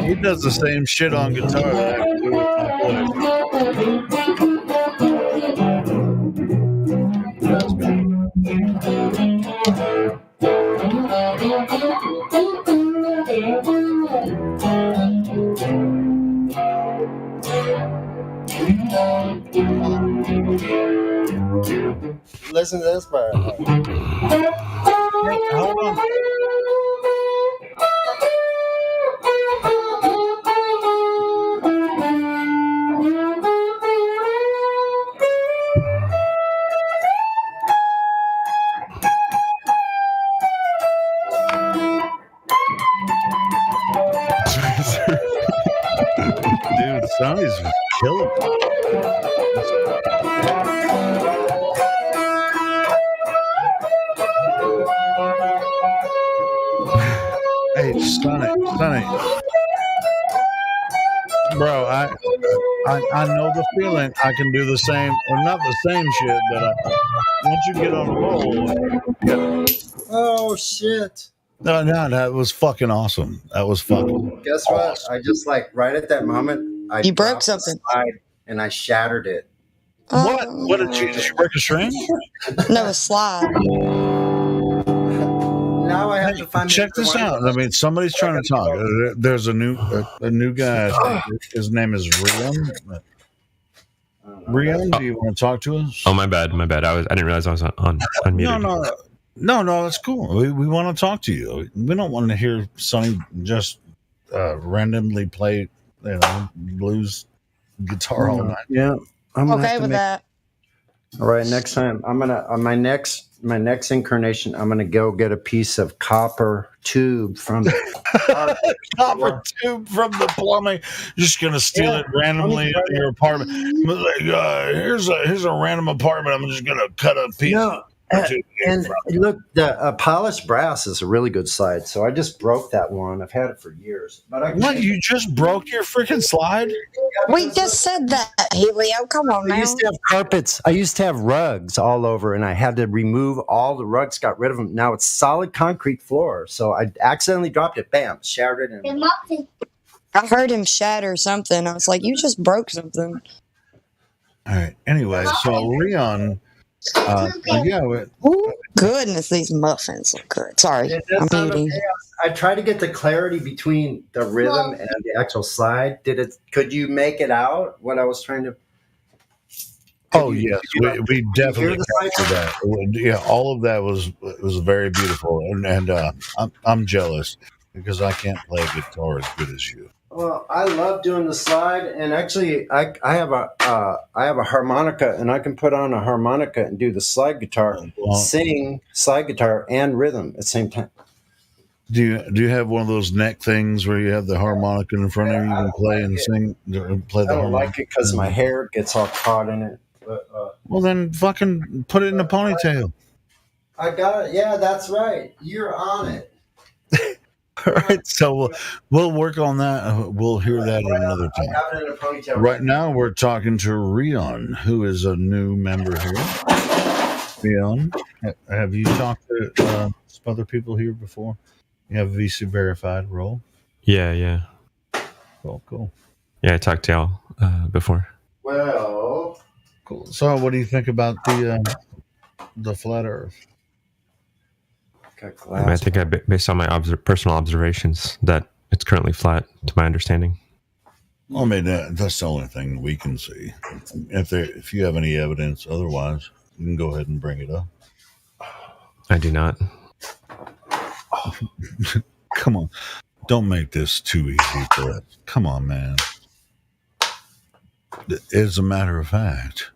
He does the same shit on guitar that I do with my voice. Listen to this part. Hold on. Dude, Sonny's killing Hey, Sonny, bro, I know the feeling. I can do the same, or not the same shit, but once you get on a roll, Oh shit! no, that was fucking awesome. That was fucking. Guess what? I just like right at that moment, I You broke dropped the something. slide and I shattered it. What? What did you break a string? No, a slide. Now I have to find. Check this out. I mean, somebody's trying to talk. There's a new guy. I think his name is Rian. Rian, do you want to talk to us? Oh, my bad. I didn't realize I was unmuted. No, that's cool. We want to talk to you. We don't want to hear Sonny just randomly play, blues guitar all night. Yeah, I'm Okay with that. All right, next time I'm gonna on my next incarnation, I'm gonna go get a piece of copper tube from copper tube from the plumbing. You're just gonna steal it randomly in your apartment. Like, here's a random apartment. I'm just gonna cut a piece. No. And look, the polished brass is a really good slide. So I just broke that one. I've had it for years. But What? You just broke your freaking slide? We just said that, Helio. Come on I now. used to have carpets. I used to have rugs all over, and I had to remove all the rugs, got rid of them. Now it's solid concrete floor. So I accidentally dropped it. Bam, shattered it. And I heard him shatter something. I was like, you just broke something. All right. Anyway, so Rion. Goodness, these muffins look good. Sorry, That's I'm not eating. okay. I tried to get the clarity between the rhythm and the actual slide. Could you make it out? What I was trying to. Oh yes, we definitely the captured that. Yeah, all of that was very beautiful, and I'm jealous because I can't play guitar as good as you. Well, I love doing the slide, and actually, I have a harmonica, and I can put on a harmonica and do the slide guitar, sing slide guitar and rhythm at the same time. Do you have one of those neck things where you have the harmonica in front of you? You can play and sing, play the I don't harmonica. like it because my hair gets all caught in it. But, Well, then fucking put it in a ponytail. I got it. Yeah, that's right. You're on it. All right, so we'll work on that. We'll hear that at another I time. got it in a ponytail. Right now, we're talking to Rion, who is a new member here. Rion, have you talked to some other people here before? You have a VC verified role? Yeah. Cool. Yeah, I talked to y'all before. Well, cool. So, what do you think about the flat Earth? I think based on my personal observations, that it's currently flat, to my understanding. I mean, that's the only thing we can see. If you have any evidence otherwise, you can go ahead and bring it up. I do not. Come on. Don't make this too easy for us. Come on, man. As a matter of fact,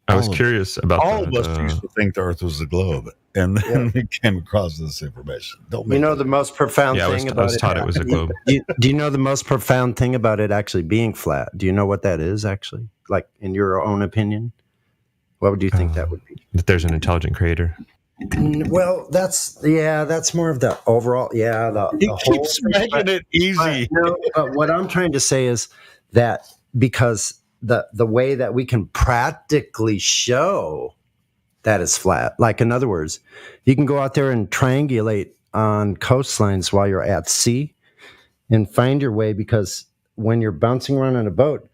I was curious about all of us used to think the Earth was the globe, and then we came across this information. Don't make the most profound thing about it. I was taught it was a globe. Do you know the most profound thing about it actually being flat? Do you know what that is actually? Like, in your own opinion? What would you think that would be? That there's an intelligent creator. Well, that's more of the overall. Yeah, the whole keeps making it easy. But what I'm trying to say is that because the way that we can practically show that is flat, like in other words, you can go out there and triangulate on coastlines while you're at sea and find your way, because when you're bouncing around on a boat,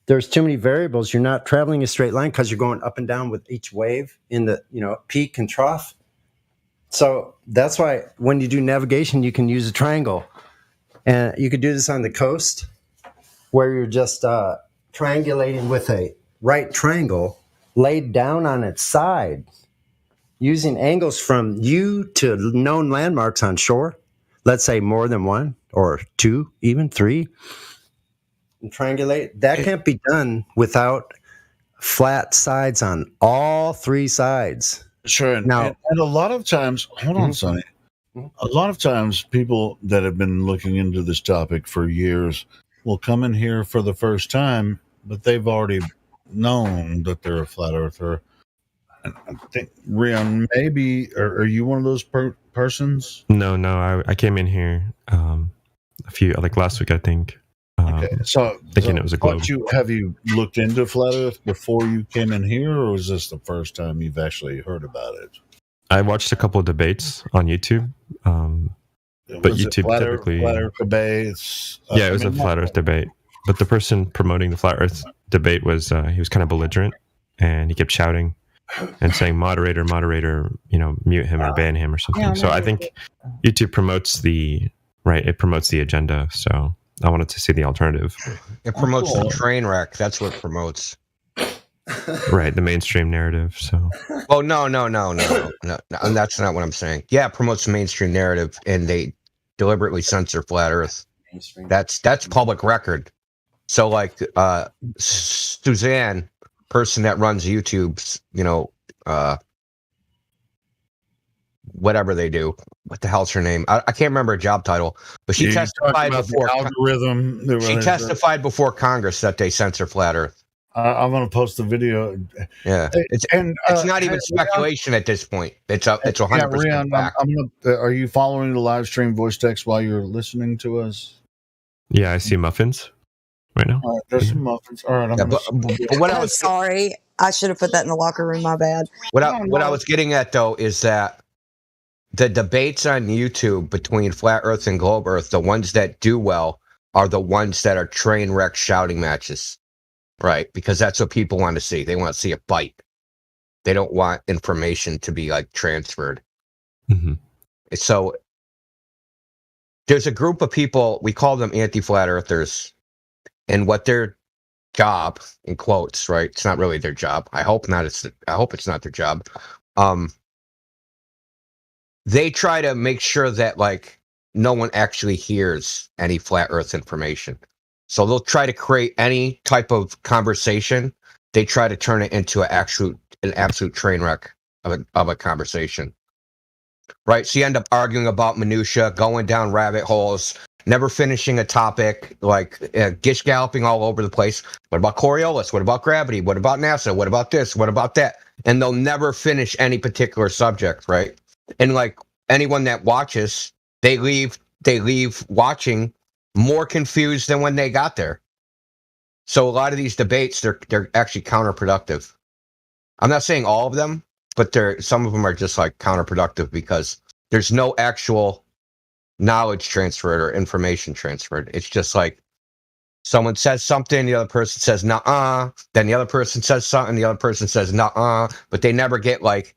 there's too many variables. You're not traveling a straight line because you're going up and down with each wave in the peak and trough. So that's why when you do navigation, you can use a triangle, and you could do this on the coast where you're just triangulating with a right triangle laid down on its side, using angles from you to known landmarks on shore. Let's say more than one or two, even three. And triangulate. That can't be done without flat sides on all three sides. Sure. And a lot of times, hold on, Sonny. A lot of times people that have been looking into this topic for years will come in here for the first time, but they've already known that they're a flat earther. And I think, Rion, maybe, are you one of those persons? No. I came in here last week, I think. Okay, so thinking it was a globe. Have you looked into flat Earth before you came in here, or was this the first time you've actually heard about it? I watched a couple of debates on YouTube, but YouTube flat typically Earth debates. It was a flat Earth debate. But the person promoting the flat Earth debate was he was kind of belligerent, and he kept shouting and saying, "Moderator, mute him or ban him or something." Yeah, so I think YouTube promotes the agenda. So I wanted to see the alternative. It promotes the train wreck. That's what it promotes. Right, the mainstream narrative. So. Oh no, that's not what I'm saying. Yeah, it promotes the mainstream narrative, and they deliberately censor flat Earth. That's public record. So, like Suzanne, person that runs YouTube's, whatever they do. What the hell's her name? I can't remember her job title, but she testified before algorithm. She testified before Congress that they censor flat Earth. I'm going to post the video. Yeah, it's not even speculation at this point. It's 100% fact. Are you following the live stream voice text while you're listening to us? Yeah, I see muffins right now. All right, there's some muffins. All right, I'm sorry. I should have put that in the locker room. My bad. What I was getting at, though, is that the debates on YouTube between Flat Earth and Globe Earth, the ones that do well are the ones that are train wreck shouting matches, right? Because that's what people want to see. They want to see a fight. They don't want information to be like transferred. Mm-hmm. So there's a group of people, we call them anti-flat earthers, and what their job, in quotes, right? It's not really their job. I hope not. I hope it's not their job. They try to make sure that like no one actually hears any flat Earth information. So they'll try to create any type of conversation. They try to turn it into an absolute train wreck of a conversation. Right? So you end up arguing about minutia, going down rabbit holes, never finishing a topic, like gish galloping all over the place. What about Coriolis? What about gravity? What about NASA? What about this? What about that? And they'll never finish any particular subject, right? And like anyone that watches, they leave watching more confused than when they got there. So a lot of these debates, they're actually counterproductive. I'm not saying all of them, but some of them are just like counterproductive because there's no actual knowledge transferred or information transferred. It's just like someone says something, the other person says nuh-uh, then the other person says something, the other person says nuh-uh, but they never get like,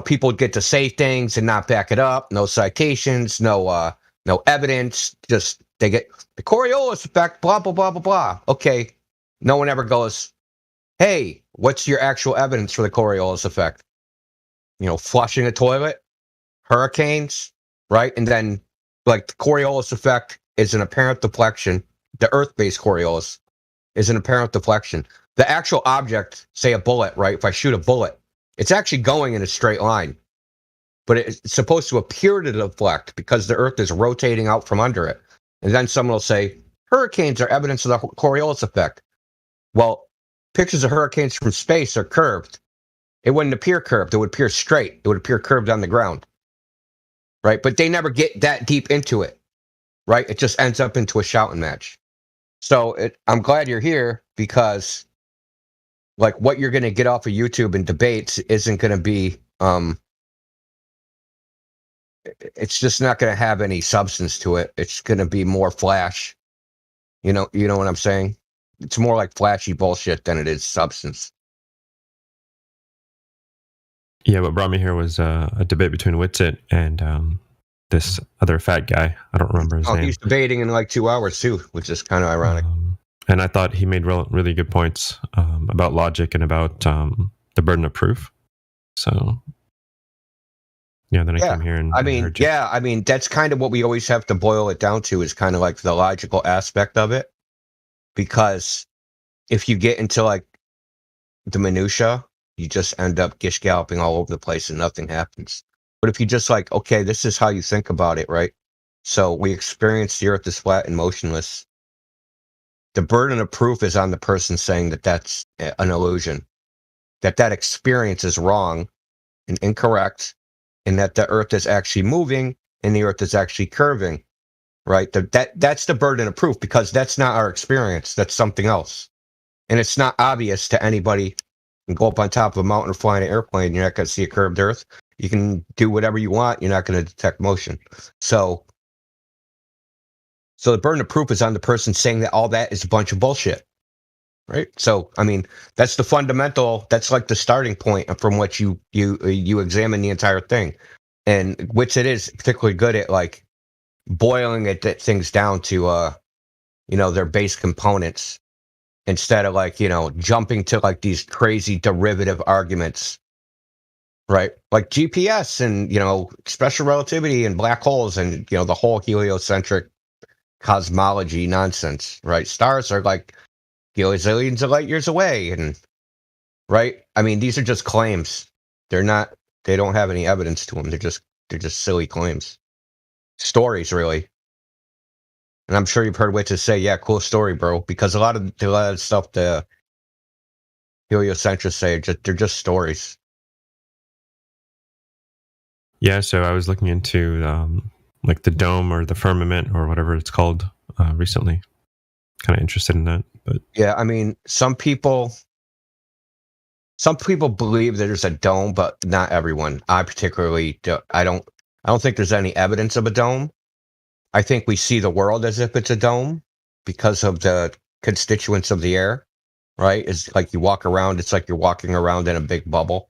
people get to say things and not back it up, no citations, no evidence, just they get the Coriolis effect, blah, blah, blah, blah, blah. Okay, no one ever goes, hey, what's your actual evidence for the Coriolis effect? Flushing a toilet, hurricanes, right? And then like the Coriolis effect is an apparent deflection. The Earth-based Coriolis is an apparent deflection. The actual object, say a bullet, right? If I shoot a bullet, it's actually going in a straight line, but it's supposed to appear to deflect because the Earth is rotating out from under it. And then someone will say, hurricanes are evidence of the Coriolis effect. Well, pictures of hurricanes from space are curved. It wouldn't appear curved. It would appear straight. It would appear curved on the ground. Right? But they never get that deep into it. Right? It just ends up into a shouting match. So I'm glad you're here because like what you're going to get off of YouTube and debates isn't going to be, it's just not going to have any substance to it. It's going to be more flash. You know what I'm saying? It's more like flashy bullshit than it is substance. Yeah, what brought me here was a debate between Witsit and this other fat guy. I don't remember his name. He's debating in like 2 hours too, which is kind of ironic. And I thought he made really good points about logic and about the burden of proof. So, yeah, then I came here and heard you. That's kind of what we always have to boil it down to is kind of like the logical aspect of it. Because if you get into like the minutia, you just end up gish galloping all over the place and nothing happens. But if you just like, okay, this is how you think about it, right? So we experience the Earth is flat and motionless. The burden of proof is on the person saying that that's an illusion, that experience is wrong and incorrect, and that the Earth is actually moving and the Earth is actually curving, right? That's the burden of proof because that's not our experience. That's something else. And it's not obvious to anybody. You can go up on top of a mountain or fly in an airplane. You're not going to see a curved Earth. You can do whatever you want. You're not going to detect motion. So the burden of proof is on the person saying that all that is a bunch of bullshit, right? So, that's the fundamental, that's like the starting point from which you examine the entire thing. And which it is particularly good at like boiling things down to, their base components instead of like, jumping to like these crazy derivative arguments, right? Like GPS and, special relativity and black holes and, the whole heliocentric cosmology nonsense, right? Stars are like zillions of light years away, and right? These are just claims. They don't have any evidence to them. They're just silly claims. Stories, really. And I'm sure you've heard witches say, yeah, cool story, bro, because a lot of stuff the heliocentrists say they're just stories. Yeah, so I was looking into like the dome or the firmament or whatever it's called recently. Kind of interested in that, but yeah, some people believe there's a dome, but not everyone. I particularly I don't think there's any evidence of a dome. I think we see the world as if it's a dome because of the constituents of the air, right? It's like you walk around, it's like you're walking around in a big bubble,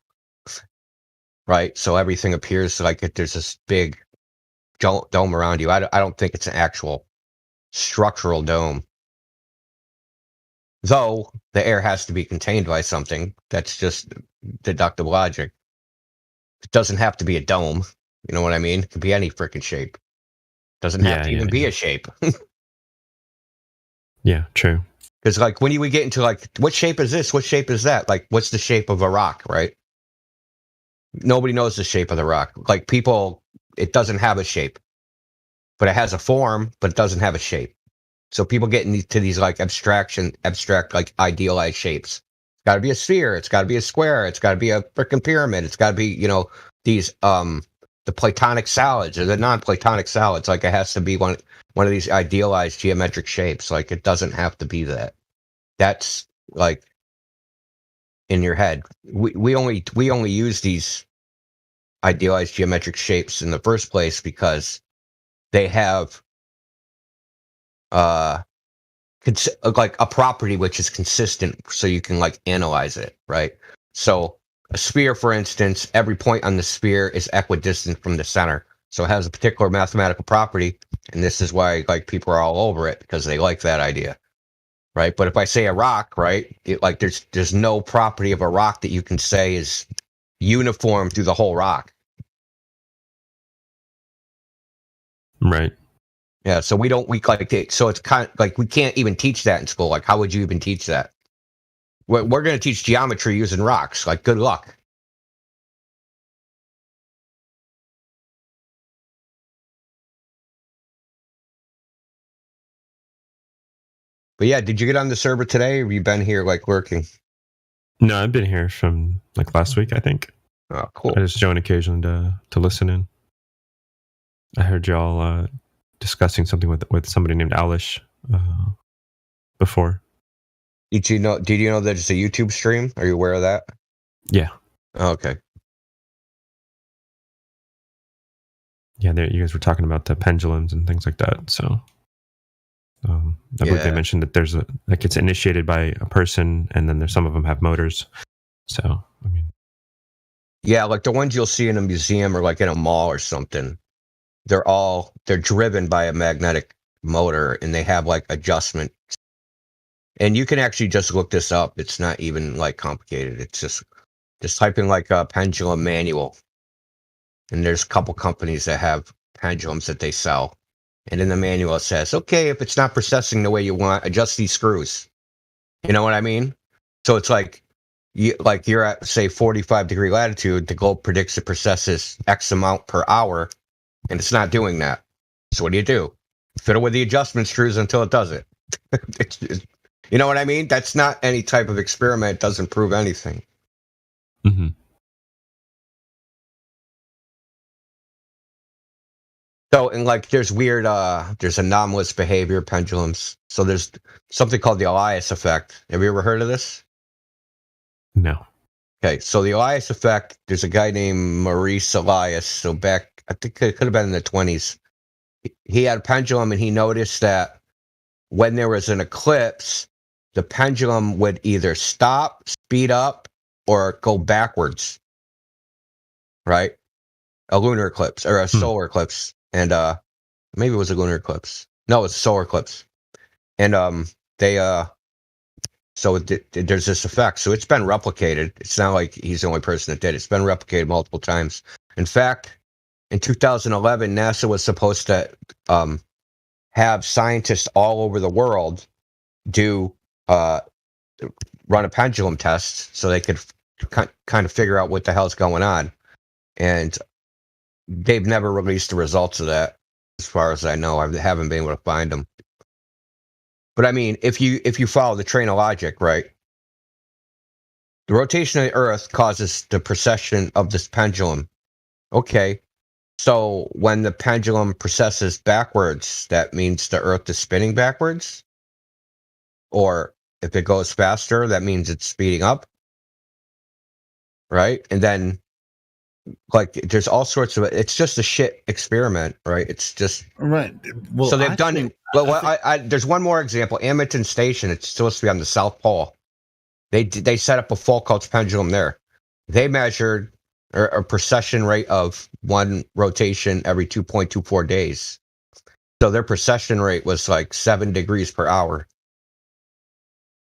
right? So everything appears like there's this big dome around you. I don't think it's an actual structural dome. Though the air has to be contained by something. That's just deductive logic. It doesn't have to be a dome. You know what I mean? It could be any freaking shape. Doesn't have Yeah, to yeah, even be a shape. Yeah, true. Because like when we get into like, what shape is this? What shape is that? Like, what's the shape of a rock, right? Nobody knows the shape of the rock. Like people, it doesn't have a shape, but it has a form, but it doesn't have a shape. So people get into these like abstract like idealized shapes. It's got to be a sphere. It's got to be a square. It's got to be a freaking pyramid. It's got to be, you know, these the Platonic solids or the non-Platonic solids. Like it has to be one of these idealized geometric shapes. Like it doesn't have to be that. That's like in your head. We only use these idealized geometric shapes in the first place because they have like a property which is consistent, so you can like analyze it, right? So a sphere, for instance, every point on the sphere is equidistant from the center, so it has a particular mathematical property, and this is why like people are all over it, because they like that idea, right? But if I say a rock, right, like there's no property of a rock that you can say is uniform through the whole rock. Right. Yeah, so we like so it's kind of like we can't even teach that in school. Like, how would you even teach that? We're going to teach geometry using rocks. Like, good luck. But yeah, did you get on the server today, or have you been here like working? No, I've been here from like last week, I think. Oh, cool. I just join occasionally to listen in. I heard y'all discussing something with somebody named Alish before. Did you know that it's a YouTube stream? Are you aware of that? Yeah. Oh, okay. Yeah, you guys were talking about the pendulums and things like that. So I believe they mentioned that there's it's initiated by a person, and then there's some of them have motors. So I mean, yeah, like the ones you'll see in a museum or like in a mall or something. They're driven by a magnetic motor, and they have like adjustment. And you can actually just look this up. It's not even like complicated. It's just type in like a pendulum manual. And there's a couple companies that have pendulums that they sell. And in the manual it says, okay, if it's not processing the way you want, adjust these screws. You know what I mean? So it's like you're at, say, 45-degree latitude, the globe predicts it processes X amount per hour, and it's not doing that. So what do? Fiddle with the adjustment screws until it does it. You know what I mean? That's not any type of experiment. It doesn't prove anything. Mm-hmm. So, and like there's weird, there's anomalous behavior pendulums. So there's something called the Elias effect. Have you ever heard of this? No. Okay, so the Elias effect, there's a guy named Maurice Elias. So back, I think it could have been in the 20s. He had a pendulum, and he noticed that when there was an eclipse, the pendulum would either stop, speed up, or go backwards. Right? A lunar eclipse or a solar eclipse. And maybe it was a lunar eclipse. No, it's a solar eclipse. And so there's this effect. So it's been replicated. It's not like he's the only person that did it. It's been replicated multiple times. In fact, in 2011, NASA was supposed to have scientists all over the world do run a pendulum test so they could kind of figure out what the hell's going on. And they've never released the results of that, as far as I know. I haven't been able to find them. But I mean, if you follow the train of logic, right? The rotation of the Earth causes the precession of this pendulum. Okay, so when the pendulum precesses backwards, that means the Earth is spinning backwards? Or if it goes faster, that means it's speeding up? Right? And then like there's all sorts of, it's just a shit experiment, right? It's just right. Well, so they've done it. Well, there's one more example. Amundsen Station. It's supposed to be on the South Pole. They set up a Foucault's pendulum there. They measured a precession rate of one rotation every 2.24 days. So their precession rate was like 7 degrees per hour.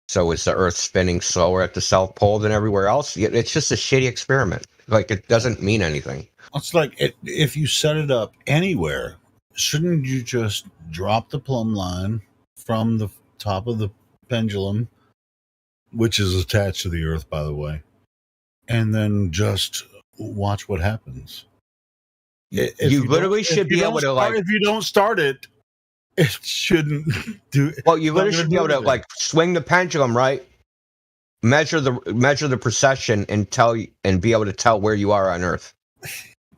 So is the Earth spinning slower at the South Pole than everywhere else? It's just a shitty experiment. Like, it doesn't mean anything. It's like if you set it up anywhere shouldn't you just drop the plumb line from the top of the pendulum, which is attached to the Earth, by the way, and then just watch what happens? You literally should be able to like. If you don't start it, it shouldn't do. Well, you literally should be able to like swing the pendulum, right? Measure the precession and be able to tell where you are on Earth.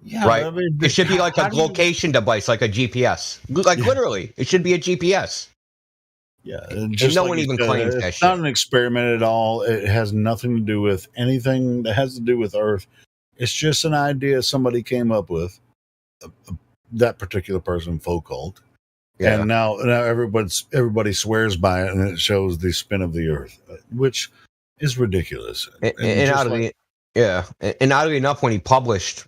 Yeah, right. I mean, It should be like a location device, like a GPS. Like literally, it should be a GPS. Yeah, And just no like one you even said, claims that it's shit. not an experiment at all. It has nothing to do with anything that has to do with Earth. It's just an idea somebody came up with. That particular person, Foucault, and now everybody swears by it, and it shows the spin of the Earth, which is ridiculous. And oddly enough, when he published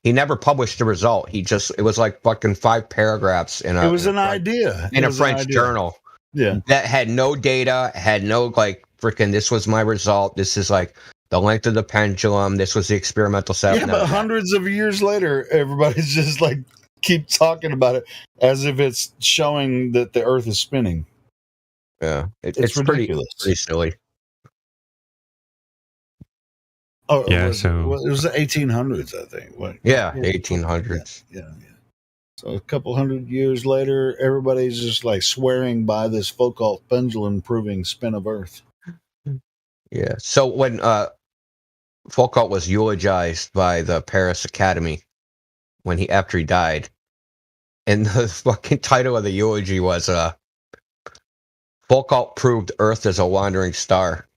he never published the result. It was like fucking 5 paragraphs in a. It was an idea in a French journal. Yeah, that had no data, had no like freaking. This was my result. This is like the length of the pendulum. This was the experimental setup. Yeah, but hundreds of years later, everybody's just like keep talking about it as if it's showing that the Earth is spinning. Yeah, it's ridiculous. Pretty silly. Oh, Yeah, it was the 1800s, I think. What? Yeah, 1800s. Yeah. So a couple hundred years later, everybody's just like swearing by this Foucault pendulum proving spin of Earth. Yeah. So when Foucault was eulogized by the Paris Academy after he died, and the fucking title of the eulogy was Foucault proved Earth is a wandering star.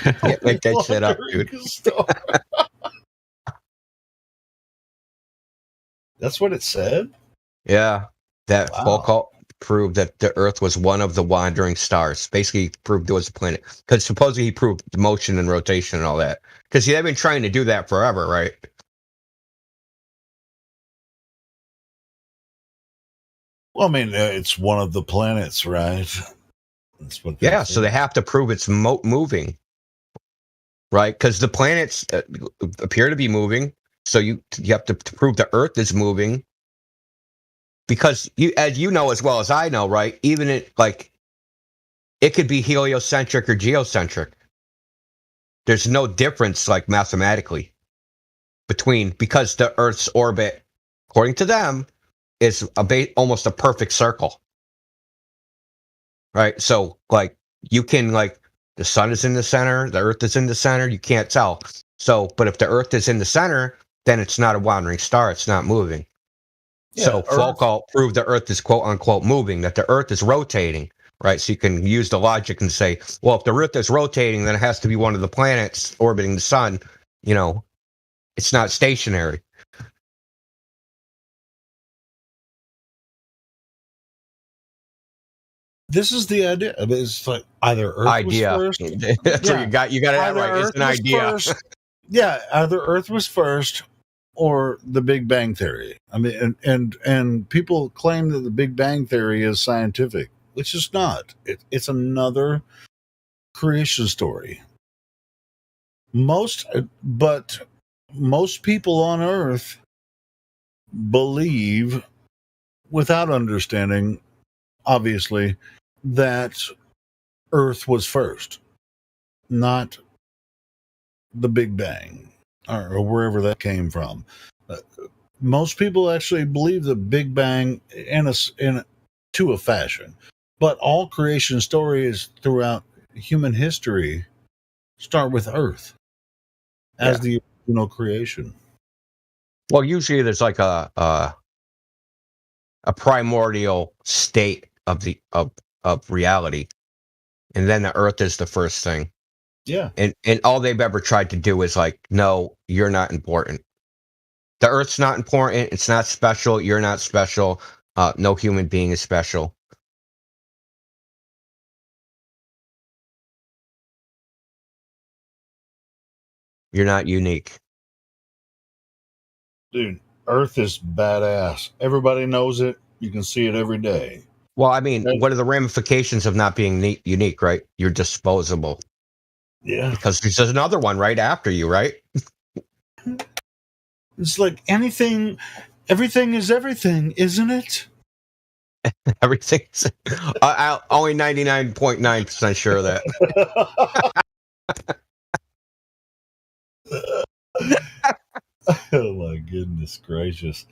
Can't make that shit up, dude. That's what it said? Yeah. That Foucault proved that the Earth was one of the wandering stars. Basically, proved it was a planet. Because supposedly he proved motion and rotation and all that. Because they've been trying to do that forever, right? Well, I mean, it's one of the planets, right? That's what. Yeah, so they have to prove it's moving, right? Because the planets appear to be moving, so you have to prove the Earth is moving. Because as you know as well as I know, right? Even it could be heliocentric or geocentric. There's no difference, like mathematically, because the Earth's orbit, according to them, is almost a perfect circle. Right, so like you can the sun is in the center, the Earth is in the center. You can't tell. So, but if the Earth is in the center, then it's not a wandering star. It's not moving. Yeah, so Foucault proved the Earth is quote unquote moving. That the Earth is rotating. Right, so you can use the logic and say, well, if the Earth is rotating, then it has to be one of the planets orbiting the sun. You know, it's not stationary. This is the idea. I mean, it's like either Earth was first. That's what you got. You got it right. It's an idea. Yeah, either Earth was first or the Big Bang Theory. I mean, and people claim that the Big Bang Theory is scientific, which is not. It's another creation story. Most people on Earth believe, without understanding, obviously, that Earth was first, not the Big Bang or wherever that came from. Most people actually believe the Big Bang to a fashion, but all creation stories throughout human history start with Earth as the original creation. Well, usually there's like a primordial state of reality, and then the Earth is the first thing. Yeah, and all they've ever tried to do is like, no, you're not important. The Earth's not important. It's not special. You're not special. No human being is special. You're not unique. Dude, Earth is badass. Everybody knows it. You can see it every day. Well, I mean, what are the ramifications of not being unique, right? You're It's like everything is everything, isn't it? Everything's only 99.9% sure of that. Oh my goodness gracious!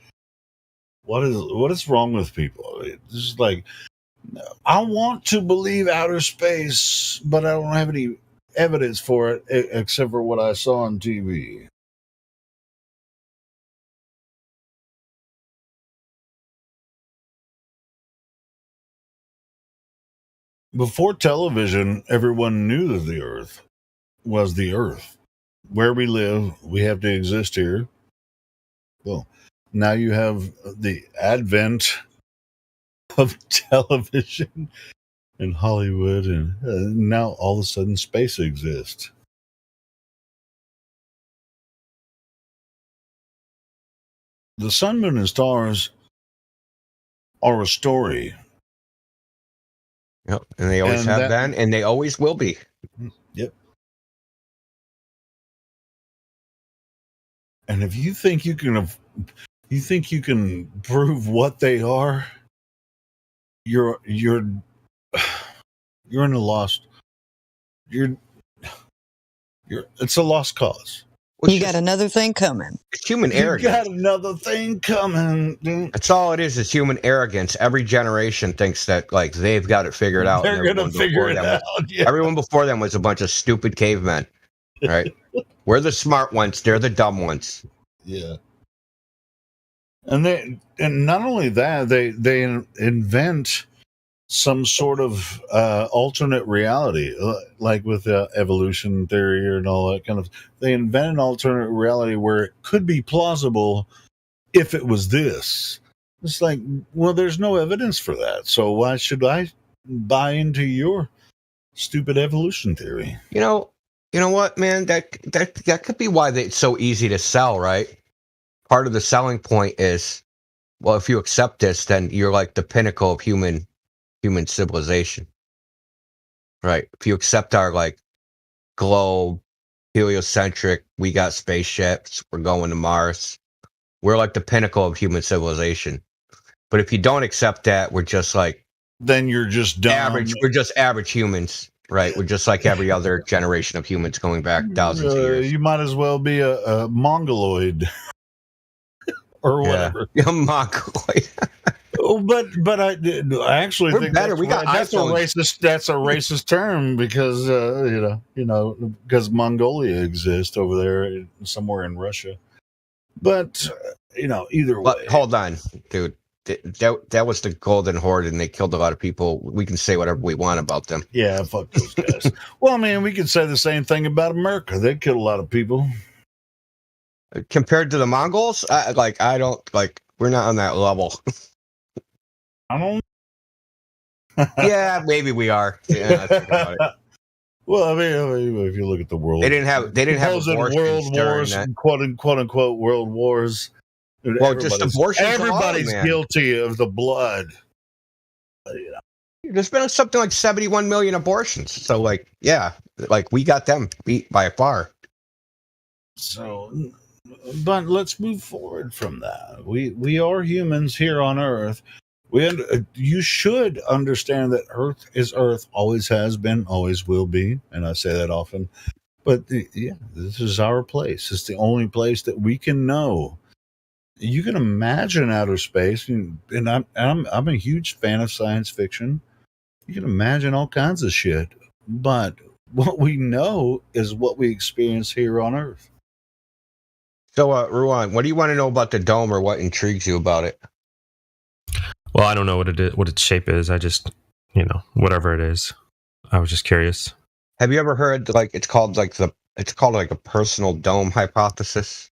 What is wrong with people? It's just like, I want to believe outer space, but I don't have any evidence for it except for what I saw on TV. Before television, everyone knew that the Earth was the Earth. Where we live, we have to exist here. Well, now you have the advent of television and Hollywood, and now all of a sudden space exists. The sun, moon, and stars are a story. Yep, and they always have been, and they always will be. Yep. And if you think you can prove what they are, you're in a lost. It's a lost cause. You got another thing coming. It's human arrogance. You got another thing coming. That's all it is human arrogance. Every generation thinks that like they've got it figured out. They're gonna figure it out. Yeah. Everyone before them was a bunch of stupid cavemen. Right? We're the smart ones. They're the dumb ones. Yeah. And not only that, they invent some sort of alternate reality, like with evolution theory and all that kind of. They invent an alternate reality where it could be plausible if it was this. It's like, well, there's no evidence for that, so why should I buy into your stupid evolution theory? You know what, man? That could be why it's so easy to sell, right? Part of the selling point is, well, if you accept this, then you're like the pinnacle of human civilization, right? If you accept our like globe, heliocentric, we got spaceships, we're going to Mars, we're like the pinnacle of human civilization. But if you don't accept that, we're just like, then you're just dumb. Average. We're just average humans, right? We're just like every other generation of humans going back thousands of years. You might as well be a mongoloid or whatever. Yeah, mongoloid. Oh, but I actually We're think better. We got that's a iPhones. racist. That's a racist term because because Mongolia exists over there somewhere in Russia. But either way. But hold on, dude. That was the Golden Horde, and they killed a lot of people. We can say whatever we want about them. Yeah, fuck those guys. Well, man, we could say the same thing about America. They killed a lot of people. Compared to the Mongols, we're not on that level. I don't. Yeah, maybe we are. Yeah, I think about it. Well, I mean, if you look at the world, They didn't have abortions world during wars, that. quote unquote world wars. Well, just abortions. Everybody's alone, man. guilty of the blood. There's been something like 71 million abortions. So, like, yeah, like we got them beat by far. So, but let's move forward from that. We are humans here on Earth. You should understand that Earth is Earth, always has been, always will be, and I say that often. But yeah, this is our place. It's the only place that we can know. You can imagine outer space, and I'm a huge fan of science fiction. You can imagine all kinds of shit, but what we know is what we experience here on Earth. So, Ruan, what do you want to know about the dome, or what intrigues you about it? Well, I don't know what it is, what its shape is. I just, whatever it is. I was just curious. Have you ever heard it's called a personal dome hypothesis?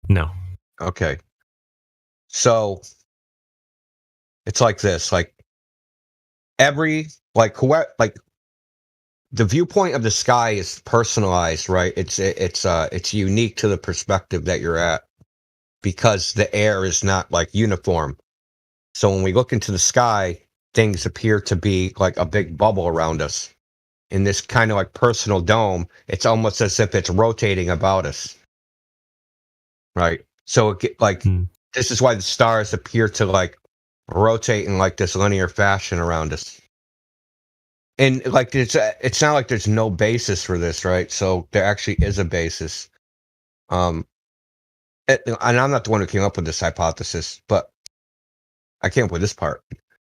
No. Okay. So it's like this, the viewpoint of the sky is personalized, right? It's unique to the perspective that you're at, because the air is not uniform. So when we look into the sky, things appear to be like a big bubble around us. In this kind of personal dome, it's almost as if it's rotating about us. right? So this is why the stars appear to like rotate in like this linear fashion around us. And like it's not like there's no basis for this, right? So there actually is a basis. And I'm not the one who came up with this hypothesis, but I came up with this part.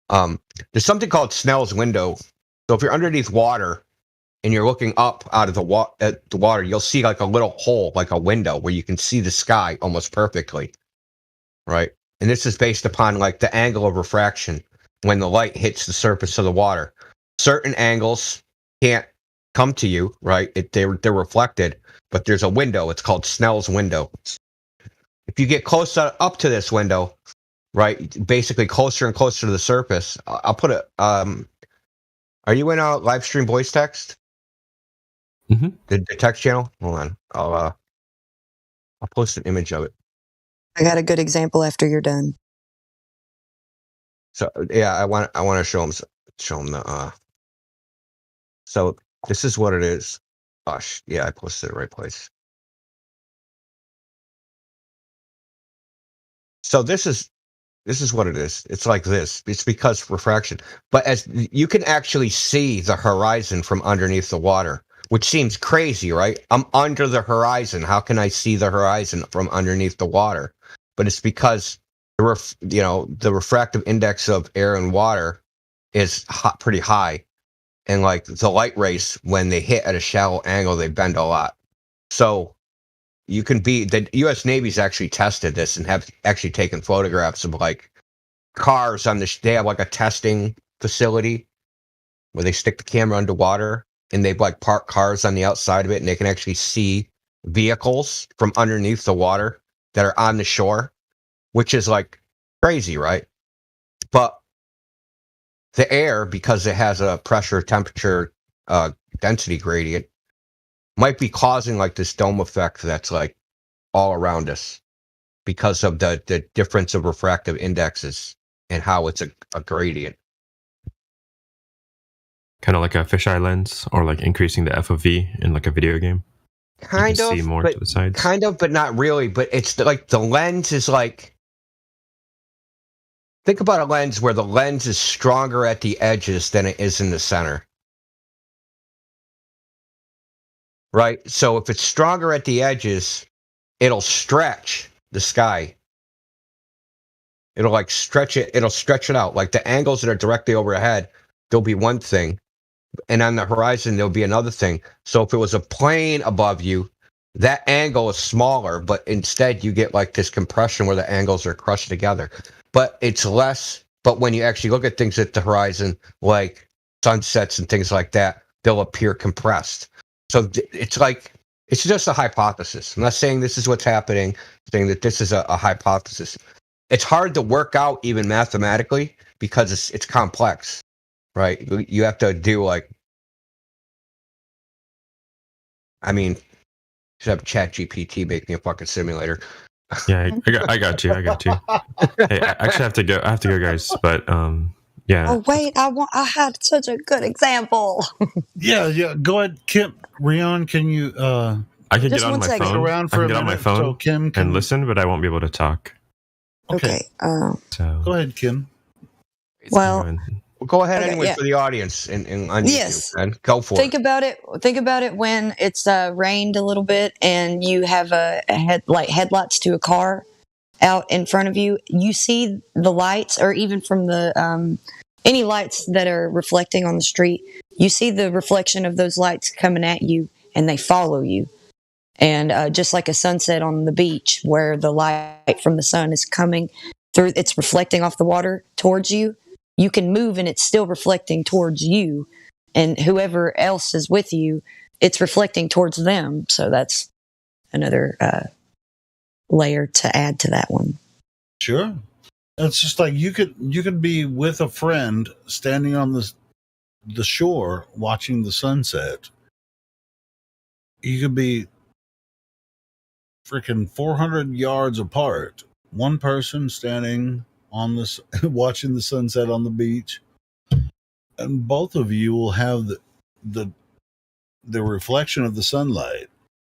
There's something called Snell's window. So if you're underneath water and you're looking up out of the water, you'll see like a little hole, like a window where you can see the sky almost perfectly, right? And this is based upon like the angle of refraction when the light hits the surface of the water. Certain angles can't come to you, right? They're reflected, but there's a window. It's called Snell's window. If you get close up to this window, right, basically closer and closer to the surface, I'll put it. Are you in a live stream voice text? Mm-hmm. The text channel? Hold on. I'll post an image of it. I got a good example after you're done. So yeah, I want to show them the. So this is what it is. Gosh, yeah, I posted it the right place. So this is what it is. It's like this. It's because refraction. But as you can actually see the horizon from underneath the water, which seems crazy, right? I'm under the horizon. How can I see the horizon from underneath the water? But it's because the refractive index of air and water is pretty high, and like the light rays, when they hit at a shallow angle, they bend a lot. So you can the U.S. Navy's actually tested this and have actually taken photographs of like cars on they have like a testing facility where they stick the camera underwater and they've like parked cars on the outside of it, and they can actually see vehicles from underneath the water that are on the shore, which is like crazy, right? But the air, because it has a pressure, temperature, density gradient, might be causing like this dome effect that's like all around us because of the difference of refractive indexes and how it's a gradient. Kind of like a fisheye lens, or like increasing the FOV in like a video game. Kind of, see more to the sides. Kind of, but not really. But it's like the lens is like, think about a lens where the lens is stronger at the edges than it is in the center. Right? So if it's stronger at the edges, it'll stretch the sky. It'll like stretch it. It'll stretch it out. Like the angles that are directly overhead, there'll be one thing. And on the horizon, there'll be another thing. So if it was a plane above you, that angle is smaller, but instead you get like this compression where the angles are crushed together. But it's less. But when you actually look at things at the horizon, like sunsets and things like that, they'll appear compressed. So it's like, it's just a hypothesis. I'm not saying this is what's happening, I'm saying that this is a hypothesis. It's hard to work out even mathematically because it's complex, right? You have to do like, I mean, just have ChatGPT make me a fucking simulator. Yeah, I got you. Hey, I actually have to go. I have to go, guys. But yeah. Oh wait, I had such a good example. Yeah. Go ahead, Kim. Rion, can you? I can Just get on one my second. phone. Around for I can a get on my minute, phone so Kim can and listen, but I won't be able to talk. Okay. So Go ahead, Kim. Well, go ahead okay, anyway yeah. for the audience and on Yes. YouTube, man. Go for Think it. about it. Think about it when it's rained a little bit and you have headlights to a car out in front of you. You see the lights, or even from the any lights that are reflecting on the street. You see the reflection of those lights coming at you, and they follow you. And just like a sunset on the beach, where the light from the sun is coming through, it's reflecting off the water towards you. You can move, and it's still reflecting towards you. And whoever else is with you, it's reflecting towards them. So that's another layer to add to that one. Sure. It's just like you could be with a friend standing on the shore watching the sunset. You could be freaking 400 yards apart. One person standing on this watching the sunset on the beach, and both of you will have the reflection of the sunlight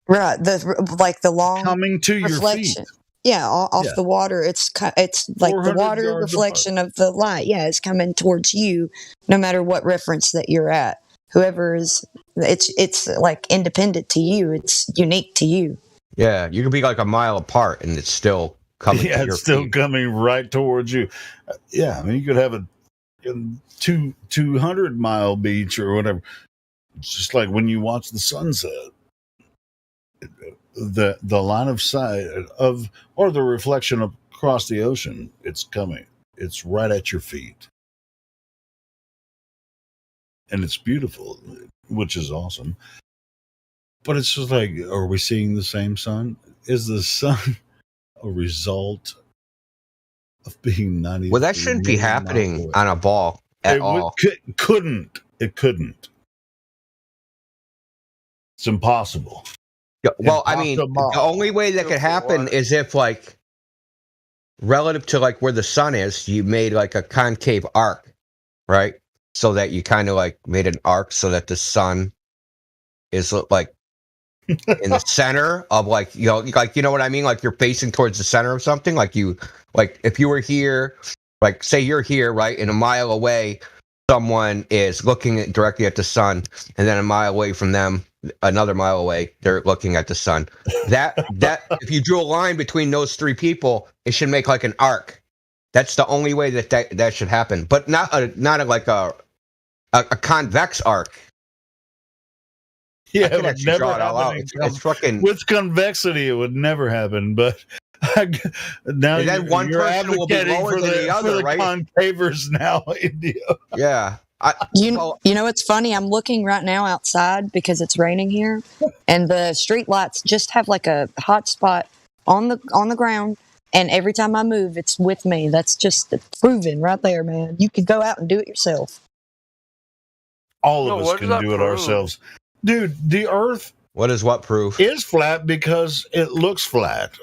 Right. The long coming to your feet. reflection. Yeah, off Yeah. the water. It's like the 400 water yards reflection of the light. Yeah, it's coming towards you, no matter what reference that you're at. Whoever is, it's like independent to you. It's unique to you. Yeah, you could be like a mile apart and it's still coming Yeah, to your it's still feet. coming right towards you. Yeah, I mean, you could have a 200-mile beach or whatever. It's just like when you watch the sunset. The line of sight of, or the reflection across the ocean, it's coming. It's right at your feet. And it's beautiful, which is awesome. But it's just like, are we seeing the same sun? Is the sun a result of being 90? Well, that shouldn't be happening on a ball at all. It couldn't. It's impossible. Yeah, well, I mean, Impossible. the only way that could happen is if, like, relative to like where the sun is, you made like a concave arc, right? So that you kind of like made an arc so that the sun is like in the center of like, you know what I mean? Like you're facing towards the center of something. Like if you were here, like say you're here, right? And a mile away, someone is looking directly at the sun, and then a mile away from them, another mile away, they're looking at the sun. That if you drew a line between those three people, it should make like an arc. That's the only way that should happen, but not like a convex arc. Yeah, I can it would actually never draw it all out. happen. It's fucking With convexity, it would never happen. But now and then one you're person will be advocating lower for than the other, for the right? concavers now, India. Yeah. You know it's funny, I'm looking right now outside because it's raining here, and the street lights just have like a hot spot on the ground, and every time I move it's with me. That's just proven right there, man. You could go out and do it yourself. All of us can do it ourselves. Dude, the earth What is what proof? is flat because it looks flat.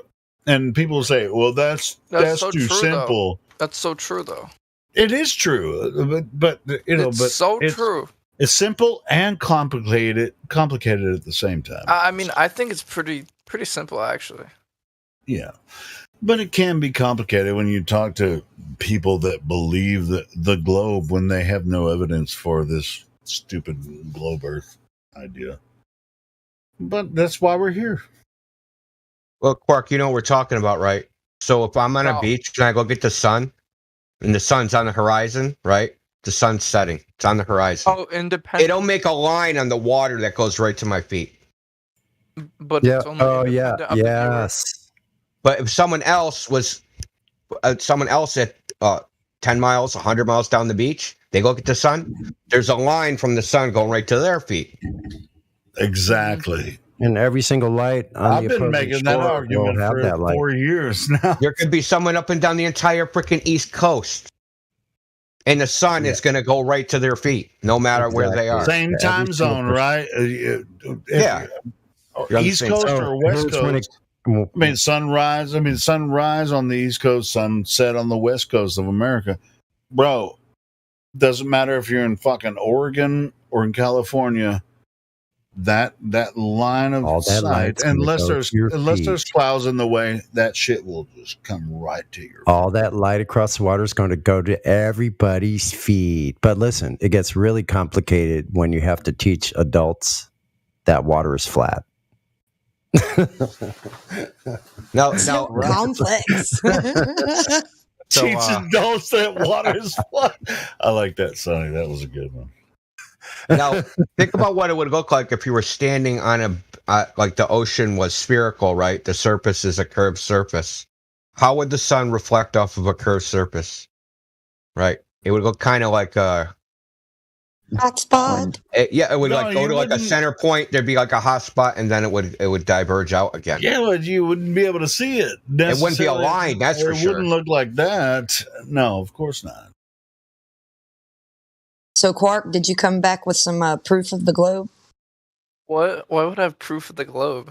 And people say, well, that's so too true, simple. Though. That's so true, though. It is true, but you know, It's so true. It's simple and complicated at the same time. I mean, I think it's pretty simple, actually. Yeah, but it can be complicated when you talk to people that believe that the globe when they have no evidence for this stupid globe Earth idea. But that's why we're here. Well, Quark, you know what we're talking about, right? So if I'm on a beach and I go get the sun, and the sun's on the horizon, right? The sun's setting. It's on the horizon. Oh, independent. It'll make a line on the water that goes right to my feet. But Yeah. it's only Oh, yeah. independent of the viewer. Yes. But if someone else at 10 miles, 100 miles down the beach, they go get the sun, there's a line from the sun going right to their feet. Exactly. And every single light on I've the been opposing making that shore argument will have for that light. 4 years now. There could be someone up and down the entire freaking East Coast. And the sun is going to go right to their feet, no matter where they are. Same time zone, right? Yeah. You're on the East same Coast time. or West Coast. I mean, sunrise on the East Coast, sunset on the West Coast of America. Bro, doesn't matter if you're in fucking Oregon or in California. That line of All that sight, light's gonna unless go there's to your there's feet. clouds in the way, that shit will just come right to your. All that light across the water is going to go to everybody's feet. But listen, it gets really complicated when you have to teach adults that water is flat. No, complex. Teach adults that water is flat. I like that, Sonny. That was a good one. Now, think about what it would look like if you were standing on like the ocean was spherical, right? The surface is a curved surface. How would the sun reflect off of a curved surface? Right? It would look kind of like a hot spot. It would No, like go you to like a wouldn't- center point. There'd be like a hot spot, and then it would diverge out again. Yeah, but you wouldn't be able to see it. It wouldn't be a necessarily. line, that's for It sure. wouldn't look like that. No, of course not. So Quark, did you come back with some proof of the globe? Why would I have proof of the globe?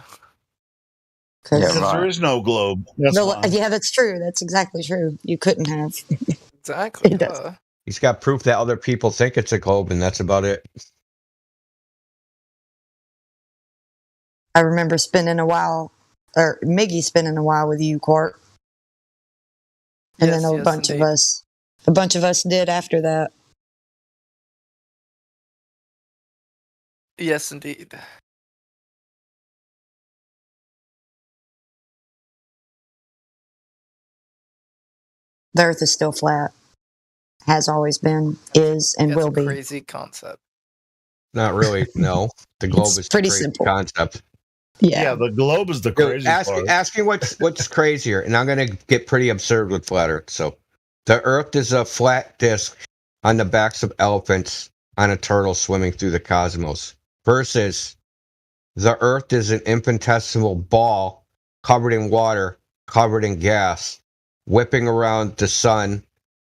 Because there is no globe. That's No, why. yeah, that's true. That's exactly true. You couldn't have. Exactly. It does. He's got proof that other people think it's a globe, and that's about it. I remember spending a while, or Miggy spending a while with you, Quark. And Yes, then a yes, bunch indeed. of us did after that. Yes, indeed. The Earth is still flat. Has always been, is, and That's will a be. crazy concept. Not really. No, the globe It's is pretty a crazy simple. concept. Yeah. The globe is the Dude, crazy ask part. ask me what's crazier, and I'm gonna get pretty absurd with flat Earth. So, the Earth is a flat disc on the backs of elephants on a turtle swimming through the cosmos. Versus, the Earth is an infinitesimal ball covered in water, covered in gas, whipping around the sun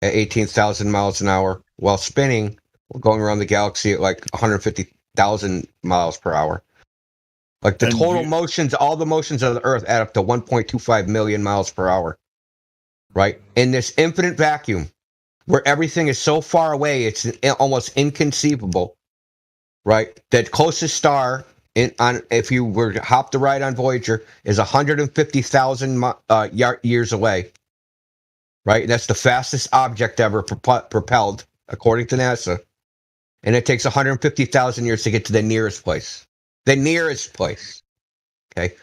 at 18,000 miles an hour while spinning, going around the galaxy at like 150,000 miles per hour. Like the And total you- motions, all the motions of the Earth add up to 1.25 million miles per hour. Right? In this infinite vacuum where everything is so far away, it's almost inconceivable. Right? The closest star, if you were to hop the ride on Voyager, is 150,000 years away. Right? That's the fastest object ever propelled, according to NASA. And it takes 150,000 years to get to the nearest place. The nearest place. Okay.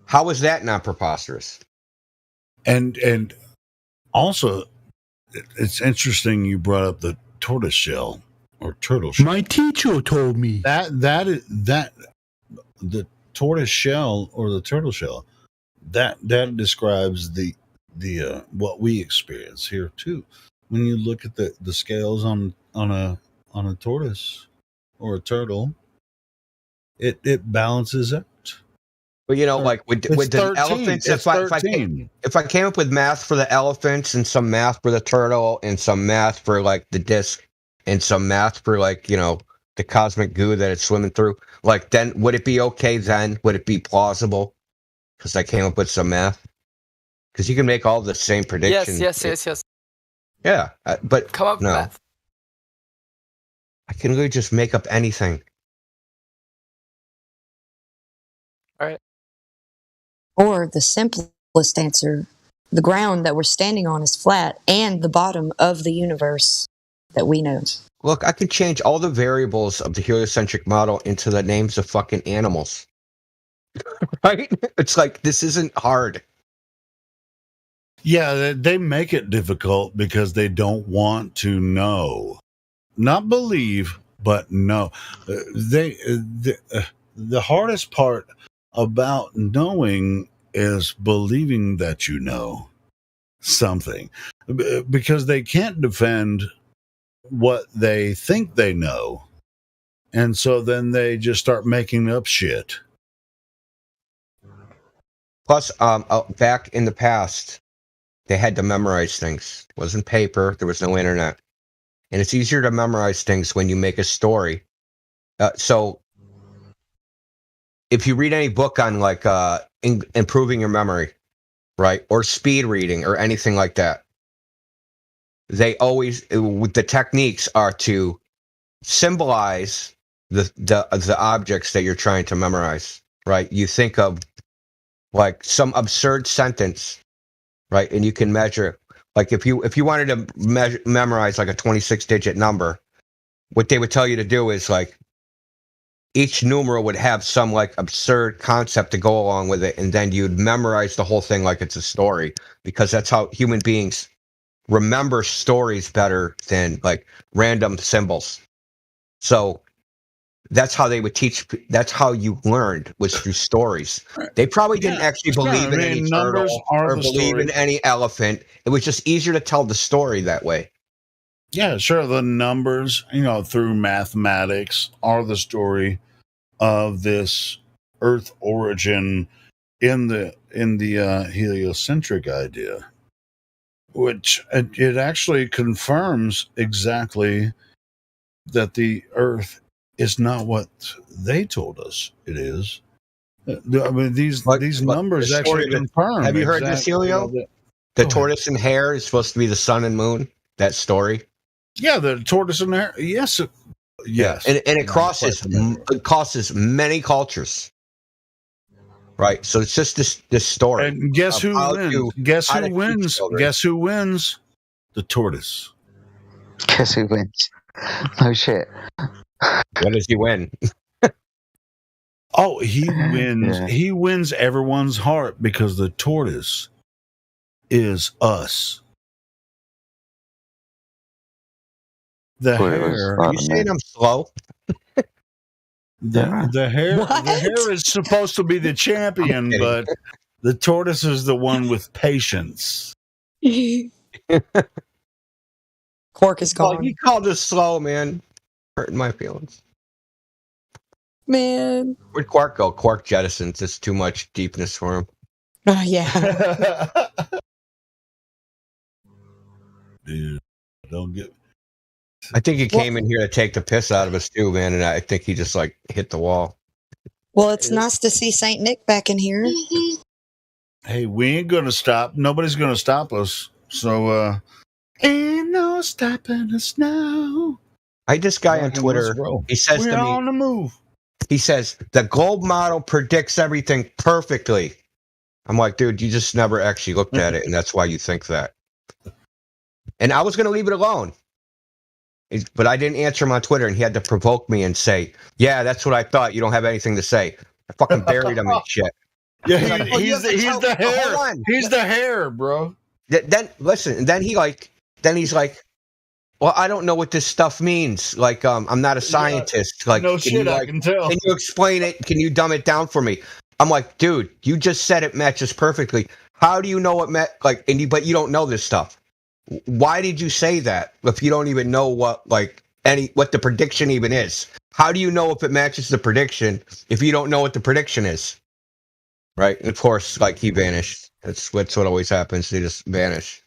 How is that not preposterous? And also, it's interesting you brought up the tortoise shell or turtle shell. My teacher told me that the tortoise shell or the turtle shell that describes the what we experience here too. When you look at the scales on a tortoise or a turtle, it balances out. But you know, like with the 13. elephants, It's if I 13. came up with math for the elephants and some math for the turtle and some math for like the disc and some math for like, you know, the cosmic goo that it's swimming through, like then would it be okay then? Would it be plausible? Because I came up with some math. Because you can make all the same predictions. Yes. Yeah, but Come up with no. math. I can really just make up anything. All right. Or the simplest answer, the ground that we're standing on is flat and the bottom of the universe that we know. Look, I could change all the variables of the heliocentric model into the names of fucking animals. Right? It's like, this isn't hard. Yeah, they make it difficult because they don't want to know, not believe, but know. The hardest part about knowing is believing that you know something, because they can't defend what they think they know, and so then they just start making up shit. Plus, back in the past, they had to memorize things. It wasn't paper. There was no internet. And it's easier to memorize things when you make a story. So if you read any book on like improving your memory, right, or speed reading or anything like that, they always, the techniques are to symbolize the objects that you're trying to memorize, right? You think of like some absurd sentence, right, and you can measure. Like if you wanted to memorize like a 26-digit number, what they would tell you to do is like each numeral would have some like absurd concept to go along with it, and then you'd memorize the whole thing like it's a story, because that's how human beings remember stories better than like random symbols. So that's how they would teach. That's how you learned, was through stories. They probably didn't actually believe in any turtle or believe in any elephant. It was just easier to tell the story that way. Yeah, sure. The numbers, through mathematics, are the story of this Earth origin in the heliocentric idea, which it actually confirms exactly that the Earth is not what they told us it is. I mean, these numbers actually confirm. Have you heard this, Helio? The tortoise and hare is supposed to be the sun and moon. That story. Yeah, the tortoise and hare. Yes, yes, and it crosses many cultures. right? So it's just this story. And guess of who how wins? to- Guess how who to teach wins? children. Guess who wins? The tortoise. Guess who wins? No shit. When does he win? Oh, he wins. Yeah. He wins everyone's heart because the tortoise is us. The Thought it was hare. like You the saying man. I'm slow? The hare. What? The hare is supposed to be the champion, kidding. but the tortoise is the one with patience. Quark is Well, gone. he called us slow, man. Hurting my feelings. Man. Where'd Quark go? Quark jettisons. It's too much deepness for him. Oh, yeah. Dude, don't get. I think he came in here to take the piss out of us too, man, and I think he just like hit the wall. Well, it's nice to see Saint Nick back in here. Hey, we ain't gonna stop. Nobody's gonna stop us. So, ain't no stopping us now. I had this guy on Rock and Twitter. let's roll. He says We're to me, on the move. he says, the gold model predicts everything perfectly. I'm like, dude, you just never actually looked at it, and that's why you think that. And I was going to leave it alone. But I didn't answer him on Twitter, and he had to provoke me and say, yeah, that's what I thought. You don't have anything to say. I fucking buried him in shit. Yeah, He's like, "Oh, you he's have to the tell- hair. hold on." He's the hair, bro. Then listen, and then he's like, well, I don't know what this stuff means. Like, I'm not a scientist. Like, No can shit, you, I like, can tell. Can you explain it? Can you dumb it down for me? I'm like, dude, you just said it matches perfectly. How do you know what but you don't know this stuff? Why did you say that if you don't even know what the prediction even is? How do you know if it matches the prediction if you don't know what the prediction is? Right? And of course, like, he vanished. That's what always happens. They just vanish.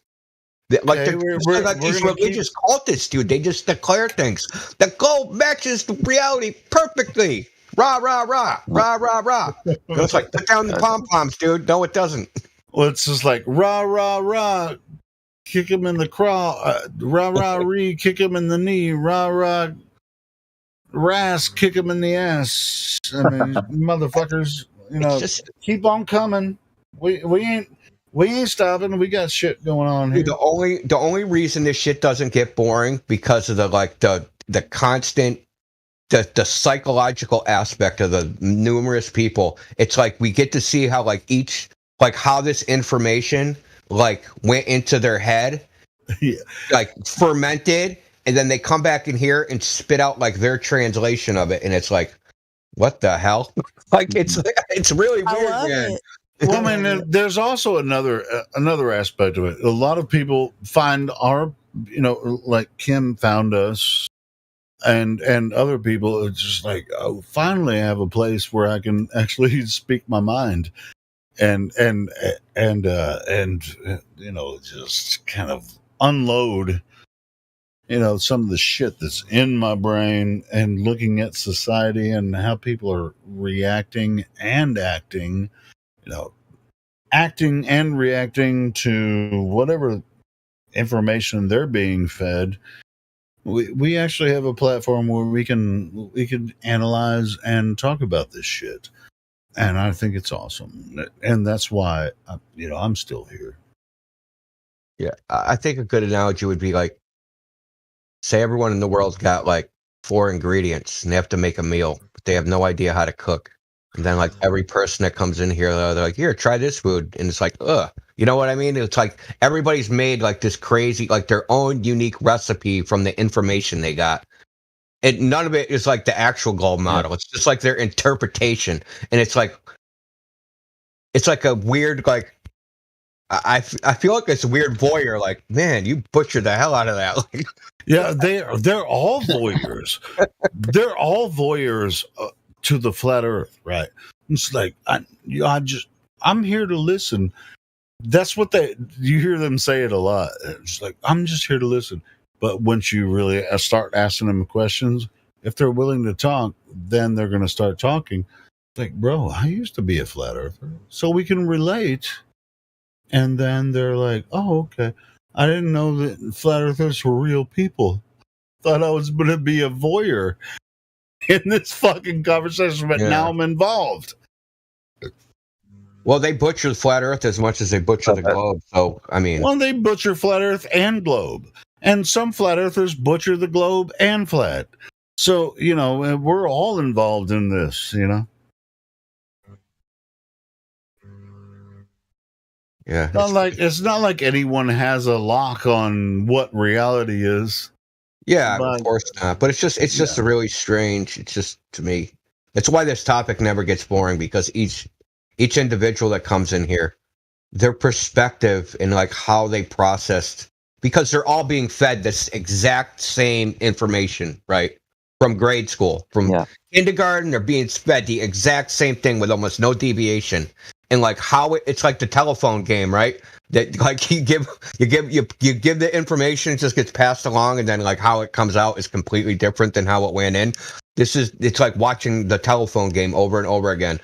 Like, Okay, we're these gonna religious cultists, dude. They just declare things. The gold matches the reality perfectly. Rah, rah, rah. Rah, rah, rah. It's like, put down the pom-poms, dude. No, it doesn't. Well, it's just like rah rah rah, kick him in the craw, rah rah ree, kick him in the knee, rah rah, ras, kick him in the ass. I mean, motherfuckers, keep on coming. We ain't stopping. We got shit going on here. Dude, the only reason this shit doesn't get boring because of the constant the psychological aspect of the numerous people. It's like we get to see how how this information went into their head, fermented, and then they come back in here and spit out their translation of it, and it's like, what the hell? It's really weird, man. Well, I mean, there's also another aspect of it. A lot of people find our, like Kim found us, and other people. It's just like, oh, finally, I have a place where I can actually speak my mind, and just kind of unload, some of the shit that's in my brain, and looking at society and how people are reacting and acting. Acting and reacting to whatever information they're being fed. We actually have a platform where we can analyze and talk about this shit, and I think it's awesome, and that's why I'm still here. Yeah, I think a good analogy would be say everyone in the world's got 4 ingredients and they have to make a meal, but they have no idea how to cook. And then every person that comes in here, they're like, here, try this food. And it's like, ugh. You know what I mean? It's like everybody's made this crazy, their own unique recipe from the information they got. And none of it is the actual gold model. Yeah. It's just their interpretation. And it's a weird, I feel like it's a weird voyeur. Man, you butchered the hell out of that. Yeah, they're all voyeurs. They're all voyeurs to the flat Earth, right? It's like I'm here to listen. That's what you hear them say it a lot. It's like, I'm just here to listen. But once you really start asking them questions, if they're willing to talk, then they're going to start talking. Like, bro, I used to be a flat earther, so we can relate. And then they're like, oh, okay. I didn't know that flat earthers were real people. Thought I was going to be a voyeur in this fucking conversation, but now I'm involved. Well, they butcher the flat Earth as much as they butcher the globe. So, I mean, Well, they butcher flat Earth and globe, and some flat earthers butcher the globe and flat. So, you know, we're all involved in this, you know. yeah, It's not like anyone has a lock on what reality is. yeah, But of course not. But it's just really strange. It's just to me. That's why this topic never gets boring, because each individual that comes in here, their perspective and like how they processed, because they're all being fed this exact same information, right? From grade school, from kindergarten, they're being fed the exact same thing with almost no deviation. And like how it's like the telephone game, right? That like you give the information, it just gets passed along, and then like how it comes out is completely different than how it went in. It's like watching the telephone game over and over again.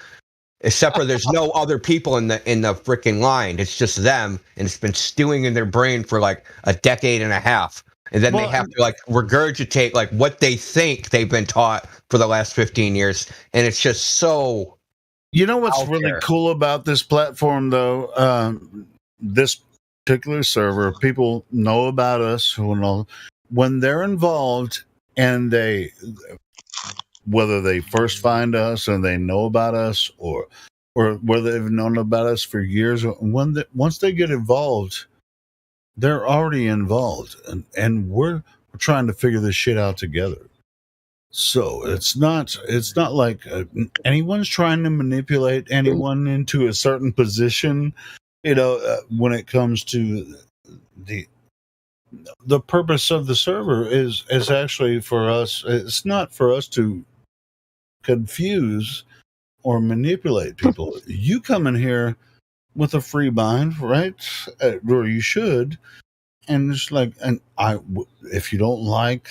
Except for there's no other people in the freaking line. It's just them, and it's been stewing in their brain for like a decade and a half. And then they have to like regurgitate like what they think they've been taught for the last 15 years. And it's just so. You know what's really cool about this platform, though? This particular server, people know about us when they're involved, and whether they first find us and they know about us, or whether they've known about us for years, once they get involved, they're already involved, and we're trying to figure this shit out together. So it's not like anyone's trying to manipulate anyone into a certain position. You know, when it comes to the purpose of the server is actually for us. It's not for us to confuse or manipulate people. You come in here with a free mind, right? Or you should. And it's like, if you don't like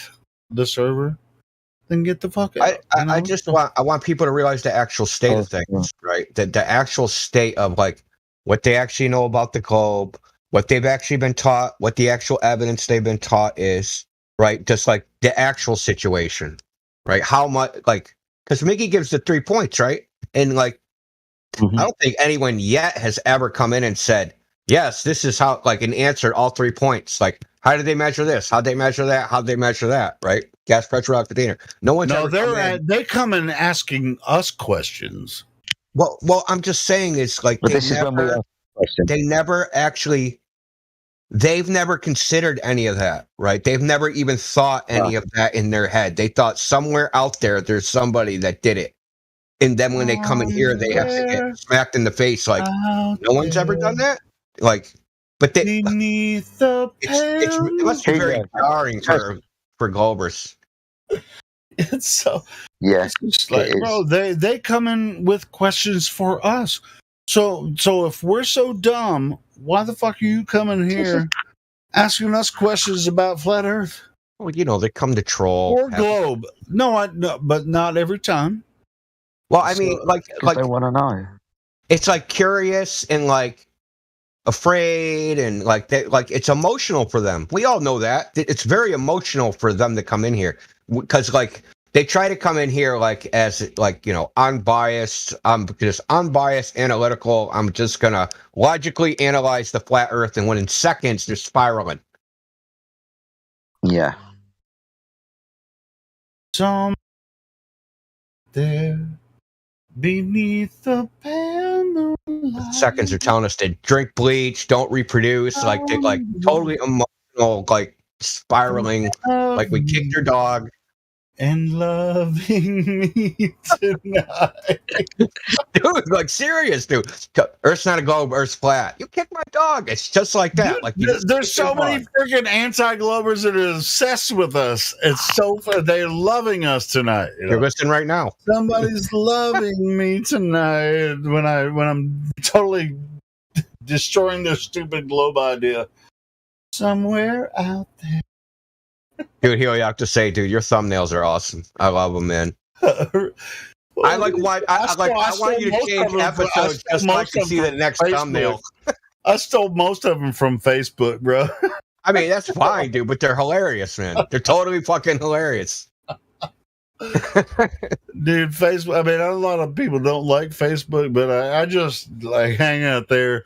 the server, then get the fuck out. I want people to realize the actual state of things, right? The actual state of like what they actually know about the globe, what they've actually been taught, what the actual evidence they've been taught is, right? Just like the actual situation, right? How much, like, because Mickey gives the 3 points, right? And like, I don't think anyone yet has ever come in and said, yes, this is how, like, and answered all 3 points. Like, how did they measure this? How'd they measure that? How'd they measure that? Right? Gas pressure out container. No one's ever they come in asking us questions. Well, I'm just saying it's like they've never considered any of that, right? They've never even thought any of that in their head. They thought somewhere out there's somebody that did it. And then when they come in here, they have to get smacked in the face. Like, no one's ever done that? Like, but they, beneath the it must be very jarring for Globers. It's so yes, it's like, bro, they come in with questions for us. So if we're so dumb, why the fuck are you coming here asking us questions about flat Earth? Well, you know, they come to troll or globe. No, but not every time. Well, I mean, like they want to know. It's like curious and like afraid, and like it's emotional for them. We all know that it's very emotional for them to come in here, because like they try to come in here like as like, you know, unbiased. I'm just unbiased, analytical. I'm just gonna logically analyze the flat Earth, and when in seconds they're spiraling. Yeah. Some there beneath the pale moonlight. Seconds are telling us to drink bleach, don't reproduce, like they like totally emotional, like spiraling, like we kicked your dog. And loving me tonight. Dude, like serious, dude. Earth's not a globe, Earth's flat. You kicked my dog. It's just like that. Dude, like there's so many freaking anti-globers that are obsessed with us. It's so fun. They're loving us tonight. You're listening right now. Somebody's loving me tonight when I'm totally destroying their stupid globe idea. Somewhere out there. Dude, he'll have to say, dude, your thumbnails are awesome. I love them, man. I like why I want you to change episodes just so I can see the next thumbnail. I stole most of them from Facebook, bro. I mean, that's fine, dude, but they're hilarious, man. They're totally fucking hilarious. Dude, Facebook. I mean, a lot of people don't like Facebook, but I just like hang out there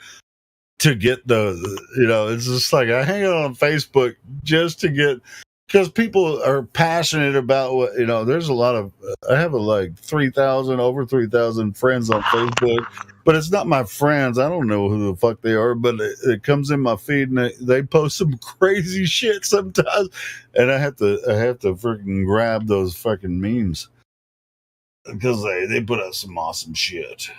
to get it's just like I hang out on Facebook just to get, because people are passionate about what, there's a lot of, I have over 3,000 friends on Facebook, but it's not my friends. I don't know who the fuck they are, but it comes in my feed and they post some crazy shit sometimes. And I have to freaking grab those fucking memes because they put out some awesome shit.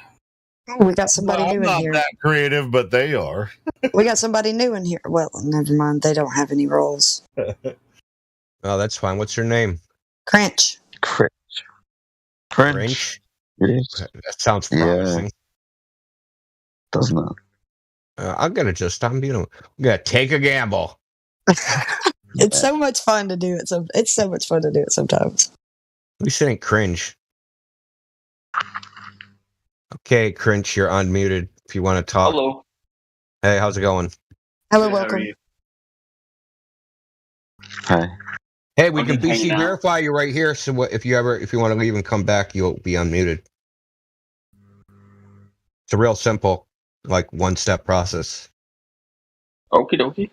Oh, we got somebody I'm new in not here. that creative, but they are. We got somebody new in here. Well, never mind. They don't have any roles. Oh, that's fine. What's your name? Cringe. Cringe? Yes. That sounds Yeah. promising. Doesn't it? I'm gonna take a gamble. It's so much fun to do it. It's so much fun to do it sometimes. At least it ain't cringe. Okay, Cringe, you're unmuted if you want to talk. Hello. Hey, how's it going? Hello, Good, how are welcome. you? Hi. Hey, we I'm can just hanging BC out. verify you right here. So if you want to leave and come back, you'll be unmuted. It's a real simple, one-step process. Okie dokie.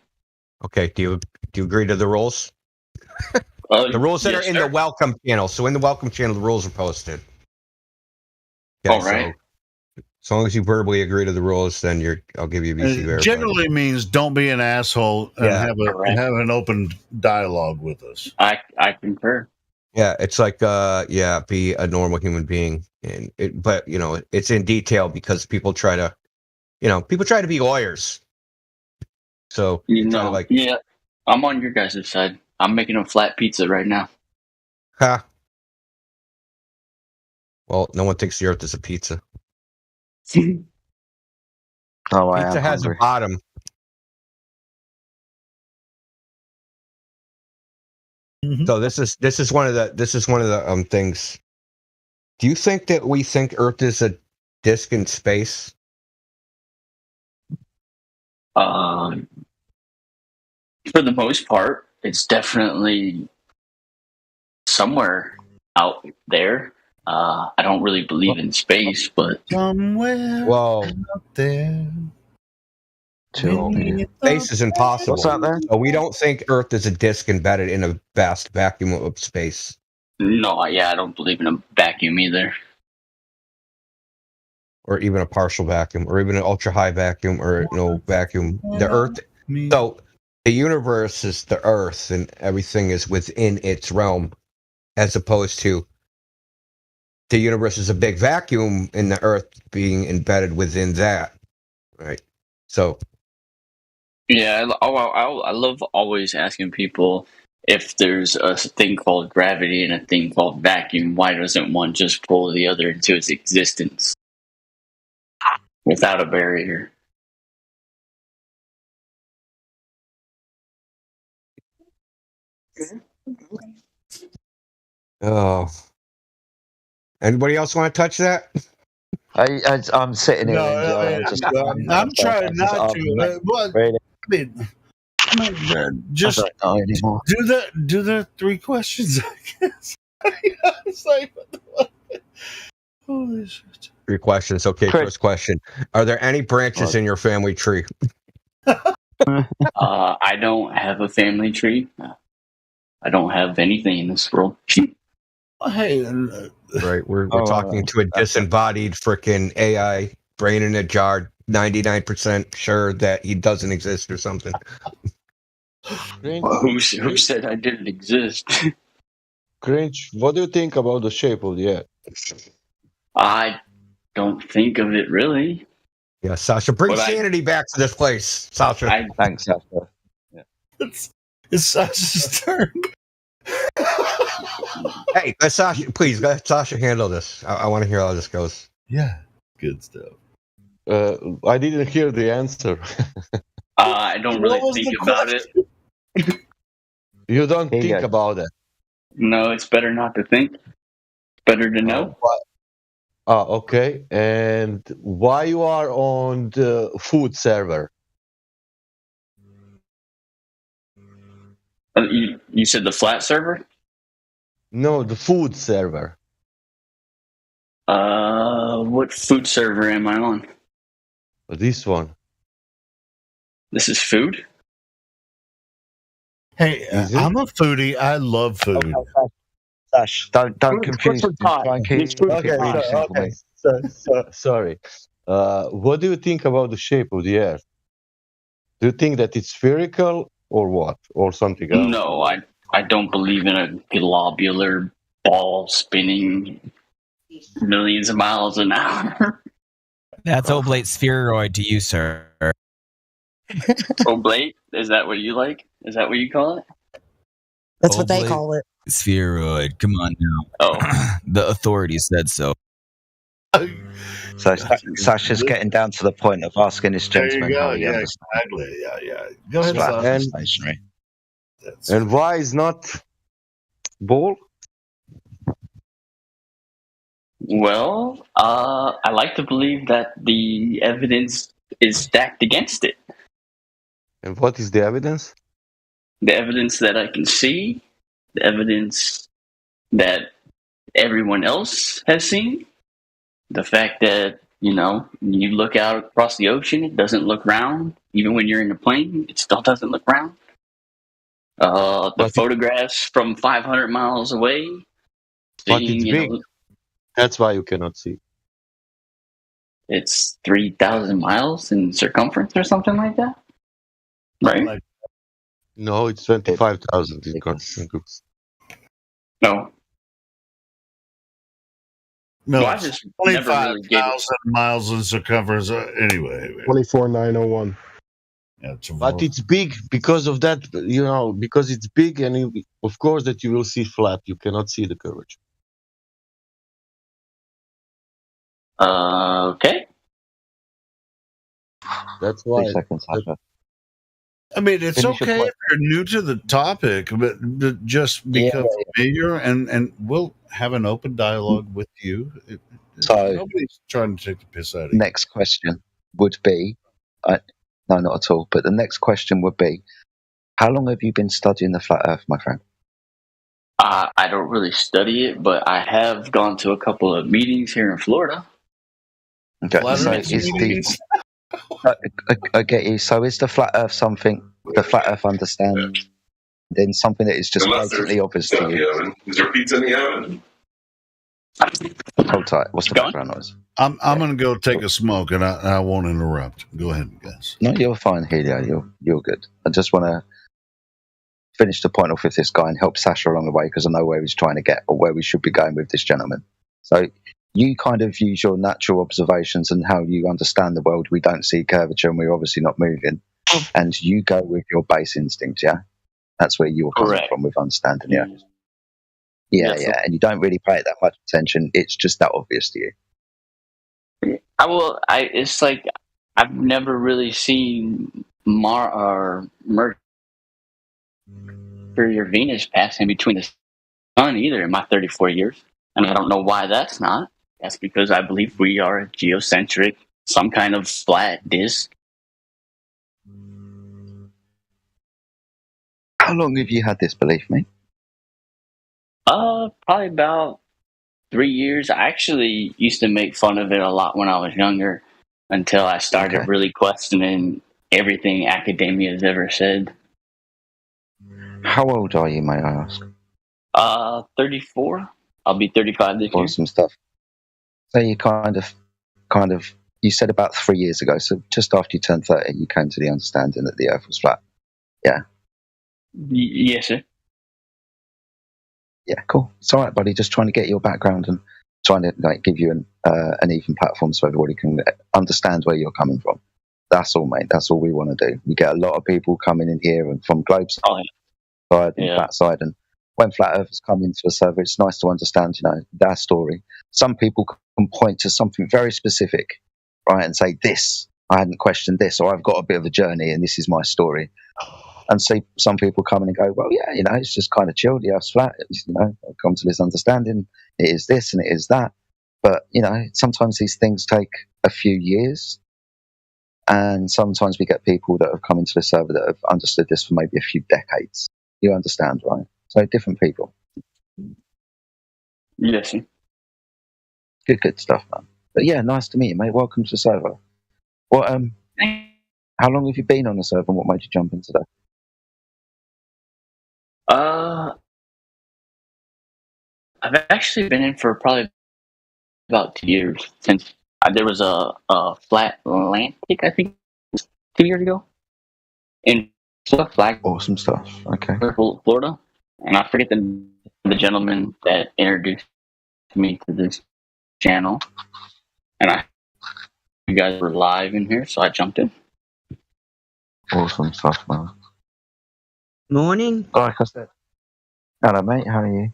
Okay, do you agree to the rules? The rules that yes, are in sir. the welcome channel. So in the welcome channel, the rules are posted. All right. So as long as you verbally agree to the rules, then I'll give you BC It verify. generally means don't be an asshole and Yeah. have an open dialogue with us. I concur. Yeah, it's be a normal human being, but it's in detail because people try to be lawyers. So Yeah, I'm on your guys' side. I'm making a flat pizza right now. ha. Well, no one thinks the Earth is a pizza. Oh, I Pizza am has hungry. a bottom. So this is one of the things. Do you think that we think Earth is a disk in space? For the most part, it's definitely somewhere out there. I don't really believe in space, but somewhere out there. Space is impossible. What's out there? So we don't think Earth is a disk embedded in a vast vacuum of space. no, I don't believe in a vacuum either. Or even a partial vacuum, or even an ultra high vacuum, or no vacuum. The Earth. So the universe is the Earth, and everything is within its realm, as opposed to the universe is a big vacuum, and the Earth being embedded within that. Right. So. Yeah, I love always asking people if there's a thing called gravity and a thing called vacuum. Why doesn't one just pull the other into its existence without a barrier? Oh. Anybody else want to touch that? I'm sitting here enjoying. I'm trying not to. But really? I mean, just do the 3 questions. I guess. It's like, what the fuck? Holy shit. 3 questions. Okay, first question. Are there any branches in your family tree? I don't have a family tree. I don't have anything in this world. Hey, right, we're talking to a disembodied freaking AI brain in a jar, 99% sure that he doesn't exist or something. Well, who said I didn't exist? Cringe, what do you think about the shape of the Earth? I don't think of it really. Yeah, Sasha, bring sanity back to this place, Sasha. Thanks, Sasha. Yeah. It's Sasha's turn. Hey, let Sasha, please, let Sasha handle this. I want to hear how this goes. Yeah, good stuff. I didn't hear the answer. I don't really think about it. You don't think about it? No, it's better not to think. Better to know. Okay. And why you are on the food server? You said the flat server? No, the food server. What food server am I on? This one. This is food? Hey, I'm a foodie. I love food. Sash, don't confuse me. Try and keep it Okay, really simple, okay. mate. Sorry. What do you think about the shape of the Earth? Do you think that it's spherical or what? Or something else? No, I don't believe in a globular ball spinning millions of miles an hour. That's oblate spheroid to you, sir. Oblate? Is that what you like? Is that what you call it? That's what they call it. Spheroid. Come on now. Oh. The authority said so. So Sasha's getting down to the point of asking this There you gentleman go. how he Yeah, understands. exactly. Yeah. Go ahead, Flat Sasha. Earth stationary. And why is not ball? Well, I like to believe that the evidence is stacked against it. And what is the evidence? The evidence that I can see, the evidence that everyone else has seen, the fact that, you look out across the ocean, it doesn't look round. Even when you're in a plane, it still doesn't look round. The photographs from 500 miles away, But it's big. That's why you cannot see. It's 3,000 miles in circumference or something like that, right? No, it's 25,000. No. No, Well, I it's just never really get it. 25,000 miles in circumference. Anyway. 24,901. Yeah, it's But it's big because of that, because it's big, and of course that you will see flat. You cannot see the curvature. Okay. That's why. 2 seconds, Sasha. I mean, it's Finish your okay point. if you're new to the topic, but just become familiar, and we'll have an open dialogue with you. So, Nobody's trying to take the piss out of you. Next question would be, no, not at all. But the next question would be, how long have you been studying the flat Earth, my friend? I don't really study it, but I have gone to a couple of meetings here in Florida. Okay, Flat so Earth is meetings? I get you. So is the flat Earth something? The flat Earth understand? Then something that is just blatantly obvious to you. Is there pizza in the oven? Hold tight. What's the background noise? I'm going to go take a smoke, and I won't interrupt. Go ahead, guys. No, you're fine, Helio. You're good. I just want to finish the point off with this guy and help Sasha along the way, because I know where he's trying to get or where we should be going with this gentleman. So you kind of use your natural observations and how you understand the world. We don't see curvature, and we're obviously not moving. And you go with your base instincts, yeah? That's where you're coming from with understanding, yeah? Yeah. And you don't really pay it that much attention. It's just that obvious to you. It's like I've never really seen Mercury or Venus pass in between the sun either in my 34 years. And I don't know why that's not. That's because I believe we are geocentric, some kind of flat disk. How long have you had this belief, mate? Probably about 3 years. I actually used to make fun of it a lot when I was younger until I started really questioning everything academia has ever said. How old are you, may I ask? 34. I'll be 35 this year. Awesome stuff. So you kind of, you said about 3 years ago, so just after you turned 30, you came to the understanding that the Earth was flat. Yeah. Yes, sir. Yeah, cool. It's all right, buddy. Just trying to get your background and trying to give you an even platform so everybody can understand where you're coming from. That's all, mate. That's all we want to do. We get a lot of people coming in here and from globe side and flat side, and when flat earthers come into a server, it's nice to understand, their story. Some people can point to something very specific, right, and say, "This, I hadn't questioned this," or "I've got a bit of a journey, and this is my story." And see, some people come in and go, "Well, yeah, it's just kind of chilled. The Earth's flat. I've come to this understanding. It is this and it is that." But sometimes these things take a few years, and sometimes we get people that have come into the server that have understood this for maybe a few decades. You understand, right? So different people. Yes, sir. Good stuff, man. But yeah, nice to meet you, mate. Welcome to the server. What how long have you been on the server and what made you jump into that? I've actually been in for probably about 2 years since there was a Flat Atlantic, I think, 2 years ago, in Flag. Awesome stuff. Okay. Florida, and I forget the gentleman that introduced me to this channel, and you guys were live in here, so I jumped in. Awesome stuff, man. Morning. Like I said. Hello, mate. How are you?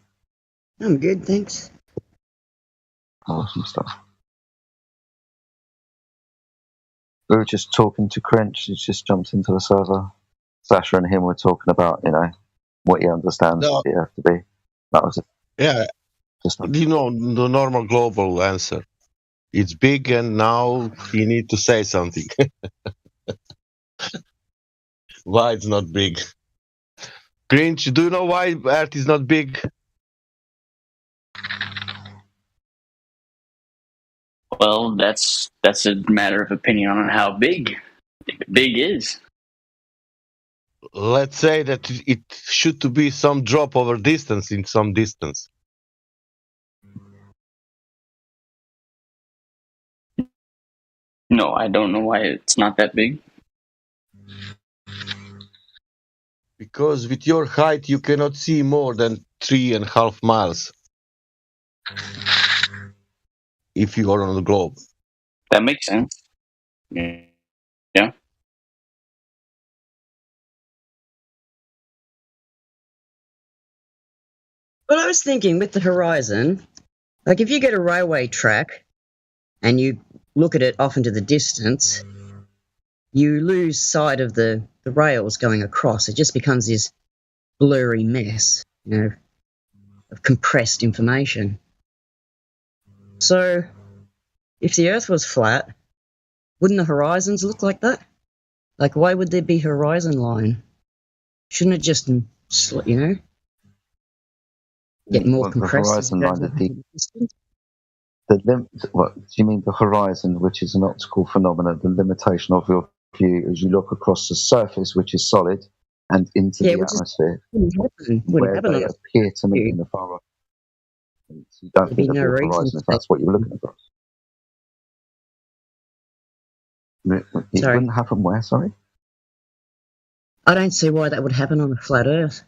I'm good, thanks. Awesome stuff. We were just talking to Crench. He's just jumped into the server. Sasha and him were talking about, what he understands No. it have to be. That was it. Yeah, Just the normal global answer. It's big, and now you need to say something. Why it's not big? Grinch, do you know why Earth is not big? Well, that's a matter of opinion on how big is. Let's say that it should to be some drop over distance in some distance. No, I don't know why it's not that big. Because with your height, you cannot see more than 3.5 miles. If you are on the globe. That makes sense. Yeah. Well, I was thinking with the horizon, like if you get a railway track and you look at it off into the distance, you lose sight of the rails going across. It just becomes this blurry mess, of compressed information. So, if the Earth was flat, wouldn't the horizons look like that? Like, why would there be horizon line? Shouldn't it just, get more compressed? The horizon line, what do you mean the horizon, which is an optical phenomenon, the limitation of your view as you look across the surface, which is solid, and into the atmosphere, where they appear to meet in the far off. So you don't think of the horizon if that's what you're looking across. It wouldn't happen where, sorry? I don't see why that would happen on a flat Earth.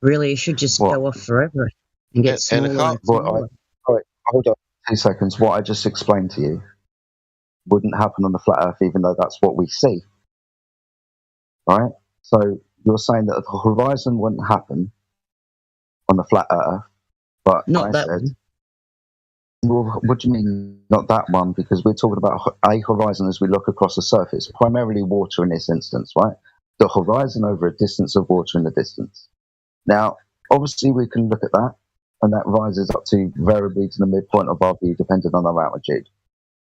Really, it should just go off forever and get smaller. Hold on 2 seconds. What I just explained to you wouldn't happen on the flat Earth, even though that's what we see. Right? So you're saying that the horizon wouldn't happen on the flat Earth, but not that one. Well, what do you mean, not that one? Because we're talking about a horizon as we look across the surface, primarily water in this instance, right? The horizon over a distance of water in the distance. Now, obviously, we can look at that, and that rises up to variably to the midpoint of our view, depending on our altitude.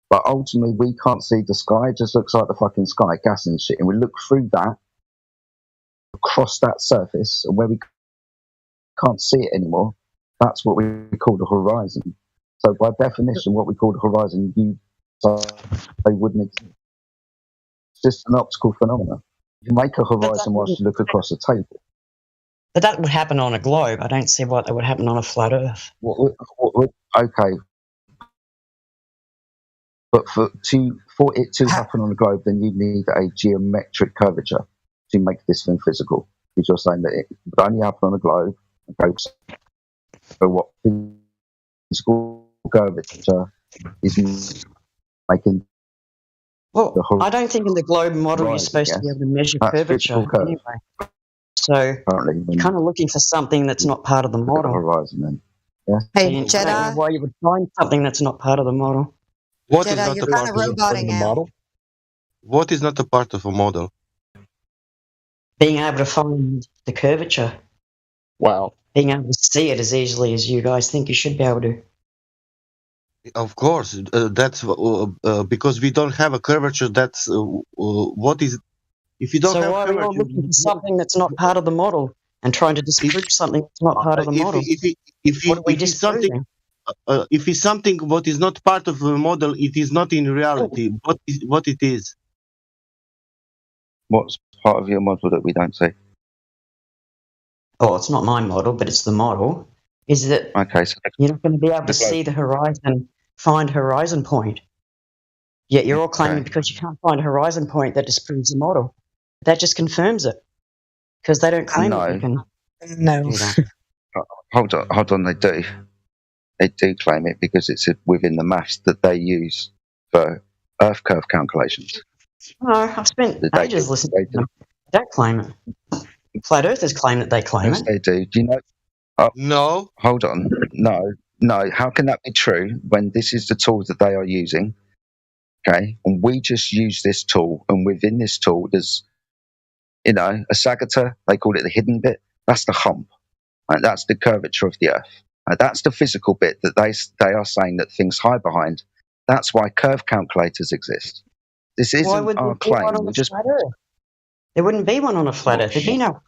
But ultimately, we can't see the sky. It just looks like the fucking sky, gas and shit. And we look through that, across that surface, and where we can't see it anymore, that's what we call the horizon. So by definition, what we call the horizon, they wouldn't exist. It's just an optical phenomenon. You make a horizon whilst you look across a table. But that would happen on a globe. I don't see why that would happen on a flat Earth. Okay. But for it to happen on a globe, then you need a geometric curvature to make this thing physical. Because you're saying that it would only happen on a globe. Okay. So what physical curvature is making? Well, I don't think in the globe model you're supposed to be able to measure curvature anyway. So you're kind of looking for something that's not part of the model. Horizon, then. Yeah. Hey, So I don't know why you would find something that's not part of the model. What Jedi, is not you're a part kinda of roboting the out. model? What is not a part of a model? Being able to find the curvature. Wow. Being able to see it as easily as you guys think you should be able to. Of course, that's because we don't have a curvature. That's what is. If you don't So have why are we all curvature, looking for something that's not part of the model and trying to disprove something that's not part of the model? if What are we it's something, disproving? if it's something what is not part of a model, it is not in reality. What it is? What's part of your model that we don't see? Oh, it's not my model, but it's the model. Is that Okay, so you're not going to be able to see the horizon, find horizon point. Yet you're all claiming because you can't find a horizon point that disproves the model. That just confirms it because they don't claim that you can. No. Do that. hold on, they do. They do claim it because it's within the maths that they use for Earth curve calculations. No, I've spent ages listening to them. They don't claim it. Flat Earthers claim that they claim Yes, it. they do. Do you know? No. Hold on. No. How can that be true when this is the tool that they are using? Okay, and we just use this tool, and within this tool, there's, a sagittar. They call it the hidden bit. That's the hump. Right? That's the curvature of the Earth. Right? That's the physical bit that they are saying that things hide behind. That's why curve calculators exist. This Why isn't would our there be one claim. on We a just flat Earth? There wouldn't be one on a flat Earth. There'd be no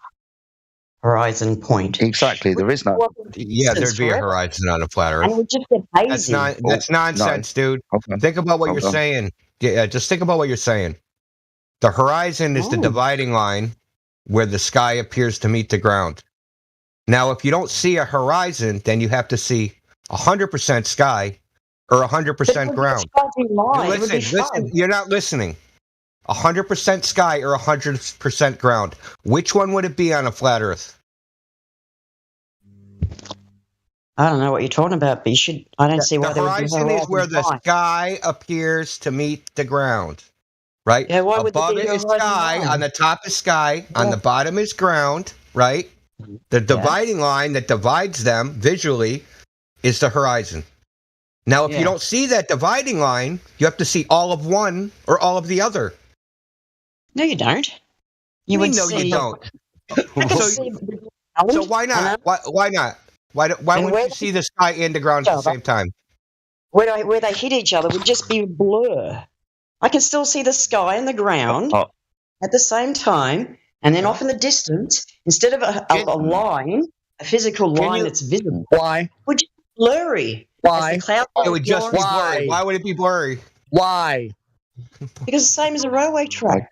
horizon point. Exactly. There is no. Yeah, there'd be a horizon on a flat And it Earth. would just get hazy. That's nonsense, dude. Think about what you're saying. Yeah, just think about what you're saying. The horizon is the dividing line where the sky appears to meet the ground. Now, if you don't see a horizon, then you have to see 100% sky or 100% ground. Listen, you're not listening. 100% sky or 100% ground. Which one would it be on a flat Earth? I don't know what you're talking about, but I don't see why the there would be no horizon is where the line. sky appears to meet the ground, right? Yeah, why would there Above be it no is horizon sky, line? on the top is sky, on the bottom is ground, right? The dividing line that divides them visually is the horizon. Now, if you don't see that dividing line, you have to see all of one or all of the other. No, you don't. You would No, see. you don't. I can see So why not? Why not? Why would you see the sky and the ground at the same time? where they hit each other would just be a blur. I can still see the sky and the ground at the same time, and then off in the distance, instead of a line, a physical line that's visible, would just be blurry. Why? It would just be blurry. Why would it be blurry? Why? Because the same as a railway track.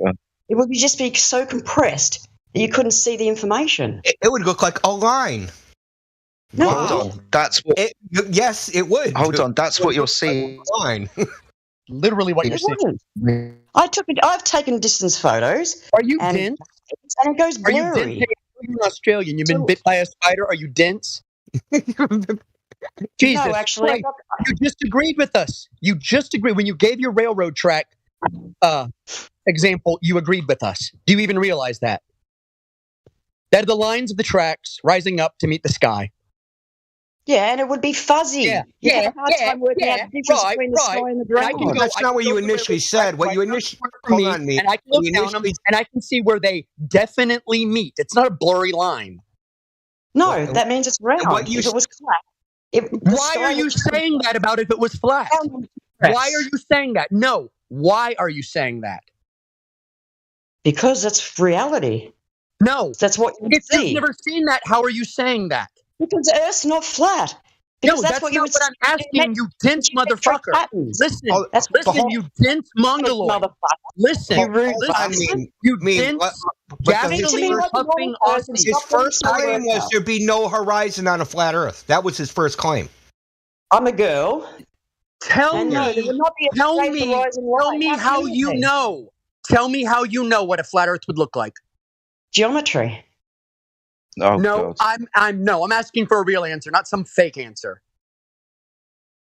It would just be so compressed that you couldn't see the information. It would look like a line. No, Hold on. That's what. Yes, it would. Hold on. That's what you're seeing. Line. Literally what you're It saying. wouldn't. I've taken distance photos. Are you dense? And it goes Are you blurry. dense? You're an Australian. You've been bit by a spider. Are you dense? Jesus No, actually, Christ. You just agreed with us. You just agreed. When you gave your railroad track example, you agreed with us. Do you even realize that? That are the lines of the tracks rising up to meet the sky. Yeah, and it would be fuzzy. You have a hard time working out the difference between the sky and the ground. That's not what you initially said. What you initially hold on, me. And I can look down them, and I can see where they definitely meet. It's not a blurry line. No, that means it's round. What you If it was flat. Why are you saying that about if it was flat? Why are you saying that? No. Why are you saying that? Because that's reality. No. That's what you If see. you've never seen that, how are you saying that? Because the Earth's not flat. Because No, that's what you not would what I'm asking, you dense motherfucker. Listen, That's listen, you dense mongoloid. Listen, you dense, gasoline puffing Aussie. His first claim was there'd be no horizon on a flat Earth. That was his first claim. I'm a girl. Tell And me, no, there would not be a tell straight me, horizon tell line. me how you know. Tell me how you know what a flat Earth would look like. Geometry. Oh, No, God. I'm asking for a real answer, not some fake answer.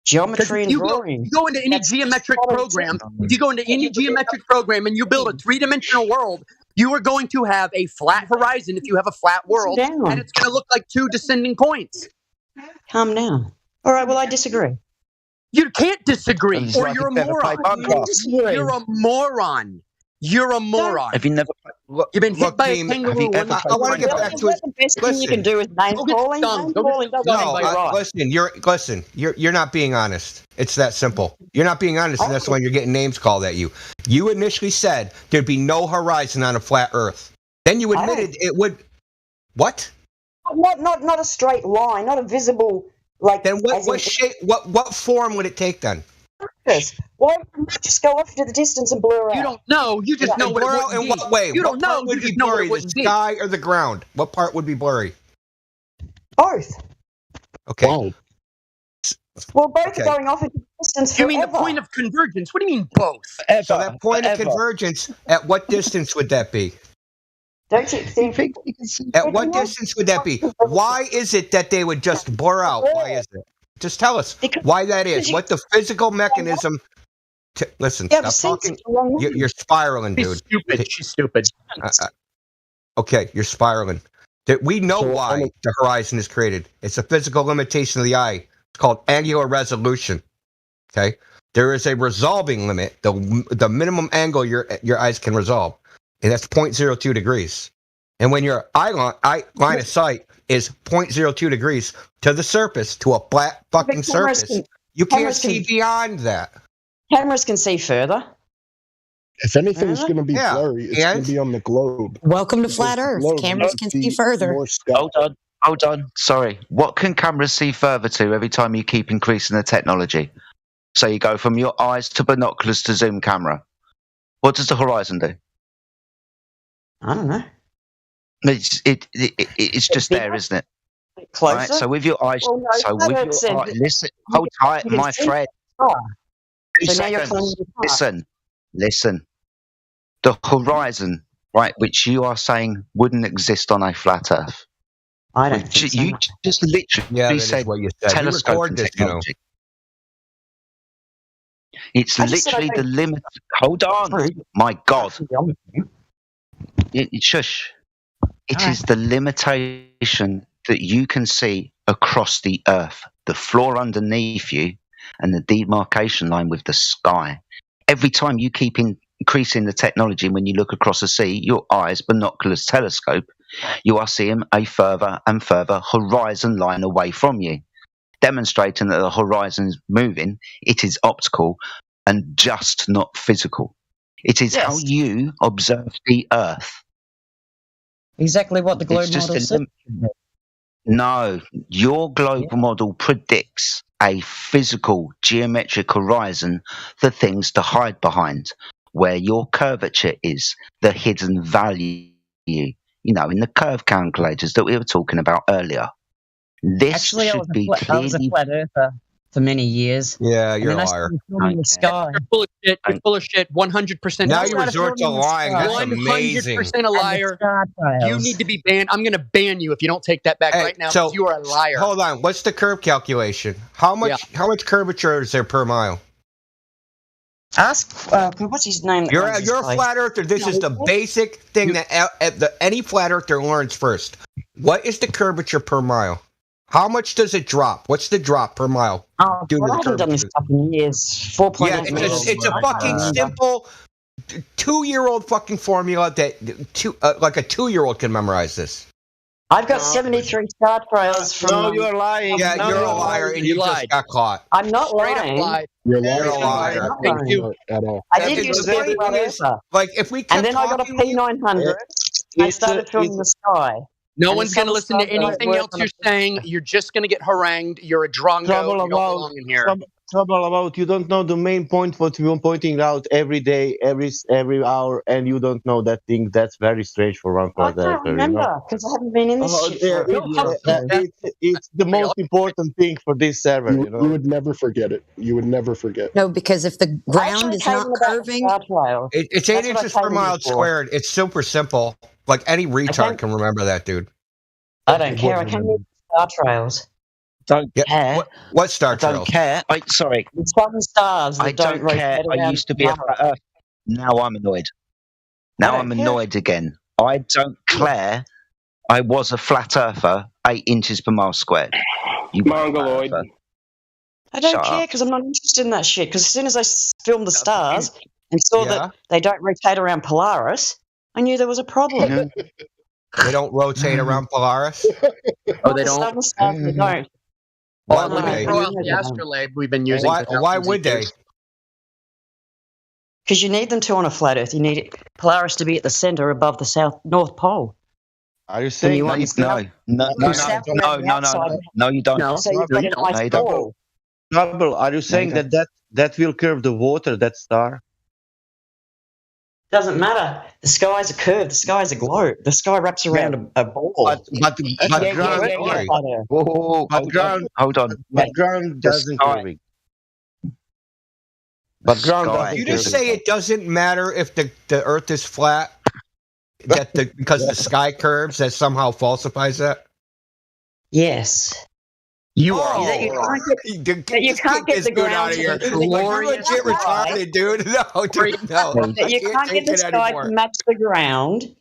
Geometry and You drawing. go into any geometric program. If you go into any geometric program and you build a three-dimensional world, you are going to have a flat horizon if you have a flat world, and it's going to look like two descending points. Calm down. All right, well, I disagree. You can't disagree, It's or like you're a a bit of moron. Minecraft. You're a moron. You're a moron. Have you never? You've been hit Look, by a Dean, kangaroo. I want to get back to it. The best thing you can do is name calling. Name calling doesn't No, make you right. listen. You're not being honest. It's that simple. You're not being honest, and that's when you're getting names called at you. You initially said there'd be no horizon on a flat Earth. Then you admitted it would. What? Not a straight line, not a visible Like, Then as what in- shape? What form would it take then? Yes. Why wouldn't it just go off into the distance and blur out? You don't know. You just know what it Blur out would in be. what way? You What don't part know. would You be just know what blurry? it The wouldn't be. sky or the ground? What part would be blurry? Both. Okay. Well, both Okay. are going off into the distance You forever. mean the point of convergence? What do you mean both? So that point of convergence, at what distance would that be? Don't you think? At what distance would that be? Why is it that they would just blur out? Why is it? Just tell us why that is. What the physical mechanism? Listen, Yeah, but stop since talking. You're spiraling, She's dude. stupid. She's stupid. Okay, you're spiraling. We know why the horizon is created. It's a physical limitation of the eye. It's called angular resolution. Okay, there is a resolving limit, the minimum angle your eyes can resolve, and that's 0.02 degrees. And when your line of sight is 0.02 degrees to the surface, to a flat fucking surface, you can't see beyond that. Cameras can see further. If anything's going to be blurry, it's going to be on the globe. Welcome to Because Flat the Earth. globe Cameras would can be see further. more sky. Hold on. Sorry. What can cameras see further to every time you keep increasing the technology? So you go from your eyes to binoculars to zoom camera. What does the horizon do? I don't know. It's just there, isn't it? Closer. Right? So with your eyes, Well, no, listen, hold tight, my friend. So now you're climbing the top. Listen. The horizon, right, which you are saying wouldn't exist on a flat Earth. I don't think so. You just literally that is said what you said. You telescope record and this, you know. technology. It's I just said I literally the don't- limit. Hold on, my God. Shush. It is the limitation that you can see across the Earth, the floor underneath you, and the demarcation line with the sky. Every time you keep increasing the technology, when you look across the sea, your eyes, binoculars, telescope, you are seeing a further and further horizon line away from you, demonstrating that the horizon is moving. It is optical and just not physical. It is how you observe the Earth. Exactly what the globe It's just model a said. No, your global model predicts a physical geometric horizon for things to hide behind, where your curvature is, the hidden value, in the curve calculators that we were talking about earlier. This Actually, I should was be a clearly. flat earther for many years. Yeah, And you're a then I liar. started filming the sky. You're full of shit. You're full of shit. 100%. Now you resort to lying. That's amazing. 100% a liar. You need to be banned. I'm going to ban you if you don't take that back right now. So because you are a liar. Hold on. What's the curve calculation? How much curvature is there per mile? Ask what's his name? You're a flat earther. This is the basic thing that any flat earther learns first. What is the curvature per mile? How much does it drop? What's the drop per mile? Oh, due to I the haven't done this curvature? stuff in years. 4.8 Yeah, meters. it's a fucking simple 2-year-old fucking formula that like a 2-year-old can memorize this. I've got 73 star trails from. No, you're lying. Yeah, No, you're a you're liar, lying. and you just got caught. I'm not Straight up lying. lied. You're You're a liar. lying. Thank you. At all. I did use The a point flat is, earther. like, if we kept And then I got a talking, P900. I started filming the sky. No And one's the going to sun listen to started anything working else on you're it. saying. You're just going to get harangued. You're a drongo. Trouble You don't about belong in here. trouble about you don't know the main point what we're pointing out every day, every hour, and you don't know that thing. That's very strange for one I flat can't earther, you know? remember because I haven't been in this Oh, shit yeah, for a year. it's the most important thing for this server, You, you know. you would never forget it. You would never forget. No, because if the ground is not curving, it's 8 inches per mile squared. It's super simple. Like any retard can remember that, dude. I don't care. I can't use star trails. Don't care. What star I don't trails? care. Sorry. The sun stars that I don't care. rotate I around used to be a tomorrow. flat Earth. Now I'm annoyed. Now I'm annoyed again. I don't care. I was a flat earther, 8 inches per mile squared. You Mongoloid. I don't Shut care up. because I'm not interested in that shit. Because as soon as I filmed the stars and saw that they don't rotate around Polaris, I knew there was a problem. They don't rotate around Polaris. Oh, they The don't. stars, they don't. Why Let would me they? throw out the astrolabe we've been using. Why would they? Because you need them to on a flat Earth. You need Polaris to be at the center above the North Pole. Are you saying you No, want you, to set up, no, you set one on the outside? no, you don't. No, So you've got a you nice No, you don't. ball. Trouble, are you saying don't. that will curve the water, that star? Doesn't matter. The sky's a curve. The sky's a globe. The sky wraps around a ball. But ground, Whoa, hold on. but ground doesn't curve. But ground doesn't You curve. just say it doesn't matter if the Earth is flat, because the sky curves, that somehow falsifies that. Yes. You are. That you can't get the ground out of here. to You're legit retarded, dude. No, dude, no. that you can't get the sky to match the ground.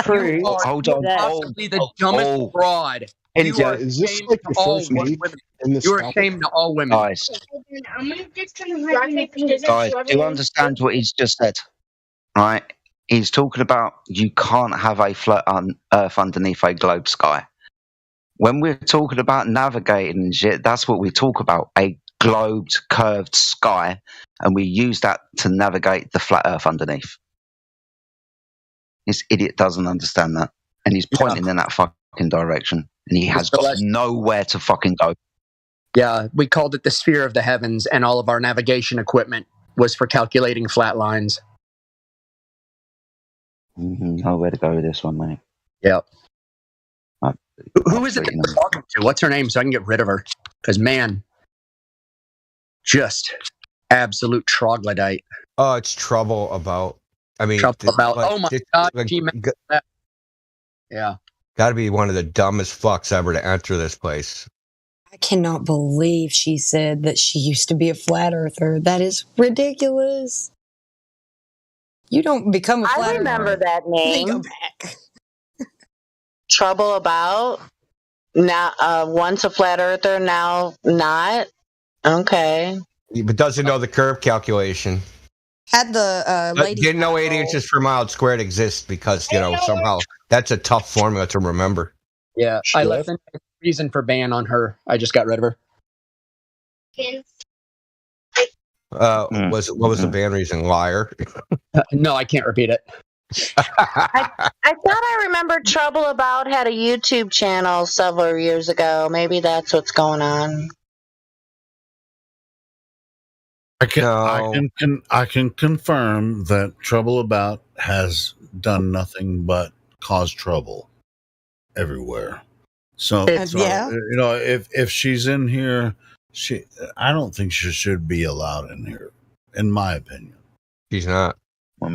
Prove Hold on. that Possibly the dumbest fraud. You are is this ashamed like to your all first meet women. in this You are topic? ashamed to all women. Guys, do you understand what he's just said? Right? He's talking about you can't have a flat Earth underneath a globe sky. When we're talking about navigating and shit, that's what we talk about, a globed, curved sky, and we use that to navigate the flat Earth underneath. This idiot doesn't understand that, and he's pointing in that fucking direction, and he has got nowhere to fucking go. Yeah, we called it the sphere of the heavens, and all of our navigation equipment was for calculating flat lines. Nowhere to go with this one, mate. Yep. Who is it that you're talking to? What's her name so I can get rid of her? Because, man, just absolute troglodyte. Oh, it's trouble about. I mean, Trouble about. Oh my God, she meant that. Yeah. Got to be one of the dumbest fucks ever to enter this place. I cannot believe she said that she used to be a flat earther. That is ridiculous. You don't become a flat earther. I remember that name. Then go back. Trouble About. Now, once a flat earther, now not. Okay. But doesn't know the curve calculation. Had the lady. Didn't know 8 inches per mile squared exists because, somehow that's a tough formula to remember. Yeah, I left the reason for ban on her. I just got rid of her. What was the ban reason? Liar. No, I can't repeat it. I thought I remembered Trouble About had a YouTube channel several years ago. Maybe that's what's going on. I can confirm that Trouble About has done nothing but cause trouble everywhere. So, Yeah. if she's in here, I don't think she should be allowed in here, in my opinion. She's not.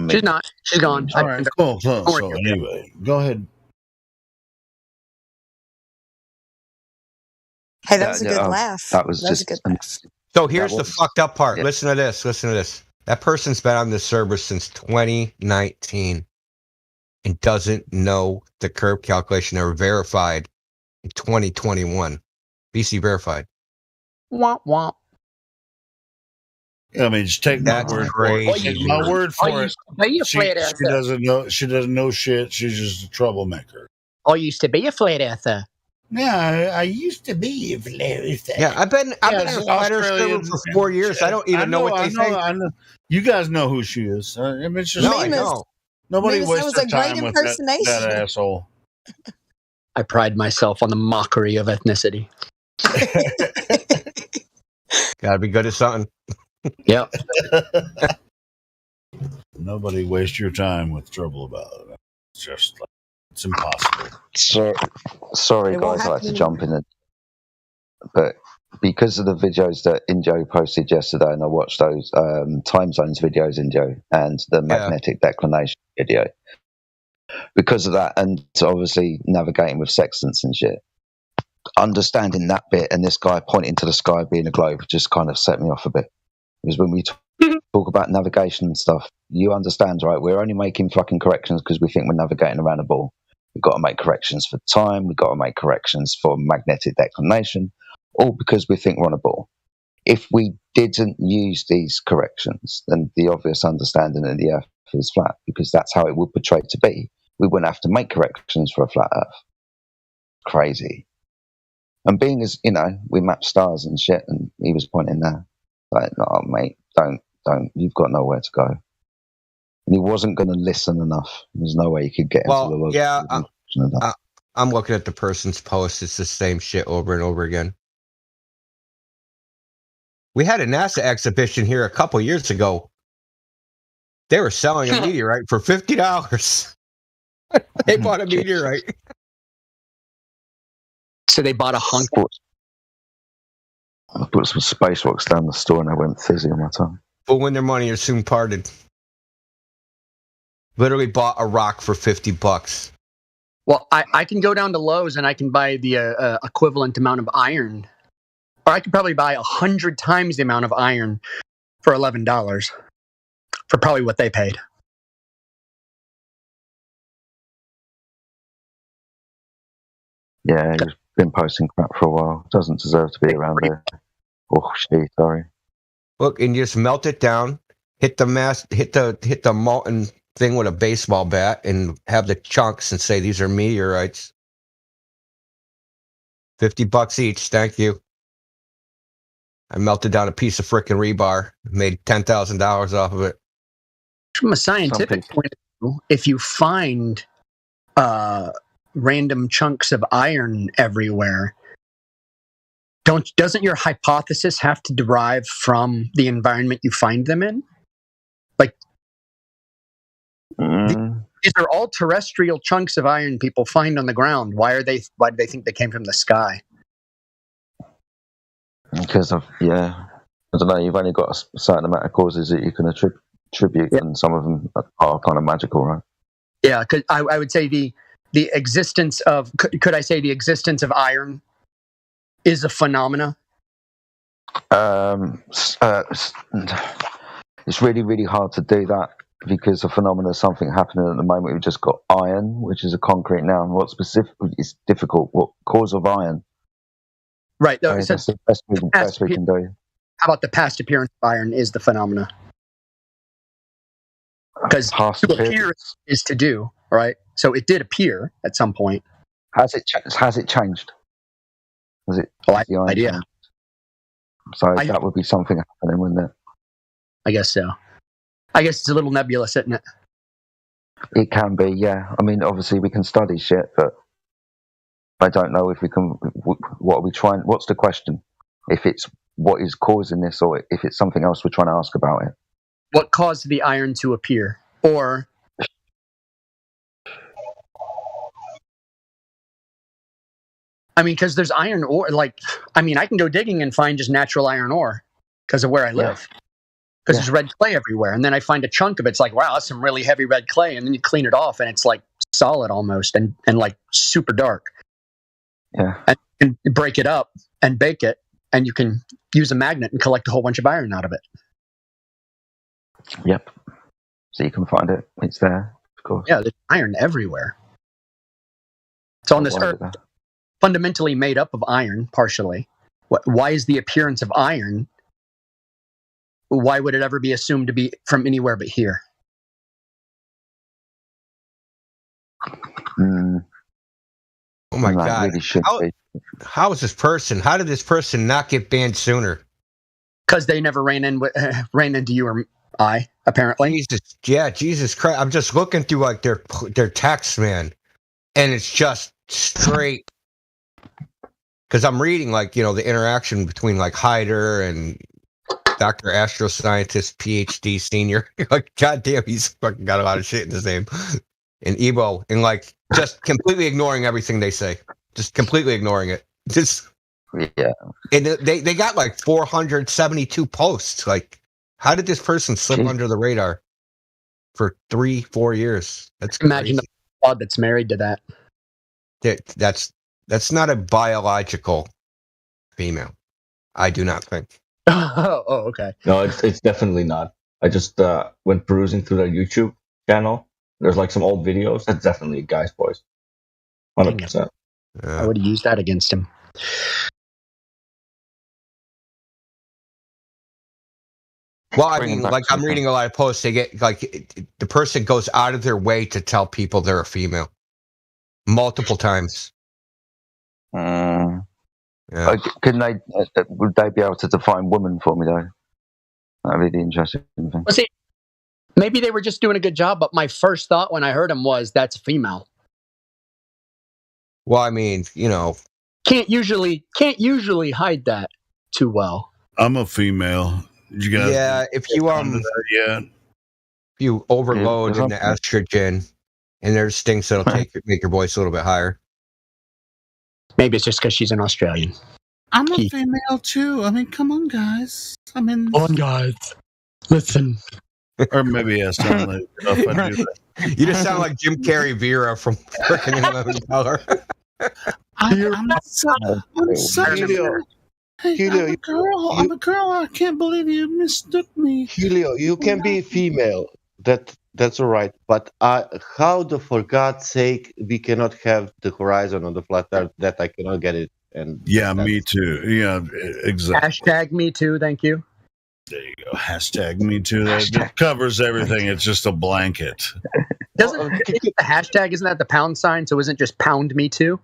She's not. She's gone. All right, cool. So anyway, go ahead. Hey, that was a good laugh. That was a good laugh. So here's the fucked up part. Yeah. Listen to this. That person's been on this server since 2019 and doesn't know the curve calculation. They were verified in 2021. BC verified. Womp womp. I mean, just take my word for it. Take my word for it. She doesn't know shit. She's just a troublemaker. I used to be a flat earther. Yeah, I used to be a flat earther. Yeah, I've been in a flat earth server for 4 years. I don't even know what they think. I know. You guys know who she is. I mean, it's just I know. Nobody Mimus, wastes their that was a time great with that asshole. I pride myself on the mockery of ethnicity. Gotta be good at something. Yep. Nobody waste your time with Trouble About it. It's just it's impossible. Sorry, guys, I like to jump in, but because of the videos that Injo posted yesterday, and I watched those time zones videos, Injo, and the magnetic declination video. Because of that, and obviously navigating with sextants and shit, understanding that bit, and this guy pointing to the sky being a globe just kind of set me off a bit. Because when we talk about navigation and stuff, you understand, right? We're only making fucking corrections because we think we're navigating around a ball. We've got to make corrections for time. We've got to make corrections for magnetic declination, all because we think we're on a ball. If we didn't use these corrections, then the obvious understanding that the Earth is flat, because that's how it would portray to be. We wouldn't have to make corrections for a flat Earth. Crazy. And being as, we map stars and shit, and he was pointing there. Like, oh, mate, don't, you've got nowhere to go. And he wasn't going to listen enough. There's no way he could get into the logic. Yeah, I'm looking at the person's post. It's the same shit over and over again. We had a NASA exhibition here a couple years ago. They were selling a meteorite for $50. They bought a meteorite. So they bought a hunk. I put some space rocks down the store and I went fizzy on my tongue. But when their money is soon parted. Literally bought a rock for $50. Well, I can go down to Lowe's and I can buy the equivalent amount of iron. Or I could probably buy 100 times the amount of iron for $11 for probably what they paid. Yeah, he's been posting crap for a while. Doesn't deserve to be around there. Oh, shit, sorry. Look, and you just melt it down, hit the molten thing with a baseball bat, and have the chunks and say these are meteorites. $50 each, thank you. I melted down a piece of frickin' rebar, made $10,000 off of it. From a scientific point of view, if you find random chunks of iron everywhere, doesn't your hypothesis have to derive from the environment you find them in? Like, these are all terrestrial chunks of iron people find on the ground. Why do they think they came from the sky? Because of, I don't know, you've only got a certain amount of causes that you can attribute, and some of them are kind of magical, right? Yeah, because I would say the existence of, could I say the existence of iron is a phenomena? It's really, really hard to do that because a phenomena is something happening at the moment. We've just got iron, which is a concrete noun. What specific is difficult? What cause of iron? Right. That's the best we can do. How about the past appearance of iron is the phenomena? Because to appear is to do, right? So it did appear at some point. Has it changed? Has it? Oh, I have no idea. Changed? So that would be something happening, wouldn't it? I guess so. I guess it's a little nebulous, isn't it? It can be, yeah. I mean, obviously we can study shit, but I don't know if we can. What are we trying? What's the question? If it's what is causing this, or if it's something else we're trying to ask about it. What caused the iron to appear? Or I mean, because there's iron ore. Like, I mean, I can go digging and find just natural iron ore because of where I live. Because there's red clay everywhere, and then I find a chunk of it. It's like, wow, that's some really heavy red clay, and then you clean it off, and it's like solid almost, and like super dark. Yeah. And break it up and bake it, and you can use a magnet and collect a whole bunch of iron out of it. Yep. So you can find it. It's there, of course. Yeah, there's iron everywhere. So on this earth, fundamentally made up of iron, partially. Why is the appearance of iron? Why would it ever be assumed to be from anywhere but here? Oh my God! Really how is this person? How did this person not get banned sooner? Because they never ran into you or I, apparently. Jesus Christ! I'm just looking through like their text, man, and it's just straight. Because I'm reading the interaction between Hyder and Dr. Astroscientist, PhD, senior. Goddamn, he's fucking got a lot of shit in his name. And Ebo, and just completely ignoring everything they say. Just completely ignoring it. Just And they got 472 posts. How did this person slip under the radar for 3-4 years? That's imagine the pod that's married to that. That's not a biological female. I do not think. Oh, okay. No, it's definitely not. I just went perusing through their YouTube channel. There's some old videos. That's definitely a guy's voice. 100%. I would have used that against him. Well, I mean, I'm reading a lot of posts. They get the person goes out of their way to tell people they're a female multiple times. Would they be able to define woman for me though? That'd be the interesting thing. Well, see, maybe they were just doing a good job, but my first thought when I heard him was, that's a female. Well, I mean, you know, can't usually hide that too well. I'm a female. You guys yeah, if you yet? if you overload Yeah, in the estrogen, and there's things that'll make your voice a little bit higher. Maybe it's just because she's an Australian. I'm a female too. I mean, come on, guys. I mean, come on, guys. Listen. Or maybe I sound like if I do that. You just sound like Jim Carrey Vera from freaking Living Color. I'm such a Helio, I'm a girl. I can't believe you mistook me. Helio, you can be female. That's all right. But how for God's sake we cannot have the horizon on the flat Earth? That I cannot get it. And yeah, me too. Yeah, exactly. Hashtag me too. Thank you. There you go. Hashtag me too. That covers everything. It's just a blanket. Doesn't the hashtag, isn't that the pound sign? So isn't it just pound me too?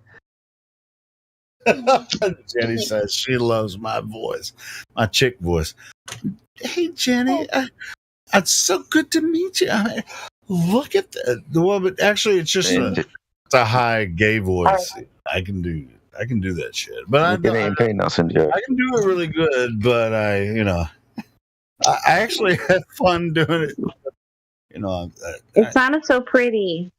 Jenny says she loves my voice, my chick voice. Hey, Jenny, it's so good to meet you. Look at the woman. Actually, it's just it's a high gay voice. I can do that shit. But I can do it really good. But I actually had fun doing it. It sounded so pretty.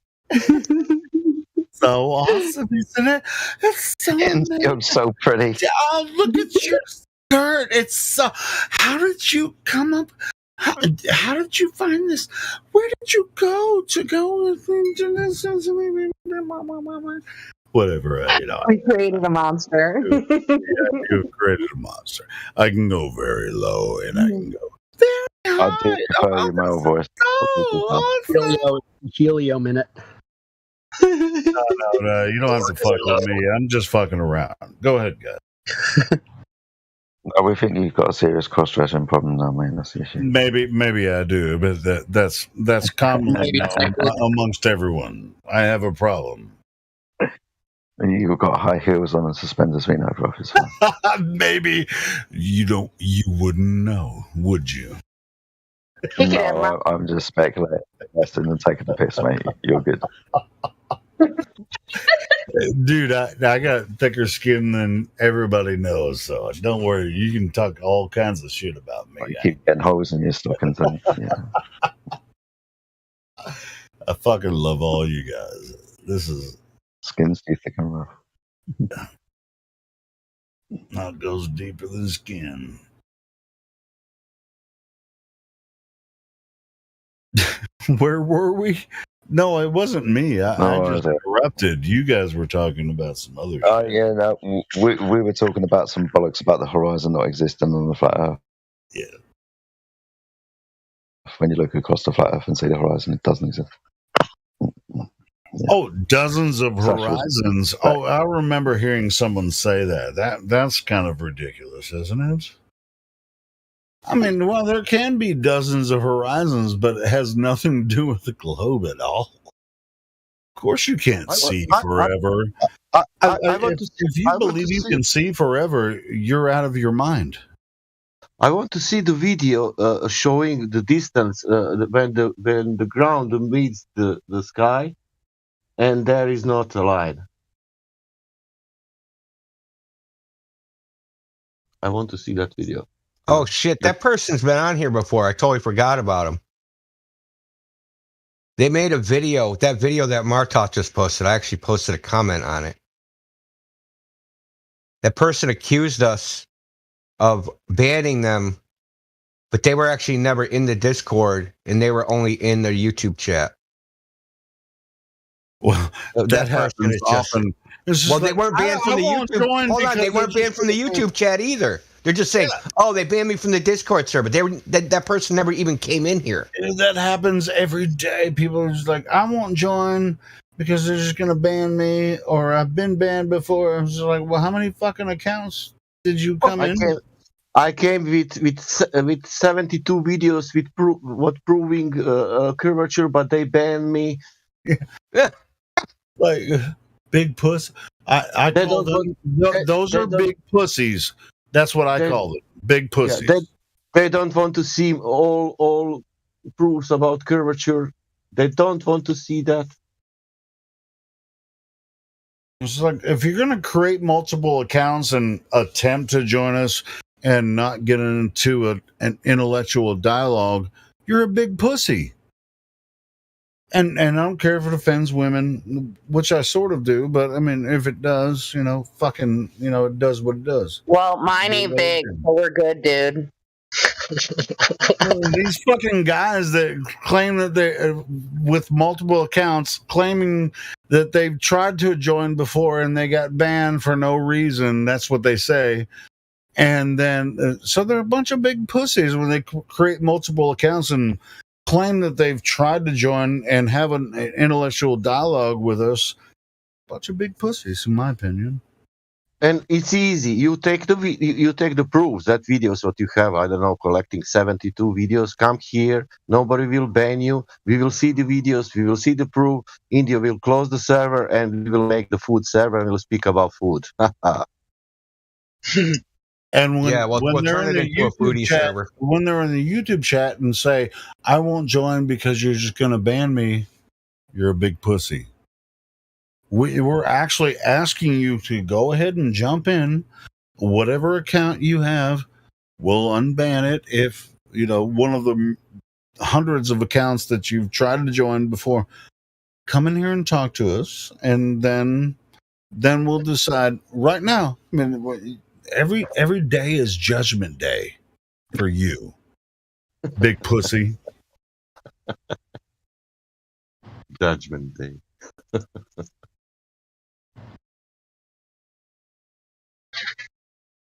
So awesome, isn't it? It's so amazing. You're so pretty. Oh, look at your skirt. It's so. How did you come up? How did you find this? Where did you go to go into this? Whatever, We created a monster. You created a monster. I can go very low, and I can go very high. I do prefer your male voice. Helio minute. No, you don't have to fuck with me. I'm just fucking around. Go ahead, guys. No, we think you've got a serious cross-dressing problem now, man. That's the issue. Maybe I do, but that's commonly known amongst everyone. I have a problem. And you've got high heels on and suspenders being over off. It's fine. Maybe you wouldn't know, would you? No, I'm just speculating and taking the piss, mate. You're good. Dude, I got thicker skin than everybody knows, so don't worry. You can talk all kinds of shit about me. You keep getting holes in your stockings. Yeah. I fucking love all you guys. This is skin's too thick and rough. Now it goes deeper than skin. Where were we? No, it wasn't me. I just interrupted. You guys were talking about some other shit. Oh, yeah, no, we were talking about some bollocks about the horizon not existing on the flat Earth. Yeah. When you look across the flat Earth and see the horizon, it doesn't exist. Yeah. Oh, dozens of horizons. Oh, I remember hearing someone say that. That's kind of ridiculous, isn't it? I mean, well, there can be dozens of horizons, but it has nothing to do with the globe at all. Of course, you can't see forever. If you believe you can see forever, you're out of your mind. I want to see the video showing the distance when the ground meets the sky, and there is not a line. I want to see that video. Oh shit, that person's been on here before. I totally forgot about him. They made a video, that video that Martok just posted. I actually posted a comment on it. That person accused us of banning them, but they were actually never in the Discord, and they were only in their YouTube chat. Well, that happens often. Well, they weren't banned from the YouTube. Hold on, they weren't banned from the YouTube chat either. They're just saying, "Oh, they banned me from the Discord server." That person never even came in here. That happens every day. People are just like, "I won't join because they're just going to ban me," or "I've been banned before." I'm just like, "Well, how many fucking accounts did you come in?" I came with 72 videos with proving curvature, but they banned me. Yeah. Like big puss. I call them. Those are big pussies. That's what I call it. Big pussies. Yeah, they don't want to see all proofs about curvature. They don't want to see that. It's like if you're going to create multiple accounts and attempt to join us and not get into an intellectual dialogue, you're a big pussy. And I don't care if it offends women, which I sort of do, but I mean, if it does, fucking, it does what it does. Well, mine ain't big, so we're good, dude. These fucking guys that claim that they, with multiple accounts, claiming that they've tried to join before and they got banned for no reason. That's what they say. And then, so they're a bunch of big pussies when they create multiple accounts and claim that they've tried to join and have an intellectual dialogue with us. Bunch of big pussies, in my opinion. And it's easy. You take the proofs, that videos what you have, I don't know, collecting 72 videos, come here, nobody will ban you, we will see the videos, we will see the proof, India will close the server and we will make the food server and we'll speak about food. And when, we'll they're turn in it the into a YouTube foodie chat, server. when they're in the YouTube chat and say, I won't join because you're just going to ban me, you're a big pussy. We're actually asking you to go ahead and jump in. Whatever account you have, we'll unban it. If, one of the hundreds of accounts that you've tried to join before, come in here and talk to us. And then we'll decide right now. I mean, every day is judgment day for you, big pussy. Judgment day.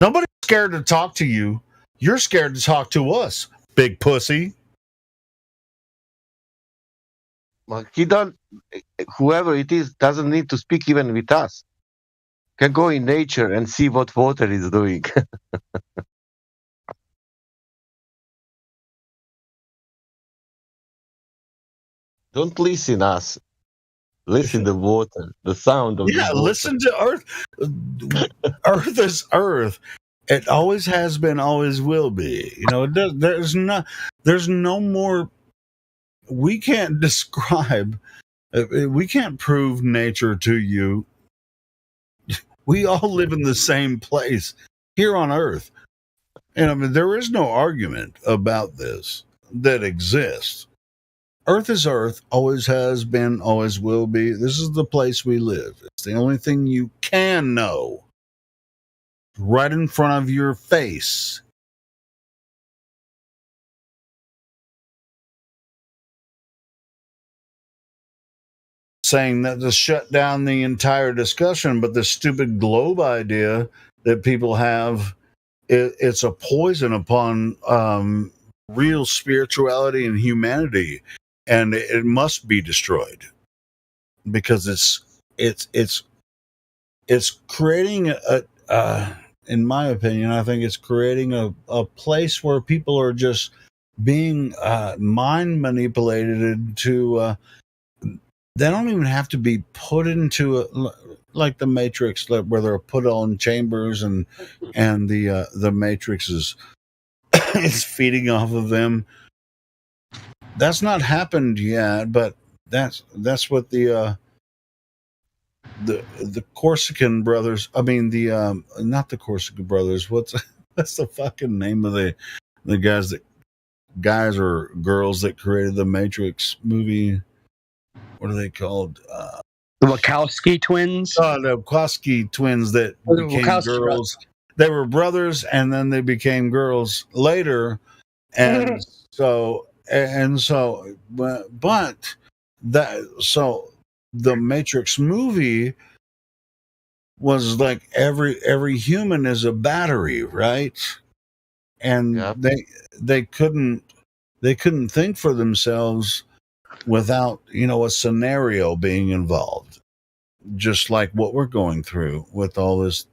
Nobody's scared to talk to you. You're scared to talk to us, big pussy. Well, whoever it is, doesn't need to speak even with us. Can go in nature and see what water is doing. Don't listen us. Listen to water, the sound of the water. Listen to Earth. Earth is Earth. It always has been, always will be. There's no more. We can't describe. We can't prove nature to you. We all live in the same place here on Earth, and I mean there is no argument about this that exists. Earth is Earth, always has been, always will be. This is the place we live. It's the only thing you can know. Right in front of your face. Saying that to shut down the entire discussion, but the stupid globe idea that people have, it's a poison upon real spirituality and humanity. And it must be destroyed because it's creating in my opinion, I think it's creating a place where people are just being mind manipulated to. They don't even have to be put into like the Matrix, where they're put on chambers and the Matrix is feeding off of them. That's not happened yet, but that's what the Corsican brothers. I mean not the Corsican brothers. That's the fucking name of the guys or girls that created the Matrix movie? What are they called? The Wachowski twins. Oh, the Wachowski twins that became girls. They were brothers, and then they became girls later, and so the Matrix movie was like every human is a battery, right? And they couldn't think for themselves without a scenario being involved, just like what we're going through with all this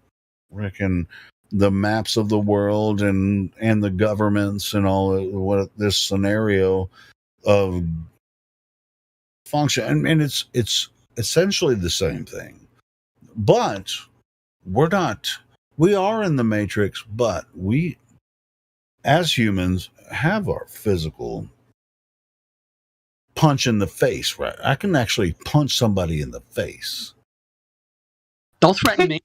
the maps of the world and the governments and all what this scenario of function, and it's essentially the same thing, but we are in the Matrix, but we as humans have our physical punch in the face, right? I can actually punch somebody in the face. Don't threaten me.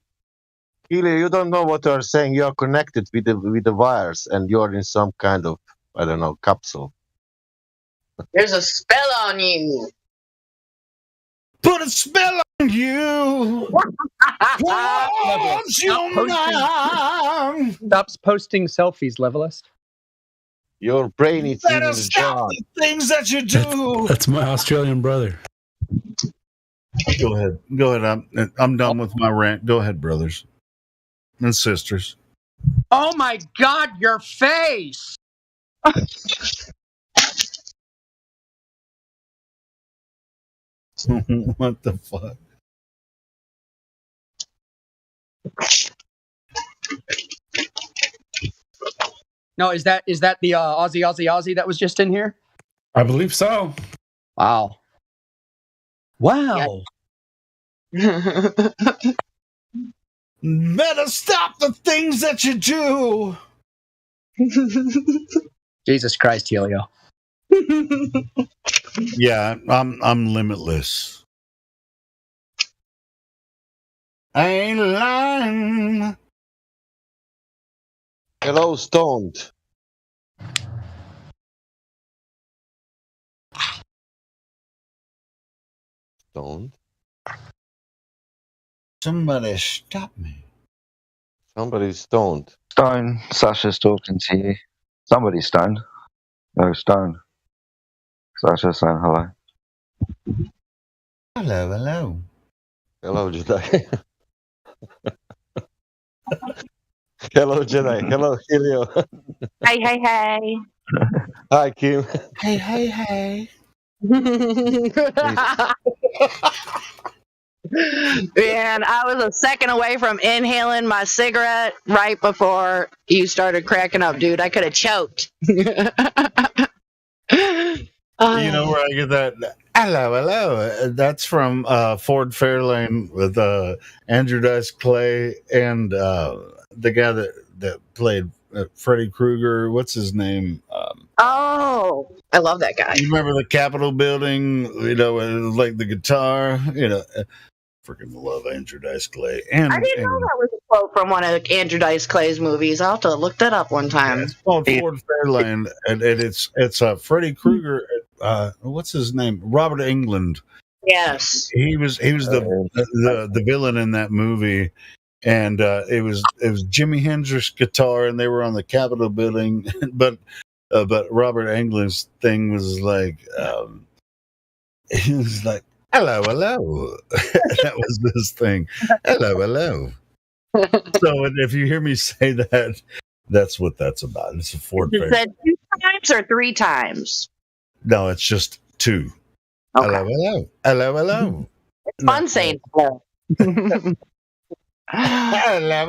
Ilya, you don't know what you are saying. You are connected with the wires, and you are in some kind of, I don't know, capsule. There's a spell on you. Put a spell on you. What's your mind? Stop posting selfies, Levelist. Your brain is in Better the stop jar. the things that you do. That's my Australian brother. Go ahead. I'm done with my rant. Go ahead, brothers and sisters. Oh my God, your face! What the fuck? No, is that the Aussie that was just in here? I believe so. Wow. Wow. Better stop the things that you do. Jesus Christ, Helio. Yeah, I'm limitless. I ain't lying. Hello, Stoned. Stoned? Somebody stop me. Somebody's stoned. Stone, Sasha's talking to you. Somebody's stoned. No, Stone. Sasha's saying hello. Hello. Hello, Jedi. Hello, Jedi. Hello, Helio. Hey. Hi, Kim. Hey. Man, I was a second away from inhaling my cigarette right before you started cracking up, dude. I could have choked. You know where I get that? Hello. That's from Ford Fairlane with Andrew Dice Clay and the guy that played Freddy Krueger. What's his name? Oh, I love that guy. You remember the Capitol building? You know, like the guitar. You know, freaking love Andrew Dice Clay. And I didn't know that was a quote from one of Andrew Dice Clay's movies. I'll have to look that up one time. It's called Ford Fairlane, and it's Freddy Krueger. What's his name? Robert Englund. Yes, he was the villain in that movie, and it was Jimi Hendrix guitar, and they were on the Capitol building, but Robert Englund's thing was like he was like hello. That was this thing. Hello. So if you hear me say that, that's what that's about. It's a Ford Is Fairlane. that 2 times or 3 times? No, it's just 2. Okay. Hello. It's fun saying hello. Hello.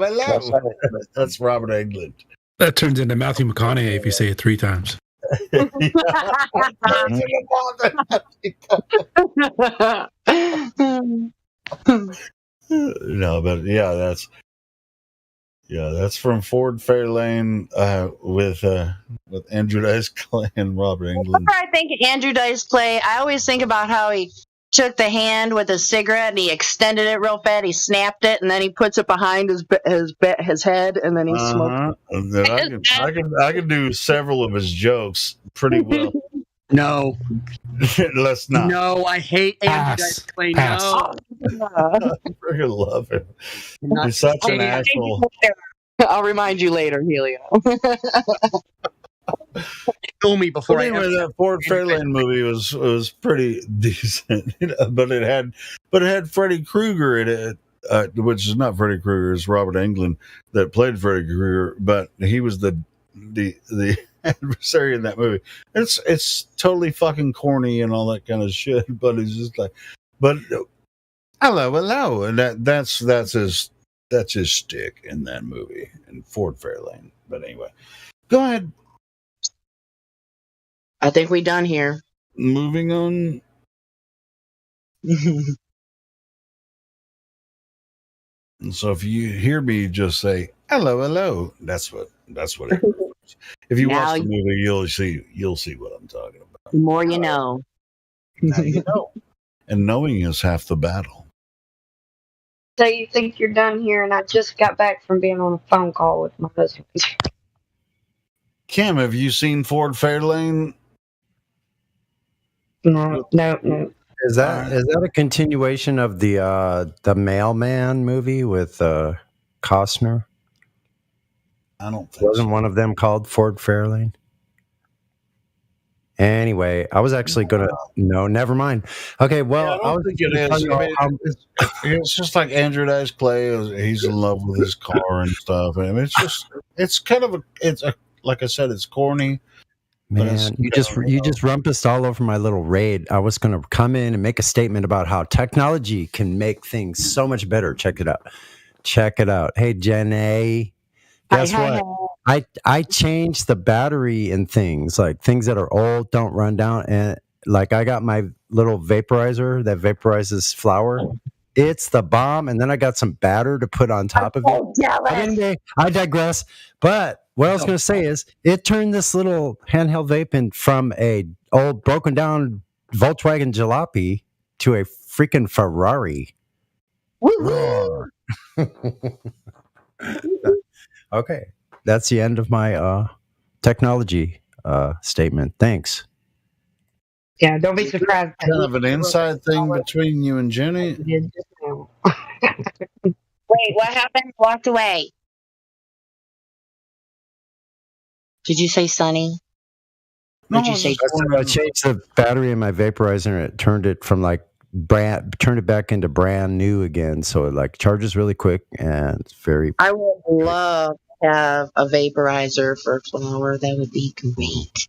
That's Robert Englund. That turns into Matthew McConaughey if you say it 3 times. No, but that's from Ford Fairlane with Andrew Dice Clay and Robert Englund. Whenever I think of Andrew Dice Clay, I always think about how he took the hand with a cigarette and he extended it real fast. He snapped it and then he puts it behind his head and then he smokes. I can do several of his jokes pretty well. No. Let's not. No, I hate Andrew Dice Clay. No. I freaking love him. He's such an asshole. I'll remind you later, Helio. Kill me before Anyway, that Ford Fairlane movie was pretty decent, but it had Freddy Krueger in it, which is not Freddy Krueger, it's Robert Englund that played Freddy Krueger, but he was the adversary in that movie. It's totally fucking corny and all that kind of shit, but it's just like, but hello, and that's his shtick in that movie in Ford Fairlane. But anyway, go ahead. I think we done here. Moving on. And so if you hear me just say hello, that's what it is. If you Now watch the movie, you'll see what I'm talking about. The more you know. Now you know. And knowing is half the battle. So you think you're done here, and I just got back from being on a phone call with my husband. Kim, have you seen Ford Fairlane? No. Is that a continuation of the Mailman movie with Costner? I don't think Wasn't one of them called Ford Fairlane? Anyway, I was actually gonna. No, never mind. Okay, well, I don't think it is. I mean, it's just like Andrew Dice Clay. He's in love with his car and stuff. I mean, it's kind of like I said, it's corny. Man, you just rumpused all over my little raid. I was gonna come in and make a statement about how technology can make things so much better. Check it out. Hey, Jenny, guess what? I changed the battery in things, like things that are old don't run down, and like I got my little vaporizer that vaporizes flour. It's the bomb, and then I got some batter to put on top of it. But anyway, I digress. But what I was going to say is, it turned this little handheld vape from a old broken down Volkswagen Jalopy to a freaking Ferrari. Okay, that's the end of my technology statement. Thanks. Yeah, don't be surprised. Kind of an inside thing between you and Jenny. Wait, what happened? Walked away. Did you say Sunny? No, I changed the battery in my vaporizer, and it turned it from turned it back into brand new again. So it like charges really quick, and it's very. I would love to have a vaporizer for flour. That would be great.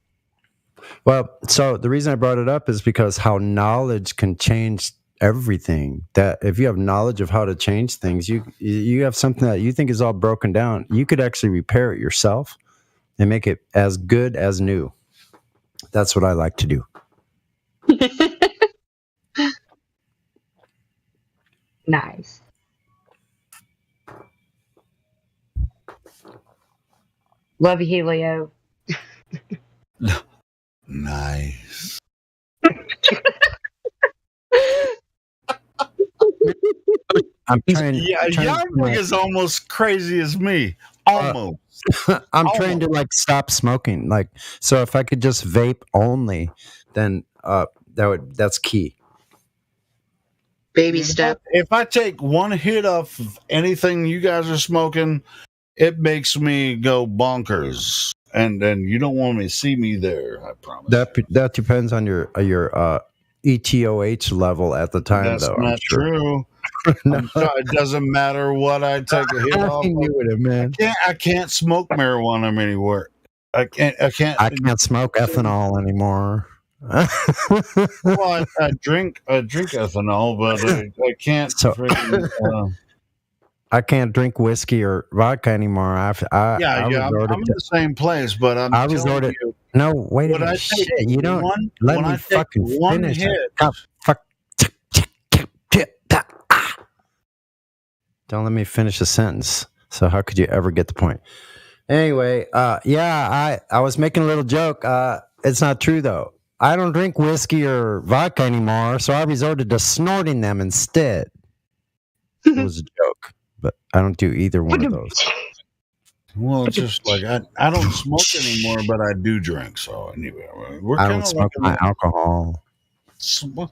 Well, so the reason I brought it up is because how knowledge can change everything. That if you have knowledge of how to change things, you have something that you think is all broken down, you could actually repair it yourself and make it as good as new. That's what I like to do. Nice. Love you, Helio. Nice. Youngling is almost crazy as me. Almost. I'm trying to stop smoking. So if I could just vape only, then that's key. Baby step. If I take one hit off of anything you guys are smoking, it makes me go bonkers. And then you don't want me to see me there, I promise. That depends on your ETOH level at the time, That's though. not true. No. It doesn't matter what I take a hit off. Man. I can't smoke marijuana anywhere. I can't smoke ethanol anymore. Well, I drink ethanol, but I can't. I can't drink whiskey or vodka anymore. I'm in the same place, but I resorted. No, wait a minute. Shit, you don't let me fucking finish it. Don't let me finish a sentence. So how could you ever get the point? Anyway, I was making a little joke. It's not true though. I don't drink whiskey or vodka anymore, so I resorted to snorting them instead. It was a joke, but I don't do either one of those. Well, it's just like I don't smoke anymore, but I do drink. So anyway, I don't smoke my alcohol. I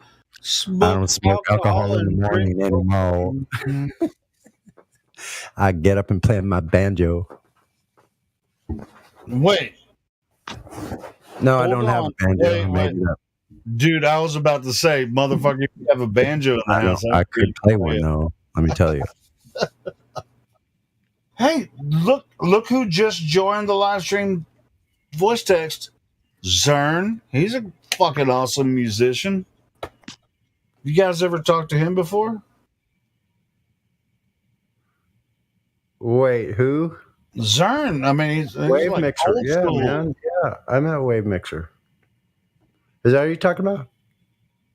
don't smoke alcohol in the morning anymore. I get up and play my banjo. Wait. No, I don't have a banjo. Wait. Dude, I was about to say, motherfucker, if you have a banjo in the house. I could play one though. Let me tell you. Hey, look who just joined the live stream voice text. Zern. He's a fucking awesome musician. You guys ever talked to him before? Wait, who? Zern. I mean, he's Wave like Mixer. old Yeah, school. man. Yeah, I met Wave Mixer. Is that what you're talking about?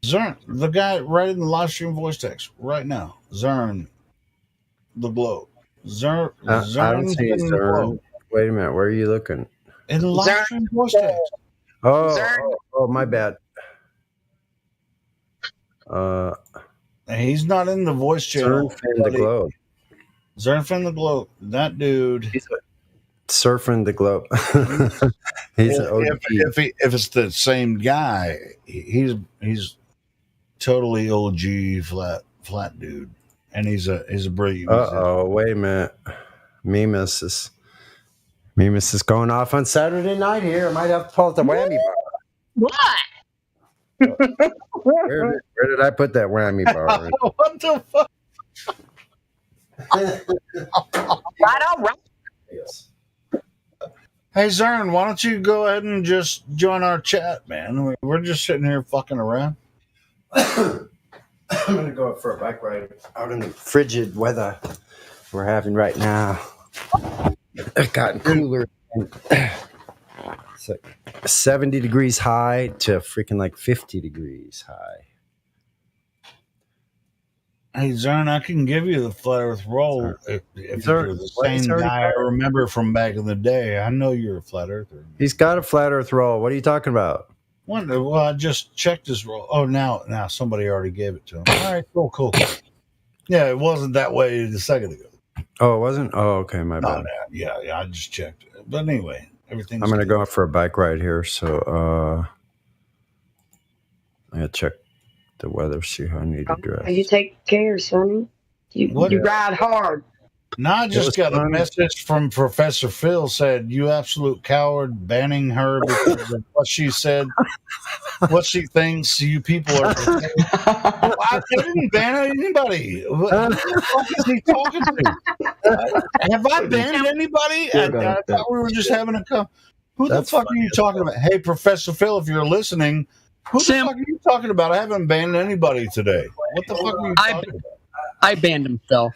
Zern, the guy right in the live stream voice text right now. Zern, the globe. Zern. I don't see Zern. Wait a minute. Where are you looking? In the live stream voice text. Oh, my bad. He's not in the voice channel. Surfing the globe. Surfing the globe. That dude. Surfing the globe. He's an OG. If it's the same guy, he's totally OG flat dude, and he's a brilliant. Wait a minute. Mimas is going off on Saturday night here. I might have to pull out the whammy bar. What? Where did I put that whammy bar? What the fuck? Right on, right. Yes. Hey Zern, why don't you go ahead and just join our chat, man? We're just sitting here fucking around. I'm gonna go for a bike ride out in the frigid weather we're having right now. It's gotten cooler. It's like 70 degrees high to freaking like 50 degrees high. Hey Zern, I can give you the flat earth roll if you're the same guy I remember from back in the day. I know you're a flat earther. He's got a flat earth roll. What are you talking about? Well, I just checked his roll. Oh, now somebody already gave it to him. All right, cool. Yeah, it wasn't that way a second ago. Oh, it wasn't? Oh, okay, my bad. No, yeah, I just checked. But anyway, everything's I'm gonna good. go out for a bike ride here, so I gotta check the weather, see how I need to dress. You take care, Sonny. You ride hard. Now I just got a message from Professor Phil said, "You absolute coward, banning her because of what she said, what she thinks you people are." Well, I didn't ban anybody. What the fuck is he talking to? Have I banned anybody? I thought we were just having a Who the fuck are you talking about? Hey, Professor Phil, if you're listening, who the fuck are you talking about? I haven't banned anybody today. What the fuck are you talking about? I banned him, Phil.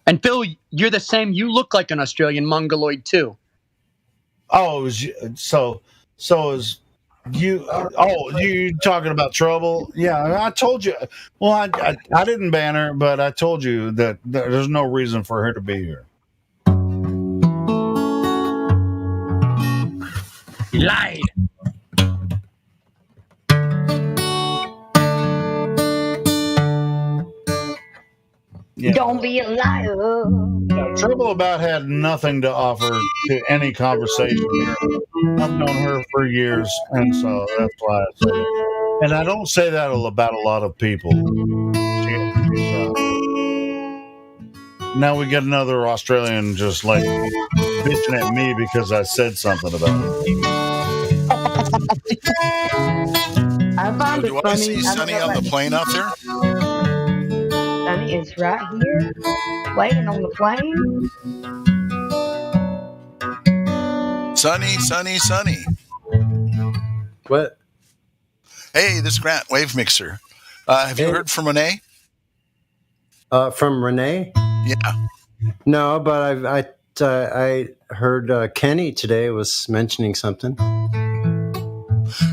And Phil, you're the same. You look like an Australian mongoloid too. Oh, it was, so is you? You talking about Trouble? Yeah, I told you. Well, I didn't ban her, but I told you that there's no reason for her to be here. You lied. Yeah. Don't be a liar. Trouble About had nothing to offer to any conversation here. I've known her for years, and so that's why I say it. And I don't say that about a lot of people. Now we get another Australian just like bitching at me because I said something about it. Do I see Sonny on the plane out there? Sonny is right here, waiting on the plane. Sonny. What? Hey, this is Grant, Wave Mixer. Have you heard from Renee? From Renee? Yeah. No, but I heard Kenny today was mentioning something.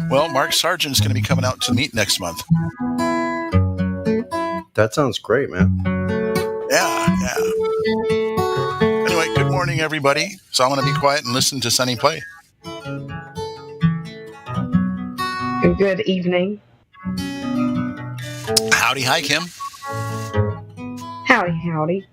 Well, Mark Sargent's going to be coming out to meet next month. That sounds great, man. Yeah. Anyway, good morning, everybody. So I'm going to be quiet and listen to Sonny play. Good evening. Howdy, hi, Kim. Howdy.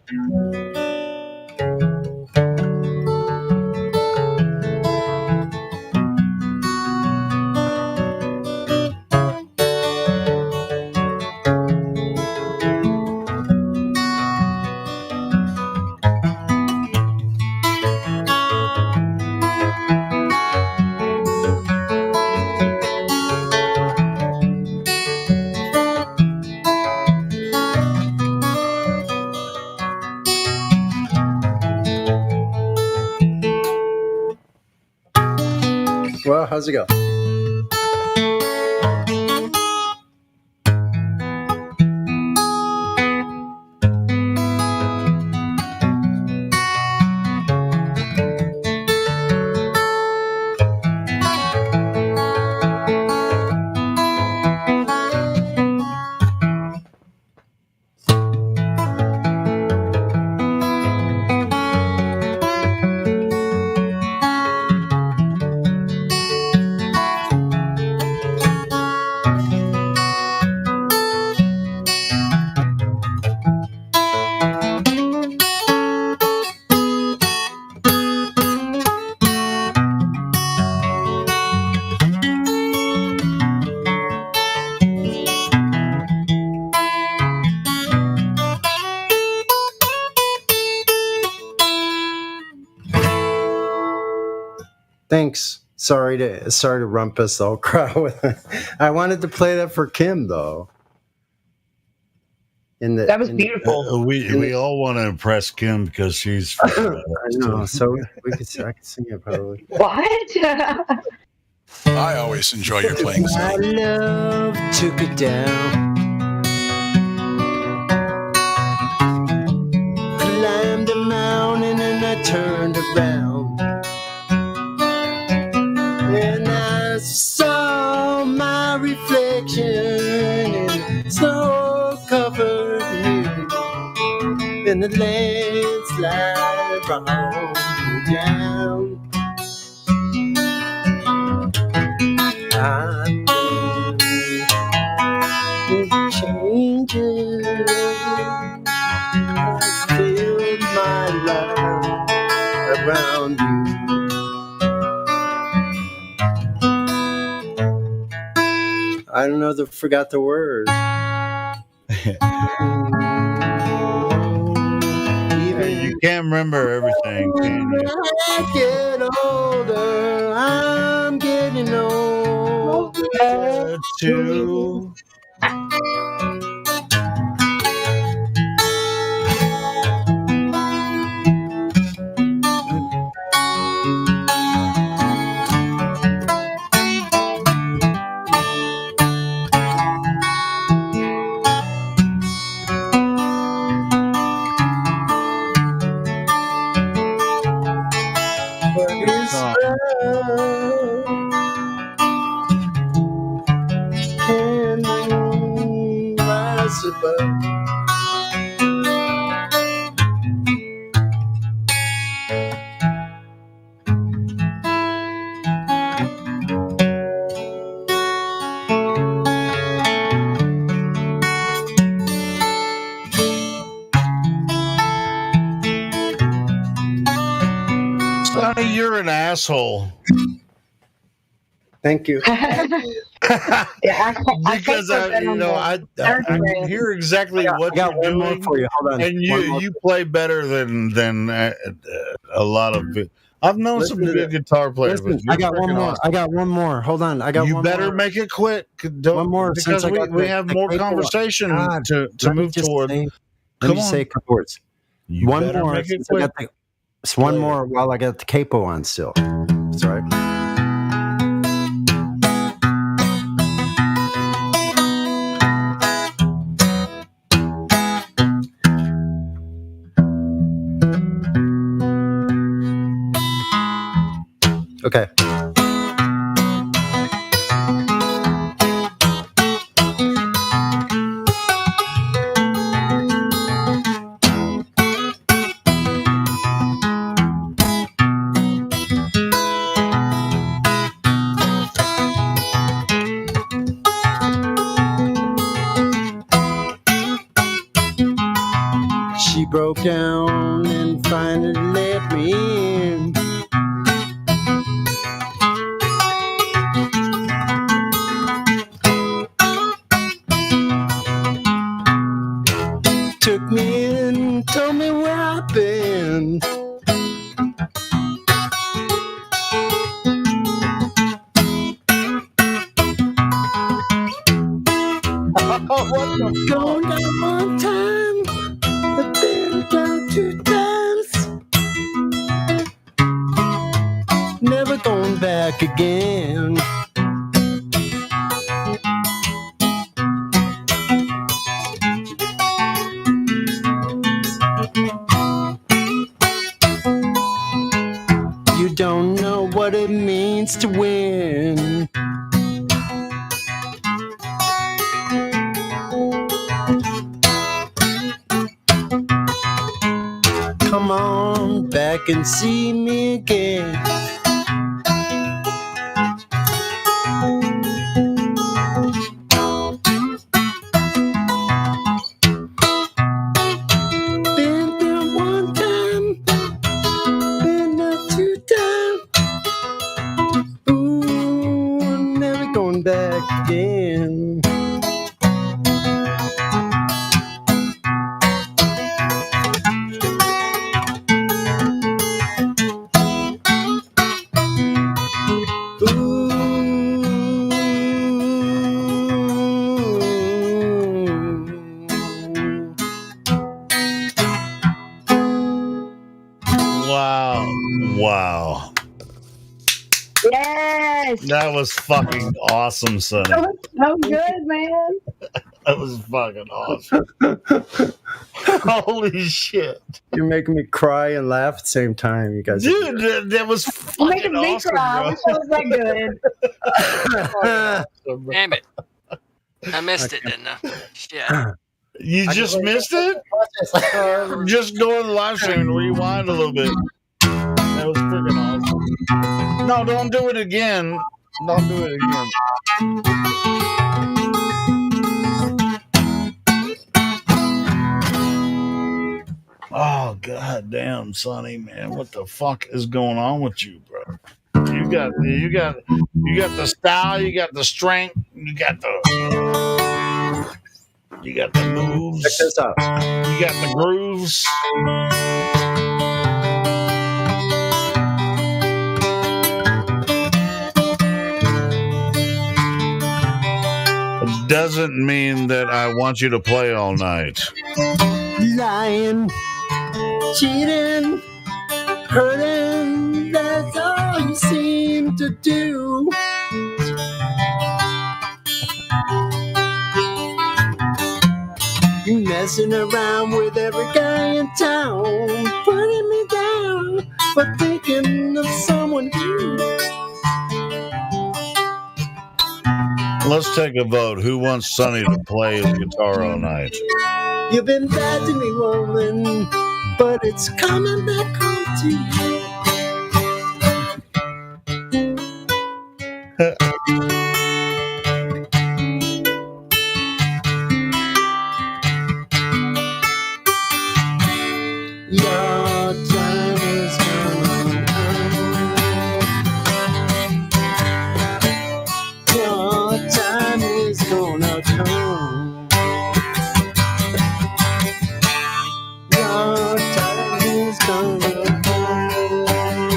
Well, how's it go? Thanks. Sorry to rumpus the whole crowd. I wanted to play that for Kim though. That was beautiful. We all want to impress Kim because she's. I know. So I could sing it probably. What? I always enjoy your playing. My love took it down. Climbed a mountain and I turned around. And I saw my reflection in snow-covered moon. And the landslide brought me down. I think changes filled my life around you. I don't know. Forgot the words. You can't remember everything, can you? I get older, I'm getting older too. Can rise above. Sonny, you're an asshole. Thank you. Because I can hear exactly what you're doing, for you. Hold on. and you play better than a lot of. I've known some good guitar players. Listen, I got one more. Awesome. I got one more. Hold on. I got You one better more. make it quick. One more, because since I got we the- have the more paperwork. conversation God, to let me move just toward. say- Come Let me on. say a couple words. You One better more. make it Since I got quick. it's one more while I got the capo on still. Sorry. Okay. She broke down and finally let me in. Took me in, told me where I've been. Gone down one time, but then down two times. Never going back again. You don't know what it means to win. Come on back and see me again. Been there one time, been there two times. Ooh, I'm never going back again. Wow. Yes. That was fucking awesome, Sonny. That was so good, man. That was fucking awesome. Holy shit. You're making me cry and laugh at the same time. You guys, dude, that was You're making me awesome, cry. bro. Which one was that good? Damn it. I missed it, didn't I? Shit. You just missed it? Just go in the live stream and rewind a little bit. That was freaking awesome. No, don't do it again. Don't do it again. Oh, god damn, Sonny, man. What the fuck is going on with you, bro? You got the style, you got the strength, you got the moves. Check this out. You got the grooves. It doesn't mean that I want you to play all night. Lying, cheating, hurting, that's all you seem to do. You messing around with every guy in town, putting me down for thinking of someone new. Let's take a vote. Who wants Sonny to play his guitar all night? You've been bad to me, woman, but it's coming back home to you. Your time is gonna come. Your time is gonna come. Your time is gonna come.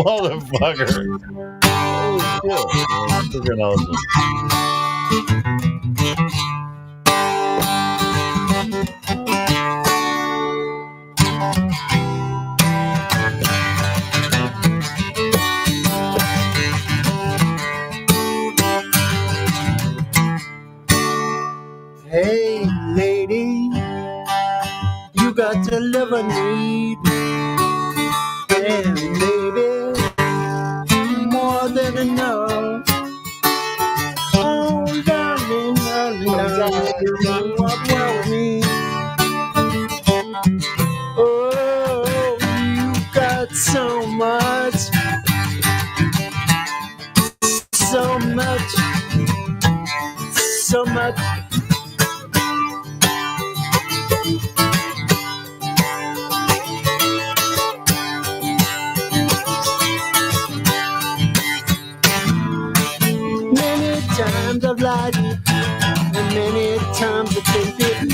Motherfucker. Oh, shit. Freaking awesome. Hey, lady, you got the love I need. And baby, more than enough. Oh, darling, darling, walk with me. Oh, you got so much, so much, so much. Many times I've lied, and many times I've been bitten.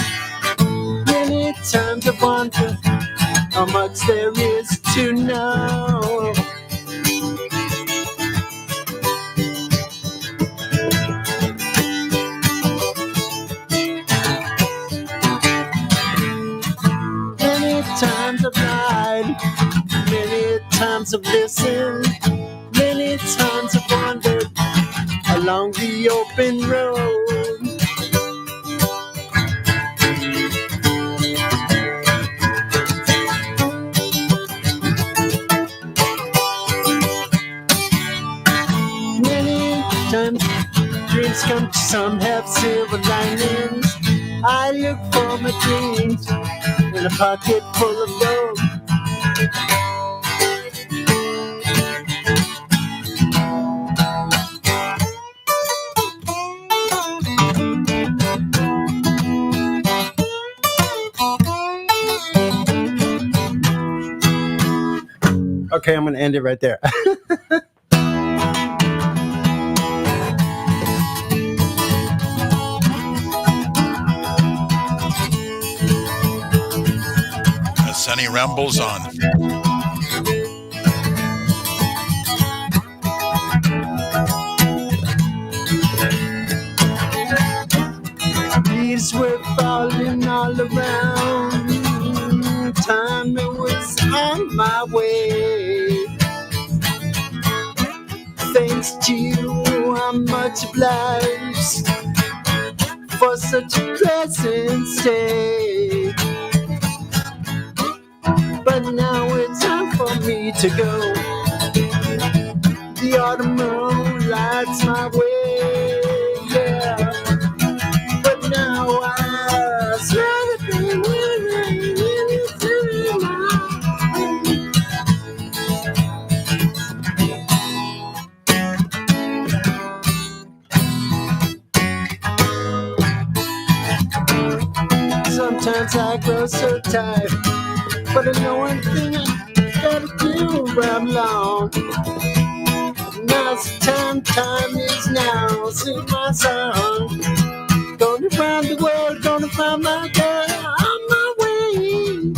Many times I've wondered how much there is to know. Many times I've lied, many times I've listened, many times I've wandered along the open road. Many times dreams come, some have silver linings. I look for my dreams in a pocket full of gold. Okay, I'm gonna end it right there. As Sonny rambles on. Leaves were falling all around. Time was on my way. Thanks to you, I'm much obliged for such a pleasant stay. But now it's time for me to go. The autumn moon lights my way, yeah. But now I smell the thing when it's in my Sometimes I grow so tired, but I know one thing I gotta do where I'm long. Now's the time is now, sing my song. Going around the world, gonna find my girl on my way.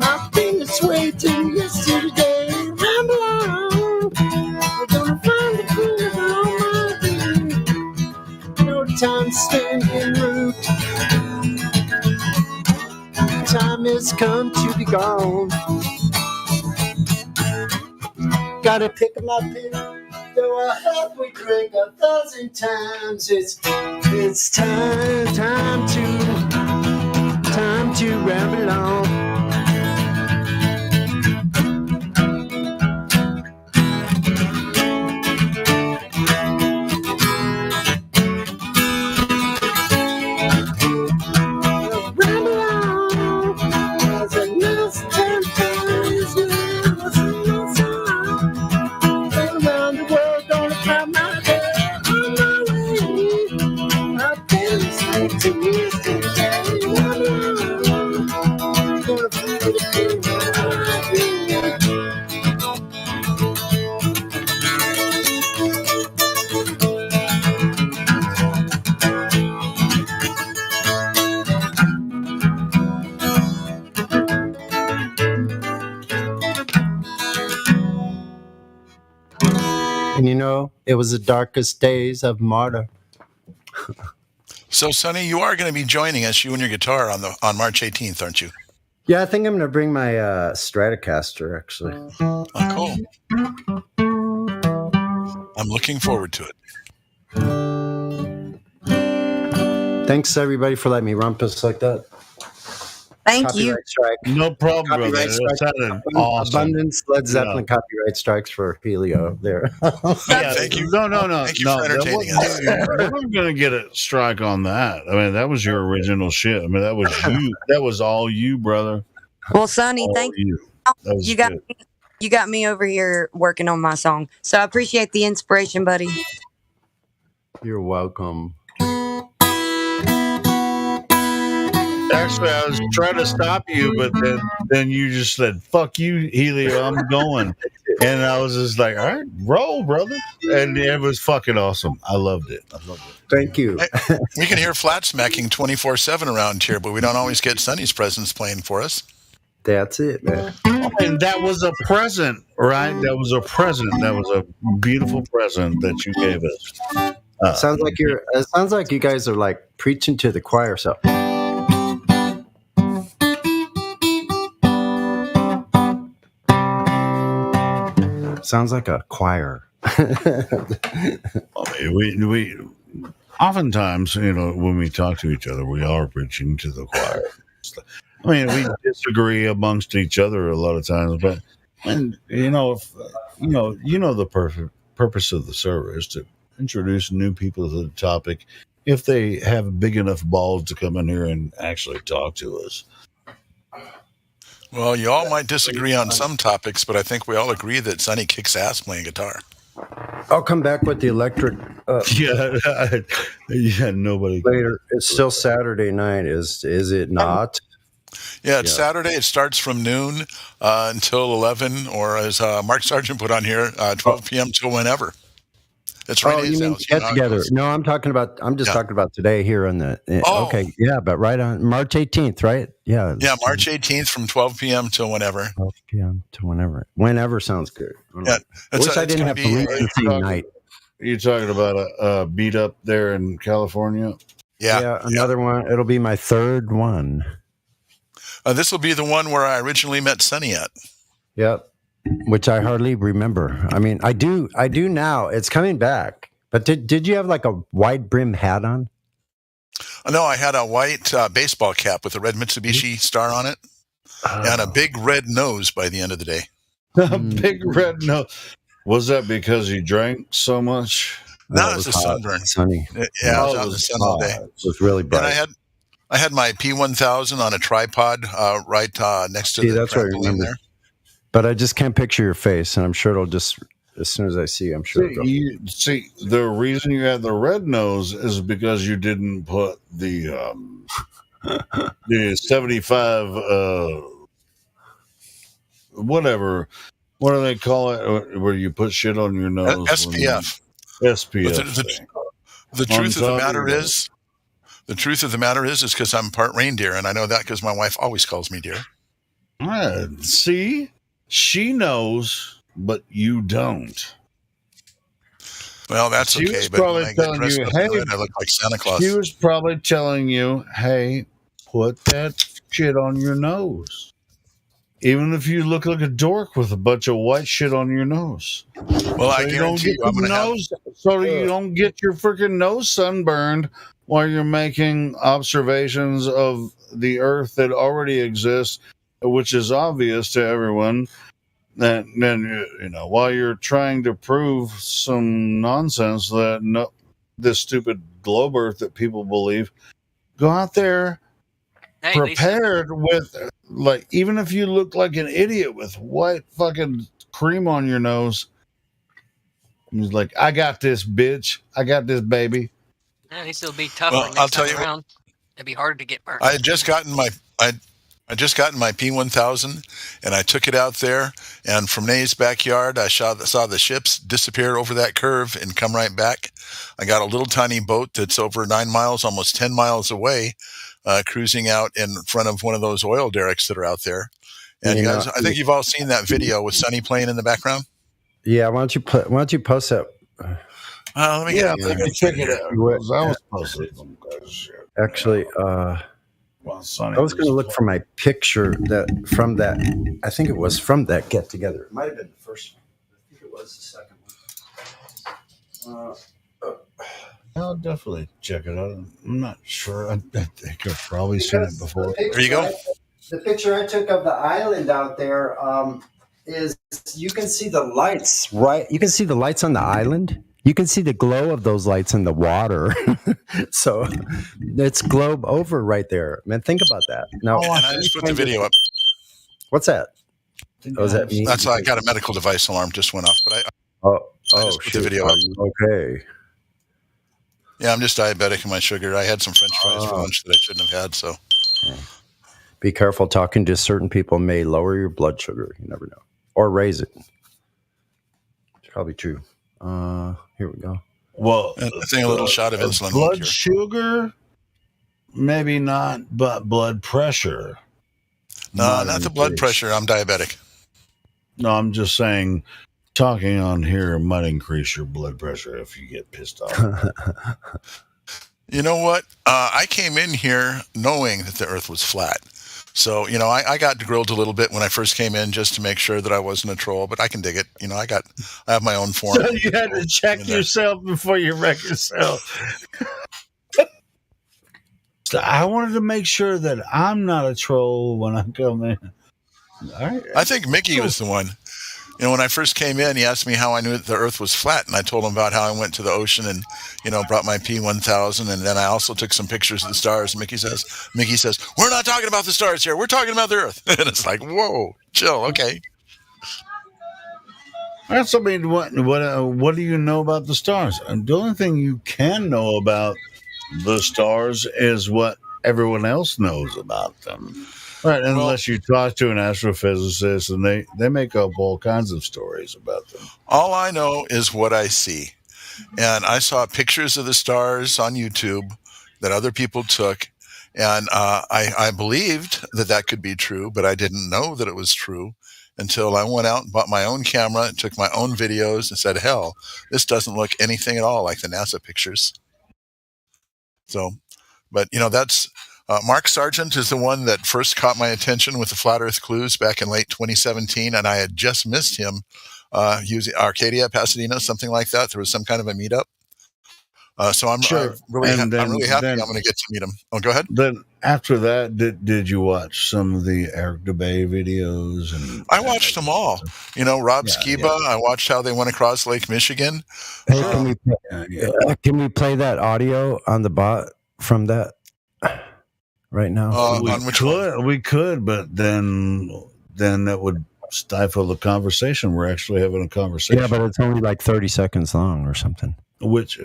I've been this way till yesterday, ramble on. I'm gonna find the groove on my way. No time to spend en route. Time has come to be gone. Gotta pick up my pen, though I hope we drink 1,000 times. It's time to ramble on. And you know, it was the darkest days of martyr. So, Sonny, you are going to be joining us, you and your guitar, on March 18th, aren't you? Yeah, I think I'm going to bring my Stratocaster, actually. Oh, cool. I'm looking forward to it. Thanks, everybody, for letting me rumpus like that. Thank you. Copyright strike. No problem, brother. Copyright That strike. sounded awesome. Abundance, Led Zeppelin copyright strikes for Helio there. Yeah, thank you. No. Thank you for entertaining us. We're not going to get a strike on that. I mean, that was your original shit. I mean, that was you. That was all you, brother. Well, Sonny, All thank you. That was you. Got good. me, you got me over here working on my song. So I appreciate the inspiration, buddy. You're welcome. Actually, I was trying to stop you, but then you just said, "Fuck you, Helio, I'm going." And I was just like, "All right, roll, brother." And it was fucking awesome. I loved it. Thank you. Hey, we can hear flat smacking 24/7 around here, but we don't always get Sonny's presence playing for us. That's it, man. And that was a present, right? That was a present. That was a beautiful present that you gave us. Sounds like it sounds like you guys are like preaching to the choir. So. Sounds like a choir. we oftentimes, when we talk to each other, we are preaching to the choir. I mean, we disagree amongst each other a lot of times, but the purpose of the server is to introduce new people to the topic if they have big enough balls to come in here and actually talk to us. Well, you all might disagree on some topics, but I think we all agree that Sonny kicks ass playing guitar. I'll come back with the electric. Nobody later. It's still Saturday night, is it not? Yeah, it's Saturday. It starts from noon until 11, or as Mark Sargent put on here, 12 p.m. till whenever. It's right. Oh, you mean get together? No, I'm just talking about today here on the. Okay, yeah, but right on March 18th, right? Yeah. Yeah, March 18th from 12 p.m. till whenever. 12 p.m. to whenever. Whenever sounds good. Yeah, I wish I didn't have to leave the same night. You talking about a beat up there in California? Yeah, another one. It'll be my third one. This will be the one where I originally met Sonny at. Yep. Which I hardly remember. I mean, I do now. It's coming back. But did you have like a wide brim hat on? No, I had a white baseball cap with a red Mitsubishi star on it, and a big red nose by the end of the day. A big red nose. Was that because you drank so much? No, it was a sunburn. Sunny. Yeah, I was out in the sun all day. It was really bright. And I had my P1000 on a tripod right next to the that's what I trampoline remember. there. But I just can't picture your face, and I'm sure it'll just, as soon as I see you, I'm sure it'll go. See, the reason you had the red nose is because you didn't put the 75 whatever. What do they call it? Where you put shit on your nose? SPF. SPF. The truth of the matter is, because I'm part reindeer, and I know that because my wife always calls me dear. See, she knows, but you don't. Well, that's She okay. was But when probably I get telling dressed you, up in hey, red, I look like Santa Claus. She was probably telling you, hey, put that shit on your nose. Even if you look like a dork with a bunch of white shit on your nose. Well, I guarantee you, I'm going to have... So you don't get your freaking nose sunburned while you're making observations of the Earth that already exists, which is obvious to everyone. Then while you're trying to prove some nonsense that this stupid globe Earth that people believe, go out there prepared with, like, even if you look like an idiot with white fucking cream on your nose, he's like, I got this, bitch. I got this, baby. At least it'll be tougher Well, next I'll tell time you around. It'd be hard to get burnt. I had just gotten my P1000, and I took it out there, and from Nate's backyard, I saw the ships disappear over that curve and come right back. I got a little tiny boat that's over 9 miles, almost 10 miles away, cruising out in front of one of those oil derricks that are out there. And you guys, I think you've all seen that video with Sonny playing in the background. Yeah, why don't you post that? Let me check it out. I was posting some good shit. Actually, I was going to look for my picture from that. I think it was from that get together. It might have been the first one. I think it was the second one. I'll definitely check it out. I'm not sure. I think I've probably seen it before. There you go. The picture I took of the island out there is you can see the lights, right? You can see the lights on the island. You can see the glow of those lights in the water. So it's globe over right there. Man, think about that. Now, And I just put the video up. What's that? Oh, is that me? That's I got a medical device alarm just went off, but I just put the shit. video up. Okay. Yeah, I'm just diabetic in my sugar. I had some French fries for lunch that I shouldn't have had. So be careful. Talking to certain people may lower your blood sugar. You never know, or raise it. It's probably true. Here we go. Well, I think a little shot of insulin. Blood sugar, maybe not, but blood pressure. No, not the blood pressure. I'm diabetic. No, I'm just saying, talking on here might increase your blood pressure if you get pissed off. You know what? I came in here knowing that the Earth was flat. So, I got grilled a little bit when I first came in just to make sure that I wasn't a troll, but I can dig it. I have my own form. So you had to check yourself before you wreck yourself. So I wanted to make sure that I'm not a troll when I come in. All right. I think Mickey was the one. When I first came in, he asked me how I knew that the Earth was flat, and I told him about how I went to the ocean and, brought my P1000, and then I also took some pictures of the stars. And Mickey says, "We're not talking about the stars here. We're talking about the Earth." And it's like, whoa, chill, okay. That's, what do you know about the stars? And the only thing you can know about the stars is what everyone else knows about them. Right, unless you talk to an astrophysicist, and they make up all kinds of stories about them. All I know is what I see. And I saw pictures of the stars on YouTube that other people took. And I believed that could be true, but I didn't know that it was true until I went out and bought my own camera and took my own videos and said, hell, this doesn't look anything at all like the NASA pictures. So, but, that's Mark Sargent is the one that first caught my attention with the Flat Earth Clues back in late 2017. And I had just missed him using Arcadia, Pasadena, something like that. There was some kind of a meetup. So I'm really happy I'm going to get to meet him. Oh, go ahead. Then after that, did you watch some of the Eric DeBay videos? And I watched them all. Rob Skiba. I watched how they went across Lake Michigan. Hey, can we play that audio on the bot from that right now? We could, but then that would stifle the conversation. We're actually having a conversation. Yeah, but it's only like 30 seconds long or something. Which,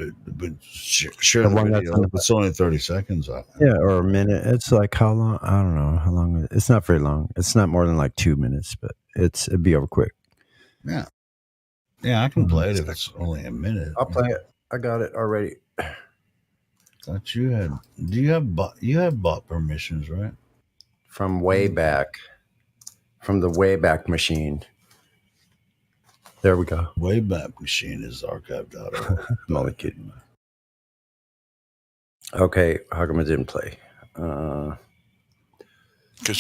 share the video. It's only 30 seconds. Yeah, or a minute. It's like how long? I don't know how long. It's not very long. It's not more than like 2 minutes, but it'd be over quick. Yeah, I can play it if it's only a minute. I'll play it. I got it already. Thought you had. Do you have bot permissions, right? From way back, from the Wayback Machine. There we go. Wayback Machine is archive.org. I'm only kidding. Okay, how come it didn't play? Because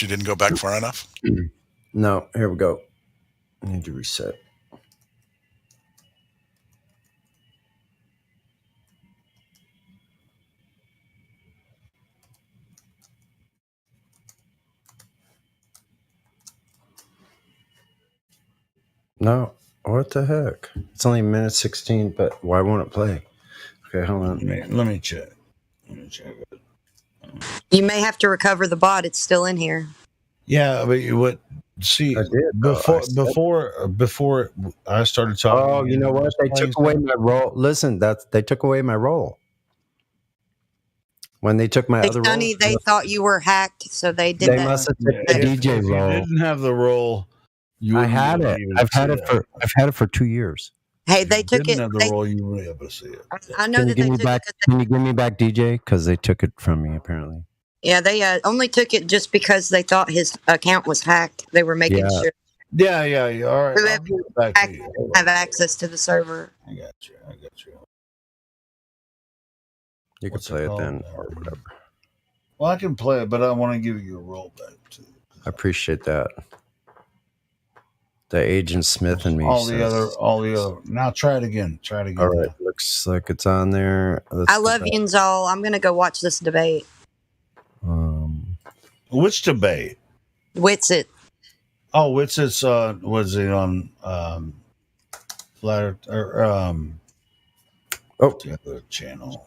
you didn't go back far enough? No, here we go. I need to reset. No. What the heck? It's only minute 16, but why won't it play? Okay, hold on. Let me check. You may have to recover the bot. It's still in here. Yeah, but what? See, before I started talking. Oh, you know what? They took away my role. Listen, they took away my role. When they took my other role, they thought you were hacked, so they did. They must have took the DJ role. You didn't have the role. I had it. I've had it for 2 years. Hey, they took it. Have the role, you wouldn't be able to see it. I know that they took it. Can you give me back DJ? Because they took it from me, apparently. Yeah, they only took it just because they thought his account was hacked. They were making sure. Yeah. All right. Whoever have access to the server. I got you. You can play it then, or whatever. Well, I can play it, but I want to give you a role back too. I appreciate that. The Agent Smith and me. All the other. Now try it again. All right. Looks like it's on there. I love yous all. I'm gonna go watch this debate. Which debate? Witsit. Oh, Witsit's was it on Flat or the other channel?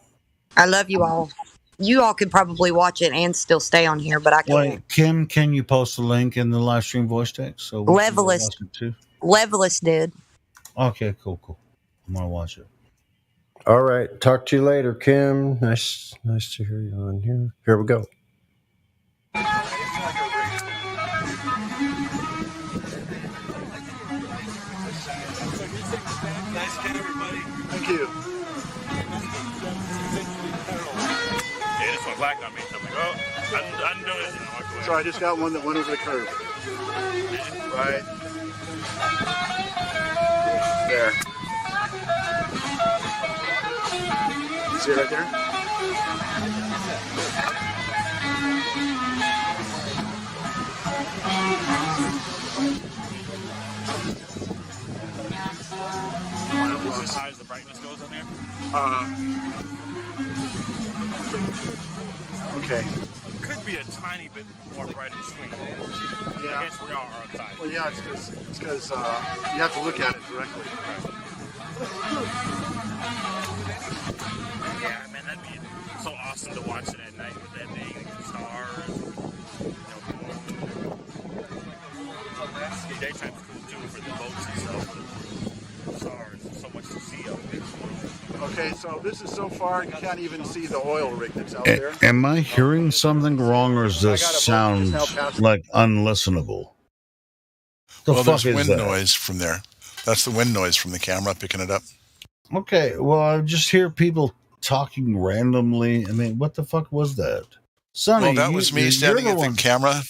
I love you all. You all could probably watch it and still stay on here, but I can't. Wait, Kim, can you post a link in the live stream voice text? So Levelist did. Okay, cool. I'm gonna watch it. All right. Talk to you later, Kim. Nice to hear you on here. Here we go. Thank you. Black on me. I'm like, oh, I'm doing it. So I just got one that went over the curb. Right there. See it right there? How high the brightness goes on there? Okay. Could be a tiny bit more bright and sweet. Yeah. I guess we are outside. Well, yeah, it's because you have to look at it directly. Yeah, man, that'd be so awesome to watch it at night with that big stars. Daytime's cool too for the boats and stuff. The stars, so much to see out there. Okay, so this is so far you can't even see the oil rig that's out there. Am I hearing something wrong, or does this sound like unlistenable? The Well, fuck there's is wind that? noise from there. That's the wind noise from the camera picking it up. Okay, well, I just hear people talking randomly. I mean, what the fuck was that? Sonny, Well, that was me standing at the camera.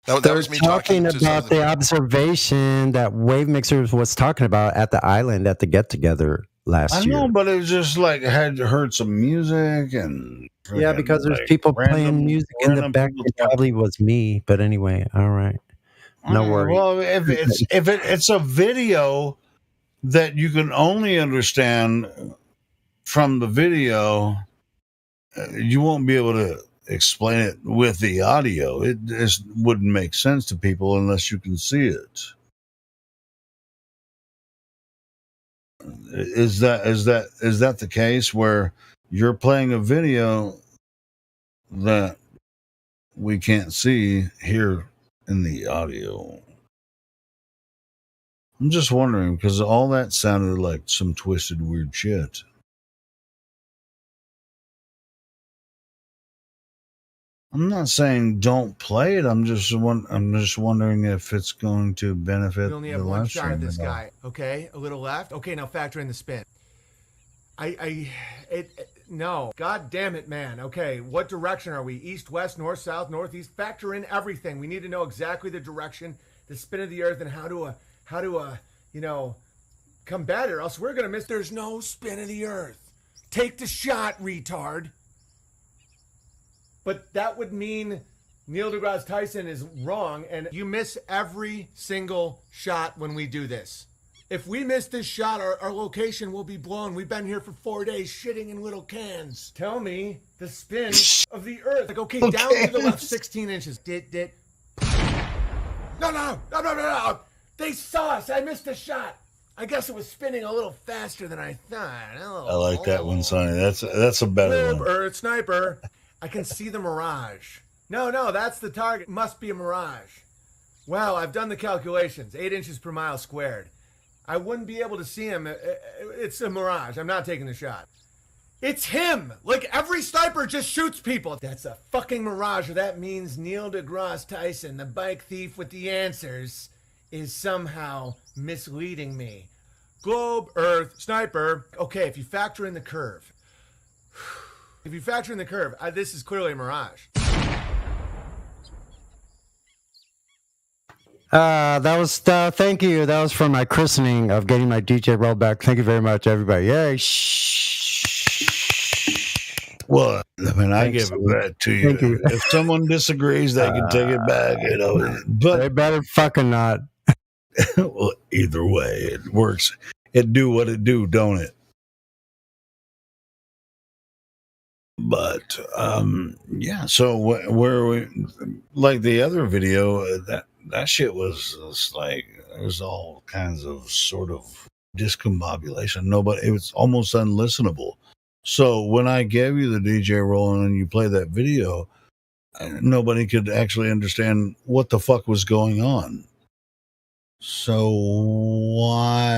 That They're was me talking talking to some about of the the observation that Wave Mixers was talking about at the island at the get together last I year. know, but it was just like I had heard some music and Yeah, because there's like, people random- playing music in the random back. people It probably was me, but anyway, all right. No worries. Well, if it's a video that you can only understand from the video, you won't be able to explain it with the audio. It just wouldn't make sense to people unless you can see it. Is that the case where you're playing a video that we can't see here in the audio? I'm just wondering, because all that sounded like some twisted, weird shit. I'm not saying don't play it. I'm just wondering if it's going to benefit We only the have one live shot at stream this at all. guy. Okay, a little left. Okay, now factor in the spin. No. God damn it, man. Okay, what direction are we? East, west, north, south, northeast? Factor in everything. We need to know exactly the direction, the spin of the earth, and how to combat it, or else we're gonna miss. There's no spin of the earth. Take the shot, retard. But that would mean Neil deGrasse Tyson is wrong, and you miss every single shot when we do this. If we miss this shot, our location will be blown. We've been here for 4 days shitting in little cans. Tell me the spin of the earth. Like, okay, down to the left 16 inches. No. They saw us. I missed a shot. I guess it was spinning a little faster than I thought. I like that one, Sonny. That's a better Globe one. Earth sniper. I can see the mirage. No, that's the target. Must be a mirage. Well, I've done the calculations. 8 inches per mile squared. I wouldn't be able to see him. It's a mirage. I'm not taking the shot. It's him. Like, every sniper just shoots people. That's a fucking mirage. Or that means Neil deGrasse Tyson, the bike thief with the answers, is somehow misleading me. Globe, Earth, sniper. Okay, if you factor in the curve. This is clearly a mirage. That was thank you. That was for my christening of getting my DJ roll back. Thank you very much, everybody. Yay! Well, I mean, I give it back to you. Thank you. If someone disagrees, they can take it back. But they better fucking not. Well, either way, it works. It do what it do, don't it? But yeah. So where we like the other video that shit was just like there's all kinds of sort of discombobulation. It was almost unlistenable. So when I gave you the DJ roll and you play that video, nobody could actually understand what the fuck was going on. So why